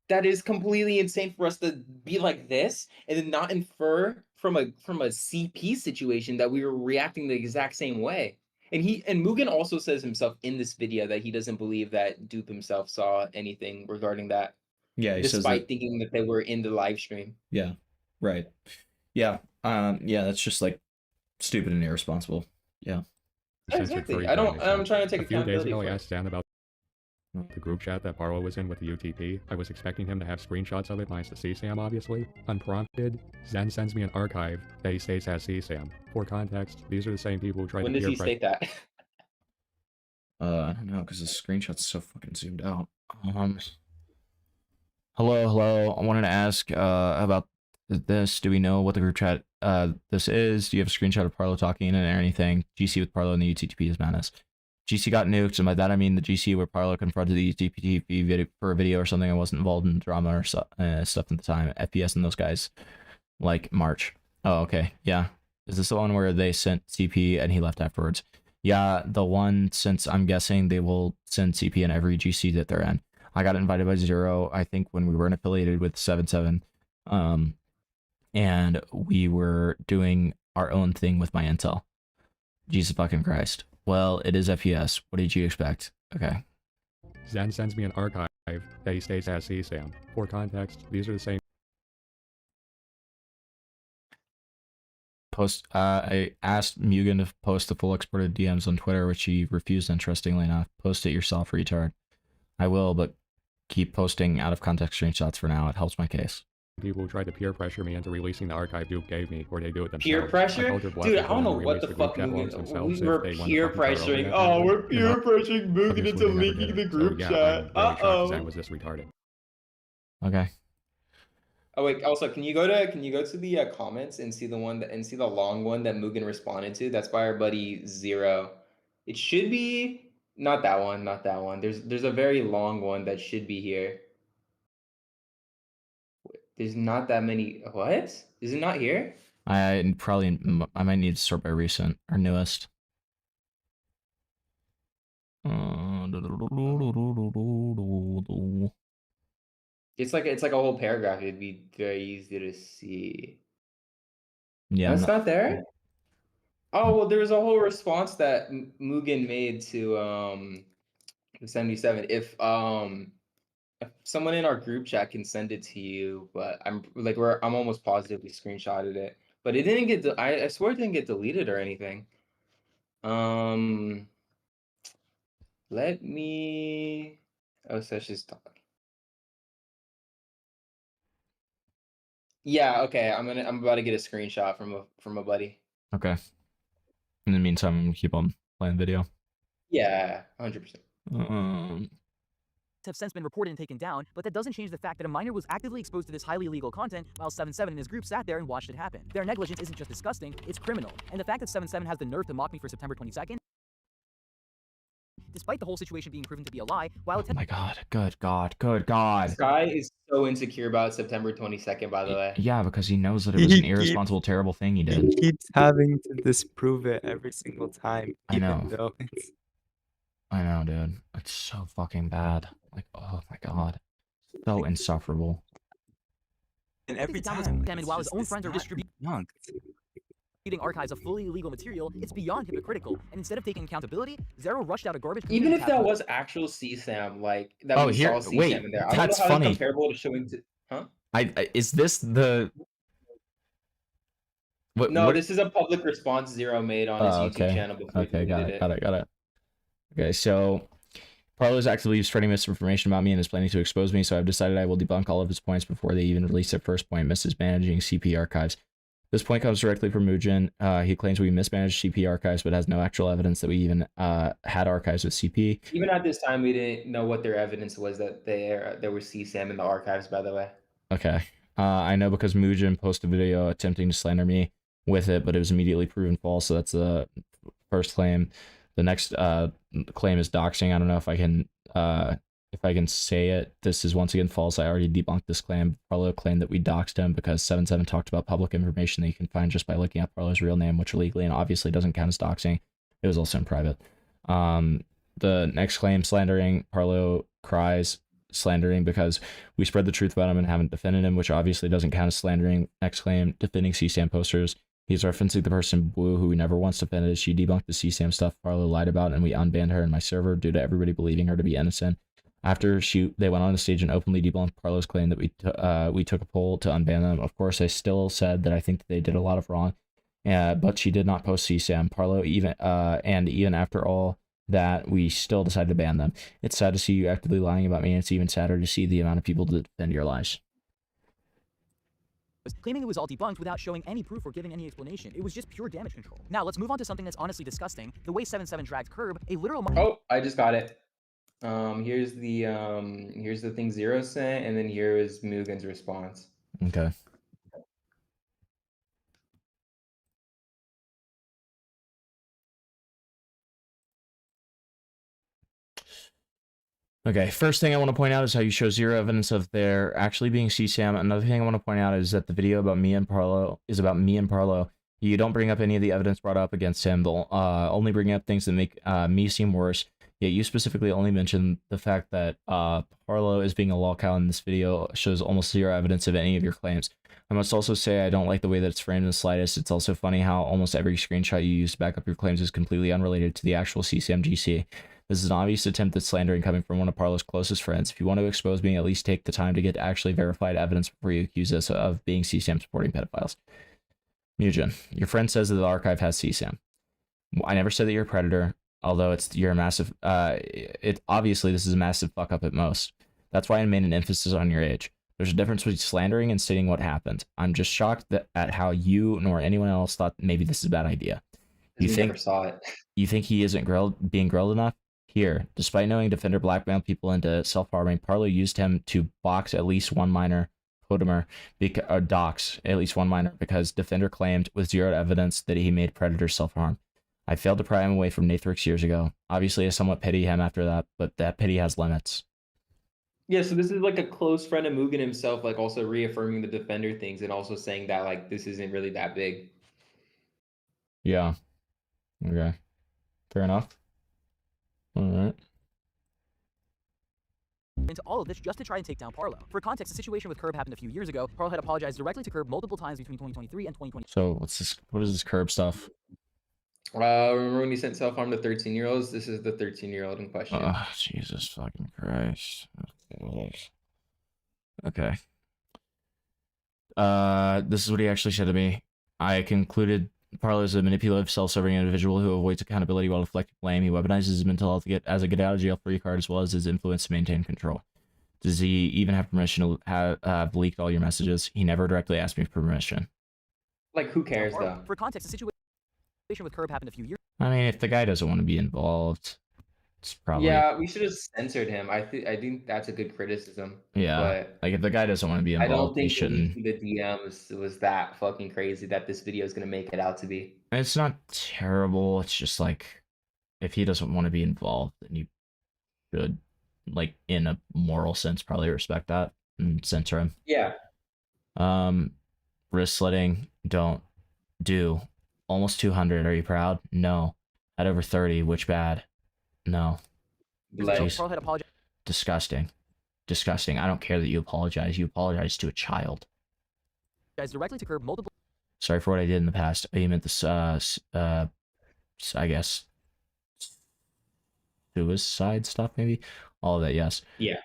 that is completely insane for us to be like this and then not infer from a CP situation that we were reacting the exact same way. And Mugen also says himself in this video that he doesn't believe that Dupe himself saw anything regarding that. Yeah, he says despite thinking that they were in the live stream. Yeah, right. Yeah, that's just like stupid and irresponsible. Yeah. Exactly. I'm trying to take accountability. A few days ago, I asked Stan about the group chat that Parlo was in with the UTP. I was expecting him to have screenshots of it, minus the CSAM, obviously. Unprompted, Zen sends me an archive that he states has CSAM. For context, these are the same people who tried to peer pressure. When does he state that? I don't know, because the screenshot's so fucking zoomed out. Hello. I wanted to ask about this. Do we know what the group chat this is? Do you have a screenshot of Parlo talking in it or anything? GC with Parlo and the UTP is madness. GC got nuked, and by that I mean the GC where Parlo confronted the DPTV video for a video or something. I wasn't involved in drama or stuff at the time. FPS and those guys, like March. Oh, okay, yeah. Is this the one where they sent CP and he left afterwards? Yeah, the one, since I'm guessing they will send CP in every GC that they're in. I got invited by Zero, I think, when we weren't affiliated with 77. And we were doing our own thing with my intel. Jesus fucking Christ. Well, it is FPS. What did you expect? Okay. Zen sends me an archive that he states as CSAM. For context, these are the same. I asked Mugen to post the full exported DMs on Twitter, which he refused, interestingly enough. Post it yourself, retard. I will, but keep posting out of context screenshots for now. It helps my case. People try to peer pressure me into releasing the archive Duke gave me, or they do it themselves. Peer pressure? Dude, I don't know what the fuck Mugen... We were peer pressuring... Oh, we're peer pressuring Mugen into leaking the group chat. Uh-oh. Zen was this retarded. Okay. Oh wait, also can you go to the comments and see the long one that Mugen responded to? That's by our buddy Zero. It should be not that one. There's a very long one that should be here. There's not that many. What? Is it not here? I might need to sort by recent or newest. It's like a whole paragraph. It'd be very easy to see. Yeah, That's not there. Oh well, there was a whole response that Mugen made to 77. If someone in our group chat can send it to you, but I'm almost positive we screenshotted it, but it didn't get. I swear it didn't get deleted or anything. Let me. Oh, so she's talking. Yeah. Okay. I'm about to get a screenshot from a buddy. Okay. In the meantime, I'm gonna keep on playing video. Yeah, 100%. Have since been reported and taken down, but that doesn't change the fact that a minor was actively exposed to this highly illegal content while 77 and his group sat there and watched it happen. Their negligence isn't just disgusting, it's criminal. And the fact that 77 has the nerve to mock me for September 22nd, despite the whole situation being proven to be a lie, while Oh my god, good god. This guy is so insecure about September 22nd, by the way. Yeah, because he knows that it was an irresponsible, terrible thing he did. He keeps having to disprove it every single time. I know. Even though it's... I know, dude. It's so fucking bad. Like, oh my god. So insufferable. And every time, examined while his own friends are distributing archives of fully illegal material, it's beyond hypocritical. And instead of taking accountability, Zero rushed out a garbage. Even if that was actual CSAM, like that Oh, we here, saw CSAM wait, in there. I that's don't know how funny. it's comparable to showing to, huh? Is this the... No, this is a public response Zero made on his YouTube channel before he deleted it. Got it. Okay, so Parlo is actively spreading misinformation about me and is planning to expose me, so I've decided I will debunk all of his points before they even release their first point, mismanaging CP archives. This point comes directly from Mugen. He claims we mismanaged CP archives, but has no actual evidence that we even had archives with CP. Even at this time, we didn't know what their evidence was that there was CSAM in the archives, by the way. Okay. I know because Mugen posted a video attempting to slander me with it, but it was immediately proven false, so that's the first claim. The next claim is doxing. I don't know if I can say it. This is once again false. I already debunked this claim. Parlo claimed that we doxed him because 77 talked about public information that you can find just by looking up Parlo's real name, which legally and obviously doesn't count as doxing. It was also in private. The next claim, slandering. Parlo cries slandering because we spread the truth about him and haven't defended him, which obviously doesn't count as slandering. Next claim, defending CSAM posters. He's referencing the person Blue, who we never once defended. She debunked the CSAM stuff Parlo lied about, and we unbanned her in my server due to everybody believing her to be innocent. After they went on the stage and openly debunked Parlo's claim that we took a poll to unban them. Of course, I still said that I think that they did a lot of wrong, but she did not post CSAM. Parlo even after all that, we still decided to ban them. It's sad to see you actively lying about me, and it's even sadder to see the amount of people that defend your lies. Claiming it was all debunked without showing any proof or giving any explanation. It was just pure damage control. Now, let's move on to something that's honestly disgusting. The way 77 dragged Curb, a literal... Oh, I just got it. Here's the thing Zero sent, and then here is Mugen's response. Okay. Okay, first thing I want to point out is how you show zero evidence of there actually being CSAM. Another thing I want to point out is that the video about me and Parlo is about me and Parlo. You don't bring up any of the evidence brought up against him. They'll only bring up things that make me seem worse. Yet you specifically only mentioned the fact that Parlo is being a lolcow in this video shows almost zero evidence of any of your claims. I must also say I don't like the way that it's framed in the slightest. It's also funny how almost every screenshot you use to back up your claims is completely unrelated to the actual CCMGC. This is an obvious attempt at slandering coming from one of Parlo's closest friends. If you want to expose me, at least take the time to get actually verified evidence before you accuse us of being CSAM supporting pedophiles. Mugen, your friend says that the archive has CSAM. I never said that you're a predator, although you're a massive, obviously this is a massive fuck up at most. That's why I made an emphasis on your age. There's a difference between slandering and stating what happened. I'm just shocked at how you nor anyone else thought maybe this is a bad idea. Never saw it. You think he isn't being grilled enough? Here, despite knowing Defender blackmailed people into self-harming, Parlo used him to box at least one minor, dox at least one minor, because Defender claimed with zero evidence that he made predators self-harm. I failed to pry him away from Nathrix years ago. Obviously, I somewhat pity him after that, but that pity has limits. Yeah, so this is like a close friend of Mugen himself, like also reaffirming the Defender things and also saying that like this isn't really that big. Yeah. Okay. Fair enough. All right. Into all of this just to try and take down Parlo. For context, the situation with Curb happened a few years ago. Parlo had apologized directly to Curb multiple times between 2023 and 2020. So what is this Curb stuff? Remember when he sent self-harm to 13-year-olds? This is the 13-year-old in question. Oh, Jesus fucking Christ. Okay. This is what he actually said to me. I concluded Parlo is a manipulative, self-serving individual who avoids accountability while deflecting blame. He weaponizes his mental health to get as a get out of jail free card, as well as his influence to maintain control. Does he even have permission to have leaked all your messages? He never directly asked me for permission. Like, who cares though? For context, the situation with Curb happened a few years. I mean, if the guy doesn't want to be involved, it's probably we should have censored him. I think that's a good criticism. Yeah, but like if the guy doesn't want to be involved, I don't think he shouldn't. the DMs was that fucking crazy that this video is gonna make it out to be. It's not terrible. It's just like if he doesn't want to be involved, then you should, like in a moral sense, probably respect that and censor him. Yeah. Wrist slitting, don't do. Almost 200. Are you proud? No. At over 30, which bad? No. Disgusting. Disgusting. I don't care that you apologize. You apologize to a child. Guys, directly to Curb multiple. Sorry for what I did in the past. You meant this, I guess, suicide stuff, maybe? All of that, yes. Yeah.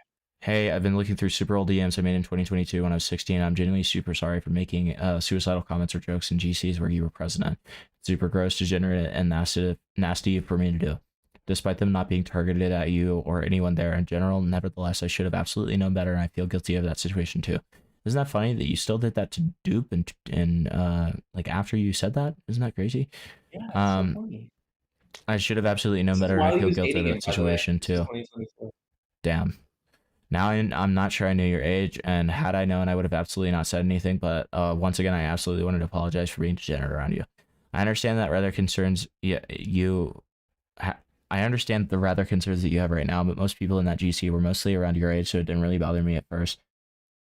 Hey, I've been looking through super old DMs I made in 2022 when I was 16. I'm genuinely super sorry for making suicidal comments or jokes in GCs where you were present. Super gross, degenerate, and nasty for me to do. Despite them not being targeted at you or anyone there in general, nevertheless, I should have absolutely known better, and I feel guilty of that situation too. Isn't that funny that you still did that to Dupe and like after you said that? Isn't that crazy? Yeah, it's so funny. I should have absolutely known better, and I feel guilty of that situation too. Damn. Now I'm not sure I knew your age, and had I known, I would have absolutely not said anything, but once again, I absolutely wanted to apologize for being degenerate around you. I understand that rather concerns you. I understand the rather concerns that you have right now, but most people in that GC were mostly around your age, so it didn't really bother me at first,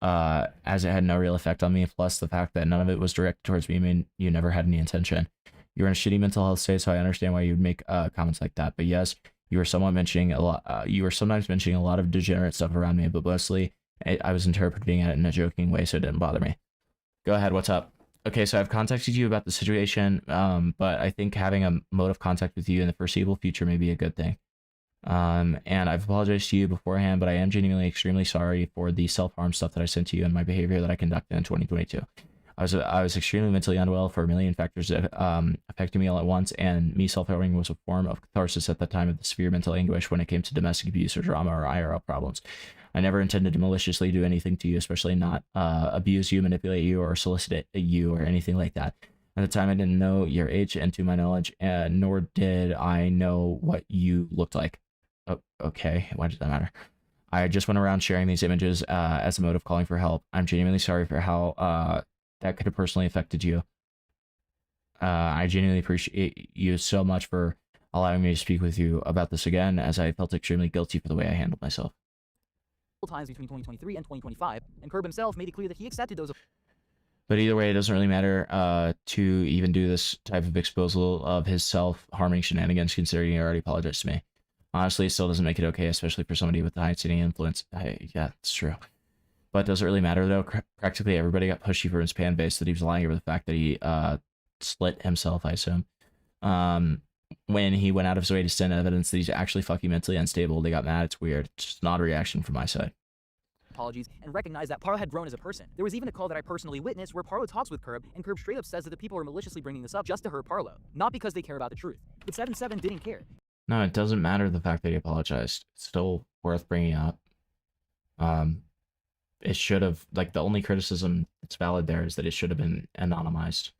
as it had no real effect on me, plus the fact that none of it was directed towards me, I mean, you never had any intention. You were in a shitty mental health state, so I understand why you would make comments like that, but yes, you were somewhat mentioning a lot. You were sometimes mentioning a lot of degenerate stuff around me, but mostly I was interpreting it in a joking way, so it didn't bother me. Go ahead. What's up? Okay, so I've contacted you about the situation, but I think having a mode of contact with you in the foreseeable future may be a good thing. And I've apologized to you beforehand, but I am genuinely extremely sorry for the self-harm stuff that I sent to you and my behavior that I conducted in 2022. I was extremely mentally unwell for a million factors that affected me all at once, and me self-harming was a form of catharsis at the time of the severe mental anguish when it came to domestic abuse or drama or IRL problems. I never intended to maliciously do anything to you, especially not abuse you, manipulate you, or solicit you or anything like that. At the time, I didn't know your age, and to my knowledge, nor did I know what you looked like. Oh, okay, why does that matter? I just went around sharing these images as a mode of calling for help. I'm genuinely sorry for how that could have personally affected you. I genuinely appreciate you so much for allowing me to speak with you about this again, as I felt extremely guilty for the way I handled myself. times between 2023 and 2025, and Curb himself made it clear that he accepted those. But either way, it doesn't really matter to even do this type of exposal of his self-harming shenanigans, considering he already apologized to me. Honestly, it still doesn't make it okay, especially for somebody with the high-sitting influence. Yeah, it's true. But it doesn't really matter, though. Practically everybody got pushy for his fan base that he was lying over the fact that he slit himself, I assume. When he went out of his way to send evidence that he's actually fucking mentally unstable, they got mad. It's weird. It's just not a reaction from my side. Apologies and recognized that Parlo had grown as a person. There was even a call that I personally witnessed where Parlo talks with Curb, and Curb straight up says that the people are maliciously bringing this up just to hurt Parlo, not because they care about the truth. But 7-7 didn't care. No, it doesn't matter the fact that he apologized. It's still worth bringing up. It should have, like, the only criticism that's valid there is that it should have been anonymized.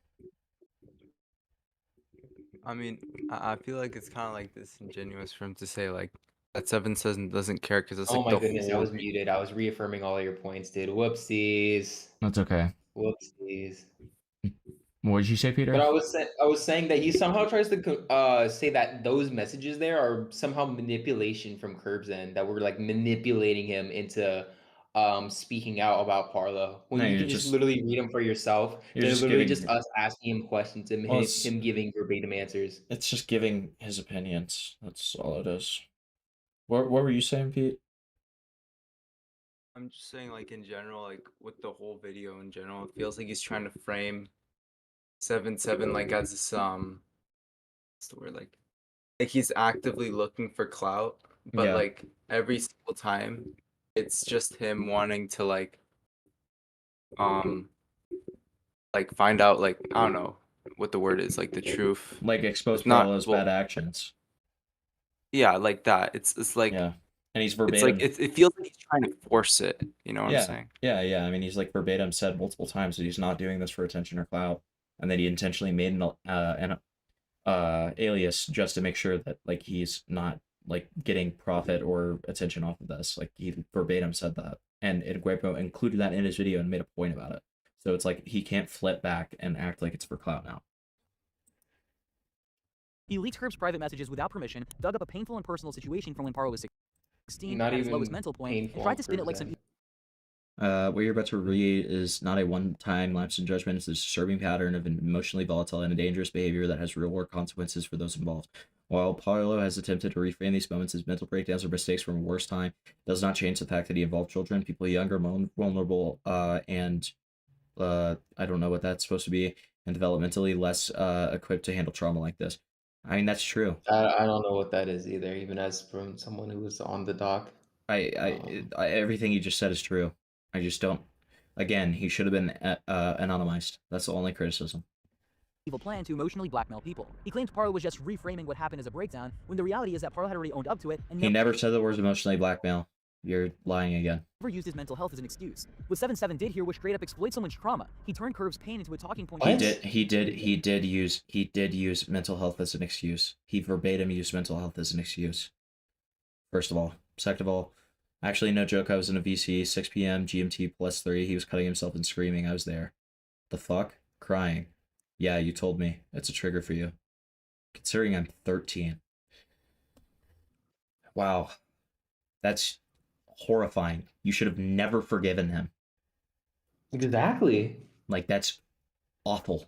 I mean, I feel like it's kind of like disingenuous for him to say like that 7-7 doesn't care because it's Oh like my the goodness, I whole was muted. I was reaffirming all your points, dude. Whoopsies. That's okay. Whoopsies. What did you say, Peter? But I was saying that he somehow tries to say that those messages there are somehow manipulation from Curb's end, that we're like manipulating him into speaking out about Parlo. When No, you you're can just just- literally read them for yourself. you're They're just literally giving- just us asking him questions and Well, him giving verbatim answers. It's just giving his opinions. That's all it is. What were you saying, Pete? I'm just saying, like, in general, like, with the whole video in general, it feels like he's trying to frame 7-7, like, as this, what's the word, like he's actively looking for clout, but, Yeah. like, every single time, it's just him wanting to, like, find out, like, I don't know what the word is, like, the truth. Like, expose It's not- Parlo's well, bad actions. Yeah, like that. It's like... Yeah. And he's It's verbatim. like, it feels like he's trying to force it, you know what yeah. I'm saying? Yeah. I mean, he's like verbatim said multiple times that he's not doing this for attention or clout, and that he intentionally made an alias just to make sure that like he's not like getting profit or attention off of this. Like he verbatim said that, and Gwamgo included that in his video and made a point about it. So it's like he can't flip back and act like it's for clout now. He leaked Curb's private messages without permission, dug up a painful and personal situation from when Parlo was 16 Not at his even lowest mental point, and painful tried to spin it for like some... What you're about to read is not a one-time lapse in judgment. It's a disturbing pattern of emotionally volatile and dangerous behavior that has real-world consequences for those involved. While Paulo has attempted to reframe these moments as mental breakdowns or mistakes from a worse time, it does not change the fact that he involved children, people younger, vulnerable, and I don't know what that's supposed to be, and developmentally less equipped to handle trauma like this. I mean, that's true. I don't know what that is either, even as from someone who was on the dock. I everything you just said is true. I just don't. Again, he should have been anonymized. That's the only criticism. Evil plan to emotionally blackmail people. He claimed Parlo was just reframing what happened as a breakdown, when the reality is that Parlo had already owned up to it and He never said the words emotionally blackmail. You're lying again. never used his mental health as an excuse. What 7-7 did here was straight up exploit someone's trauma. He turned Curb's pain into a talking point. He did use mental health as an excuse. He verbatim used mental health as an excuse. First of all. Second of all, actually, no joke, I was in a VC, 6 p.m. GMT +3. He was cutting himself and screaming. I was there. The fuck? Crying. Yeah, you told me. It's a trigger for you. Considering I'm 13. Wow. That's horrifying. You should have never forgiven him. Exactly. Like, that's awful.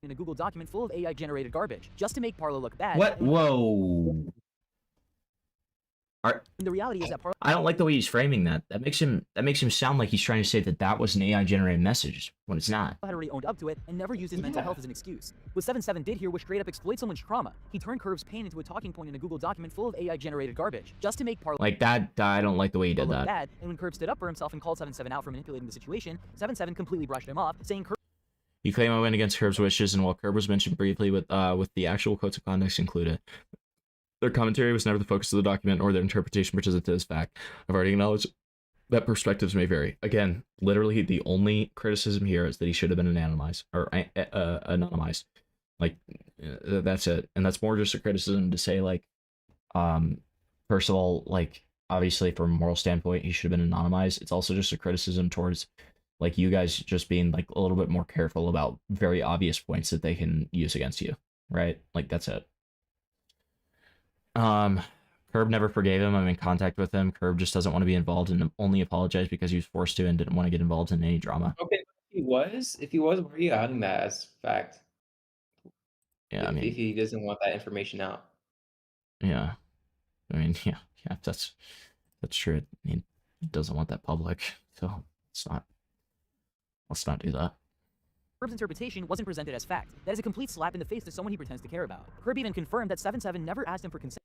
In a Google document full of AI-generated garbage, just to make Parlo look bad. What? Whoa. And the reality is that Parlo I don't like the way he's framing that. That makes him sound like he's trying to say that that was an AI-generated message when it's not. had already owned up to it and never used his mental health as an excuse. What 7-7 did here was straight up exploit someone's trauma. He turned Curb's pain into a talking point in a Google document full of AI-generated garbage, just to make Parlo Like that. I don't like the way he did look that. bad. And when Curb stood up for himself and called 7-7 out for manipulating the situation, 7-7 completely brushed him off, saying Curb You claim I went against Curb's wishes, and while Curb was mentioned briefly with the actual quotes of context included, their commentary was never the focus of the document or their interpretation presented to this fact. I've already acknowledged that perspectives may vary. Again, literally the only criticism here is that he should have been anonymized or anonymized. Like that's it, and that's more just a criticism to say like, first of all, like obviously from a moral standpoint, he should have been anonymized. It's also just a criticism towards like you guys just being like a little bit more careful about very obvious points that they can use against you, right? Like that's it. Curb Curb never forgave him. I'm in contact with him. Curb just doesn't want to be involved and only apologized because he was forced to and didn't want to get involved in any drama. Okay, if he was, where are you adding that as fact? Yeah, I mean, if he doesn't want that information out. Yeah, I mean, yeah, that's true. I mean, he doesn't want that public, so let's not do that. Curb's interpretation wasn't presented as fact. That is a complete slap in the face to someone he pretends to care about. Curb even confirmed that 7-7 never asked him for consent.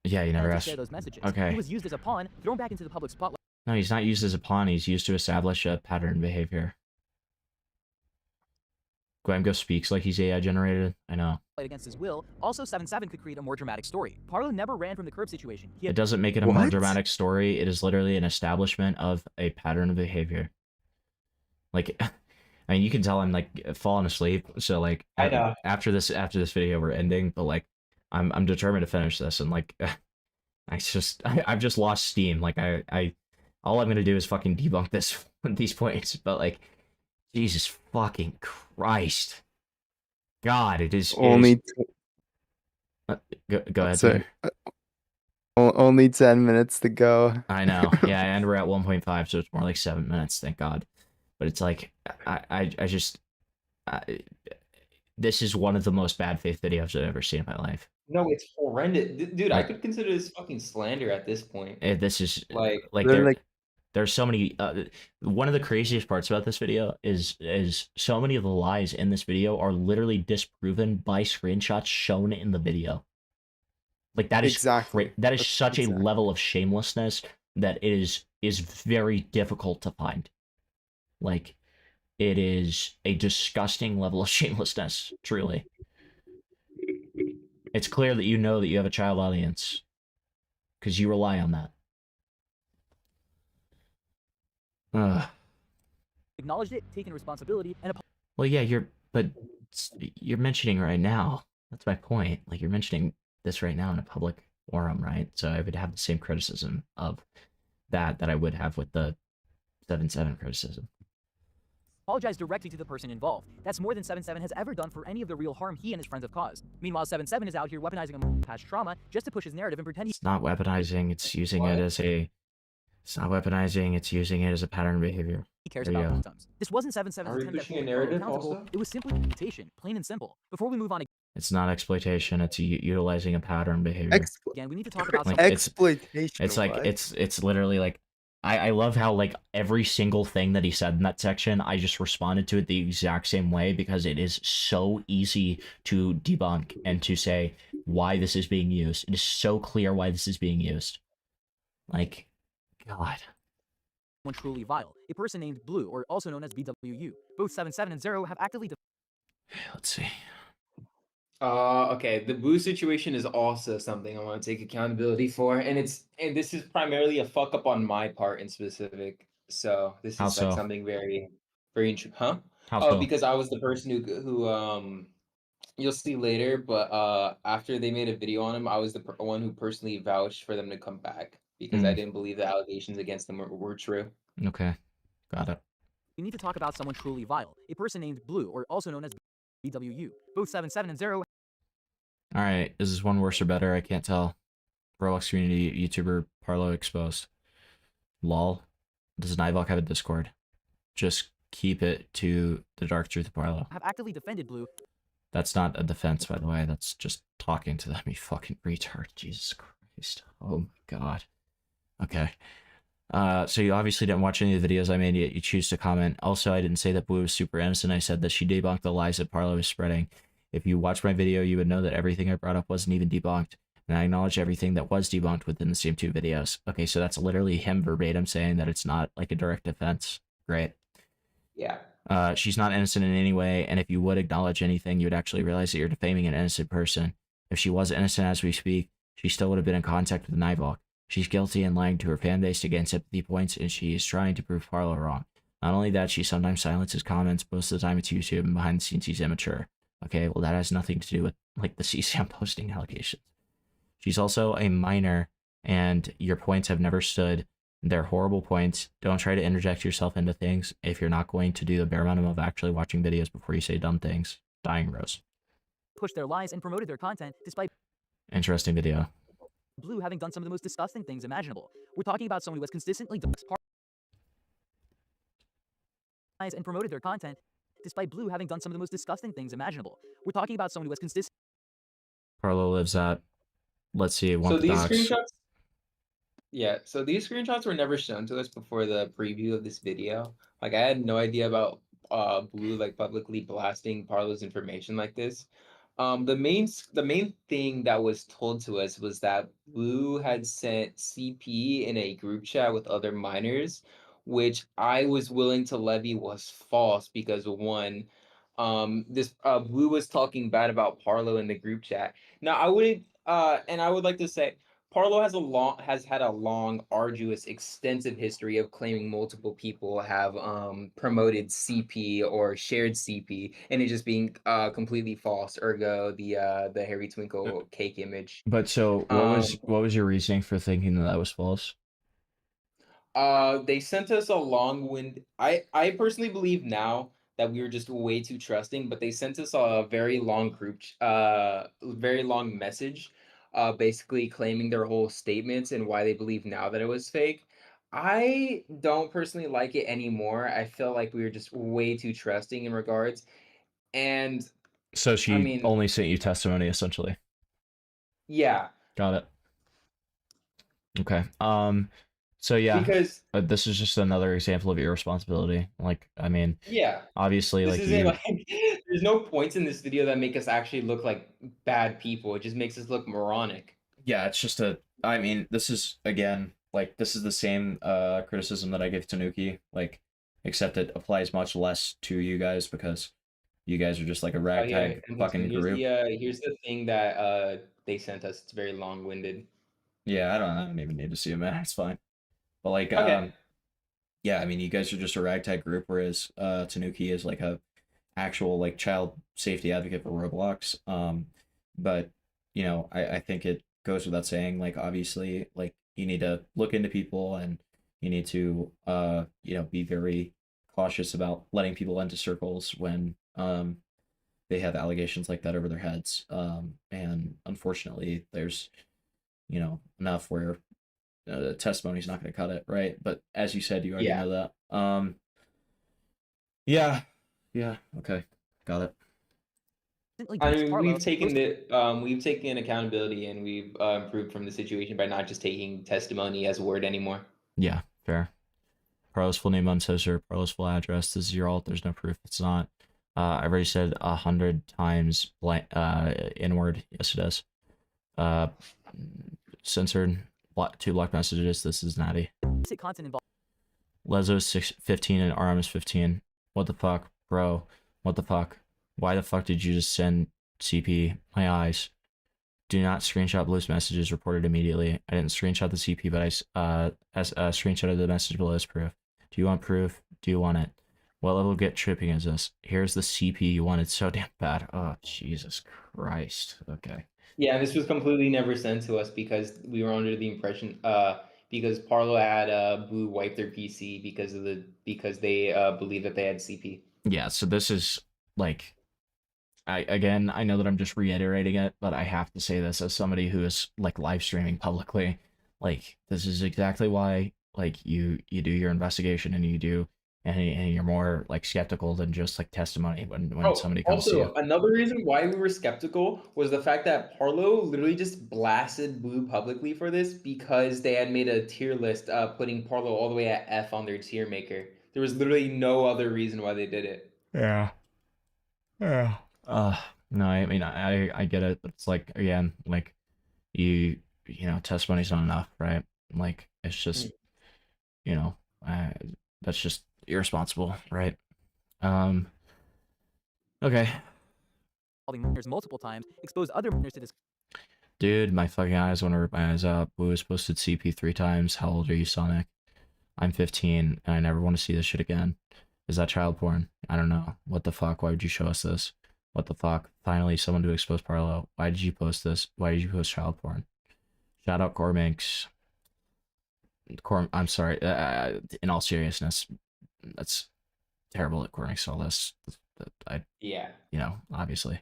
Yeah, he never to asked. share those messages. Okay. He was used as a pawn, thrown back into the public spotlight. No, he's not used as a pawn. He's used to establish a pattern behavior. Gwamgo speaks like he's AI generated. I know. Against his will. Also, 7-7 could create a more dramatic story. Parlo never ran from the Curb situation. It doesn't make it a more dramatic story. It is literally an establishment of a pattern of behavior. Like, I mean, you can tell I'm like falling asleep. So like, I know. after this video, we're ending. But like, I'm determined to finish this. And like, I've just lost steam. Like all I'm gonna do is fucking debunk this these points. But like, Jesus fucking Christ. God, it is Only. Go ahead. Sorry. Only 10 minutes to go. I know. Yeah, and we're at 1.5, so it's more like 7 minutes. Thank God. But it's like, this is one of the most bad faith videos I've ever seen in my life. No, it's horrendous, dude. I could consider this fucking slander at this point. This is like there's so many. One of the craziest parts about this video is so many of the lies in this video are literally disproven by screenshots shown in the video. Like that is that is such a level of shamelessness that it is very difficult to find. Like, it is a disgusting level of shamelessness, truly. It's clear that you know that you have a child audience, because you rely on that. Acknowledged it, taken responsibility, and well, yeah, you're mentioning right now. That's my point. Like, you're mentioning this right now in a public forum, right? So I would have the same criticism of that I would have with the 7-7 criticism. apologize directly to the person involved. That's more than 7-7 has ever done for any of the real harm he and his friends have caused. Meanwhile, 7-7 is out here weaponizing a past trauma just to push his narrative and pretend It's not weaponizing, it's using it as a... It's not weaponizing, it's using it as a pattern of behavior. He cares about victims. This wasn't 7-7's attempt at holding Carlo accountable. It was simply exploitation, plain and simple. Before we move on... It's not exploitation, it's utilizing a pattern behavior. Again, we need to talk about like, exploitation. It's like, it's literally like... I love how, like, every single thing that he said in that section, I just responded to it the exact same way because it is so easy to debunk and to say why this is being used. It is so clear why this is being used. Like, God. One truly vile. A person named Blue, or also known as BWU. Both 7-7 and 0 have actively... Let's see. Okay, the Blue situation is also something I want to take accountability for, and this is primarily a fuck up on my part in specific. So this is like something very, very How so? Because I was the person who you'll see later, but after they made a video on him, I was the one who personally vouched for them to come back because I didn't believe the allegations against them were true. Okay, got it. We need to talk about someone truly vile. A person named Blue, or also known as BWU. Both 7-7 and 0. Alright, is this one worse or better? I can't tell. Roblox community YouTuber Parlo exposed. Lol. Does Nivok have a Discord? Just keep it to the dark truth of Parlo. Have actively defended Blue. That's not a defense, by the way. That's just talking to them, you fucking retard. Jesus Christ. Oh my god. Okay. So you obviously didn't watch any of the videos I made, yet you choose to comment. Also, I didn't say that Blue was super innocent. I said that she debunked the lies that Parlo was spreading. If you watched my video, you would know that everything I brought up wasn't even debunked, and I acknowledge everything that was debunked within the same two videos. Okay, so that's literally him verbatim saying that it's not like a direct defense. Great. Yeah. She's not innocent in any way, and if you would acknowledge anything, you would actually realize that you're defaming an innocent person. If she was innocent as we speak, she still would have been in contact with Nivok. She's guilty and lying to her fan base to gain sympathy points, and she is trying to prove Parlo wrong. Not only that, she sometimes silences comments, most of the time it's YouTube, and behind the scenes she's immature. Okay, well that has nothing to do with, like, the CCM posting allegations. She's also a minor, and your points have never stood. They're horrible points. Don't try to interject yourself into things if you're not going to do the bare minimum of actually watching videos before you say dumb things. Dying Rose. pushed their lies and promoted their content despite Interesting video. Blue having done some of the most disgusting things imaginable. We're talking about someone who has consistently doxed lies and promoted their content despite Blue having done some of the most disgusting things imaginable. We're talking about someone who has consistently Parlo lives at, let's see, So one these docs. screenshots, yeah, so these screenshots were never shown to us before the preview of this video. Like I had no idea about Blue like publicly blasting Parlo's information like this. The main thing that was told to us was that Blue had sent CP in a group chat with other minors, which I was willing to levy was false because one, this Blue was talking bad about Parlo in the group chat. Now I wouldn't and I would like to say Parlo has had a long, arduous, extensive history of claiming multiple people have promoted CP or shared CP, and it just being completely false. Ergo, the Harry Twinkle cake image. But so, what was your reasoning for thinking that that was false? They sent us a long wind. I personally believe now that we were just way too trusting, but they sent us a very long very long message, basically claiming their whole statements and why they believe now that it was fake. I don't personally like it anymore. I feel like we were just way too trusting in regards, and So she I mean, only sent you testimony, essentially. yeah, Got it. Okay. So yeah, because this is just another example of irresponsibility. Like, I mean, yeah, obviously, this like is it. Like, there's no points in this video that make us actually look like bad people. It just makes us look moronic. Yeah, it's just I mean, this is, again, like, this is the same criticism that I give to Nuki, like, except it applies much less to you guys because you guys are just like a ragtag fucking group. Here's the thing that they sent us. It's very long-winded. Yeah, I don't even need to see it, man. It's fine. But like, Okay. yeah, I mean, you guys are just a ragtag group, whereas Tanuki is like a actual like child safety advocate for Roblox. But you know, I think it goes without saying, like, obviously, like, you need to look into people and you need to you know, be very cautious about letting people into circles when they have allegations like that over their heads. And unfortunately, there's, you know, enough where testimony's not going to cut it, right? But as you said, you already know that. Yeah, okay, got it. I mean, we've taken accountability and we've improved from the situation by not just taking testimony as a word anymore. Yeah, fair. Parlo's full name uncensored. Parlo's full address. This is your alt. There's no proof. It's not. I've already said 100 times inward. Yes, it is. Censored. Two blocked messages. This is Natty. Lezo is 15 and RM is 15. What the fuck, bro? What the fuck? Why the fuck did you just send CP? My eyes. Do not screenshot Blue's messages. Reported immediately. I didn't screenshot the CP, but I screenshotted the message below as proof. Do you want proof? Do you want it? What level get tripping is this? Here's the CP you wanted so damn bad. Oh, Jesus Christ. Okay. Yeah, this was completely never sent to us because we were under the impression because Parlo had Blue wipe their PC because they believe that they had CP. Yeah, so this is like, I know that I'm just reiterating it, but I have to say this as somebody who is like live streaming publicly. Like, this is exactly why like you do your investigation and you do and you're more like skeptical than just like testimony when somebody comes to you. Also, another reason why we were skeptical was the fact that Parlo literally just blasted Blue publicly for this because they had made a tier list putting Parlo all the way at F on their tier maker. There was literally no other reason why they did it. Yeah. Yeah. No, I mean, I get it, but it's like, again, like, you know, testimony's not enough, right? Like, it's just, you know, that's just irresponsible, right? Okay. minors multiple times, expose other minors to this. Dude, my fucking eyes want to rip my eyes out. Blue has posted CP 3 times. How old are you, Sonic? I'm 15, and I never want to see this shit again. Is that child porn? I don't know. What the fuck? Why would you show us this? What the fuck? Finally, someone to expose Parlo. Why did you post this? Why did you post child porn? Shout out Corminx. I'm sorry. In all seriousness, that's terrible that Corminx saw this. Yeah. You know, obviously.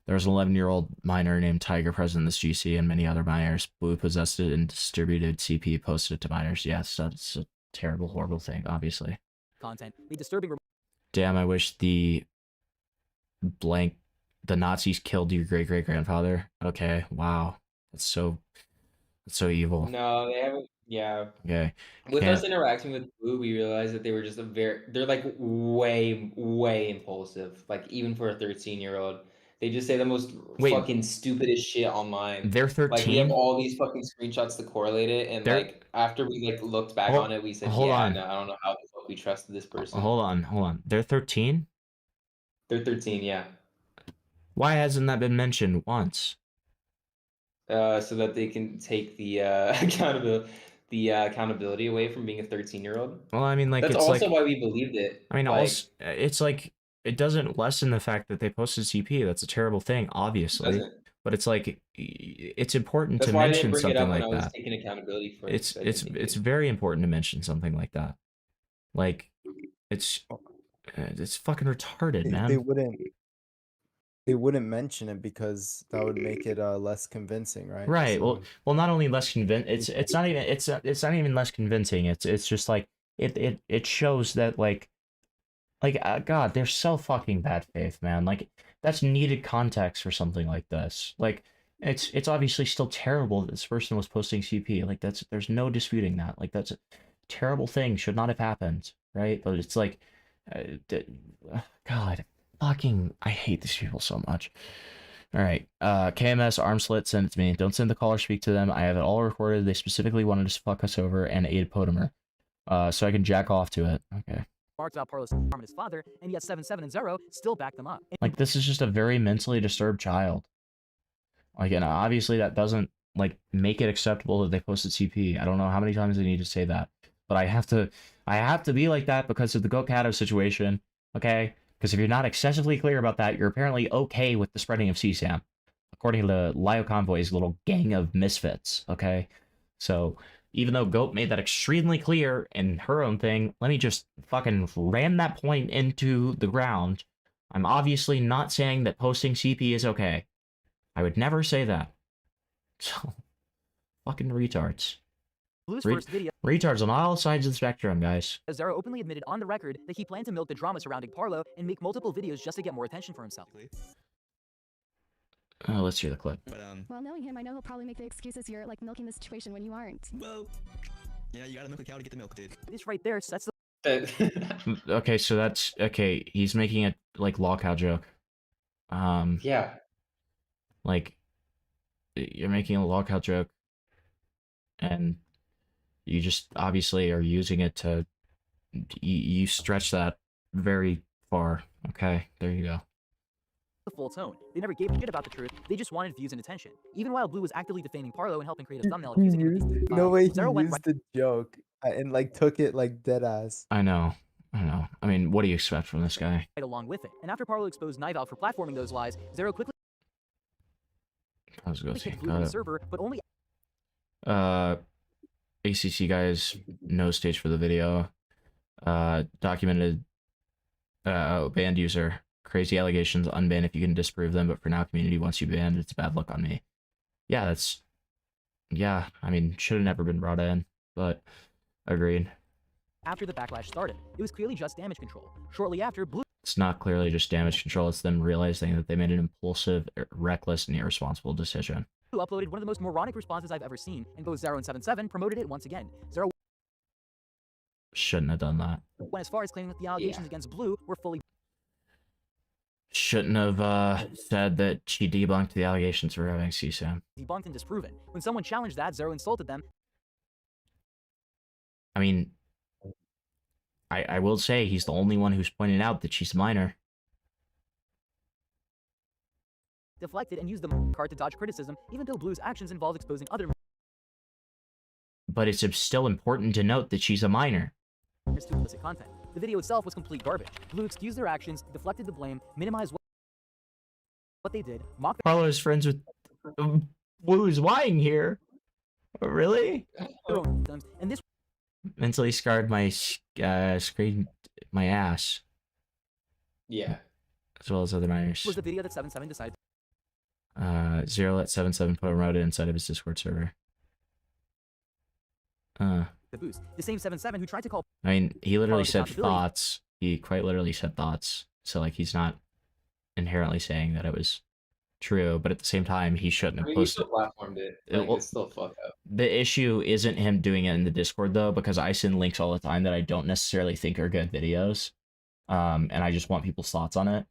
There's an 11-year-old minor named Tiger present in this GC and many other minors. Blue possessed it and distributed CP, posted it to minors. Yes, that's a terrible, horrible thing, obviously. Content. The disturbing. Damn, I wish the Nazis killed your great-great-grandfather. Okay, wow. That's so evil. No, they haven't. Yeah. Okay. With us interacting with Blue, we realized that they were just they're like way impulsive. Like even for a 13-year-old, they just say the most fucking stupidest shit online. They're Like we have 13? all these fucking screenshots to correlate it, and like after we like looked back on it, we said, hold on. no, I don't know how the fuck we trusted this person. Hold on. They're 13? They're 13, yeah. Why hasn't that been mentioned once? So that they can take the accountability away from being a 13-year-old. Well, I mean, like, that's it's also like, why we believed it. I mean, like, also, it's like, it doesn't lessen the fact that they posted CP. That's a terrible thing, obviously. But it's like, it's important to mention something like that. Taking accountability for it's very important to mention something like that. Like, it's fucking retarded, man. They wouldn't mention it because that would make it less convincing, right? Right. So, well, not only less convincing. It's not even less convincing. It's just like it shows that like God, they're so fucking bad faith, man. Like that's needed context for something like this. Like it's obviously still terrible that this person was posting CP. Like there's no disputing that. Like that's a terrible thing. Should not have happened, right? But it's like, God. Fucking, I hate these people so much. All right, KMS arm slit, send it to me. Don't send the call or speak to them. I have it all recorded. They specifically wanted to fuck us over and aid Potimer, so I can jack off to it. Okay. Marked about Parlo's harm his father, and yet 7 and 0 still back them up. Like this is just a very mentally disturbed child. Like, and obviously that doesn't like make it acceptable that they posted CP. I don't know how many times I need to say that, but I have to be like that because of the Goat Kato situation. Okay. Because if you're not excessively clear about that, you're apparently okay with the spreading of CSAM, according to Lio Convoy's little gang of misfits, okay? So, even though Goat made that extremely clear in her own thing, let me just fucking ram that point into the ground. I'm obviously not saying that posting CP is okay. I would never say that. So, fucking retards. Blue's first video. Retards on all sides of the spectrum, guys. Zero openly admitted on the record that he planned to milk the drama surrounding Parlo and make multiple videos just to get more attention for himself. Oh, let's hear the clip. Well, knowing him, I know he'll probably make the excuses you're like milking the situation when you aren't. Well, yeah, you gotta milk a cow to get the milk, dude. This right there sets the. Okay, so that's okay. He's making a like lolcow joke. Yeah. Like, you're making a lolcow joke, and you just obviously are using it to, you stretch that very far. Okay, there you go. The full tone. They never gave a shit about the truth. They just wanted views and attention. Even while Blue was actively defaming Parlo and helping create a thumbnail accusing him of these, no way he Zero went used the joke and like took it like dead ass. I know. I mean, what do you expect from this guy? right along with it. And after Parlo exposed Nival for platforming those lies, Zero quickly I was going to say, kicked Blue on the server, but only ACC guys, no stage for the video. Documented banned user. Crazy allegations, unban if you can disprove them, but for now, community wants you banned. It's bad luck on me. Yeah, I mean, should have never been brought in, but agreed. After the backlash started, it was clearly just damage control. Shortly after, Blue It's not clearly just damage control, it's them realizing that they made an impulsive, reckless, and irresponsible decision. uploaded one of the most moronic responses I've ever seen, and both Zero and 77 promoted it once again. Zero Shouldn't have done that. went as far as claiming that the allegations against Blue were fully Shouldn't have said that she debunked the allegations for having CSAM. debunked and disproven. When someone challenged that, Zero insulted them. I mean, I will say he's the only one who's pointed out that she's a minor. Deflected and used the card to dodge criticism, even though Blue's actions involved exposing other But it's still important to note that she's a minor. to illicit content. The video itself was complete garbage. Blue excused their actions, deflected the blame, minimized what they did, mocked Carlo is friends with Who's lying here. Really? their own victims, and this Mentally scarred my screen, my ass, Yeah. as well as other minors. was the video that 77 decided Zero let 77 put promoted inside of his Discord server. The boost. The same 77 who tried to call. I mean, he literally Parlo's said accountability. thoughts. He quite literally said thoughts. So like he's not inherently saying that it was true, but at the same time, he shouldn't I have mean, he posted. still platformed it. Like, it's still fucked up. The issue isn't him doing it in the Discord though, because I send links all the time that I don't necessarily think are good videos, and I just want people's thoughts on it.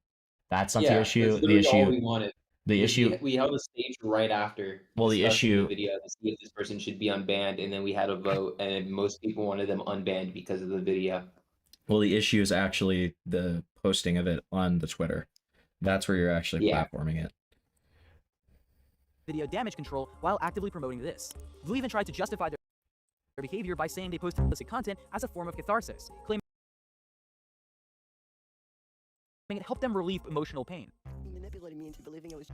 That's not the issue. That's The literally all issue. we wanted. The Because issue. we held a stage right after Well, the discussing issue. the video to see if this person should be unbanned, and then we had a vote, and most people wanted them unbanned because of the video. Well, the issue is actually the posting of it on the Twitter. That's where you're actually platforming it. Video damage control while actively promoting this. Blue even tried to justify their behavior by saying they posted illicit content as a form of catharsis, claiming it helped them relieve emotional pain. Manipulated me into believing it was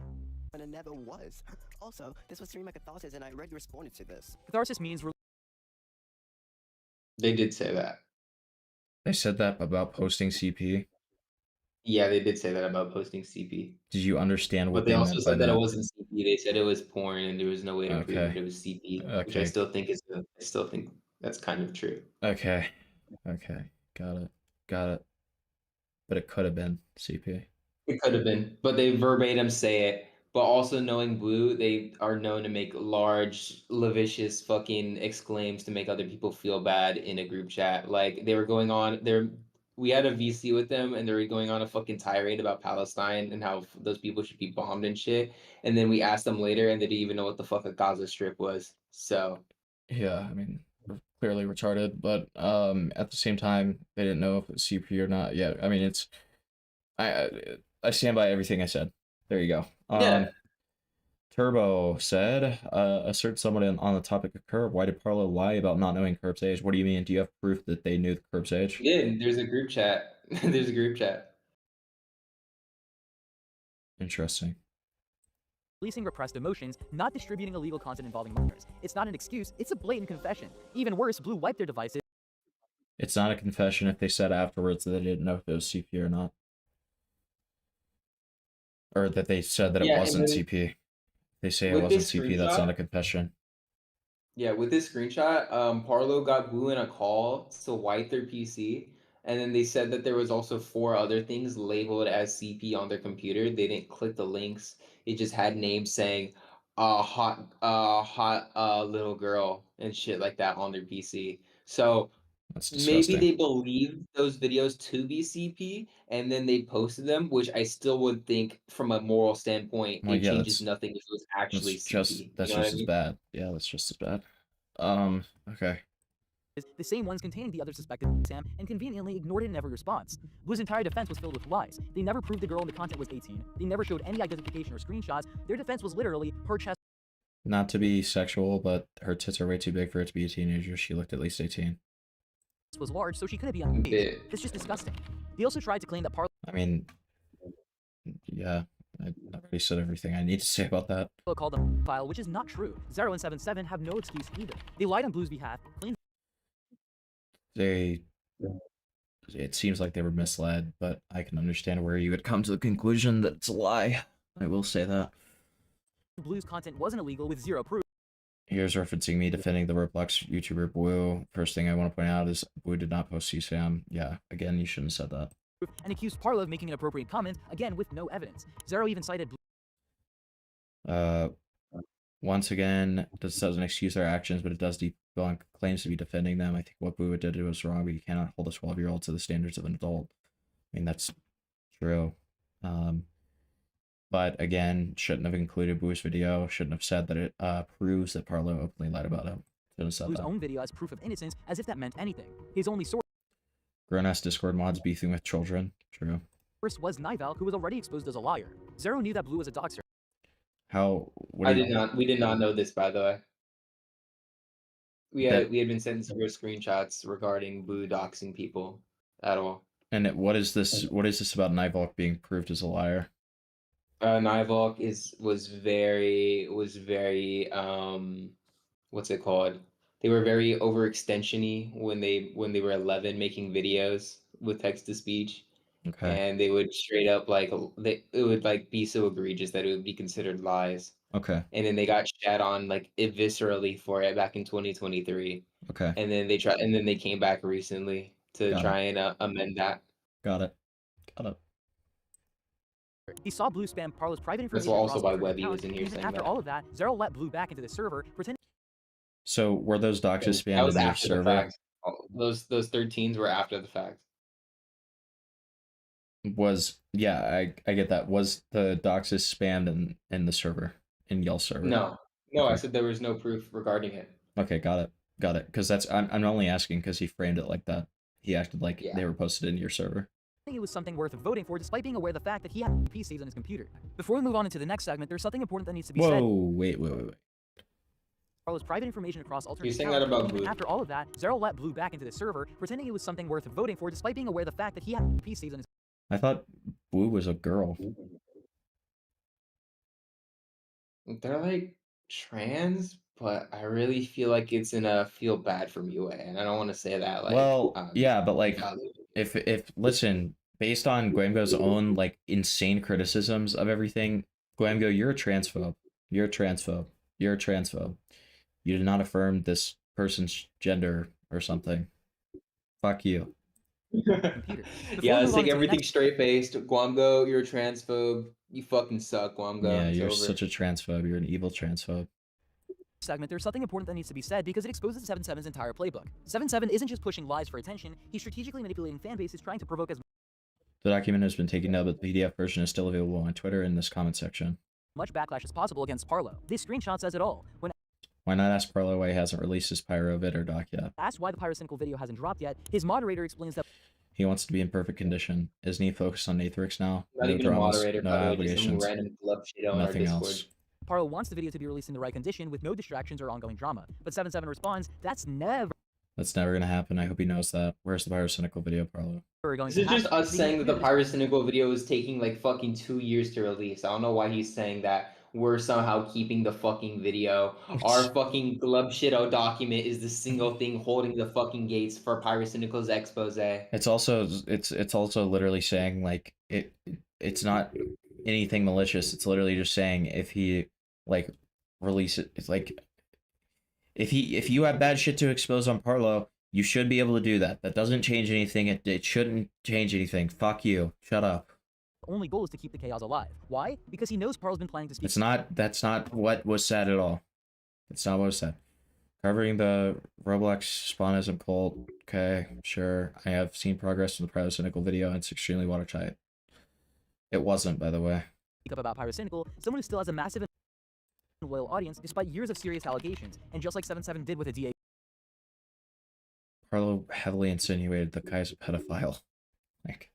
when it never was. Also, this was stream my catharsis and I already responded to this. Catharsis means They did say that. They said that about posting CP. Yeah, they did say that about posting CP. Did you understand what But they also meant by said that it wasn't CP. They said it was porn, and there was no way to prove that Okay. it was CP, which I Okay. still think is. I still think that's kind of true. Okay. Okay. Got it. Got it. But it could have been CP. It could have been, but they verbatim say it. But also knowing Blue, they are known to make large, lascivious fucking exclaims to make other people feel bad in a group chat. Like they were going on there. We had a VC with them, and they were going on a fucking tirade about Palestine and how those people should be bombed and shit. And then we asked them later, and they didn't even know what the fuck a Gaza Strip was. So Yeah, I mean, we're clearly retarded, but at the same time, they didn't know if it was CP or not yet. I mean, it's I stand by everything I said. There you go. Yeah. Turbo said, assert someone on the topic of Curb. Why did Parlo lie about not knowing Curb's age? What do you mean? Do you have proof that they knew the Curb's age? Yeah, there's a group chat. There's a group chat. Interesting. releasing repressed emotions, not distributing illegal content involving minors. It's not an excuse, it's a blatant confession. Even worse, Blue wiped their devices. It's not a confession if they said afterwards that they didn't know if it was CP or not. Or that they said that it wasn't CP. They say it with wasn't this CP, that's screenshot- not a confession. Yeah, with this screenshot, Parlo got Blue in a call to wipe their PC, and then they said that there was also 4 other things labeled as CP on their computer. They didn't click the links. It just had names saying hot little girl and shit like that on their PC. So That's maybe disgusting. they believed those videos to be CP, and then they posted them, which I still would think from a moral standpoint, Well, it yeah, changes that's- nothing if it was actually That's CP. just You that's know what just I as mean? bad. Yeah, that's just as bad. Okay. The same ones containing the other suspected Sam, and conveniently ignored it in every response. Blue's entire defense was filled with lies. They never proved the girl in the content was 18. They never showed any identification or screenshots. Their defense was literally her chest Not to be sexual, but her tits are way too big for it to be a teenager. She looked at least 18. was large, so she couldn't be underage. It's just disgusting. They also tried to claim that Parlo I mean, yeah, I already said everything I need to say about that. called them file, which is not true. Zero and 77 have no excuse either. They lied on Blue's behalf, claimed It seems like they were misled, but I can understand where you would come to the conclusion that it's a lie. I will say that. Blue's content wasn't illegal with zero proof. Here's referencing me defending the Roblox YouTuber Blue. First thing I want to point out is Blue did not post CSAM. Yeah, again, you shouldn't have said that. And accused Parlo of making an appropriate comment, again with no evidence. Zero even cited Blue. Once again, this doesn't excuse their actions, but it does debunk claims to be defending them. I think what Blue did was wrong, but you cannot hold a 12-year-old to the standards of an adult. I mean, that's true. But again, shouldn't have included Blue's video. Shouldn't have said that it proves that Parlo openly lied about him. Shouldn't have said Blue's that. own video as proof of innocence, as if that meant anything. His only source Grown-ass Discord mods beefing with children. True. was Nival, who was already exposed as a liar. Zero knew that Blue was a doxer. How? We did not know this, by the way. We had been sent several screenshots regarding Blue doxing people at all. And what is this? What is this about Nivalk being proved as a liar? Nivalk was very what's it called? They were very overextensiony when they were 11 making videos with text to speech. And they would straight up like it would like be so egregious that it would be considered lies. Okay. And then they got shat on like viscerally for it back in 2023. Okay. And then they came back recently to try and amend that. Got it. Got it. He saw Blue spam Parlo's private That's information also across why alternate Webby was accounts, in here and even saying after that. all of that, Zerl let Blue back into the server, pretending So were those doxes That spammed was in your after the server? fact. Those 13s were after the fact. I get that. Was the doxes spammed in the server, in y'all server? No, I Okay. said there was no proof regarding it. Okay, got it. Because I'm only asking because he framed it like that. He acted like they were posted into your server. it was something worth voting for, despite being aware of the fact that he had IP saved on his computer. Before we move on into the next segment, there's something important that needs to be said. Whoa, wait. Carlos private information across alternate You're saying that accounts, about and even Blue. after all of that, Zerl let Blue back into the server, pretending it was something worth voting for, despite being aware of the fact that he had IP saved on his. I thought Blue was a girl. They're like trans, but I really feel like it's in a feel bad for me way, and I don't want to say that like. Well, yeah, but like, if listen, based on Gwamgo's own like insane criticisms of everything, Gwamgo, you're a transphobe. You're a transphobe. You're a transphobe. You did not affirm this person's gender or something. Fuck you. Yeah, let's take everything straight faced. Gwamgo, you're a transphobe. You fucking suck, Gwamgo. Yeah, It's you're over. such a transphobe. You're an evil transphobe. Segment, there's something important that needs to be said because it exposes 77's entire playbook. 77 isn't just pushing lies for attention, he's strategically manipulating fan bases trying to provoke as The document has been taken down, but the PDF version is still available on Twitter in this comment section. much backlash as possible against Parlo. This screenshot says it all. When Why not ask Parlo why he hasn't released his Pyro vid or doc yet? asked why the pyrocynical video hasn't dropped yet, his moderator explains that He wants to be in perfect condition. Isn't he focused on Nathrix now? Not No even dramas, a moderator, no by the way, just some obligations, random glove shit on our nothing Discord. else. Parlo wants the video to be released in the right condition with no distractions or ongoing drama. But 77 responds, that's never That's never gonna happen. I hope he knows that. Where's the Pyrocynical video, Parlo? going This to is just happen. us saying that the Pyrocynical video is taking like fucking 2 years to release. I don't know why he's saying that we're somehow keeping the fucking video. Our fucking glove shito document is the single thing holding the fucking gates for Pyrocynical's expose. It's also literally saying like it's not anything malicious. It's literally just saying if he like release it, it's like if you have bad shit to expose on Parlo, you should be able to do that. That doesn't change anything. It shouldn't change anything. Fuck you. Shut up. The only goal is to keep the chaos alive. Why? Because he knows Parlo's been planning to speak. That's not what was said at all. That's not what was said. Covering the Roblox spawnism cult. Okay, sure. I have seen progress in the Pyrocynical video, and it's extremely watertight. It wasn't, by the way. Speak up about Pyrocynical, someone who still has a massive and loyal audience despite years of serious allegations, and just like 77 did with a DA. Parlo heavily insinuated the guy's a pedophile. Like,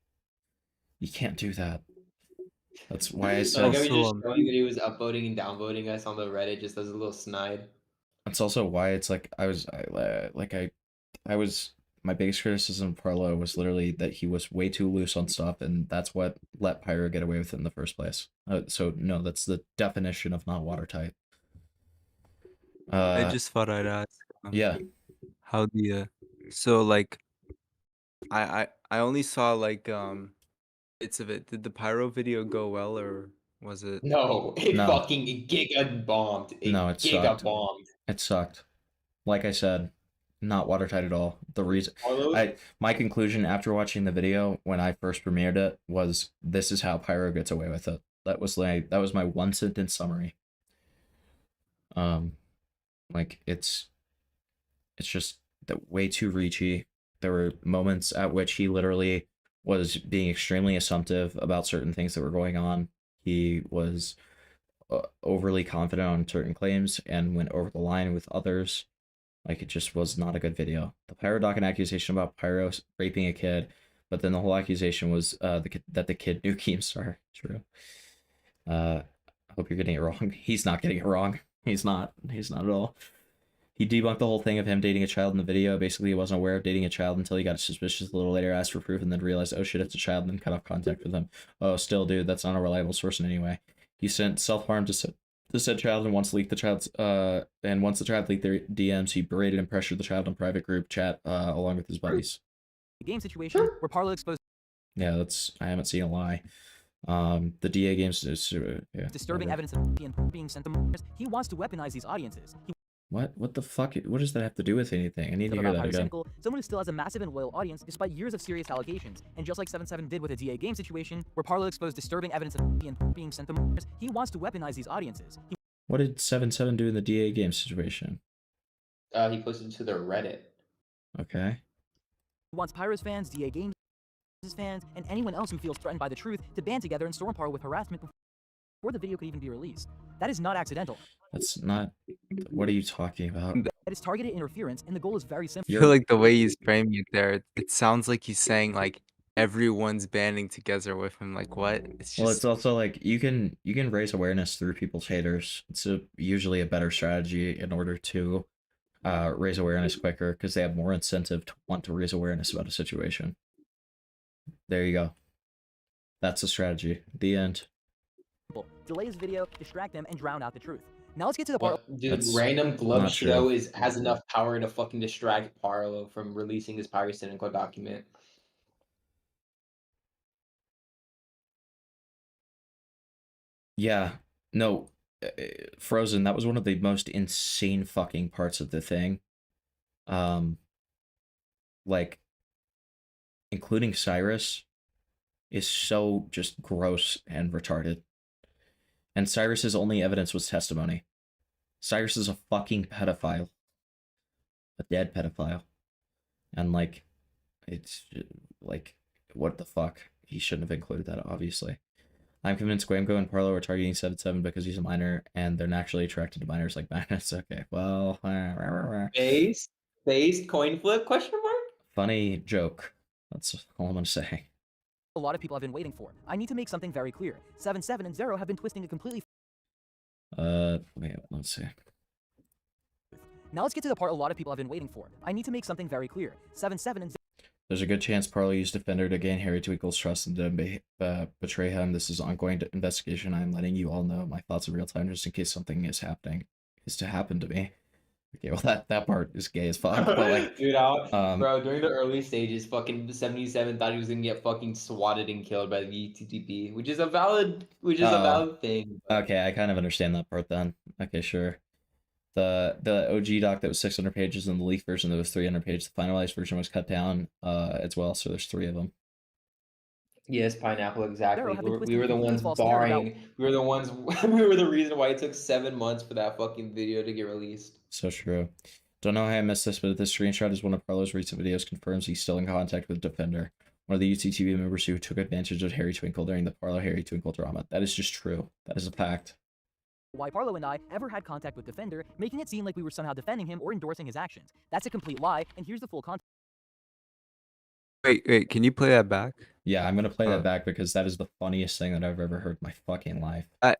you can't do that. That's why I said. Like, I was just showing that he was upvoting and downvoting us on the Reddit just as a little snide. That's also why it's like my biggest criticism of Parlo was literally that he was way too loose on stuff, and that's what let Pyro get away with it in the first place. So no, that's the definition of not watertight. I just thought I'd ask. Yeah. How the so like, I only saw like bits of it. Did the Pyro video go well, or was it? No, it No. fucking giga bombed. No, it giga sucked. bombed. It sucked. Like I said, not watertight at all. The reason my conclusion after watching the video when I first premiered it was this is how Pyro gets away with it. That was my one sentence summary. Like it's just that way too reachy. There were moments at which he literally was being extremely assumptive about certain things that were going on. He was overly confident on certain claims and went over the line with others. Like, it just was not a good video. The Pyro doc an accusation about Pyro raping a kid, but then the whole accusation was that the kid knew Keemstar. True. I hope you're getting it wrong. He's not getting it wrong. He's not at all. He debunked the whole thing of him dating a child in the video. Basically, he wasn't aware of dating a child until he got suspicious a little later, asked for proof, and then realized, oh shit, it's a child, and then cut off contact with him. Oh, still, dude, that's not a reliable source in any way. He sent self-harm to said child, and once the child leaked their DMs, he berated and pressured the child in private group chat along with his buddies. The game situation where Parlo exposed Yeah, I haven't seen a lie. The DA games is yeah, disturbing whatever. evidence of being sent to murders. He wants to weaponize these audiences. What the fuck? What does that have to do with anything? I need to hear that again. Cynical, someone who still has a massive and loyal audience despite years of serious allegations. And just like 7-7 did with the DA game situation, where Parlo exposed disturbing evidence of being sent to murders, he wants to weaponize these audiences. What did 7-7 do in the DA game situation? He posted to their Reddit. Okay. He wants Pyro's fans, DA Games fans, and anyone else who feels threatened by the truth to band together and storm Parlo with harassment before the video could even be released. That is not accidental. That's not. What are you talking about? That is targeted interference, and the goal is very simple. I feel like the way he's framing it there, it sounds like he's saying like everyone's banding together with him. Like what? It's just. Well, it's also like you can raise awareness through people's haters. It's usually a better strategy in order to raise awareness quicker because they have more incentive to want to raise awareness about a situation. There you go. That's the strategy. The end. Delay his video, distract them, and drown out the truth. Now let's get to the part. Dude, That's random glove not show true. has enough power to fucking distract Parlo from releasing his pyrocynical document. Yeah. No. Frozen, that was one of the most insane fucking parts of the thing. Like, including Cyrus is so just gross and retarded. And Cyrus's only evidence was testimony. Cyrus is a fucking pedophile. A dead pedophile. And like, it's like, what the fuck? He shouldn't have included that, obviously. I'm convinced Gwamgo and Parlo are targeting 7-7 because he's a minor and they're naturally attracted to minors like magnets. Okay, well, Based coin flip question mark? funny joke. That's all I'm gonna say. A lot of people have been waiting for. I need to make something very clear. 7-7 and Zero have been twisting a completely. Wait, let's see. Now let's get to the part a lot of people have been waiting for. I need to make something very clear. 7-7 and There's a good chance Parlo used Defender to gain Harry Twinkle's trust and then betray him. This is ongoing investigation. I'm letting you all know my thoughts in real time just in case something is to happen to me. Okay, well that part is gay as fuck. But like, dude, bro, during the early stages, fucking 77 thought he was gonna get fucking swatted and killed by the TTP, which is a valid thing. Okay, I kind of understand that part then. Okay, sure. The OG doc that was 600 pages and the leaked version that was 300 pages. The finalized version was cut down as well, so there's 3 of them. Yes, Pineapple, exactly. We were the ones barring. We were the ones. We were the reason why it took 7 months for that fucking video to get released. So true. Don't know how I missed this, but this screenshot is one of Parlo's recent videos confirms he's still in contact with Defender, one of the UTTV members who took advantage of Harry Twinkle during the Parlo Harry Twinkle drama. That is just true. That is a fact. why Parlo and I ever had contact with Defender, making it seem like we were somehow defending him or endorsing his actions. That's a complete lie, and here's the full context. Wait, can you play that back? Yeah, I'm gonna play that back because that is the funniest thing that I've ever heard in my fucking life. I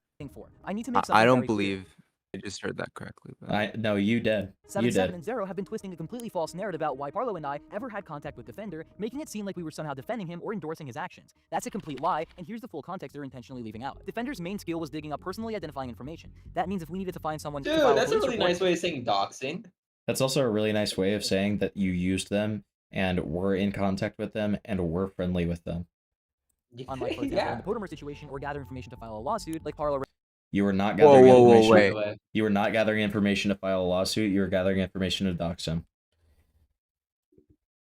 need to make something I don't very believe I just heard that correctly. But... No, you did. 7-7 and Zero have been twisting a completely false narrative about why Parlo and I ever had contact with Defender, making it seem like we were somehow defending him or endorsing his actions. That's a complete lie, and here's the full context they're intentionally leaving out. Defender's main skill was digging up personally identifying information. That means if we needed to find someone Dude, that's a really nice way of saying doxing. That's also a really nice way of saying that you used them and were in contact with them and were friendly with them. Unlike, for example, in the Potomer situation or gather information to file a lawsuit, like Parlo. You were not gathering information. Wait. You were not gathering information to file a lawsuit. You were gathering information to dox him.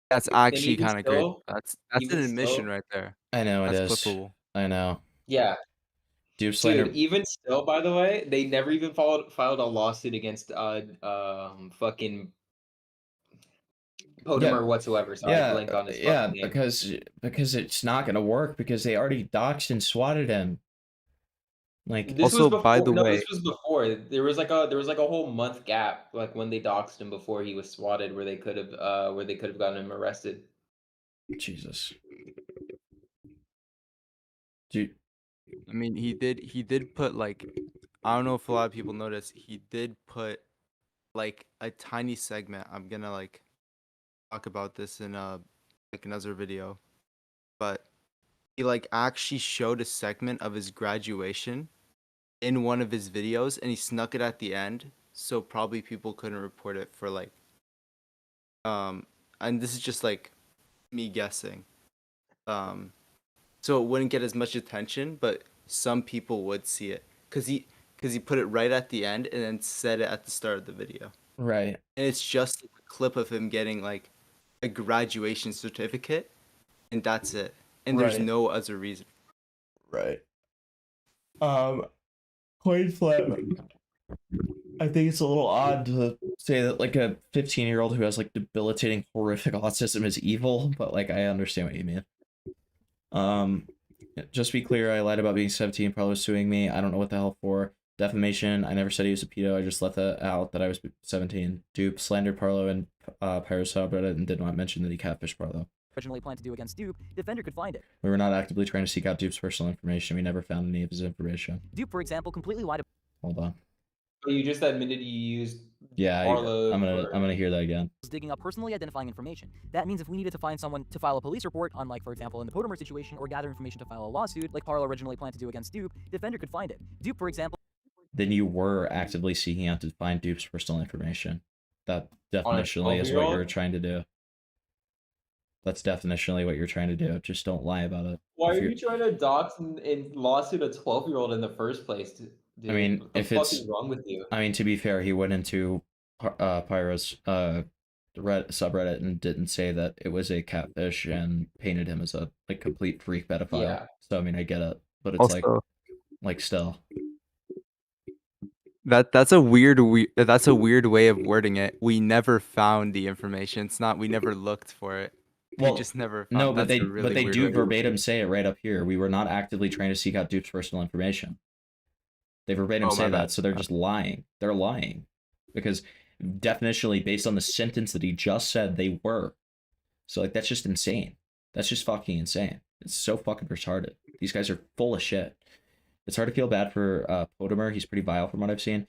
That's actually kind of great. That's an admission right there. I know it is. Clippable. I know. Yeah. Dude, even still, by the way, they never even filed a lawsuit against fucking Potomer whatsoever. So I blink on his fucking name. because it's not gonna work because they already doxed and swatted him. Like this also, was before, by the way, this was before. There was like a whole month gap, like when they doxed him before he was swatted, where they could have gotten him arrested. Jesus. Dude. I mean, he did put like, I don't know if a lot of people noticed, he did put like a tiny segment. I'm gonna like talk about this in like another video, but he like actually showed a segment of his graduation in one of his videos, and he snuck it at the end, so probably people couldn't report it for like, and this is just like me guessing, so it wouldn't get as much attention, but some people would see it because he put it right at the end and then said it at the start of the video. Right. And it's just a clip of him getting like a graduation certificate, and that's it. And there's Right. no other reason. Right. Coin flip. I think it's a little odd to say that like a 15-year-old who has like debilitating, horrific autism is evil, but like I understand what you mean. Just to be clear, I lied about being 17. Probably was suing me. I don't know what the hell for. Defamation. I never said he was a pedo. I just left that out that I was 17. Dupe slandered Parlo and Pyro subreddit and did not mention that he catfished Parlo. Originally planned to do against Dupe, Defender could find it. We were not actively trying to seek out Dupe's personal information. We never found any of his information. Dupe, for example, completely lied. Hold on. But you just admitted you used Yeah, Parlo. I'm gonna hear that again. Digging up personally identifying information. That means if we needed to find someone to file a police report, unlike, for example, in the Potomer situation, or gather information to file a lawsuit, like Parlo originally planned to do against Dupe, Defender could find it. Dupe, for example. Then you were actively seeking out to find Dupe's personal information. That definitionally is what you're trying to do. That's definitionally what you're trying to do. Just don't lie about it. Why are you trying to dox and lawsuit a 12-year-old in the first place, dude? I mean, What the fuck is wrong with you? I mean, to be fair, he went into Pyro's subreddit and didn't say that it was a catfish and painted him as a like complete freak pedophile. Yeah. So I mean, I get it, but it's Also- like still. That's a weird way of wording it. We never found the information. It's not we never looked for it. We just never found. No, but that's they a really weird do way. verbatim say it right up here. We were not actively trying to seek out Dupe's personal information. They verbatim Oh, my say bad. that, so they're just lying. They're lying. Because definitionally, based on the sentence that he just said, they were. So, like, that's just insane. That's just fucking insane. It's so fucking retarded. These guys are full of shit. It's hard to feel bad for Potomer. He's pretty vile from what I've seen.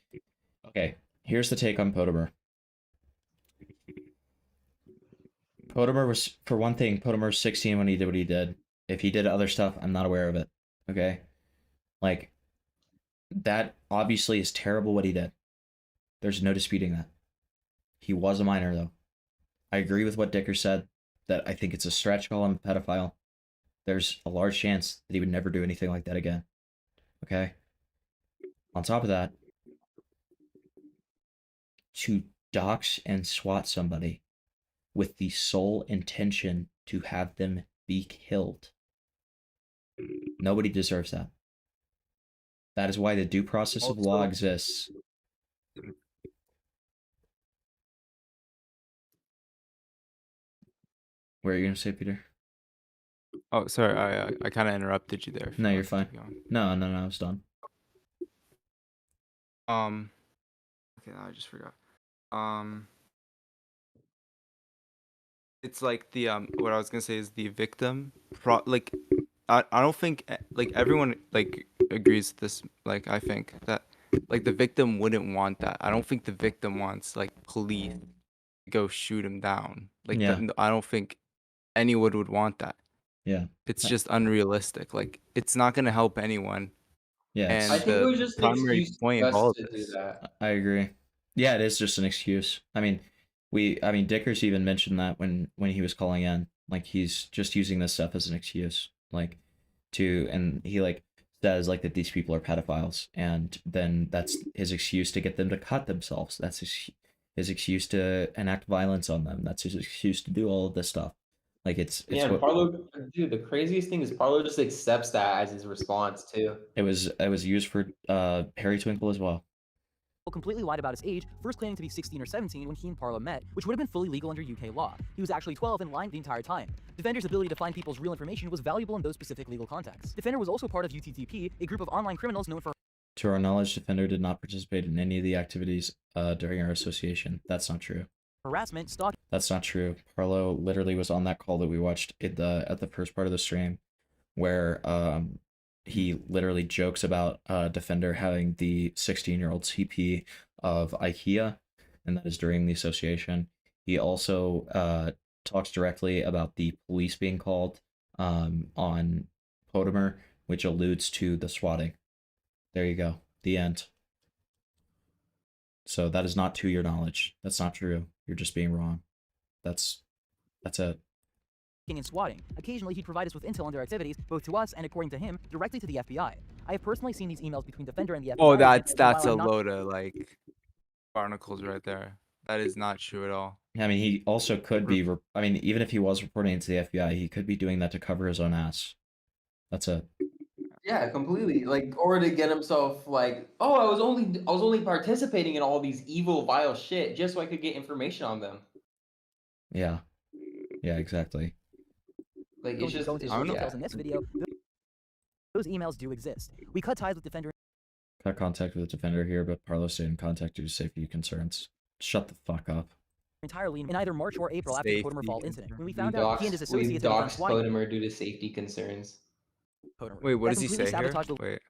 Okay, here's the take on Potomer. Potomer was, for one thing, Potomer was 16 when he did what he did. If he did other stuff, I'm not aware of it. Okay? Like, that obviously is terrible what he did. There's no disputing that. He was a minor, though. I agree with what Dicker said, that I think it's a stretch to call him a pedophile. There's a large chance that he would never do anything like that again. Okay? On top of that, to dox and swat somebody with the sole intention to have them be killed. Nobody deserves that. That is why the due process of law exists. What are you gonna say, Peter? Oh, sorry, I kind of interrupted you there. No, you're fine. No, I was done. Okay, now I just forgot. It's like the what I was gonna say is the victim like I don't think like everyone like agrees with this. Like I think that like the victim wouldn't want that. I don't think the victim wants like police to go shoot him down. Like Yeah. I don't think anyone would want that. Yeah. It's just unrealistic. Like it's not gonna help anyone. Yeah. And I think it was just an primary excuse point of just all of to do this. that. I agree. Yeah, it is just an excuse. I mean, Dickers even mentioned that when he was calling in, like he's just using this stuff as an excuse, like and he like says like that these people are pedophiles, and then that's his excuse to get them to cut themselves. That's his excuse to enact violence on them. That's his excuse to do all of this stuff. Like it's Yeah, and Parlo, dude, the craziest thing is Parlo just accepts that as his response too. it was used for Harry Twinkle as well. Completely lied about his age, first claiming to be 16 or 17 when he and Parlo met, which would have been fully legal under UK law. He was actually 12 and lying the entire time. Defender's ability to find people's real information was valuable in those specific legal contexts. Defender was also part of UTTP, a group of online criminals known for... To our knowledge, Defender did not participate in any of the activities during our association. That's not true. harassment, stalking... That's not true. Parlo literally was on that call that we watched at the first part of the stream, where he literally jokes about Defender having the 16-year-old CP of IKEA, and that is during the association. He also talks directly about the police being called on Potomer, which alludes to the swatting. There you go. The end. So that is not to your knowledge. That's not true. You're just being wrong. That's it. and swatting. Occasionally, he'd provide us with intel on their activities, both to us and, according to him, directly to the FBI. I have personally seen these emails between Defender and the FBI. Oh, that's while a I'm not- load of like barnacles right there. That is not true at all. I mean, he also could be. I mean, even if he was reporting to the FBI, he could be doing that to cover his own ass. That's it. Yeah, completely. Like, or to get himself like, oh, I was only participating in all these evil, vile shit just so I could get information on them. Yeah. Yeah, exactly. Like, it's just go into full details in this video. Those emails do exist. We cut ties with Defender. Cut contact with the Defender here, but Parlo stayed in contact due to safety concerns. Shut the fuck up. Entirely in either March or April after the Potimer Fall incident. When we found We out he and his associates had begun doxed swatting Potimer due to safety concerns. Wait, what that does he completely say here? sabotaged the Wait.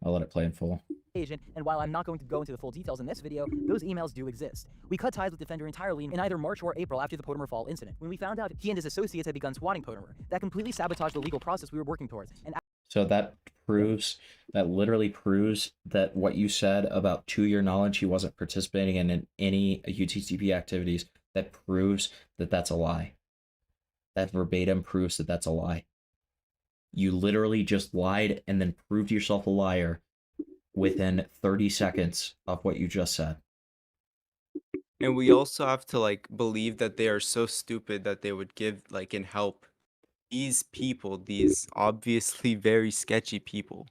I'll let it play in full. agent, and while I'm not going to go into the full details in this video, those emails do exist. We cut ties with Defender entirely in either March or April after the Potimer Fall incident. When we found out he and his associates had begun swatting Potimer, that completely sabotaged the legal process we were working towards. And So that literally proves that what you said about, to your knowledge, he wasn't participating in any UTTP activities. That proves that that's a lie. That verbatim proves that that's a lie. You literally just lied and then proved yourself a liar within 30 seconds of what you just said. And we also have to like believe that they are so stupid that they would give like and help these people, these obviously very sketchy people,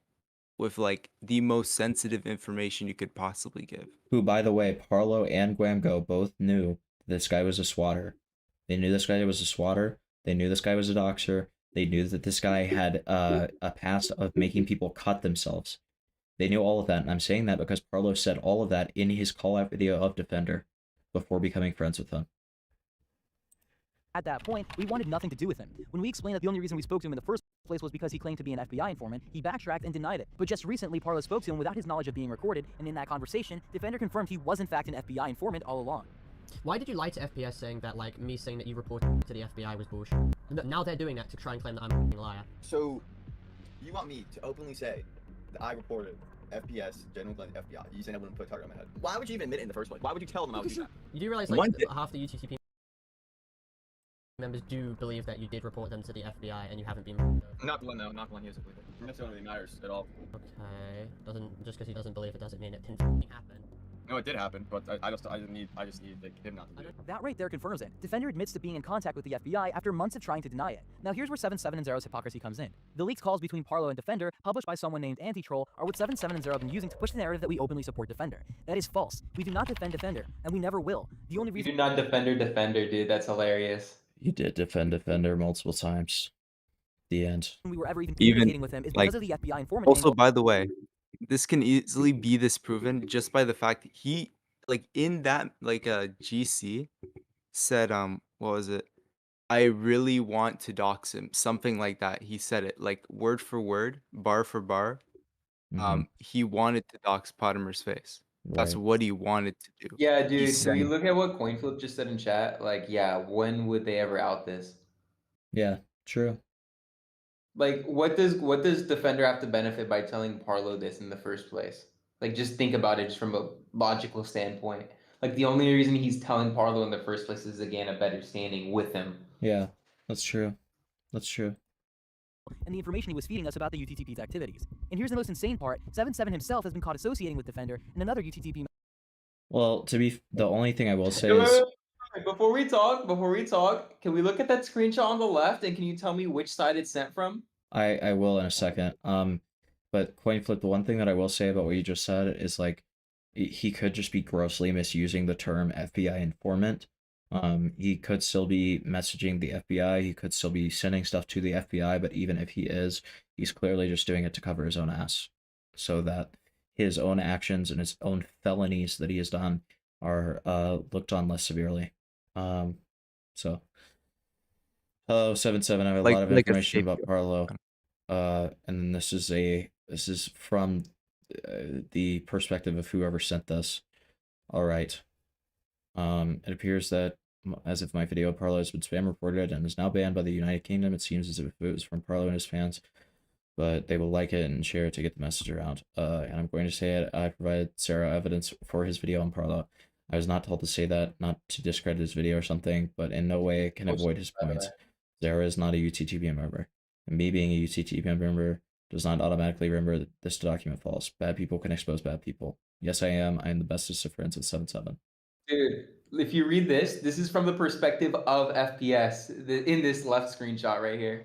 with like the most sensitive information you could possibly give. Who, by the way, Parlo and Gwamgo both knew this guy was a swatter. They knew this guy was a swatter. They knew this guy was a doxer. They knew that this guy had a past of making people cut themselves. They knew all of that, and I'm saying that because Parlo said all of that in his call-out video of Defender before becoming friends with him. at that point, we wanted nothing to do with him. When we explained that the only reason we spoke to him in the first place was because he claimed to be an FBI informant, he backtracked and denied it. But just recently, Parlo spoke to him without his knowledge of being recorded, and in that conversation, Defender confirmed he was in fact an FBI informant all along. Why did you lie to FPS saying that, like, me saying that you reported to the FBI was bullshit? Now they're doing that to try and claim that I'm a liar. So, you want me to openly say that I reported FPS, General Glenn, FBI? You saying I wouldn't put a target on my head? Why would you even admit it in the first place? Why would you tell them I would do that? You do realize, like, half the UTTP members do believe that you did report them to the FBI and you haven't been... Not Glenn, though. Not Glenn, he doesn't believe it. That's not really matters at all. Okay. Just because he doesn't believe it doesn't mean it didn't happen. No, it did happen, but I just need like, him not to do it. That right there confirms it. Defender admits to being in contact with the FBI after months of trying to deny it. Now here's where 77 and Zero's hypocrisy comes in. The leaked calls between Parlo and Defender, published by someone named Anti-Troll, are what 77 and Zero have been using to push the narrative that we openly support Defender. That is false. We do not defend Defender, and we never will. The only reason— You do not Defender, dude. That's hilarious. You did defend Defender multiple times. The end. we were ever even communicating with him is because of the FBI informant Also, angle. by the way, this can easily be disproven just by the fact that he, like, in that, like, GC said, what was it? I really want to dox him. Something like that. He said it, like, word for word, bar for bar. He wanted to dox Potimer's face. That's Right. what he wanted to do. Yeah, He dude. So said- you look at what CoinFlip just said in chat. Like, yeah, when would they ever out this? Yeah, true. Like, what does Defender have to benefit by telling Parlo this in the first place? Like, just think about it just from a logical standpoint. Like, the only reason he's telling Parlo in the first place is, again, a better standing with him. Yeah, that's true. That's true. And the information he was feeding us about the UTTP's activities. And here's the most insane part: 77 himself has been caught associating with Defender and another UTTP. Well, the only thing I will say Wait, is, wait, wait, before we talk, can we look at that screenshot on the left and can you tell me which side it's sent from? I will in a second. But CoinFlip, the one thing that I will say about what you just said is, like, he could just be grossly misusing the term FBI informant. He could still be messaging the FBI. He could still be sending stuff to the FBI. But even if he is, he's clearly just doing it to cover his own ass, so that his own actions and his own felonies that he has done are looked on less severely. So, hello 77. I have a lot of information about Parlo. And this is from the perspective of whoever sent this. All right. It appears that, as if my video Parlo has been spam reported and is now banned by the United Kingdom, it seems as if it was from Parlo and his fans, but they will like it and share it to get the message around. And I'm going to say it. I provided Sarah evidence for his video on Parlo. I was not told to say that, not to discredit his video or something, but in no way can avoid his points. Sarah is not a UTTPM member. And me being a UTTPM member does not automatically render this document false. Bad people can expose bad people. Yes, I am. I am the bestest of friends with 7-7. Dude, if you read this, this is from the perspective of FPS in this left screenshot right here.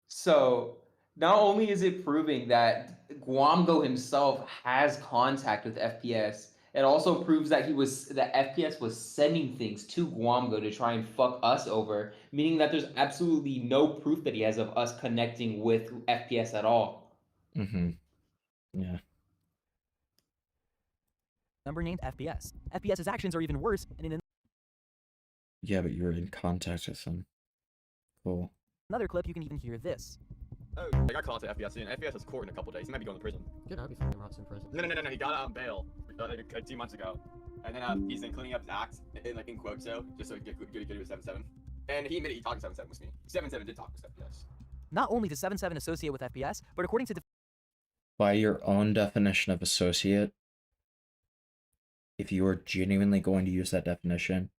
So not only is it proving that Gwamgo himself has contact with FPS, it also proves that FPS was sending things to Gwamgo to try and fuck us over, meaning that there's absolutely no proof that he has of us connecting with FPS at all. Mm-hmm. Yeah. Number named FPS. FPS's actions are even worse, and in Yeah, but you're in contact with them. Cool. another clip, you can even hear this. Oh, I got called to FPS soon. FPS has court in a couple days. He might be going to prison. Good, I'll be fucking rots in prison. No. He got out on bail like 2 months ago, and then he's been cleaning up his acts in quotes just so he could get good with 7-7. And he admitted he talked to 7-7 with me. 7-7 did talk with FPS. Not only does 7-7 associate with FPS, but according to By your own definition of associate, if you are genuinely going to use that definition,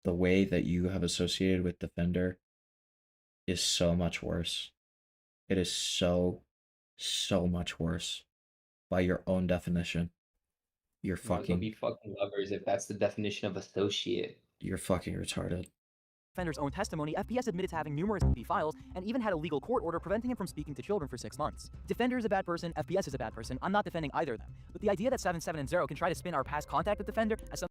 the way that you have associated with Defender is so much worse. It is so much worse by your own definition. You're fucking be fucking lovers if that's the definition of associate. You're fucking retarded. Defender's own testimony, FPS admitted to having numerous MP files and even had a legal court order preventing him from speaking to children for 6 months. Defender is a bad person, FPS is a bad person. I'm not defending either of them. But the idea that 7-7 and 0 can try to spin our past contact with Defender as some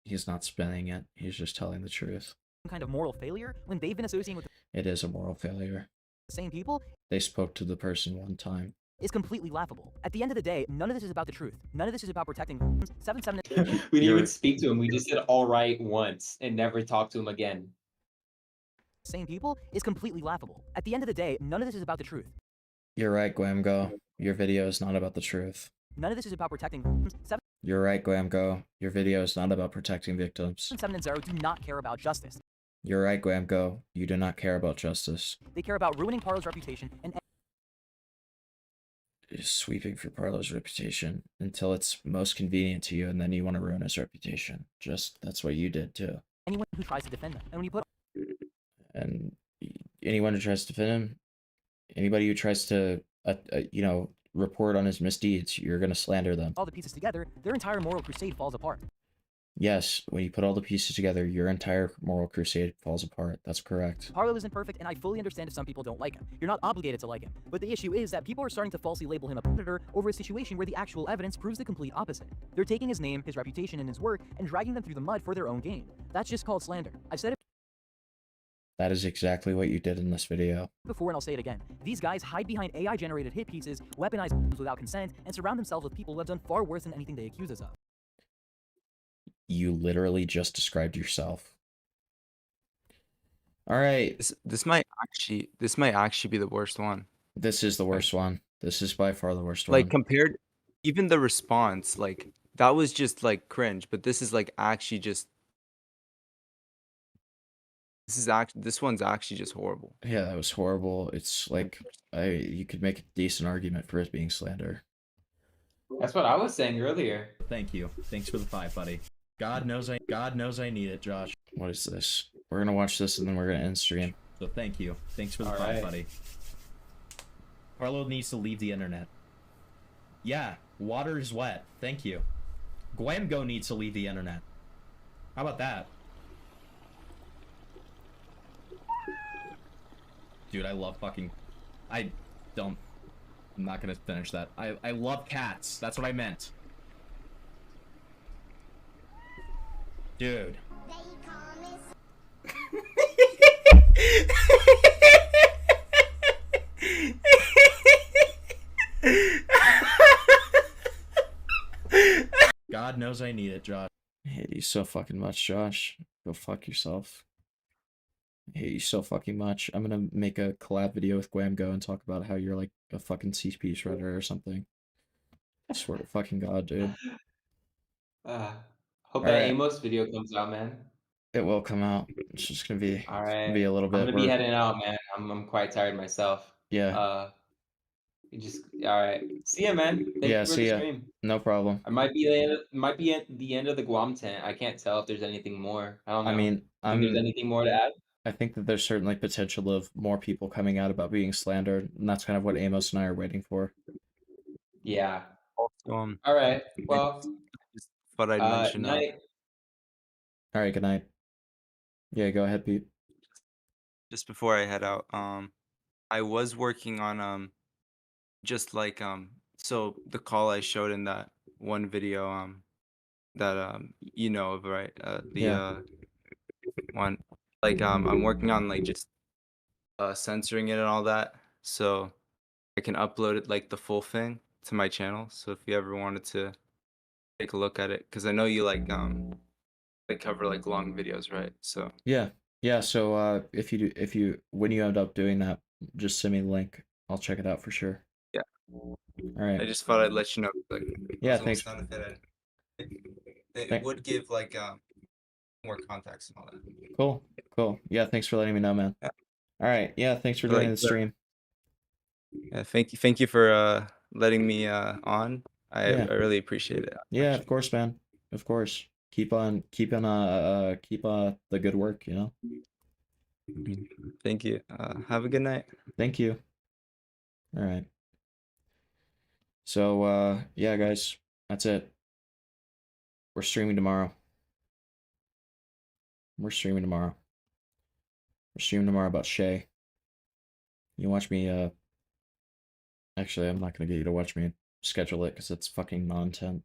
He's not spinning it. He's just telling the truth. kind of moral failure when they've been associating with It is a moral failure. the same people They spoke to the person one time. is completely laughable. At the end of the day, none of this is about the truth. None of this is about protecting 7-7. We didn't even speak to him. We just said all right once and never talked to him again. Same people is completely laughable. At the end of the day, none of this is about the truth. You're right, Gwamgo. Your video is not about the truth. None of this is about protecting 7-7 You're right, Gwamgo. Your video is not about protecting victims. and 0 do not care about justice. You're right, Gwamgo. You do not care about justice. They care about ruining Parlo's reputation and You're sweeping for Parlo's reputation until it's most convenient to you, and then you want to ruin his reputation. That's what you did too. anyone who tries to defend them. And when you put And anyone who tries to defend him, anybody who tries to, report on his misdeeds, you're gonna slander them. all the pieces together, their entire moral crusade falls apart. Yes, when you put all the pieces together, your entire moral crusade falls apart. That's correct. Parlo isn't perfect, and I fully understand if some people don't like him. You're not obligated to like him. But the issue is that people are starting to falsely label him a predator over a situation where the actual evidence proves the complete opposite. They're taking his name, his reputation, and his work, and dragging them through the mud for their own gain. That's just called slander. I've said it That is exactly what you did in this video. before and I'll say it again. These guys hide behind AI-generated hit pieces, weaponize bombs without consent, and surround themselves with people who have done far worse than anything they accuse us of. You literally just described yourself. All right. This might actually be the worst one. This is the worst one. This is by far the worst one. Like compared, even the response, like that was just like cringe, but this is like actually just. This one's actually just horrible. Yeah, that was horrible. It's like you could make a decent argument for it being slander. That's what I was saying earlier. Thank you. Thanks for the 5, buddy. God knows I need it, Josh. What is this? We're gonna watch this and then we're gonna end stream. So thank you. Thanks for the 5, buddy. Parlo needs to leave the internet. Yeah, water is wet. Thank you. Gwamgo needs to leave the internet. How about that? Dude, I love fucking... I'm not gonna finish that. I love cats. That's what I meant. Dude. God knows I need it, Josh. I hate you so fucking much, Josh. Go fuck yourself. I hate you so fucking much. I'm gonna make a collab video with Gwamgo and talk about how you're like a fucking CP shredder or something. I swear to fucking God, dude. Hope that Amos video comes out, man. It will come out. It's just gonna be, All right. be a little bit. I'm gonna be heading out, man. I'm quite tired myself. Yeah. You just all right. See ya, man. Thank Yeah, you for see the ya. stream. No problem. I might be the end might be at the end of the Guam tent. I can't tell if there's anything more. I don't know. I mean, Think there's I'm. anything more to add? I think that there's certainly potential of more people coming out about being slandered, and that's kind of what Amos and I are waiting for. Yeah. Also, All right. Well, just thought I'd mention night. All right, good night. Yeah, go ahead, Pete. just before I head out, I was working on just like so the call I showed in that one video that you know of, right? The Yeah. one like I'm working on like just censoring it and all that, so I can upload it like the full thing to my channel. So if you ever wanted to take a look at it, because I know you like cover like long videos, right? So Yeah. Yeah, so if when you end up doing that, just send me the link. I'll check it out for sure. yeah. All right. I just thought I'd let you know. Like, Yeah, I was almost thanks. done with it. It Thank- would give like more context and all that. Cool. Cool. Yeah, thanks for letting me know, man. Yeah. All right. Yeah, thanks for Like, joining the stream. Yeah, thank you for letting me on. Yeah. I really appreciate it. Yeah, of course, man. Of course. Keep on keep the good work, you know. Thank you. Have a good night. Thank you. All right. So yeah, guys, that's it. We're streaming tomorrow. We're streaming tomorrow. We're streaming tomorrow about Shay. You watch me actually I'm not gonna get you to watch me schedule it because it's fucking non-intent.